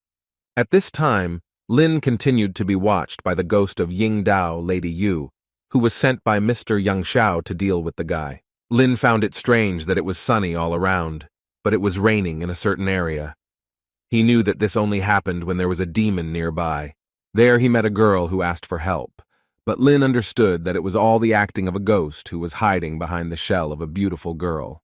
At this time, Lin continued to be watched by the ghost of Ying Dao, Lady Yu, who was sent by Mr. Yang Xiao to deal with the guy. Lin found it strange that it was sunny all around, but it was raining in a certain area. He knew that this only happened when there was a demon nearby. There he met a girl who asked for help, but Lin understood that it was all the acting of a ghost who was hiding behind the shell of a beautiful girl.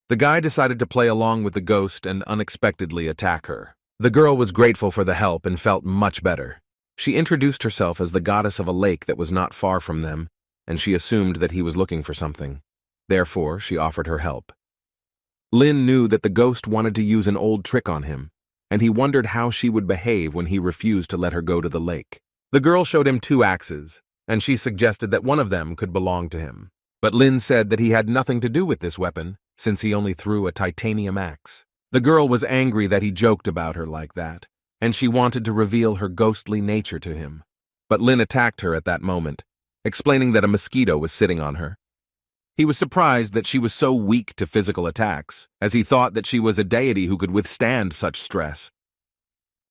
The guy decided to play along with the ghost and unexpectedly attack her. The girl was grateful for the help and felt much better. She introduced herself as the goddess of a lake that was not far from them, and she assumed that he was looking for something. Therefore, she offered her help. Lin knew that the ghost wanted to use an old trick on him, and he wondered how she would behave when he refused to let her go to the lake. The girl showed him 2 axes, and she suggested that one of them could belong to him. But Lin said that he had nothing to do with this weapon, since he only threw a titanium axe. The girl was angry that he joked about her like that, and she wanted to reveal her ghostly nature to him. But Lin attacked her at that moment, explaining that a mosquito was sitting on her. He was surprised that she was so weak to physical attacks, as he thought that she was a deity who could withstand such stress.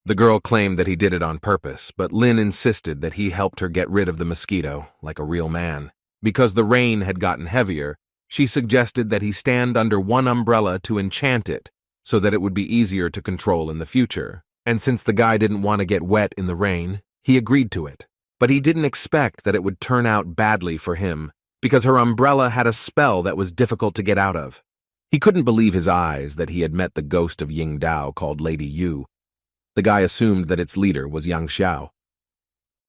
The girl claimed that he did it on purpose, but Lin insisted that he helped her get rid of the mosquito, like a real man. Because the rain had gotten heavier, she suggested that he stand under one umbrella to enchant it, so that it would be easier to control in the future. And since the guy didn't want to get wet in the rain, he agreed to it. But he didn't expect that it would turn out badly for him, because her umbrella had a spell that was difficult to get out of. He couldn't believe his eyes that he had met the ghost of Ying Dao called Lady Yu. The guy assumed that its leader was Yang Xiao.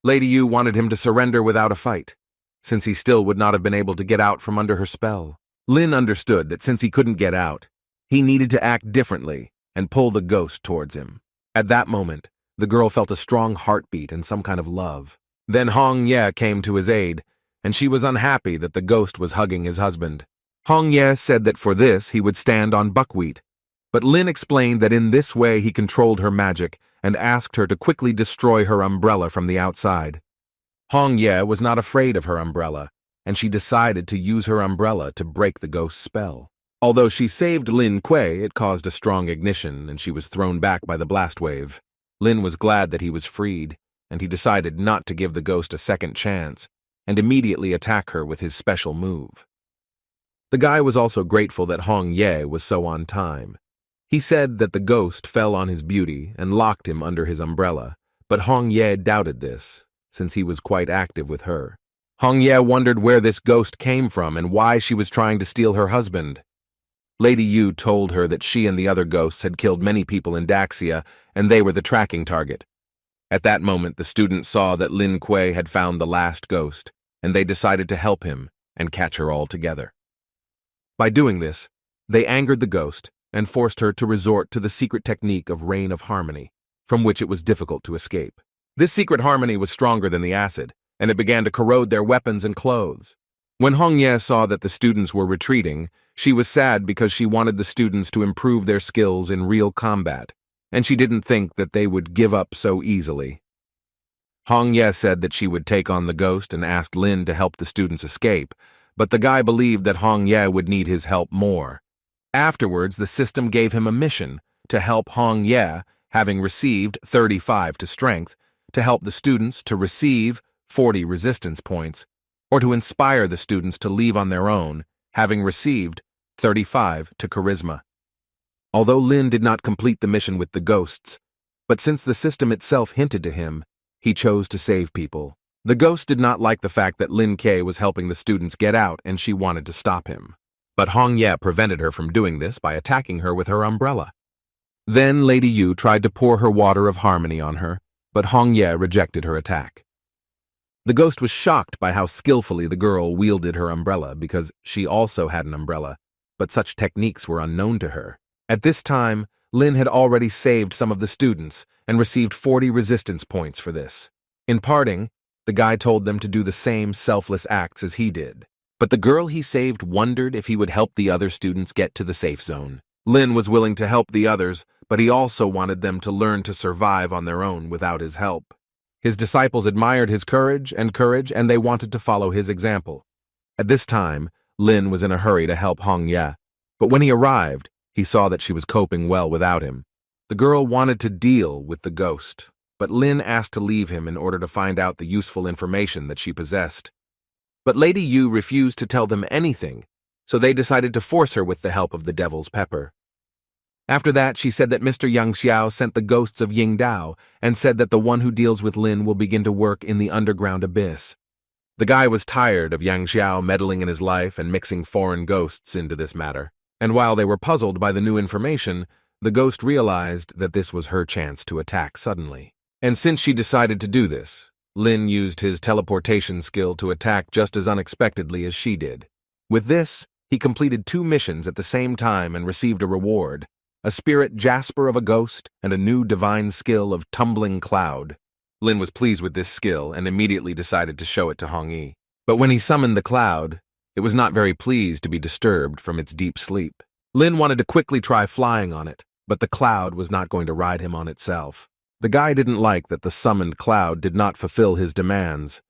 Lady Yu wanted him to surrender without a fight, since he still would not have been able to get out from under her spell. Lin understood that since he couldn't get out, he needed to act differently and pull the ghost towards him. At that moment, the girl felt a strong heartbeat and some kind of love. Then Hong Ye came to his aid, and she was unhappy that the ghost was hugging his husband. Hong Ye said that for this he would stand on buckwheat, but Lin explained that in this way he controlled her magic and asked her to quickly destroy her umbrella from the outside. Hong Ye was not afraid of her umbrella, and she decided to use her umbrella to break the ghost's spell. Although she saved Lin Kuei, it caused a strong ignition and she was thrown back by the blast wave. Lin was glad that he was freed, and he decided not to give the ghost a second chance and immediately attack her with his special move. The guy was also grateful that Hong Ye was so on time. He said that the ghost fell on his beauty and locked him under his umbrella, but Hong Ye doubted this, since he was quite active with her. Hong Ye wondered where this ghost came from and why she was trying to steal her husband. Lady Yu told her that she and the other ghosts had killed many people in Daxia, and they were the tracking target. At that moment, the students saw that Lin Kuei had found the last ghost, and they decided to help him and catch her all together. By doing this, they angered the ghost and forced her to resort to the secret technique of Rain of Harmony, from which it was difficult to escape. This secret harmony was stronger than the acid, and it began to corrode their weapons and clothes. When Hong Ye saw that the students were retreating, she was sad because she wanted the students to improve their skills in real combat, and she didn't think that they would give up so easily. Hong Ye said that she would take on the ghost and asked Lin to help the students escape, but the guy believed that Hong Ye would need his help more. Afterwards, the system gave him a mission to help Hong Ye, having received 35 to strength, to help the students to receive 40 resistance points, or to inspire the students to leave on their own, having received 35 to charisma. Although Lin did not complete the mission with the ghosts, but since the system itself hinted to him, he chose to save people. The ghost did not like the fact that Lin Kuei was helping the students get out and she wanted to stop him. But Hong Ye prevented her from doing this by attacking her with her umbrella. Then Lady Yu tried to pour her water of harmony on her, but Hong Ye rejected her attack. The ghost was shocked by how skillfully the girl wielded her umbrella because she also had an umbrella, but such techniques were unknown to her. At this time, Lin had already saved some of the students and received 40 resistance points for this. In parting, the guy told them to do the same selfless acts as he did. But the girl he saved wondered if he would help the other students get to the safe zone. Lin was willing to help the others, but he also wanted them to learn to survive on their own without his help. His disciples admired his courage, and they wanted to follow his example. At this time, Lin was in a hurry to help Hong Ye, but when he arrived, he saw that she was coping well without him. The girl wanted to deal with the ghost. but Lin asked to leave him in order to find out the useful information that she possessed. But Lady Yu refused to tell them anything, so they decided to force her with the help of the devil's pepper. After that, she said that Mr. Yang Xiao sent the ghosts of Yingdao and said that the one who deals with Lin will begin to work in the underground abyss. The guy was tired of Yang Xiao meddling in his life and mixing foreign ghosts into this matter. And while they were puzzled by the new information, the ghost realized that this was her chance to attack suddenly. And since she decided to do this, Lin used his teleportation skill to attack just as unexpectedly as she did. With this, he completed 2 missions at the same time and received a reward: a spirit jasper of a ghost and a new divine skill of tumbling cloud. Lin was pleased with this skill and immediately decided to show it to Hong Yi. But when he summoned the cloud, it was not very pleased to be disturbed from its deep sleep. Lin wanted to quickly try flying on it, but the cloud was not going to ride him on itself. The guy didn't like that the summoned cloud did not fulfill his demands,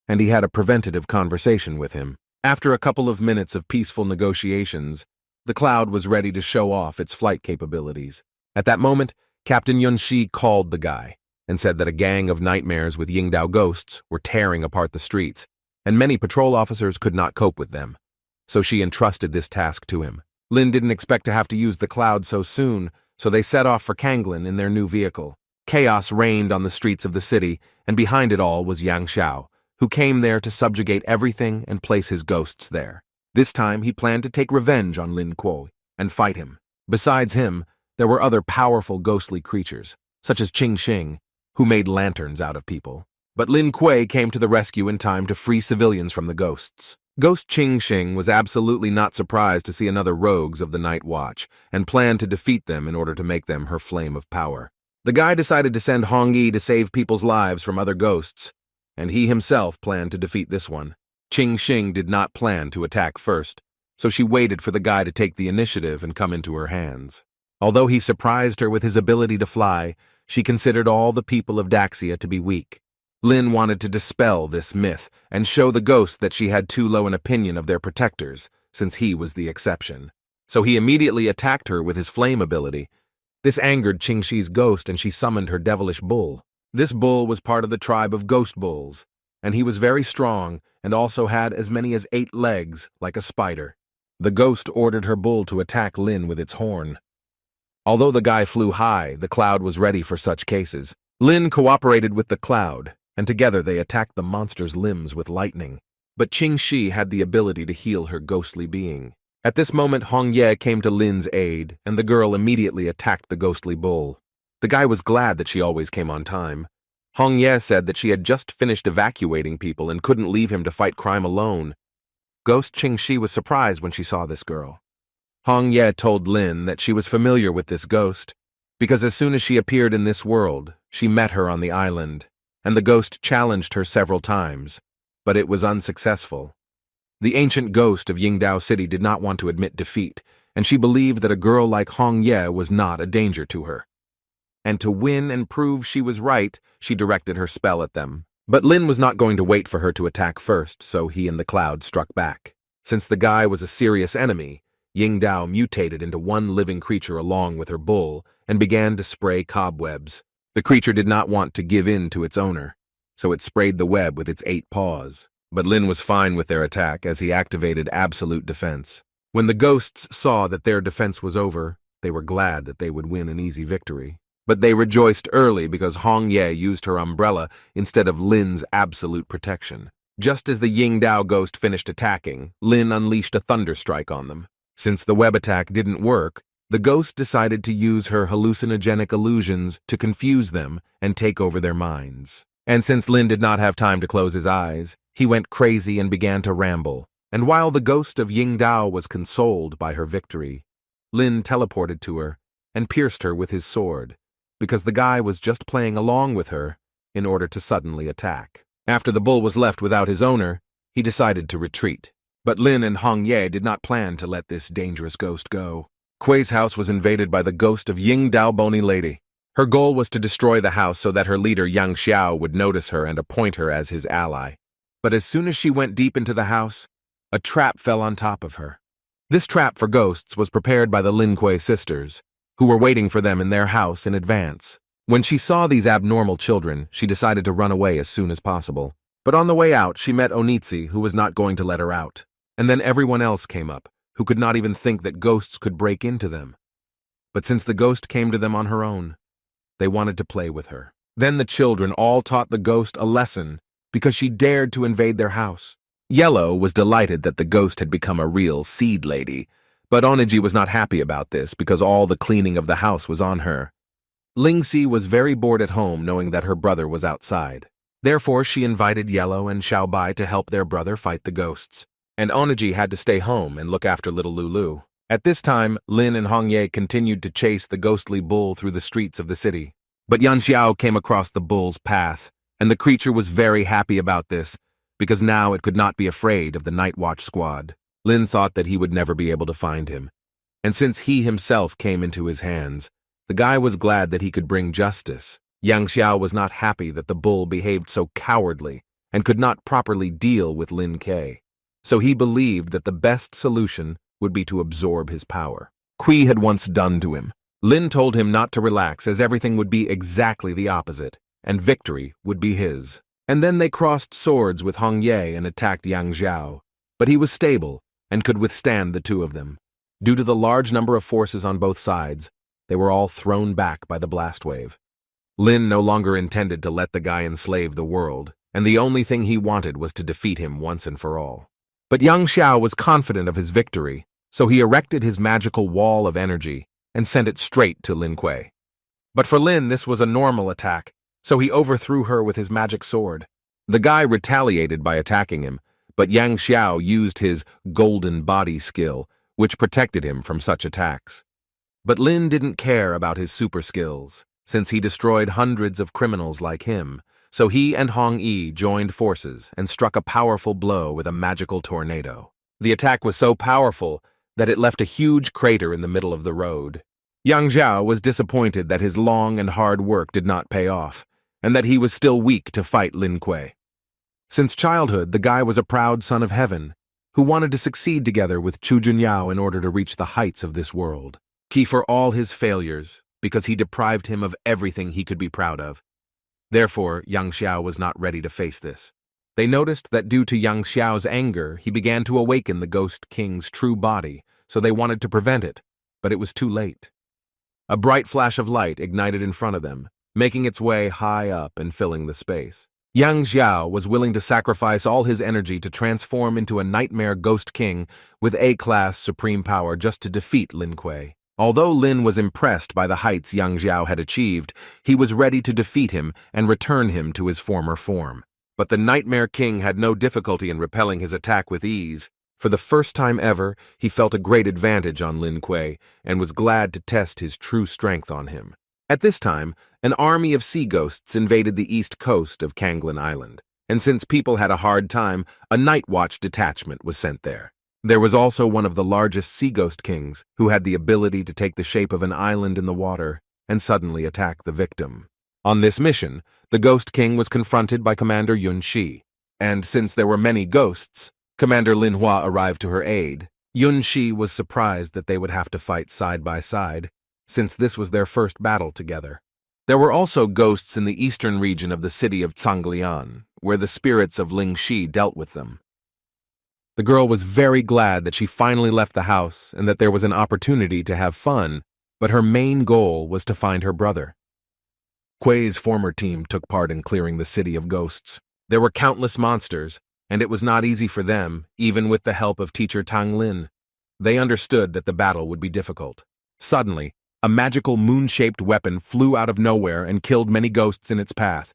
and he had a preventative conversation with him. After a couple of minutes of peaceful negotiations, the cloud was ready to show off its flight capabilities. At that moment, Captain Yunxi called the guy and said that a gang of nightmares with Yingdao ghosts were tearing apart the streets, and many patrol officers could not cope with them. So she entrusted this task to him. Lin didn't expect to have to use the cloud so soon, so they set off for Kanglin in their new vehicle. Chaos reigned on the streets of the city, and behind it all was Yang Xiao, who came there to subjugate everything and place his ghosts there. This time he planned to take revenge on Lin Kuo and fight him. Besides him, there were other powerful ghostly creatures, such as Qing Xing, who made lanterns out of people. But Lin Kuei came to the rescue in time to free civilians from the ghosts. Ghost Qing Xing was absolutely not surprised to see another rogues of the Night Watch and planned to defeat them in order to make them her flame of power. The guy decided to send Hong Yi to save people's lives from other ghosts, and he himself planned to defeat this one. Qing Xing did not plan to attack first, so she waited for the guy to take the initiative and come into her hands. Although he surprised her with his ability to fly, she considered all the people of Daxia to be weak. Lin wanted to dispel this myth and show the ghost that she had too low an opinion of their protectors, since he was the exception. So he immediately attacked her with his flame ability. This angered Qingxi's ghost, and she summoned her devilish bull. This bull was part of the tribe of ghost bulls, and he was very strong and also had as many as 8 legs, like a spider. The ghost ordered her bull to attack Lin with its horn. Although the guy flew high, the cloud was ready for such cases. Lin cooperated with the cloud, and together they attacked the monster's limbs with lightning. But Qingxi had the ability to heal her ghostly being. At this moment, Hong Ye came to Lin's aid, and the girl immediately attacked the ghostly bull. The guy was glad that she always came on time. Hong Ye said that she had just finished evacuating people and couldn't leave him to fight crime alone. Ghost Qingxi was surprised when she saw this girl. Hong Ye told Lin that she was familiar with this ghost, because as soon as she appeared in this world, she met her on the island, and the ghost challenged her several times, but it was unsuccessful. The ancient ghost of Yingdao City did not want to admit defeat, and she believed that a girl like Hong Ye was not a danger to her. And to win and prove she was right, she directed her spell at them. But Lin was not going to wait for her to attack first, so he and the cloud struck back. Since the guy was a serious enemy, Yingdao mutated into one living creature along with her bull and began to spray cobwebs. The creature did not want to give in to its owner, so it sprayed the web with its 8 paws. But Lin was fine with their attack as he activated absolute defense. When the ghosts saw that their defense was over, they were glad that they would win an easy victory. But they rejoiced early because Hong Ye used her umbrella instead of Lin's absolute protection. Just as the Yingdao ghost finished attacking, Lin unleashed a thunderstrike on them. Since the web attack didn't work, the ghost decided to use her hallucinogenic illusions to confuse them and take over their minds. And since Lin did not have time to close his eyes, he went crazy and began to ramble. And while the ghost of Yingdao was consoled by her victory, Lin teleported to her and pierced her with his sword, because the guy was just playing along with her in order to suddenly attack. After the bull was left without his owner, he decided to retreat. But Lin and Hong Ye did not plan to let this dangerous ghost go. Kuei's house was invaded by the ghost of Yingdao Bony Lady. Her goal was to destroy the house so that her leader Yang Xiao would notice her and appoint her as his ally. But as soon as she went deep into the house, a trap fell on top of her. This trap for ghosts was prepared by the Lin Kuei sisters, who were waiting for them in their house in advance. When she saw these abnormal children, she decided to run away as soon as possible. But on the way out, she met Onitsi, who was not going to let her out. And then everyone else came up, who could not even think that ghosts could break into them. But since the ghost came to them on her own, they wanted to play with her. Then the children all taught the ghost a lesson because she dared to invade their house. Yellow was delighted that the ghost had become a real seed lady, but Oniji was not happy about this because all the cleaning of the house was on her. Lingxi was very bored at home knowing that her brother was outside. Therefore, she invited Yellow and Xiaobai to help their brother fight the ghosts. And Oniji had to stay home and look after little Lulu. At this time, Lin and Hongye continued to chase the ghostly bull through the streets of the city. But Yan Xiao came across the bull's path, and the creature was very happy about this, because now it could not be afraid of the Night Watch squad. Lin thought that he would never be able to find him. And since he himself came into his hands, the guy was glad that he could bring justice. Yang Xiao was not happy that the bull behaved so cowardly and could not properly deal with Lin Ke. So he believed that the best solution would be to absorb his power. Kui had once done to him. Lin told him not to relax as everything would be exactly the opposite, and victory would be his. And then they crossed swords with Hong Ye and attacked Yang Xiao, but he was stable and could withstand the two of them. Due to the large number of forces on both sides, they were all thrown back by the blast wave. Lin no longer intended to let the guy enslave the world, and the only thing he wanted was to defeat him once and for all. But Yang Xiao was confident of his victory, so he erected his magical wall of energy and sent it straight to Lin Kuei. But for Lin, this was a normal attack, so he overthrew her with his magic sword. The guy retaliated by attacking him, but Yang Xiao used his golden body skill, which protected him from such attacks. But Lin didn't care about his super skills, since he destroyed hundreds of criminals like him, so he and Hong Yi joined forces and struck a powerful blow with a magical tornado. The attack was so powerful that it left a huge crater in the middle of the road. Yang Xiao was disappointed that his long and hard work did not pay off, and that he was still weak to fight Lin Kuei. Since childhood, the guy was a proud son of heaven, who wanted to succeed together with Chu Junyao in order to reach the heights of this world. Key for all his failures, because he deprived him of everything he could be proud of. Therefore, Yang Xiao was not ready to face this. They noticed that due to Yang Xiao's anger, he began to awaken the Ghost King's true body, so they wanted to prevent it, but it was too late. A bright flash of light ignited in front of them, making its way high up and filling the space. Yang Xiao was willing to sacrifice all his energy to transform into a nightmare Ghost King with A-class supreme power just to defeat Lin Kuei. Although Lin was impressed by the heights Yang Xiao had achieved, he was ready to defeat him and return him to his former form. But the Nightmare King had no difficulty in repelling his attack with ease. For the first time ever, he felt a great advantage on Lin Kuei and was glad to test his true strength on him. At this time, an army of sea ghosts invaded the east coast of Kanglin Island, and since people had a hard time, a night watch detachment was sent there. There was also one of the largest sea ghost kings who had the ability to take the shape of an island in the water and suddenly attack the victim. On this mission, the Ghost King was confronted by Commander Yun Shi, and since there were many ghosts, Commander Lin Hua arrived to her aid. Yun Shi was surprised that they would have to fight side by side, since this was their first battle together. There were also ghosts in the eastern region of the city of Canglian, where the spirits of Ling Shi dealt with them. The girl was very glad that she finally left the house and that there was an opportunity to have fun, but her main goal was to find her brother. Kuei's former team took part in clearing the city of ghosts. There were countless monsters, and it was not easy for them, even with the help of teacher Tang Lin. They understood that the battle would be difficult. Suddenly, a magical moon-shaped weapon flew out of nowhere and killed many ghosts in its path.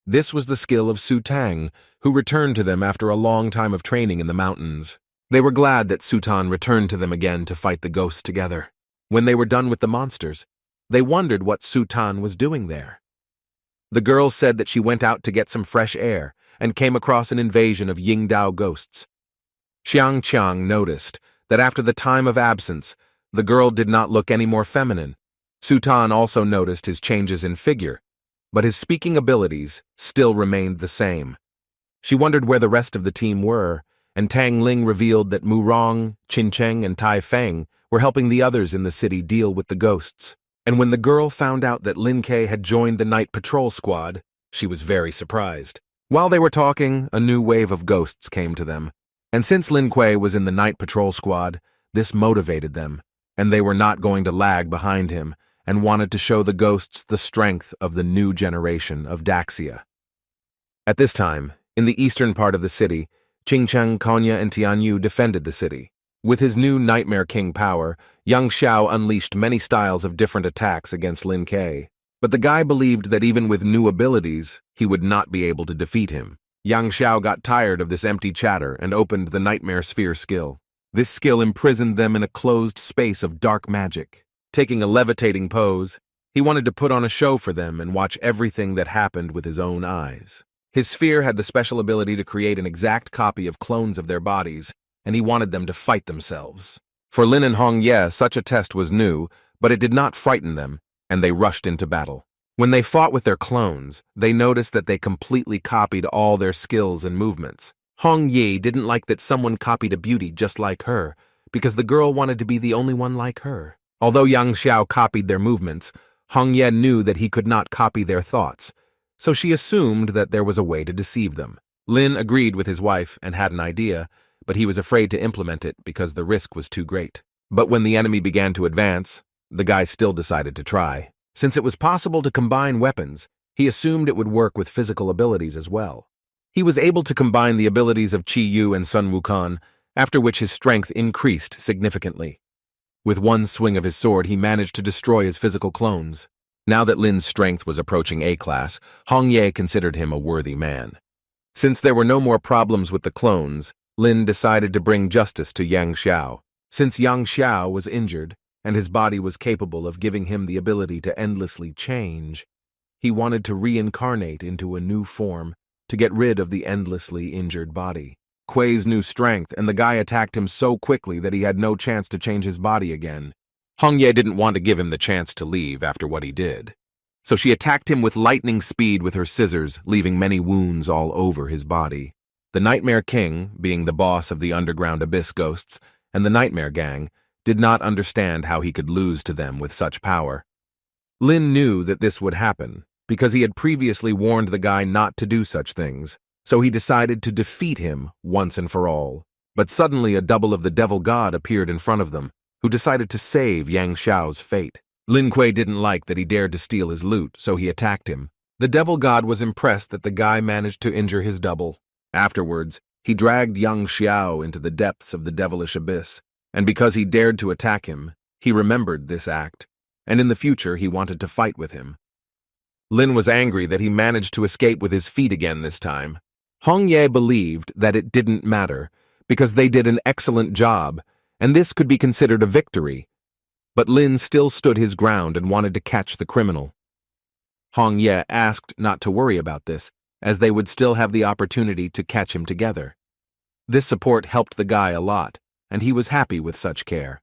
This was the skill of Su Tang, who returned to them after a long time of training in the mountains. They were glad that Su Tan returned to them again to fight the ghosts together. When they were done with the monsters, they wondered what Su Tan was doing there. The girl said that she went out to get some fresh air and came across an invasion of Yingdao ghosts. Xiang Qiang noticed that after the time of absence, the girl did not look any more feminine. Su Tan also noticed his changes in figure, but his speaking abilities still remained the same. She wondered where the rest of the team were, and Tang Ling revealed that Mu Rong, Qin Cheng, and Tai Feng were helping the others in the city deal with the ghosts. And when the girl found out that Lin Kuei had joined the night patrol squad, she was very surprised. While they were talking, a new wave of ghosts came to them. And since Lin Kuei was in the night patrol squad, this motivated them, and they were not going to lag behind him and wanted to show the ghosts the strength of the new generation of Daxia. At this time, in the eastern part of the city, Qingcheng, Konya, and Tianyu defended the city. With his new Nightmare King power, Yang Xiao unleashed many styles of different attacks against Lin Kuei. But the guy believed that even with new abilities, he would not be able to defeat him. Yang Xiao got tired of this empty chatter and opened the Nightmare Sphere skill. This skill imprisoned them in a closed space of dark magic. Taking a levitating pose, he wanted to put on a show for them and watch everything that happened with his own eyes. His sphere had the special ability to create an exact copy of clones of their bodies, and he wanted them to fight themselves. For Lin and Hong Ye, such a test was new, but it did not frighten them, and they rushed into battle. When they fought with their clones, they noticed that they completely copied all their skills and movements. Hong Ye didn't like that someone copied a beauty just like her, because the girl wanted to be the only one like her. Although Yang Xiao copied their movements, Hong Ye knew that he could not copy their thoughts, so she assumed that there was a way to deceive them. Lin agreed with his wife and had an idea, but he was afraid to implement it because the risk was too great. But when the enemy began to advance, the guy still decided to try. Since it was possible to combine weapons, he assumed it would work with physical abilities as well. He was able to combine the abilities of Qi Yu and Sun Wukong, after which his strength increased significantly. With one swing of his sword, he managed to destroy his physical clones. Now that Lin's strength was approaching A-class, Hong Ye considered him a worthy man. Since there were no more problems with the clones, Lin decided to bring justice to Yang Xiao. Since Yang Xiao was injured, and his body was capable of giving him the ability to endlessly change, he wanted to reincarnate into a new form to get rid of the endlessly injured body. Kuei's new strength, and the guy attacked him so quickly that he had no chance to change his body again. Hong Ye didn't want to give him the chance to leave after what he did. So she attacked him with lightning speed with her scissors, leaving many wounds all over his body. The Nightmare King, being the boss of the underground abyss ghosts, and the Nightmare Gang, did not understand how he could lose to them with such power. Lin knew that this would happen, because he had previously warned the guy not to do such things, so he decided to defeat him once and for all. But suddenly a double of the Devil God appeared in front of them, who decided to save Yang Xiao's fate. Lin Kuei didn't like that he dared to steal his loot, so he attacked him. The Devil God was impressed that the guy managed to injure his double. Afterwards, he dragged Yang Xiao into the depths of the devilish abyss, and because he dared to attack him, he remembered this act, and in the future he wanted to fight with him. Lin was angry that he managed to escape with his feet again this time. Hong Ye believed that it didn't matter, because they did an excellent job, and this could be considered a victory. But Lin still stood his ground and wanted to catch the criminal. Hong Ye asked not to worry about this, as they would still have the opportunity to catch him together. This support helped the guy a lot, and he was happy with such care.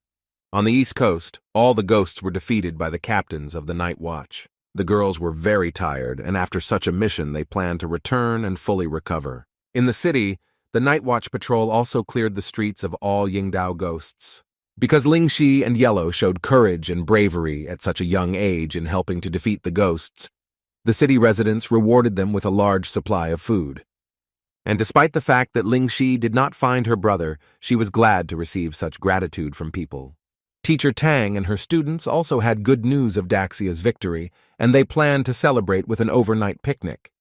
On the East Coast, all the ghosts were defeated by the captains of the Night Watch. The girls were very tired, and after such a mission they planned to return and fully recover. In the city, the Night Watch patrol also cleared the streets of all Yingdao ghosts. Because Ling Shi and Yellow showed courage and bravery at such a young age in helping to defeat the ghosts, the city residents rewarded them with a large supply of food. And despite the fact that Ling Shi did not find her brother, she was glad to receive such gratitude from people. Teacher Tang and her students also had good news of Daxia's victory, and they planned to celebrate with an overnight picnic.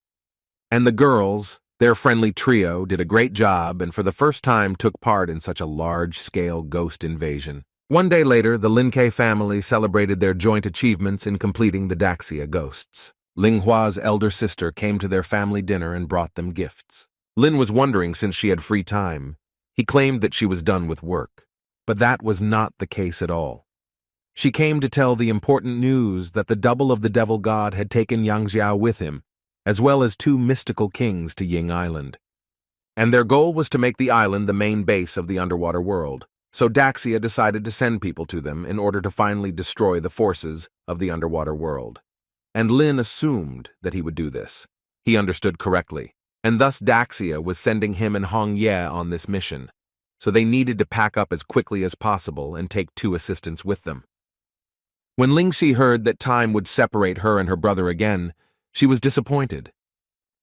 And the girls, their friendly trio, did a great job and for the first time took part in such a large-scale ghost invasion. One day later, the Lin Kuei family celebrated their joint achievements in completing the Daxia ghosts. Ling Hua's elder sister came to their family dinner and brought them gifts. Lin was wondering since she had free time. He claimed that she was done with work, but that was not the case at all. She came to tell the important news that the double of the Devil God had taken Yang Xiao with him, as well as 2 mystical kings to Ying Island. And their goal was to make the island the main base of the underwater world, so Daxia decided to send people to them in order to finally destroy the forces of the underwater world. And Lin assumed that he would do this. He understood correctly, and thus Daxia was sending him and Hong Ye on this mission, so they needed to pack up as quickly as possible and take 2 assistants with them. When Lingxi heard that time would separate her and her brother again, she was disappointed.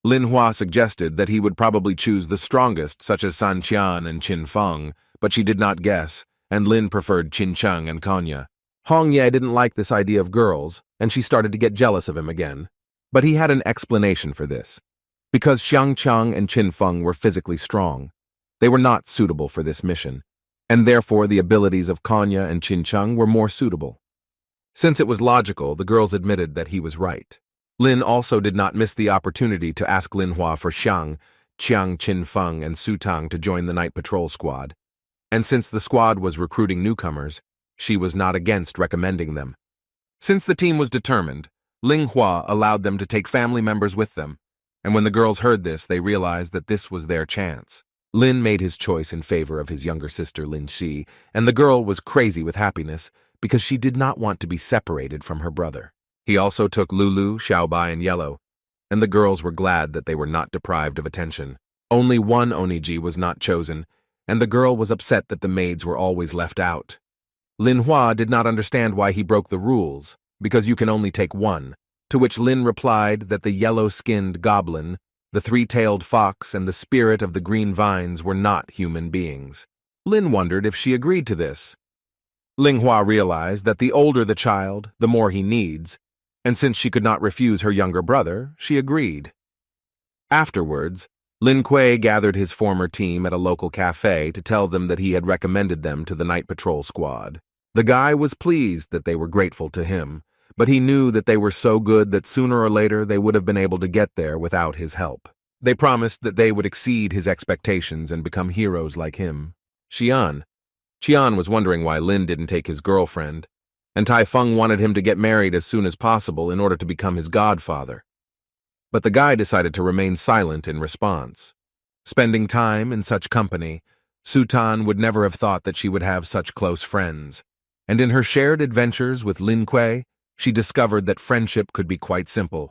Lin Hua suggested that he would probably choose the strongest, such as San Qian and Qin Feng, but she did not guess, and Lin preferred Qin Cheng and Konya. Hong Ye didn't like this idea of girls, and she started to get jealous of him again. But he had an explanation for this. Because Xiang Cheng and Qin Feng were physically strong, they were not suitable for this mission, and therefore the abilities of Konya and Qin Cheng were more suitable. Since it was logical, the girls admitted that he was right. Lin also did not miss the opportunity to ask Lin Hua for Xiang, Qiang, Qin Feng, and Su Tang to join the night patrol squad. And since the squad was recruiting newcomers, she was not against recommending them. Since the team was determined, Ling Hua allowed them to take family members with them, and when the girls heard this, they realized that this was their chance. Lin made his choice in favor of his younger sister Lin Shi, and the girl was crazy with happiness because she did not want to be separated from her brother. He also took Lulu, Xiaobai, and Yellow, and the girls were glad that they were not deprived of attention. Only one Oniji was not chosen, and the girl was upset that the maids were always left out. Lin Hua did not understand why he broke the rules, because you can only take one, to which Lin replied that the yellow-skinned goblin, the three-tailed fox, and the spirit of the green vines were not human beings. Lin wondered if she agreed to this. Ling Hua realized that the older the child, the more he needs, and since she could not refuse her younger brother, she agreed. Afterwards, Lin Kuei gathered his former team at a local cafe to tell them that he had recommended them to the night patrol squad. The guy was pleased that they were grateful to him, but he knew that they were so good that sooner or later they would have been able to get there without his help. They promised that they would exceed his expectations and become heroes like him. Qian was wondering why Lin didn't take his girlfriend, and Tai Feng wanted him to get married as soon as possible in order to become his godfather. But the guy decided to remain silent in response. Spending time in such company, Su Tan would never have thought that she would have such close friends, and in her shared adventures with Lin Kuei, she discovered that friendship could be quite simple.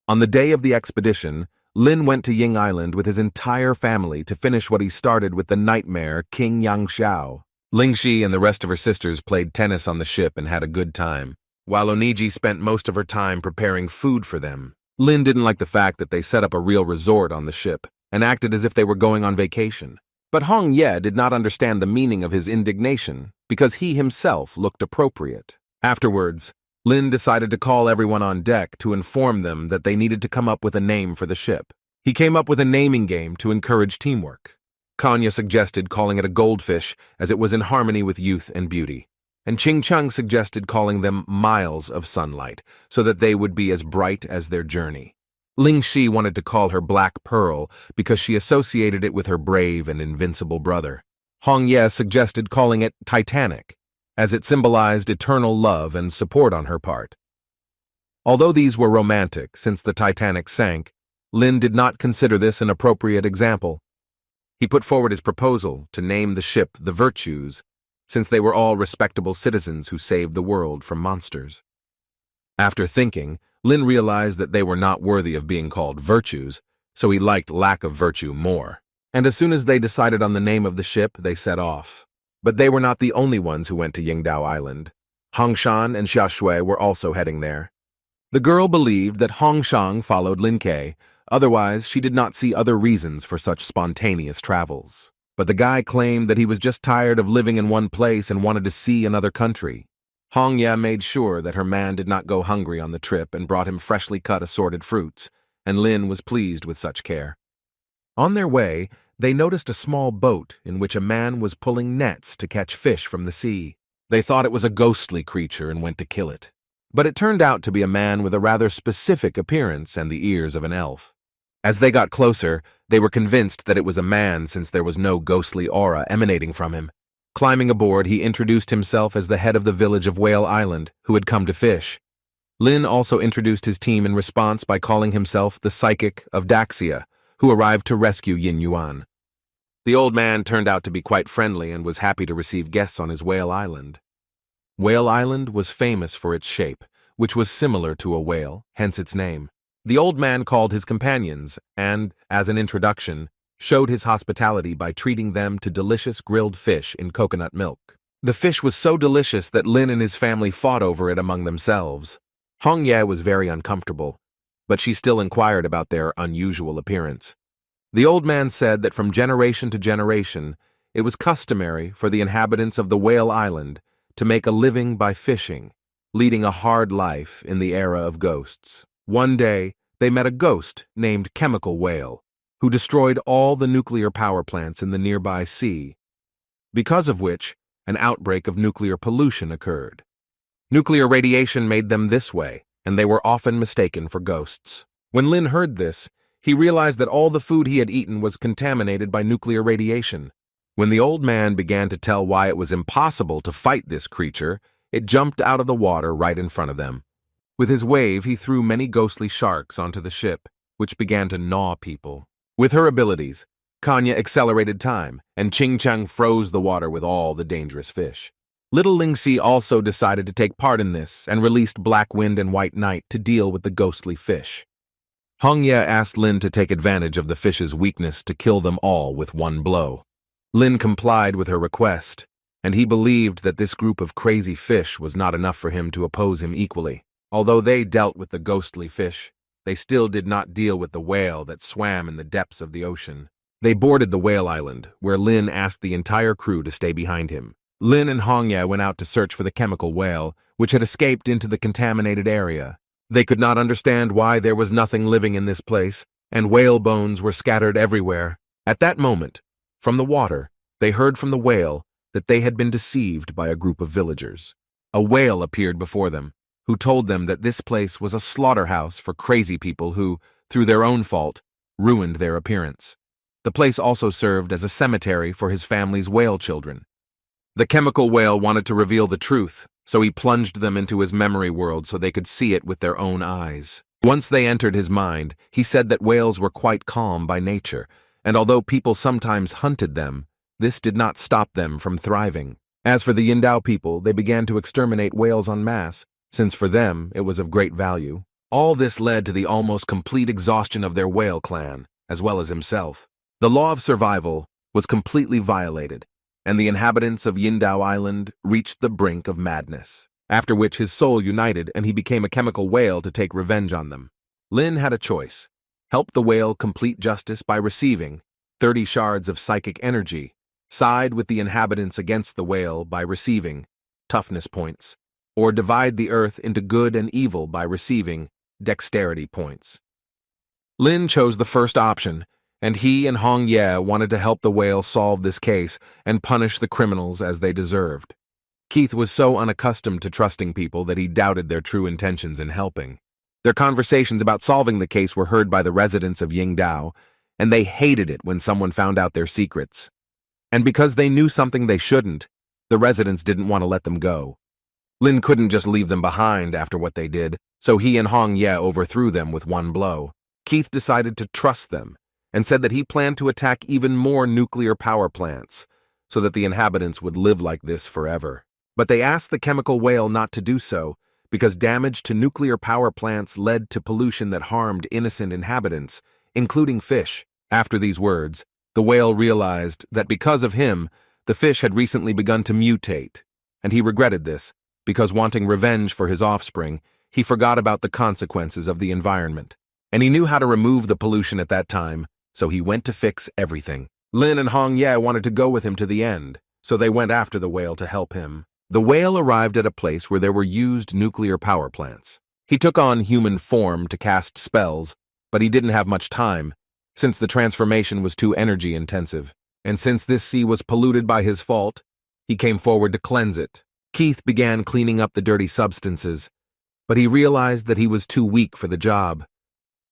On the day of the expedition, Lin went to Ying Island with his entire family to finish what he started with the nightmare King Yang Xiao. Lingxi and the rest of her sisters played tennis on the ship and had a good time, while Oniji spent most of her time preparing food for them. Lin didn't like the fact that they set up a real resort on the ship and acted as if they were going on vacation. But Hong Ye did not understand the meaning of his indignation because he himself looked appropriate. Afterwards, Lin decided to call everyone on deck to inform them that they needed to come up with a name for the ship. He came up with a naming game to encourage teamwork. Konya suggested calling it a goldfish as it was in harmony with youth and beauty, and Qing Cheng suggested calling them miles of sunlight so that they would be as bright as their journey. Ling Shi wanted to call her Black Pearl because she associated it with her brave and invincible brother. Hong Ye suggested calling it Titanic, as it symbolized eternal love and support on her part. Although these were romantic since the Titanic sank, Lin did not consider this an appropriate example. He put forward his proposal to name the ship the Virtues, since they were all respectable citizens who saved the world from monsters. After thinking, Lin realized that they were not worthy of being called virtues, so he liked lack of virtue more. And as soon as they decided on the name of the ship, they set off. But they were not the only ones who went to Yingdao Island. Hongshan and Xiaoshui were also heading there. The girl believed that Hongshan followed Lin Kei, otherwise she did not see other reasons for such spontaneous travels. But the guy claimed that he was just tired of living in one place and wanted to see another country. Hong Ye made sure that her man did not go hungry on the trip and brought him freshly cut assorted fruits, and Lin was pleased with such care. On their way, they noticed a small boat in which a man was pulling nets to catch fish from the sea. They thought it was a ghostly creature and went to kill it. But it turned out to be a man with a rather specific appearance and the ears of an elf. As they got closer, they were convinced that it was a man since there was no ghostly aura emanating from him. Climbing aboard, he introduced himself as the head of the village of Whale Island, who had come to fish. Lin also introduced his team in response by calling himself the Psychic of Daxia, who arrived to rescue Yin Yuan. The old man turned out to be quite friendly and was happy to receive guests on his Whale Island. Whale Island was famous for its shape, which was similar to a whale, hence its name. The old man called his companions and, as an introduction, showed his hospitality by treating them to delicious grilled fish in coconut milk. The fish was so delicious that Lin and his family fought over it among themselves. Hong Ye was very uncomfortable, but she still inquired about their unusual appearance. The old man said that from generation to generation, it was customary for the inhabitants of the Whale Island to make a living by fishing, leading a hard life in the era of ghosts. One day, they met a ghost named Chemical Whale, who destroyed all the nuclear power plants in the nearby sea, because of which an outbreak of nuclear pollution occurred. Nuclear radiation made them this way, and they were often mistaken for ghosts. When Lin heard this, he realized that all the food he had eaten was contaminated by nuclear radiation. When the old man began to tell why it was impossible to fight this creature, it jumped out of the water right in front of them. With his wave, he threw many ghostly sharks onto the ship, which began to gnaw people. With her abilities, Kanya accelerated time, and Ching Chang froze the water with all the dangerous fish. Little Ling Si also decided to take part in this and released Black Wind and White Night to deal with the ghostly fish. Hong Ye asked Lin to take advantage of the fish's weakness to kill them all with one blow. Lin complied with her request, and he believed that this group of crazy fish was not enough for him to oppose him equally. Although they dealt with the ghostly fish, they still did not deal with the whale that swam in the depths of the ocean. They boarded the Whale Island, where Lin asked the entire crew to stay behind him. Lin and Hong Ye went out to search for the chemical whale, which had escaped into the contaminated area. They could not understand why there was nothing living in this place, and whale bones were scattered everywhere. At that moment, from the water, they heard from the whale that they had been deceived by a group of villagers. A whale appeared before them, who told them that this place was a slaughterhouse for crazy people who, through their own fault, ruined their appearance. The place also served as a cemetery for his family's whale children. The chemical whale wanted to reveal the truth, so he plunged them into his memory world so they could see it with their own eyes. Once they entered his mind, he said that whales were quite calm by nature, and although people sometimes hunted them, this did not stop them from thriving. As for the Yindao people, they began to exterminate whales en masse, since for them it was of great value. All this led to the almost complete exhaustion of their whale clan, as well as himself. The law of survival was completely violated, and the inhabitants of Yindao Island reached the brink of madness, after which his soul united and he became a chemical whale to take revenge on them. Lin had a choice: help the whale complete justice by receiving 30 shards of psychic energy, side with the inhabitants against the whale by receiving toughness points, or divide the earth into good and evil by receiving dexterity points. Lin chose the first option, and he and Hong Ye wanted to help the whale solve this case and punish the criminals as they deserved. Keith was so unaccustomed to trusting people that he doubted their true intentions in helping. Their conversations about solving the case were heard by the residents of Yingdao, and they hated it when someone found out their secrets. And because they knew something they shouldn't, the residents didn't want to let them go. Lin couldn't just leave them behind after what they did, so he and Hong Ye overthrew them with one blow. Keith decided to trust them, and said that he planned to attack even more nuclear power plants, so that the inhabitants would live like this forever. But they asked the chemical whale not to do so, because damage to nuclear power plants led to pollution that harmed innocent inhabitants, including fish. After these words, the whale realized that because of him, the fish had recently begun to mutate, and he regretted this, because wanting revenge for his offspring, he forgot about the consequences of the environment. And he knew how to remove the pollution at that time, so he went to fix everything. Lin and Hong Ye wanted to go with him to the end, so they went after the whale to help him. The whale arrived at a place where there were used nuclear power plants. He took on human form to cast spells, but he didn't have much time, since the transformation was too energy-intensive. And since this sea was polluted by his fault, he came forward to cleanse it. Keith began cleaning up the dirty substances, but he realized that he was too weak for the job.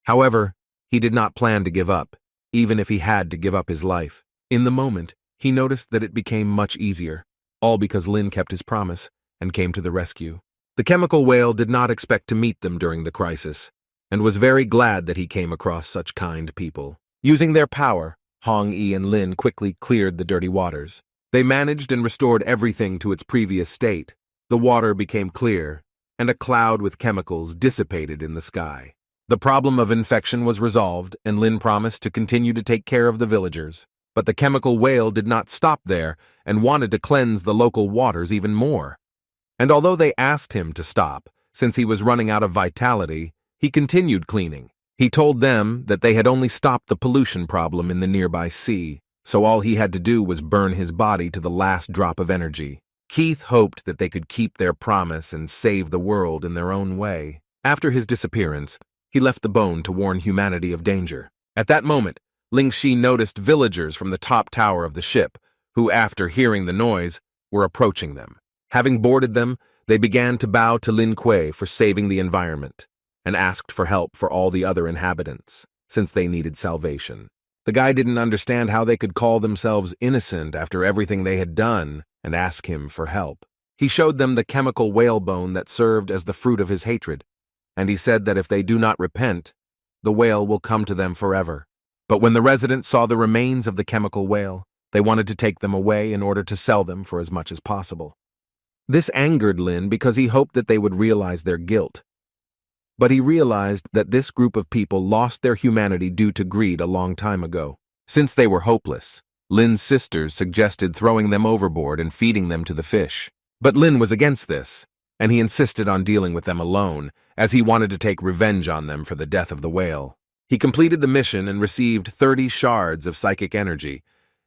However, he did not plan to give up, even if he had to give up his life. In the moment, he noticed that it became much easier, all because Lin kept his promise and came to the rescue. The chemical whale did not expect to meet them during the crisis, and was very glad that he came across such kind people. Using their power, Hong Yi and Lin quickly cleared the dirty waters. They managed and restored everything to its previous state. The water became clear, and a cloud with chemicals dissipated in the sky. The problem of infection was resolved, and Lin promised to continue to take care of the villagers. But the chemical whale did not stop there and wanted to cleanse the local waters even more. And although they asked him to stop, since he was running out of vitality, he continued cleaning. He told them that they had only stopped the pollution problem in the nearby sea, so all he had to do was burn his body to the last drop of energy. Keith hoped that they could keep their promise and save the world in their own way. After his disappearance, he left the bone to warn humanity of danger. At that moment, Ling Shi noticed villagers from the top tower of the ship, who, after hearing the noise, were approaching them. Having boarded them, they began to bow to Lin Kuei for saving the environment, and asked for help for all the other inhabitants, since they needed salvation. The guy didn't understand how they could call themselves innocent after everything they had done and ask him for help. He showed them the chemical whalebone that served as the fruit of his hatred, and he said that if they do not repent, the whale will come to them forever. But when the residents saw the remains of the chemical whale, they wanted to take them away in order to sell them for as much as possible. This angered Lin because he hoped that they would realize their guilt. But he realized that this group of people lost their humanity due to greed a long time ago. Since they were hopeless, Lin's sisters suggested throwing them overboard and feeding them to the fish. But Lin was against this, and he insisted on dealing with them alone, as he wanted to take revenge on them for the death of the whale. He completed the mission and received 30 shards of psychic energy,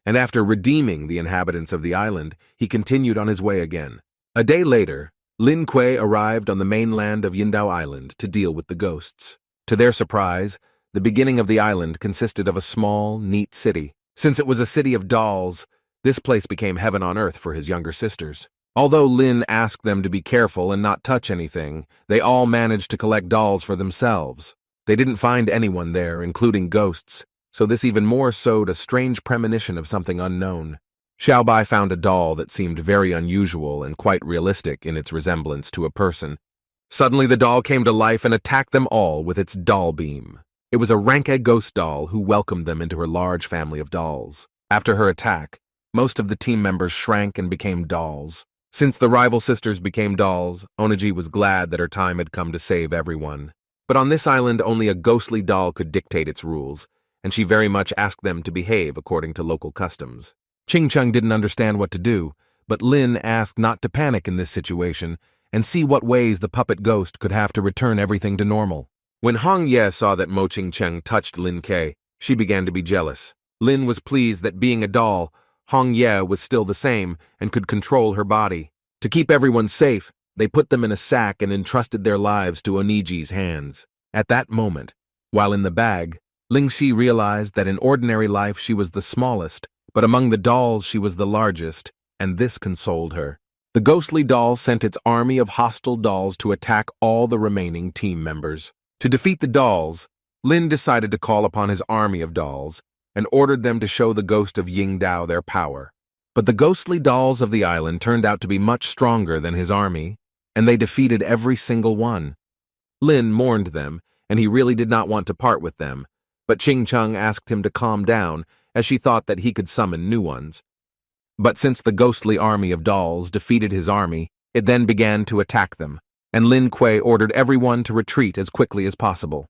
and after redeeming the inhabitants of the island, he continued on his way again. A day later, Lin Kuei arrived on the mainland of Yindao Island to deal with the ghosts. To their surprise, the beginning of the island consisted of a small, neat city. Since it was a city of dolls, this place became heaven on earth for his younger sisters. Although Lin asked them to be careful and not touch anything, they all managed to collect dolls for themselves. They didn't find anyone there, including ghosts, so this even more sowed a strange premonition of something unknown. Xiaobai found a doll that seemed very unusual and quite realistic in its resemblance to a person. Suddenly the doll came to life and attacked them all with its doll beam. It was a Ranke ghost doll who welcomed them into her large family of dolls. After her attack, most of the team members shrank and became dolls. Since the rival sisters became dolls, Oniji was glad that her time had come to save everyone. But on this island, only a ghostly doll could dictate its rules, and she very much asked them to behave according to local customs. Ching-Chung didn't understand what to do, but Lin asked not to panic in this situation and see what ways the puppet ghost could have to return everything to normal. When Hong Ye saw that Mo Ching-Chung touched Lin Kei, she began to be jealous. Lin was pleased that being a doll, Hong Ye was still the same and could control her body. To keep everyone safe, they put them in a sack and entrusted their lives to Oniji's hands. At that moment, while in the bag, Ling Shi realized that in ordinary life she was the smallest, but among the dolls she was the largest, and this consoled her. The ghostly doll sent its army of hostile dolls to attack all the remaining team members. To defeat the dolls, Lin decided to call upon his army of dolls and ordered them to show the ghost of Yingdao their power. But the ghostly dolls of the island turned out to be much stronger than his army, and they defeated every single one. Lin mourned them, and he really did not want to part with them, but Ching-Chung asked him to calm down, as she thought that he could summon new ones. But since the ghostly army of dolls defeated his army, it then began to attack them, and Lin Kuei ordered everyone to retreat as quickly as possible.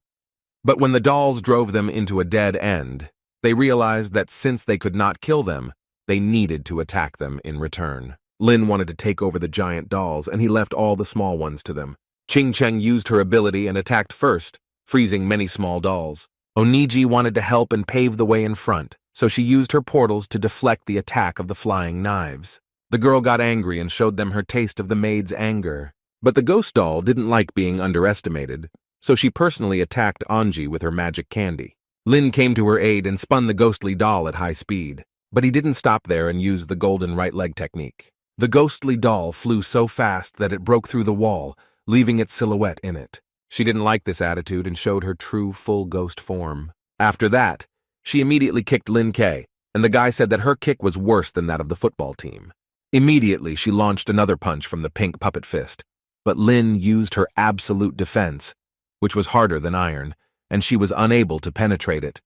But when the dolls drove them into a dead end, they realized that since they could not kill them, they needed to attack them in return. Lin wanted to take over the giant dolls, and he left all the small ones to them. Ching-Cheng used her ability and attacked first, freezing many small dolls. Oniji wanted to help and pave the way in front, so she used her portals to deflect the attack of the flying knives. The girl got angry and showed them her taste of the maid's anger. But the ghost doll didn't like being underestimated, so she personally attacked Anji with her magic candy. Lin came to her aid and spun the ghostly doll at high speed, but he didn't stop there and used the golden right leg technique. The ghostly doll flew so fast that it broke through the wall, leaving its silhouette in it. She didn't like this attitude and showed her true full ghost form. After that, she immediately kicked Lin Kei, and the guy said that her kick was worse than that of the football team. Immediately, she launched another punch from the pink puppet fist, but Lin used her absolute defense, which was harder than iron, and she was unable to penetrate it.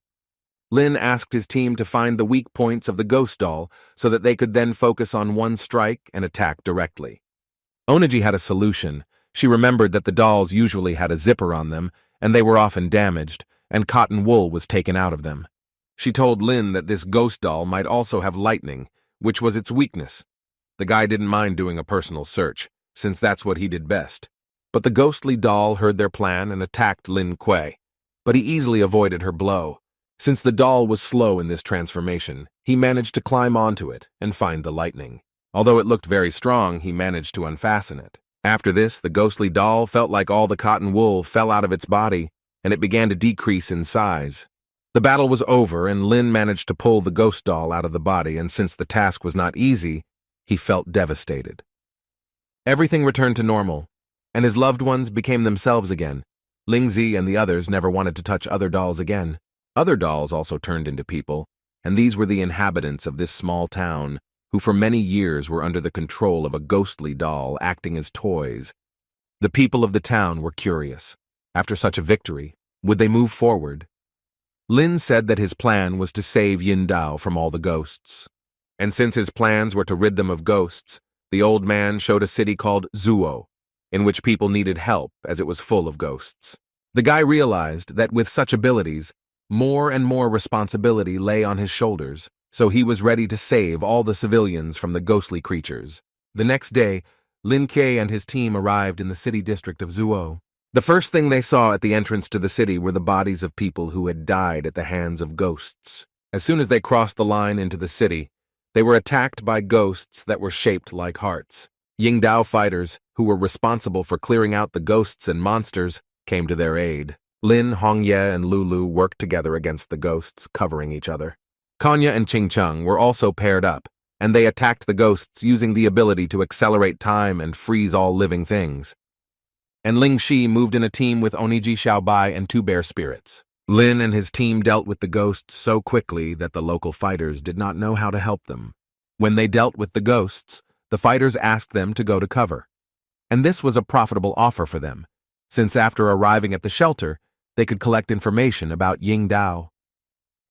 Lin asked his team to find the weak points of the ghost doll so that they could then focus on one strike and attack directly. Oniji had a solution. She remembered that the dolls usually had a zipper on them, and they were often damaged, and cotton wool was taken out of them. She told Lin that this ghost doll might also have lightning, which was its weakness. The guy didn't mind doing a personal search, since that's what he did best. But the ghostly doll heard their plan and attacked Lin Kuei, but he easily avoided her blow. Since the doll was slow in this transformation, he managed to climb onto it and find the lightning. Although it looked very strong, he managed to unfasten it. After this, the ghostly doll felt like all the cotton wool fell out of its body, and it began to decrease in size. The battle was over, and Lin managed to pull the ghost doll out of the body, and since the task was not easy, he felt devastated. Everything returned to normal, and his loved ones became themselves again. Lingzi and the others never wanted to touch other dolls again. Other dolls also turned into people, and these were the inhabitants of this small town, who for many years were under the control of a ghostly doll acting as toys. The people of the town were curious. After such a victory, would they move forward? Lin said that his plan was to save Yin Dao from all the ghosts. And since his plans were to rid them of ghosts, the old man showed a city called Zuo, in which people needed help as it was full of ghosts. The guy realized that with such abilities, more and more responsibility lay on his shoulders, so he was ready to save all the civilians from the ghostly creatures. The next day, Lin Kuei and his team arrived in the city district of Zuo. The first thing they saw at the entrance to the city were the bodies of people who had died at the hands of ghosts. As soon as they crossed the line into the city, they were attacked by ghosts that were shaped like hearts. Yingdao fighters, who were responsible for clearing out the ghosts and monsters, came to their aid. Lin, Hongye, and Lulu worked together against the ghosts, covering each other. Kanya and Qingcheng were also paired up, and they attacked the ghosts using the ability to accelerate time and freeze all living things. And Ling Shi moved in a team with Oniji Xiaobai and two bear spirits. Lin and his team dealt with the ghosts so quickly that the local fighters did not know how to help them. When they dealt with the ghosts, the fighters asked them to go to cover. And this was a profitable offer for them, since after arriving at the shelter, they could collect information about Ying Dao.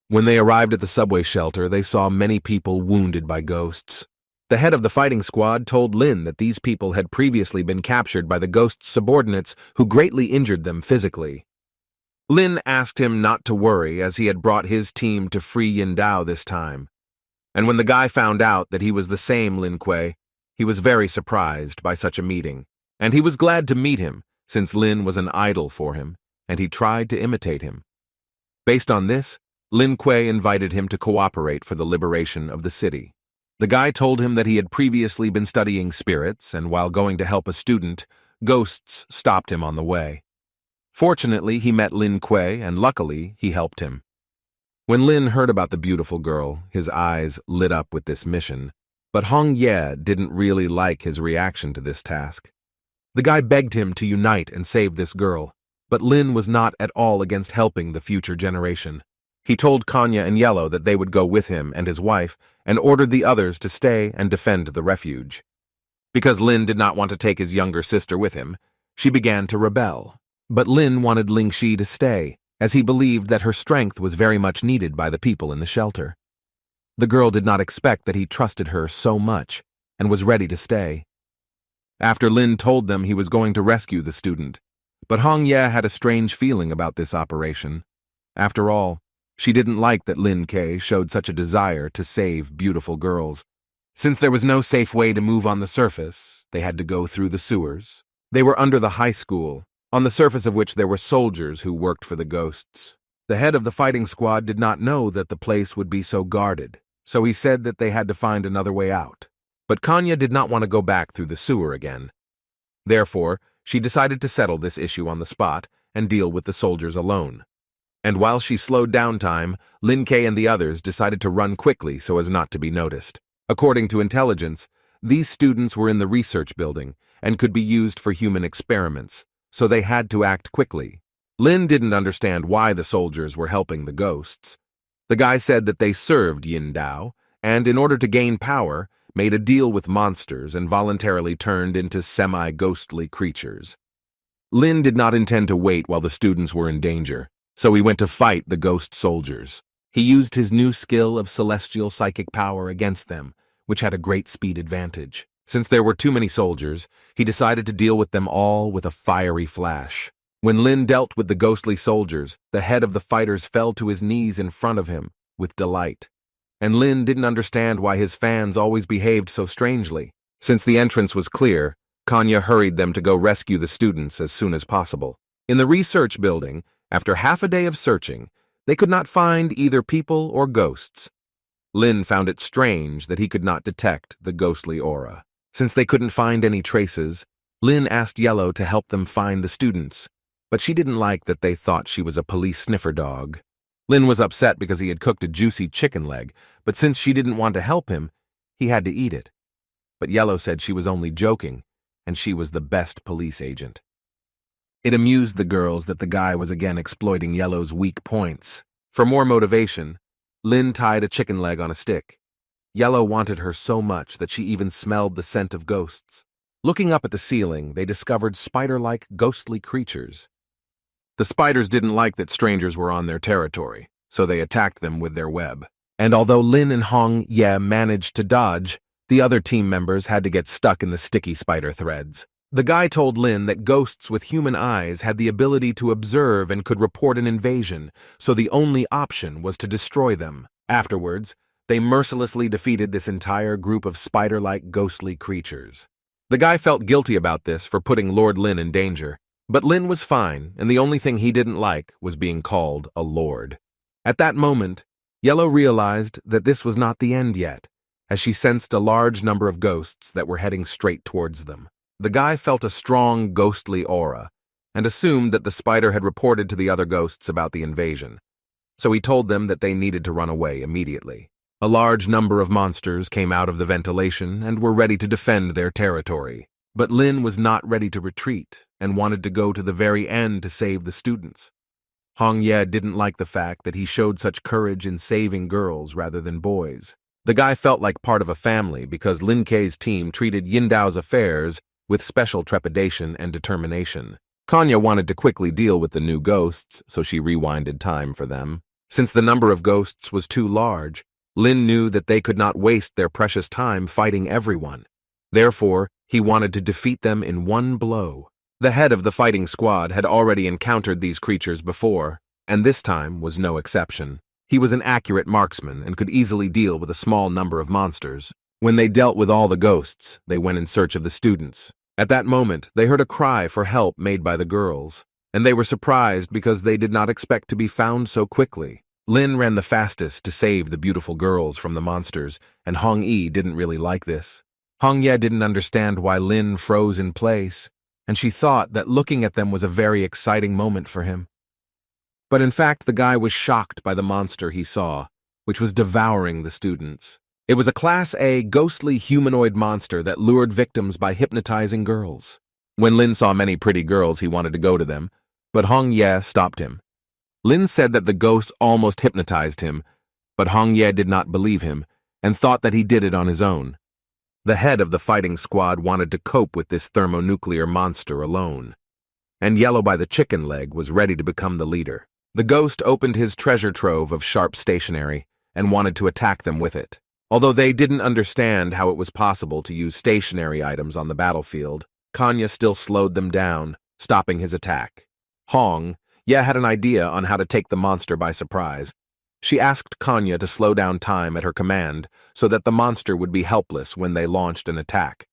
When they arrived at the subway shelter, they saw many people wounded by ghosts. The head of the fighting squad told Lin that these people had previously been captured by the ghost's subordinates who greatly injured them physically. Lin asked him not to worry as he had brought his team to free Yin Dao this time. And when the guy found out that he was the same Lin Kuei, he was very surprised by such a meeting. And he was glad to meet him, since Lin was an idol for him, and he tried to imitate him. Based on this, Lin Kuei invited him to cooperate for the liberation of the city. The guy told him that he had previously been studying spirits, and while going to help a student, ghosts stopped him on the way. Fortunately, he met Lin Kuei, and luckily, he helped him. When Lin heard about the beautiful girl, his eyes lit up with this mission, but Hong Ye didn't really like his reaction to this task. The guy begged him to unite and save this girl, but Lin was not at all against helping the future generation. He told Kanya and Yellow that they would go with him and his wife, and ordered the others to stay and defend the refuge. Because Lin did not want to take his younger sister with him, she began to rebel. But Lin wanted Ling Shi to stay, as he believed that her strength was very much needed by the people in the shelter. The girl did not expect that he trusted her so much, and was ready to stay. After Lin told them he was going to rescue the student, but Hong Ye had a strange feeling about this operation. After all, she didn't like that Lin Kuei showed such a desire to save beautiful girls. Since there was no safe way to move on the surface, they had to go through the sewers. They were under the high school, on the surface of which there were soldiers who worked for the ghosts. The head of the fighting squad did not know that the place would be so guarded, so he said that they had to find another way out. But Kanya did not want to go back through the sewer again. Therefore, she decided to settle this issue on the spot and deal with the soldiers alone. And while she slowed down time, Lin Kuei and the others decided to run quickly so as not to be noticed. According to intelligence, these students were in the research building and could be used for human experiments, so they had to act quickly. Lin didn't understand why the soldiers were helping the ghosts. The guy said that they served Yin Dao, and in order to gain power, made a deal with monsters and voluntarily turned into semi-ghostly creatures. Lin did not intend to wait while the students were in danger, so he went to fight the ghost soldiers. He used his new skill of celestial psychic power against them, which had a great speed advantage. Since there were too many soldiers, he decided to deal with them all with a fiery flash. When Lin dealt with the ghostly soldiers, the head of the fighters fell to his knees in front of him, with delight. And Lin didn't understand why his fans always behaved so strangely. Since the entrance was clear, Kanya hurried them to go rescue the students as soon as possible. In the research building, after half a day of searching, they could not find either people or ghosts. Lin found it strange that he could not detect the ghostly aura. Since they couldn't find any traces, Lin asked Yellow to help them find the students, but she didn't like that they thought she was a police sniffer dog. Lin was upset because he had cooked a juicy chicken leg, but since she didn't want to help him, he had to eat it. But Yellow said she was only joking, and she was the best police agent. It amused the girls that the guy was again exploiting Yellow's weak points. For more motivation, Lin tied a chicken leg on a stick. Yellow wanted her so much that she even smelled the scent of ghosts. Looking up at the ceiling, they discovered spider-like ghostly creatures. The spiders didn't like that strangers were on their territory, so they attacked them with their web. And although Lin and Hong Ye managed to dodge, the other team members had to get stuck in the sticky spider threads. The guy told Lin that ghosts with human eyes had the ability to observe and could report an invasion, so the only option was to destroy them. Afterwards, they mercilessly defeated this entire group of spider-like ghostly creatures. The guy felt guilty about this for putting Lord Lin in danger, but Lin was fine, and the only thing he didn't like was being called a lord. At that moment, Yellow realized that this was not the end yet, as she sensed a large number of ghosts that were heading straight towards them. The guy felt a strong ghostly aura, and assumed that the spider had reported to the other ghosts about the invasion, so he told them that they needed to run away immediately. A large number of monsters came out of the ventilation and were ready to defend their territory. But Lin was not ready to retreat and wanted to go to the very end to save the students. Hong Ye didn't like the fact that he showed such courage in saving girls rather than boys. The guy felt like part of a family because Lin Kei's team treated Yindao's affairs with special trepidation and determination. Kanya wanted to quickly deal with the new ghosts, so she rewinded time for them. Since the number of ghosts was too large, Lin knew that they could not waste their precious time fighting everyone. Therefore, he wanted to defeat them in one blow. The head of the fighting squad had already encountered these creatures before, and this time was no exception. He was an accurate marksman and could easily deal with a small number of monsters. When they dealt with all the ghosts, they went in search of the students. At that moment, they heard a cry for help made by the girls, and they were surprised because they did not expect to be found so quickly. Lin ran the fastest to save the beautiful girls from the monsters, and Hong Yi didn't really like this. Hong Ye didn't understand why Lin froze in place, and she thought that looking at them was a very exciting moment for him. But in fact, the guy was shocked by the monster he saw, which was devouring the students. It was a Class A ghostly humanoid monster that lured victims by hypnotizing girls. When Lin saw many pretty girls, he wanted to go to them, but Hong Ye stopped him. Lin said that the ghost almost hypnotized him, but Hong Ye did not believe him and thought that he did it on his own. The head of the fighting squad wanted to cope with this thermonuclear monster alone, and Yellow by the chicken leg was ready to become the leader. The ghost opened his treasure trove of sharp stationery and wanted to attack them with it. Although they didn't understand how it was possible to use stationary items on the battlefield, Kanya still slowed them down, stopping his attack. Hong Ye had an idea on how to take the monster by surprise. She asked Kanya to slow down time at her command so that the monster would be helpless when they launched an attack.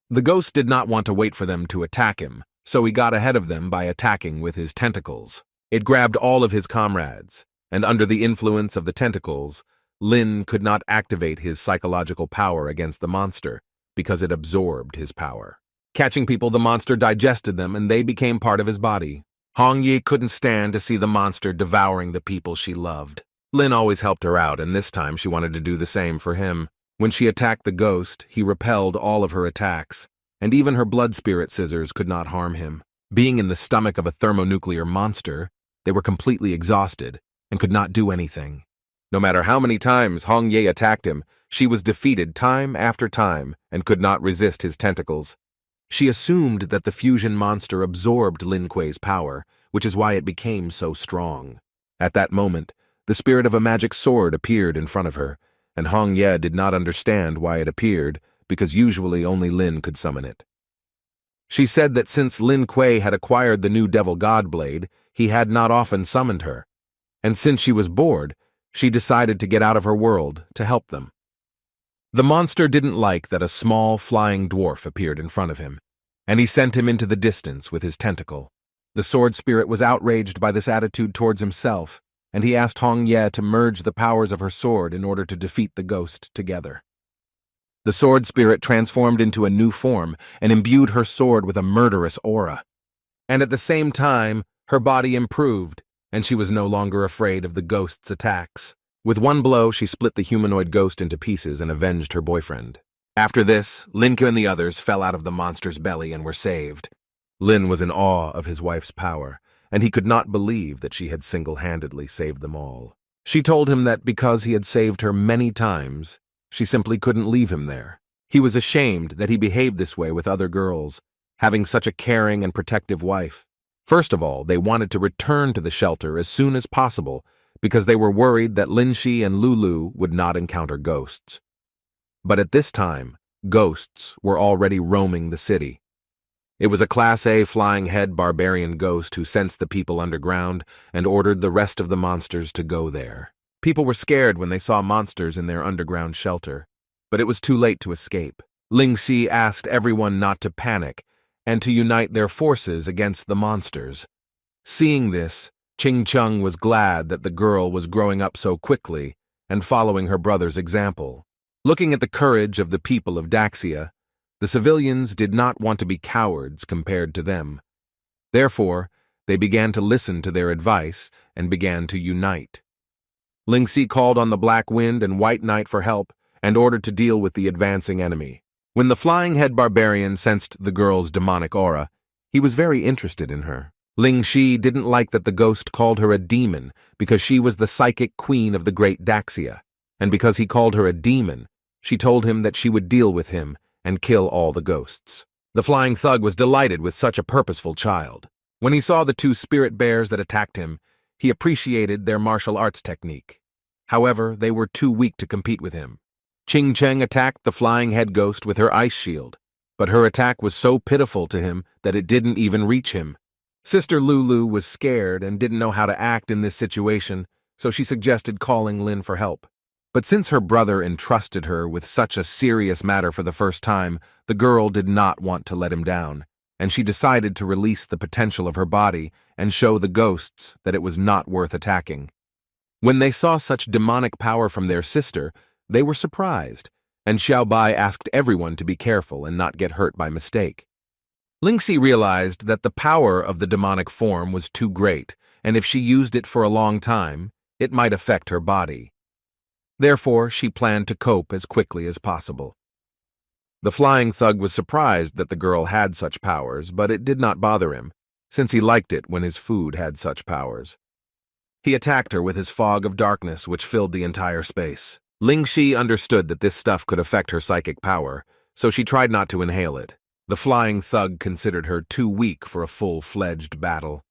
The ghost did not want to wait for them to attack him, so he got ahead of them by attacking with his tentacles. It grabbed all of his comrades, and under the influence of the tentacles, Lin could not activate his psychological power against the monster because it absorbed his power. Catching people, the monster digested them and they became part of his body. Hong Yi couldn't stand to see the monster devouring the people she loved. Lin always helped her out, and this time she wanted to do the same for him. When she attacked the ghost, he repelled all of her attacks, and even her blood spirit scissors could not harm him. Being in the stomach of a thermonuclear monster, they were completely exhausted and could not do anything. No matter how many times Hong Ye attacked him, she was defeated time after time and could not resist his tentacles. She assumed that the fusion monster absorbed Lin Kuei's power, which is why it became so strong. At that moment, the spirit of a magic sword appeared in front of her, and Hong Ye did not understand why it appeared, because usually only Lin could summon it. She said that since Lin Kuei had acquired the new Devil God Blade, he had not often summoned her, and since she was bored, She decided to get out of her world to help them. The monster didn't like that a small, flying dwarf appeared in front of him, and he sent him into the distance with his tentacle. The sword spirit was outraged by this attitude towards himself, and he asked Hong Ye to merge the powers of her sword in order to defeat the ghost together. The sword spirit transformed into a new form and imbued her sword with a murderous aura. And at the same time, her body improved, and she was no longer afraid of the ghost's attacks. With one blow, she split the humanoid ghost into pieces and avenged her boyfriend. After this, Linke and the others fell out of the monster's belly and were saved. Lin was in awe of his wife's power, and he could not believe that she had single-handedly saved them all. She told him that because he had saved her many times, she simply couldn't leave him there. He was ashamed that he behaved this way with other girls, having such a caring and protective wife. First of all, they wanted to return to the shelter as soon as possible because they were worried that Linshi and Lulu would not encounter ghosts. But at this time, ghosts were already roaming the city. It was a Class A flying head barbarian ghost who sensed the people underground and ordered the rest of the monsters to go there. People were scared when they saw monsters in their underground shelter, but it was too late to escape. Ling Xi asked everyone not to panic and to unite their forces against the monsters. Seeing this, Ching Chung was glad that the girl was growing up so quickly and following her brother's example. Looking at the courage of the people of Daxia, the civilians did not want to be cowards compared to them. Therefore, they began to listen to their advice and began to unite. Ling Xi called on the Black Wind and White Knight for help and ordered to deal with the advancing enemy. When the flying head barbarian sensed the girl's demonic aura, he was very interested in her. Ling Xi didn't like that the ghost called her a demon because she was the psychic queen of the great Daxia, and because he called her a demon, she told him that she would deal with him and kill all the ghosts. The flying thug was delighted with such a purposeful child. When he saw the two spirit bears that attacked him, he appreciated their martial arts technique. However, they were too weak to compete with him. Ching Cheng attacked the flying head ghost with her ice shield, but her attack was so pitiful to him that it didn't even reach him. Sister Lulu was scared and didn't know how to act in this situation, so she suggested calling Lin for help. But since her brother entrusted her with such a serious matter for the first time, the girl did not want to let him down, and she decided to release the potential of her body and show the ghosts that it was not worth attacking. When they saw such demonic power from their sister, they were surprised, and Xiao Bai asked everyone to be careful and not get hurt by mistake. Lingxi realized that the power of the demonic form was too great, and if she used it for a long time, it might affect her body. Therefore, she planned to cope as quickly as possible. The flying thug was surprised that the girl had such powers, but it did not bother him, since he liked it when his food had such powers. He attacked her with his fog of darkness, which filled the entire space. Ling Xi understood that this stuff could affect her psychic power, so she tried not to inhale it. The flying thug considered her too weak for a full-fledged battle.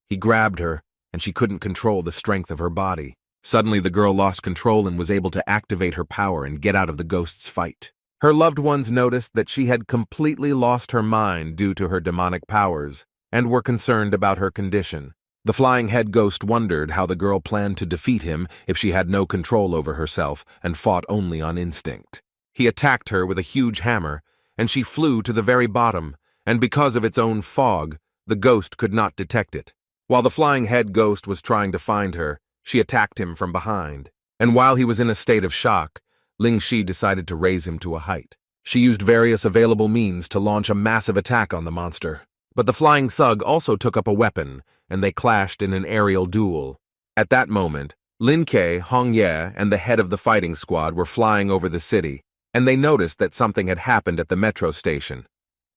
He grabbed her, and she couldn't control the strength of her body. Suddenly, the girl lost control and was able to activate her power and get out of the ghost's fight. Her loved ones noticed that she had completely lost her mind due to her demonic powers, and were concerned about her condition. The flying head ghost wondered how the girl planned to defeat him if she had no control over herself and fought only on instinct. He attacked her with a huge hammer, and she flew to the very bottom, and because of its own fog, the ghost could not detect it. While the flying head ghost was trying to find her, she attacked him from behind, and while he was in a state of shock, Ling Xi decided to raise him to a height. She used various available means to launch a massive attack on the monster, but the flying thug also took up a weapon, and they clashed in an aerial duel. At that moment, Lin Ke, Hong Ye, and the head of the fighting squad were flying over the city, and they noticed that something had happened at the metro station.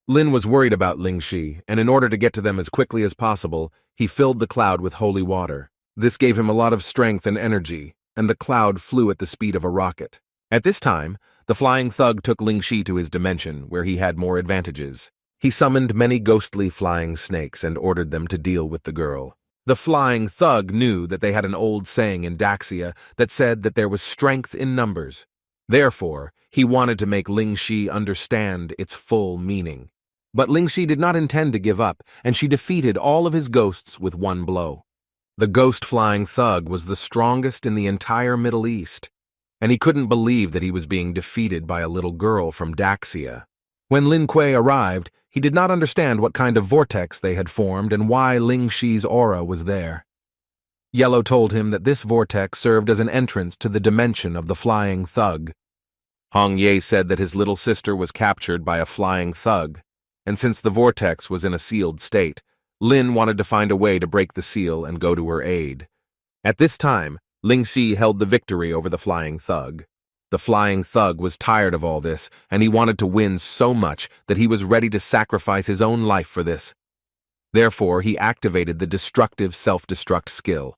Lin was worried about Ling Xi, and in order to get to them as quickly as possible, he filled the cloud with holy water. This gave him a lot of strength and energy, and the cloud flew at the speed of a rocket. At this time, the flying thug took Ling Xi to his dimension, where he had more advantages. He summoned many ghostly flying snakes and ordered them to deal with the girl. The flying thug knew that they had an old saying in Daxia that said that there was strength in numbers. Therefore, he wanted to make Ling Xi understand its full meaning. But Ling Xi did not intend to give up, and she defeated all of his ghosts with one blow. The ghost flying thug was the strongest in the entire Middle East, and he couldn't believe that he was being defeated by a little girl from Daxia. When Lin Kuei arrived, he did not understand what kind of vortex they had formed and why Ling Shi's aura was there. Yellow told him that this vortex served as an entrance to the dimension of the flying thug. Hong Ye said that his little sister was captured by a flying thug, and since the vortex was in a sealed state, Lin wanted to find a way to break the seal and go to her aid. At this time, Ling Shi held the victory over the flying thug. The flying thug was tired of all this, and he wanted to win so much that he was ready to sacrifice his own life for this. Therefore, he activated the destructive self-destruct skill.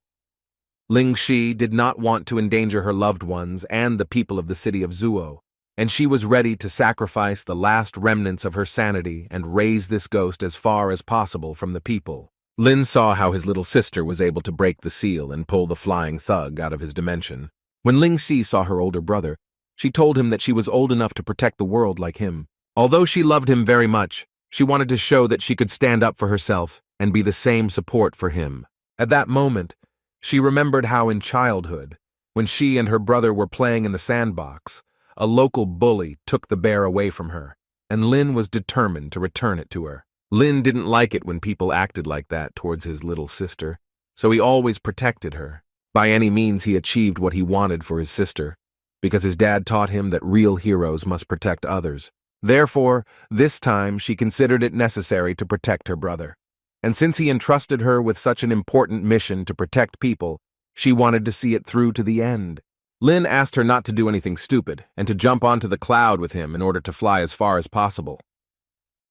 Ling Shi did not want to endanger her loved ones and the people of the city of Zuo, and she was ready to sacrifice the last remnants of her sanity and raise this ghost as far as possible from the people. Lin saw how his little sister was able to break the seal and pull the flying thug out of his dimension. When Ling Shi saw her older brother, she told him that she was old enough to protect the world like him. Although she loved him very much, she wanted to show that she could stand up for herself and be the same support for him. At that moment, she remembered how in childhood, when she and her brother were playing in the sandbox, a local bully took the bear away from her, and Lin was determined to return it to her. Lin didn't like it when people acted like that towards his little sister, so he always protected her. By any means he achieved what he wanted for his sister, because his dad taught him that real heroes must protect others. Therefore, this time she considered it necessary to protect her brother. And since he entrusted her with such an important mission to protect people, she wanted to see it through to the end. Lin asked her not to do anything stupid and to jump onto the cloud with him in order to fly as far as possible.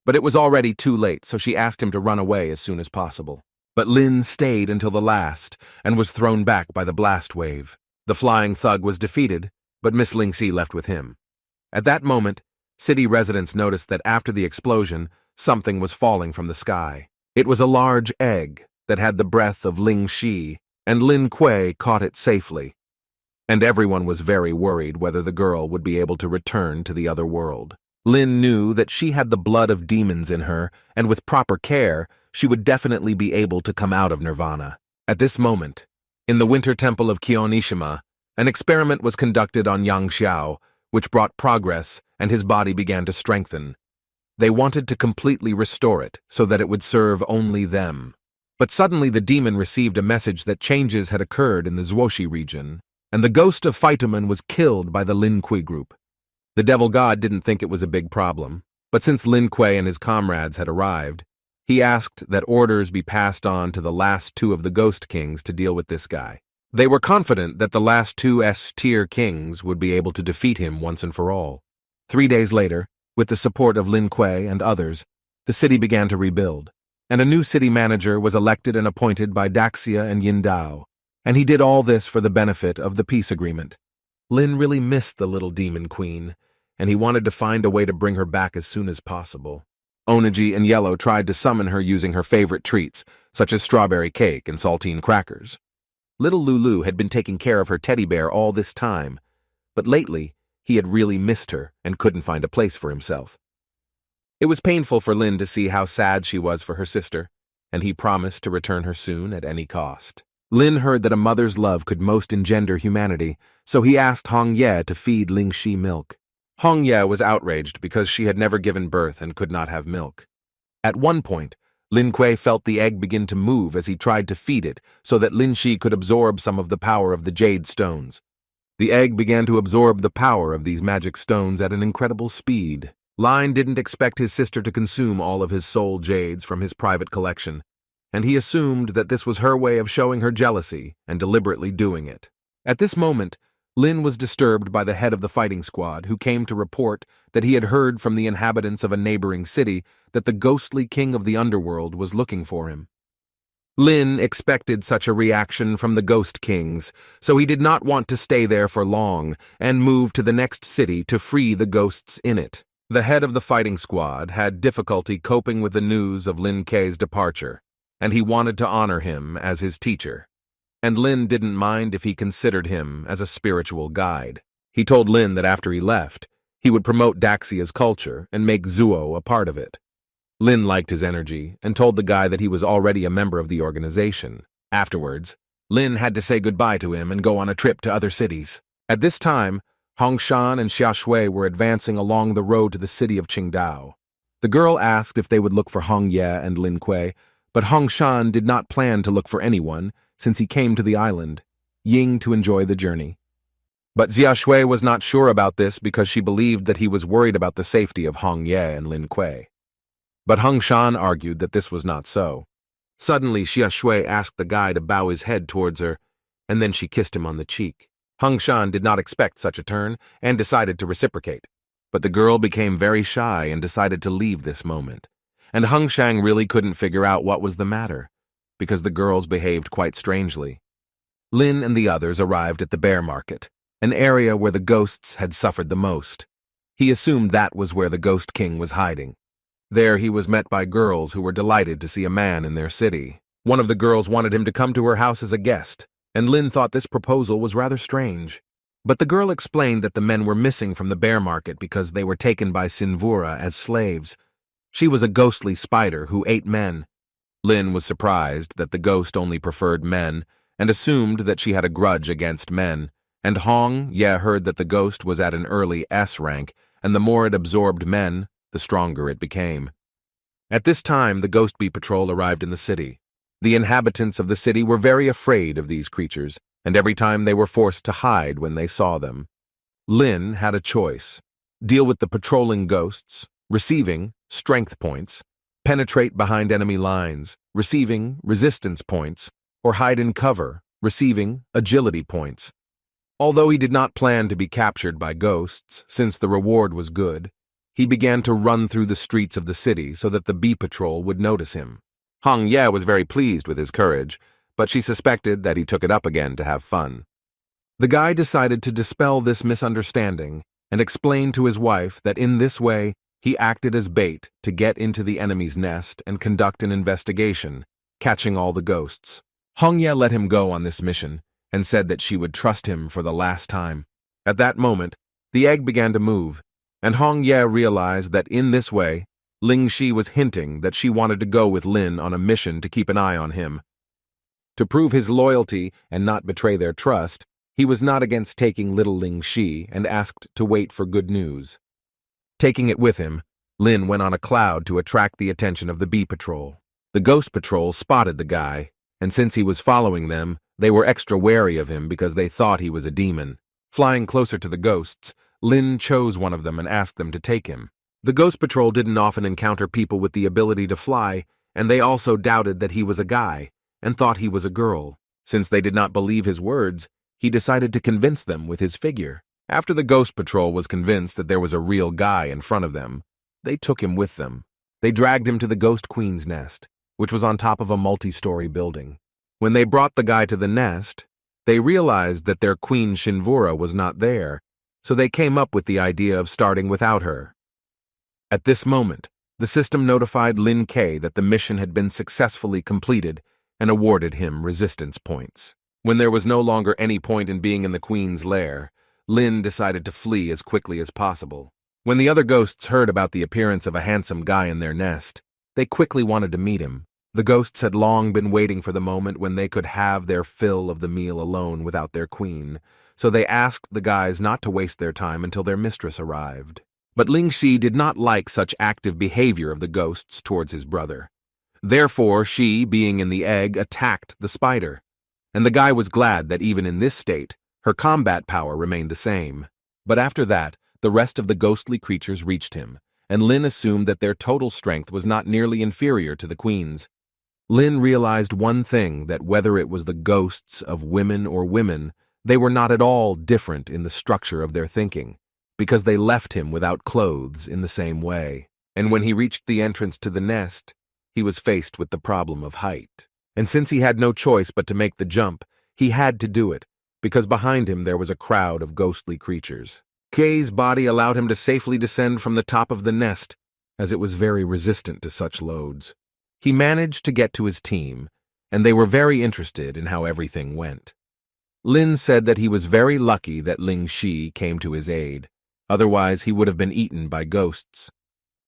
But it was already too late, so she asked him to run away as soon as possible. But Lin stayed until the last and was thrown back by the blast wave. The flying thug was defeated, but Miss Ling Xi left with him. At that moment, city residents noticed that after the explosion, something was falling from the sky. It was a large egg that had the breath of Ling Shi, and Lin Kuei caught it safely. And everyone was very worried whether the girl would be able to return to the other world. Lin knew that she had the blood of demons in her, and with proper care, she would definitely be able to come out of nirvana. At this moment, in the winter temple of Kionishima, an experiment was conducted on Yang Xiao, which brought progress, and his body began to strengthen. They wanted to completely restore it so that it would serve only them. But suddenly the demon received a message that changes had occurred in the Zhuoxi region, and the ghost of Faituman was killed by the Lin Kui group. The devil god didn't think it was a big problem, but since Lin Kuei and his comrades had arrived, he asked that orders be passed on to the last two of the ghost kings to deal with this guy. They were confident that the last two S-tier kings would be able to defeat him once and for all. 3 days later, with the support of Lin Kuei and others, the city began to rebuild, and a new city manager was elected and appointed by Daxia and Yindao, and he did all this for the benefit of the peace agreement. Lin really missed the little demon queen, and he wanted to find a way to bring her back as soon as possible. Onaji and Yellow tried to summon her using her favorite treats, such as strawberry cake and saltine crackers. Little Lulu had been taking care of her teddy bear all this time, but lately he had really missed her and couldn't find a place for himself. It was painful for Lin to see how sad she was for her sister, and he promised to return her soon at any cost. Lin heard that a mother's love could most engender humanity, so he asked Hong Ye to feed Ling Shi milk. Hong Ye was outraged because she had never given birth and could not have milk. At one point, Lin Kuei felt the egg begin to move as he tried to feed it so that Lin Shi could absorb some of the power of the jade stones. The egg began to absorb the power of these magic stones at an incredible speed. Lin didn't expect his sister to consume all of his soul jades from his private collection, and he assumed that this was her way of showing her jealousy and deliberately doing it. At this moment, Lin was disturbed by the head of the fighting squad, who came to report that he had heard from the inhabitants of a neighboring city that the ghostly king of the underworld was looking for him. Lin expected such a reaction from the ghost kings, so he did not want to stay there for long and moved to the next city to free the ghosts in it. The head of the fighting squad had difficulty coping with the news of Lin Kuei's departure, and he wanted to honor him as his teacher. And Lin didn't mind if he considered him as a spiritual guide. He told Lin that after he left, he would promote Daxia's culture and make Zuo a part of it. Lin liked his energy and told the guy that he was already a member of the organization. Afterwards, Lin had to say goodbye to him and go on a trip to other cities. At this time, Hongshan and Xiaoshui were advancing along the road to the city of Qingdao. The girl asked if they would look for Hong Ye and Lin Kuei, but Hongshan did not plan to look for anyone since he came to the island, Ying to enjoy the journey. But Xiaoshui was not sure about this because she believed that he was worried about the safety of Hong Ye and Lin Kuei. But Hongshan argued that this was not so. Suddenly, Xiaoshui asked the guy to bow his head towards her, and then she kissed him on the cheek. Hongshan did not expect such a turn and decided to reciprocate. But the girl became very shy and decided to leave this moment. And Hongshan really couldn't figure out what was the matter, because the girls behaved quite strangely. Lin and the others arrived at the bear market, an area where the ghosts had suffered the most. He assumed that was where the Ghost King was hiding. There he was met by girls who were delighted to see a man in their city. One of the girls wanted him to come to her house as a guest, and Lin thought this proposal was rather strange. But the girl explained that the men were missing from the bear market because they were taken by Sinvura as slaves. She was a ghostly spider who ate men. Lin was surprised that the ghost only preferred men and assumed that she had a grudge against men, and Hong Ye heard that the ghost was at an early S rank, and the more it absorbed men, the stronger it became. At this time, the Ghost Bee Patrol arrived in the city. The inhabitants of the city were very afraid of these creatures, and every time they were forced to hide when they saw them. Lin had a choice: deal with the patrolling ghosts, receiving strength points, penetrate behind enemy lines, receiving resistance points, or hide in cover, receiving agility points. Although he did not plan to be captured by ghosts, since the reward was good, he began to run through the streets of the city so that the bee patrol would notice him. Hong Ye was very pleased with his courage, but she suspected that he took it up again to have fun. The guy decided to dispel this misunderstanding and explain to his wife that in this way he acted as bait to get into the enemy's nest and conduct an investigation, catching all the ghosts. Hong Ye let him go on this mission and said that she would trust him for the last time. At that moment, the egg began to move, and Hong Ye realized that in this way, Ling Shi was hinting that she wanted to go with Lin on a mission to keep an eye on him. To prove his loyalty and not betray their trust, he was not against taking little Ling Shi and asked to wait for good news. Taking it with him, Lin went on a cloud to attract the attention of the bee patrol. The ghost patrol spotted the guy, and since he was following them, they were extra wary of him because they thought he was a demon. Flying closer to the ghosts, Lin chose one of them and asked them to take him. The Ghost Patrol didn't often encounter people with the ability to fly, and they also doubted that he was a guy, and thought he was a girl. Since they did not believe his words, he decided to convince them with his figure. After the Ghost Patrol was convinced that there was a real guy in front of them, they took him with them. They dragged him to the Ghost Queen's nest, which was on top of a multi-story building. When they brought the guy to the nest, they realized that their queen Shinvura was not there, so they came up with the idea of starting without her. At this moment, the system notified Lin Kei that the mission had been successfully completed and awarded him resistance points. When there was no longer any point in being in the queen's lair, Lin decided to flee as quickly as possible. When the other ghosts heard about the appearance of a handsome guy in their nest, they quickly wanted to meet him. The ghosts had long been waiting for the moment when they could have their fill of the meal alone without their queen, so they asked the guys not to waste their time until their mistress arrived. But Ling Shi did not like such active behavior of the ghosts towards his brother. Therefore, she, being in the egg, attacked the spider. And the guy was glad that even in this state, her combat power remained the same. But after that, the rest of the ghostly creatures reached him, and Lin assumed that their total strength was not nearly inferior to the queen's. Lin realized one thing, that whether it was the ghosts of women or women, they were not at all different in the structure of their thinking, because they left him without clothes in the same way. And when he reached the entrance to the nest, he was faced with the problem of height. And since he had no choice but to make the jump, he had to do it, because behind him there was a crowd of ghostly creatures. Kei's body allowed him to safely descend from the top of the nest, as it was very resistant to such loads. He managed to get to his team, and they were very interested in how everything went. Lin said that he was very lucky that Ling Shi came to his aid, otherwise he would have been eaten by ghosts.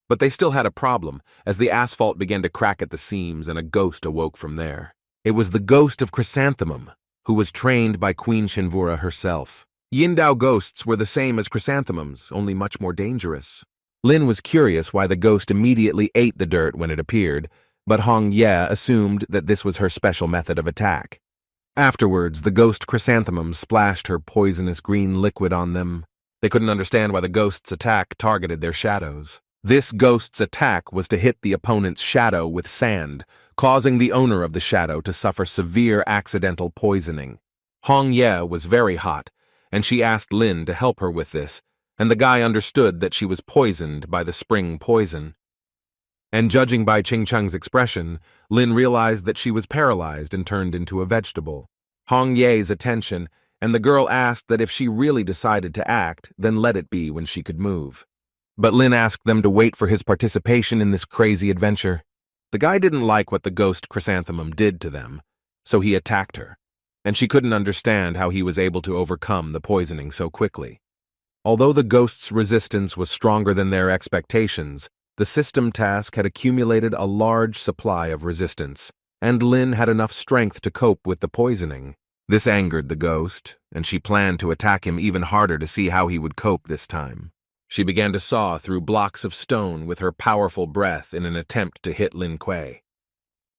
But they still had a problem, as the asphalt began to crack at the seams and a ghost awoke from there. It was the ghost of Chrysanthemum, who was trained by Queen Shinvura herself. Yindao ghosts were the same as chrysanthemums, only much more dangerous. Lin was curious why the ghost immediately ate the dirt when it appeared, but Hong Ye assumed that this was her special method of attack. Afterwards, the ghost chrysanthemum splashed her poisonous green liquid on them. They couldn't understand why the ghost's attack targeted their shadows. This ghost's attack was to hit the opponent's shadow with sand, causing the owner of the shadow to suffer severe accidental poisoning. Hong Ye was very hot, and she asked Lin to help her with this, and the guy understood that she was poisoned by the spring poison. And judging by Ching Chung's expression, Lin realized that she was paralyzed and turned into a vegetable. Hong Ye's attention, and the girl asked that if she really decided to act, then let it be when she could move. But Lin asked them to wait for his participation in this crazy adventure. The guy didn't like what the ghost chrysanthemum did to them, so he attacked her, and she couldn't understand how he was able to overcome the poisoning so quickly. Although the ghost's resistance was stronger than their expectations, the system task had accumulated a large supply of resistance, and Lin had enough strength to cope with the poisoning. This angered the ghost, and she planned to attack him even harder to see how he would cope this time. She began to saw through blocks of stone with her powerful breath in an attempt to hit Lin Kuei.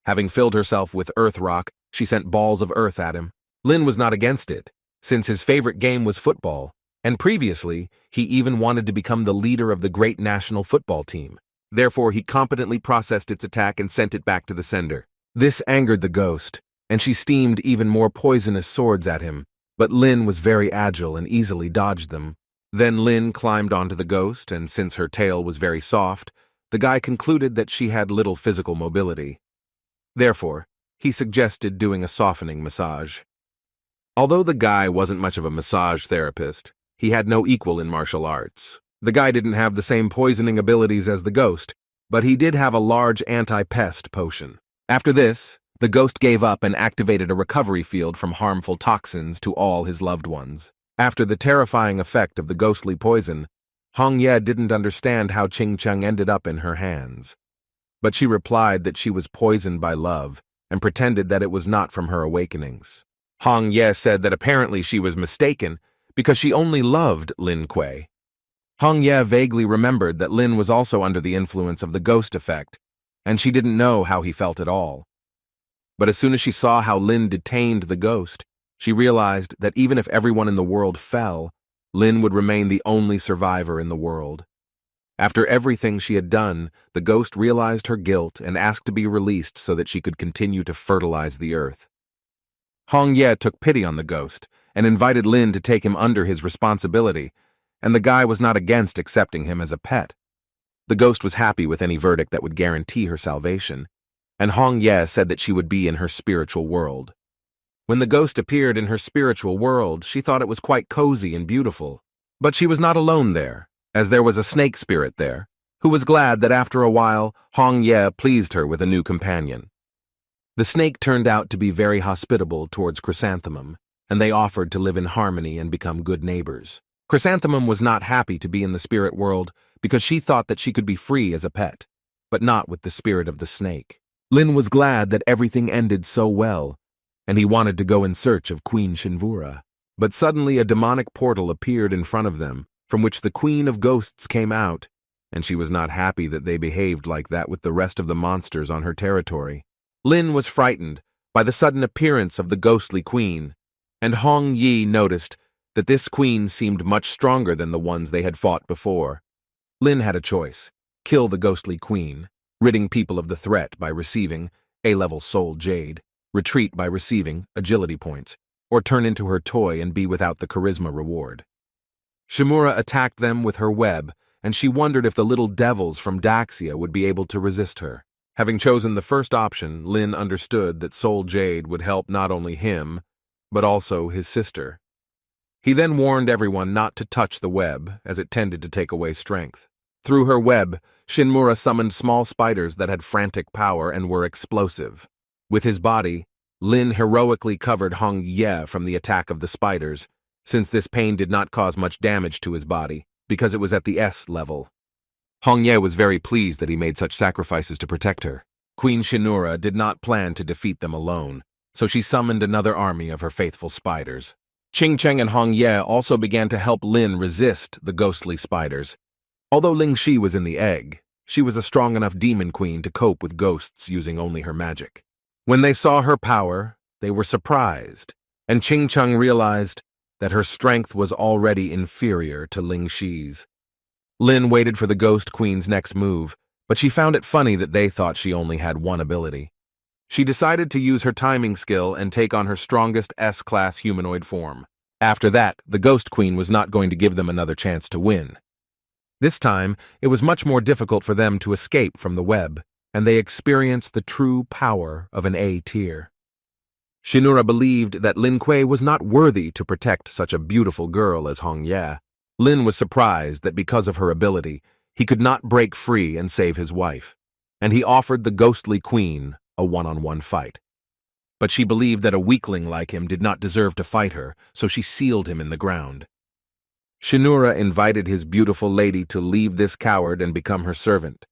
Having filled herself with earth rock, she sent balls of earth at him. Lin was not against it, since his favorite game was football, and previously, he even wanted to become the leader of the great national football team. Therefore, he competently processed its attack and sent it back to the sender. This angered the ghost, and she steamed even more poisonous swords at him, but Lin was very agile and easily dodged them. Then Lin climbed onto the ghost, and since her tail was very soft, the guy concluded that she had little physical mobility. Therefore, he suggested doing a softening massage. Although the guy wasn't much of a massage therapist, he had no equal in martial arts. The guy didn't have the same poisoning abilities as the ghost, but he did have a large anti-pest potion. After this, the ghost gave up and activated a recovery field from harmful toxins to all his loved ones. After the terrifying effect of the ghostly poison, Hong Ye didn't understand how Ching Chung ended up in her hands. But she replied that she was poisoned by love and pretended that it was not from her awakenings. Hong Ye said that apparently she was mistaken because she only loved Lin Kuei. Hong Ye vaguely remembered that Lin was also under the influence of the ghost effect, and she didn't know how he felt at all. But as soon as she saw how Lin detained the ghost, she realized that even if everyone in the world fell, Lin would remain the only survivor in the world. After everything she had done, the ghost realized her guilt and asked to be released so that she could continue to fertilize the earth. Hong Ye took pity on the ghost and invited Lin to take him under his responsibility, and the guy was not against accepting him as a pet. The ghost was happy with any verdict that would guarantee her salvation, and Hong Ye said that she would be in her spiritual world. When the ghost appeared in her spiritual world, she thought it was quite cozy and beautiful. But she was not alone there, as there was a snake spirit there, who was glad that after a while, Hong Ye pleased her with a new companion. The snake turned out to be very hospitable towards Chrysanthemum, and they offered to live in harmony and become good neighbors. Chrysanthemum was not happy to be in the spirit world because she thought that she could be free as a pet, but not with the spirit of the snake. Lin was glad that everything ended so well, and he wanted to go in search of Queen Shinvura. But suddenly a demonic portal appeared in front of them, from which the Queen of Ghosts came out, and she was not happy that they behaved like that with the rest of the monsters on her territory. Lin was frightened by the sudden appearance of the ghostly queen, and Hong Yi noticed that this queen seemed much stronger than the ones they had fought before. Lin had a choice: kill the ghostly queen, ridding people of the threat by receiving A-level soul jade, retreat by receiving agility points, or turn into her toy and be without the charisma reward. Shimura attacked them with her web, and she wondered if the little devils from Daxia would be able to resist her. Having chosen the first option, Lin understood that soul jade would help not only him, but also his sister. He then warned everyone not to touch the web, as it tended to take away strength. Through her web, Shinmura summoned small spiders that had frantic power and were explosive. With his body, Lin heroically covered Hong Ye from the attack of the spiders, since this pain did not cause much damage to his body, because it was at the S level. Hong Ye was very pleased that he made such sacrifices to protect her. Queen Shinura did not plan to defeat them alone, so she summoned another army of her faithful spiders. Qing Cheng and Hong Ye also began to help Lin resist the ghostly spiders. Although Ling Shi was in the egg, she was a strong enough demon queen to cope with ghosts using only her magic. When they saw her power, they were surprised, and Qing Cheng realized that her strength was already inferior to Ling Shi's. Lin waited for the Ghost Queen's next move, but she found it funny that they thought she only had one ability. She decided to use her timing skill and take on her strongest S-class humanoid form. After that, the Ghost Queen was not going to give them another chance to win. This time, it was much more difficult for them to escape from the web, and they experienced the true power of an A tier. Shinura believed that Lin Kuei was not worthy to protect such a beautiful girl as Hong Ye. Lin was surprised that because of her ability, he could not break free and save his wife, and he offered the ghostly queen a one-on-one fight. But she believed that a weakling like him did not deserve to fight her, so she sealed him in the ground. Shinura invited his beautiful lady to leave this coward and become her servant,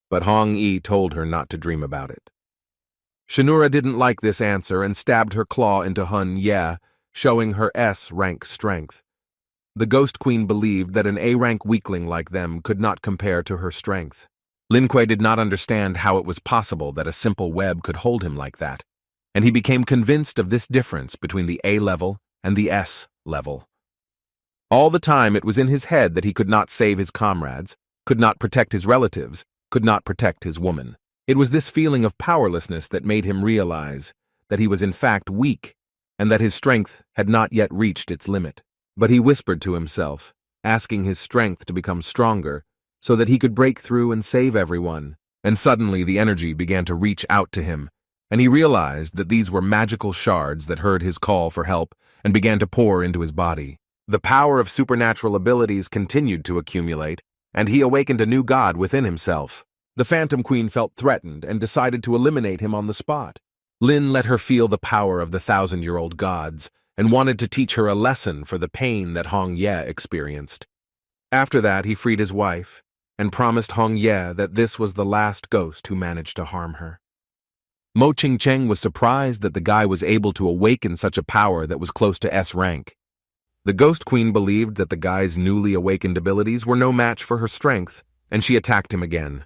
but Hong Yi told her not to dream about it. Shinura didn't like this answer and stabbed her claw into Hun Ye, showing her S-rank strength. The Ghost Queen believed that an A-rank weakling like them could not compare to her strength. Lin Kuei did not understand how it was possible that a simple web could hold him like that, and he became convinced of this difference between the A level and the S level. All the time it was in his head that he could not save his comrades, could not protect his relatives, could not protect his woman. It was this feeling of powerlessness that made him realize that he was in fact weak and that his strength had not yet reached its limit. But he whispered to himself, asking his strength to become stronger so that he could break through and save everyone. And suddenly the energy began to reach out to him, and he realized that these were magical shards that heard his call for help and began to pour into his body. The power of supernatural abilities continued to accumulate, and he awakened a new god within himself. The Phantom Queen felt threatened and decided to eliminate him on the spot. Lin let her feel the power of the 1,000-year-old gods and wanted to teach her a lesson for the pain that Hong Ye experienced. After that, he freed his wife and promised Hong Ye that this was the last ghost who managed to harm her. Mo Qing Cheng was surprised that the guy was able to awaken such a power that was close to S rank. The Ghost Queen believed that the guy's newly awakened abilities were no match for her strength, and she attacked him again.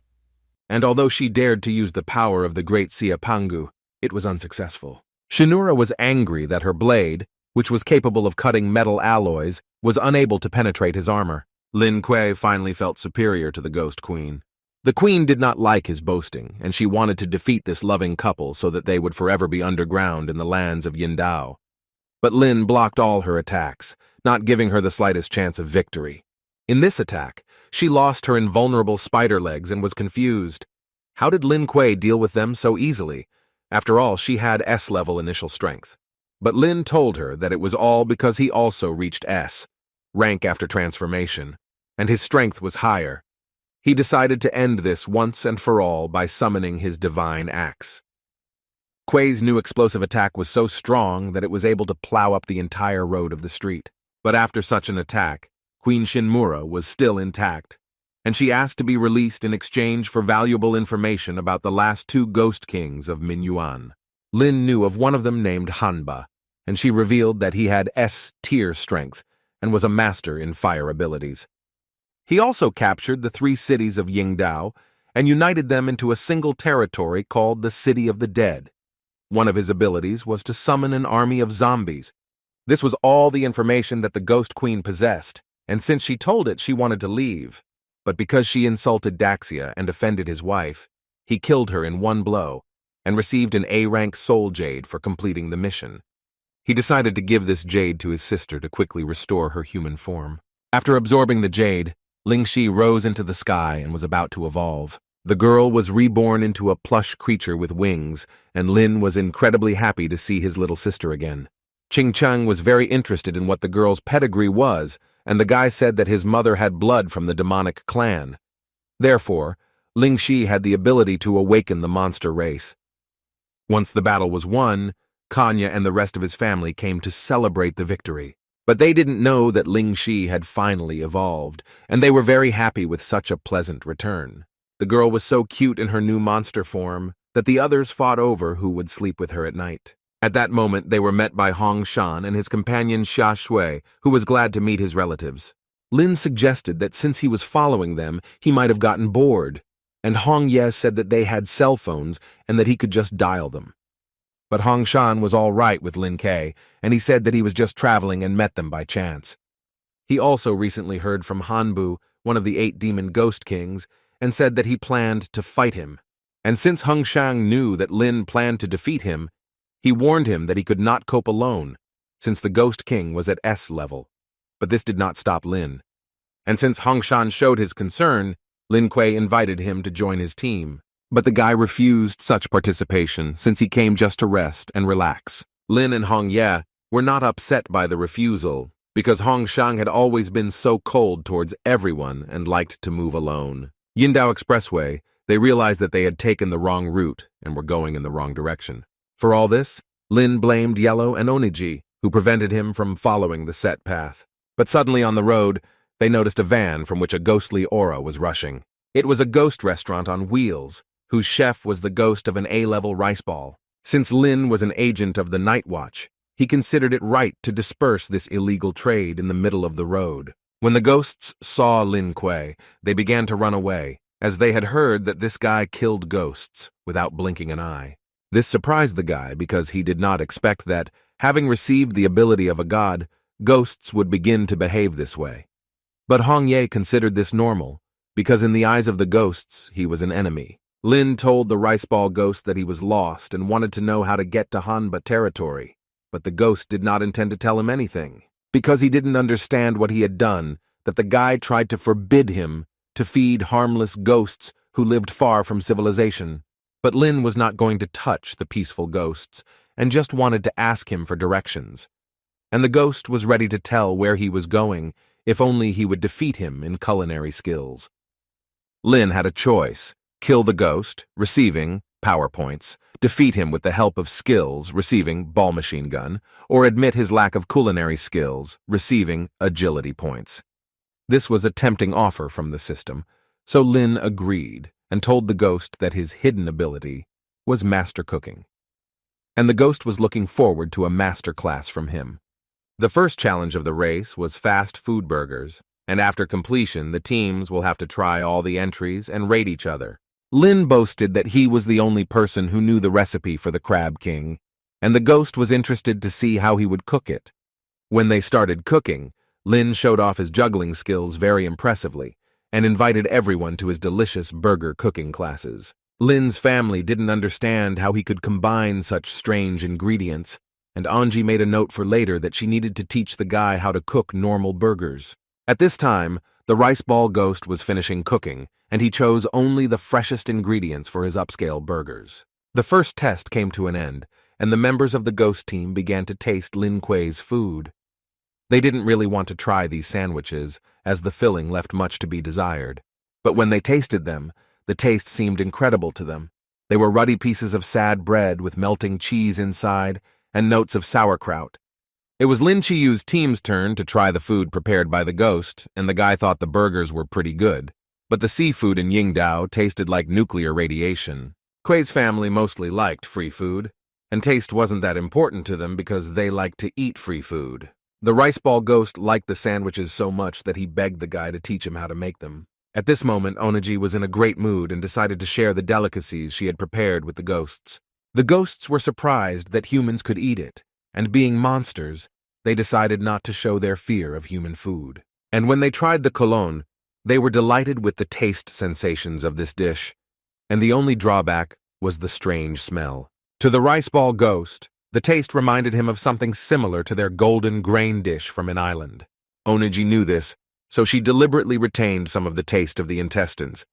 And although she dared to use the power of the great Sia Pangu, it was unsuccessful. Shinura was angry that her blade, which was capable of cutting metal alloys, was unable to penetrate his armor. Lin Kuei finally felt superior to the Ghost Queen. The queen did not like his boasting, and she wanted to defeat this loving couple so that they would forever be underground in the lands of Yindao. But Lin blocked all her attacks, not giving her the slightest chance of victory. In this attack, she lost her invulnerable spider legs and was confused. How did Lin Kuei deal with them so easily? After all, she had S-level initial strength. But Lin told her that it was all because he also reached S, rank after transformation, and his strength was higher. He decided to end this once and for all by summoning his divine axe. Kuei's new explosive attack was so strong that it was able to plow up the entire road of the street. But after such an attack, Queen Shinmura was still intact, and she asked to be released in exchange for valuable information about the last 2 ghost kings of Minyuan. Lin knew of one of them named Hanba, and she revealed that he had S-tier strength and was a master in fire abilities. He also captured the 3 cities of Yingdao and united them into a single territory called the City of the Dead. One of his abilities was to summon an army of zombies. This was all the information that the Ghost Queen possessed, and since she told it, she wanted to leave. But because she insulted Daxia and offended his wife, he killed her in one blow and received an A-rank soul jade for completing the mission. He decided to give this jade to his sister to quickly restore her human form. After absorbing the jade, Ling Shi rose into the sky and was about to evolve. The girl was reborn into a plush creature with wings, and Lin was incredibly happy to see his little sister again. Qing Cheng was very interested in what the girl's pedigree was, and the guy said that his mother had blood from the demonic clan. Therefore, Ling Shi had the ability to awaken the monster race. Once the battle was won, Kanya and the rest of his family came to celebrate the victory. But they didn't know that Ling Shi had finally evolved, and they were very happy with such a pleasant return. The girl was so cute in her new monster form that the others fought over who would sleep with her at night. At that moment, they were met by Hong Shan and his companion Xia Shui, who was glad to meet his relatives. Lin suggested that since he was following them, he might have gotten bored, and Hong Ye said that they had cell phones and that he could just dial them. But Hong Shan was all right with Lin Kuei, and he said that he was just traveling and met them by chance. He also recently heard from Hanbu, one of the 8 demon ghost kings, and said that he planned to fight him. And since Hong Shang knew that Lin planned to defeat him, he warned him that he could not cope alone, since the Ghost King was at S level. But this did not stop Lin. And since Hong Shan showed his concern, Lin Kuei invited him to join his team. But the guy refused such participation since he came just to rest and relax. Lin and Hong Ye were not upset by the refusal, because Hong Shang had always been so cold towards everyone and liked to move alone. Yindao Expressway, they realized that they had taken the wrong route and were going in the wrong direction. For all this, Lin blamed Yellow and Oniji, who prevented him from following the set path. But suddenly on the road, they noticed a van from which a ghostly aura was rushing. It was a ghost restaurant on wheels, whose chef was the ghost of an A-level rice ball. Since Lin was an agent of the Night Watch, he considered it right to disperse this illegal trade in the middle of the road. When the ghosts saw Lin Kuei, they began to run away, as they had heard that this guy killed ghosts without blinking an eye. This surprised the guy because he did not expect that, having received the ability of a god, ghosts would begin to behave this way. But Hong Ye considered this normal, because in the eyes of the ghosts, he was an enemy. Lin told the rice ball ghost that he was lost and wanted to know how to get to Hanba territory, but the ghost did not intend to tell him anything, because he didn't understand what he had done, that the guy tried to forbid him to feed harmless ghosts who lived far from civilization. But Lin was not going to touch the peaceful ghosts and just wanted to ask him for directions. And the ghost was ready to tell where he was going if only he would defeat him in culinary skills. Lin had a choice: kill the ghost, receiving power points, defeat him with the help of skills, receiving ball machine gun, or admit his lack of culinary skills, receiving agility points. This was a tempting offer from the system, so Lin agreed and told the ghost that his hidden ability was master cooking. And the ghost was looking forward to a master class from him. The first challenge of the race was fast food burgers, and after completion, the teams will have to try all the entries and rate each other. Lin boasted that he was the only person who knew the recipe for the Crab King, and the ghost was interested to see how he would cook it. When they started cooking, Lin showed off his juggling skills very impressively, and invited everyone to his delicious burger cooking classes. Lin's family didn't understand how he could combine such strange ingredients, and Anji made a note for later that she needed to teach the guy how to cook normal burgers. At this time, the rice ball ghost was finishing cooking, and he chose only the freshest ingredients for his upscale burgers. The first test came to an end, and the members of the ghost team began to taste Lin Kuei's food. They didn't really want to try these sandwiches, as the filling left much to be desired. But when they tasted them, the taste seemed incredible to them. They were ruddy pieces of sad bread with melting cheese inside and notes of sauerkraut. It was Lin Chiyu's team's turn to try the food prepared by the ghost, and the guy thought the burgers were pretty good. But the seafood in Yingdao tasted like nuclear radiation. Kuei's family mostly liked free food, and taste wasn't that important to them because they liked to eat free food. The rice ball ghost liked the sandwiches so much that he begged the guy to teach him how to make them. At this moment, Oniji was in a great mood and decided to share the delicacies she had prepared with the ghosts. The ghosts were surprised that humans could eat it, and being monsters, they decided not to show their fear of human food. And when they tried the cologne, they were delighted with the taste sensations of this dish, and the only drawback was the strange smell. To the rice ball ghost, the taste reminded him of something similar to their golden grain dish from an island. Oniji knew this, so she deliberately retained some of the taste of the intestines.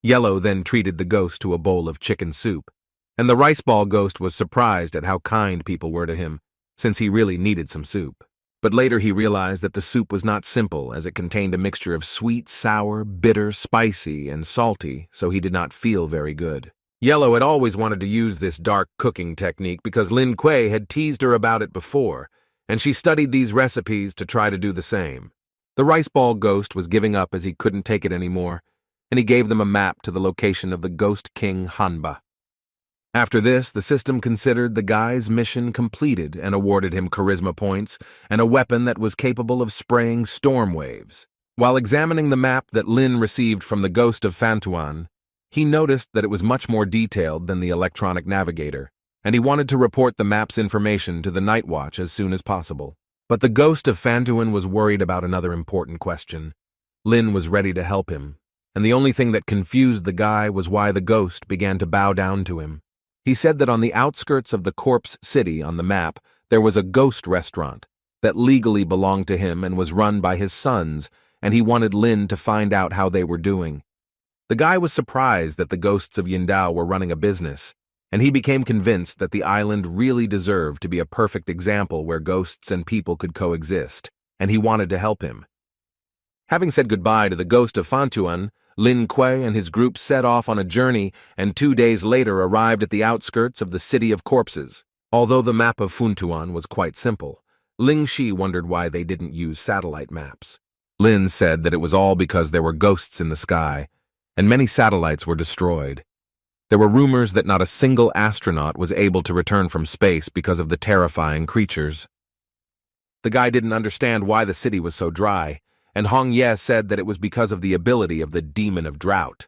Yellow then treated the ghost to a bowl of chicken soup, and the rice ball ghost was surprised at how kind people were to him, since he really needed some soup. But later he realized that the soup was not simple, as it contained a mixture of sweet, sour, bitter, spicy, and salty, so he did not feel very good. Yellow had always wanted to use this dark cooking technique because Lin Kuei had teased her about it before, and she studied these recipes to try to do the same. The rice ball ghost was giving up as he couldn't take it anymore, and he gave them a map to the location of the Ghost King Hanba. After this, the system considered the guy's mission completed and awarded him charisma points and a weapon that was capable of spraying storm waves. While examining the map that Lin received from the ghost of Fantuan, he noticed that it was much more detailed than the electronic navigator, and he wanted to report the map's information to the Night Watch as soon as possible. But the ghost of Fantuan was worried about another important question. Lin was ready to help him, and the only thing that confused the guy was why the ghost began to bow down to him. He said that on the outskirts of the corpse city on the map, there was a ghost restaurant that legally belonged to him and was run by his sons, and he wanted Lin to find out how they were doing. The guy was surprised that the ghosts of Yindao were running a business, and he became convinced that the island really deserved to be a perfect example where ghosts and people could coexist, and he wanted to help him. Having said goodbye to the ghost of Fantuan, Lin Kuei and his group set off on a journey and 2 days later arrived at the outskirts of the City of Corpses. Although the map of Funtuan was quite simple, Ling Shi wondered why they didn't use satellite maps. Lin said that it was all because there were ghosts in the sky, and many satellites were destroyed. There were rumors that not a single astronaut was able to return from space because of the terrifying creatures. The guy didn't understand why the city was so dry, and Hong Ye said that it was because of the ability of the demon of drought.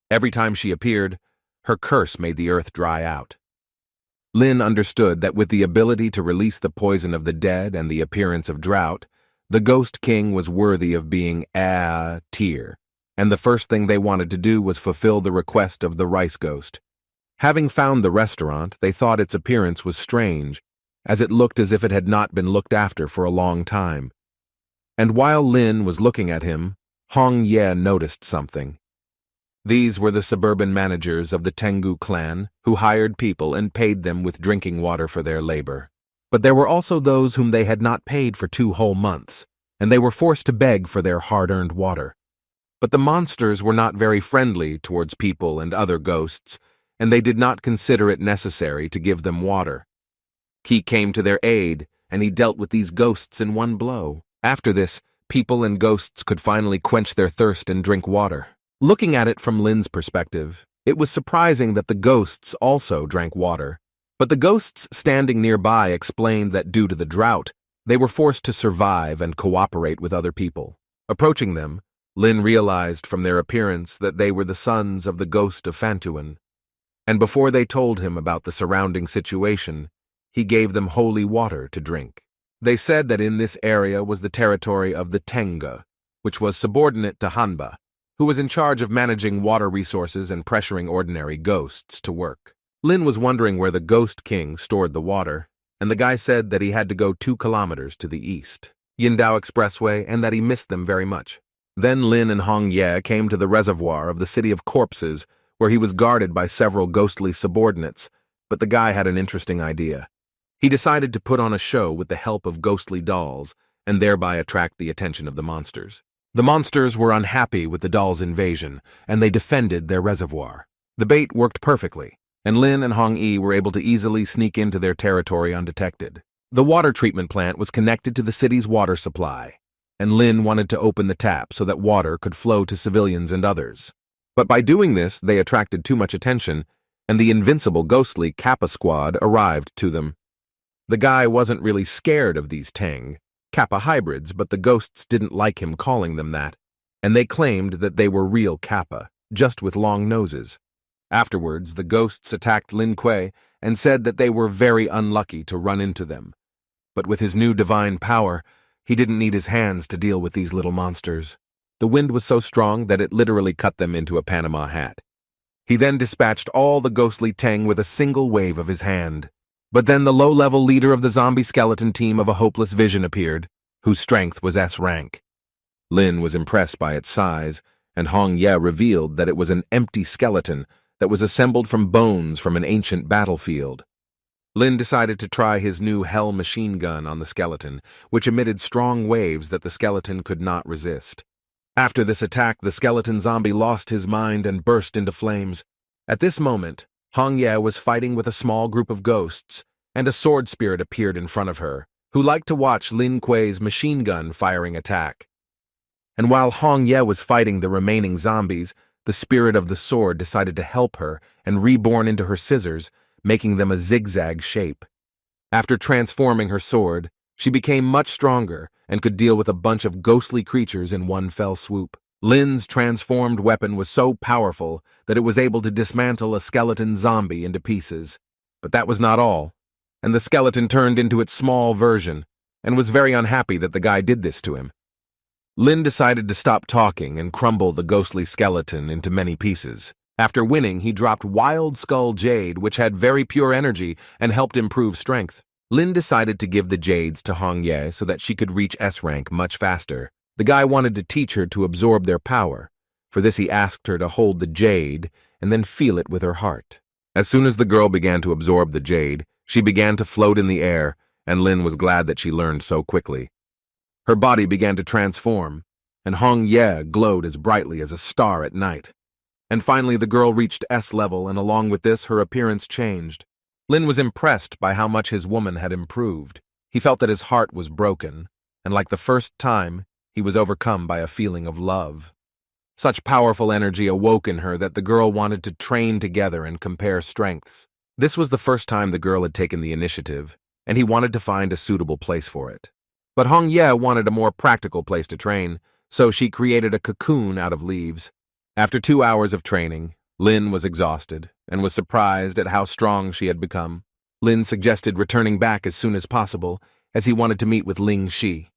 Every time she appeared, her curse made the earth dry out. Lin understood that with the ability to release the poison of the dead and the appearance of drought, the Ghost King was worthy of being a tier, and the first thing they wanted to do was fulfill the request of the rice ghost. Having found the restaurant, they thought its appearance was strange, as it looked as if it had not been looked after for a long time. And while Lin was looking at him, Hong Ye noticed something. These were the suburban managers of the Tengu clan who hired people and paid them with drinking water for their labor. But there were also those whom they had not paid for 2 whole months, and they were forced to beg for their hard-earned water. But the monsters were not very friendly towards people and other ghosts, and they did not consider it necessary to give them water. He came to their aid, and he dealt with these ghosts in one blow. After this, people and ghosts could finally quench their thirst and drink water. Looking at it from Lin's perspective, it was surprising that the ghosts also drank water. But the ghosts standing nearby explained that due to the drought, they were forced to survive and cooperate with other people. Approaching them, Lin realized from their appearance that they were the sons of the ghost of Fantuan. And before they told him about the surrounding situation, he gave them holy water to drink. They said that in this area was the territory of the Tenga, which was subordinate to Hanba, who was in charge of managing water resources and pressuring ordinary ghosts to work. Lin was wondering where the Ghost King stored the water, and the guy said that he had to go 2 kilometers to the east, Yindao Expressway, and that he missed them very much. Then Lin and Hong Ye came to the reservoir of the City of Corpses, where he was guarded by several ghostly subordinates, but the guy had an interesting idea. He decided to put on a show with the help of ghostly dolls and thereby attract the attention of the monsters. The monsters were unhappy with the dolls' invasion, and they defended their reservoir. The bait worked perfectly, and Lin and Hong Yi were able to easily sneak into their territory undetected. The water treatment plant was connected to the city's water supply, and Lin wanted to open the tap so that water could flow to civilians and others. But by doing this, they attracted too much attention, and the invincible ghostly Kappa squad arrived to them. The guy wasn't really scared of these Tang, Kappa hybrids, but the ghosts didn't like him calling them that, and they claimed that they were real Kappa, just with long noses. Afterwards, the ghosts attacked Lin Kuei and said that they were very unlucky to run into them. But with his new divine power, he didn't need his hands to deal with these little monsters. The wind was so strong that it literally cut them into a Panama hat. He then dispatched all the ghostly Tang with a single wave of his hand. But then the low-level leader of the zombie skeleton team of a hopeless vision appeared, whose strength was S rank. Lin was impressed by its size, and Hong Ye revealed that it was an empty skeleton that was assembled from bones from an ancient battlefield. Lin decided to try his new Hell machine gun on the skeleton, which emitted strong waves that the skeleton could not resist. After this attack, the skeleton zombie lost his mind and burst into flames. At this moment, Hong Ye was fighting with a small group of ghosts, and a sword spirit appeared in front of her, who liked to watch Lin Kuei's machine gun firing attack. And while Hong Ye was fighting the remaining zombies, the spirit of the sword decided to help her and reborn into her scissors, making them a zigzag shape. After transforming her sword, she became much stronger and could deal with a bunch of ghostly creatures in one fell swoop. Lin's transformed weapon was so powerful that it was able to dismantle a skeleton zombie into pieces. But that was not all, and the skeleton turned into its small version and was very unhappy that the guy did this to him. Lin decided to stop talking and crumble the ghostly skeleton into many pieces. After winning, he dropped Wild Skull Jade, which had very pure energy and helped improve strength. Lin decided to give the jades to Hong Ye so that she could reach S rank much faster. The guy wanted to teach her to absorb their power. For this, he asked her to hold the jade and then feel it with her heart. As soon as the girl began to absorb the jade, she began to float in the air, and Lin was glad that she learned so quickly. Her body began to transform, and Hong Ye glowed as brightly as a star at night. And finally, the girl reached S level, and along with this, her appearance changed. Lin was impressed by how much his woman had improved. He felt that his heart was broken, and like the first time, he was overcome by a feeling of love. Such powerful energy awoke in her that the girl wanted to train together and compare strengths. This was the first time the girl had taken the initiative, and he wanted to find a suitable place for it. But Hong Ye wanted a more practical place to train, so she created a cocoon out of leaves. After 2 hours of training, Lin was exhausted and was surprised at how strong she had become. Lin suggested returning back as soon as possible, as he wanted to meet with Ling Shi.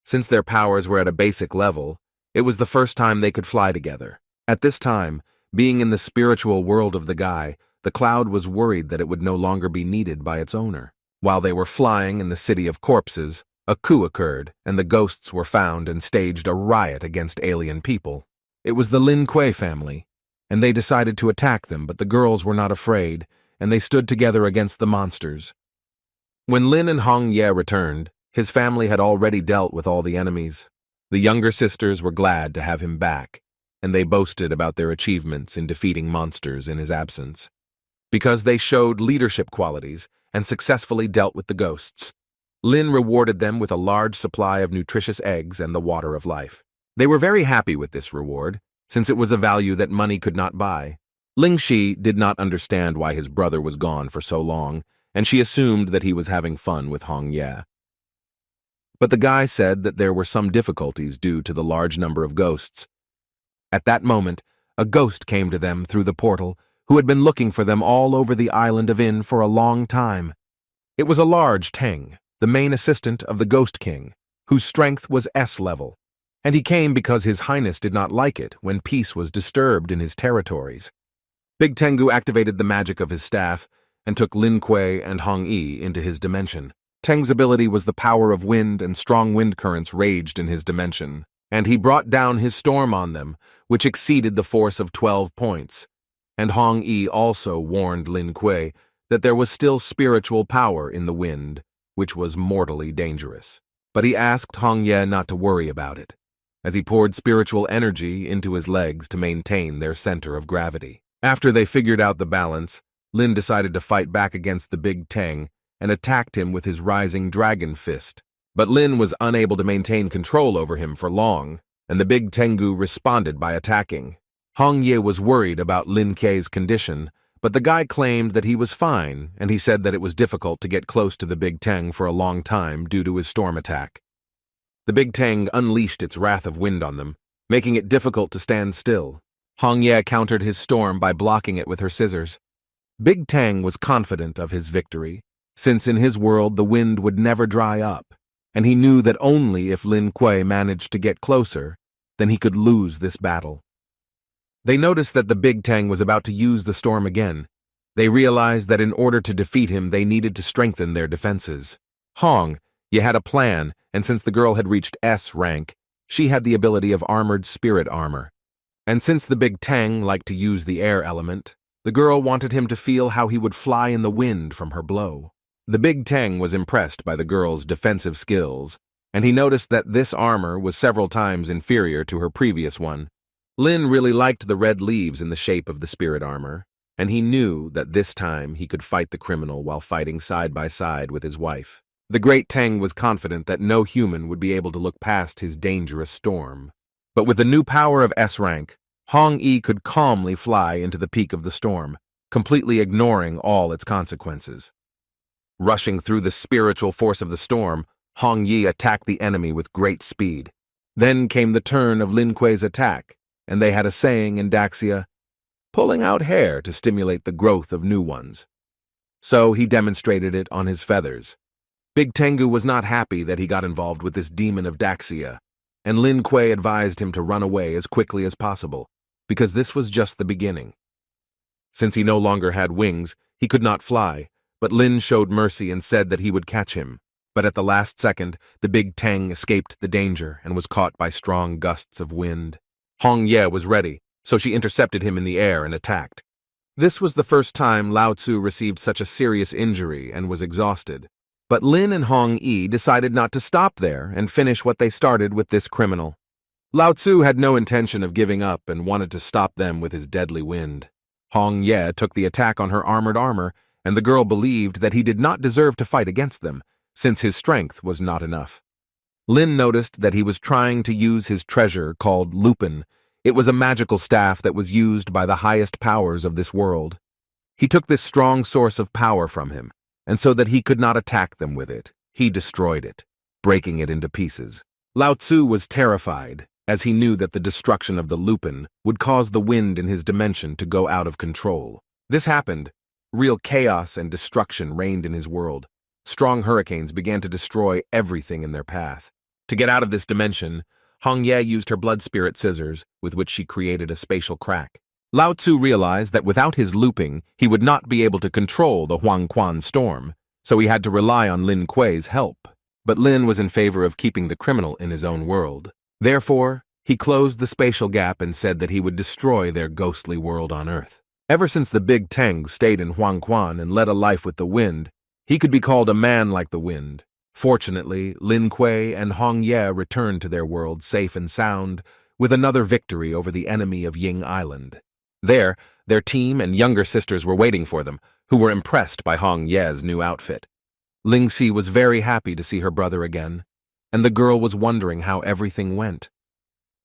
Since their powers were at a basic level, it was the first time they could fly together. At this time, being in the spiritual world of the guy, the cloud was worried that it would no longer be needed by its owner. While they were flying in the city of corpses, a coup occurred, and the ghosts were found and staged a riot against alien people. It was the Lin Kuei family, and they decided to attack them, but the girls were not afraid, and they stood together against the monsters. When Lin and Hong Ye returned, his family had already dealt with all the enemies. The younger sisters were glad to have him back, and they boasted about their achievements in defeating monsters in his absence. Because they showed leadership qualities and successfully dealt with the ghosts, Lin rewarded them with a large supply of nutritious eggs and the water of life. They were very happy with this reward, since it was a value that money could not buy. Ling Shi did not understand why his brother was gone for so long, and she assumed that he was having fun with Hong Ye. But the guy said that there were some difficulties due to the large number of ghosts. At that moment, a ghost came to them through the portal, who had been looking for them all over the island of In for a long time. It was a large Teng, the main assistant of the Ghost King, whose strength was S level, and he came because His Highness did not like it when peace was disturbed in his territories. Big Tengu activated the magic of his staff and took Lin Kuei and Hong Yi into his dimension. Teng's ability was the power of wind, and strong wind currents raged in his dimension, and he brought down his storm on them, which exceeded the force of 12 points. And Hong Yi also warned Lin Kuei that there was still spiritual power in the wind, which was mortally dangerous. But he asked Hong Ye not to worry about it, as he poured spiritual energy into his legs to maintain their center of gravity. After they figured out the balance, Lin decided to fight back against the Big Teng and attacked him with his rising dragon fist. But Lin was unable to maintain control over him for long, and the Big Tengu responded by attacking. Hong Ye was worried about Lin Kuei's condition, but the guy claimed that he was fine, and he said that it was difficult to get close to the Big Teng for a long time due to his storm attack. The Big Teng unleashed its wrath of wind on them, making it difficult to stand still. Hong Ye countered his storm by blocking it with her scissors. Big Teng was confident of his victory, since in his world the wind would never dry up, and he knew that only if Lin Kuei managed to get closer, then he could lose this battle. They noticed that the Big Teng was about to use the storm again. They realized that in order to defeat him, they needed to strengthen their defenses. Hong Ye had a plan, and since the girl had reached S rank, she had the ability of armored spirit armor. And since the Big Teng liked to use the air element, the girl wanted him to feel how he would fly in the wind from her blow. The Big Teng was impressed by the girl's defensive skills, and he noticed that this armor was several times inferior to her previous one. Lin really liked the red leaves in the shape of the spirit armor, and he knew that this time he could fight the criminal while fighting side by side with his wife. The Great Teng was confident that no human would be able to look past his dangerous storm. But with the new power of S rank, Hong Yi could calmly fly into the peak of the storm. completely ignoring all its consequences. Rushing through the spiritual force of the storm, Hong Yi attacked the enemy with great speed. Then came the turn of Lin Kuei's attack, and they had a saying in Daxia, pulling out hair to stimulate the growth of new ones. So he demonstrated it on his feathers. Big Tengu was not happy that he got involved with this demon of Daxia, and Lin Kuei advised him to run away as quickly as possible, because this was just the beginning. Since he no longer had wings, he could not fly, but Lin showed mercy and said that he would catch him. But at the last second, the big Tang escaped the danger and was caught by strong gusts of wind. Hong Ye was ready, so she intercepted him in the air and attacked. This was the first time Lao Tzu received such a serious injury and was exhausted. But Lin and Hong Yi decided not to stop there and finish what they started with this criminal. Lao Tzu had no intention of giving up and wanted to stop them with his deadly wind. Hong Ye took the attack on her armored armor, and the girl believed that he did not deserve to fight against them, since his strength was not enough. Lin noticed that he was trying to use his treasure called Lupin. It was a magical staff that was used by the highest powers of this world. He took this strong source of power from him, and so that he could not attack them with it, he destroyed it, breaking it into pieces. Lao Tzu was terrified, as he knew that the destruction of the Lupin would cause the wind in his dimension to go out of control. This happened. Real chaos and destruction reigned in his world. Strong hurricanes began to destroy everything in their path. To get out of this dimension, Hong Ye used her blood spirit scissors, with which she created a spatial crack. Lao Tzu realized that without his looping, he would not be able to control the Huangquan storm, so he had to rely on Lin Kuei's help. But Lin was in favor of keeping the criminal in his own world. Therefore, he closed the spatial gap and said that he would destroy their ghostly world on Earth. Ever since the Big Teng stayed in Huangquan and led a life with the wind, he could be called a man like the wind. Fortunately, Lin Kuei and Hong Ye returned to their world safe and sound, with another victory over the enemy of Ying Island. There, their team and younger sisters were waiting for them, who were impressed by Hong Ye's new outfit. Ling Si was very happy to see her brother again, and the girl was wondering how everything went.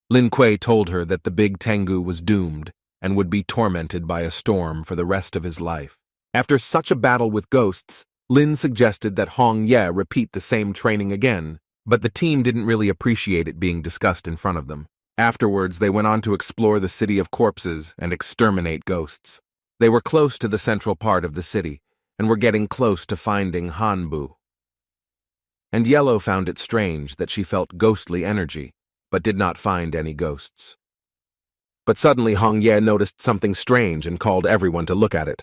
Lin Kuei told her that the Big Tengu was doomed and would be tormented by a storm for the rest of his life. After such a battle with ghosts, Lin suggested that Hong Ye repeat the same training again, but the team didn't really appreciate it being discussed in front of them. Afterwards, they went on to explore the city of corpses and exterminate ghosts. They were close to the central part of the city, and were getting close to finding Hanbu. And Yellow found it strange that she felt ghostly energy, but did not find any ghosts. But suddenly Hong Ye noticed something strange and called everyone to look at it.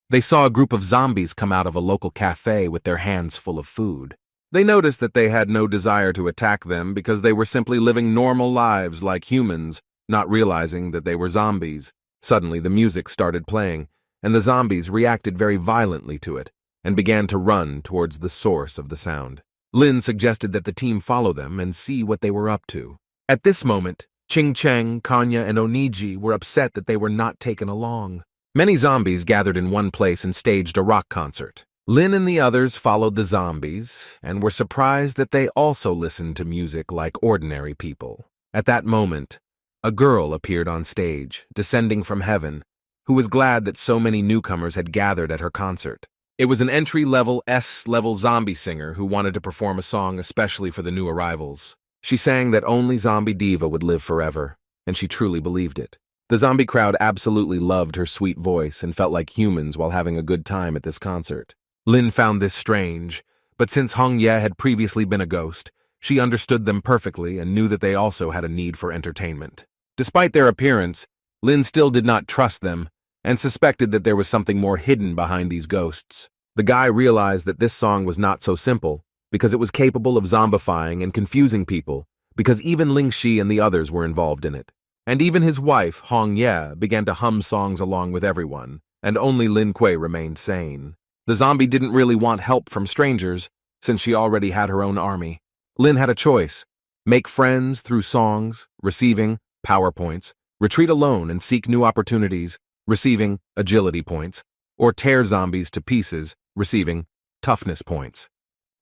They saw a group of zombies come out of a local cafe with their hands full of food. They noticed that they had no desire to attack them because they were simply living normal lives like humans, not realizing that they were zombies. Suddenly the music started playing, and the zombies reacted very violently to it, and began to run towards the source of the sound. Lin suggested that the team follow them and see what they were up to. At this moment, Ching Cheng, Kanya, and Oniji were upset that they were not taken along. Many zombies gathered in one place and staged a rock concert. Lin and the others followed the zombies and were surprised that they also listened to music like ordinary people. At that moment, a girl appeared on stage, descending from heaven, who was glad that so many newcomers had gathered at her concert. It was an entry-level S-level zombie singer who wanted to perform a song especially for the new arrivals. She sang that only Zombie Diva would live forever, and she truly believed it. The zombie crowd absolutely loved her sweet voice and felt like humans while having a good time at this concert. Lin found this strange, but since Hong Ye had previously been a ghost, she understood them perfectly and knew that they also had a need for entertainment. Despite their appearance, Lin still did not trust them and suspected that there was something more hidden behind these ghosts. The guy realized that this song was not so simple because it was capable of zombifying and confusing people, because even Ling Shi and the others were involved in it. And even his wife, Hong Ye, began to hum songs along with everyone, and only Lin Kuei remained sane. The zombie didn't really want help from strangers, since she already had her own army. Lin had a choice: make friends through songs, receiving power points, retreat alone and seek new opportunities, receiving agility points, or tear zombies to pieces, receiving toughness points.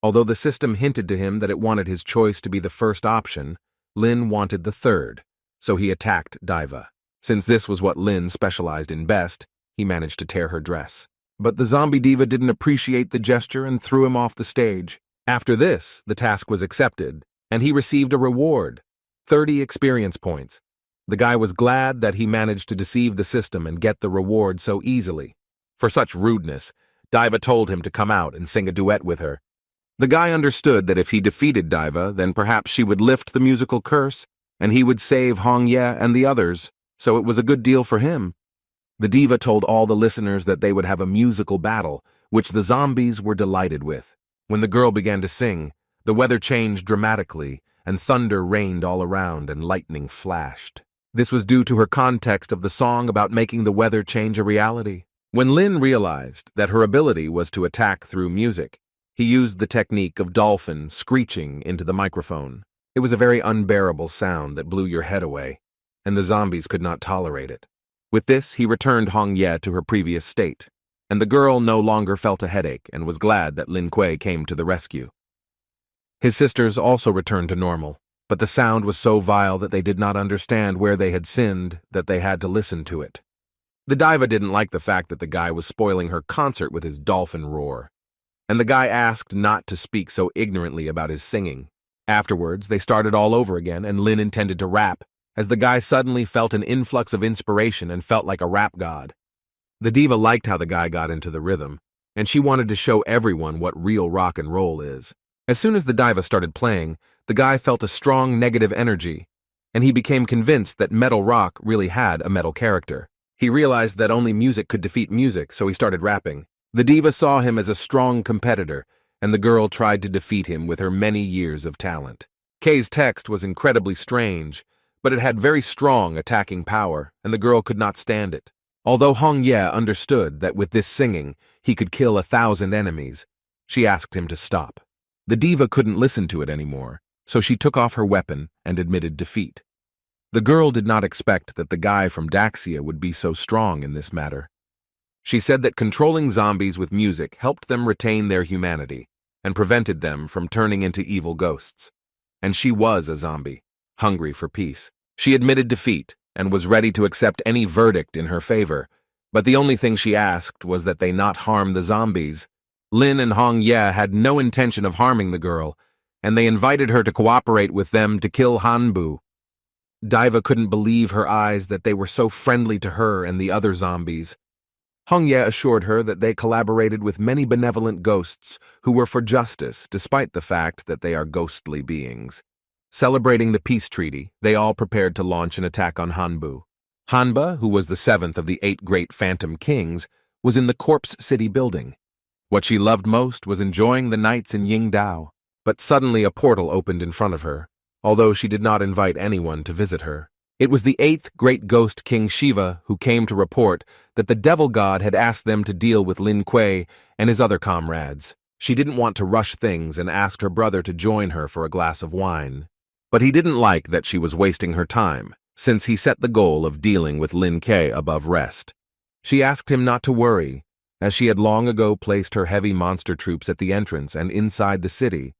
Although the system hinted to him that it wanted his choice to be the first option, Lin wanted the third, so he attacked Diva. Since this was what Lin specialized in best, he managed to tear her dress. But the zombie diva didn't appreciate the gesture and threw him off the stage. After this, the task was accepted, and he received a reward, 30 experience points. The guy was glad that he managed to deceive the system and get the reward so easily. For such rudeness, Diva told him to come out and sing a duet with her. The guy understood that if he defeated Diva, then perhaps she would lift the musical curse, and he would save Hong Ye and the others, so it was a good deal for him. The diva told all the listeners that they would have a musical battle, which the zombies were delighted with. When the girl began to sing, the weather changed dramatically, and thunder rained all around and lightning flashed. This was due to her context of the song about making the weather change a reality. When Lin realized that her ability was to attack through music, he used the technique of dolphin screeching into the microphone. It was a very unbearable sound that blew your head away, and the zombies could not tolerate it. With this, he returned Hong Ye to her previous state, and the girl no longer felt a headache and was glad that Lin Kuei came to the rescue. His sisters also returned to normal, but the sound was so vile that they did not understand where they had sinned that they had to listen to it. The diva didn't like the fact that the guy was spoiling her concert with his dolphin roar, and the guy asked not to speak so ignorantly about his singing. Afterwards, they started all over again, and Lin intended to rap, as the guy suddenly felt an influx of inspiration and felt like a rap god. The diva liked how the guy got into the rhythm, and she wanted to show everyone what real rock and roll is. As soon as the diva started playing, the guy felt a strong negative energy, and he became convinced that metal rock really had a metal character. He realized that only music could defeat music, so he started rapping. The diva saw him as a strong competitor, and the girl tried to defeat him with her many years of talent. Kay's text was incredibly strange, but it had very strong attacking power, and the girl could not stand it. Although Hong Ye understood that with this singing, he could kill 1,000 enemies, she asked him to stop. The diva couldn't listen to it anymore, so she took off her weapon and admitted defeat. The girl did not expect that the guy from Daxia would be so strong in this matter. She said that controlling zombies with music helped them retain their humanity and prevented them from turning into evil ghosts. And she was a zombie, hungry for peace. She admitted defeat and was ready to accept any verdict in her favor, but the only thing she asked was that they not harm the zombies. Lin and Hong Ye had no intention of harming the girl, and they invited her to cooperate with them to kill Hanbu. Diva couldn't believe her eyes that they were so friendly to her and the other zombies. Hong Ye assured her that they collaborated with many benevolent ghosts who were for justice despite the fact that they are ghostly beings. Celebrating the peace treaty, they all prepared to launch an attack on Hanbu. Hanba, who was the 7th of the 8 great phantom kings, was in the Corpse City building. What she loved most was enjoying the nights in Yingdao, but suddenly a portal opened in front of her, although she did not invite anyone to visit her. It was the 8th great ghost king Shiva who came to report that the devil god had asked them to deal with Lin Kuei and his other comrades. She didn't want to rush things and asked her brother to join her for a glass of wine. But he didn't like that she was wasting her time, since he set the goal of dealing with Lin Kuei above rest. She asked him not to worry, as she had long ago placed her heavy monster troops at the entrance and inside the city,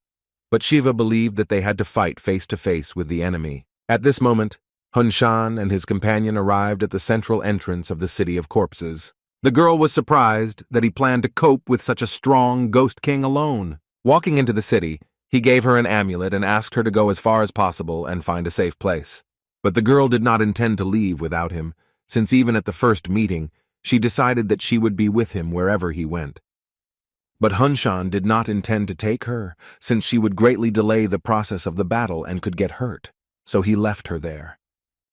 but Shiva believed that they had to fight face to face with the enemy. At this moment, Hun Shan and his companion arrived at the central entrance of the City of Corpses. The girl was surprised that he planned to cope with such a strong ghost king alone. Walking into the city, he gave her an amulet and asked her to go as far as possible and find a safe place. But the girl did not intend to leave without him, since even at the first meeting, she decided that she would be with him wherever he went. But Hun Shan did not intend to take her, since she would greatly delay the process of the battle and could get hurt, so he left her there.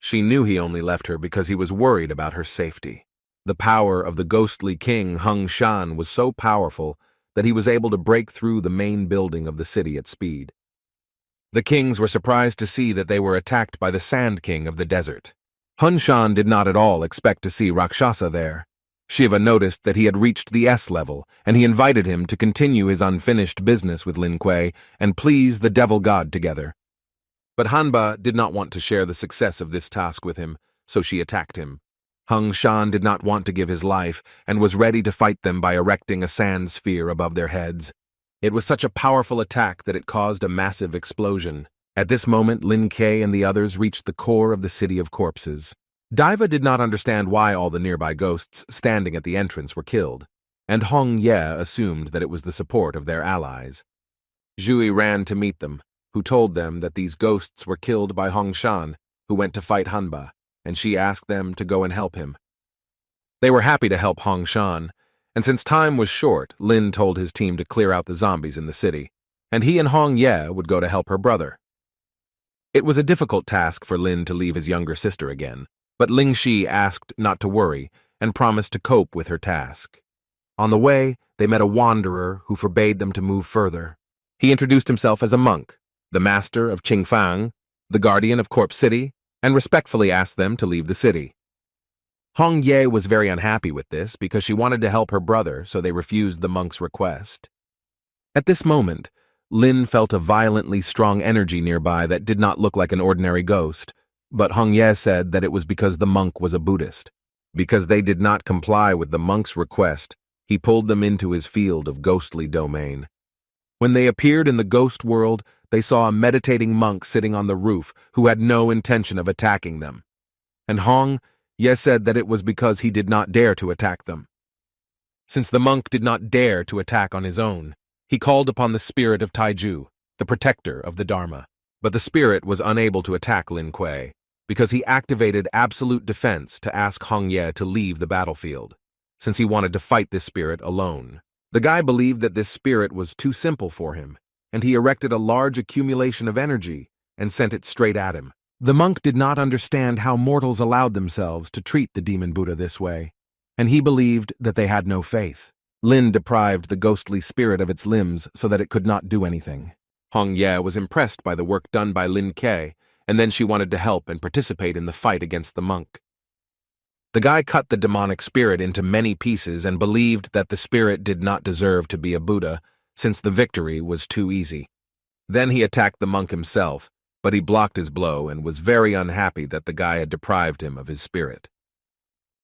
She knew he only left her because he was worried about her safety. The power of the ghostly king Hung Shan was so powerful that he was able to break through the main building of the city at speed. The kings were surprised to see that they were attacked by the Sand King of the desert. Hun Shan did not at all expect to see Rakshasa there. Shiva noticed that he had reached the S level, and he invited him to continue his unfinished business with Lin Kuei and please the devil god together. But Hanba did not want to share the success of this task with him, so she attacked him. Hung Shan did not want to give his life and was ready to fight them by erecting a sand sphere above their heads. It was such a powerful attack that it caused a massive explosion. At this moment, Lin Kuei and the others reached the core of the City of Corpses. Diva did not understand why all the nearby ghosts standing at the entrance were killed, and Hong Ye assumed that it was the support of their allies. Zhui ran to meet them, who told them that these ghosts were killed by Hong Shan, who went to fight Hanba, and she asked them to go and help him. They were happy to help Hong Shan, and since time was short, Lin told his team to clear out the zombies in the city, and he and Hong Ye would go to help her brother. It was a difficult task for Lin to leave his younger sister again, but Ling Shi asked not to worry and promised to cope with her task. On the way, they met a wanderer who forbade them to move further. He introduced himself as a monk, the master of Qingfang, the guardian of Corpse City, and respectfully asked them to leave the city. Hong Ye was very unhappy with this because she wanted to help her brother, so they refused the monk's request. At this moment, Lin felt a violently strong energy nearby that did not look like an ordinary ghost, but Hong Ye said that it was because the monk was a Buddhist. Because they did not comply with the monk's request, he pulled them into his field of ghostly domain. When they appeared in the ghost world, they saw a meditating monk sitting on the roof who had no intention of attacking them. And Hong Ye said that it was because he did not dare to attack them. Since the monk did not dare to attack on his own, he called upon the spirit of Taiju, the protector of the Dharma. But the spirit was unable to attack Lin Kuei, because he activated absolute defense to ask Hong Ye to leave the battlefield, since he wanted to fight this spirit alone. The guy believed that this spirit was too simple for him, and he erected a large accumulation of energy and sent it straight at him. The monk did not understand how mortals allowed themselves to treat the demon Buddha this way, and he believed that they had no faith. Lin deprived the ghostly spirit of its limbs so that it could not do anything. Hong Ye was impressed by the work done by Lin Kuei, and then she wanted to help and participate in the fight against the monk. The guy cut the demonic spirit into many pieces and believed that the spirit did not deserve to be a Buddha, since the victory was too easy. Then he attacked the monk himself, but he blocked his blow and was very unhappy that the guy had deprived him of his spirit.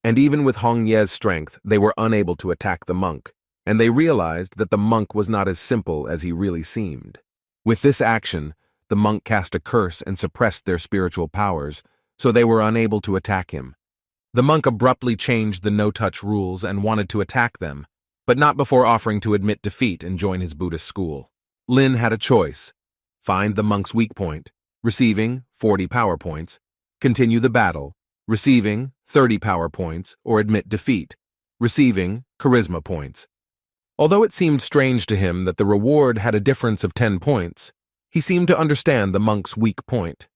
And even with Hong Ye's strength, they were unable to attack the monk, and they realized that the monk was not as simple as he really seemed. With this action, the monk cast a curse and suppressed their spiritual powers, so they were unable to attack him. The monk abruptly changed the no-touch rules and wanted to attack them, but not before offering to admit defeat and join his Buddhist school. Lin had a choice: find the monk's weak point, receiving 40 power points, continue the battle, receiving 30 power points, or admit defeat, receiving charisma points. Although it seemed strange to him that the reward had a difference of 10 points, he seemed to understand the monk's weak point.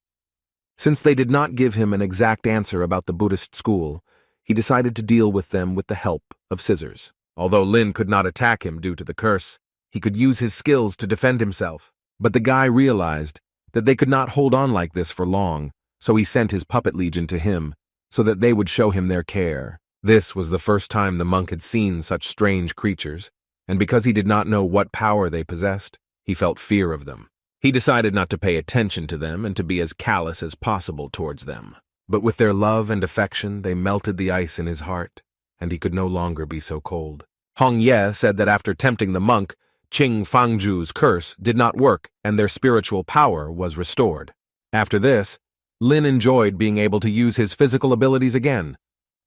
Since they did not give him an exact answer about the Buddhist school, he decided to deal with them with the help of scissors. Although Lin could not attack him due to the curse, he could use his skills to defend himself. But the guy realized that they could not hold on like this for long, so he sent his puppet legion to him so that they would show him their care. This was the first time the monk had seen such strange creatures, and because he did not know what power they possessed, he felt fear of them. He decided not to pay attention to them and to be as callous as possible towards them. But with their love and affection, they melted the ice in his heart, and he could no longer be so cold. Hong Ye said that after tempting the monk, Qing Fangzhu's curse did not work and their spiritual power was restored. After this, Lin enjoyed being able to use his physical abilities again.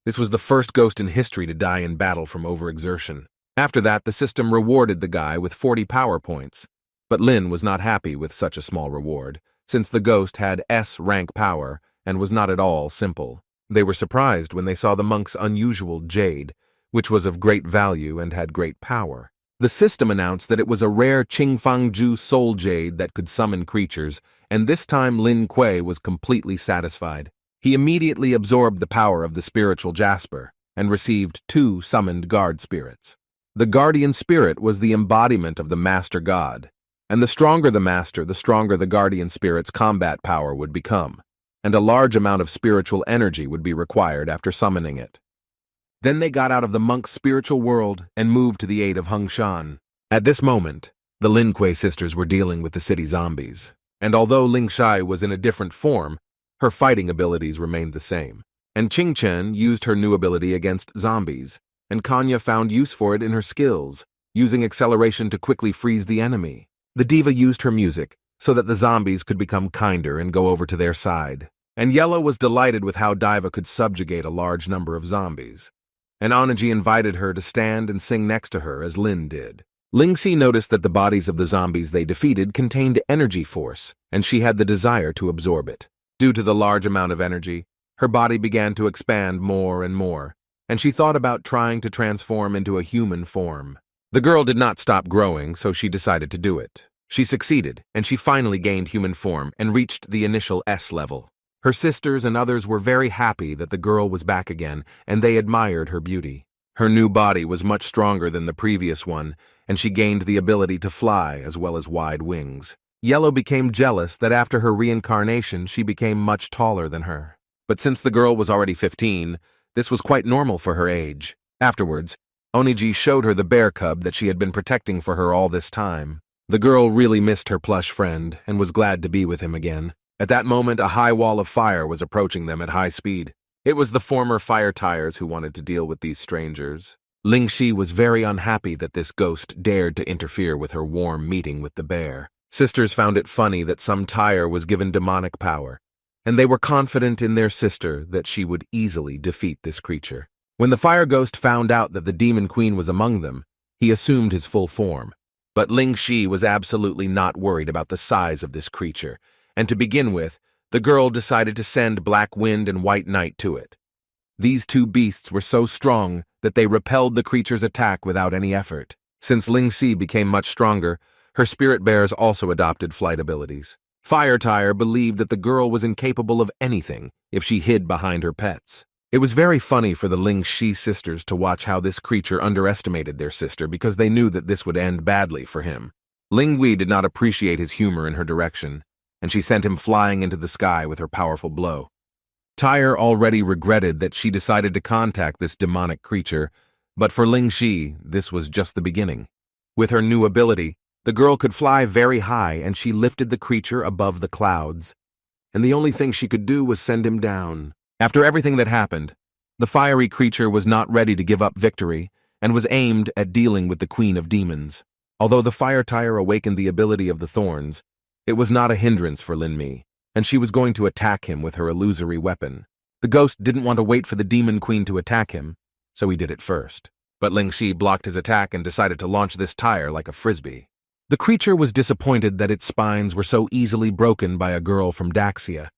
This was the first ghost in history to die in battle from overexertion. After that, the system rewarded the guy with 40 power points. But Lin was not happy with such a small reward, since the ghost had S-rank power and was not at all simple. They were surprised when they saw the monk's unusual jade, which was of great value and had great power. The system announced that it was a rare Qingfangzhu soul jade that could summon creatures, and this time Lin Kuei was completely satisfied. He immediately absorbed the power of the spiritual Jasper and received 2 summoned guard spirits. The guardian spirit was the embodiment of the master god, and the stronger the master, the stronger the guardian spirit's combat power would become, and a large amount of spiritual energy would be required after summoning it. Then they got out of the monk's spiritual world and moved to the aid of Hung Shan. At this moment, the Lin Kuei sisters were dealing with the city zombies, and although Ling Shai was in a different form, her fighting abilities remained the same. And Qing Chen used her new ability against zombies, and Kanya found use for it in her skills, using acceleration to quickly freeze the enemy. The diva used her music so that the zombies could become kinder and go over to their side. and Yellow was delighted with how Diva could subjugate a large number of zombies. And Onaji invited her to stand and sing next to her as Lin did. Lingxi noticed that the bodies of the zombies they defeated contained energy force, and she had the desire to absorb it. Due to the large amount of energy, her body began to expand more and more, and she thought about trying to transform into a human form. The girl did not stop growing, so she decided to do it. She succeeded, and she finally gained human form and reached the initial S level. Her sisters and others were very happy that the girl was back again, and they admired her beauty. Her new body was much stronger than the previous one, and she gained the ability to fly as well as wide wings. Yellow became jealous that after her reincarnation she became much taller than her. But since the girl was already 15, this was quite normal for her age. Afterwards, Oniji showed her the bear cub that she had been protecting for her all this time. The girl really missed her plush friend and was glad to be with him again. At that moment, a high wall of fire was approaching them at high speed. It was the former fire tires who wanted to deal with these strangers. Lingxi was very unhappy that this ghost dared to interfere with her warm meeting with the bear. Sisters found it funny that some tire was given demonic power, and they were confident in their sister that she would easily defeat this creature. When the fire ghost found out that the demon queen was among them, he assumed his full form. But Lingxi was absolutely not worried about the size of this creature, and to begin with, the girl decided to send Black Wind and White Night to it. These two beasts were so strong that they repelled the creature's attack without any effort. Since Lingxi became much stronger, her spirit bears also adopted flight abilities. Fire Tire believed that the girl was incapable of anything if she hid behind her pets. It was very funny for the Lingxi sisters to watch how this creature underestimated their sister because they knew that this would end badly for him. Linghui did not appreciate his humor in her direction, and she sent him flying into the sky with her powerful blow. Tyre already regretted that she decided to contact this demonic creature, but for Lingxi, this was just the beginning. With her new ability, the girl could fly very high, and she lifted the creature above the clouds. And the only thing she could do was send him down. After everything that happened, the fiery creature was not ready to give up victory, and was aimed at dealing with the Queen of Demons. Although the fire tire awakened the ability of the thorns, it was not a hindrance for Lin Mi, and she was going to attack him with her illusory weapon. The ghost didn't want to wait for the demon queen to attack him, so he did it first. But Lingxi blocked his attack and decided to launch this tire like a frisbee. The creature was disappointed that its spines were so easily broken by a girl from Daxia.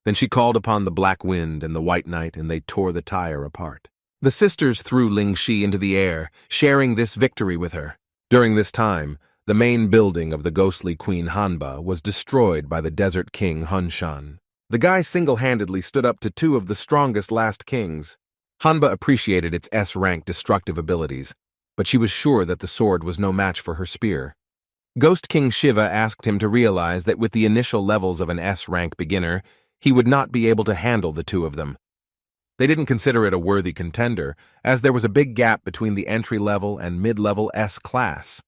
Then she called upon the Black Wind and the White Night, and they tore the tire apart. The sisters threw Lingxi into the air, sharing this victory with her. During this time, the main building of the ghostly Queen Hanba was destroyed by the Desert King Hunshan. The guy single-handedly stood up to two of the strongest last kings. Hanba appreciated its S-rank destructive abilities, but she was sure that the sword was no match for her spear. Ghost King Shiva asked him to realize that with the initial levels of an S-rank beginner, he would not be able to handle the two of them. They didn't consider it a worthy contender, as there was a big gap between the entry-level and mid-level S-class.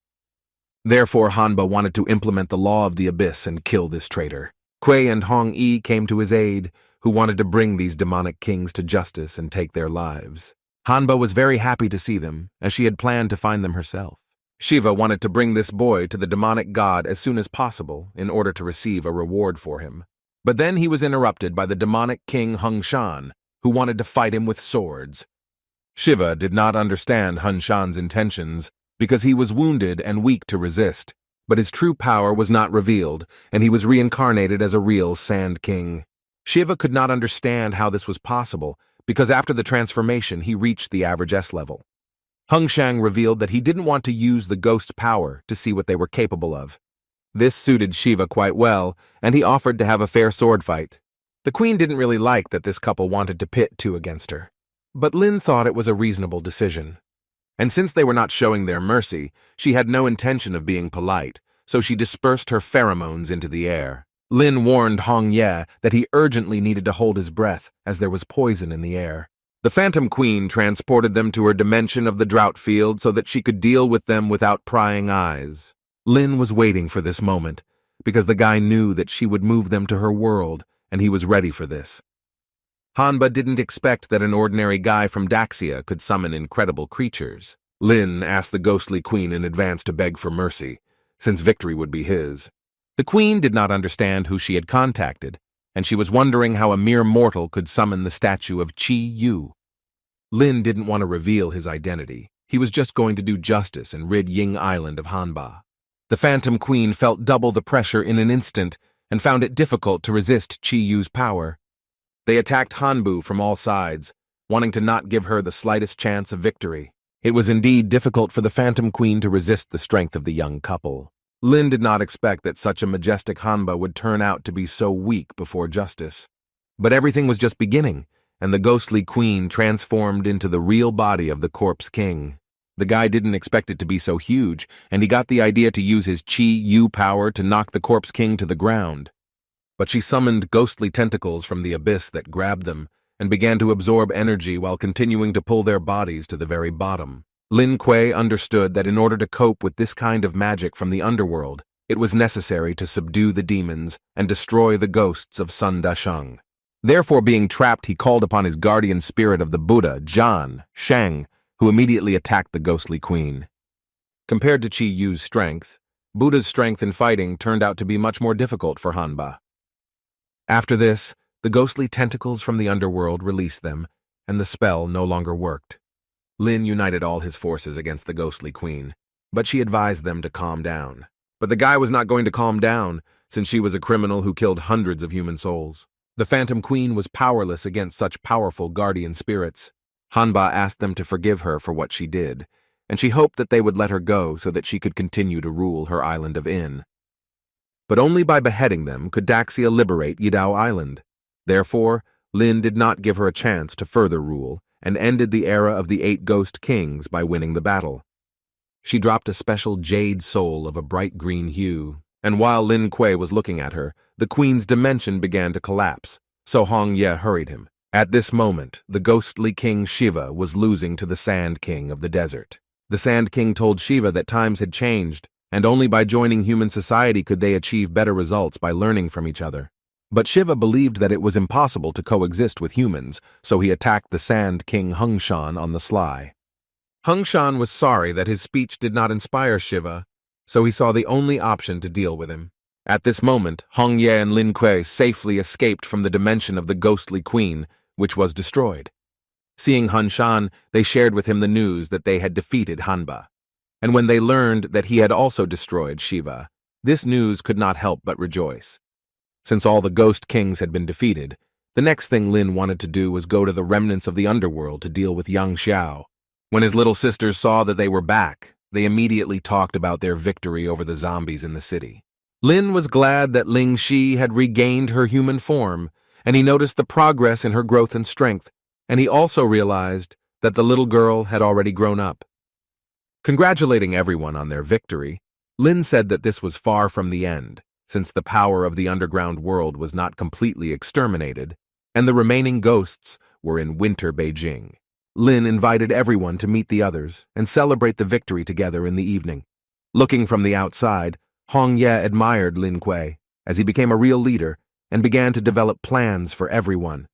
Therefore, Hanba wanted to implement the law of the abyss and kill this traitor. Kuei and Hong Yi came to his aid, who wanted to bring these demonic kings to justice and take their lives. Hanba was very happy to see them, as she had planned to find them herself. Shiva wanted to bring this boy to the demonic god as soon as possible in order to receive a reward for him. But then he was interrupted by the demonic king Hunshan, who wanted to fight him with swords. Shiva did not understand Hunshan's intentions because he was wounded and weak to resist, but his true power was not revealed, and he was reincarnated as a real Sand King. Shiva could not understand how this was possible because after the transformation he reached the average S level. Hungshang revealed that he didn't want to use the ghost's power to see what they were capable of. This suited Shiva quite well, and he offered to have a fair sword fight. The queen didn't really like that this couple wanted to pit two against her, but Lin thought it was a reasonable decision. And since they were not showing their mercy, she had no intention of being polite, so she dispersed her pheromones into the air. Lin warned Hong Ye that he urgently needed to hold his breath, as there was poison in the air. The Phantom Queen transported them to her dimension of the drought field so that she could deal with them without prying eyes. Lin was waiting for this moment, because the guy knew that she would move them to her world, and he was ready for this. Hanba didn't expect that an ordinary guy from Daxia could summon incredible creatures. Lin asked the ghostly queen in advance to beg for mercy, since victory would be his. The queen did not understand who she had contacted, and she was wondering how a mere mortal could summon the statue of Chi Yu. Lin didn't want to reveal his identity. He was just going to do justice and rid Ying Island of Hanba. The Phantom Queen felt double the pressure in an instant and found it difficult to resist Chi Yu's power. They attacked Hanbu from all sides, wanting to not give her the slightest chance of victory. It was indeed difficult for the Phantom Queen to resist the strength of the young couple. Lin did not expect that such a majestic Hanba would turn out to be so weak before justice. But everything was just beginning, and the ghostly queen transformed into the real body of the corpse king. The guy didn't expect it to be so huge, and he got the idea to use his Chi Yu power to knock the corpse king to the ground. But she summoned ghostly tentacles from the abyss that grabbed them, and began to absorb energy while continuing to pull their bodies to the very bottom. Lin Kuei understood that in order to cope with this kind of magic from the underworld, it was necessary to subdue the demons and destroy the ghosts of Sun Dasheng. Therefore, being trapped, he called upon his guardian spirit of the Buddha, Zhan Sheng, who immediately attacked the ghostly queen. Compared to Chi Yu's strength, Buddha's strength in fighting turned out to be much more difficult for Hanba. After this, the ghostly tentacles from the underworld released them, and the spell no longer worked. Lin united all his forces against the ghostly queen, but she advised them to calm down. But the guy was not going to calm down, since she was a criminal who killed hundreds of human souls. The Phantom Queen was powerless against such powerful guardian spirits. Hanba asked them to forgive her for what she did, and she hoped that they would let her go so that she could continue to rule her island of In. But only by beheading them could Daxia liberate Yidao Island. Therefore, Lin did not give her a chance to further rule, and ended the era of the 8 ghost kings by winning the battle. She dropped a special jade soul of a bright green hue, and while Lin Kuei was looking at her, the queen's dimension began to collapse, so Hong Ye hurried him. At this moment, the ghostly king Shiva was losing to the Sand King of the desert. The Sand King told Shiva that times had changed, and only by joining human society could they achieve better results by learning from each other. But Shiva believed that it was impossible to coexist with humans, so he attacked the Sand King Hengshan on the sly. Hengshan was sorry that his speech did not inspire Shiva, so he saw the only option to deal with him. At this moment, Hong Ye and Lin Kuei safely escaped from the dimension of the ghostly queen, which was destroyed. Seeing Hengshan, they shared with him the news that they had defeated Hanba. And when they learned that he had also destroyed Shiva, this news could not help but rejoice. Since all the ghost kings had been defeated, the next thing Lin wanted to do was go to the remnants of the underworld to deal with Yang Xiao. When his little sisters saw that they were back, they immediately talked about their victory over the zombies in the city. Lin was glad that Ling Shi had regained her human form, and he noticed the progress in her growth and strength, and he also realized that the little girl had already grown up. Congratulating everyone on their victory, Lin said that this was far from the end, since the power of the underground world was not completely exterminated, and the remaining ghosts were in Winter Beijing. Lin invited everyone to meet the others and celebrate the victory together in the evening. Looking from the outside, Hong Ye admired Lin Kuei as he became a real leader and began to develop plans for everyone.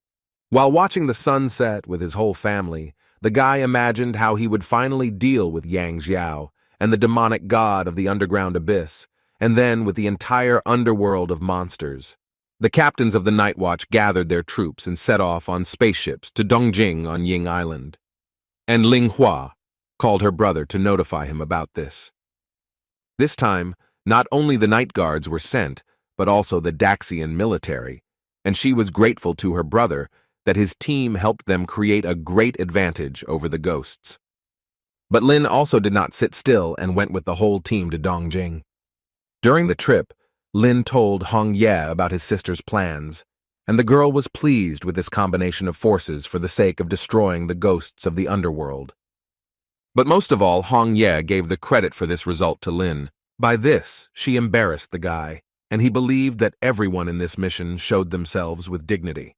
While watching the sun set with his whole family, the guy imagined how he would finally deal with Yang Xiao and the demonic god of the underground abyss, and then with the entire underworld of monsters. The captains of the Night Watch gathered their troops and set off on spaceships to Dongjing on Ying Island. And Ling Hua called her brother to notify him about this. This time, not only the night guards were sent, but also the Daxian military, and she was grateful to her brother that his team helped them create a great advantage over the ghosts. But Lin also did not sit still and went with the whole team to Dongjing. During the trip, Lin told Hong Ye about his sister's plans, and the girl was pleased with this combination of forces for the sake of destroying the ghosts of the underworld. But most of all, Hong Ye gave the credit for this result to Lin. By this, she embarrassed the guy, and he believed that everyone in this mission showed themselves with dignity.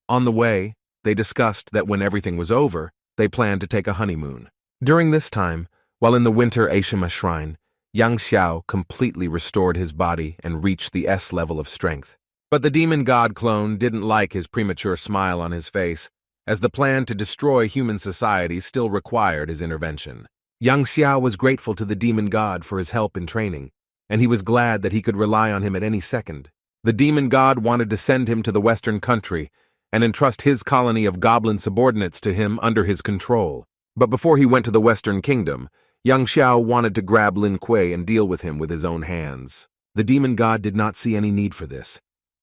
On the way, they discussed that when everything was over, they planned to take a honeymoon. During this time, while in the Winter Ashima Shrine, Yang Xiao completely restored his body and reached the S level of strength. But the demon god clone didn't like his premature smile on his face, as the plan to destroy human society still required his intervention. Yang Xiao was grateful to the demon god for his help in training, and he was glad that he could rely on him at any second. The demon god wanted to send him to the western country and entrust his colony of goblin subordinates to him under his control. But before he went to the western kingdom, Yang Xiao wanted to grab Lin Kuei and deal with him with his own hands. The demon god did not see any need for this,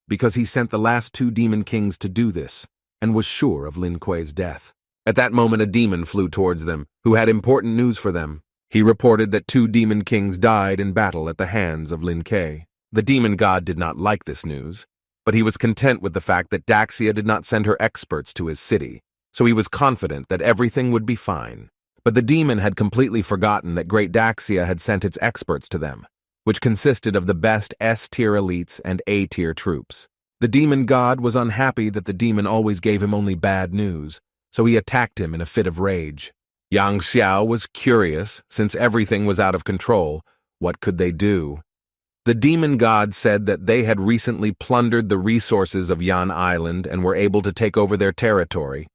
because he sent the last 2 demon kings to do this, and was sure of Lin Kuei's death. At that moment a demon flew towards them, who had important news for them. He reported that 2 demon kings died in battle at the hands of Lin Kuei. The demon god did not like this news, but he was content with the fact that Daxia did not send her experts to his city, so he was confident that everything would be fine. But the demon had completely forgotten that Great Daxia had sent its experts to them, which consisted of the best S-tier elites and A-tier troops. The demon god was unhappy that the demon always gave him only bad news, so he attacked him in a fit of rage. Yang Xiao was curious, since everything was out of control. What could they do? The demon god said that they had recently plundered the resources of Yan Island and were able to take over their territory.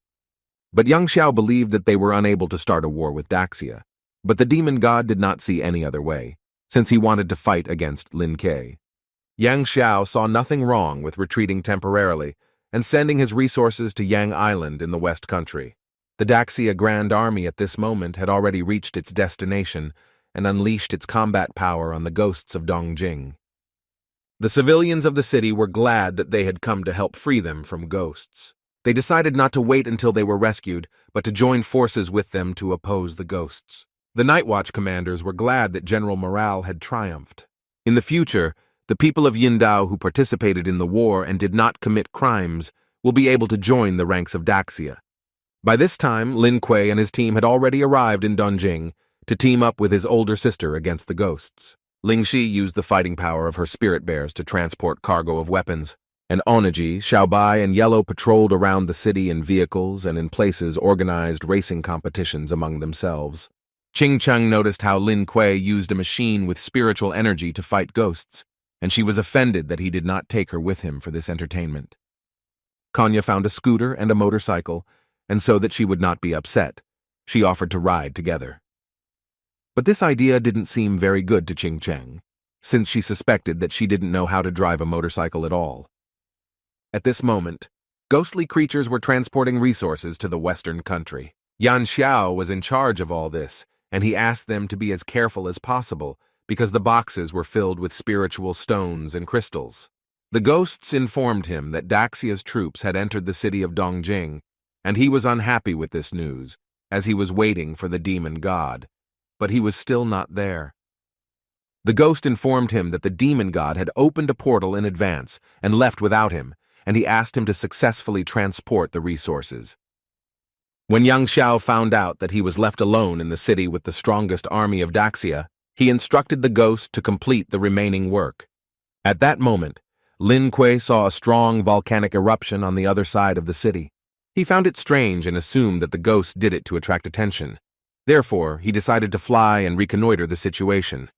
But Yang Xiao believed that they were unable to start a war with Daxia. But the demon god did not see any other way, since he wanted to fight against Lin Kuei. Yang Xiao saw nothing wrong with retreating temporarily and sending his resources to Yang Island in the West Country. The Daxia Grand Army at this moment had already reached its destination and unleashed its combat power on the ghosts of Dongjing. The civilians of the city were glad that they had come to help free them from ghosts. They decided not to wait until they were rescued, but to join forces with them to oppose the ghosts. The Night Watch commanders were glad that general morale had triumphed. In the future, the people of Yindao who participated in the war and did not commit crimes will be able to join the ranks of Daxia. By this time, Lin Kuei and his team had already arrived in Dongjing to team up with his older sister against the ghosts. Ling Shi used the fighting power of her spirit bears to transport cargo of weapons, and Onaji, Xiaobai, and Yellow patrolled around the city in vehicles and in places organized racing competitions among themselves. Qing Cheng noticed how Lin Kuei used a machine with spiritual energy to fight ghosts, and she was offended that he did not take her with him for this entertainment. Kanya found a scooter and a motorcycle, and so that she would not be upset, she offered to ride together. But this idea didn't seem very good to Qing Cheng, since she suspected that she didn't know how to drive a motorcycle at all. At this moment, ghostly creatures were transporting resources to the western country. Yan Xiao was in charge of all this, and he asked them to be as careful as possible because the boxes were filled with spiritual stones and crystals. The ghosts informed him that Daxia's troops had entered the city of Dongjing, and he was unhappy with this news, as he was waiting for the demon god. But he was still not there. The ghost informed him that the demon god had opened a portal in advance and left without him, and he asked him to successfully transport the resources. When Yang Xiao found out that he was left alone in the city with the strongest army of Daxia, he instructed the ghost to complete the remaining work. At that moment, Lin Kuei saw a strong volcanic eruption on the other side of the city. He found it strange and assumed that the ghost did it to attract attention. Therefore, he decided to fly and reconnoiter the situation.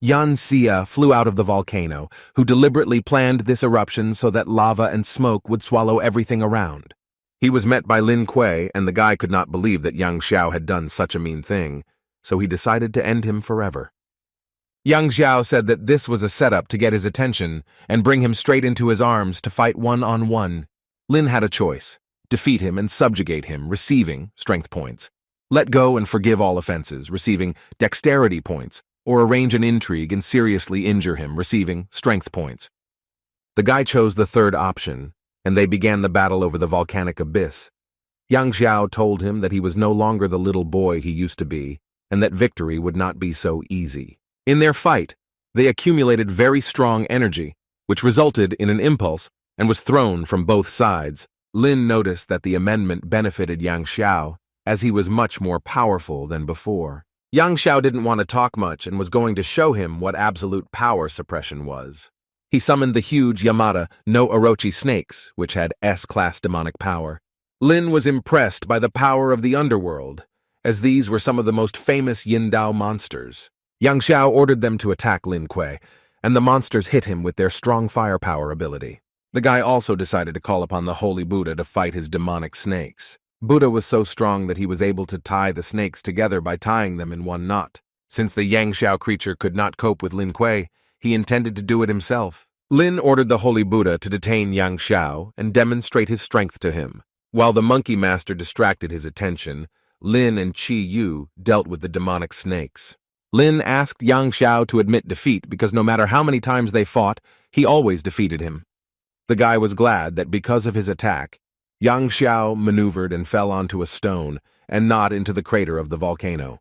Yan Xia flew out of the volcano, who deliberately planned this eruption so that lava and smoke would swallow everything around. He was met by Lin Kuei, and the guy could not believe that Yang Xiao had done such a mean thing, so he decided to end him forever. Yang Xiao said that this was a setup to get his attention and bring him straight into his arms to fight one-on-one. Lin had a choice: defeat him and subjugate him, receiving strength points. Let go and forgive all offenses, receiving dexterity points, or arrange an intrigue and seriously injure him, receiving strength points. The guy chose the third option, and they began the battle over the volcanic abyss. Yang Xiao told him that he was no longer the little boy he used to be, and that victory would not be so easy. In their fight, they accumulated very strong energy, which resulted in an impulse and was thrown from both sides. Lin noticed that the amendment benefited Yang Xiao, as he was much more powerful than before. Yang Xiao didn't want to talk much and was going to show him what absolute power suppression was. He summoned the huge Yamada no Orochi snakes, which had S-class demonic power. Lin was impressed by the power of the underworld, as these were some of the most famous Yindao monsters. Yang Xiao ordered them to attack Lin Kuei, and the monsters hit him with their strong firepower ability. The guy also decided to call upon the Holy Buddha to fight his demonic snakes. Buddha was so strong that he was able to tie the snakes together by tying them in one knot. Since the Yang Xiao creature could not cope with Lin Kuei, he intended to do it himself. Lin ordered the Holy Buddha to detain Yang Xiao and demonstrate his strength to him. While the monkey master distracted his attention, Lin and Qi Yu dealt with the demonic snakes. Lin asked Yang Xiao to admit defeat because no matter how many times they fought, he always defeated him. The guy was glad that because of his attack, Yang Xiao maneuvered and fell onto a stone and not into the crater of the volcano.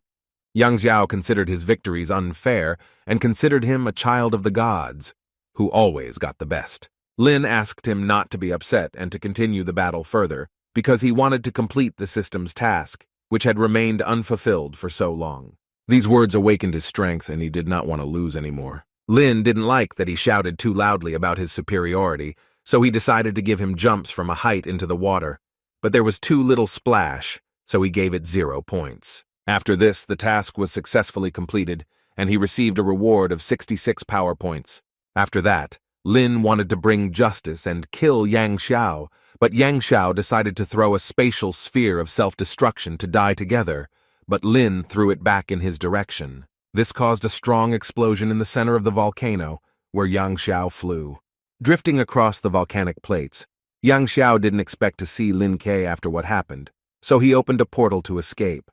Yang Xiao considered his victories unfair and considered him a child of the gods, who always got the best. Lin asked him not to be upset and to continue the battle further, because he wanted to complete the system's task, which had remained unfulfilled for so long. These words awakened his strength, and he did not want to lose anymore. Lin didn't like that he shouted too loudly about his superiority, so he decided to give him jumps from a height into the water. But there was too little splash, so he gave it 0 points. After this, the task was successfully completed, and he received a reward of 66 power points. After that, Lin wanted to bring justice and kill Yang Xiao, but Yang Xiao decided to throw a spatial sphere of self-destruction to die together, but Lin threw it back in his direction. This caused a strong explosion in the center of the volcano, where Yang Xiao flew. Drifting across the volcanic plates, Yang Xiao didn't expect to see Lin Ke after what happened, so he opened a portal to escape.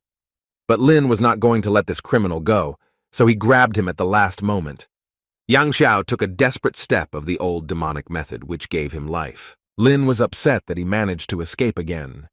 But Lin was not going to let this criminal go, so he grabbed him at the last moment. Yang Xiao took a desperate step of the old demonic method, which gave him life. Lin was upset that he managed to escape again.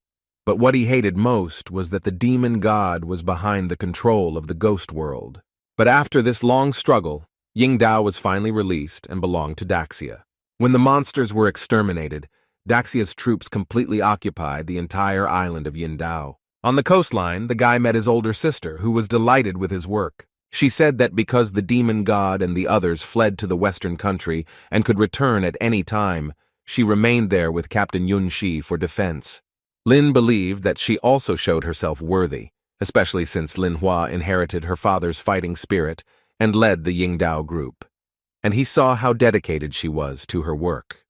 But what he hated most was that the demon god was behind the control of the ghost world. But after this long struggle, Yingdao was finally released and belonged to Daxia. When the monsters were exterminated, Daxia's troops completely occupied the entire island of Yingdao. On the coastline, the guy met his older sister, who was delighted with his work. She said that because the demon god and the others fled to the western country and could return at any time, she remained there with Captain Yun Shi for defense. Lin believed that she also showed herself worthy, especially since Lin Hua inherited her father's fighting spirit and led the Yingdao group. And he saw how dedicated she was to her work.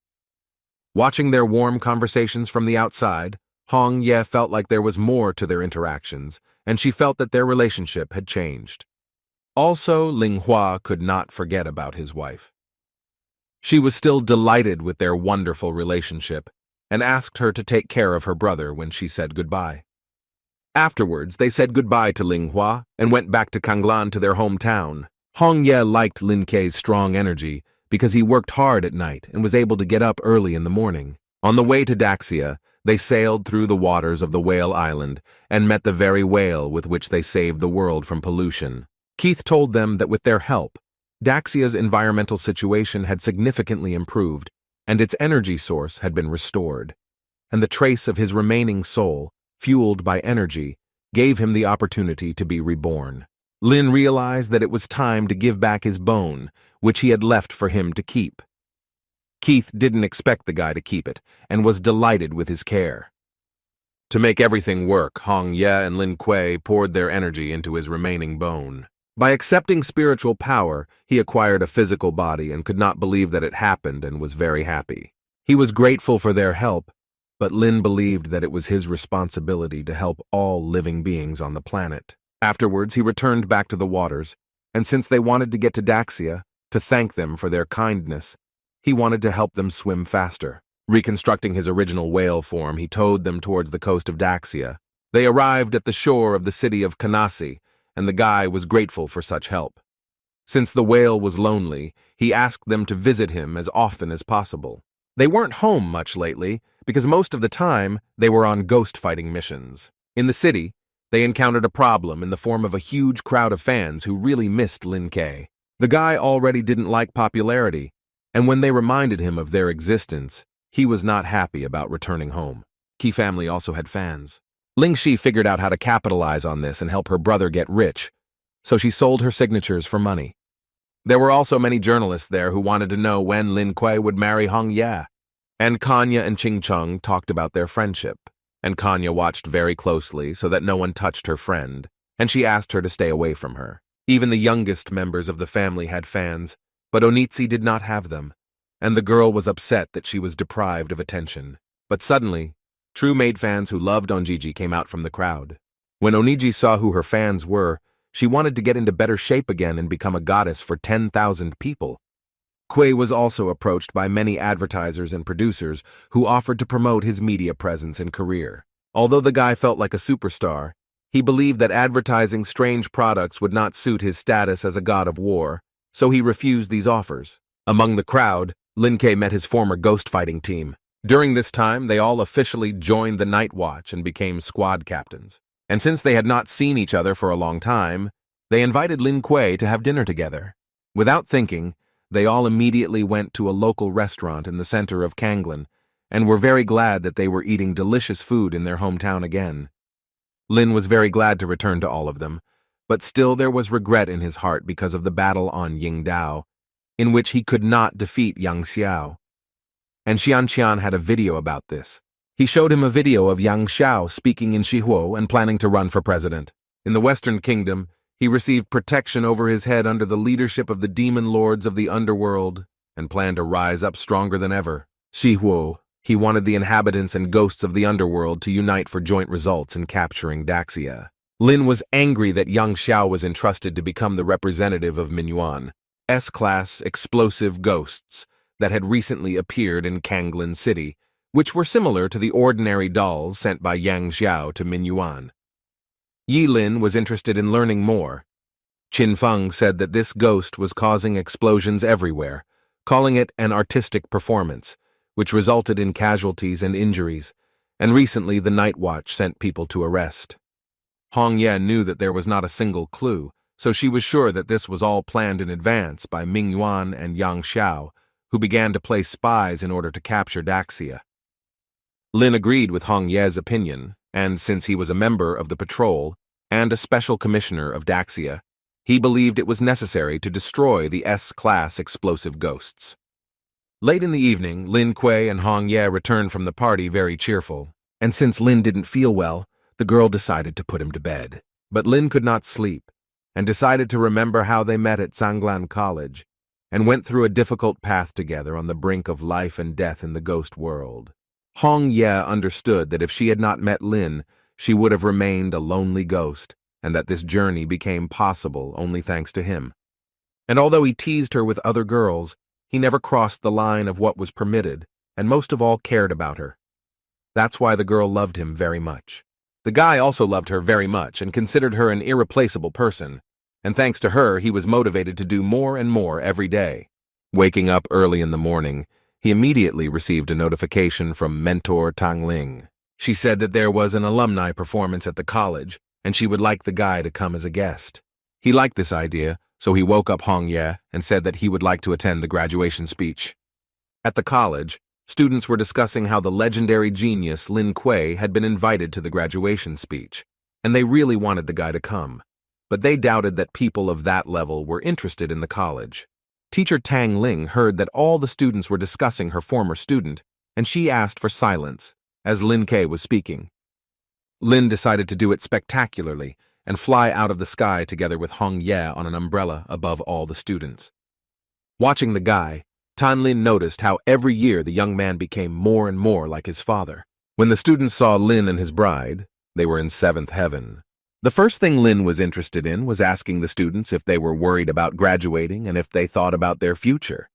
Watching their warm conversations from the outside, Hong Ye felt like there was more to their interactions, and she felt that their relationship had changed. Also, Ling Hua could not forget about his wife. She was still delighted with their wonderful relationship and asked her to take care of her brother when she said goodbye. Afterwards, they said goodbye to Ling Hua and went back to Kanglan to their hometown. Hong Ye liked Lin Ke's strong energy because he worked hard at night and was able to get up early in the morning. On the way to Daxia, they sailed through the waters of the Whale Island and met the very whale with which they saved the world from pollution. Keith told them that with their help, Daxia's environmental situation had significantly improved, and its energy source had been restored. And the trace of his remaining soul, fueled by energy, gave him the opportunity to be reborn. Lin realized that it was time to give back his bone, which he had left for him to keep. Keith didn't expect the guy to keep it, and was delighted with his care. To make everything work, Hong Ye and Lin Kuei poured their energy into his remaining bone. By accepting spiritual power, he acquired a physical body and could not believe that it happened and was very happy. He was grateful for their help, but Lin believed that it was his responsibility to help all living beings on the planet. Afterwards, he returned back to the waters, and since they wanted to get to Daxia, to thank them for their kindness, he wanted to help them swim faster. Reconstructing his original whale form, he towed them towards the coast of Daxia. They arrived at the shore of the city of Kanasi, and the guy was grateful for such help. Since the whale was lonely, he asked them to visit him as often as possible. They weren't home much lately, because most of the time they were on ghost-fighting missions. In the city, they encountered a problem in the form of a huge crowd of fans who really missed Lin Ke. The guy already didn't like popularity, and when they reminded him of their existence, he was not happy about returning home. Ki family also had fans. Ling Shi figured out how to capitalize on this and help her brother get rich, so she sold her signatures for money. There were also many journalists there who wanted to know when Lin Kuei would marry Hong Ye. And Kanya and Ching Chung talked about their friendship, and Kanya watched very closely so that no one touched her friend, and she asked her to stay away from her. Even the youngest members of the family had fans, but Onitsi did not have them, and the girl was upset that she was deprived of attention. But suddenly, true maid fans who loved Onjiji came out from the crowd. When Oniji saw who her fans were, she wanted to get into better shape again and become a goddess for 10,000 people. Kuei was also approached by many advertisers and producers who offered to promote his media presence and career. Although the guy felt like a superstar, he believed that advertising strange products would not suit his status as a god of war, so he refused these offers. Among the crowd, Lin Kuei met his former ghost fighting team. During this time, they all officially joined the Night Watch and became squad captains. And since they had not seen each other for a long time, they invited Lin Kuei to have dinner together. Without thinking, they all immediately went to a local restaurant in the center of Kanglin and were very glad that they were eating delicious food in their hometown again. Lin was very glad to return to all of them, but still there was regret in his heart because of the battle on Yingdao, in which he could not defeat Yang Xiao. And Xianqian had a video about this. He showed him a video of Yang Xiao speaking in Shihuo and planning to run for president. In the Western Kingdom, he received protection over his head under the leadership of the demon lords of the underworld and planned to rise up stronger than ever. Shihuo, he wanted the inhabitants and ghosts of the underworld to unite for joint results in capturing Daxia. Lin was angry that Yang Xiao was entrusted to become the representative of Mingyuan, S-class explosive ghosts that had recently appeared in Kanglin City, which were similar to the ordinary dolls sent by Yang Xiao to Mingyuan. Yi Lin was interested in learning more. Qin Feng said that this ghost was causing explosions everywhere, calling it an artistic performance, which resulted in casualties and injuries, and recently the Night Watch sent people to arrest. Hong Ye knew that there was not a single clue, so she was sure that this was all planned in advance by Mingyuan and Yang Xiao, who began to play spies in order to capture Daxia. Lin agreed with Hong Ye's opinion, and since he was a member of the patrol and a special commissioner of Daxia, he believed it was necessary to destroy the S-class explosive ghosts. Late in the evening, Lin Kuei and Hong Ye returned from the party very cheerful, and since Lin didn't feel well, the girl decided to put him to bed. But Lin could not sleep, and decided to remember how they met at Sanglan College, and went through a difficult path together on the brink of life and death in the ghost world. Hong Ye understood that if she had not met Lin, she would have remained a lonely ghost, and that this journey became possible only thanks to him. And although he teased her with other girls, he never crossed the line of what was permitted, and most of all cared about her. That's why the girl loved him very much. The guy also loved her very much and considered her an irreplaceable person, and thanks to her, he was motivated to do more and more every day. Waking up early in the morning, he immediately received a notification from mentor Tang Ling. She said that there was an alumni performance at the college, and she would like the guy to come as a guest. He liked this idea, so he woke up Hong Ye and said that he would like to attend the graduation speech. At the college, students were discussing how the legendary genius Lin Kuei had been invited to the graduation speech, and they really wanted the guy to come. But they doubted that people of that level were interested in the college. Teacher Tang Ling heard that all the students were discussing her former student, and she asked for silence as Lin Kuei was speaking. Lin decided to do it spectacularly and fly out of the sky together with Hong Ye on an umbrella above all the students. Watching the guy, Tan Lin noticed how every year the young man became more and more like his father. When the students saw Lin and his bride, they were in seventh heaven. The first thing Lin was interested in was asking the students if they were worried about graduating and if they thought about their future.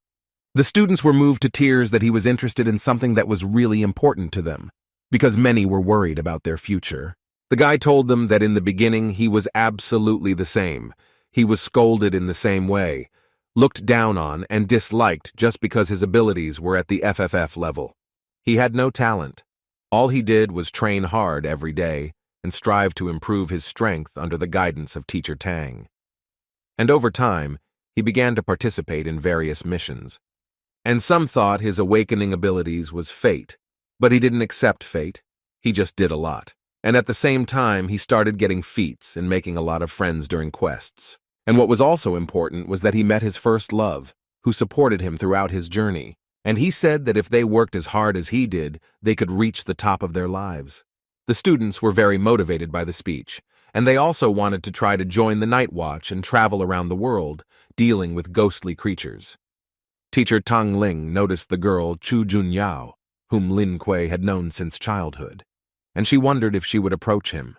The students were moved to tears that he was interested in something that was really important to them, because many were worried about their future. The guy told them that in the beginning he was absolutely the same. He was scolded in the same way, looked down on and disliked just because his abilities were at the FFF level. He had no talent. All he did was train hard every day and strive to improve his strength under the guidance of Teacher Tang. And over time, he began to participate in various missions. And some thought his awakening abilities was fate, but he didn't accept fate. He just did a lot. And at the same time, he started getting feats and making a lot of friends during quests. And what was also important was that he met his first love, who supported him throughout his journey. And he said that if they worked as hard as he did, they could reach the top of their lives. The students were very motivated by the speech, and they also wanted to try to join the Night Watch and travel around the world, dealing with ghostly creatures. Teacher Tang Ling noticed the girl Chu Junyao, whom Lin Kuei had known since childhood, and she wondered if she would approach him.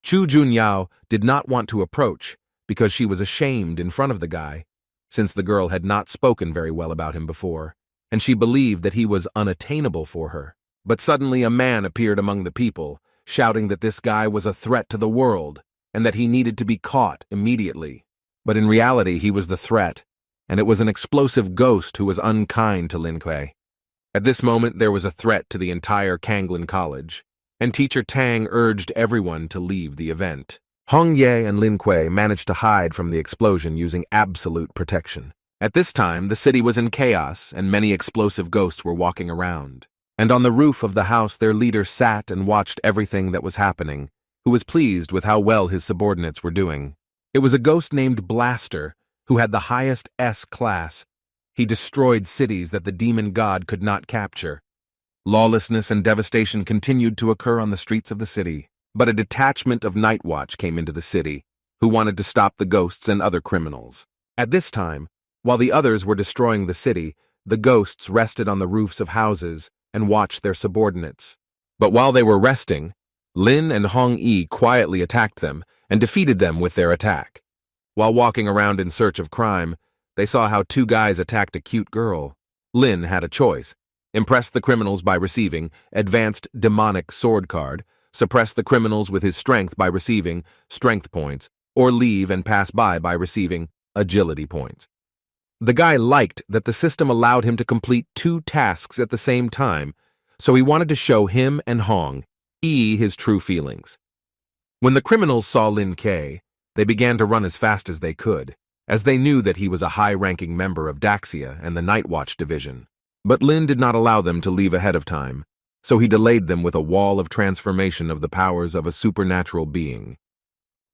Chu Junyao did not want to approach because she was ashamed in front of the guy, since the girl had not spoken very well about him before, and she believed that he was unattainable for her. But suddenly a man appeared among the people, shouting that this guy was a threat to the world, and that he needed to be caught immediately. But in reality he was the threat, and it was an explosive ghost who was unkind to Lin Kuei. At this moment there was a threat to the entire Kanglin College, and Teacher Tang urged everyone to leave the event. Hong Ye and Lin Kuei managed to hide from the explosion using absolute protection. At this time, the city was in chaos, and many explosive ghosts were walking around. And on the roof of the house their leader sat and watched everything that was happening, who was pleased with how well his subordinates were doing. It was a ghost named Blaster, who had the highest S class. He destroyed cities that the demon god could not capture. Lawlessness and devastation continued to occur on the streets of the city, but a detachment of Night Watch came into the city, who wanted to stop the ghosts and other criminals. At this time, while the others were destroying the city, the ghosts rested on the roofs of houses and watched their subordinates. But while they were resting, Lin and Hong Yi quietly attacked them and defeated them with their attack. While walking around in search of crime, they saw how two guys attacked a cute girl. Lin had a choice: impress the criminals by receiving Advanced Demonic Sword card, suppress the criminals with his strength by receiving Strength points, or leave and pass by receiving Agility points. The guy liked that the system allowed him to complete two tasks at the same time, so he wanted to show him and Hong Yi his true feelings. When the criminals saw Lin Kuei, they began to run as fast as they could, as they knew that he was a high-ranking member of Daxia and the Night Watch division. But Lin did not allow them to leave ahead of time, so he delayed them with a wall of transformation of the powers of a supernatural being.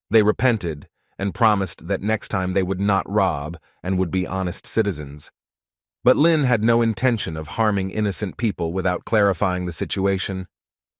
They repented and promised that next time they would not rob and would be honest citizens. But Lin had no intention of harming innocent people without clarifying the situation.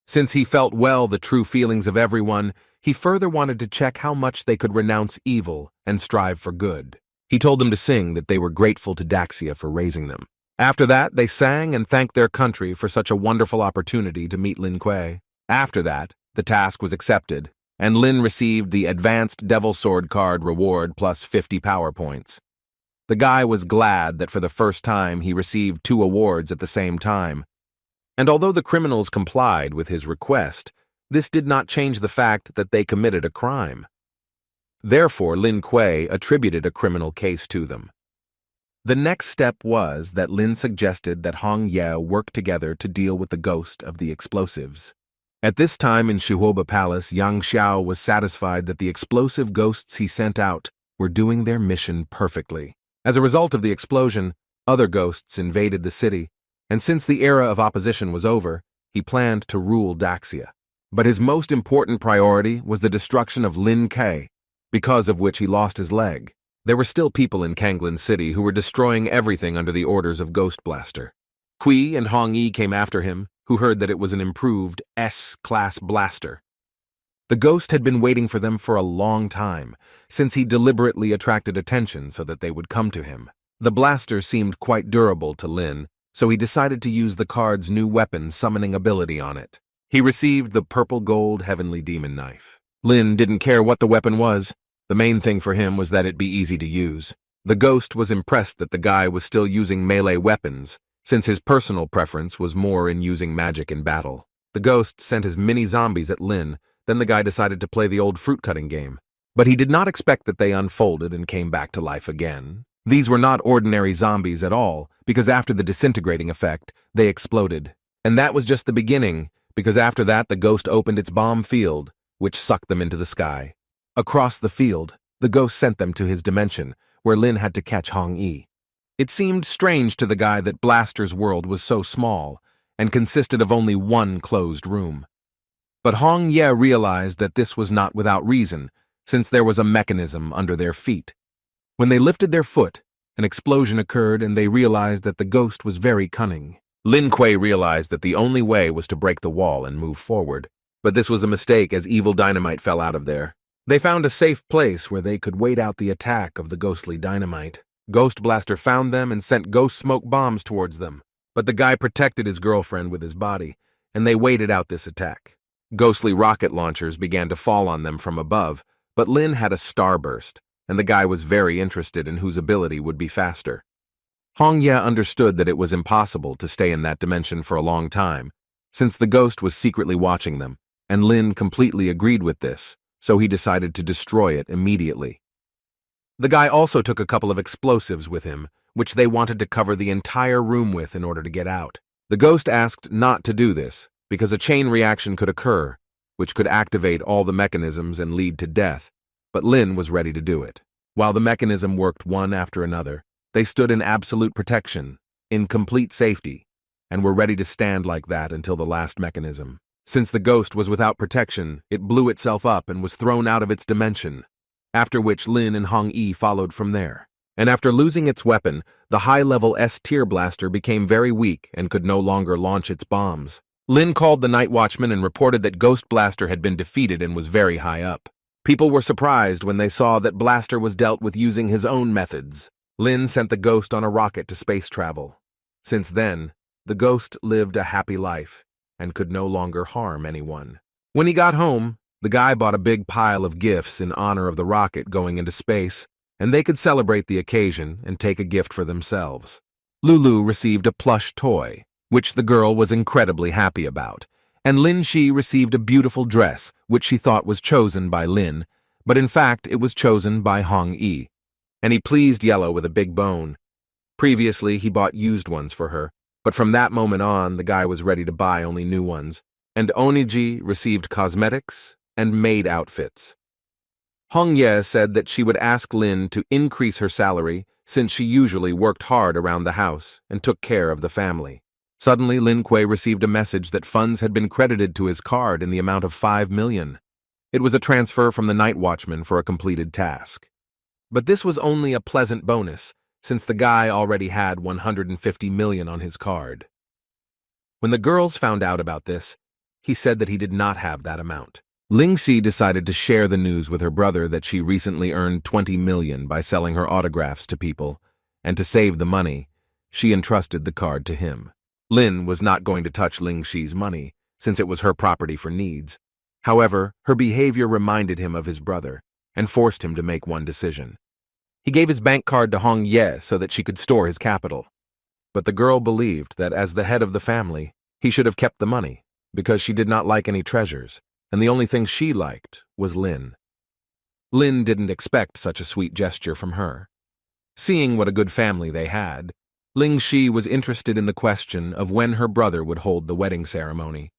Since he felt well the true feelings of everyone, he further wanted to check how much they could renounce evil and strive for good. He told them to sing that they were grateful to Daxia for raising them. After that, they sang and thanked their country for such a wonderful opportunity to meet Lin Kuei. After that, the task was accepted, and Lin received the Advanced Devil Sword card reward plus 50 power points. The guy was glad that for the first time he received 2 awards at the same time. And although the criminals complied with his request, this did not change the fact that they committed a crime. Therefore, Lin Kuei attributed a criminal case to them. The next step was that Lin suggested that Hong Ye work together to deal with the ghost of the explosives. At this time in Shuoba Palace, Yang Xiao was satisfied that the explosive ghosts he sent out were doing their mission perfectly. As a result of the explosion, other ghosts invaded the city, and since the era of opposition was over, he planned to rule Daxia. But his most important priority was the destruction of Lin Kuei, because of which he lost his leg. There were still people in Kanglin City who were destroying everything under the orders of Ghost Blaster. Kui and Hong Yi came after him, who heard that it was an improved S-class blaster. The ghost had been waiting for them for a long time, since he deliberately attracted attention so that they would come to him. The blaster seemed quite durable to Lin, so he decided to use the card's new weapon summoning ability on it. He received the purple gold heavenly demon knife. Lin didn't care what the weapon was. The main thing for him was that it be easy to use. The ghost was impressed that the guy was still using melee weapons, since his personal preference was more in using magic in battle. The ghost sent his mini zombies at Lin, then the guy decided to play the old fruit-cutting game. But he did not expect that they unfolded and came back to life again. These were not ordinary zombies at all, because after the disintegrating effect, they exploded. And that was just the beginning, because after that the ghost opened its bomb field, which sucked them into the sky. Across the field, the ghost sent them to his dimension, where Lin had to catch Hong Yi. It seemed strange to the guy that Blaster's world was so small and consisted of only one closed room. But Hong Ye realized that this was not without reason, since there was a mechanism under their feet. When they lifted their foot, an explosion occurred and they realized that the ghost was very cunning. Lin Kuei realized that the only way was to break the wall and move forward. But this was a mistake as evil dynamite fell out of there. They found a safe place where they could wait out the attack of the ghostly dynamite. Ghost Blaster found them and sent ghost smoke bombs towards them. But the guy protected his girlfriend with his body, and they waited out this attack. Ghostly rocket launchers began to fall on them from above, but Lin had a starburst, and the guy was very interested in whose ability would be faster. Hong Ye understood that it was impossible to stay in that dimension for a long time, since the ghost was secretly watching them, and Lin completely agreed with this, so he decided to destroy it immediately. The guy also took a couple of explosives with him, which they wanted to cover the entire room with in order to get out. The ghost asked not to do this, because a chain reaction could occur, which could activate all the mechanisms and lead to death, but Lin was ready to do it. While the mechanism worked one after another, they stood in absolute protection, in complete safety, and were ready to stand like that until the last mechanism. Since the ghost was without protection, it blew itself up and was thrown out of its dimension, after which Lin and Hong Yi followed from there. And after losing its weapon, the high-level S-tier blaster became very weak and could no longer launch its bombs. Lin called the night watchman and reported that Ghost Blaster had been defeated and was very high up. People were surprised when they saw that Blaster was dealt with using his own methods. Lin sent the ghost on a rocket to space travel. Since then, the ghost lived a happy life and could no longer harm anyone. When he got home, the guy bought a big pile of gifts in honor of the rocket going into space, and they could celebrate the occasion and take a gift for themselves. Lulu received a plush toy, which the girl was incredibly happy about, and Lin Shi received a beautiful dress, which she thought was chosen by Lin, but in fact it was chosen by Hong Yi, and he pleased Yellow with a big bone. Previously, he bought used ones for her, but from that moment on, the guy was ready to buy only new ones, and Oniji received cosmetics and maid outfits. Hong Ye said that she would ask Lin to increase her salary since she usually worked hard around the house and took care of the family. Suddenly, Lin Kuei received a message that funds had been credited to his card in the amount of 5 million. It was a transfer from the night watchman for a completed task. But this was only a pleasant bonus, since the guy already had 150 million on his card. When the girls found out about this, he said that he did not have that amount. Ling Xi decided to share the news with her brother that she recently earned 20 million by selling her autographs to people, and to save the money, she entrusted the card to him. Lin was not going to touch Ling Xi's money, since it was her property for needs. However, her behavior reminded him of his brother, and forced him to make one decision. He gave his bank card to Hong Ye so that she could store his capital. But the girl believed that as the head of the family, he should have kept the money, because she did not like any treasures, and the only thing she liked was Lin. Lin didn't expect such a sweet gesture from her. Seeing what a good family they had, Ling Xi was interested in the question of when her brother would hold the wedding ceremony.